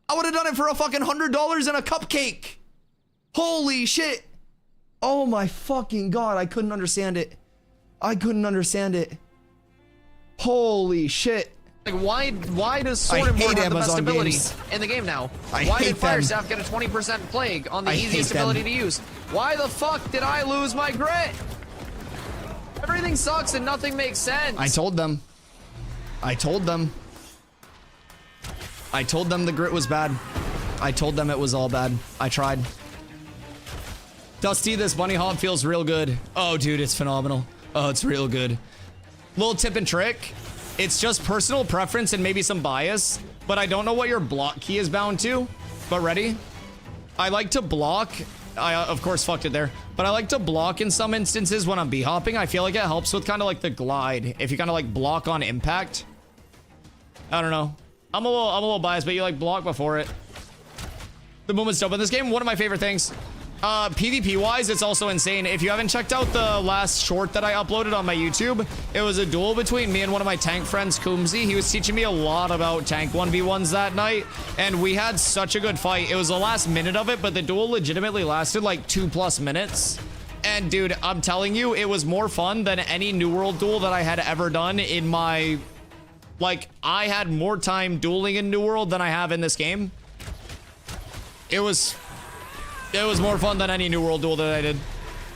I would have done it for a fucking $100 and a cupcake. Holy shit. Oh my fucking God. I couldn't understand it. I couldn't understand it. Holy shit. Like, why does Sword and Board have the best ability games. in the game now? I Why hate did Fire them. Staff get a 20% plague on the I easiest hate them. ability to use? Why the fuck did I lose my grit? Everything sucks and nothing makes sense. I told them. I told them. I told them the grit was bad. I told them it was all bad. I tried. Dusty, this bunny hop feels real good. Oh, dude, it's phenomenal. Oh, it's real good. Little tip and trick. It's just personal preference and maybe some bias, but I don't know what your block key is bound to. But ready? I like to block. I, of course, fucked it there. But I like to block in some instances when I'm b-hopping. I feel like it helps with kind of like the glide. If you kind of like block on impact. I don't know. I'm a little biased, but you like block before it. The movement's dope in this game. One of my favorite things. PvP wise, it's also insane. If you haven't checked out the last short that I uploaded on my YouTube, it was a duel between me and one of my tank friends, Kumzi. He was teaching me a lot about tank 1v1s that night, and we had such a good fight. It was the last minute of it, but the duel legitimately lasted like 2+ minutes. And dude, I'm telling you, it was more fun than any New World duel that I had ever done in my... Like, I had more time dueling in New World than I have in this game. It was more fun than any New World duel that I did.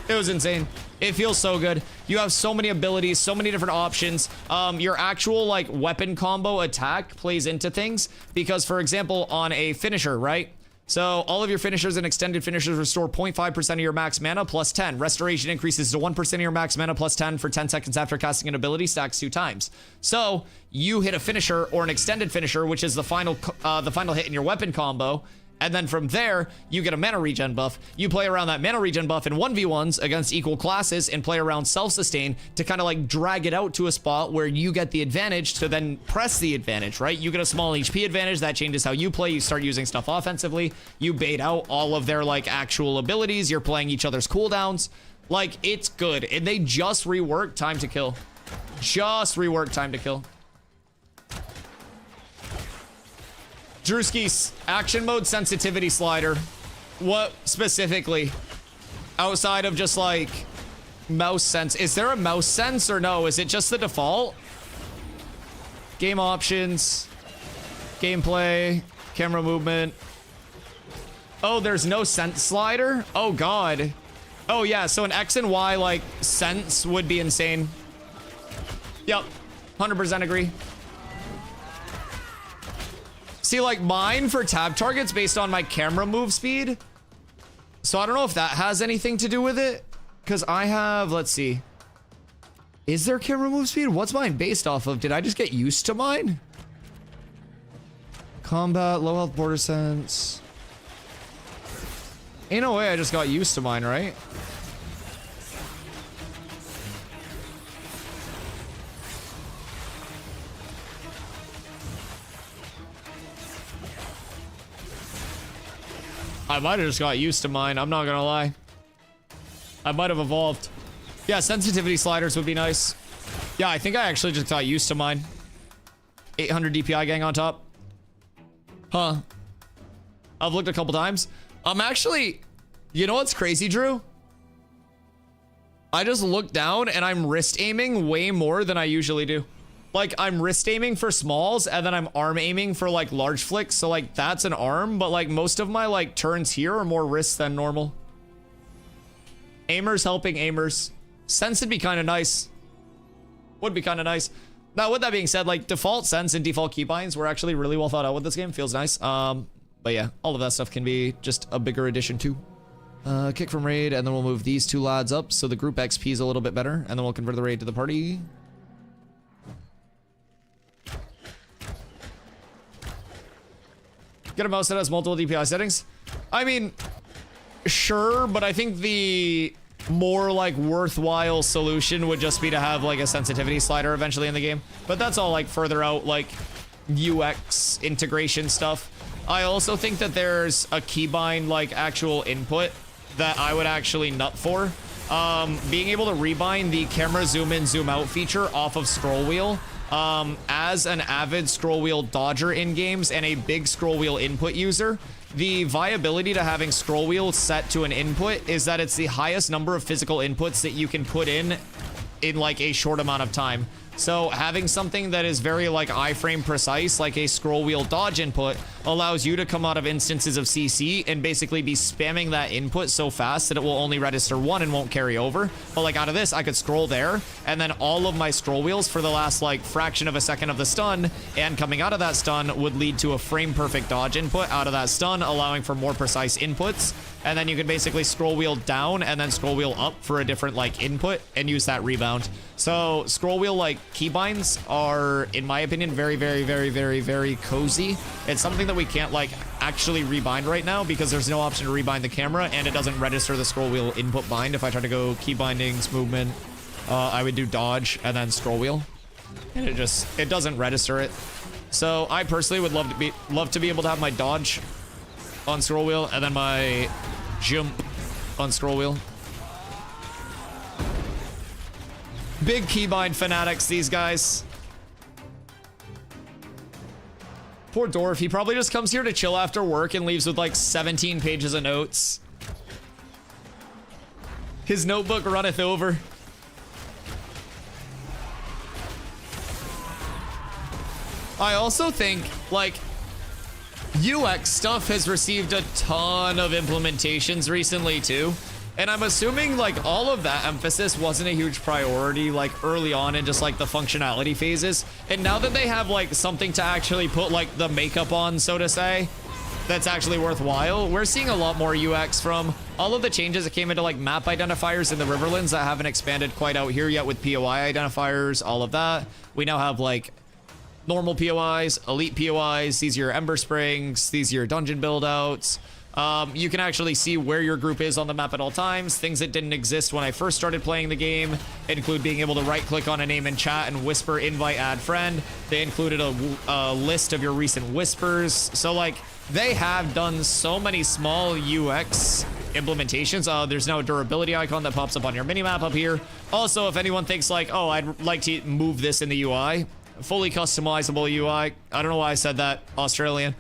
It was insane. It feels so good. You have so many abilities, so many different options. Your actual, like, weapon combo attack plays into things. Because, for example, on a finisher, right? So, all of your finishers and extended finishers restore 0.5% of your max mana plus 10. Restoration increases to 1% of your max mana plus 10 for 10 seconds after casting an ability, stacks 2 times. So, you hit a finisher or an extended finisher, which is the final hit in your weapon combo. And then from there, you get a mana regen buff. You play around that mana regen buff in 1v1s against equal classes and play around self-sustain to kind of like drag it out to a spot where you get the advantage to then press the advantage, right? You get a small HP advantage. That changes how you play. You start using stuff offensively. You bait out all of their like actual abilities. You're playing each other's cooldowns. Like, it's good. And they just reworked time to kill. Just reworked time to kill. Drewski's action mode sensitivity slider. What specifically? Outside of just like mouse sense. Is there a mouse sense or no? Is it just the default? Game options. Gameplay. Camera movement. Oh, there's no sense slider? Oh god. Oh yeah, so an X and Y like sense would be insane. Yep. 100% agree. See, like, mine for tab targets based on my camera move speed. So I don't know if that has anything to do with it. Because I have, let's see. Is there camera move speed? What's mine based off of? Did I just get used to mine? Combat, low health border sense. Ain't no way I just got used to mine, right? I might have just got used to mine. I'm not gonna lie. I might have evolved. Yeah, sensitivity sliders would be nice. Yeah, I think I actually just got used to mine. 800 DPI gang on top. Huh. I've looked a couple times. I'm actually... You know what's crazy, Drew? I just look down and I'm wrist aiming way more than I usually do. Like, I'm wrist aiming for smalls, and then I'm arm aiming for, like, large flicks. So, like, that's an arm, but, like, most of my, like, turns here are more wrists than normal. Aimers helping aimers. Sense would be kind of nice. Would be kind of nice. Now, with that being said, like, default sense and default keybinds were actually really well thought out with this game. Feels nice. But yeah, all of that stuff can be just a bigger addition too. Kick from raid, and then we'll move these two lads up so the group XP is a little bit better, and then we'll convert the raid to the party. Get a mouse that has multiple DPI settings. I mean, sure, but I think the more like worthwhile solution would just be to have like a sensitivity slider eventually in the game. But that's all like further out, like UX integration stuff. I also think that there's a keybind like actual input that I would actually nut for. Being able to rebind the camera zoom in, zoom out feature off of scroll wheel. As an avid scroll wheel dodger in games and a big scroll wheel input user, the viability to having scroll wheel set to an input is that it's the highest number of physical inputs that you can put in like a short amount of time. So having something that is very like iframe precise, like a scroll wheel dodge input, allows you to come out of instances of CC and basically be spamming that input so fast that it will only register one and won't carry over. But like out of this, I could scroll there, and then all of my scroll wheels for the last like fraction of a second of the stun and coming out of that stun would lead to a frame perfect dodge input out of that stun, allowing for more precise inputs. And then you can basically scroll wheel down and then scroll wheel up for a different like input and use that rebound. So scroll wheel like keybinds are, in my opinion, very, very, very, very, very cozy. It's something that we can't like actually rebind right now because there's no option to rebind the camera, and it doesn't register the scroll wheel input bind. If I try to go key bindings, movement, I would do dodge and then scroll wheel, and it doesn't register it. So I personally would love to be able to have my dodge on scroll wheel and then my jump on scroll wheel. Big keybind fanatics, these guys. Poor Dorf, he probably just comes here to chill after work and leaves with like 17 pages of notes. His notebook runneth over. I also think, like, UX stuff has received a ton of implementations recently too, and I'm assuming like all of that emphasis wasn't a huge priority like early on in just like the functionality phases, and now that they have like something to actually put like the makeup on, so to say, that's actually worthwhile, we're seeing a lot more UX from all of the changes that came into like map identifiers in the Riverlands that haven't expanded quite out here yet with POI identifiers, all of that. We now have like normal POIs, elite POIs, these are your Ember Springs, these are your dungeon build-outs. You can actually see where your group is on the map at all times. Things that didn't exist when I first started playing the game include being able to right-click on a name in chat and whisper, invite, add friend. They included a list of your recent whispers. So, like, they have done so many small UX implementations. There's now a durability icon that pops up on your minimap up here. Also, if anyone thinks, like, oh, I'd like to move this in the UI, fully customizable UI. I don't know why I said that, Australian.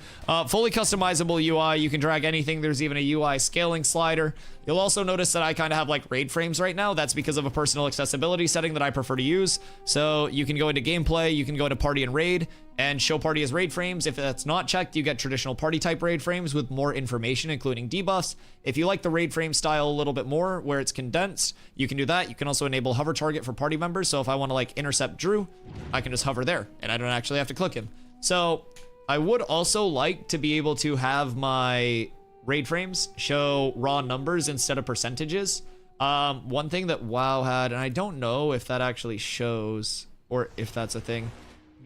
Fully customizable UI. You can drag anything. There's even a UI scaling slider. You'll also notice that I kind of have like raid frames right now. That's because of a personal accessibility setting that I prefer to use. So you can go into gameplay, you can go into party and raid, and show party as raid frames. If that's not checked, you get traditional party type raid frames with more information, including debuffs. If you like the raid frame style a little bit more, where it's condensed, you can do that. You can also enable hover target for party members. So if I want to like intercept Drew, I can just hover there and I don't actually have to click him. So I would also like to be able to have my raid frames show raw numbers instead of percentages. One thing that WoW had, and I don't know if that actually shows or if that's a thing,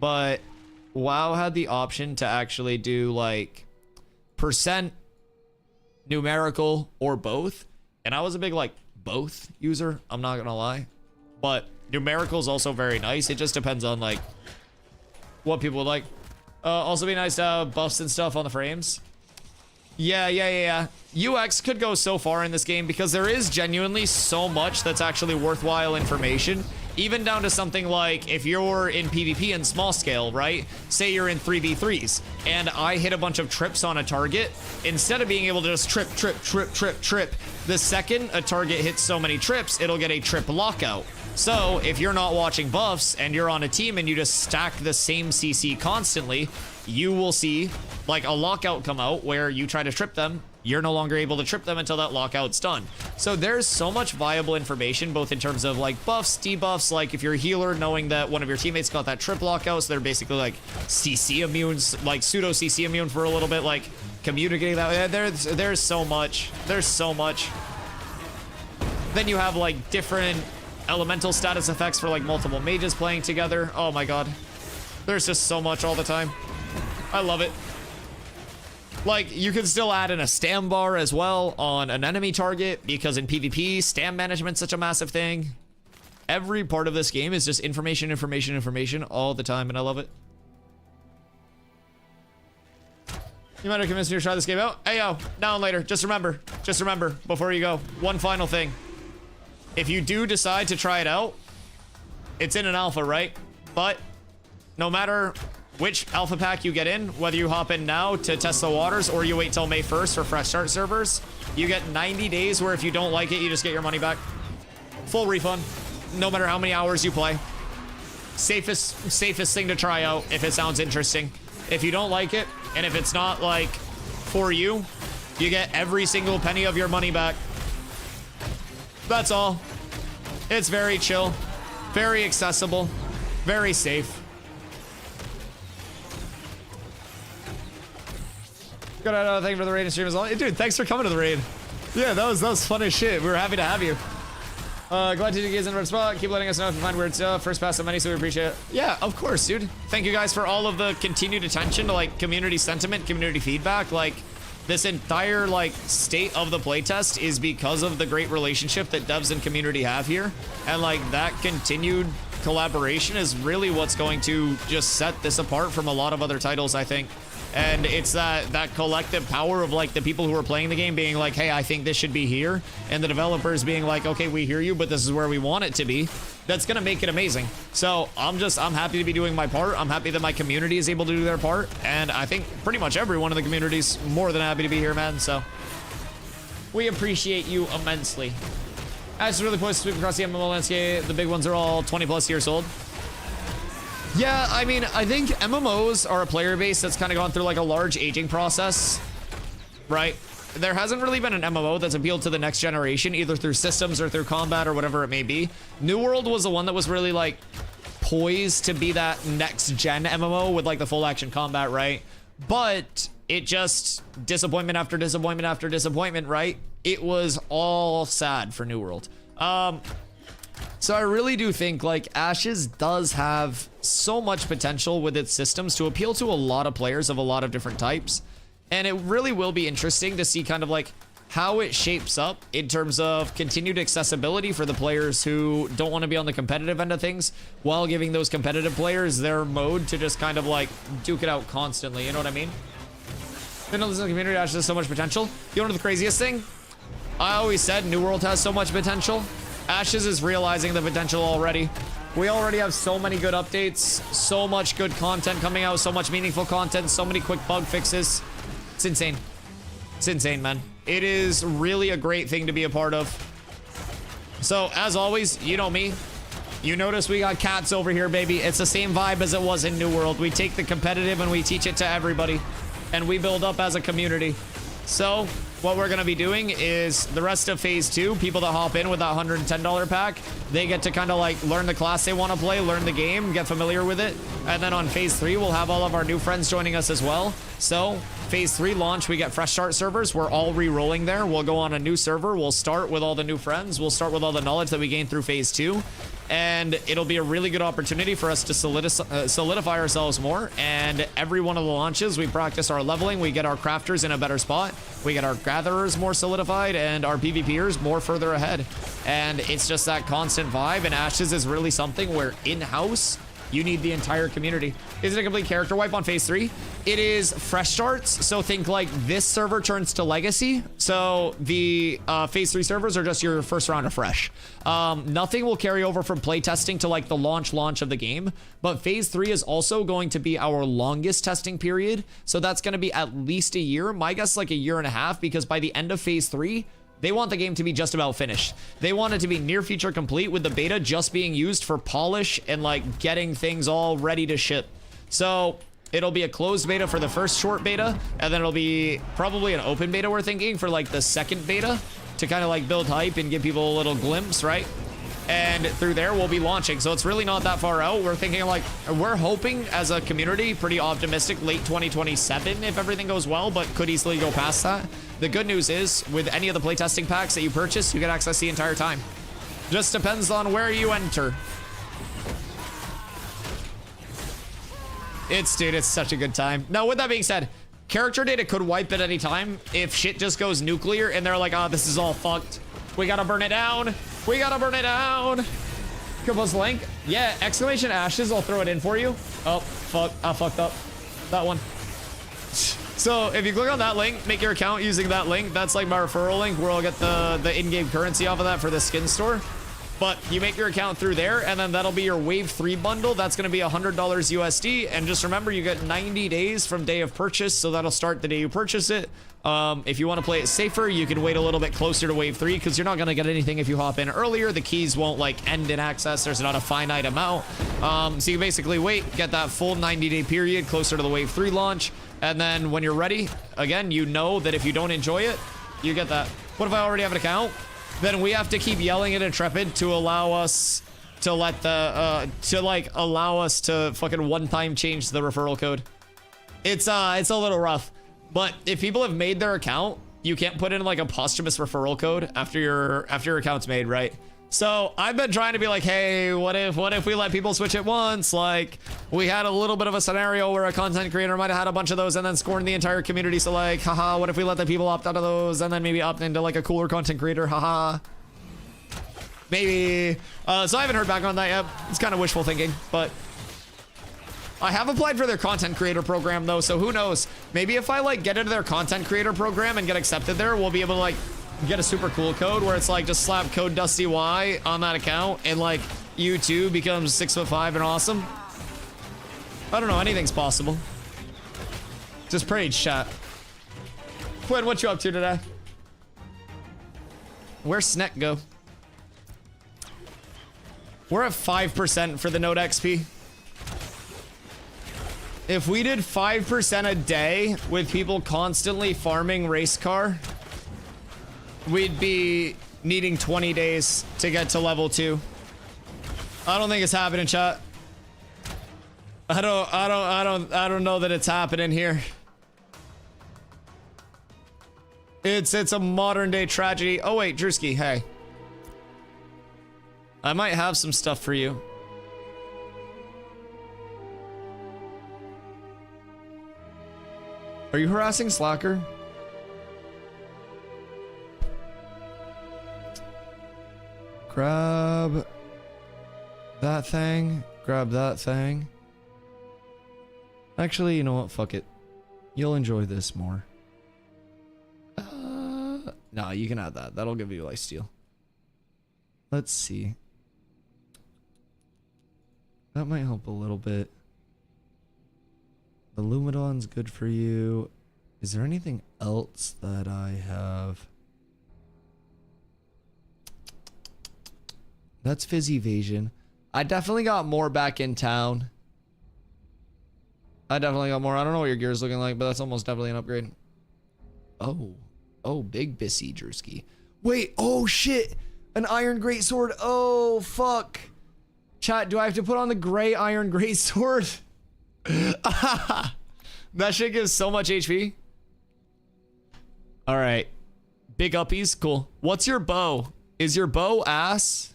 but WoW had the option to actually do like percent numerical or both, and I was a big like both user, I'm not gonna lie, but numerical is also very nice. It just depends on like what people would like. Also be nice to have buffs and stuff on the frames. Yeah. UX could go so far in this game because there is genuinely so much that's actually worthwhile information. Even down to something like if you're in PvP in small scale, right? Say you're in 3v3s and I hit a bunch of trips on a target, instead of being able to just trip, the second a target hits so many trips, it'll get a trip lockout. So if you're not watching buffs and you're on a team and you just stack the same CC constantly, you will see like a lockout come out where you try to trip them. You're no longer able to trip them until that lockout's done. So there's so much viable information, both in terms of like buffs, debuffs, like if you're a healer, knowing that one of your teammates got that trip lockout, so they're basically like CC immune, like pseudo CC immune for a little bit, like communicating that way. There's so much. There's so much. Then you have like different elemental status effects for like multiple mages playing together. Oh my god. There's just so much all the time. I love it. Like, you can still add in a stam bar as well on an enemy target, because in PvP, stam management's such a massive thing. Every part of this game is just information all the time, and I love it. You might have convinced me to try this game out. Hey, yo, now and later. Just remember, before you go, one final thing. If you do decide to try it out, it's in an alpha, right? But no matter which alpha pack you get in, whether you hop in now to test the waters or you wait till May 1st for fresh start servers, you get 90 days where if you don't like it, you just get your money back. Full refund, no matter how many hours you play. Safest thing to try out if it sounds interesting. If you don't like it, and if it's not like for you, you get every single penny of your money back. That's all. It's very chill, very accessible, very safe. Good, thank you for the raid and stream as well. Dude, thanks for coming to the raid. Yeah, that was fun as shit. We were happy to have you. Glad TTK is in the red spot. Keep letting us know if you find weird stuff. First pass of many, so we appreciate it. Yeah, of course, dude. Thank you guys for all of the continued attention to like community sentiment, community feedback. Like, this entire like state of the playtest is because of the great relationship that devs and community have here. And like that continued collaboration is really what's going to just set this apart from a lot of other titles, I think. And it's that collective power of like the people who are playing the game being like, hey, I think this should be here, and the developers being like, okay, we hear you, but this is where we want it to be. That's gonna make it amazing. So I'm happy to be doing my part. I'm happy that my community is able to do their part, and I think pretty much everyone in the community is more than happy to be here, man. So we appreciate you immensely. As really poised to sweep across the MMO landscape, the big ones are all 20+ years old. Yeah, I mean, I think MMOs are a player base that's kind of gone through like a large aging process, right? There hasn't really been an MMO that's appealed to the next generation, either through systems or through combat or whatever it may be. New World was the one that was really like poised to be that next gen MMO with like the full action combat, right? But it just, disappointment after disappointment after disappointment, right? It was all sad for New World. So I really do think like Ashes does have so much potential with its systems to appeal to a lot of players of a lot of different types. And it really will be interesting to see kind of like how it shapes up in terms of continued accessibility for the players who don't want to be on the competitive end of things, while giving those competitive players their mode to just kind of like duke it out constantly. You know what I mean? You know, this community Ashes has so much potential. You know the craziest thing? I always said New World has so much potential. Ashes is realizing the potential already. We already have so many good updates, so much good content coming out, so much meaningful content, so many quick bug fixes. It's insane. It's insane, man. It is really a great thing to be a part of. So, as always, you know me. You notice we got cats over here, baby. It's the same vibe as it was in New World. We take the competitive and we teach it to everybody. And we build up as a community. So, what we're going to be doing is the rest of phase 2, people that hop in with that $110 pack, they get to kind of like learn the class they want to play, learn the game, get familiar with it. And then on phase 3, we'll have all of our new friends joining us as well. So phase 3 launch, we get fresh start servers. We're all re-rolling there. We'll go on a new server. We'll start with all the new friends. We'll start with all the knowledge that we gained through phase 2. And it'll be a really good opportunity for us to solidify ourselves more. And every one of the launches, we practice our leveling. We get our crafters in a better spot. We get our gatherers more solidified and our PvPers more further ahead. And it's just that constant vibe. And Ashes is really something where in-house, You need the entire community. Is it a complete character wipe on phase 3? It is fresh starts. So think like this server turns to legacy. So the phase 3 servers are just your first round of fresh. Nothing will carry over from playtesting to like the launch of the game. But phase 3 is also going to be our longest testing period. So that's going to be at least a year. My guess is like a year and a half, because by the end of phase 3, they want the game to be just about finished. They want it to be near feature complete, with the beta just being used for polish and like getting things all ready to ship. So it'll be a closed beta for the first short beta, and then it'll be probably an open beta, we're thinking, for like the second beta to kind of like build hype and give people a little glimpse, right? And through there we'll be launching. So it's really not that far out. We're thinking like, we're hoping as a community, pretty optimistic, late 2027 if everything goes well, but could easily go past that. The good news is, with any of the playtesting packs that you purchase, you get access the entire time. Just depends on where you enter. Dude, it's such a good time. Now, with that being said, character data could wipe at any time if shit just goes nuclear and they're like, oh, this is all fucked. We gotta burn it down. We gotta burn it down. Compose link. Yeah, exclamation ashes. I'll throw it in for you. Oh, fuck. I fucked up. That one. So if you click on that link, make your account using that link. That's like my referral link where I'll get the in-game currency off of that for the skin store. But you make your account through there, and then that'll be your Wave 3 bundle. That's going to be $100 USD. And just remember, you get 90 days from day of purchase, so that'll start the day you purchase it. If you want to play it safer, you can wait a little bit closer to Wave 3, because you're not going to get anything if you hop in earlier. The keys won't like end in access. There's not a finite amount. So you basically wait, get that full 90-day period closer to the Wave 3 launch. And then when you're ready, again, you know that if you don't enjoy it, you get that. What if I already have an account? Then we have to keep yelling at Intrepid to allow us to let the, allow us to fucking one-time change the referral code. It's a little rough. But if people have made their account, you can't put in like a posthumous referral code after your account's made, right? So I've been trying to be like, hey, what if we let people switch at once? Like, we had a little bit of a scenario where a content creator might have had a bunch of those and then scorned the entire community. So like, haha, what if we let the people opt out of those and then maybe opt into like a cooler content creator? Haha. Maybe. So I haven't heard back on that yet. It's kind of wishful thinking, but I have applied for their content creator program though. So who knows? Maybe if I like get into their content creator program and get accepted there, we'll be able to like get a super cool code where it's like just slap code DustyWhy on that account and like you too becomes 6'5" and awesome. I don't know, anything's possible. Just prayed, chat. Quinn, what you up to today? Where's Sneck go? We're at 5% for the node XP. If we did 5% a day with people constantly farming race car, we'd be needing 20 days to get to level 2. I don't think it's happening, chat. I don't know that it's happening here. It's a modern day tragedy. Oh wait, Drewski, hey. I might have some stuff for you. Are you harassing Slacker? Grab that thing. Grab that thing. Actually, you know what? Fuck it. You'll enjoy this more. No, you can add that. That'll give you lifesteal. Let's see. That might help a little bit. The Lumidon's good for you. Is there anything else that I have? That's Fizz Evasion. I definitely got more back in town. I definitely got more. I don't know what your gear's looking like, but that's almost definitely an upgrade. Oh. Oh, big Bissy Drewski. Wait, oh shit. An iron greatsword. Oh, fuck. Chat, do I have to put on the gray iron greatsword? That shit gives so much HP. Alright. Big uppies. Cool. What's your bow? Is your bow ass?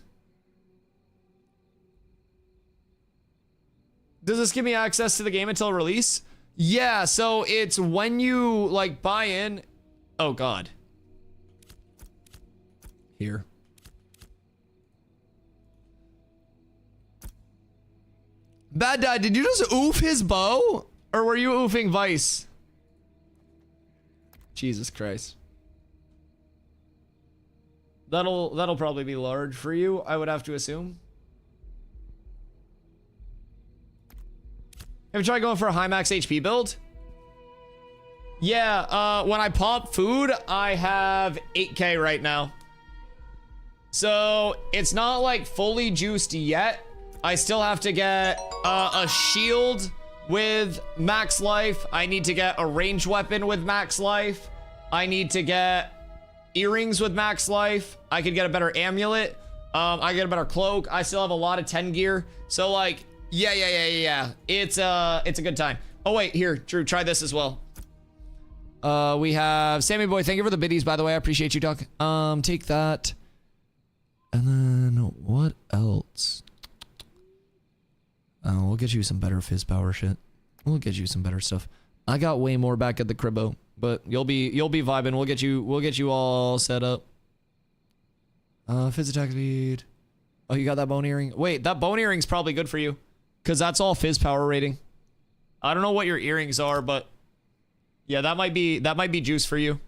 Does this give me access to the game until release? Yeah, so it's when you like buy in. Oh god. Here. Bad Dad, did you just oof his bow? Or were you oofing Vice? Jesus Christ. That'll probably be large for you, I would have to assume. Have you tried going for a high max HP build? Yeah, when I pop food, I have 8k right now. So, it's not like fully juiced yet. I still have to get a shield with max life. I need to get a ranged weapon with max life. I need to get earrings with max life. I could get a better amulet. I get a better cloak. I still have a lot of 10 gear. So like, yeah. It's a good time. Oh wait, here, Drew, try this as well. We have Sammy Boy. Thank you for the biddies, by the way. I appreciate you, Doc. Take that. And then what else? Oh, we'll get you some better fizz power shit. We'll get you some better stuff. I got way more back at the cribbo, but you'll be vibing. We'll get you all set up. Fizz attack speed. Oh, you got that bone earring? Wait, that bone earring's probably good for you, because that's all fizz power rating. I don't know what your earrings are, but yeah, that might be juice for you.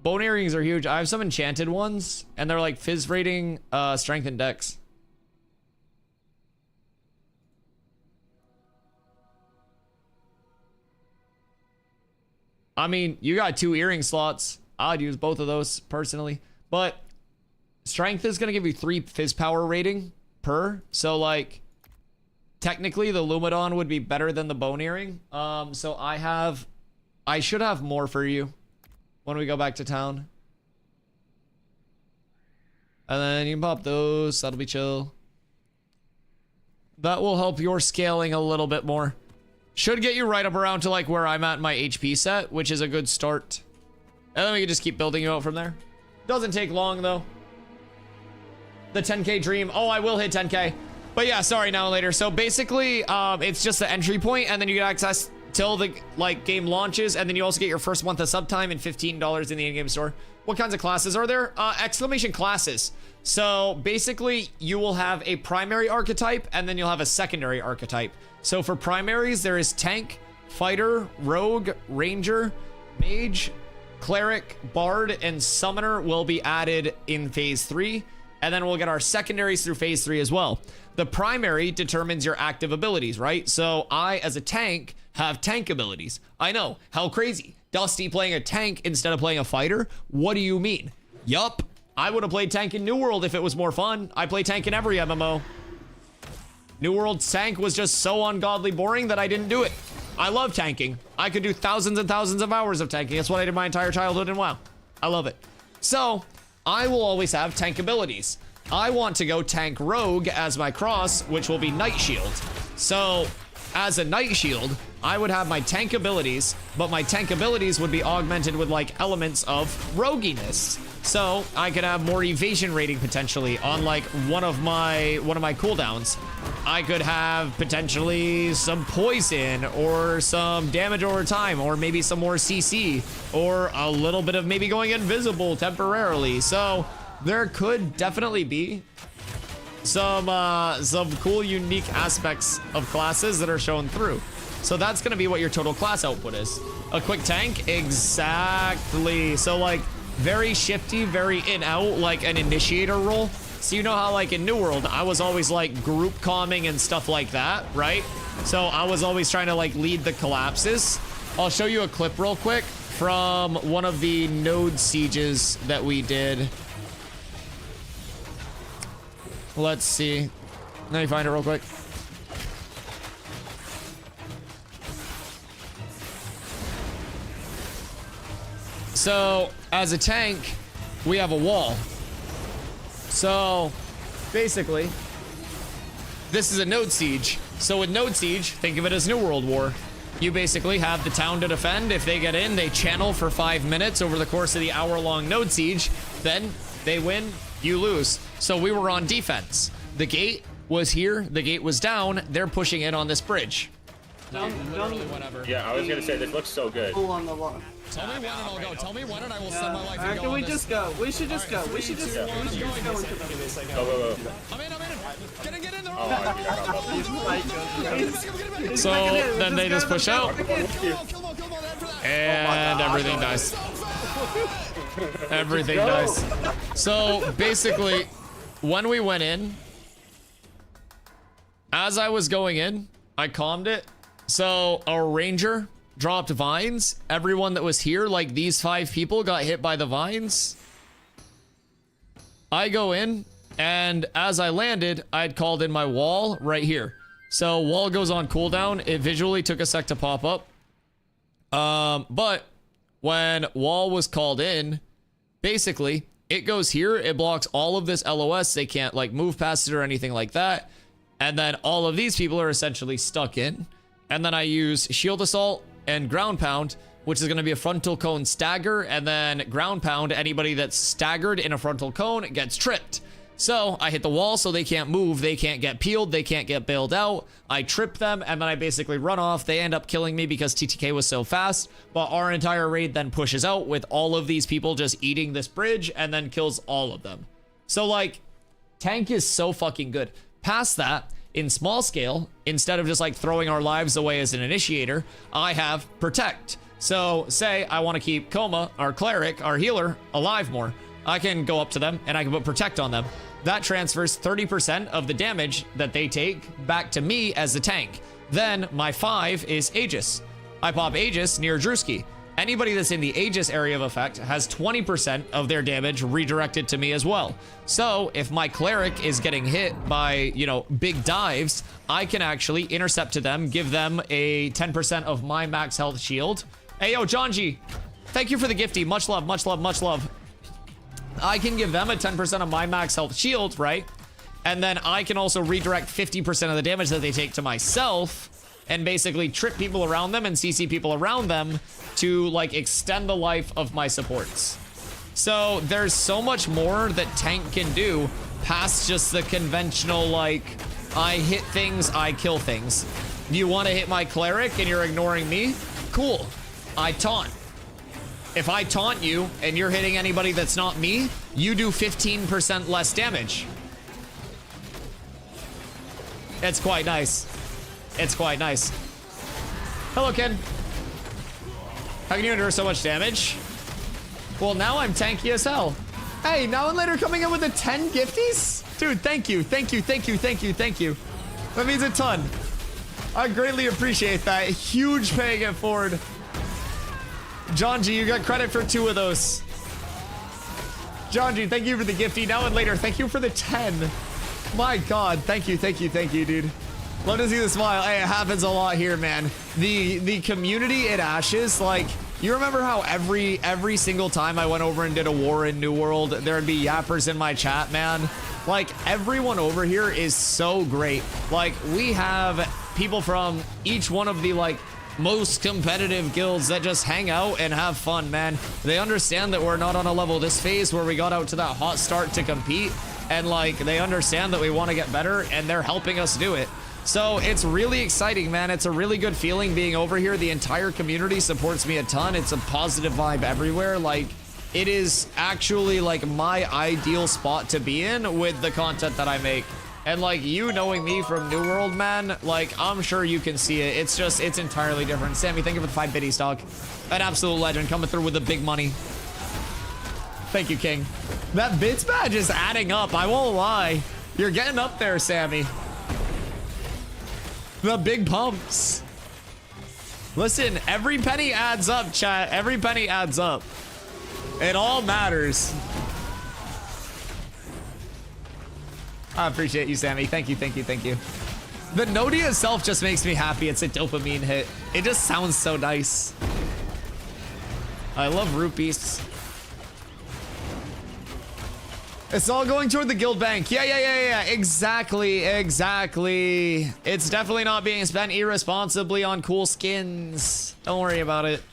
Bone earrings are huge. I have some enchanted ones, and they're like fizz rating, strength and dex. I mean, you got 2 earring slots. I'd use both of those personally, but strength is gonna give you 3 fizz power rating per. So like, technically the Lumidon would be better than the bone earring. So I should have more for you when we go back to town. And then you can pop those, that'll be chill. That will help your scaling a little bit more. Should get you right up around to like where I'm at in my HP set, which is a good start. And then we can just keep building you out from there. Doesn't take long though. The 10k dream. Oh, I will hit 10k. But yeah, sorry, now and later. So basically, it's just the entry point, and then you get access till the like game launches, and then you also get your first month of sub time and $15 in the in-game store. What kinds of classes are there? Exclamation classes. So basically, you will have a primary archetype, and then you'll have a secondary archetype. So for primaries, there is tank, fighter, rogue, ranger, mage, cleric, bard, and summoner will be added in phase 3. And then we'll get our secondaries through phase 3 as well. The primary determines your active abilities, right? So I, as a tank, have tank abilities. I know, how crazy. Dusty playing a tank instead of playing a fighter? What do you mean? Yup, I would have played tank in New World if it was more fun. I play tank in every MMO. New World tank was just so ungodly boring that I didn't do it. I love tanking. I could do thousands and thousands of hours of tanking. That's what I did my entire childhood in WoW. I love it. So, I will always have tank abilities. I want to go tank rogue as my cross, which will be Night Shield. So, as a Night Shield, I would have my tank abilities, but my tank abilities would be augmented with like elements of roguiness. So, I could have more evasion rating potentially on like one of my cooldowns. I could have potentially some poison or some damage over time, or maybe some more CC, or a little bit of maybe going invisible temporarily. So there could definitely be some cool, unique aspects of classes that are shown through. So that's gonna be what your total class output is. A quick tank, exactly. So like very shifty, very in-out, like an initiator role. So you know how like in New World, I was always like group calming and stuff like that, right? So I was always trying to like lead the collapses. I'll show you a clip real quick from one of the node sieges that we did. Let's see. Let me find it real quick. So as a tank, we have a wall. So basically, this is a node siege. So with node siege, think of it as New World War. You basically have the town to defend. If they get in, they channel for 5 minutes over the course of the hour-long node siege. Then they win, you lose. So we were on defense. The gate was here, the gate was down. They're pushing in on this bridge. Whatever. Yeah, I was gonna say, this looks so good. Pull on the wall. Tell me when and I'll go. Tell me when and I will send my life and go Can on we this. just go? We should just go. We should just go into the... Go. I'm in. Get in. They're Oh, I forgot about So then they just push out, and everything dies. Everything dies. So basically, when we went in, as I was going in, I calmed it. So a ranger dropped vines. Everyone that was here, like these 5 people, got hit by the vines. I go in, and as I landed, I'd called in my wall right here. So wall goes on cooldown. It visually took a sec to pop up. But when wall was called in, basically it goes here. It blocks all of this LOS. They can't like move past it or anything like that. And then all of these people are essentially stuck in. And then I use shield assault and ground pound, which is going to be a frontal cone stagger, and then ground pound. Anybody that's staggered in a frontal cone gets tripped. So I hit the wall so they can't move, they can't get peeled, they can't get bailed out. I trip them, and then I basically run off. They end up killing me because TTK was so fast, but our entire raid then pushes out with all of these people just eating this bridge and then kills all of them. So like, tank is so fucking good. Past that, in small scale, instead of just like throwing our lives away as an initiator, I have protect. So say I want to keep Coma, our cleric, our healer, alive more. I can go up to them and I can put protect on them. That transfers 30% of the damage that they take back to me as the tank. Then my 5 is Aegis. I pop Aegis near Drewski. Anybody that's in the Aegis area of effect has 20% of their damage redirected to me as well. So if my cleric is getting hit by, you know, big dives, I can actually intercept to them, give them a 10% of my max health shield. Hey, yo, John G, thank you for the gifty. Much love, much love, much love. I can give them a 10% of my max health shield, right? And then I can also redirect 50% of the damage that they take to myself and basically trip people around them and CC people around them to like extend the life of my supports. So there's so much more that tank can do past just the conventional like I hit things, I kill things. You want to hit my cleric and you're ignoring me? Cool. I taunt. If I taunt you and you're hitting anybody that's not me, you do 15% less damage. It's quite nice. It's quite nice. Hello, Ken. How can you endure so much damage? Well, now I'm tanky as hell. Hey, now and later coming in with the 10 gifties? Dude, thank you, thank you, thank you, thank you, thank you. That means a ton. I greatly appreciate that. Huge paying it forward. John G, you got credit for 2 of those. John G, thank you for the gifty. Now and later, thank you for the 10. My God, thank you, dude. Love to see the smile. Hey, it happens a lot here, man. The community at Ashes, like, you remember how every single time I went over and did a war in New World, there'd be yappers in my chat, man. Like, everyone over here is so great. Like, we have people from each one of the, like, most competitive guilds that just hang out and have fun, man. They understand that we're not on a level this phase where we got out to that hot start to compete, and like they understand that we want to get better and they're helping us do it. So it's really exciting, man. It's a really good feeling being over here. The entire community supports me a ton. It's a positive vibe everywhere. Like, it is actually like my ideal spot to be in with the content that I make. And like, you knowing me from New World, man, like, I'm sure you can see it. It's just, it's entirely different. Sammy, thank you for the 5 biddies, dog. An absolute legend coming through with the big money. Thank you, King. That bits badge is adding up. I won't lie. You're getting up there, Sammy. The big pumps. Listen, every penny adds up, chat. Every penny adds up. It all matters. I appreciate you, Sammy. Thank you, thank you, thank you. The Nodi itself just makes me happy. It's a dopamine hit. It just sounds so nice. I love rupees. It's all going toward the guild bank. Yeah. Exactly. It's definitely not being spent irresponsibly on cool skins. Don't worry about it.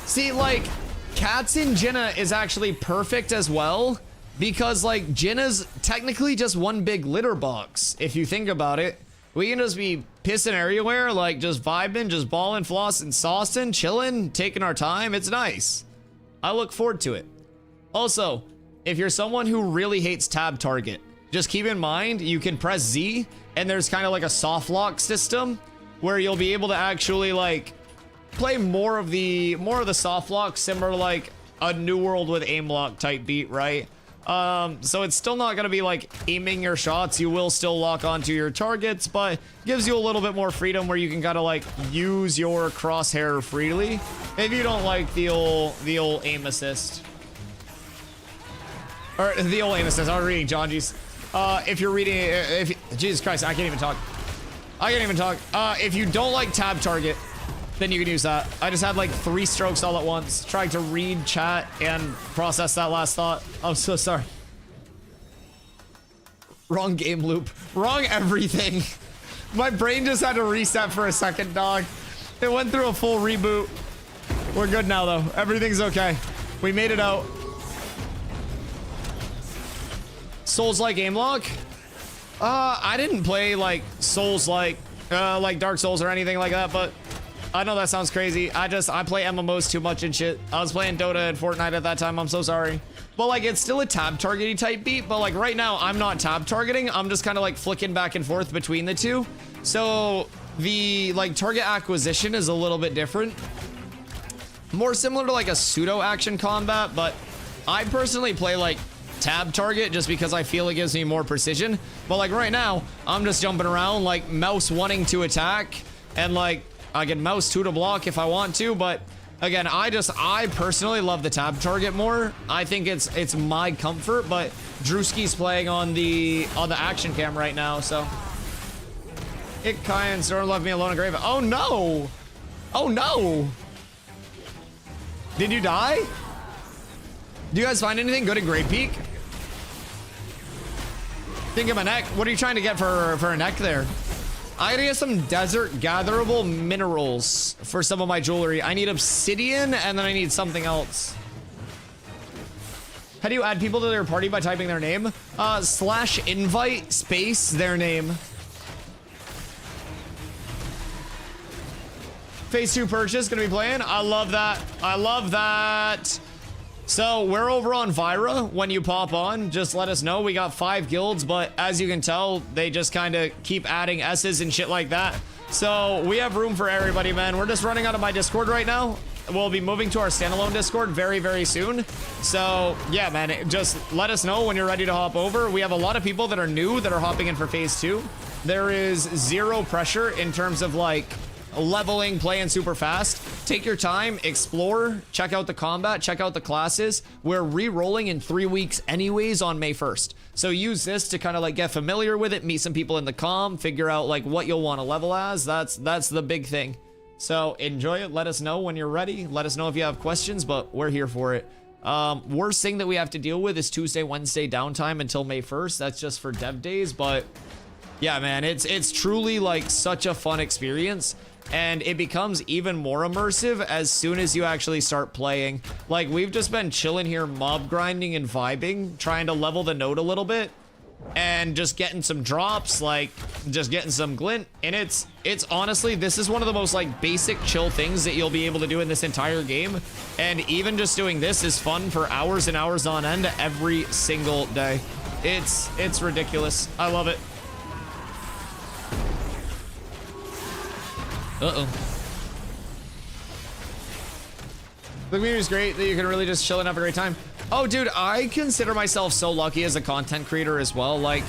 See, like, Cats in Jinna is actually perfect as well, because like Jinna's technically just one big litter box. If you think about it, we can just be pissing everywhere, like just vibing, just balling, flossing, saucing, chilling, taking our time. It's nice. I look forward to it. Also, if you're someone who really hates tab target, just keep in mind you can press Z and there's kind of like a soft lock system where you'll be able to actually like play more of the soft lock, similar to like a New World with aim lock type beat, right? So it's still not gonna be like aiming your shots. You will still lock onto your targets, but gives you a little bit more freedom where you can kind of like use your crosshair freely if you don't like the old aim assist. Or the old aim assist. I was reading John G's. If you're reading, Jesus Christ, I can't even talk. If you don't like tab target, then you can use that. I just had like 3 strokes all at once, trying to read chat and process that last thought. I'm so sorry. Wrong game loop. Wrong everything. My brain just had to reset for a second, dog. It went through a full reboot. We're good now, though. Everything's okay. We made it out. Souls-like aim lock? I didn't play like Souls-like Dark Souls or anything like that, but I know that sounds crazy. I play MMOs too much and shit. I was playing Dota and Fortnite at that time. I'm so sorry. But like, it's still a tab targeting type beat. But like right now, I'm not tab targeting. I'm just kind of like flicking back and forth between the two. So the like target acquisition is a little bit different. More similar to like a pseudo action combat. But I personally play like tab target just because I feel it gives me more precision. But like right now, I'm just jumping around like mouse wanting to attack and like I can mouse 2 to block if I want to, but again, I personally love the tab target more. I think it's my comfort, but Drewski's playing on the action cam right now, so. Kai and Storm left me alone in grave. Oh no! Oh no! Did you die? Do you guys find anything good at Great Peak? Think of a neck. What are you trying to get for a neck there? I gotta get some desert gatherable minerals for some of my jewelry. I need obsidian and then I need something else. How do you add people to their party by typing their name? /invite space their name. Phase 2 purchase gonna be playing. I love that. I love that. So we're over on Vyra. When you pop on, just let us know. We got 5 guilds, but as you can tell, they just kind of keep adding S's and shit like that. So we have room for everybody, man. We're just running out of my Discord right now. We'll be moving to our standalone Discord very, very soon. So yeah, man, just let us know when you're ready to hop over. We have a lot of people that are new that are hopping in for phase 2. There is 0 pressure in terms of like leveling, playing super fast. Take your time, explore, check out the combat, check out the classes. We're re-rolling in 3 weeks anyways on May 1st. So use this to kind of like get familiar with it, meet some people in the comm, figure out like what you'll want to level as. That's the big thing. So enjoy it. Let us know when you're ready. Let us know if you have questions, but we're here for it. Worst thing that we have to deal with is Tuesday, Wednesday downtime until May 1st. That's just for dev days, but yeah, man, it's truly like such a fun experience. And it becomes even more immersive as soon as you actually start playing. Like, we've just been chilling here, mob grinding and vibing, trying to level the node a little bit, and just getting some drops, like, just getting some glint. And it's honestly, this is one of the most, like, basic chill things that you'll be able to do in this entire game. And even just doing this is fun for hours and hours on end every single day. It's ridiculous. I love it. Uh-oh. The community is great that you can really just chill and have a great time. Oh, dude, I consider myself so lucky as a content creator as well. Like,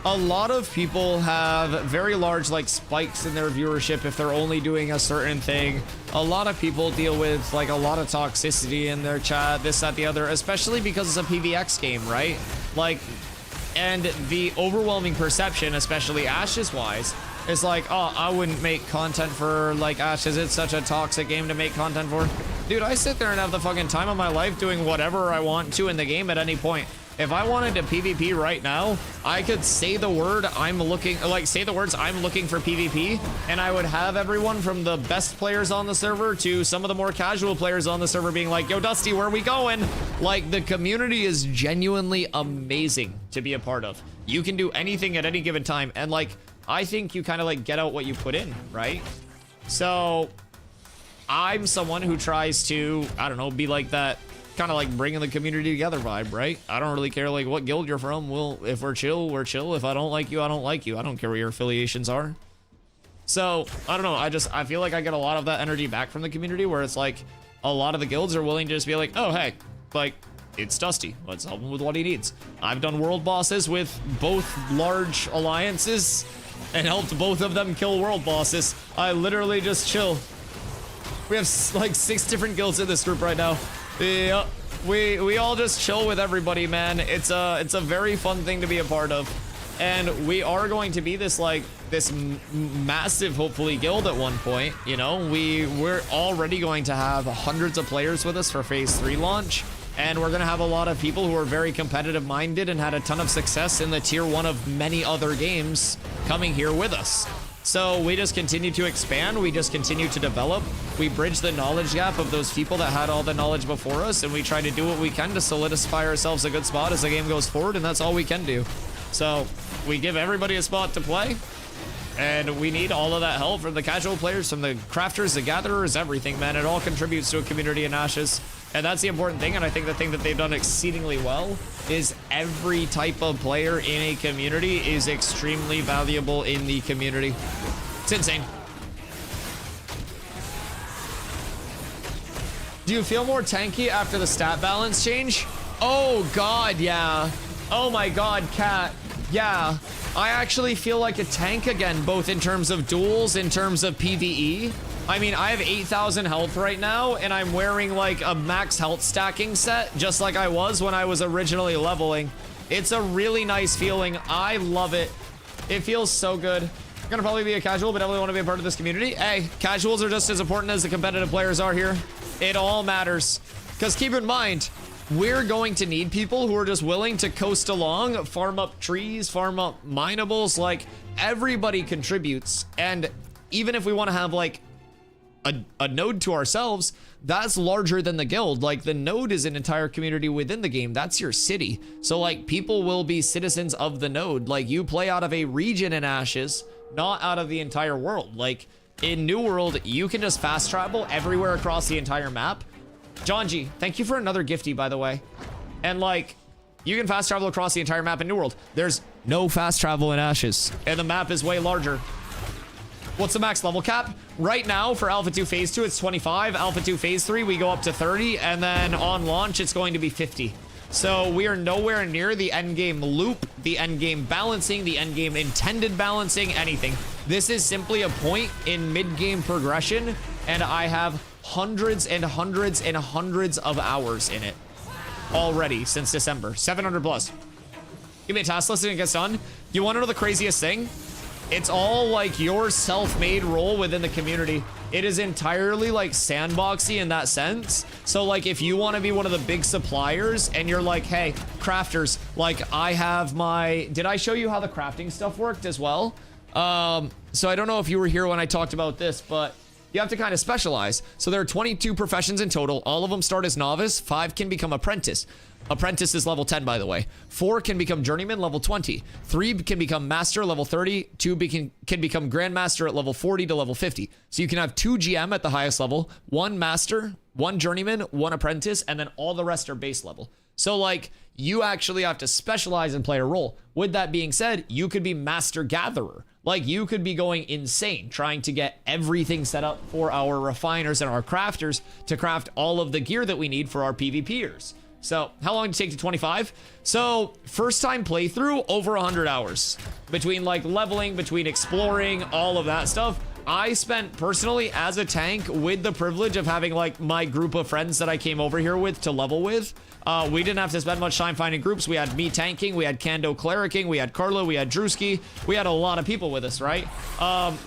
a lot of people have very large, like, spikes in their viewership if they're only doing a certain thing. A lot of people deal with, like, a lot of toxicity in their chat, this, that, the other, especially because it's a PvX game, right? Like, and the overwhelming perception, especially Ashes-wise, is like, oh, I wouldn't make content for like Ashes. It's such a toxic game to make content for. Dude, I sit there and have the fucking time of my life doing whatever I want to in the game at any point. If I wanted to PvP right now, I could say the word say the words I'm looking for PvP, and I would have everyone from the best players on the server to some of the more casual players on the server being like, yo, Dusty, where are we going? Like, the community is genuinely amazing to be a part of. You can do anything at any given time, and like, I think you kind of like get out what you put in, right? So I'm someone who tries to, I don't know, be like that kind of like bringing the community together vibe, right? I don't really care like what guild you're from. If we're chill, we're chill. If I don't like you, I don't like you. I don't care what your affiliations are. So I don't know. I feel like I get a lot of that energy back from the community where it's like a lot of the guilds are willing to just be like, oh, hey, like it's Dusty. Let's help him with what he needs. I've done world bosses with both large alliances and helped both of them kill world bosses. I literally just chill. We have like 6 different guilds in this group right now. Yeah, we all just chill with everybody, man. It's a very fun thing to be a part of. And we are going to be this like this massive, hopefully, guild at one point. You know, we're already going to have hundreds of players with us for phase 3 launch. And we're going to have a lot of people who are very competitive minded and had a ton of success in the tier 1 of many other games coming here with us. So we just continue to expand. We just continue to develop. We bridge the knowledge gap of those people that had all the knowledge before us. And we try to do what we can to solidify ourselves a good spot as the game goes forward. And that's all we can do. So we give everybody a spot to play. And we need all of that help from the casual players, from the crafters, the gatherers, everything, man. It all contributes to a community in Ashes. And that's the important thing. And I think the thing that they've done exceedingly well is every type of player in a community is extremely valuable in the community. It's insane. Do you feel more tanky after the stat balance change? Oh, God, yeah. Oh, my God, Cat. Yeah. I actually feel like a tank again, both in terms of duels, in terms of PvE. I mean, I have 8,000 health right now, and I'm wearing like a max health stacking set, just like I was when I was originally leveling. It's a really nice feeling. I love it. It feels so good. I'm gonna probably be a casual, but definitely want to be a part of this community. Hey, casuals are just as important as the competitive players are here. It all matters. Because keep in mind, we're going to need people who are just willing to coast along, farm up trees, farm up minables. Like, everybody contributes. And even if we want to have like a node to ourselves, that's larger than the guild. Like, the node is an entire community within the game. That's your city. So like, people will be citizens of the node. Like, you play out of a region in Ashes, not out of the entire world. Like, in New World, you can just fast travel everywhere across the entire map. John G, thank you for another gifty, by the way. And like, you can fast travel across the entire map in New World. There's no fast travel in Ashes, and the map is way larger. What's the max level cap? Right now for Alpha 2 Phase 2, it's 25. Alpha 2 Phase 3, we go up to 30. And then on launch, it's going to be 50. So we are nowhere near the endgame loop, the endgame balancing, the endgame intended balancing, anything. This is simply a point in mid-game progression, and I have hundreds and hundreds and hundreds of hours in it already since December. 700 plus. Give me a task list and it gets done. You want to know the craziest thing? It's all like your self-made role within the community. It is entirely like sandboxy in that sense. So like, if you want to be one of the big suppliers and you're like, hey, crafters, like I have my, did I show you how the crafting stuff worked as well? So I don't know if you were here when I talked about this, but you have to kind of specialize. So there are 22 professions in total. All of them start as novice. 5 can become apprentice. Apprentice is level 10, by the way. 4 can become journeyman, level 20. 3 can become master, level 30. 2 can become grandmaster at level 40 to level 50. So you can have 2 GM at the highest level, 1 master, 1 journeyman, 1 apprentice, and then all the rest are base level. So like, you actually have to specialize and play a role. With that being said, you could be master gatherer. Like, you could be going insane trying to get everything set up for our refiners and our crafters to craft all of the gear that we need for our PvPers. So how long did it take to 25? So first time playthrough, over 100 hours. Between like leveling, between exploring, all of that stuff. I spent personally as a tank with the privilege of having like my group of friends that I came over here with to level with. We didn't have to spend much time finding groups. We had me tanking, we had Kando clericing, we had Carlo, we had Drewski. We had a lot of people with us, right?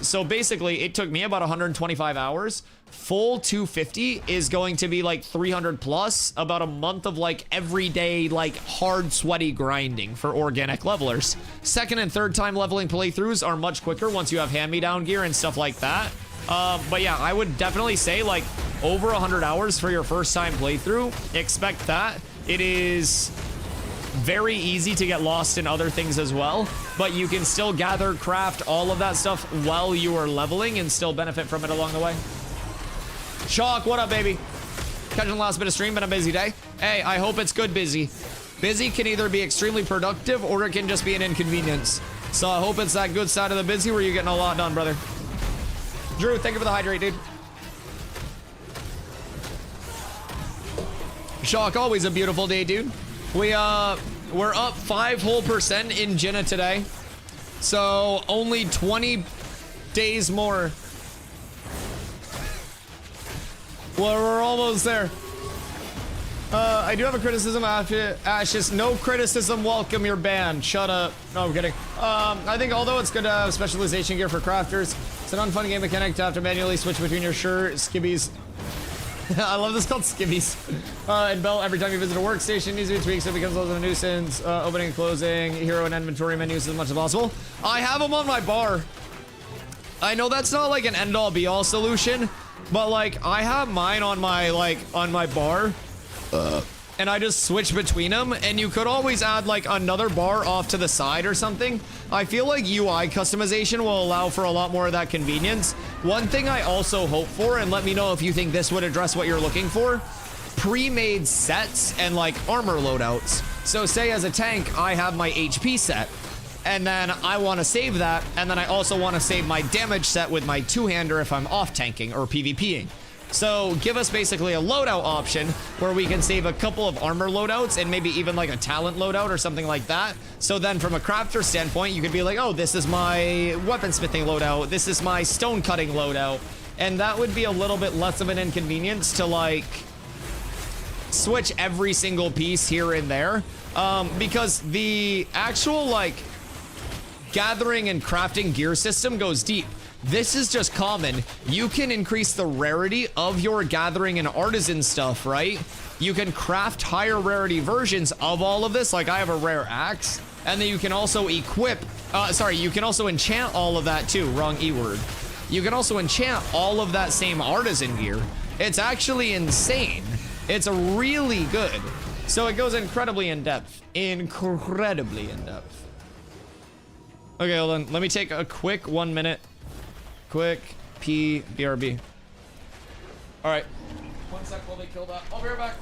So basically it took me about 125 hours. Full 250 is going to be like 300 plus, about a month of like everyday, like hard sweaty grinding for organic levelers. Second and third time leveling playthroughs are much quicker once you have hand-me-down gear and stuff like that. But yeah, I would definitely say like over 100 hours for your first time playthrough. Expect that. It is very easy to get lost in other things as well, but you can still gather, craft, all of that stuff while you are leveling and still benefit from it along the way. Chalk, what up, baby? Catching the last bit of stream, been a busy day. Hey, I hope it's good, busy. Busy can either be extremely productive or it can just be an inconvenience. So I hope it's that good side of the busy where you're getting a lot done, brother. Drew, thank you for the hydrate, dude. Shock, always a beautiful day, dude. We're up 5% in Jinna today. So only 20 days more. Well, we're almost there. I do have a criticism after Ashes. No criticism, welcome, you're banned. Shut up. No, I'm kidding. I think although it's good to have specialization gear for crafters, it's an unfun game mechanic to have to manually switch between your shirt, skibbies. I love this called skibbies. And belt every time you visit a workstation needs to be tweaked so it becomes less of a nuisance. Opening and closing, hero and inventory menus as much as possible. I have them on my bar. I know that's not like an end-all be-all solution, but like I have mine on my bar. And I just switch between them, and you could always add like another bar off to the side or something. I feel like UI customization will allow for a lot more of that convenience. One thing I also hope for, and let me know if you think this would address what you're looking for, pre-made sets and like armor loadouts. So say as a tank, I have my HP set, and then I want to save that, and then I also want to save my damage set with my two-hander if I'm off tanking or PvPing. So give us basically a loadout option where we can save a couple of armor loadouts and maybe even like a talent loadout or something like that. So then from a crafter standpoint, you could be like, oh, this is my weaponsmithing loadout. This is my stone cutting loadout. And that would be a little bit less of an inconvenience to like switch every single piece here and there. Because the actual like gathering and crafting gear system goes deep. This is just common. You can increase the rarity of your gathering and artisan stuff, right? You can craft higher rarity versions of all of this. Like I have a rare axe, and then you can also equip, you can also enchant all of that too. Wrong E word. You can also enchant all of that same artisan gear. It's actually insane. It's really good. So it goes incredibly in depth. Incredibly in depth. Okay, hold on. Let me take a quick 1 minute. Quick BRB. All right. 1 sec while they kill that. I'll be right back.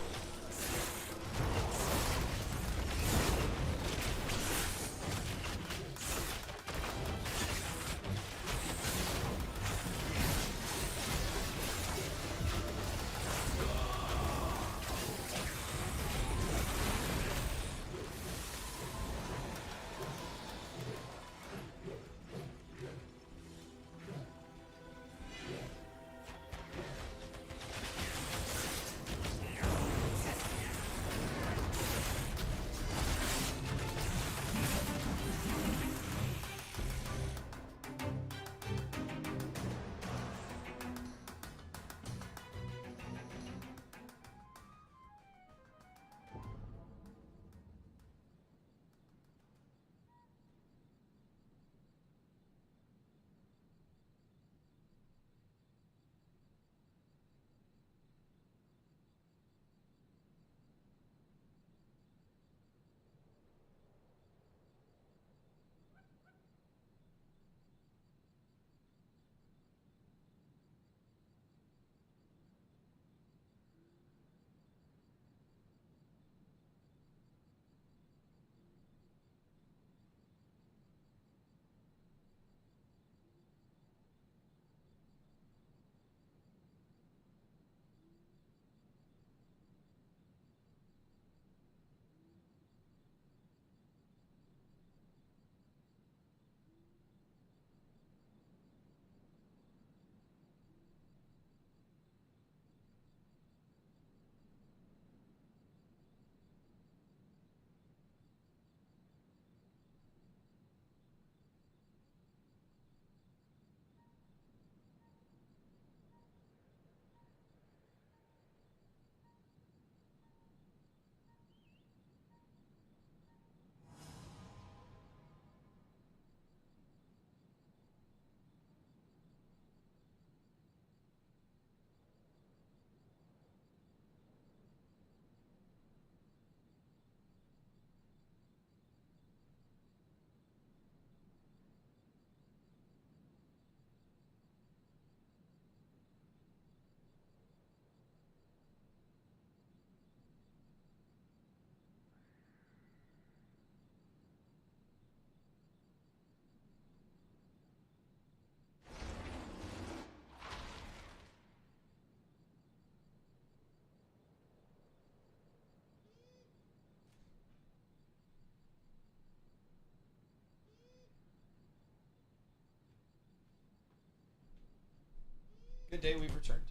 Good day, we've returned.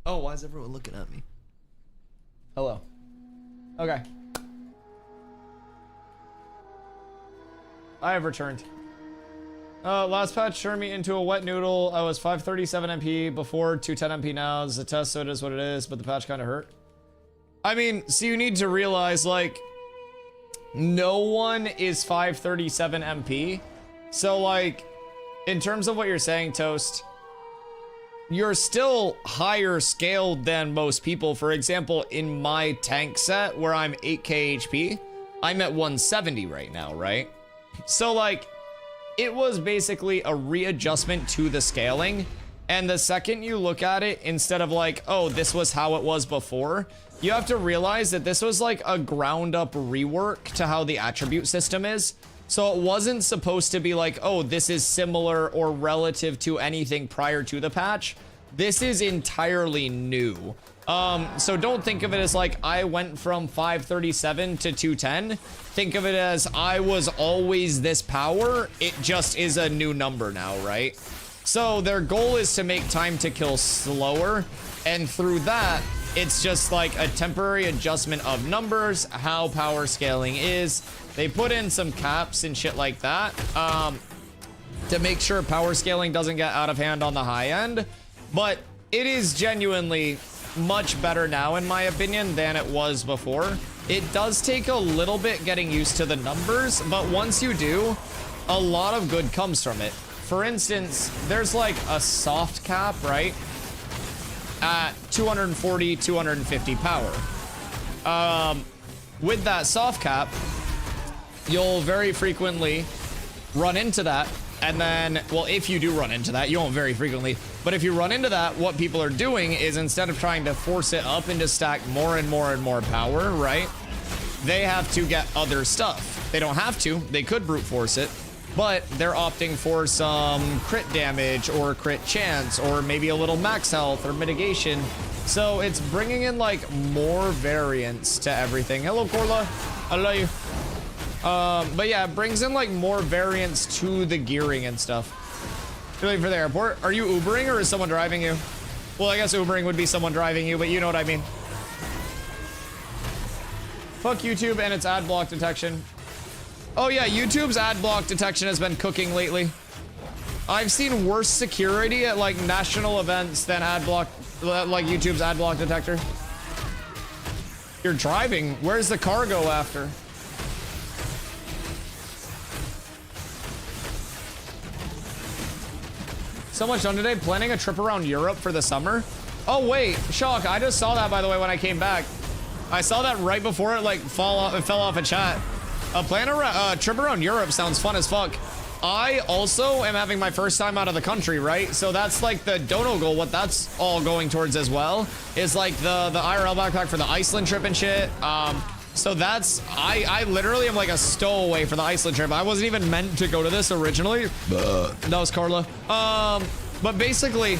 Oh, why is everyone looking at me? Hello. Okay. I have returned. Last patch turned me into a wet noodle. I was 537 MP before, 210 MP now. This is a test, so it is what it is, but the patch kind of hurt. I mean, so you need to realize, like, no one is 537 MP. So, like, in terms of what you're saying, Toast, you're still higher scaled than most people. For example, in my tank set, where I'm 8k HP, I'm at 170 right now, right? So, like, it was basically a readjustment to the scaling. And the second you look at it, instead of like, oh, this was how it was before, you have to realize that this was like a ground up rework to how the attribute system is. So it wasn't supposed to be like, oh, this is similar or relative to anything prior to the patch. This is entirely new. So don't think of it as like I went from 537 to 210. Think of it as I was always this power. It just is a new number now, right? So their goal is to make time to kill slower. And through that, it's just like a temporary adjustment of numbers, how power scaling is. They put in some caps and shit like that to make sure power scaling doesn't get out of hand on the high end. But it is genuinely much better now, in my opinion, than it was before. It does take a little bit getting used to the numbers, but once you do, a lot of good comes from it. For instance, there's like a soft cap, right? At 240, 250 power. With that soft cap, you'll very frequently run into that. And then, well, if you do run into that, you won't very frequently. But if you run into that, what people are doing is instead of trying to force it up and to stack more and more and more power, right? They have to get other stuff. They don't have to. They could brute force it. But they're opting for some crit damage or crit chance or maybe a little max health or mitigation. So it's bringing in like more variance to everything. Hello, Corla. I love you. But yeah, it brings in like more variance to the gearing and stuff. You're waiting for the airport. Are you Ubering or is someone driving you? Well, I guess Ubering would be someone driving you, but you know what I mean. Fuck YouTube and its ad block detection. Oh yeah, YouTube's ad block detection has been cooking lately. I've seen worse security at like national events than ad block, like YouTube's ad block detector. You're driving. Where's the car go after? So much done today. Planning a trip around Europe for the summer. Oh wait, Shock, I just saw that by the way when I came back. I saw that right before it like fell off a chat. Plan a trip around Europe sounds fun as fuck. I also am having my first time out of the country, right? So that's like the dono goal. What that's all going towards as well is like the IRL backpack for the Iceland trip and shit. So that's, I literally am like a stowaway for the Iceland trip. I wasn't even meant to go to this originally. That was Carla. But basically,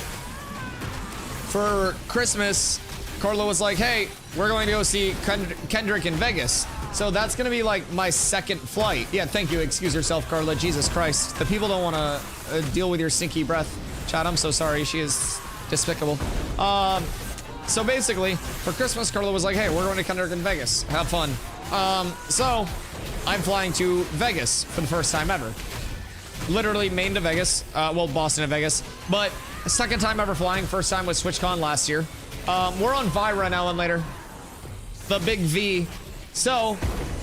for Christmas, Carla was like, hey, we're going to go see Kendrick in Vegas. So that's going to be like my second flight. Yeah, thank you. Excuse yourself, Carla. Jesus Christ. The people don't want to deal with your stinky breath. Chad, I'm so sorry. She is despicable. So basically, for Christmas, Carla was like, hey, we're going to Kendrick in Vegas. Have fun. So I'm flying to Vegas for the first time ever. Literally Maine to Vegas. Well, Boston to Vegas. But second time ever flying. First time was TwitchCon last year. We're on Vi right now and later. The big V. So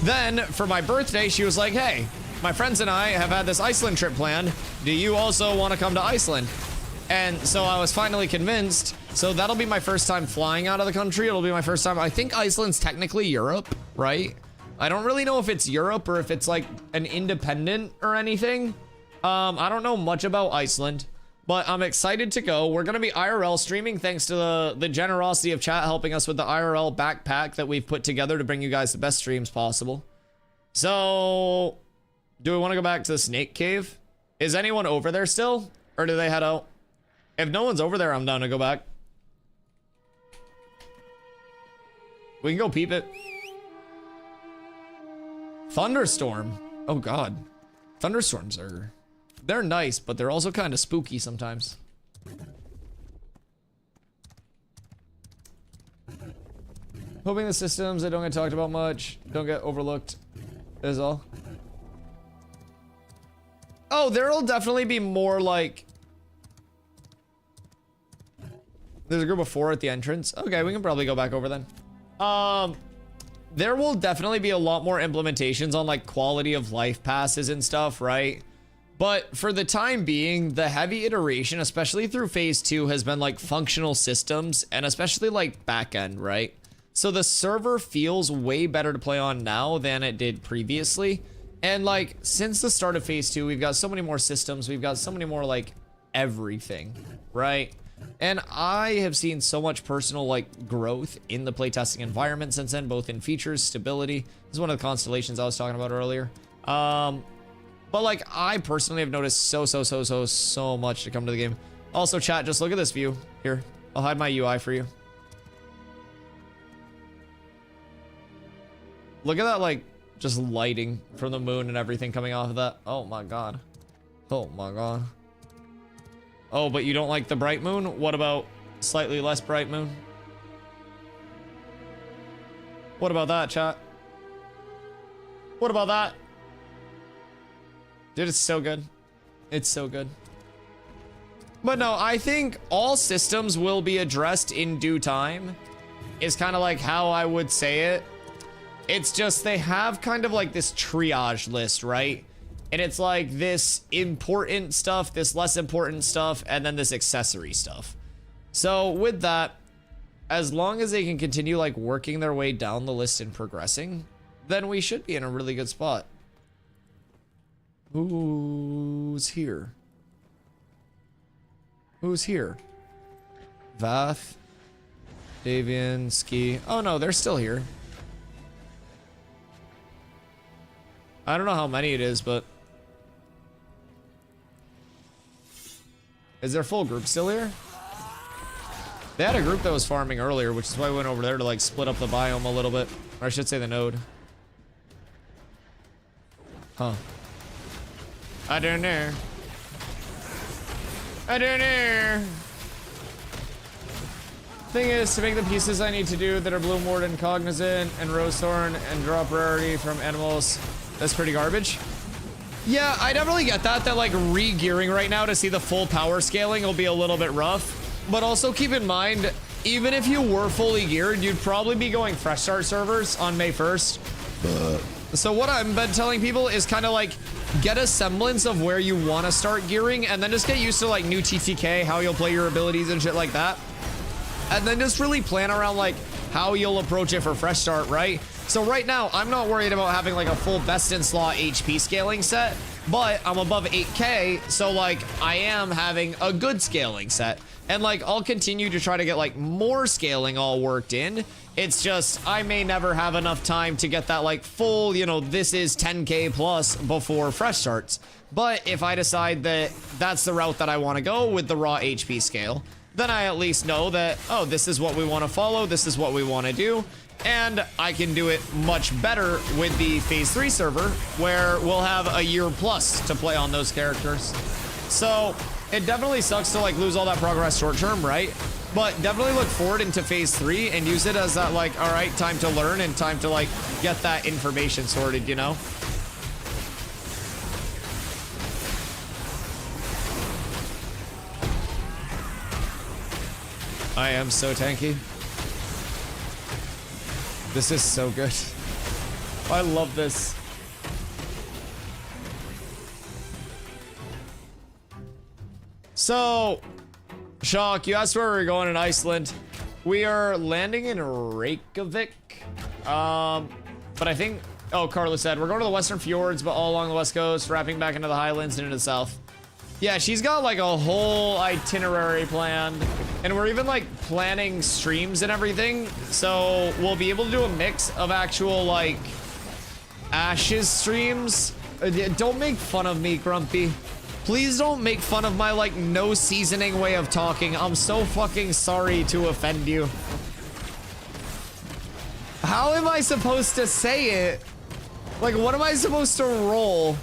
then for my birthday, she was like, hey, my friends and I have had this Iceland trip planned. Do you also want to come to Iceland? And so I was finally convinced. So that'll be my first time flying out of the country. It'll be my first time. I think Iceland's technically Europe, right? I don't really know if it's Europe or if it's like an independent or anything. I don't know much about Iceland, but I'm excited to go. We're going to be IRL streaming thanks to the generosity of chat helping us with the IRL backpack that we've put together to bring you guys the best streams possible. So do we want to go back to the snake cave? Is anyone over there still? Or do they head out? If no one's over there, I'm down to go back. We can go peep it. Thunderstorm. Oh God. Thunderstorms they're nice, but they're also kind of spooky sometimes. Hoping the systems that don't get talked about much don't get overlooked is all. Oh, there'll definitely be more like... There's a group of 4 at the entrance. Okay, we can probably go back over then. There will definitely be a lot more implementations on like quality of life passes and stuff, right? But for the time being, the heavy iteration, especially through phase 2, has been like functional systems and especially like backend, right? So the server feels way better to play on now than it did previously. And like since the start of phase 2, we've got so many more systems, we've got so many more like everything, right? And I have seen so much personal like growth in the playtesting environment since then, both in features, stability. This is one of the constellations I was talking about earlier. But like I personally have noticed so much to come to the game. Also, chat, just look at this view here. I'll hide my UI for you. Look at that, like just lighting from the moon and everything coming off of that. Oh my god. Oh my god. Oh, but you don't like the bright moon? What about slightly less bright moon? What about that, chat? What about that? Dude, it's so good. It's so good. But no, I think all systems will be addressed in due time, is kind of like how I would say it. It's just they have kind of like this triage list, right? And it's like this important stuff, this less important stuff, and then this accessory stuff. So with that, as long as they can continue like working their way down the list and progressing, then we should be in a really good spot. Who's here? Who's here? Vath, Davian, Ski. Oh no, they're still here. I don't know how many it is, but... Is their full group still here? They had a group that was farming earlier, which is why we went over there to like split up the biome a little bit. Or I should say the node. Huh. I don't know. I don't know. Thing is, to make the pieces I need to do that are Bloom Ward and Cognizant and Rosethorn and drop rarity from animals, that's pretty garbage. Yeah, I definitely get that like re-gearing right now to see the full power scaling will be a little bit rough. But also keep in mind, even if you were fully geared, you'd probably be going fresh start servers on May 1st. So what I've been telling people is kind of like, get a semblance of where you want to start gearing and then just get used to like new TTK, how you'll play your abilities and shit like that. And then just really plan around like how you'll approach it for fresh start, right? So right now, I'm not worried about having like a full best in slot HP scaling set, but I'm above 8K, so like I am having a good scaling set. And like I'll continue to try to get like more scaling all worked in. It's just I may never have enough time to get that like full, you know, this is 10K plus before fresh starts. But if I decide that that's the route that I want to go with the raw HP scale, then I at least know that, oh, this is what we want to follow, this is what we want to do, and I can do it much better with the phase 3 server, where we'll have a year plus to play on those characters. So it definitely sucks to like lose all that progress short term, right? But definitely look forward into phase 3 and use it as that like, all right, time to learn and time to like get that information sorted, you know? I am so tanky. This is so good. I love this. So, Shock, you asked where we're going in Iceland. We are landing in Reykjavik. But I think, oh, Carla said, we're going to the Western Fjords, but all along the West Coast, wrapping back into the Highlands and into the South. Yeah, she's got like a whole itinerary planned. And we're even like planning streams and everything. So we'll be able to do a mix of actual like Ashes streams. Don't make fun of me, Grumpy. Please don't make fun of my like no seasoning way of talking. I'm so fucking sorry to offend you. How am I supposed to say it? Like, what am I supposed to roll?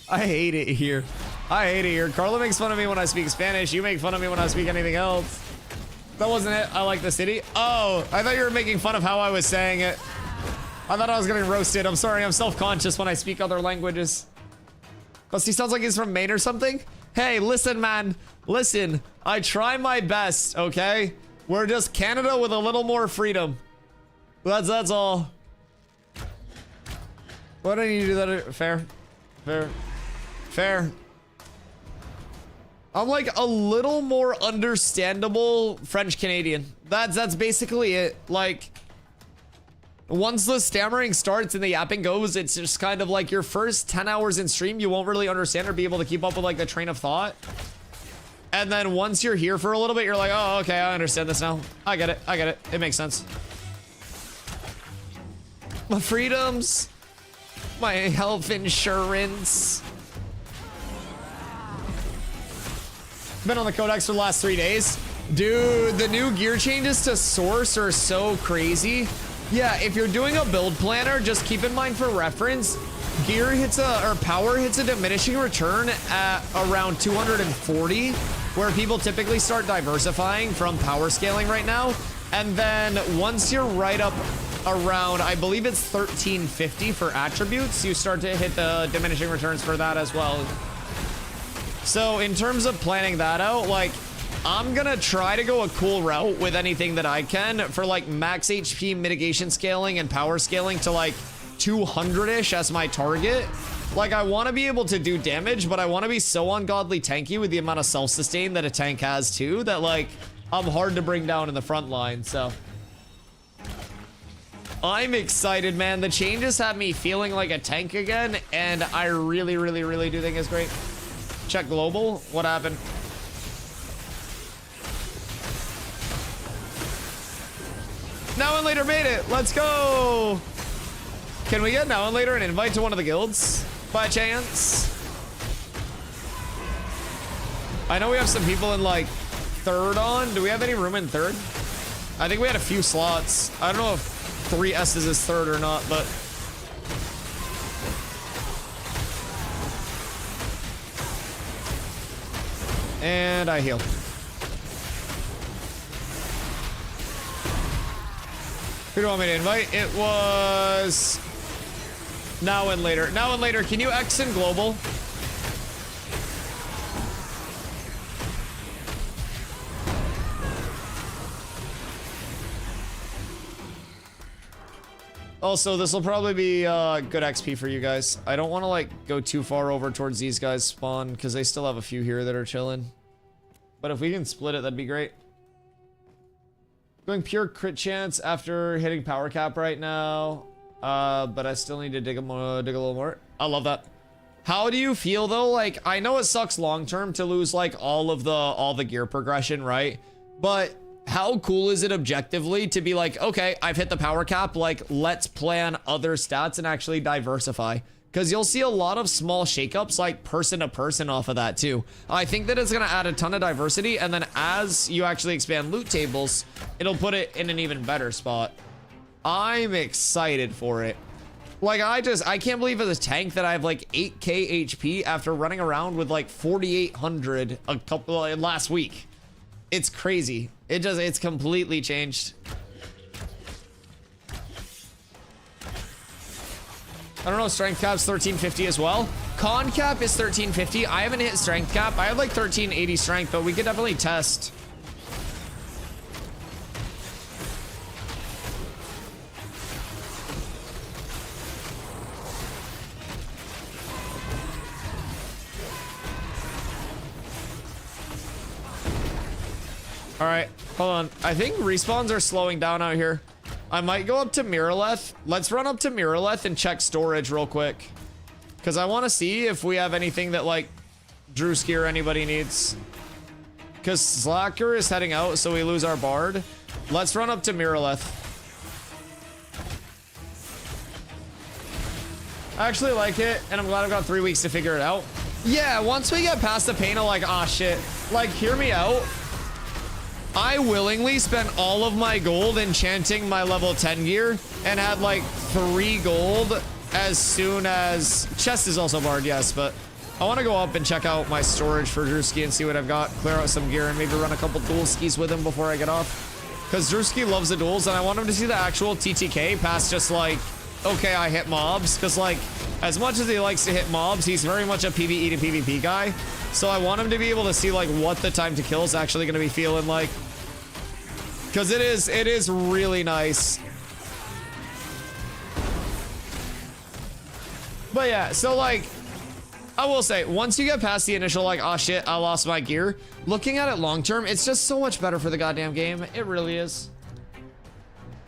I hate it here. I hate it here. Carla makes fun of me when I speak Spanish. You make fun of me when I speak anything else. That wasn't it. I like the city. Oh, I thought you were making fun of how I was saying it. I thought I was getting roasted. I'm sorry. I'm self-conscious when I speak other languages. Plus, he sounds like he's from Maine or something. Hey, listen, man. Listen, I try my best, okay? We're just Canada with a little more freedom. That's all. What do I need to do that? Fair. Fair. Fair. I'm like a little more understandable French Canadian. That's basically it. Like, once the stammering starts and the yapping goes, it's just kind of like your first 10 hours in stream, you won't really understand or be able to keep up with like the train of thought. And then once you're here for a little bit, you're like, oh, okay, I understand this now. I get it. I get it. It makes sense. My freedoms. My health insurance. Been on the codex for the last 3 days. Dude, the new gear changes to source are so crazy. Yeah, if you're doing a build planner, just keep in mind for reference, gear hits or power hits a diminishing return at around 240, where people typically start diversifying from power scaling right now. And then once you're right up around, I believe it's 1350 for attributes, you start to hit the diminishing returns for that as well. So in terms of planning that out, like, I'm gonna try to go a cool route with anything that I can for like max HP mitigation scaling and power scaling to like 200-ish as my target. Like, I want to be able to do damage, but I want to be so ungodly tanky with the amount of self-sustain that a tank has too, that like, I'm hard to bring down in the front line, so. I'm excited, man. The changes have me feeling like a tank again, and I really, really, really do think it's great. Check global. What happened? Now and Later made it. Let's go. Can we get Now and Later an invite to one of the guilds by chance? I know we have some people in like third on. Do we have any room in third? I think we had a few slots. I don't know if 3S's is third or not, but and I heal. Who do you want me to invite? It was Now and Later. Now and Later, can you X in global? Also, this will probably be good XP for you guys. I don't want to like go too far over towards these guys spawn because they still have a few here that are chilling. But if we can split it, that'd be great. Going pure crit chance after hitting power cap right now. But I still need to dig a little more. I love that. How do you feel though? Like, I know it sucks long term to lose like all the gear progression, right? But how cool is it objectively to be like, okay, I've hit the power cap, like, let's plan other stats and actually diversify? Because you'll see a lot of small shakeups, like person to person off of that too. I think that it's gonna add a ton of diversity, and then as you actually expand loot tables, it'll put it in an even better spot. I'm excited for it. Like, I can't believe as a tank that I have like 8k HP after running around with like 4,800 last week. It's crazy. It's completely changed. I don't know, strength cap's 1350 as well. Con cap is 1350. I haven't hit strength cap. I have like 1380 strength, but we could definitely test. All right, hold on. I think respawns are slowing down out here. I might go up to Miraleth. Let's run up to Miraleth and check storage real quick. Because I want to see if we have anything that, like, Drewski or anybody needs. Because Slacker is heading out, so we lose our Bard. Let's run up to Miraleth. I actually like it, and I'm glad I've got 3 weeks to figure it out. Yeah, once we get past the pain of, like, ah, shit. Like, hear me out. I willingly spent all of my gold enchanting my level 10 gear and had like 3 gold as soon as chest is also barred, yes, but I want to go up and check out my storage for Drewski and see what I've got. Clear out some gear and maybe run a couple dual skis with him before I get off. Because Drewski loves the duels and I want him to see the actual TTK past just like, okay, I hit mobs. Because like, as much as he likes to hit mobs, he's very much a PvE to PvP guy. So I want him to be able to see like what the time to kill is actually going to be feeling like. Because it is really nice. But yeah, so like, I will say, once you get past the initial like, oh shit, I lost my gear, looking at it long term, it's just so much better for the goddamn game. It really is.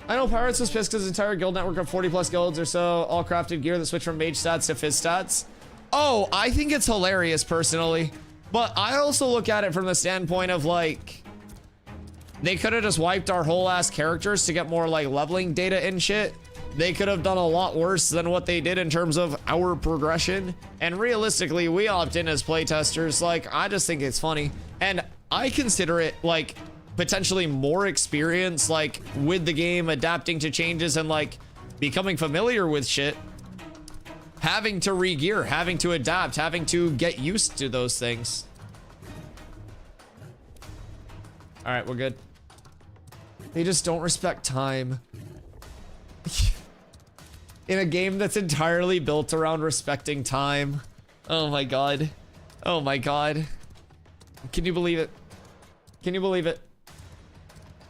I know Pirates was pissed because his entire guild network of 40 plus guilds or so, all crafted gear that switch from mage stats to fizz stats. Oh, I think it's hilarious personally. But I also look at it from the standpoint of like, they could have just wiped our whole ass characters to get more like leveling data and shit. They could have done a lot worse than what they did in terms of our progression. And realistically, we opt in as playtesters. Like, I just think it's funny. And I consider it like potentially more experience, like with the game, adapting to changes and like becoming familiar with shit. Having to re-gear, having to adapt, having to get used to those things. All right, we're good. They just don't respect time. In a game that's entirely built around respecting time. Oh my god. Oh my god. Can you believe it? Can you believe it?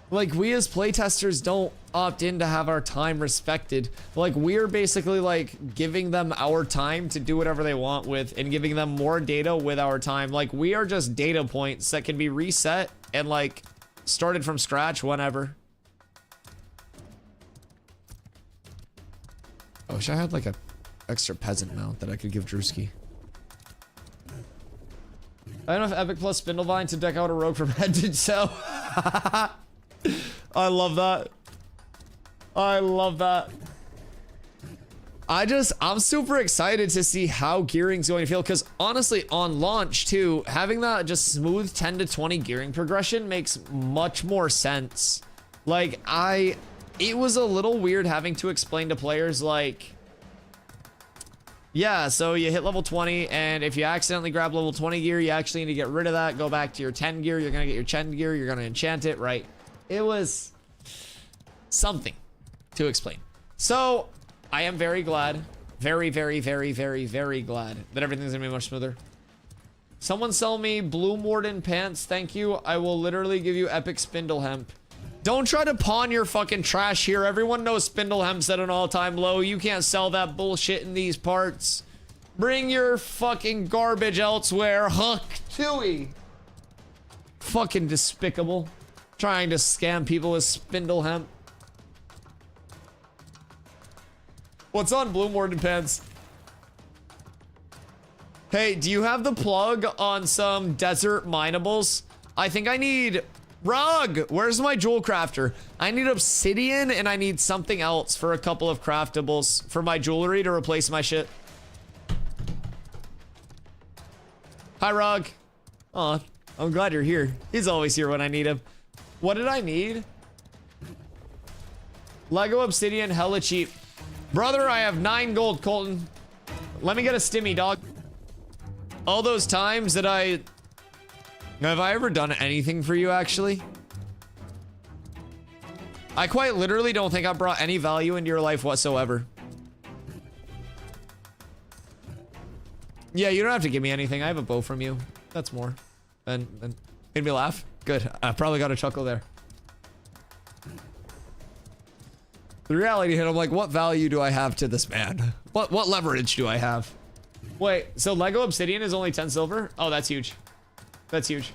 Like, we as playtesters don't opt in to have our time respected. Like, we're basically like giving them our time to do whatever they want with and giving them more data with our time. Like, we are just data points that can be reset and like started from scratch whenever. I wish I had like a extra peasant mount that I could give Drewski. I don't have Epic plus Spindlevine to deck out a rogue from head to toe. I love that. I love that. I'm super excited to see how gearing's going to feel, because honestly, on launch too, having that just smooth 10 to 20 gearing progression makes much more sense. Like, it was a little weird having to explain to players like, yeah, so you hit level 20, and if you accidentally grab level 20 gear, you actually need to get rid of that, go back to your 10 gear, you're gonna get your 10 gear, you're gonna enchant it, right? It was something to explain. So, I am very glad, very, very, very, very, very glad that everything's gonna be much smoother. Someone sell me Blue Morden pants, thank you. I will literally give you epic spindle hemp. Don't try to pawn your fucking trash here. Everyone knows spindle hemp's at an all-time low. You can't sell that bullshit in these parts. Bring your fucking garbage elsewhere. Huck Tui. Fucking despicable. Trying to scam people with spindle hemp. What's on Blue Morden pants? Hey, do you have the plug on some desert minables? I think I need... Rug! Where's my jewel crafter? I need obsidian and I need something else for a couple of craftables for my jewelry to replace my shit. Hi, Rug. Aw, I'm glad you're here. He's always here when I need him. What did I need? Lego obsidian, hella cheap. Brother, I have 9 gold, Colton. Let me get a stimmy, dog. All those times that have I ever done anything for you, actually? I quite literally don't think I brought any value into your life whatsoever. Yeah, you don't have to give me anything. I have a bow from you. That's more. And made me laugh. Good. I probably got a chuckle there. The reality hit, I'm like, what value do I have to this man? What leverage do I have? Wait, so Lego obsidian is only 10 silver? Oh, that's huge. That's huge.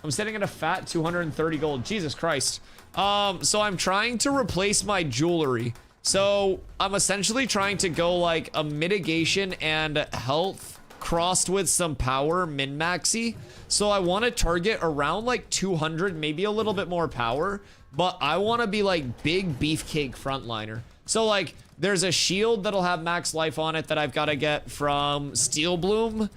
I'm sitting at a fat 230 gold. Jesus Christ. So I'm trying to replace my jewelry. So I'm essentially trying to go like a mitigation and health crossed with some power min-maxy. So I want to target around like 200, maybe a little bit more power, but I want to be like big beefcake frontliner. So like there's a shield that'll have max life on it that I've got to get from Steel Bloom.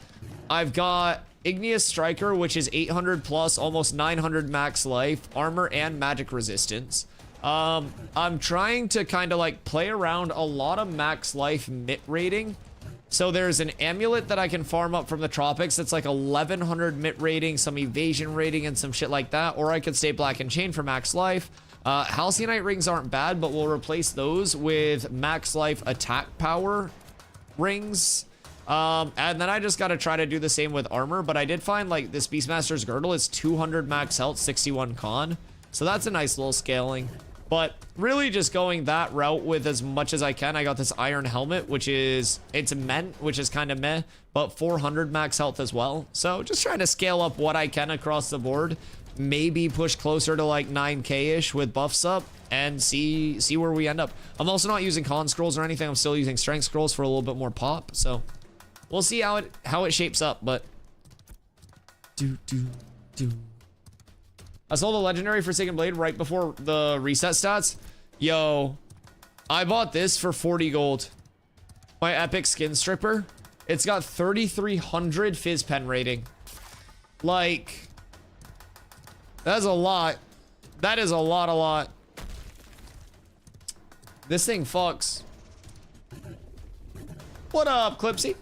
I've got Igneous Striker, which is 800 plus, almost 900 max life, armor and magic resistance. I'm trying to kind of like play around a lot of max life mit rating So there's an amulet that I can farm up from the tropics. That's like 1100 mit rating, some evasion rating, and some shit like that. Or I could stay black and chain for max life. Halcyon rings aren't bad, but we'll replace those with max life attack power rings. And then I just got to try to do the same with armor. But I did find like this Beastmaster's Girdle is 200 max health, 61 con. So that's a nice little scaling. But really just going that route with as much as I can. I got this iron helmet, which is, it's meant, which is kind of meh, but 400 max health as well. So just trying to scale up what I can across the board. Maybe push closer to like 9k-ish with buffs up and see where we end up. I'm also not using con scrolls or anything. I'm still using strength scrolls for a little bit more pop. So we'll see how it shapes up, but I sold a legendary Forsaken Blade right before the reset stats. Yo, I bought this for 40 gold. My epic skin stripper. It's got 3,300 fizz pen rating. Like, that's a lot. That is a lot. This thing fucks. What up, Clipsy?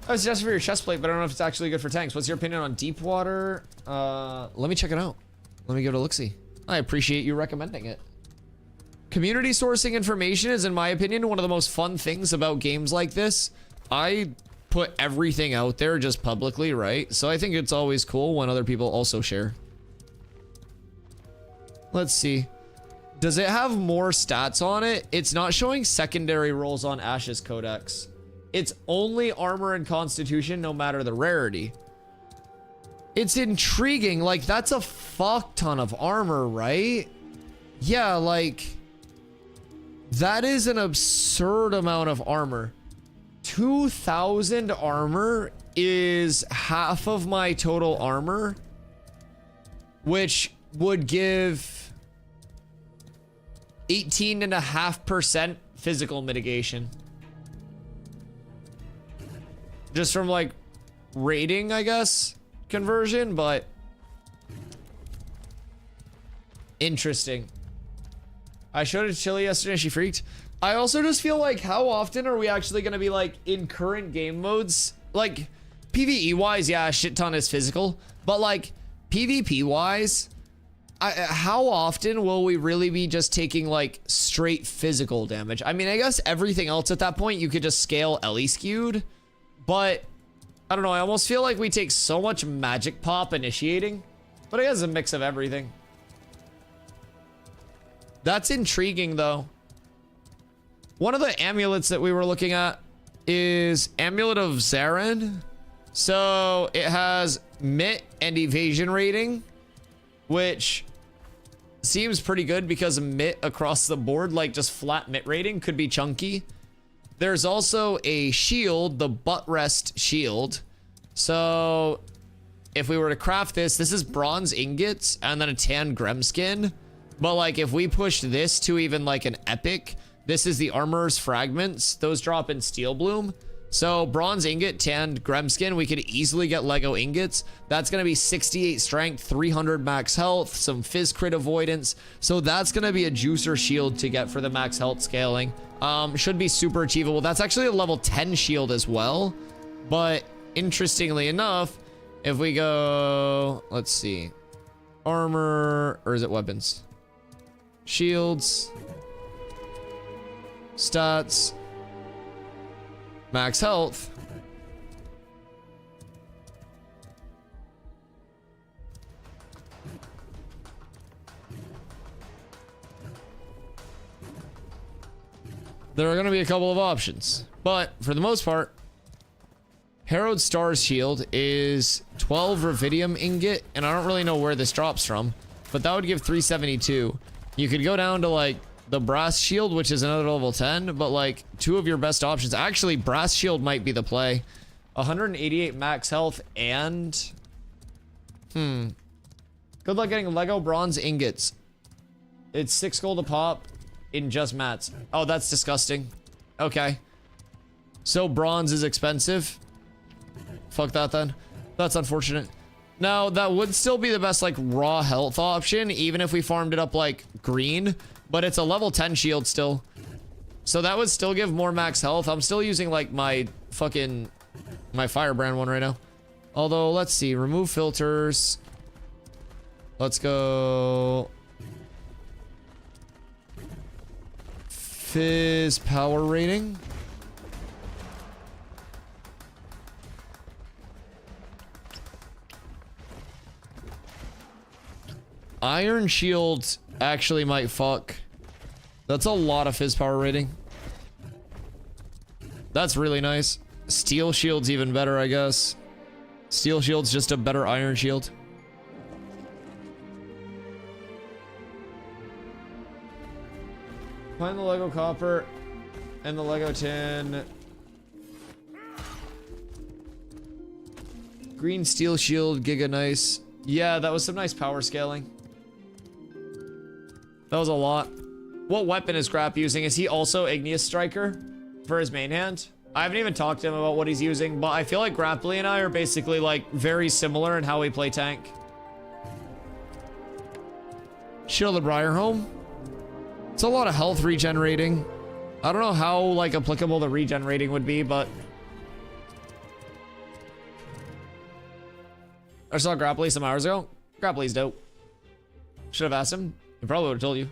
I was just for your chest plate, but I don't know if it's actually good for tanks. What's your opinion on deep water? Let me check it out. Let me give it a look-see. I appreciate you recommending it. Community sourcing information is, in my opinion, one of the most fun things about games like this. I put everything out there just publicly, right? So I think it's always cool when other people also share. Let's see. Does it have more stats on it? It's not showing secondary rolls on Ash's Codex. It's only armor and constitution, no matter the rarity. It's intriguing. Like, that's a fuck ton of armor, right? Yeah, like, that is an absurd amount of armor. 2,000 armor is half of my total armor, which would give 18.5% physical mitigation. Just from like rating, I guess, conversion, but interesting. I showed it to Chili yesterday, she freaked. I also just feel like, how often are we actually going to be like in current game modes? Like PvE wise, yeah, a shit ton is physical, but like PvP wise, how often will we really be just taking like straight physical damage? I mean, I guess everything else at that point you could just scale Ellie skewed, but I don't know. I almost feel like we take so much magic pop initiating, but I guess a mix of everything. That's intriguing though. One of the amulets that we were looking at is Amulet of Zarin. So it has MIT and evasion rating, which seems pretty good because MIT across the board, like just flat MIT rating, could be chunky. There's also a shield, the butt rest shield. So if we were to craft this is bronze ingots and then a tan grem skin. But like if we push this to even like an epic, this is the armorer's fragments. Those drop in steel bloom. So bronze ingot, tanned grem skin, we could easily get Lego ingots. That's gonna be 68 strength, 300 max health, some fizz crit avoidance. So that's gonna be a juicer shield to get for the max health scaling. Should be super achievable. That's actually a level 10 shield as well. But interestingly enough, if we go, let's see, armor, or is it weapons? Shields, stats, max health. There are going to be a couple of options, but for the most part, Harrowed Star's shield is 12 Ruvidium ingot, and I don't really know where this drops from, but that would give 372. You could go down to like the brass shield, which is another level 10, but like two of your best options. Actually, brass shield might be the play. 188 max health and good luck getting Lego bronze ingots. It's 6 gold a pop in just mats. Oh, that's disgusting. Okay, so bronze is expensive. Fuck that then. That's unfortunate. Now that would still be the best like raw health option, even if we farmed it up like green, but it's a level 10 shield still. So that would still give more max health. I'm still using like my firebrand one right now. Although, let's see, remove filters. Let's go. Fizz power rating. Iron shield actually might fuck. That's a lot of fizz power rating. That's really nice. Steel shield's even better, I guess. Steel shield's just a better iron shield. Find the Lego copper and the Lego tin. Green steel shield, giga nice. Yeah, that was some nice power scaling. That was a lot. What weapon is Grap using? Is he also Igneous Striker for his main hand? I haven't even talked to him about what he's using, but I feel like Grapply and I are basically like very similar in how we play tank. Shield of Briarhome. It's a lot of health regenerating. I don't know how like applicable the regenerating would be, but I saw Grapply some hours ago. Grapply's dope. Should have asked him. He probably would have told you.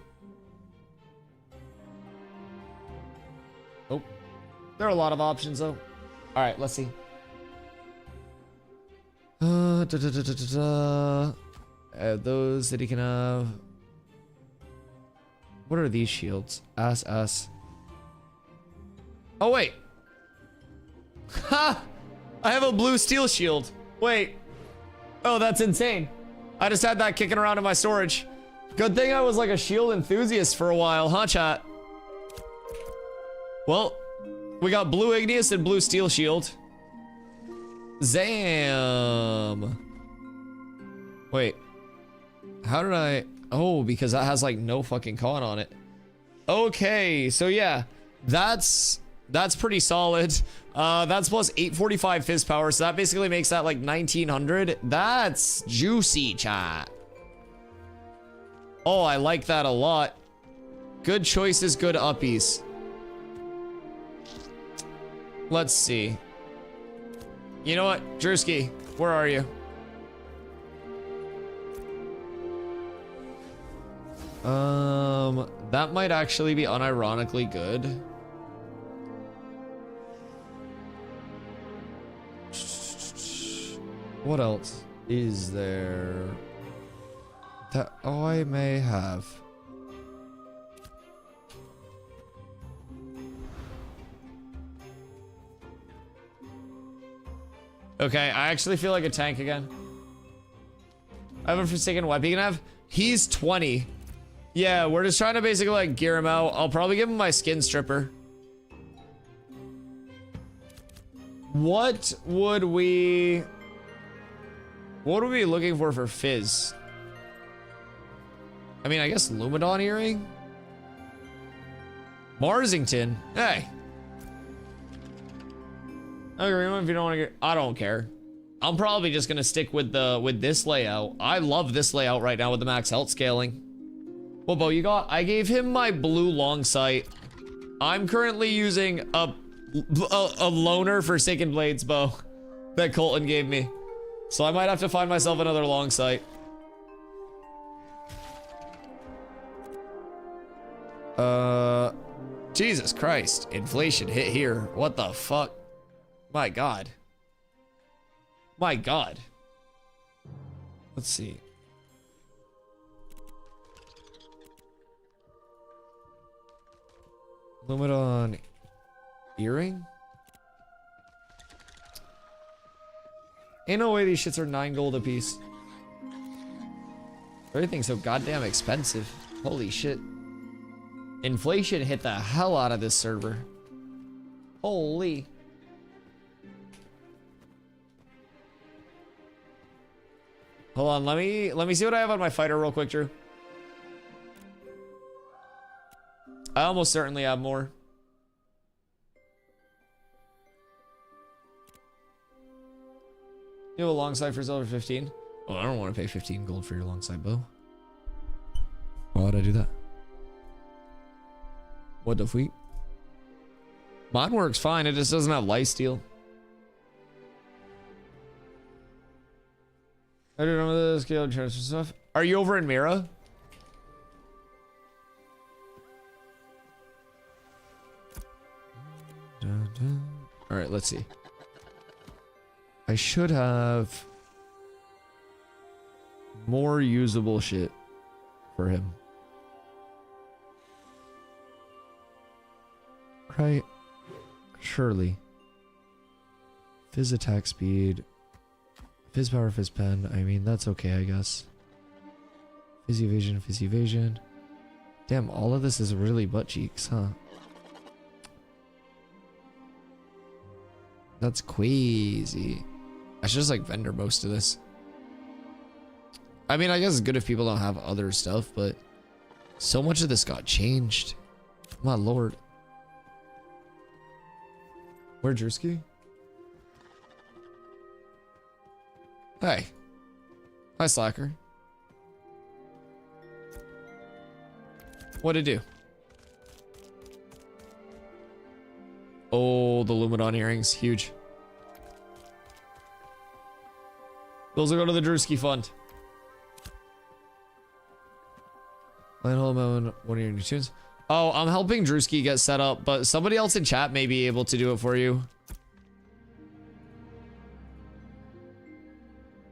Oh, there are a lot of options though. All right, let's see. Those that he can have. What are these shields? Ass. Oh wait. Ha! I have a blue steel shield. Wait. Oh, that's insane. I just had that kicking around in my storage. Good thing I was like a shield enthusiast for a while, huh, chat? Well, we got blue igneous and blue steel shield. Zam. Wait. How did I... Oh, because that has like no fucking con on it. Okay, so yeah. That's pretty solid. That's plus 845 fizz power, so that basically makes that like 1900. That's juicy, chat. Oh, I like that a lot. Good choices, good uppies. Let's see. You know what, Drewski, where are you? That might actually be unironically good. What else is there that I may have? Okay, I actually feel like a tank again. I have a Forsaken weapon you can have. He's 20. Yeah, we're just trying to basically like gear him out. I'll probably give him my skin stripper. What would we be looking for fizz? I mean, I guess Lumidon earring? Marsington. Hey. Okay, if you don't want to get, I don't care. I'm probably just gonna stick with this layout. I love this layout right now with the max health scaling. What bow you got? I gave him my blue long sight. I'm currently using a loner Forsaken Blades bow that Colton gave me. So I might have to find myself another long sight. Jesus Christ. Inflation hit here. What the fuck? My God. My God. Let's see. Lumidon earring? Ain't no way these shits are 9 gold a piece. Everything's so goddamn expensive. Holy shit. Inflation hit the hell out of this server. Holy. Hold on, let me see what I have on my fighter real quick, Drew. I almost certainly have more. You have a long sight for silver 15? Oh, I don't want to pay 15 gold for your long sight bow. Why would I do that? What the fuck? Mine works fine. It just doesn't have lifesteal. I don't know the scale transfer stuff. Are you over in Mira? All right, let's see. I should have more usable shit for him. Right? Surely. Fizz attack speed. Fizz power, fizz pen. I mean, that's okay, I guess. Fizz evasion, fizz evasion. Damn, all of this is really butt cheeks, huh? That's crazy. I should just like vendor most of this. I mean, I guess it's good if people don't have other stuff, but so much of this got changed. My lord. Where Drewski? Hey. Hi, Slacker. What'd it do? Oh, the Luminon earrings. Huge. Those will go to the Drewski fund. Land hold mode, one of your new tunes. Oh, I'm helping Drewski get set up, but somebody else in chat may be able to do it for you.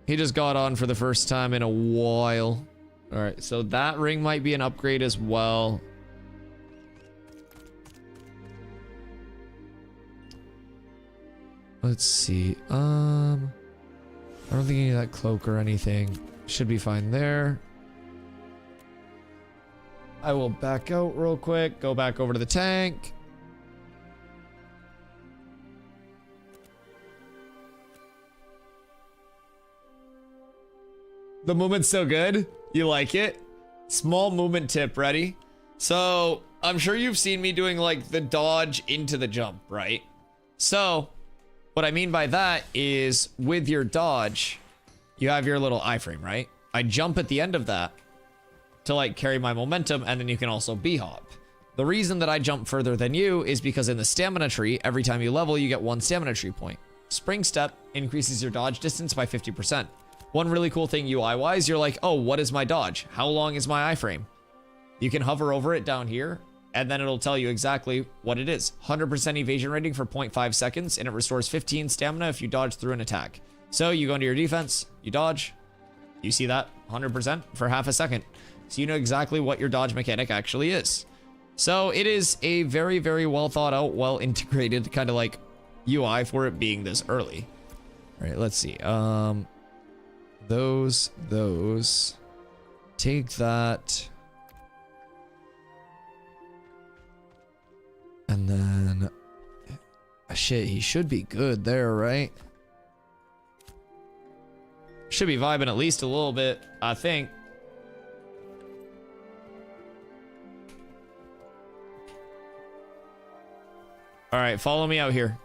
He just got on for the first time in a while. All right, so that ring might be an upgrade as well. Let's see. I don't think you need that cloak or anything. Should be fine there. I will back out real quick. Go back over to the tank. The movement's so good. You like it? Small movement tip, ready? So, I'm sure you've seen me doing like the dodge into the jump, right? So, what I mean by that is with your dodge, you have your little iframe, right? I jump at the end of that to like carry my momentum, and then you can also b-hop. The reason that I jump further than you is because in the stamina tree, every time you level, you get 1 stamina tree point. Spring step increases your dodge distance by 50%. One really cool thing UI-wise, you're like, oh, what is my dodge? How long is my iframe? You can hover over it down here, and then it'll tell you exactly what it is. 100% evasion rating for 0.5 seconds, and it restores 15 stamina if you dodge through an attack. So you go into your defense, you dodge, you see that 100% for half a second. So you know exactly what your dodge mechanic actually is. So it is a very, very well thought out, well integrated kind of like UI for it being this early. All right, let's see. Those. Take that. And then, shit, he should be good there, right? Should be vibing at least a little bit, I think. All right, follow me out here.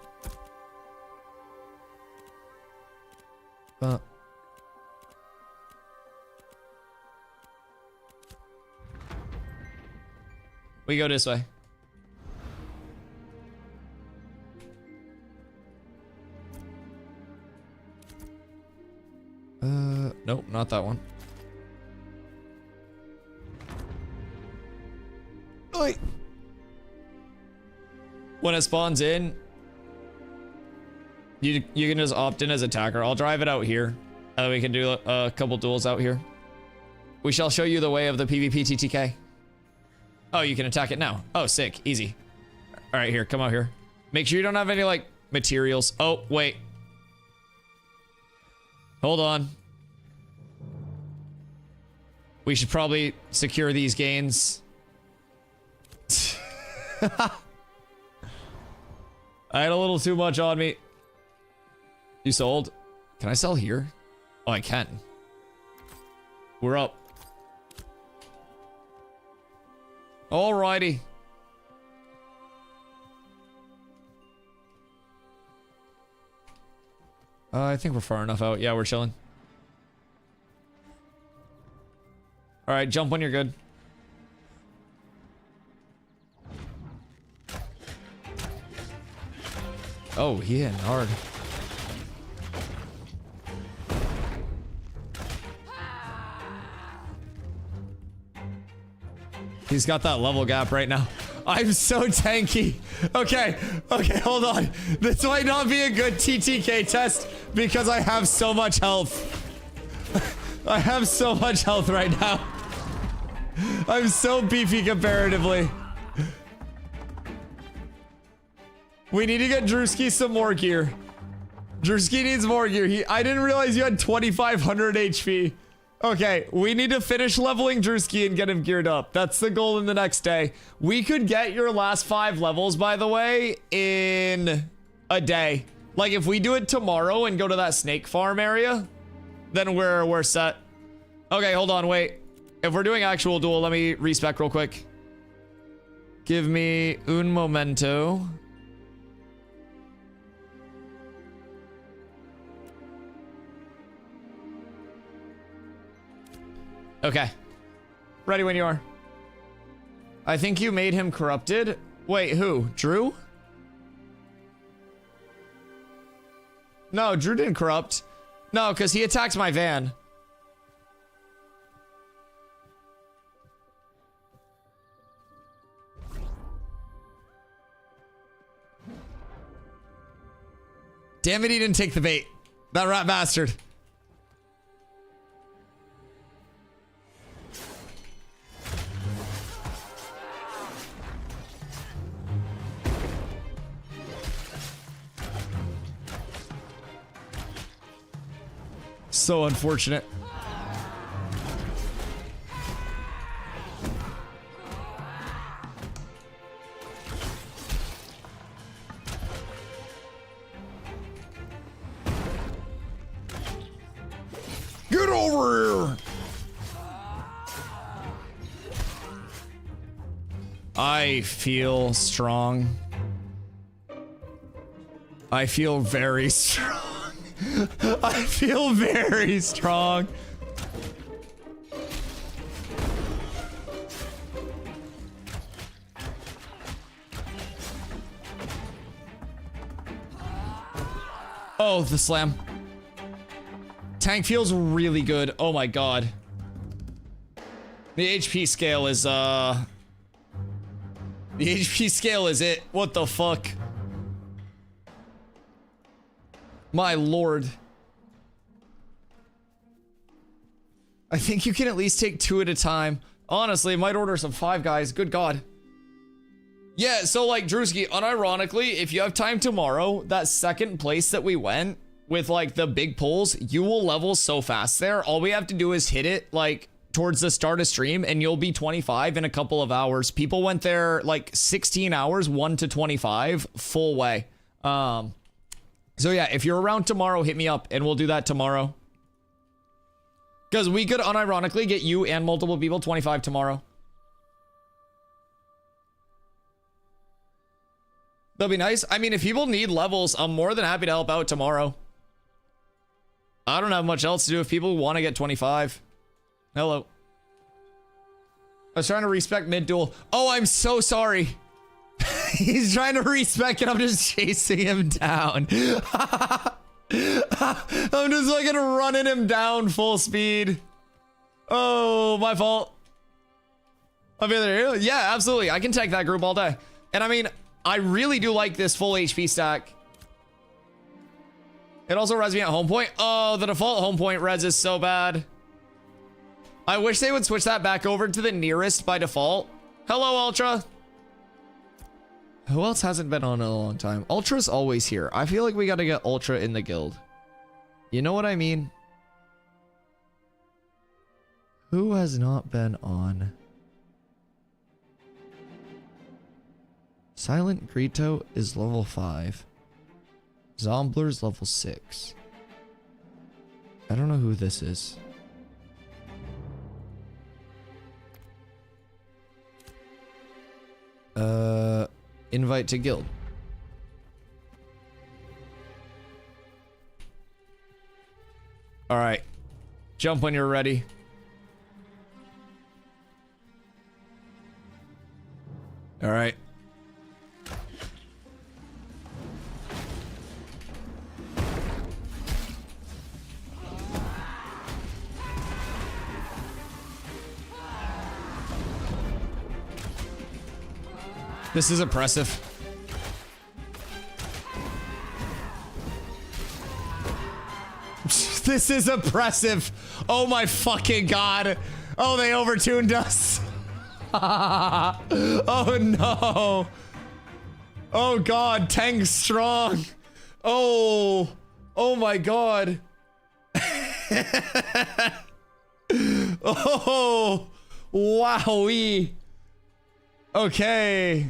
We go this way. Nope, not that one. Oi. When it spawns in, you can just opt in as attacker. I'll drive it out here, and then we can do a couple duels out here. We shall show you the way of the PvP TTK. Oh, you can attack it now. Oh, sick, easy. All right, here, come out here. Make sure you don't have any like materials. Oh, wait. Hold on. We should probably secure these gains. I had a little too much on me. You sold? Can I sell here? Oh, I can. We're up. Alrighty. I think we're far enough out. Yeah, we're chilling. All right, jump when you're good. Oh, he hitting hard. He's got that level gap right now. I'm so tanky. Okay, hold on. This might not be a good TTK test because I have so much health. I have so much health right now. I'm so beefy comparatively. We need to get Drewski some more gear. Drewski needs more gear. I didn't realize you had 2,500 HP. Okay, we need to finish leveling Drewski and get him geared up. That's the goal in the next day. We could get your last 5 levels, by the way, in a day. Like, if we do it tomorrow and go to that snake farm area, then we're set. Okay, hold on, wait. If we're doing actual duel, let me respec real quick. Give me un momento. Okay. Ready when you are. I think you made him corrupted. Wait, who? Drew? No, Drew didn't corrupt. No, because he attacked my van. Damn it, he didn't take the bait. That rat bastard. So unfortunate. Get over here! I feel strong. I feel very strong. I feel very strong. Oh, the slam. Tank feels really good. Oh my god. The HP scale is, The HP scale is it. What the fuck? My lord. I think you can at least take 2 at a time. Honestly, I might order some 5 guys. Good god. Yeah, so like, Drewski, unironically, if you have time tomorrow, that second place that we went with like the big pulls, you will level so fast there. All we have to do is hit it like towards the start of stream and you'll be 25 in a couple of hours. People went there like 16 hours, 1 to 25, full way. So yeah, if you're around tomorrow, hit me up and we'll do that tomorrow. Because we could unironically get you and multiple people 25 tomorrow. That'll be nice. I mean, if people need levels, I'm more than happy to help out tomorrow. I don't have much else to do if people want to get 25. Hello. I was trying to respec mid-duel. Oh, I'm so sorry. He's trying to respec and I'm just chasing him down. I'm just like running him down full speed. Oh, my fault. I'll be there. Yeah, absolutely. I can take that group all day. And I mean, I really do like this full HP stack. It also res me at home point. Oh, the default home point res is so bad. I wish they would switch that back over to the nearest by default. Hello, Ultra. Who else hasn't been on in a long time? Ultra's always here. I feel like we gotta get Ultra in the guild. You know what I mean? Who has not been on? Silent Grito is level 5. Zombler's level 6. I don't know who this is. Invite to guild. All right. Jump when you're ready. All right. This is oppressive. This is oppressive. Oh my fucking god. Oh, they overtuned us. Oh no. Oh god, tank's strong. Oh. Oh my god. Oh. Wowee. Okay.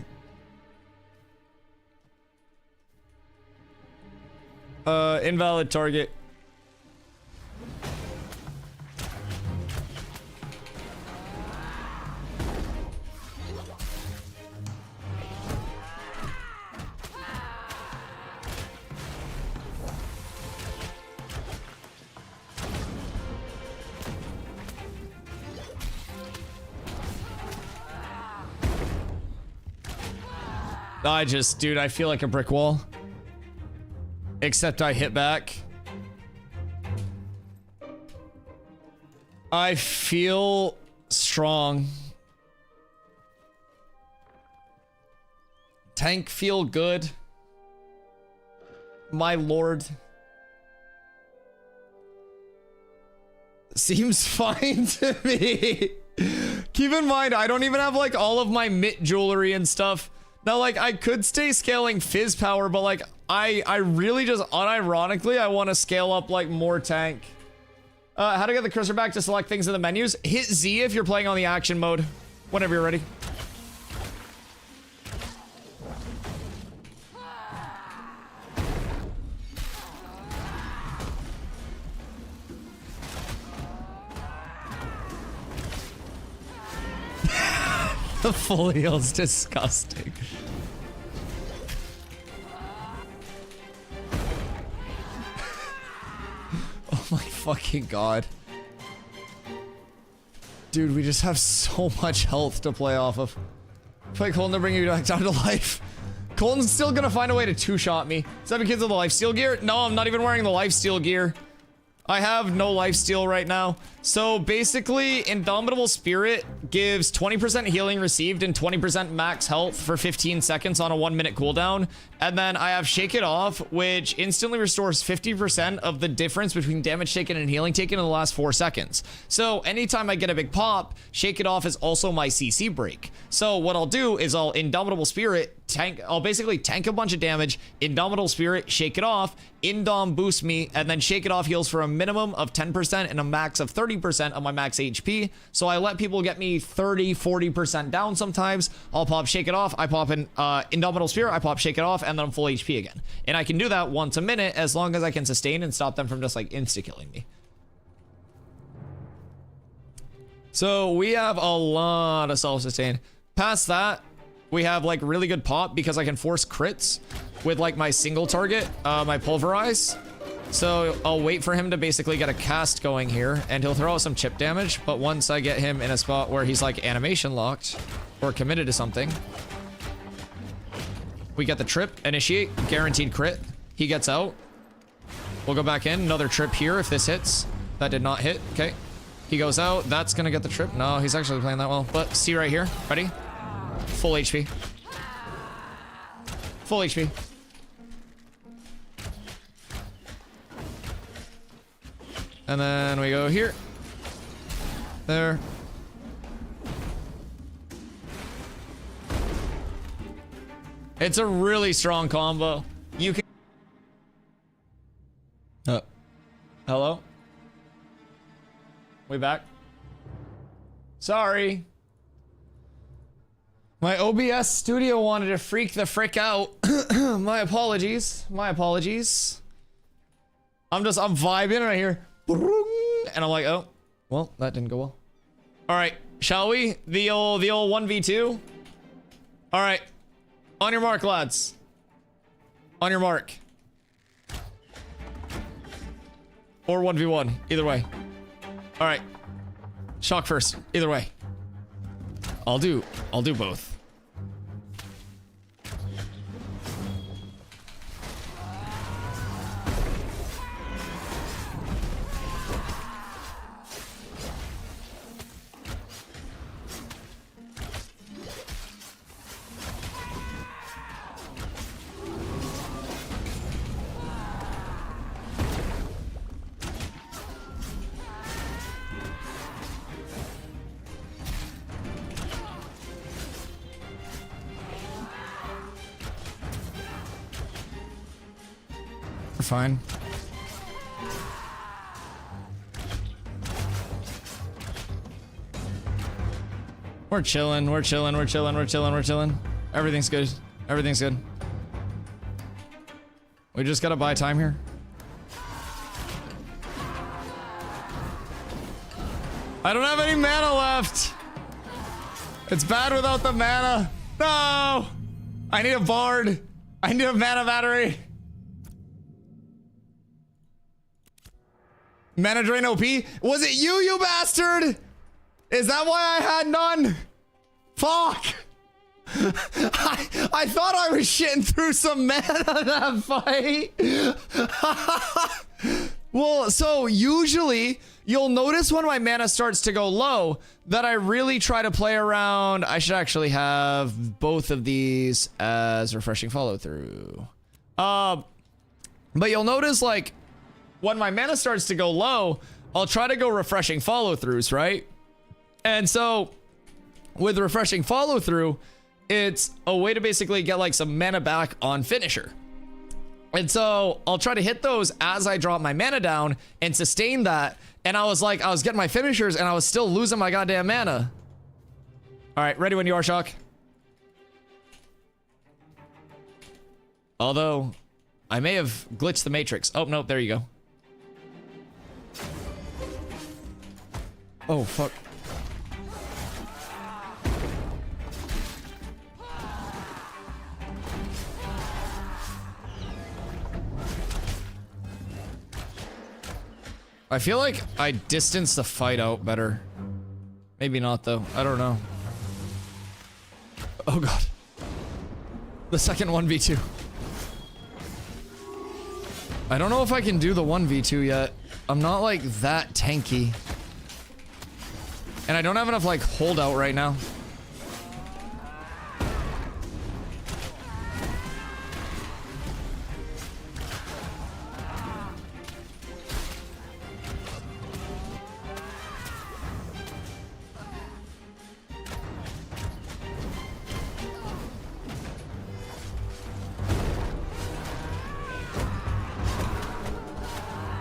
Invalid target. Dude, I feel like a brick wall. Except I hit back. I feel strong. Tank feel good. My lord. Seems fine to me. Keep in mind, I don't even have like all of my mitt jewelry and stuff. Now, like, I could stay scaling fizz power, but like, I really just unironically, I want to scale up like more tank. How to get the cursor back to select things in the menus? Hit Z if you're playing on the action mode. Whenever you're ready. The full heal's disgusting. Oh my fucking god. Dude, we just have so much health to play off of. Play Colton to bring you back down to life. Colton's still gonna find a way to two-shot me. 7 kids with the lifesteal gear? No, I'm not even wearing the lifesteal gear. I have no lifesteal right now. So basically, Indomitable Spirit gives 20% healing received and 20% max health for 15 seconds on a 1-minute cooldown. And then I have Shake It Off, which instantly restores 50% of the difference between damage taken and healing taken in the last 4 seconds. So anytime I get a big pop, Shake It Off is also my CC break. So what I'll do is I'll Indomitable Spirit tank. I'll basically tank a bunch of damage, Indomitable Spirit, Shake It Off, Indom boost me, and then Shake It Off heals for a minimum of 10% and a max of 30% of my max HP. So I let people get me 30, 40% down sometimes. I'll pop Shake It Off, I pop in Indomitable Spirit, I pop Shake It Off, and then I'm full HP again. And I can do that once a minute as long as I can sustain and stop them from just like insta-killing me. So we have a lot of self-sustain. Past that, we have like really good pop because I can force crits with like my single target, my pulverize. So I'll wait for him to basically get a cast going here and he'll throw out some chip damage. But once I get him in a spot where he's like animation locked or committed to something, we get the trip, initiate, guaranteed crit. He gets out. We'll go back in, another trip here if this hits. That did not hit, okay. He goes out, that's gonna get the trip. No, he's actually playing that well. But see right here, ready? Full HP. Full HP. And then we go here. There. It's a really strong combo. You can... Hello? We back? Sorry. My OBS studio wanted to freak the frick out. My apologies. My apologies. I'm vibing right here. And I'm like, oh, well, that didn't go well. All right, shall we? The old 1v2. All right, on your mark, lads. On your mark. Or 1v1, either way. All right, shock first, either way. I'll do both. We're fine. We're chilling, we're chilling, we're chilling, we're chilling, we're chilling. Everything's good. Everything's good. We just gotta buy time here. I don't have any mana left. It's bad without the mana. No! I need a bard. I need a mana battery. Mana drain OP? Was it you, you bastard? Is that why I had none? Fuck! I thought I was shitting through some mana that fight. Well, so usually you'll notice when my mana starts to go low that I really try to play around. I should actually have both of these as refreshing follow through. But you'll notice like when my mana starts to go low, I'll try to go refreshing follow throughs, right? And so with refreshing follow through, it's a way to basically get like some mana back on finisher. And so I'll try to hit those as I drop my mana down and sustain that. And I was like, I was getting my finishers and I was still losing my goddamn mana. All right, ready when you are, Shock. Although I may have glitched the matrix. Oh, no, there you go. Oh, fuck. I feel like I distanced the fight out better. Maybe not, though. I don't know. Oh, God. The second 1v2. I don't know if I can do the 1v2 yet. I'm not, like, that tanky. And I don't have enough, like, holdout right now.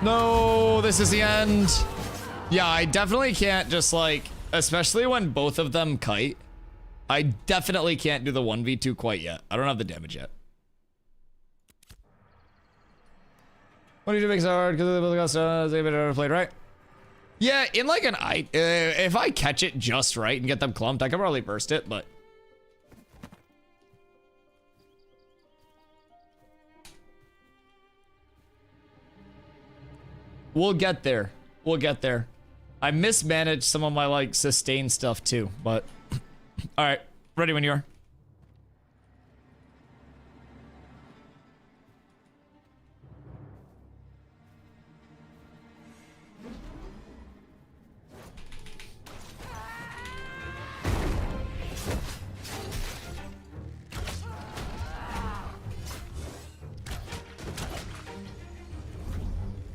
No, this is the end. Yeah, I definitely can't just like, especially when both of them kite. I definitely can't do the 1v2 quite yet. I don't have the damage yet. What do you do make so hard? Because they've been played right. Yeah, in like an if I catch it just right and get them clumped, I can probably burst it, but we'll get there. We'll get there. I mismanaged some of my like sustain stuff too, but all right, ready when you are.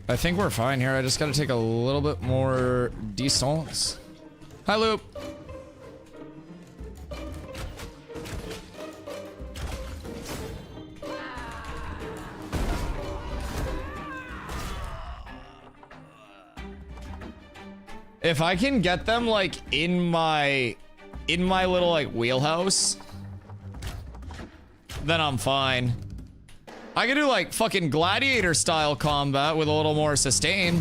I think we're fine here. I just gotta take a little bit more distance. Hi, Loop. If I can get them like in my little like wheelhouse, then I'm fine. I can do like fucking gladiator style combat with a little more sustain.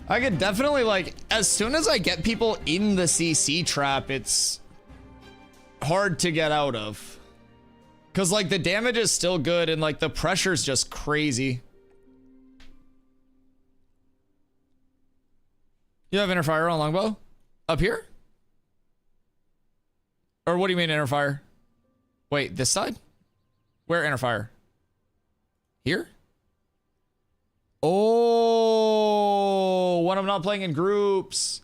I could definitely like, as soon as I get people in the CC trap, it's hard to get out of. Cause like the damage is still good and like the pressure's just crazy. You have inner fire on longbow? Up here? Or what do you mean inner fire? Wait, this side? Where inner fire? Here? Oh, when I'm not playing in groups.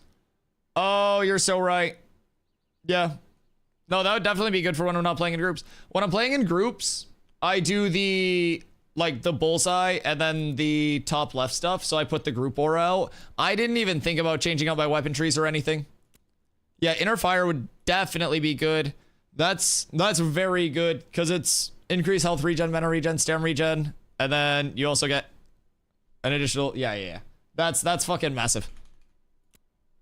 Oh, you're so right. Yeah. No, that would definitely be good for when I'm not playing in groups. When I'm playing in groups, I do the, like, the bullseye and then the top left stuff. So I put the group aura out. I didn't even think about changing out my weapon trees or anything. Yeah, inner fire would definitely be good. That's very good because it's increased health regen, mana regen, stam regen, and then you also get an additional, yeah. That's fucking massive.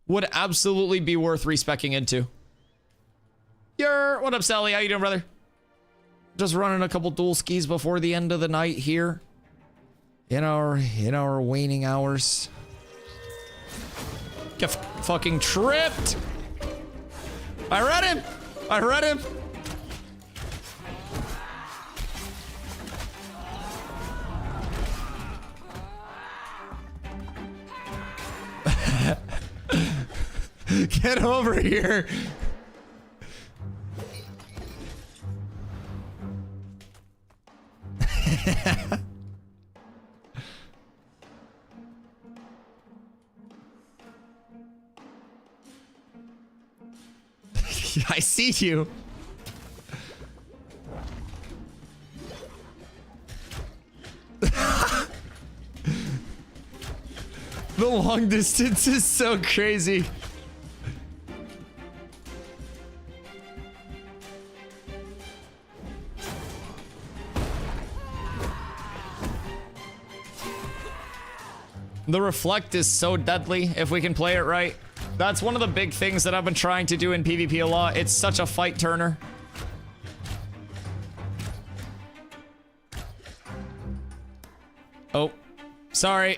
Would absolutely be worth respecking into. What up, Sally? How you doing, brother? Just running a couple dual skis before the end of the night here. In our waning hours. Get fucking tripped. I read him. Get over here. I see you. The long distance is so crazy. The reflect is so deadly if we can play it right. That's one of the big things that I've been trying to do in PvP a lot. It's such a fight turner. Oh, sorry.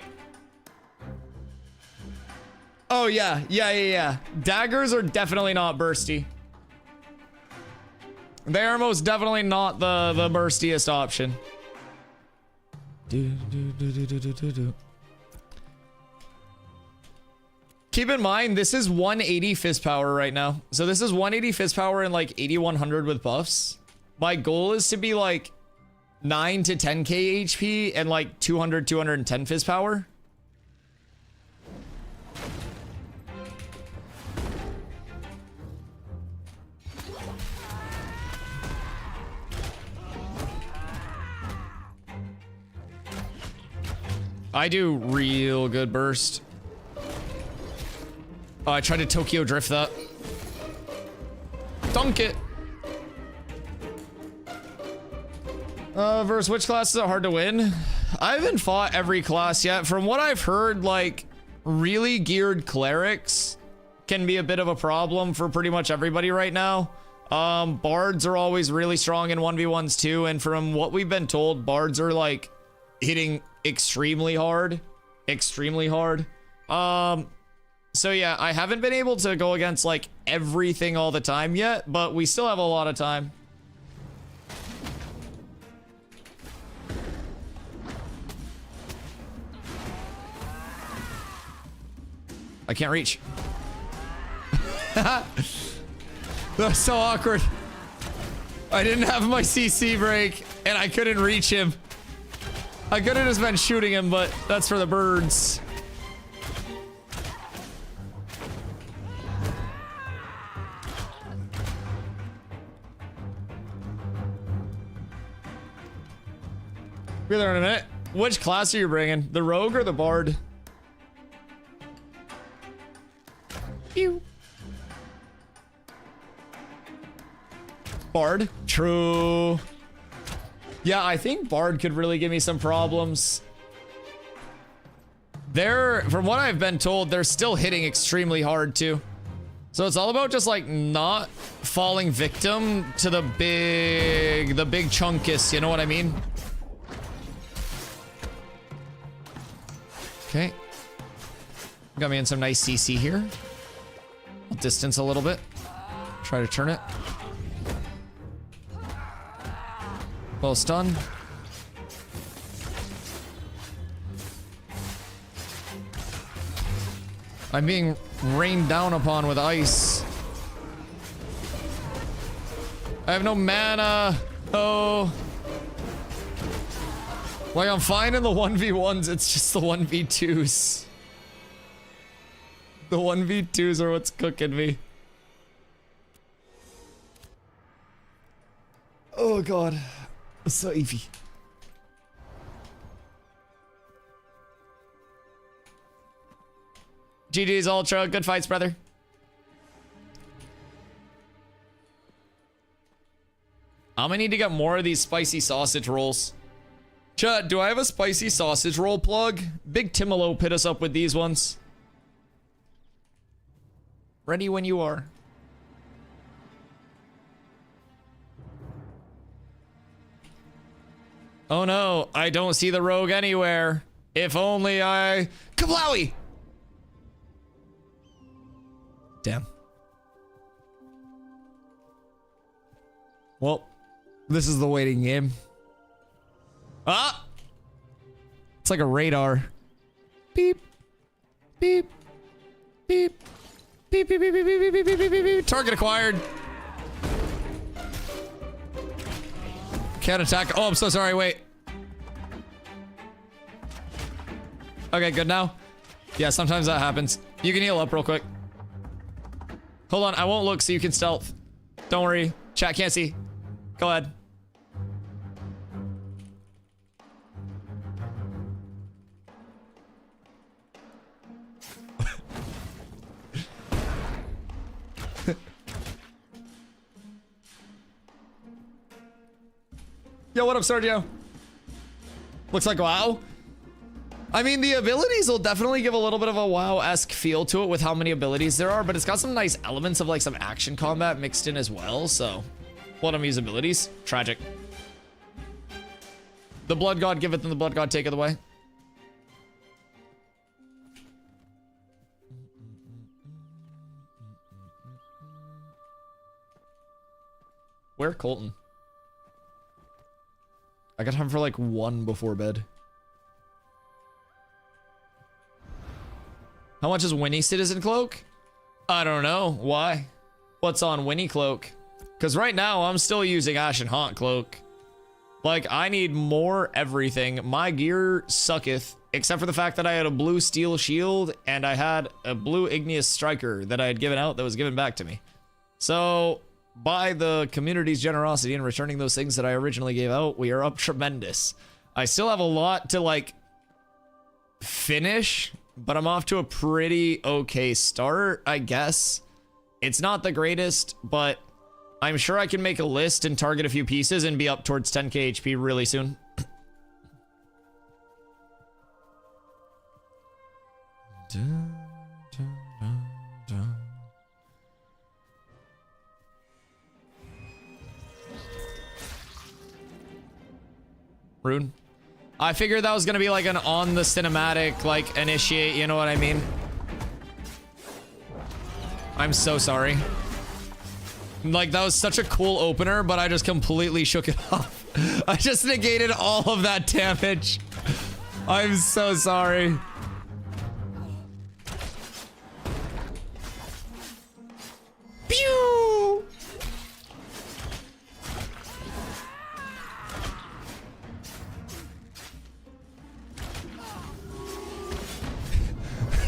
Oh yeah. Daggers are definitely not bursty. They are most definitely not the burstiest option. Keep in mind, this is 180 fist power right now. So this is 180 fist power and like 8100 with buffs. My goal is to be like 9 to 10k HP and like 200, 210 fist power. I do real good burst. Oh, I tried to Tokyo drift that. Dunk it. Versus which classes are hard to win? I haven't fought every class yet. From what I've heard, like, really geared clerics can be a bit of a problem for pretty much everybody right now. Bards are always really strong in 1v1s too, and from what we've been told, bards are like hitting extremely hard. So yeah, I haven't been able to go against like everything all the time yet, but we still have a lot of time. I can't reach. That's so awkward. I didn't have my CC break and I couldn't reach him. I could have just been shooting him, but that's for the birds. Be there in a minute. Which class are you bringing? The rogue or the bard? Pew. Bard? True. Yeah, I think bard could really give me some problems. From what I've been told, they're still hitting extremely hard too. So it's all about just like not falling victim to the big chunkus, you know what I mean? Okay. Got me in some nice CC here. I'll distance a little bit. Try to turn it. Well, stun. I'm being rained down upon with ice. I have no mana. Oh. Like, I'm fine in the 1v1s, it's just the 1v2s. The 1v2s are what's cooking me. Oh god. It's so easy. GG's Ultra. Good fights, brother. I'm gonna need to get more of these spicy sausage rolls. Chat, do I have a spicy sausage roll plug? Big Timolo hit us up with these ones. Ready when you are. Oh no, I don't see the rogue anywhere. If only I... Kablowie! Damn. Well, this is the waiting game. Ah! It's like a radar. Beep. Beep. Beep. Beep, beep, beep, beep, beep, beep, beep, beep, beep, beep. Target acquired. Can't attack. Oh, I'm so sorry. Wait. Okay, good now. Yeah, sometimes that happens. You can heal up real quick. Hold on, I won't look so you can stealth. Don't worry. Chat can't see. Go ahead. Yo, what up, Sergio? Looks like WoW. I mean, the abilities will definitely give a little bit of a WoW-esque feel to it with how many abilities there are, but it's got some nice elements of like some action combat mixed in as well, so... Let him use abilities. Tragic. The Blood God giveth and the Blood God taketh away. Where Colton? I got time for like 1 before bed. How much is Winnie Citizen Cloak? I don't know. Why? What's on Winnie Cloak? Because right now I'm still using Ashen Haunt Cloak. Like, I need more everything. My gear sucketh, except for the fact that I had a blue steel shield and I had a blue igneous striker that I had given out that was given back to me. So, by the community's generosity in returning those things that I originally gave out, we are up tremendous. I still have a lot to, like, finish, but I'm off to a pretty okay start, I guess. It's not the greatest, but I'm sure I can make a list and target a few pieces and be up towards 10k HP really soon. Rune. I figured that was gonna be like an on the cinematic, like, initiate, you know what I mean? I'm so sorry. Like, that was such a cool opener, but I just completely shook it off. I just negated all of that damage. I'm so sorry. Pew!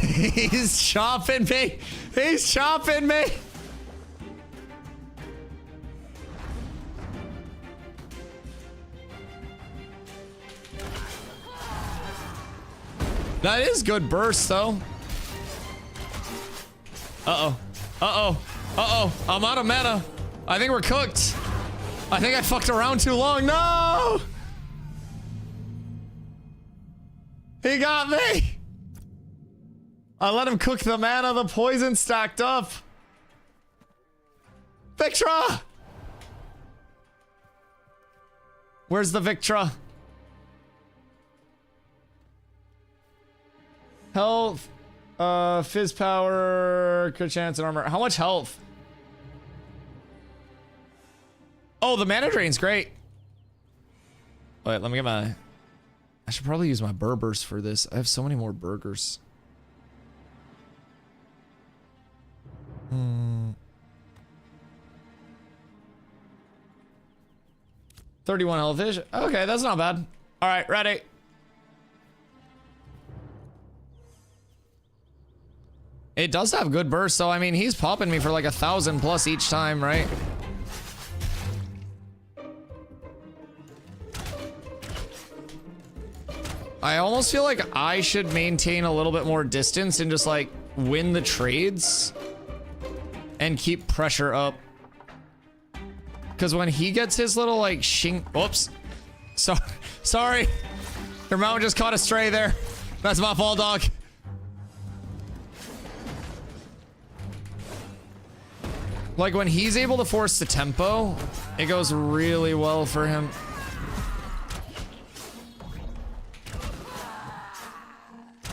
He's chopping me. He's chopping me. That is good burst, though. Uh-oh. Uh-oh. Uh-oh. I'm out of mana. I think we're cooked. I think I fucked around too long. No! He got me! I let him cook the mana. The poison stacked up. Victra! Where's the Victra? Health, fizz power, crit chance, and armor. How much health? Oh, the mana drain's great. Wait, let me get my... I should probably use my Berbers for this. I have so many more burgers. 31 health-ish. Okay, that's not bad. All right, ready. It does have good burst, so I mean, he's popping me for like 1,000 plus each time, right? I almost feel like I should maintain a little bit more distance and just like win the trades and keep pressure up. Because when he gets his little like oops. Sorry. Your mount just caught a stray there. That's my fault, dog. Like when he's able to force the tempo, it goes really well for him.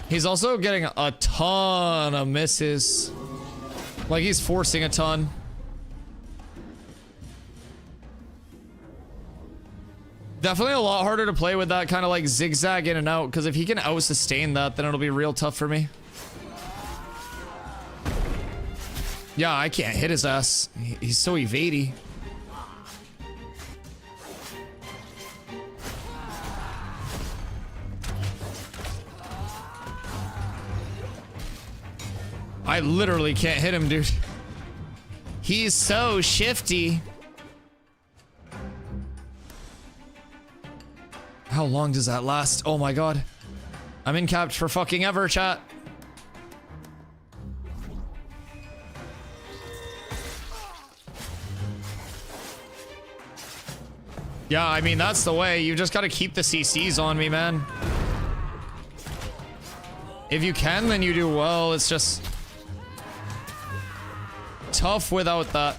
He's also getting a ton of misses. Like he's forcing a ton. Definitely a lot harder to play with that kind of like zigzag in and out, because if he can out-sustain that, then it'll be real tough for me. Yeah, I can't hit his ass. He's so evadey. I literally can't hit him, dude. He's so shifty. How long does that last? Oh my god. I'm in capped for fucking ever, chat. Yeah, I mean, that's the way. You just gotta keep the CCs on me, man. If you can, then you do well. It's just tough without that.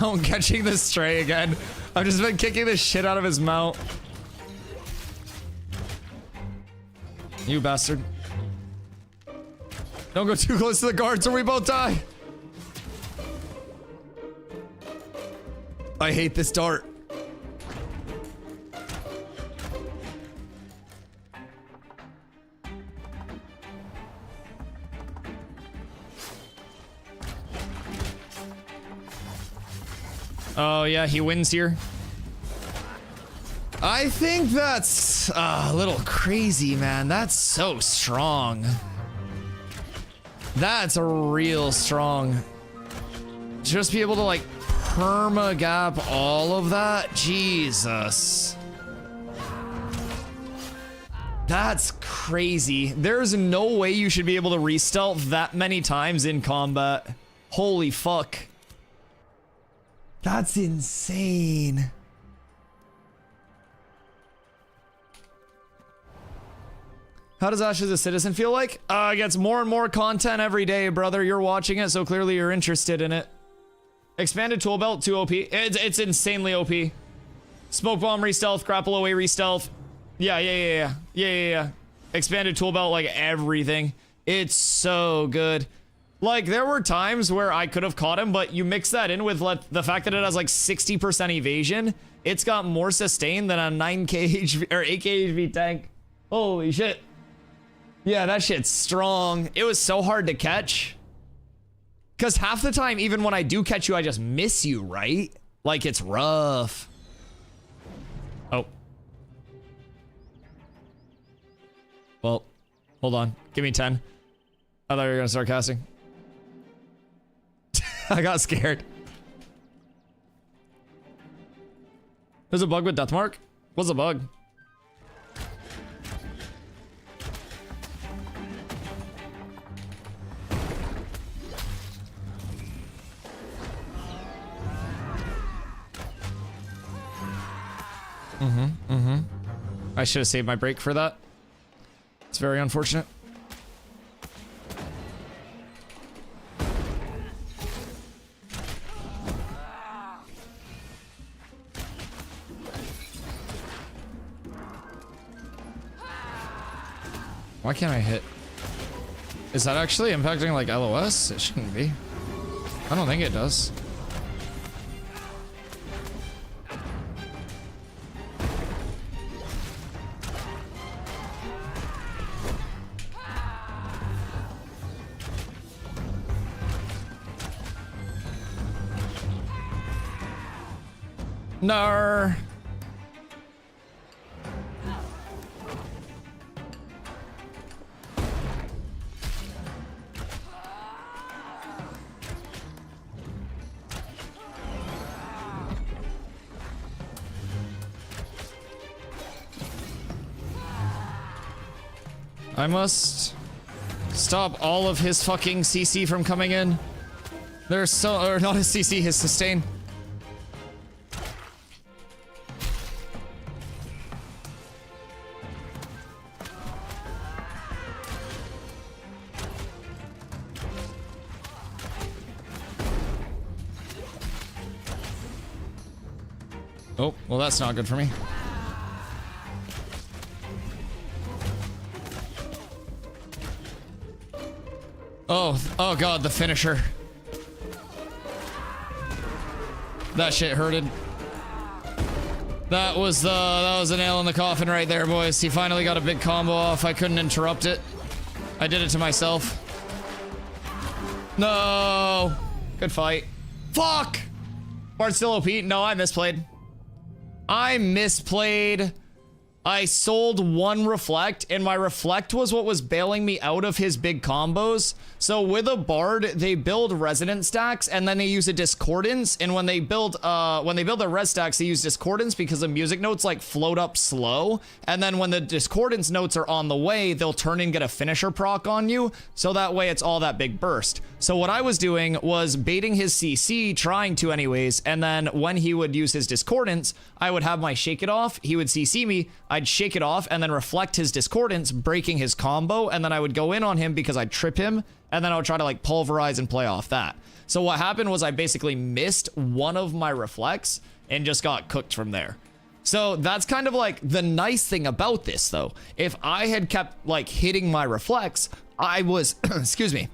Mount catching the stray again. I've just been kicking the shit out of his mount. You bastard. Don't go too close to the guards or we both die. I hate this dart. Oh yeah, he wins here. I think that's a little crazy, man. That's so strong. That's real strong. Just be able to like perma gap all of that. Jesus. That's crazy. There's no way you should be able to re-stealth that many times in combat. Holy fuck. That's insane. How does Ash as a Citizen feel like? It gets more and more content every day, brother. You're watching it, so clearly you're interested in it. Expanded tool belt, 2 OP. It's insanely OP. Smoke bomb re-stealth, grapple away re-stealth. Yeah. Expanded tool belt, like everything. It's so good. Like, there were times where I could have caught him, but you mix that in with the fact that it has like 60% evasion. It's got more sustain than a 9k HP or 8k HP tank. Holy shit. Yeah, that shit's strong. It was so hard to catch. Because half the time, even when I do catch you, I just miss you, right? Like, it's rough. Oh. Well, hold on. Give me 10. I thought you were going to start casting. I got scared. There's a bug with Deathmark? What's a bug? I should have saved my break for that. It's very unfortunate. Why can't I hit? Is that actually impacting like LOS? It shouldn't be. I don't think it does. No. I must stop all of his fucking CC from coming in. There's so, or not his CC, his sustain. Oh, well that's not good for me. Oh god, the finisher. That shit hurted. That was a nail in the coffin right there, boys. He finally got a big combo off. I couldn't interrupt it. I did it to myself. No. Good fight. Fuck! Bard's still OP. No, I misplayed. I misplayed. I sold one reflect, and my reflect was what was bailing me out of his big combos. So with a bard, they build resonance stacks, and then they use a discordance. And when they build their res stacks, they use discordance because the music notes like float up slow. And then when the discordance notes are on the way, they'll turn and get a finisher proc on you. So that way it's all that big burst. So what I was doing was baiting his CC, trying to anyways. And then when he would use his discordance, I would have my shake it off. He would CC me. I'd shake it off and then reflect his discordance, breaking his combo. And then I would go in on him because I'd trip him. And then I would try to like pulverize and play off that. So what happened was I basically missed one of my reflects and just got cooked from there. So that's kind of like the nice thing about this though. If I had kept like hitting my reflects, I was, excuse me,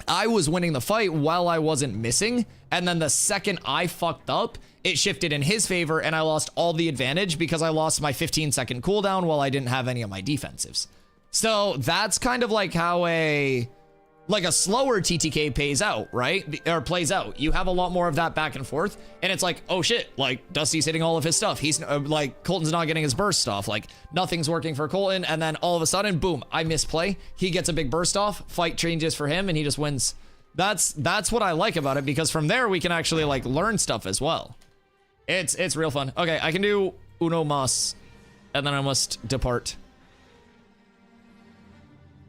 I was winning the fight while I wasn't missing. And then the second I fucked up, it shifted in his favor and I lost all the advantage because I lost my 15-second cooldown while I didn't have any of my defensives. So that's kind of like how a slower TTK plays out, right? Or plays out. You have a lot more of that back and forth, and it's like, oh shit, like Dusty's hitting all of his stuff. He's like, Colton's not getting his burst off. Like nothing's working for Colton, and then all of a sudden, boom, I misplay. He gets a big burst off. Fight changes for him, and he just wins. That's what I like about it because from there we can actually like learn stuff as well. It's real fun. Okay, I can do uno mas, and then I must depart.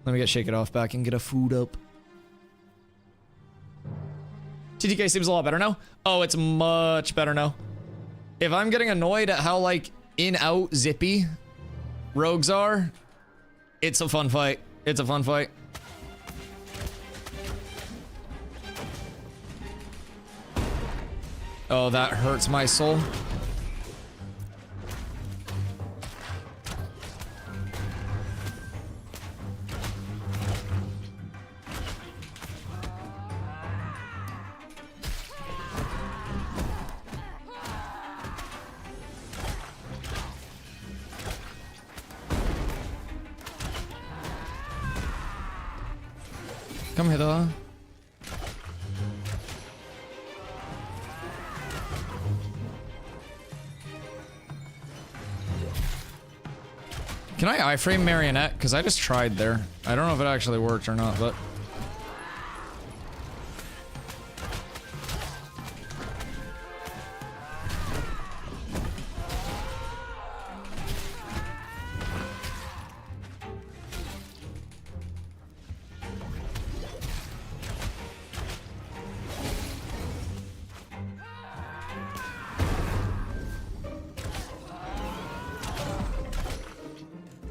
Let me get Shake It Off back and get a food up. TTK seems a lot better now. Oh, it's much better now. If I'm getting annoyed at how like in-out zippy rogues are, it's a fun fight. It's a fun fight. Oh, that hurts my soul. Come hither. Can I iframe Marionette? Because I just tried there. I don't know if it actually worked or not, but...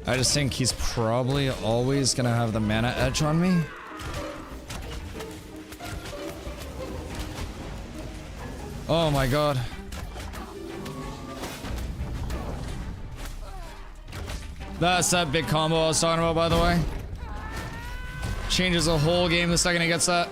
I just think he's probably always gonna have the mana edge on me. Oh my god. That's that big combo I was talking about, by the way. Changes the whole game the second he gets that.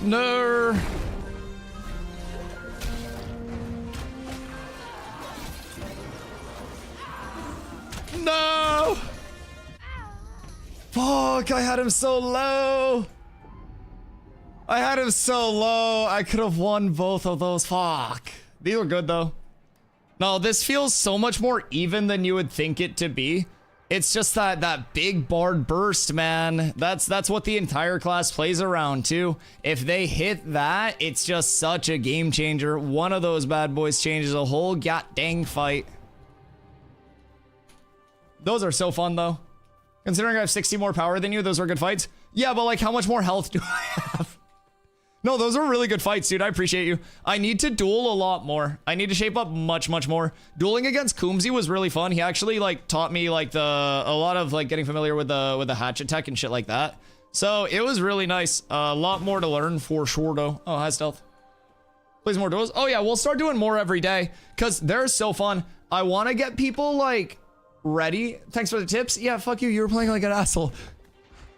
No. Fuck, I had him so low. I had him so low. I could have won both of those. Fuck. These were good though. No, this feels so much more even than you would think it to be. It's just that big bard burst, man. That's what the entire class plays around too. If they hit that, it's just such a game changer. One of those bad boys changes a whole god-dang fight. Those are so fun though. Considering I have 60 more power than you, those are good fights. Yeah, but like how much more health do I have? No, those are really good fights, dude. I appreciate you. I need to duel a lot more. I need to shape up much more. Dueling against Coombsy was really fun. He actually like taught me like a lot of like getting familiar with the hatchet tech and shit like that. So it was really nice. A lot more to learn for sure though. Oh, hi stealth. Plays more duels. Oh yeah, we'll start doing more every day because they're so fun. I want to get people like ready. Thanks for the tips. Yeah, fuck you. You were playing like an asshole.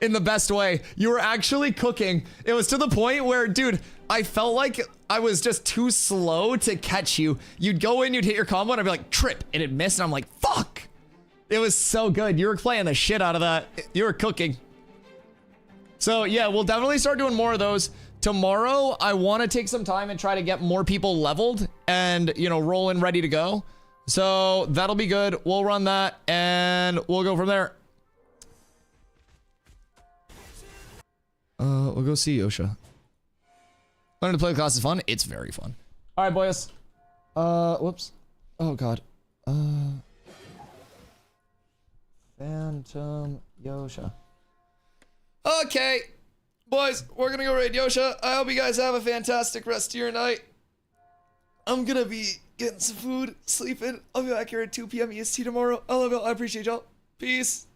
In the best way. You were actually cooking. It was to the point where, dude, I felt like I was just too slow to catch you. You'd go in, you'd hit your combo, and I'd be like, trip, and it'd miss, and I'm like, fuck. It was so good. You were playing the shit out of that. You were cooking. So yeah, we'll definitely start doing more of those. Tomorrow, I want to take some time and try to get more people leveled and, you know, rolling ready to go. So that'll be good. We'll run that, and we'll go from there. We'll go see Yosha. Learning to play the class is fun. It's very fun. All right, boys. Whoops. Oh God. Phantom Yosha. Okay, boys, we're gonna go raid Yosha. I hope you guys have a fantastic rest of your night. I'm gonna be getting some food, sleeping. I'll be back here at 2 p.m. EST tomorrow. I love y'all. I appreciate y'all. Peace.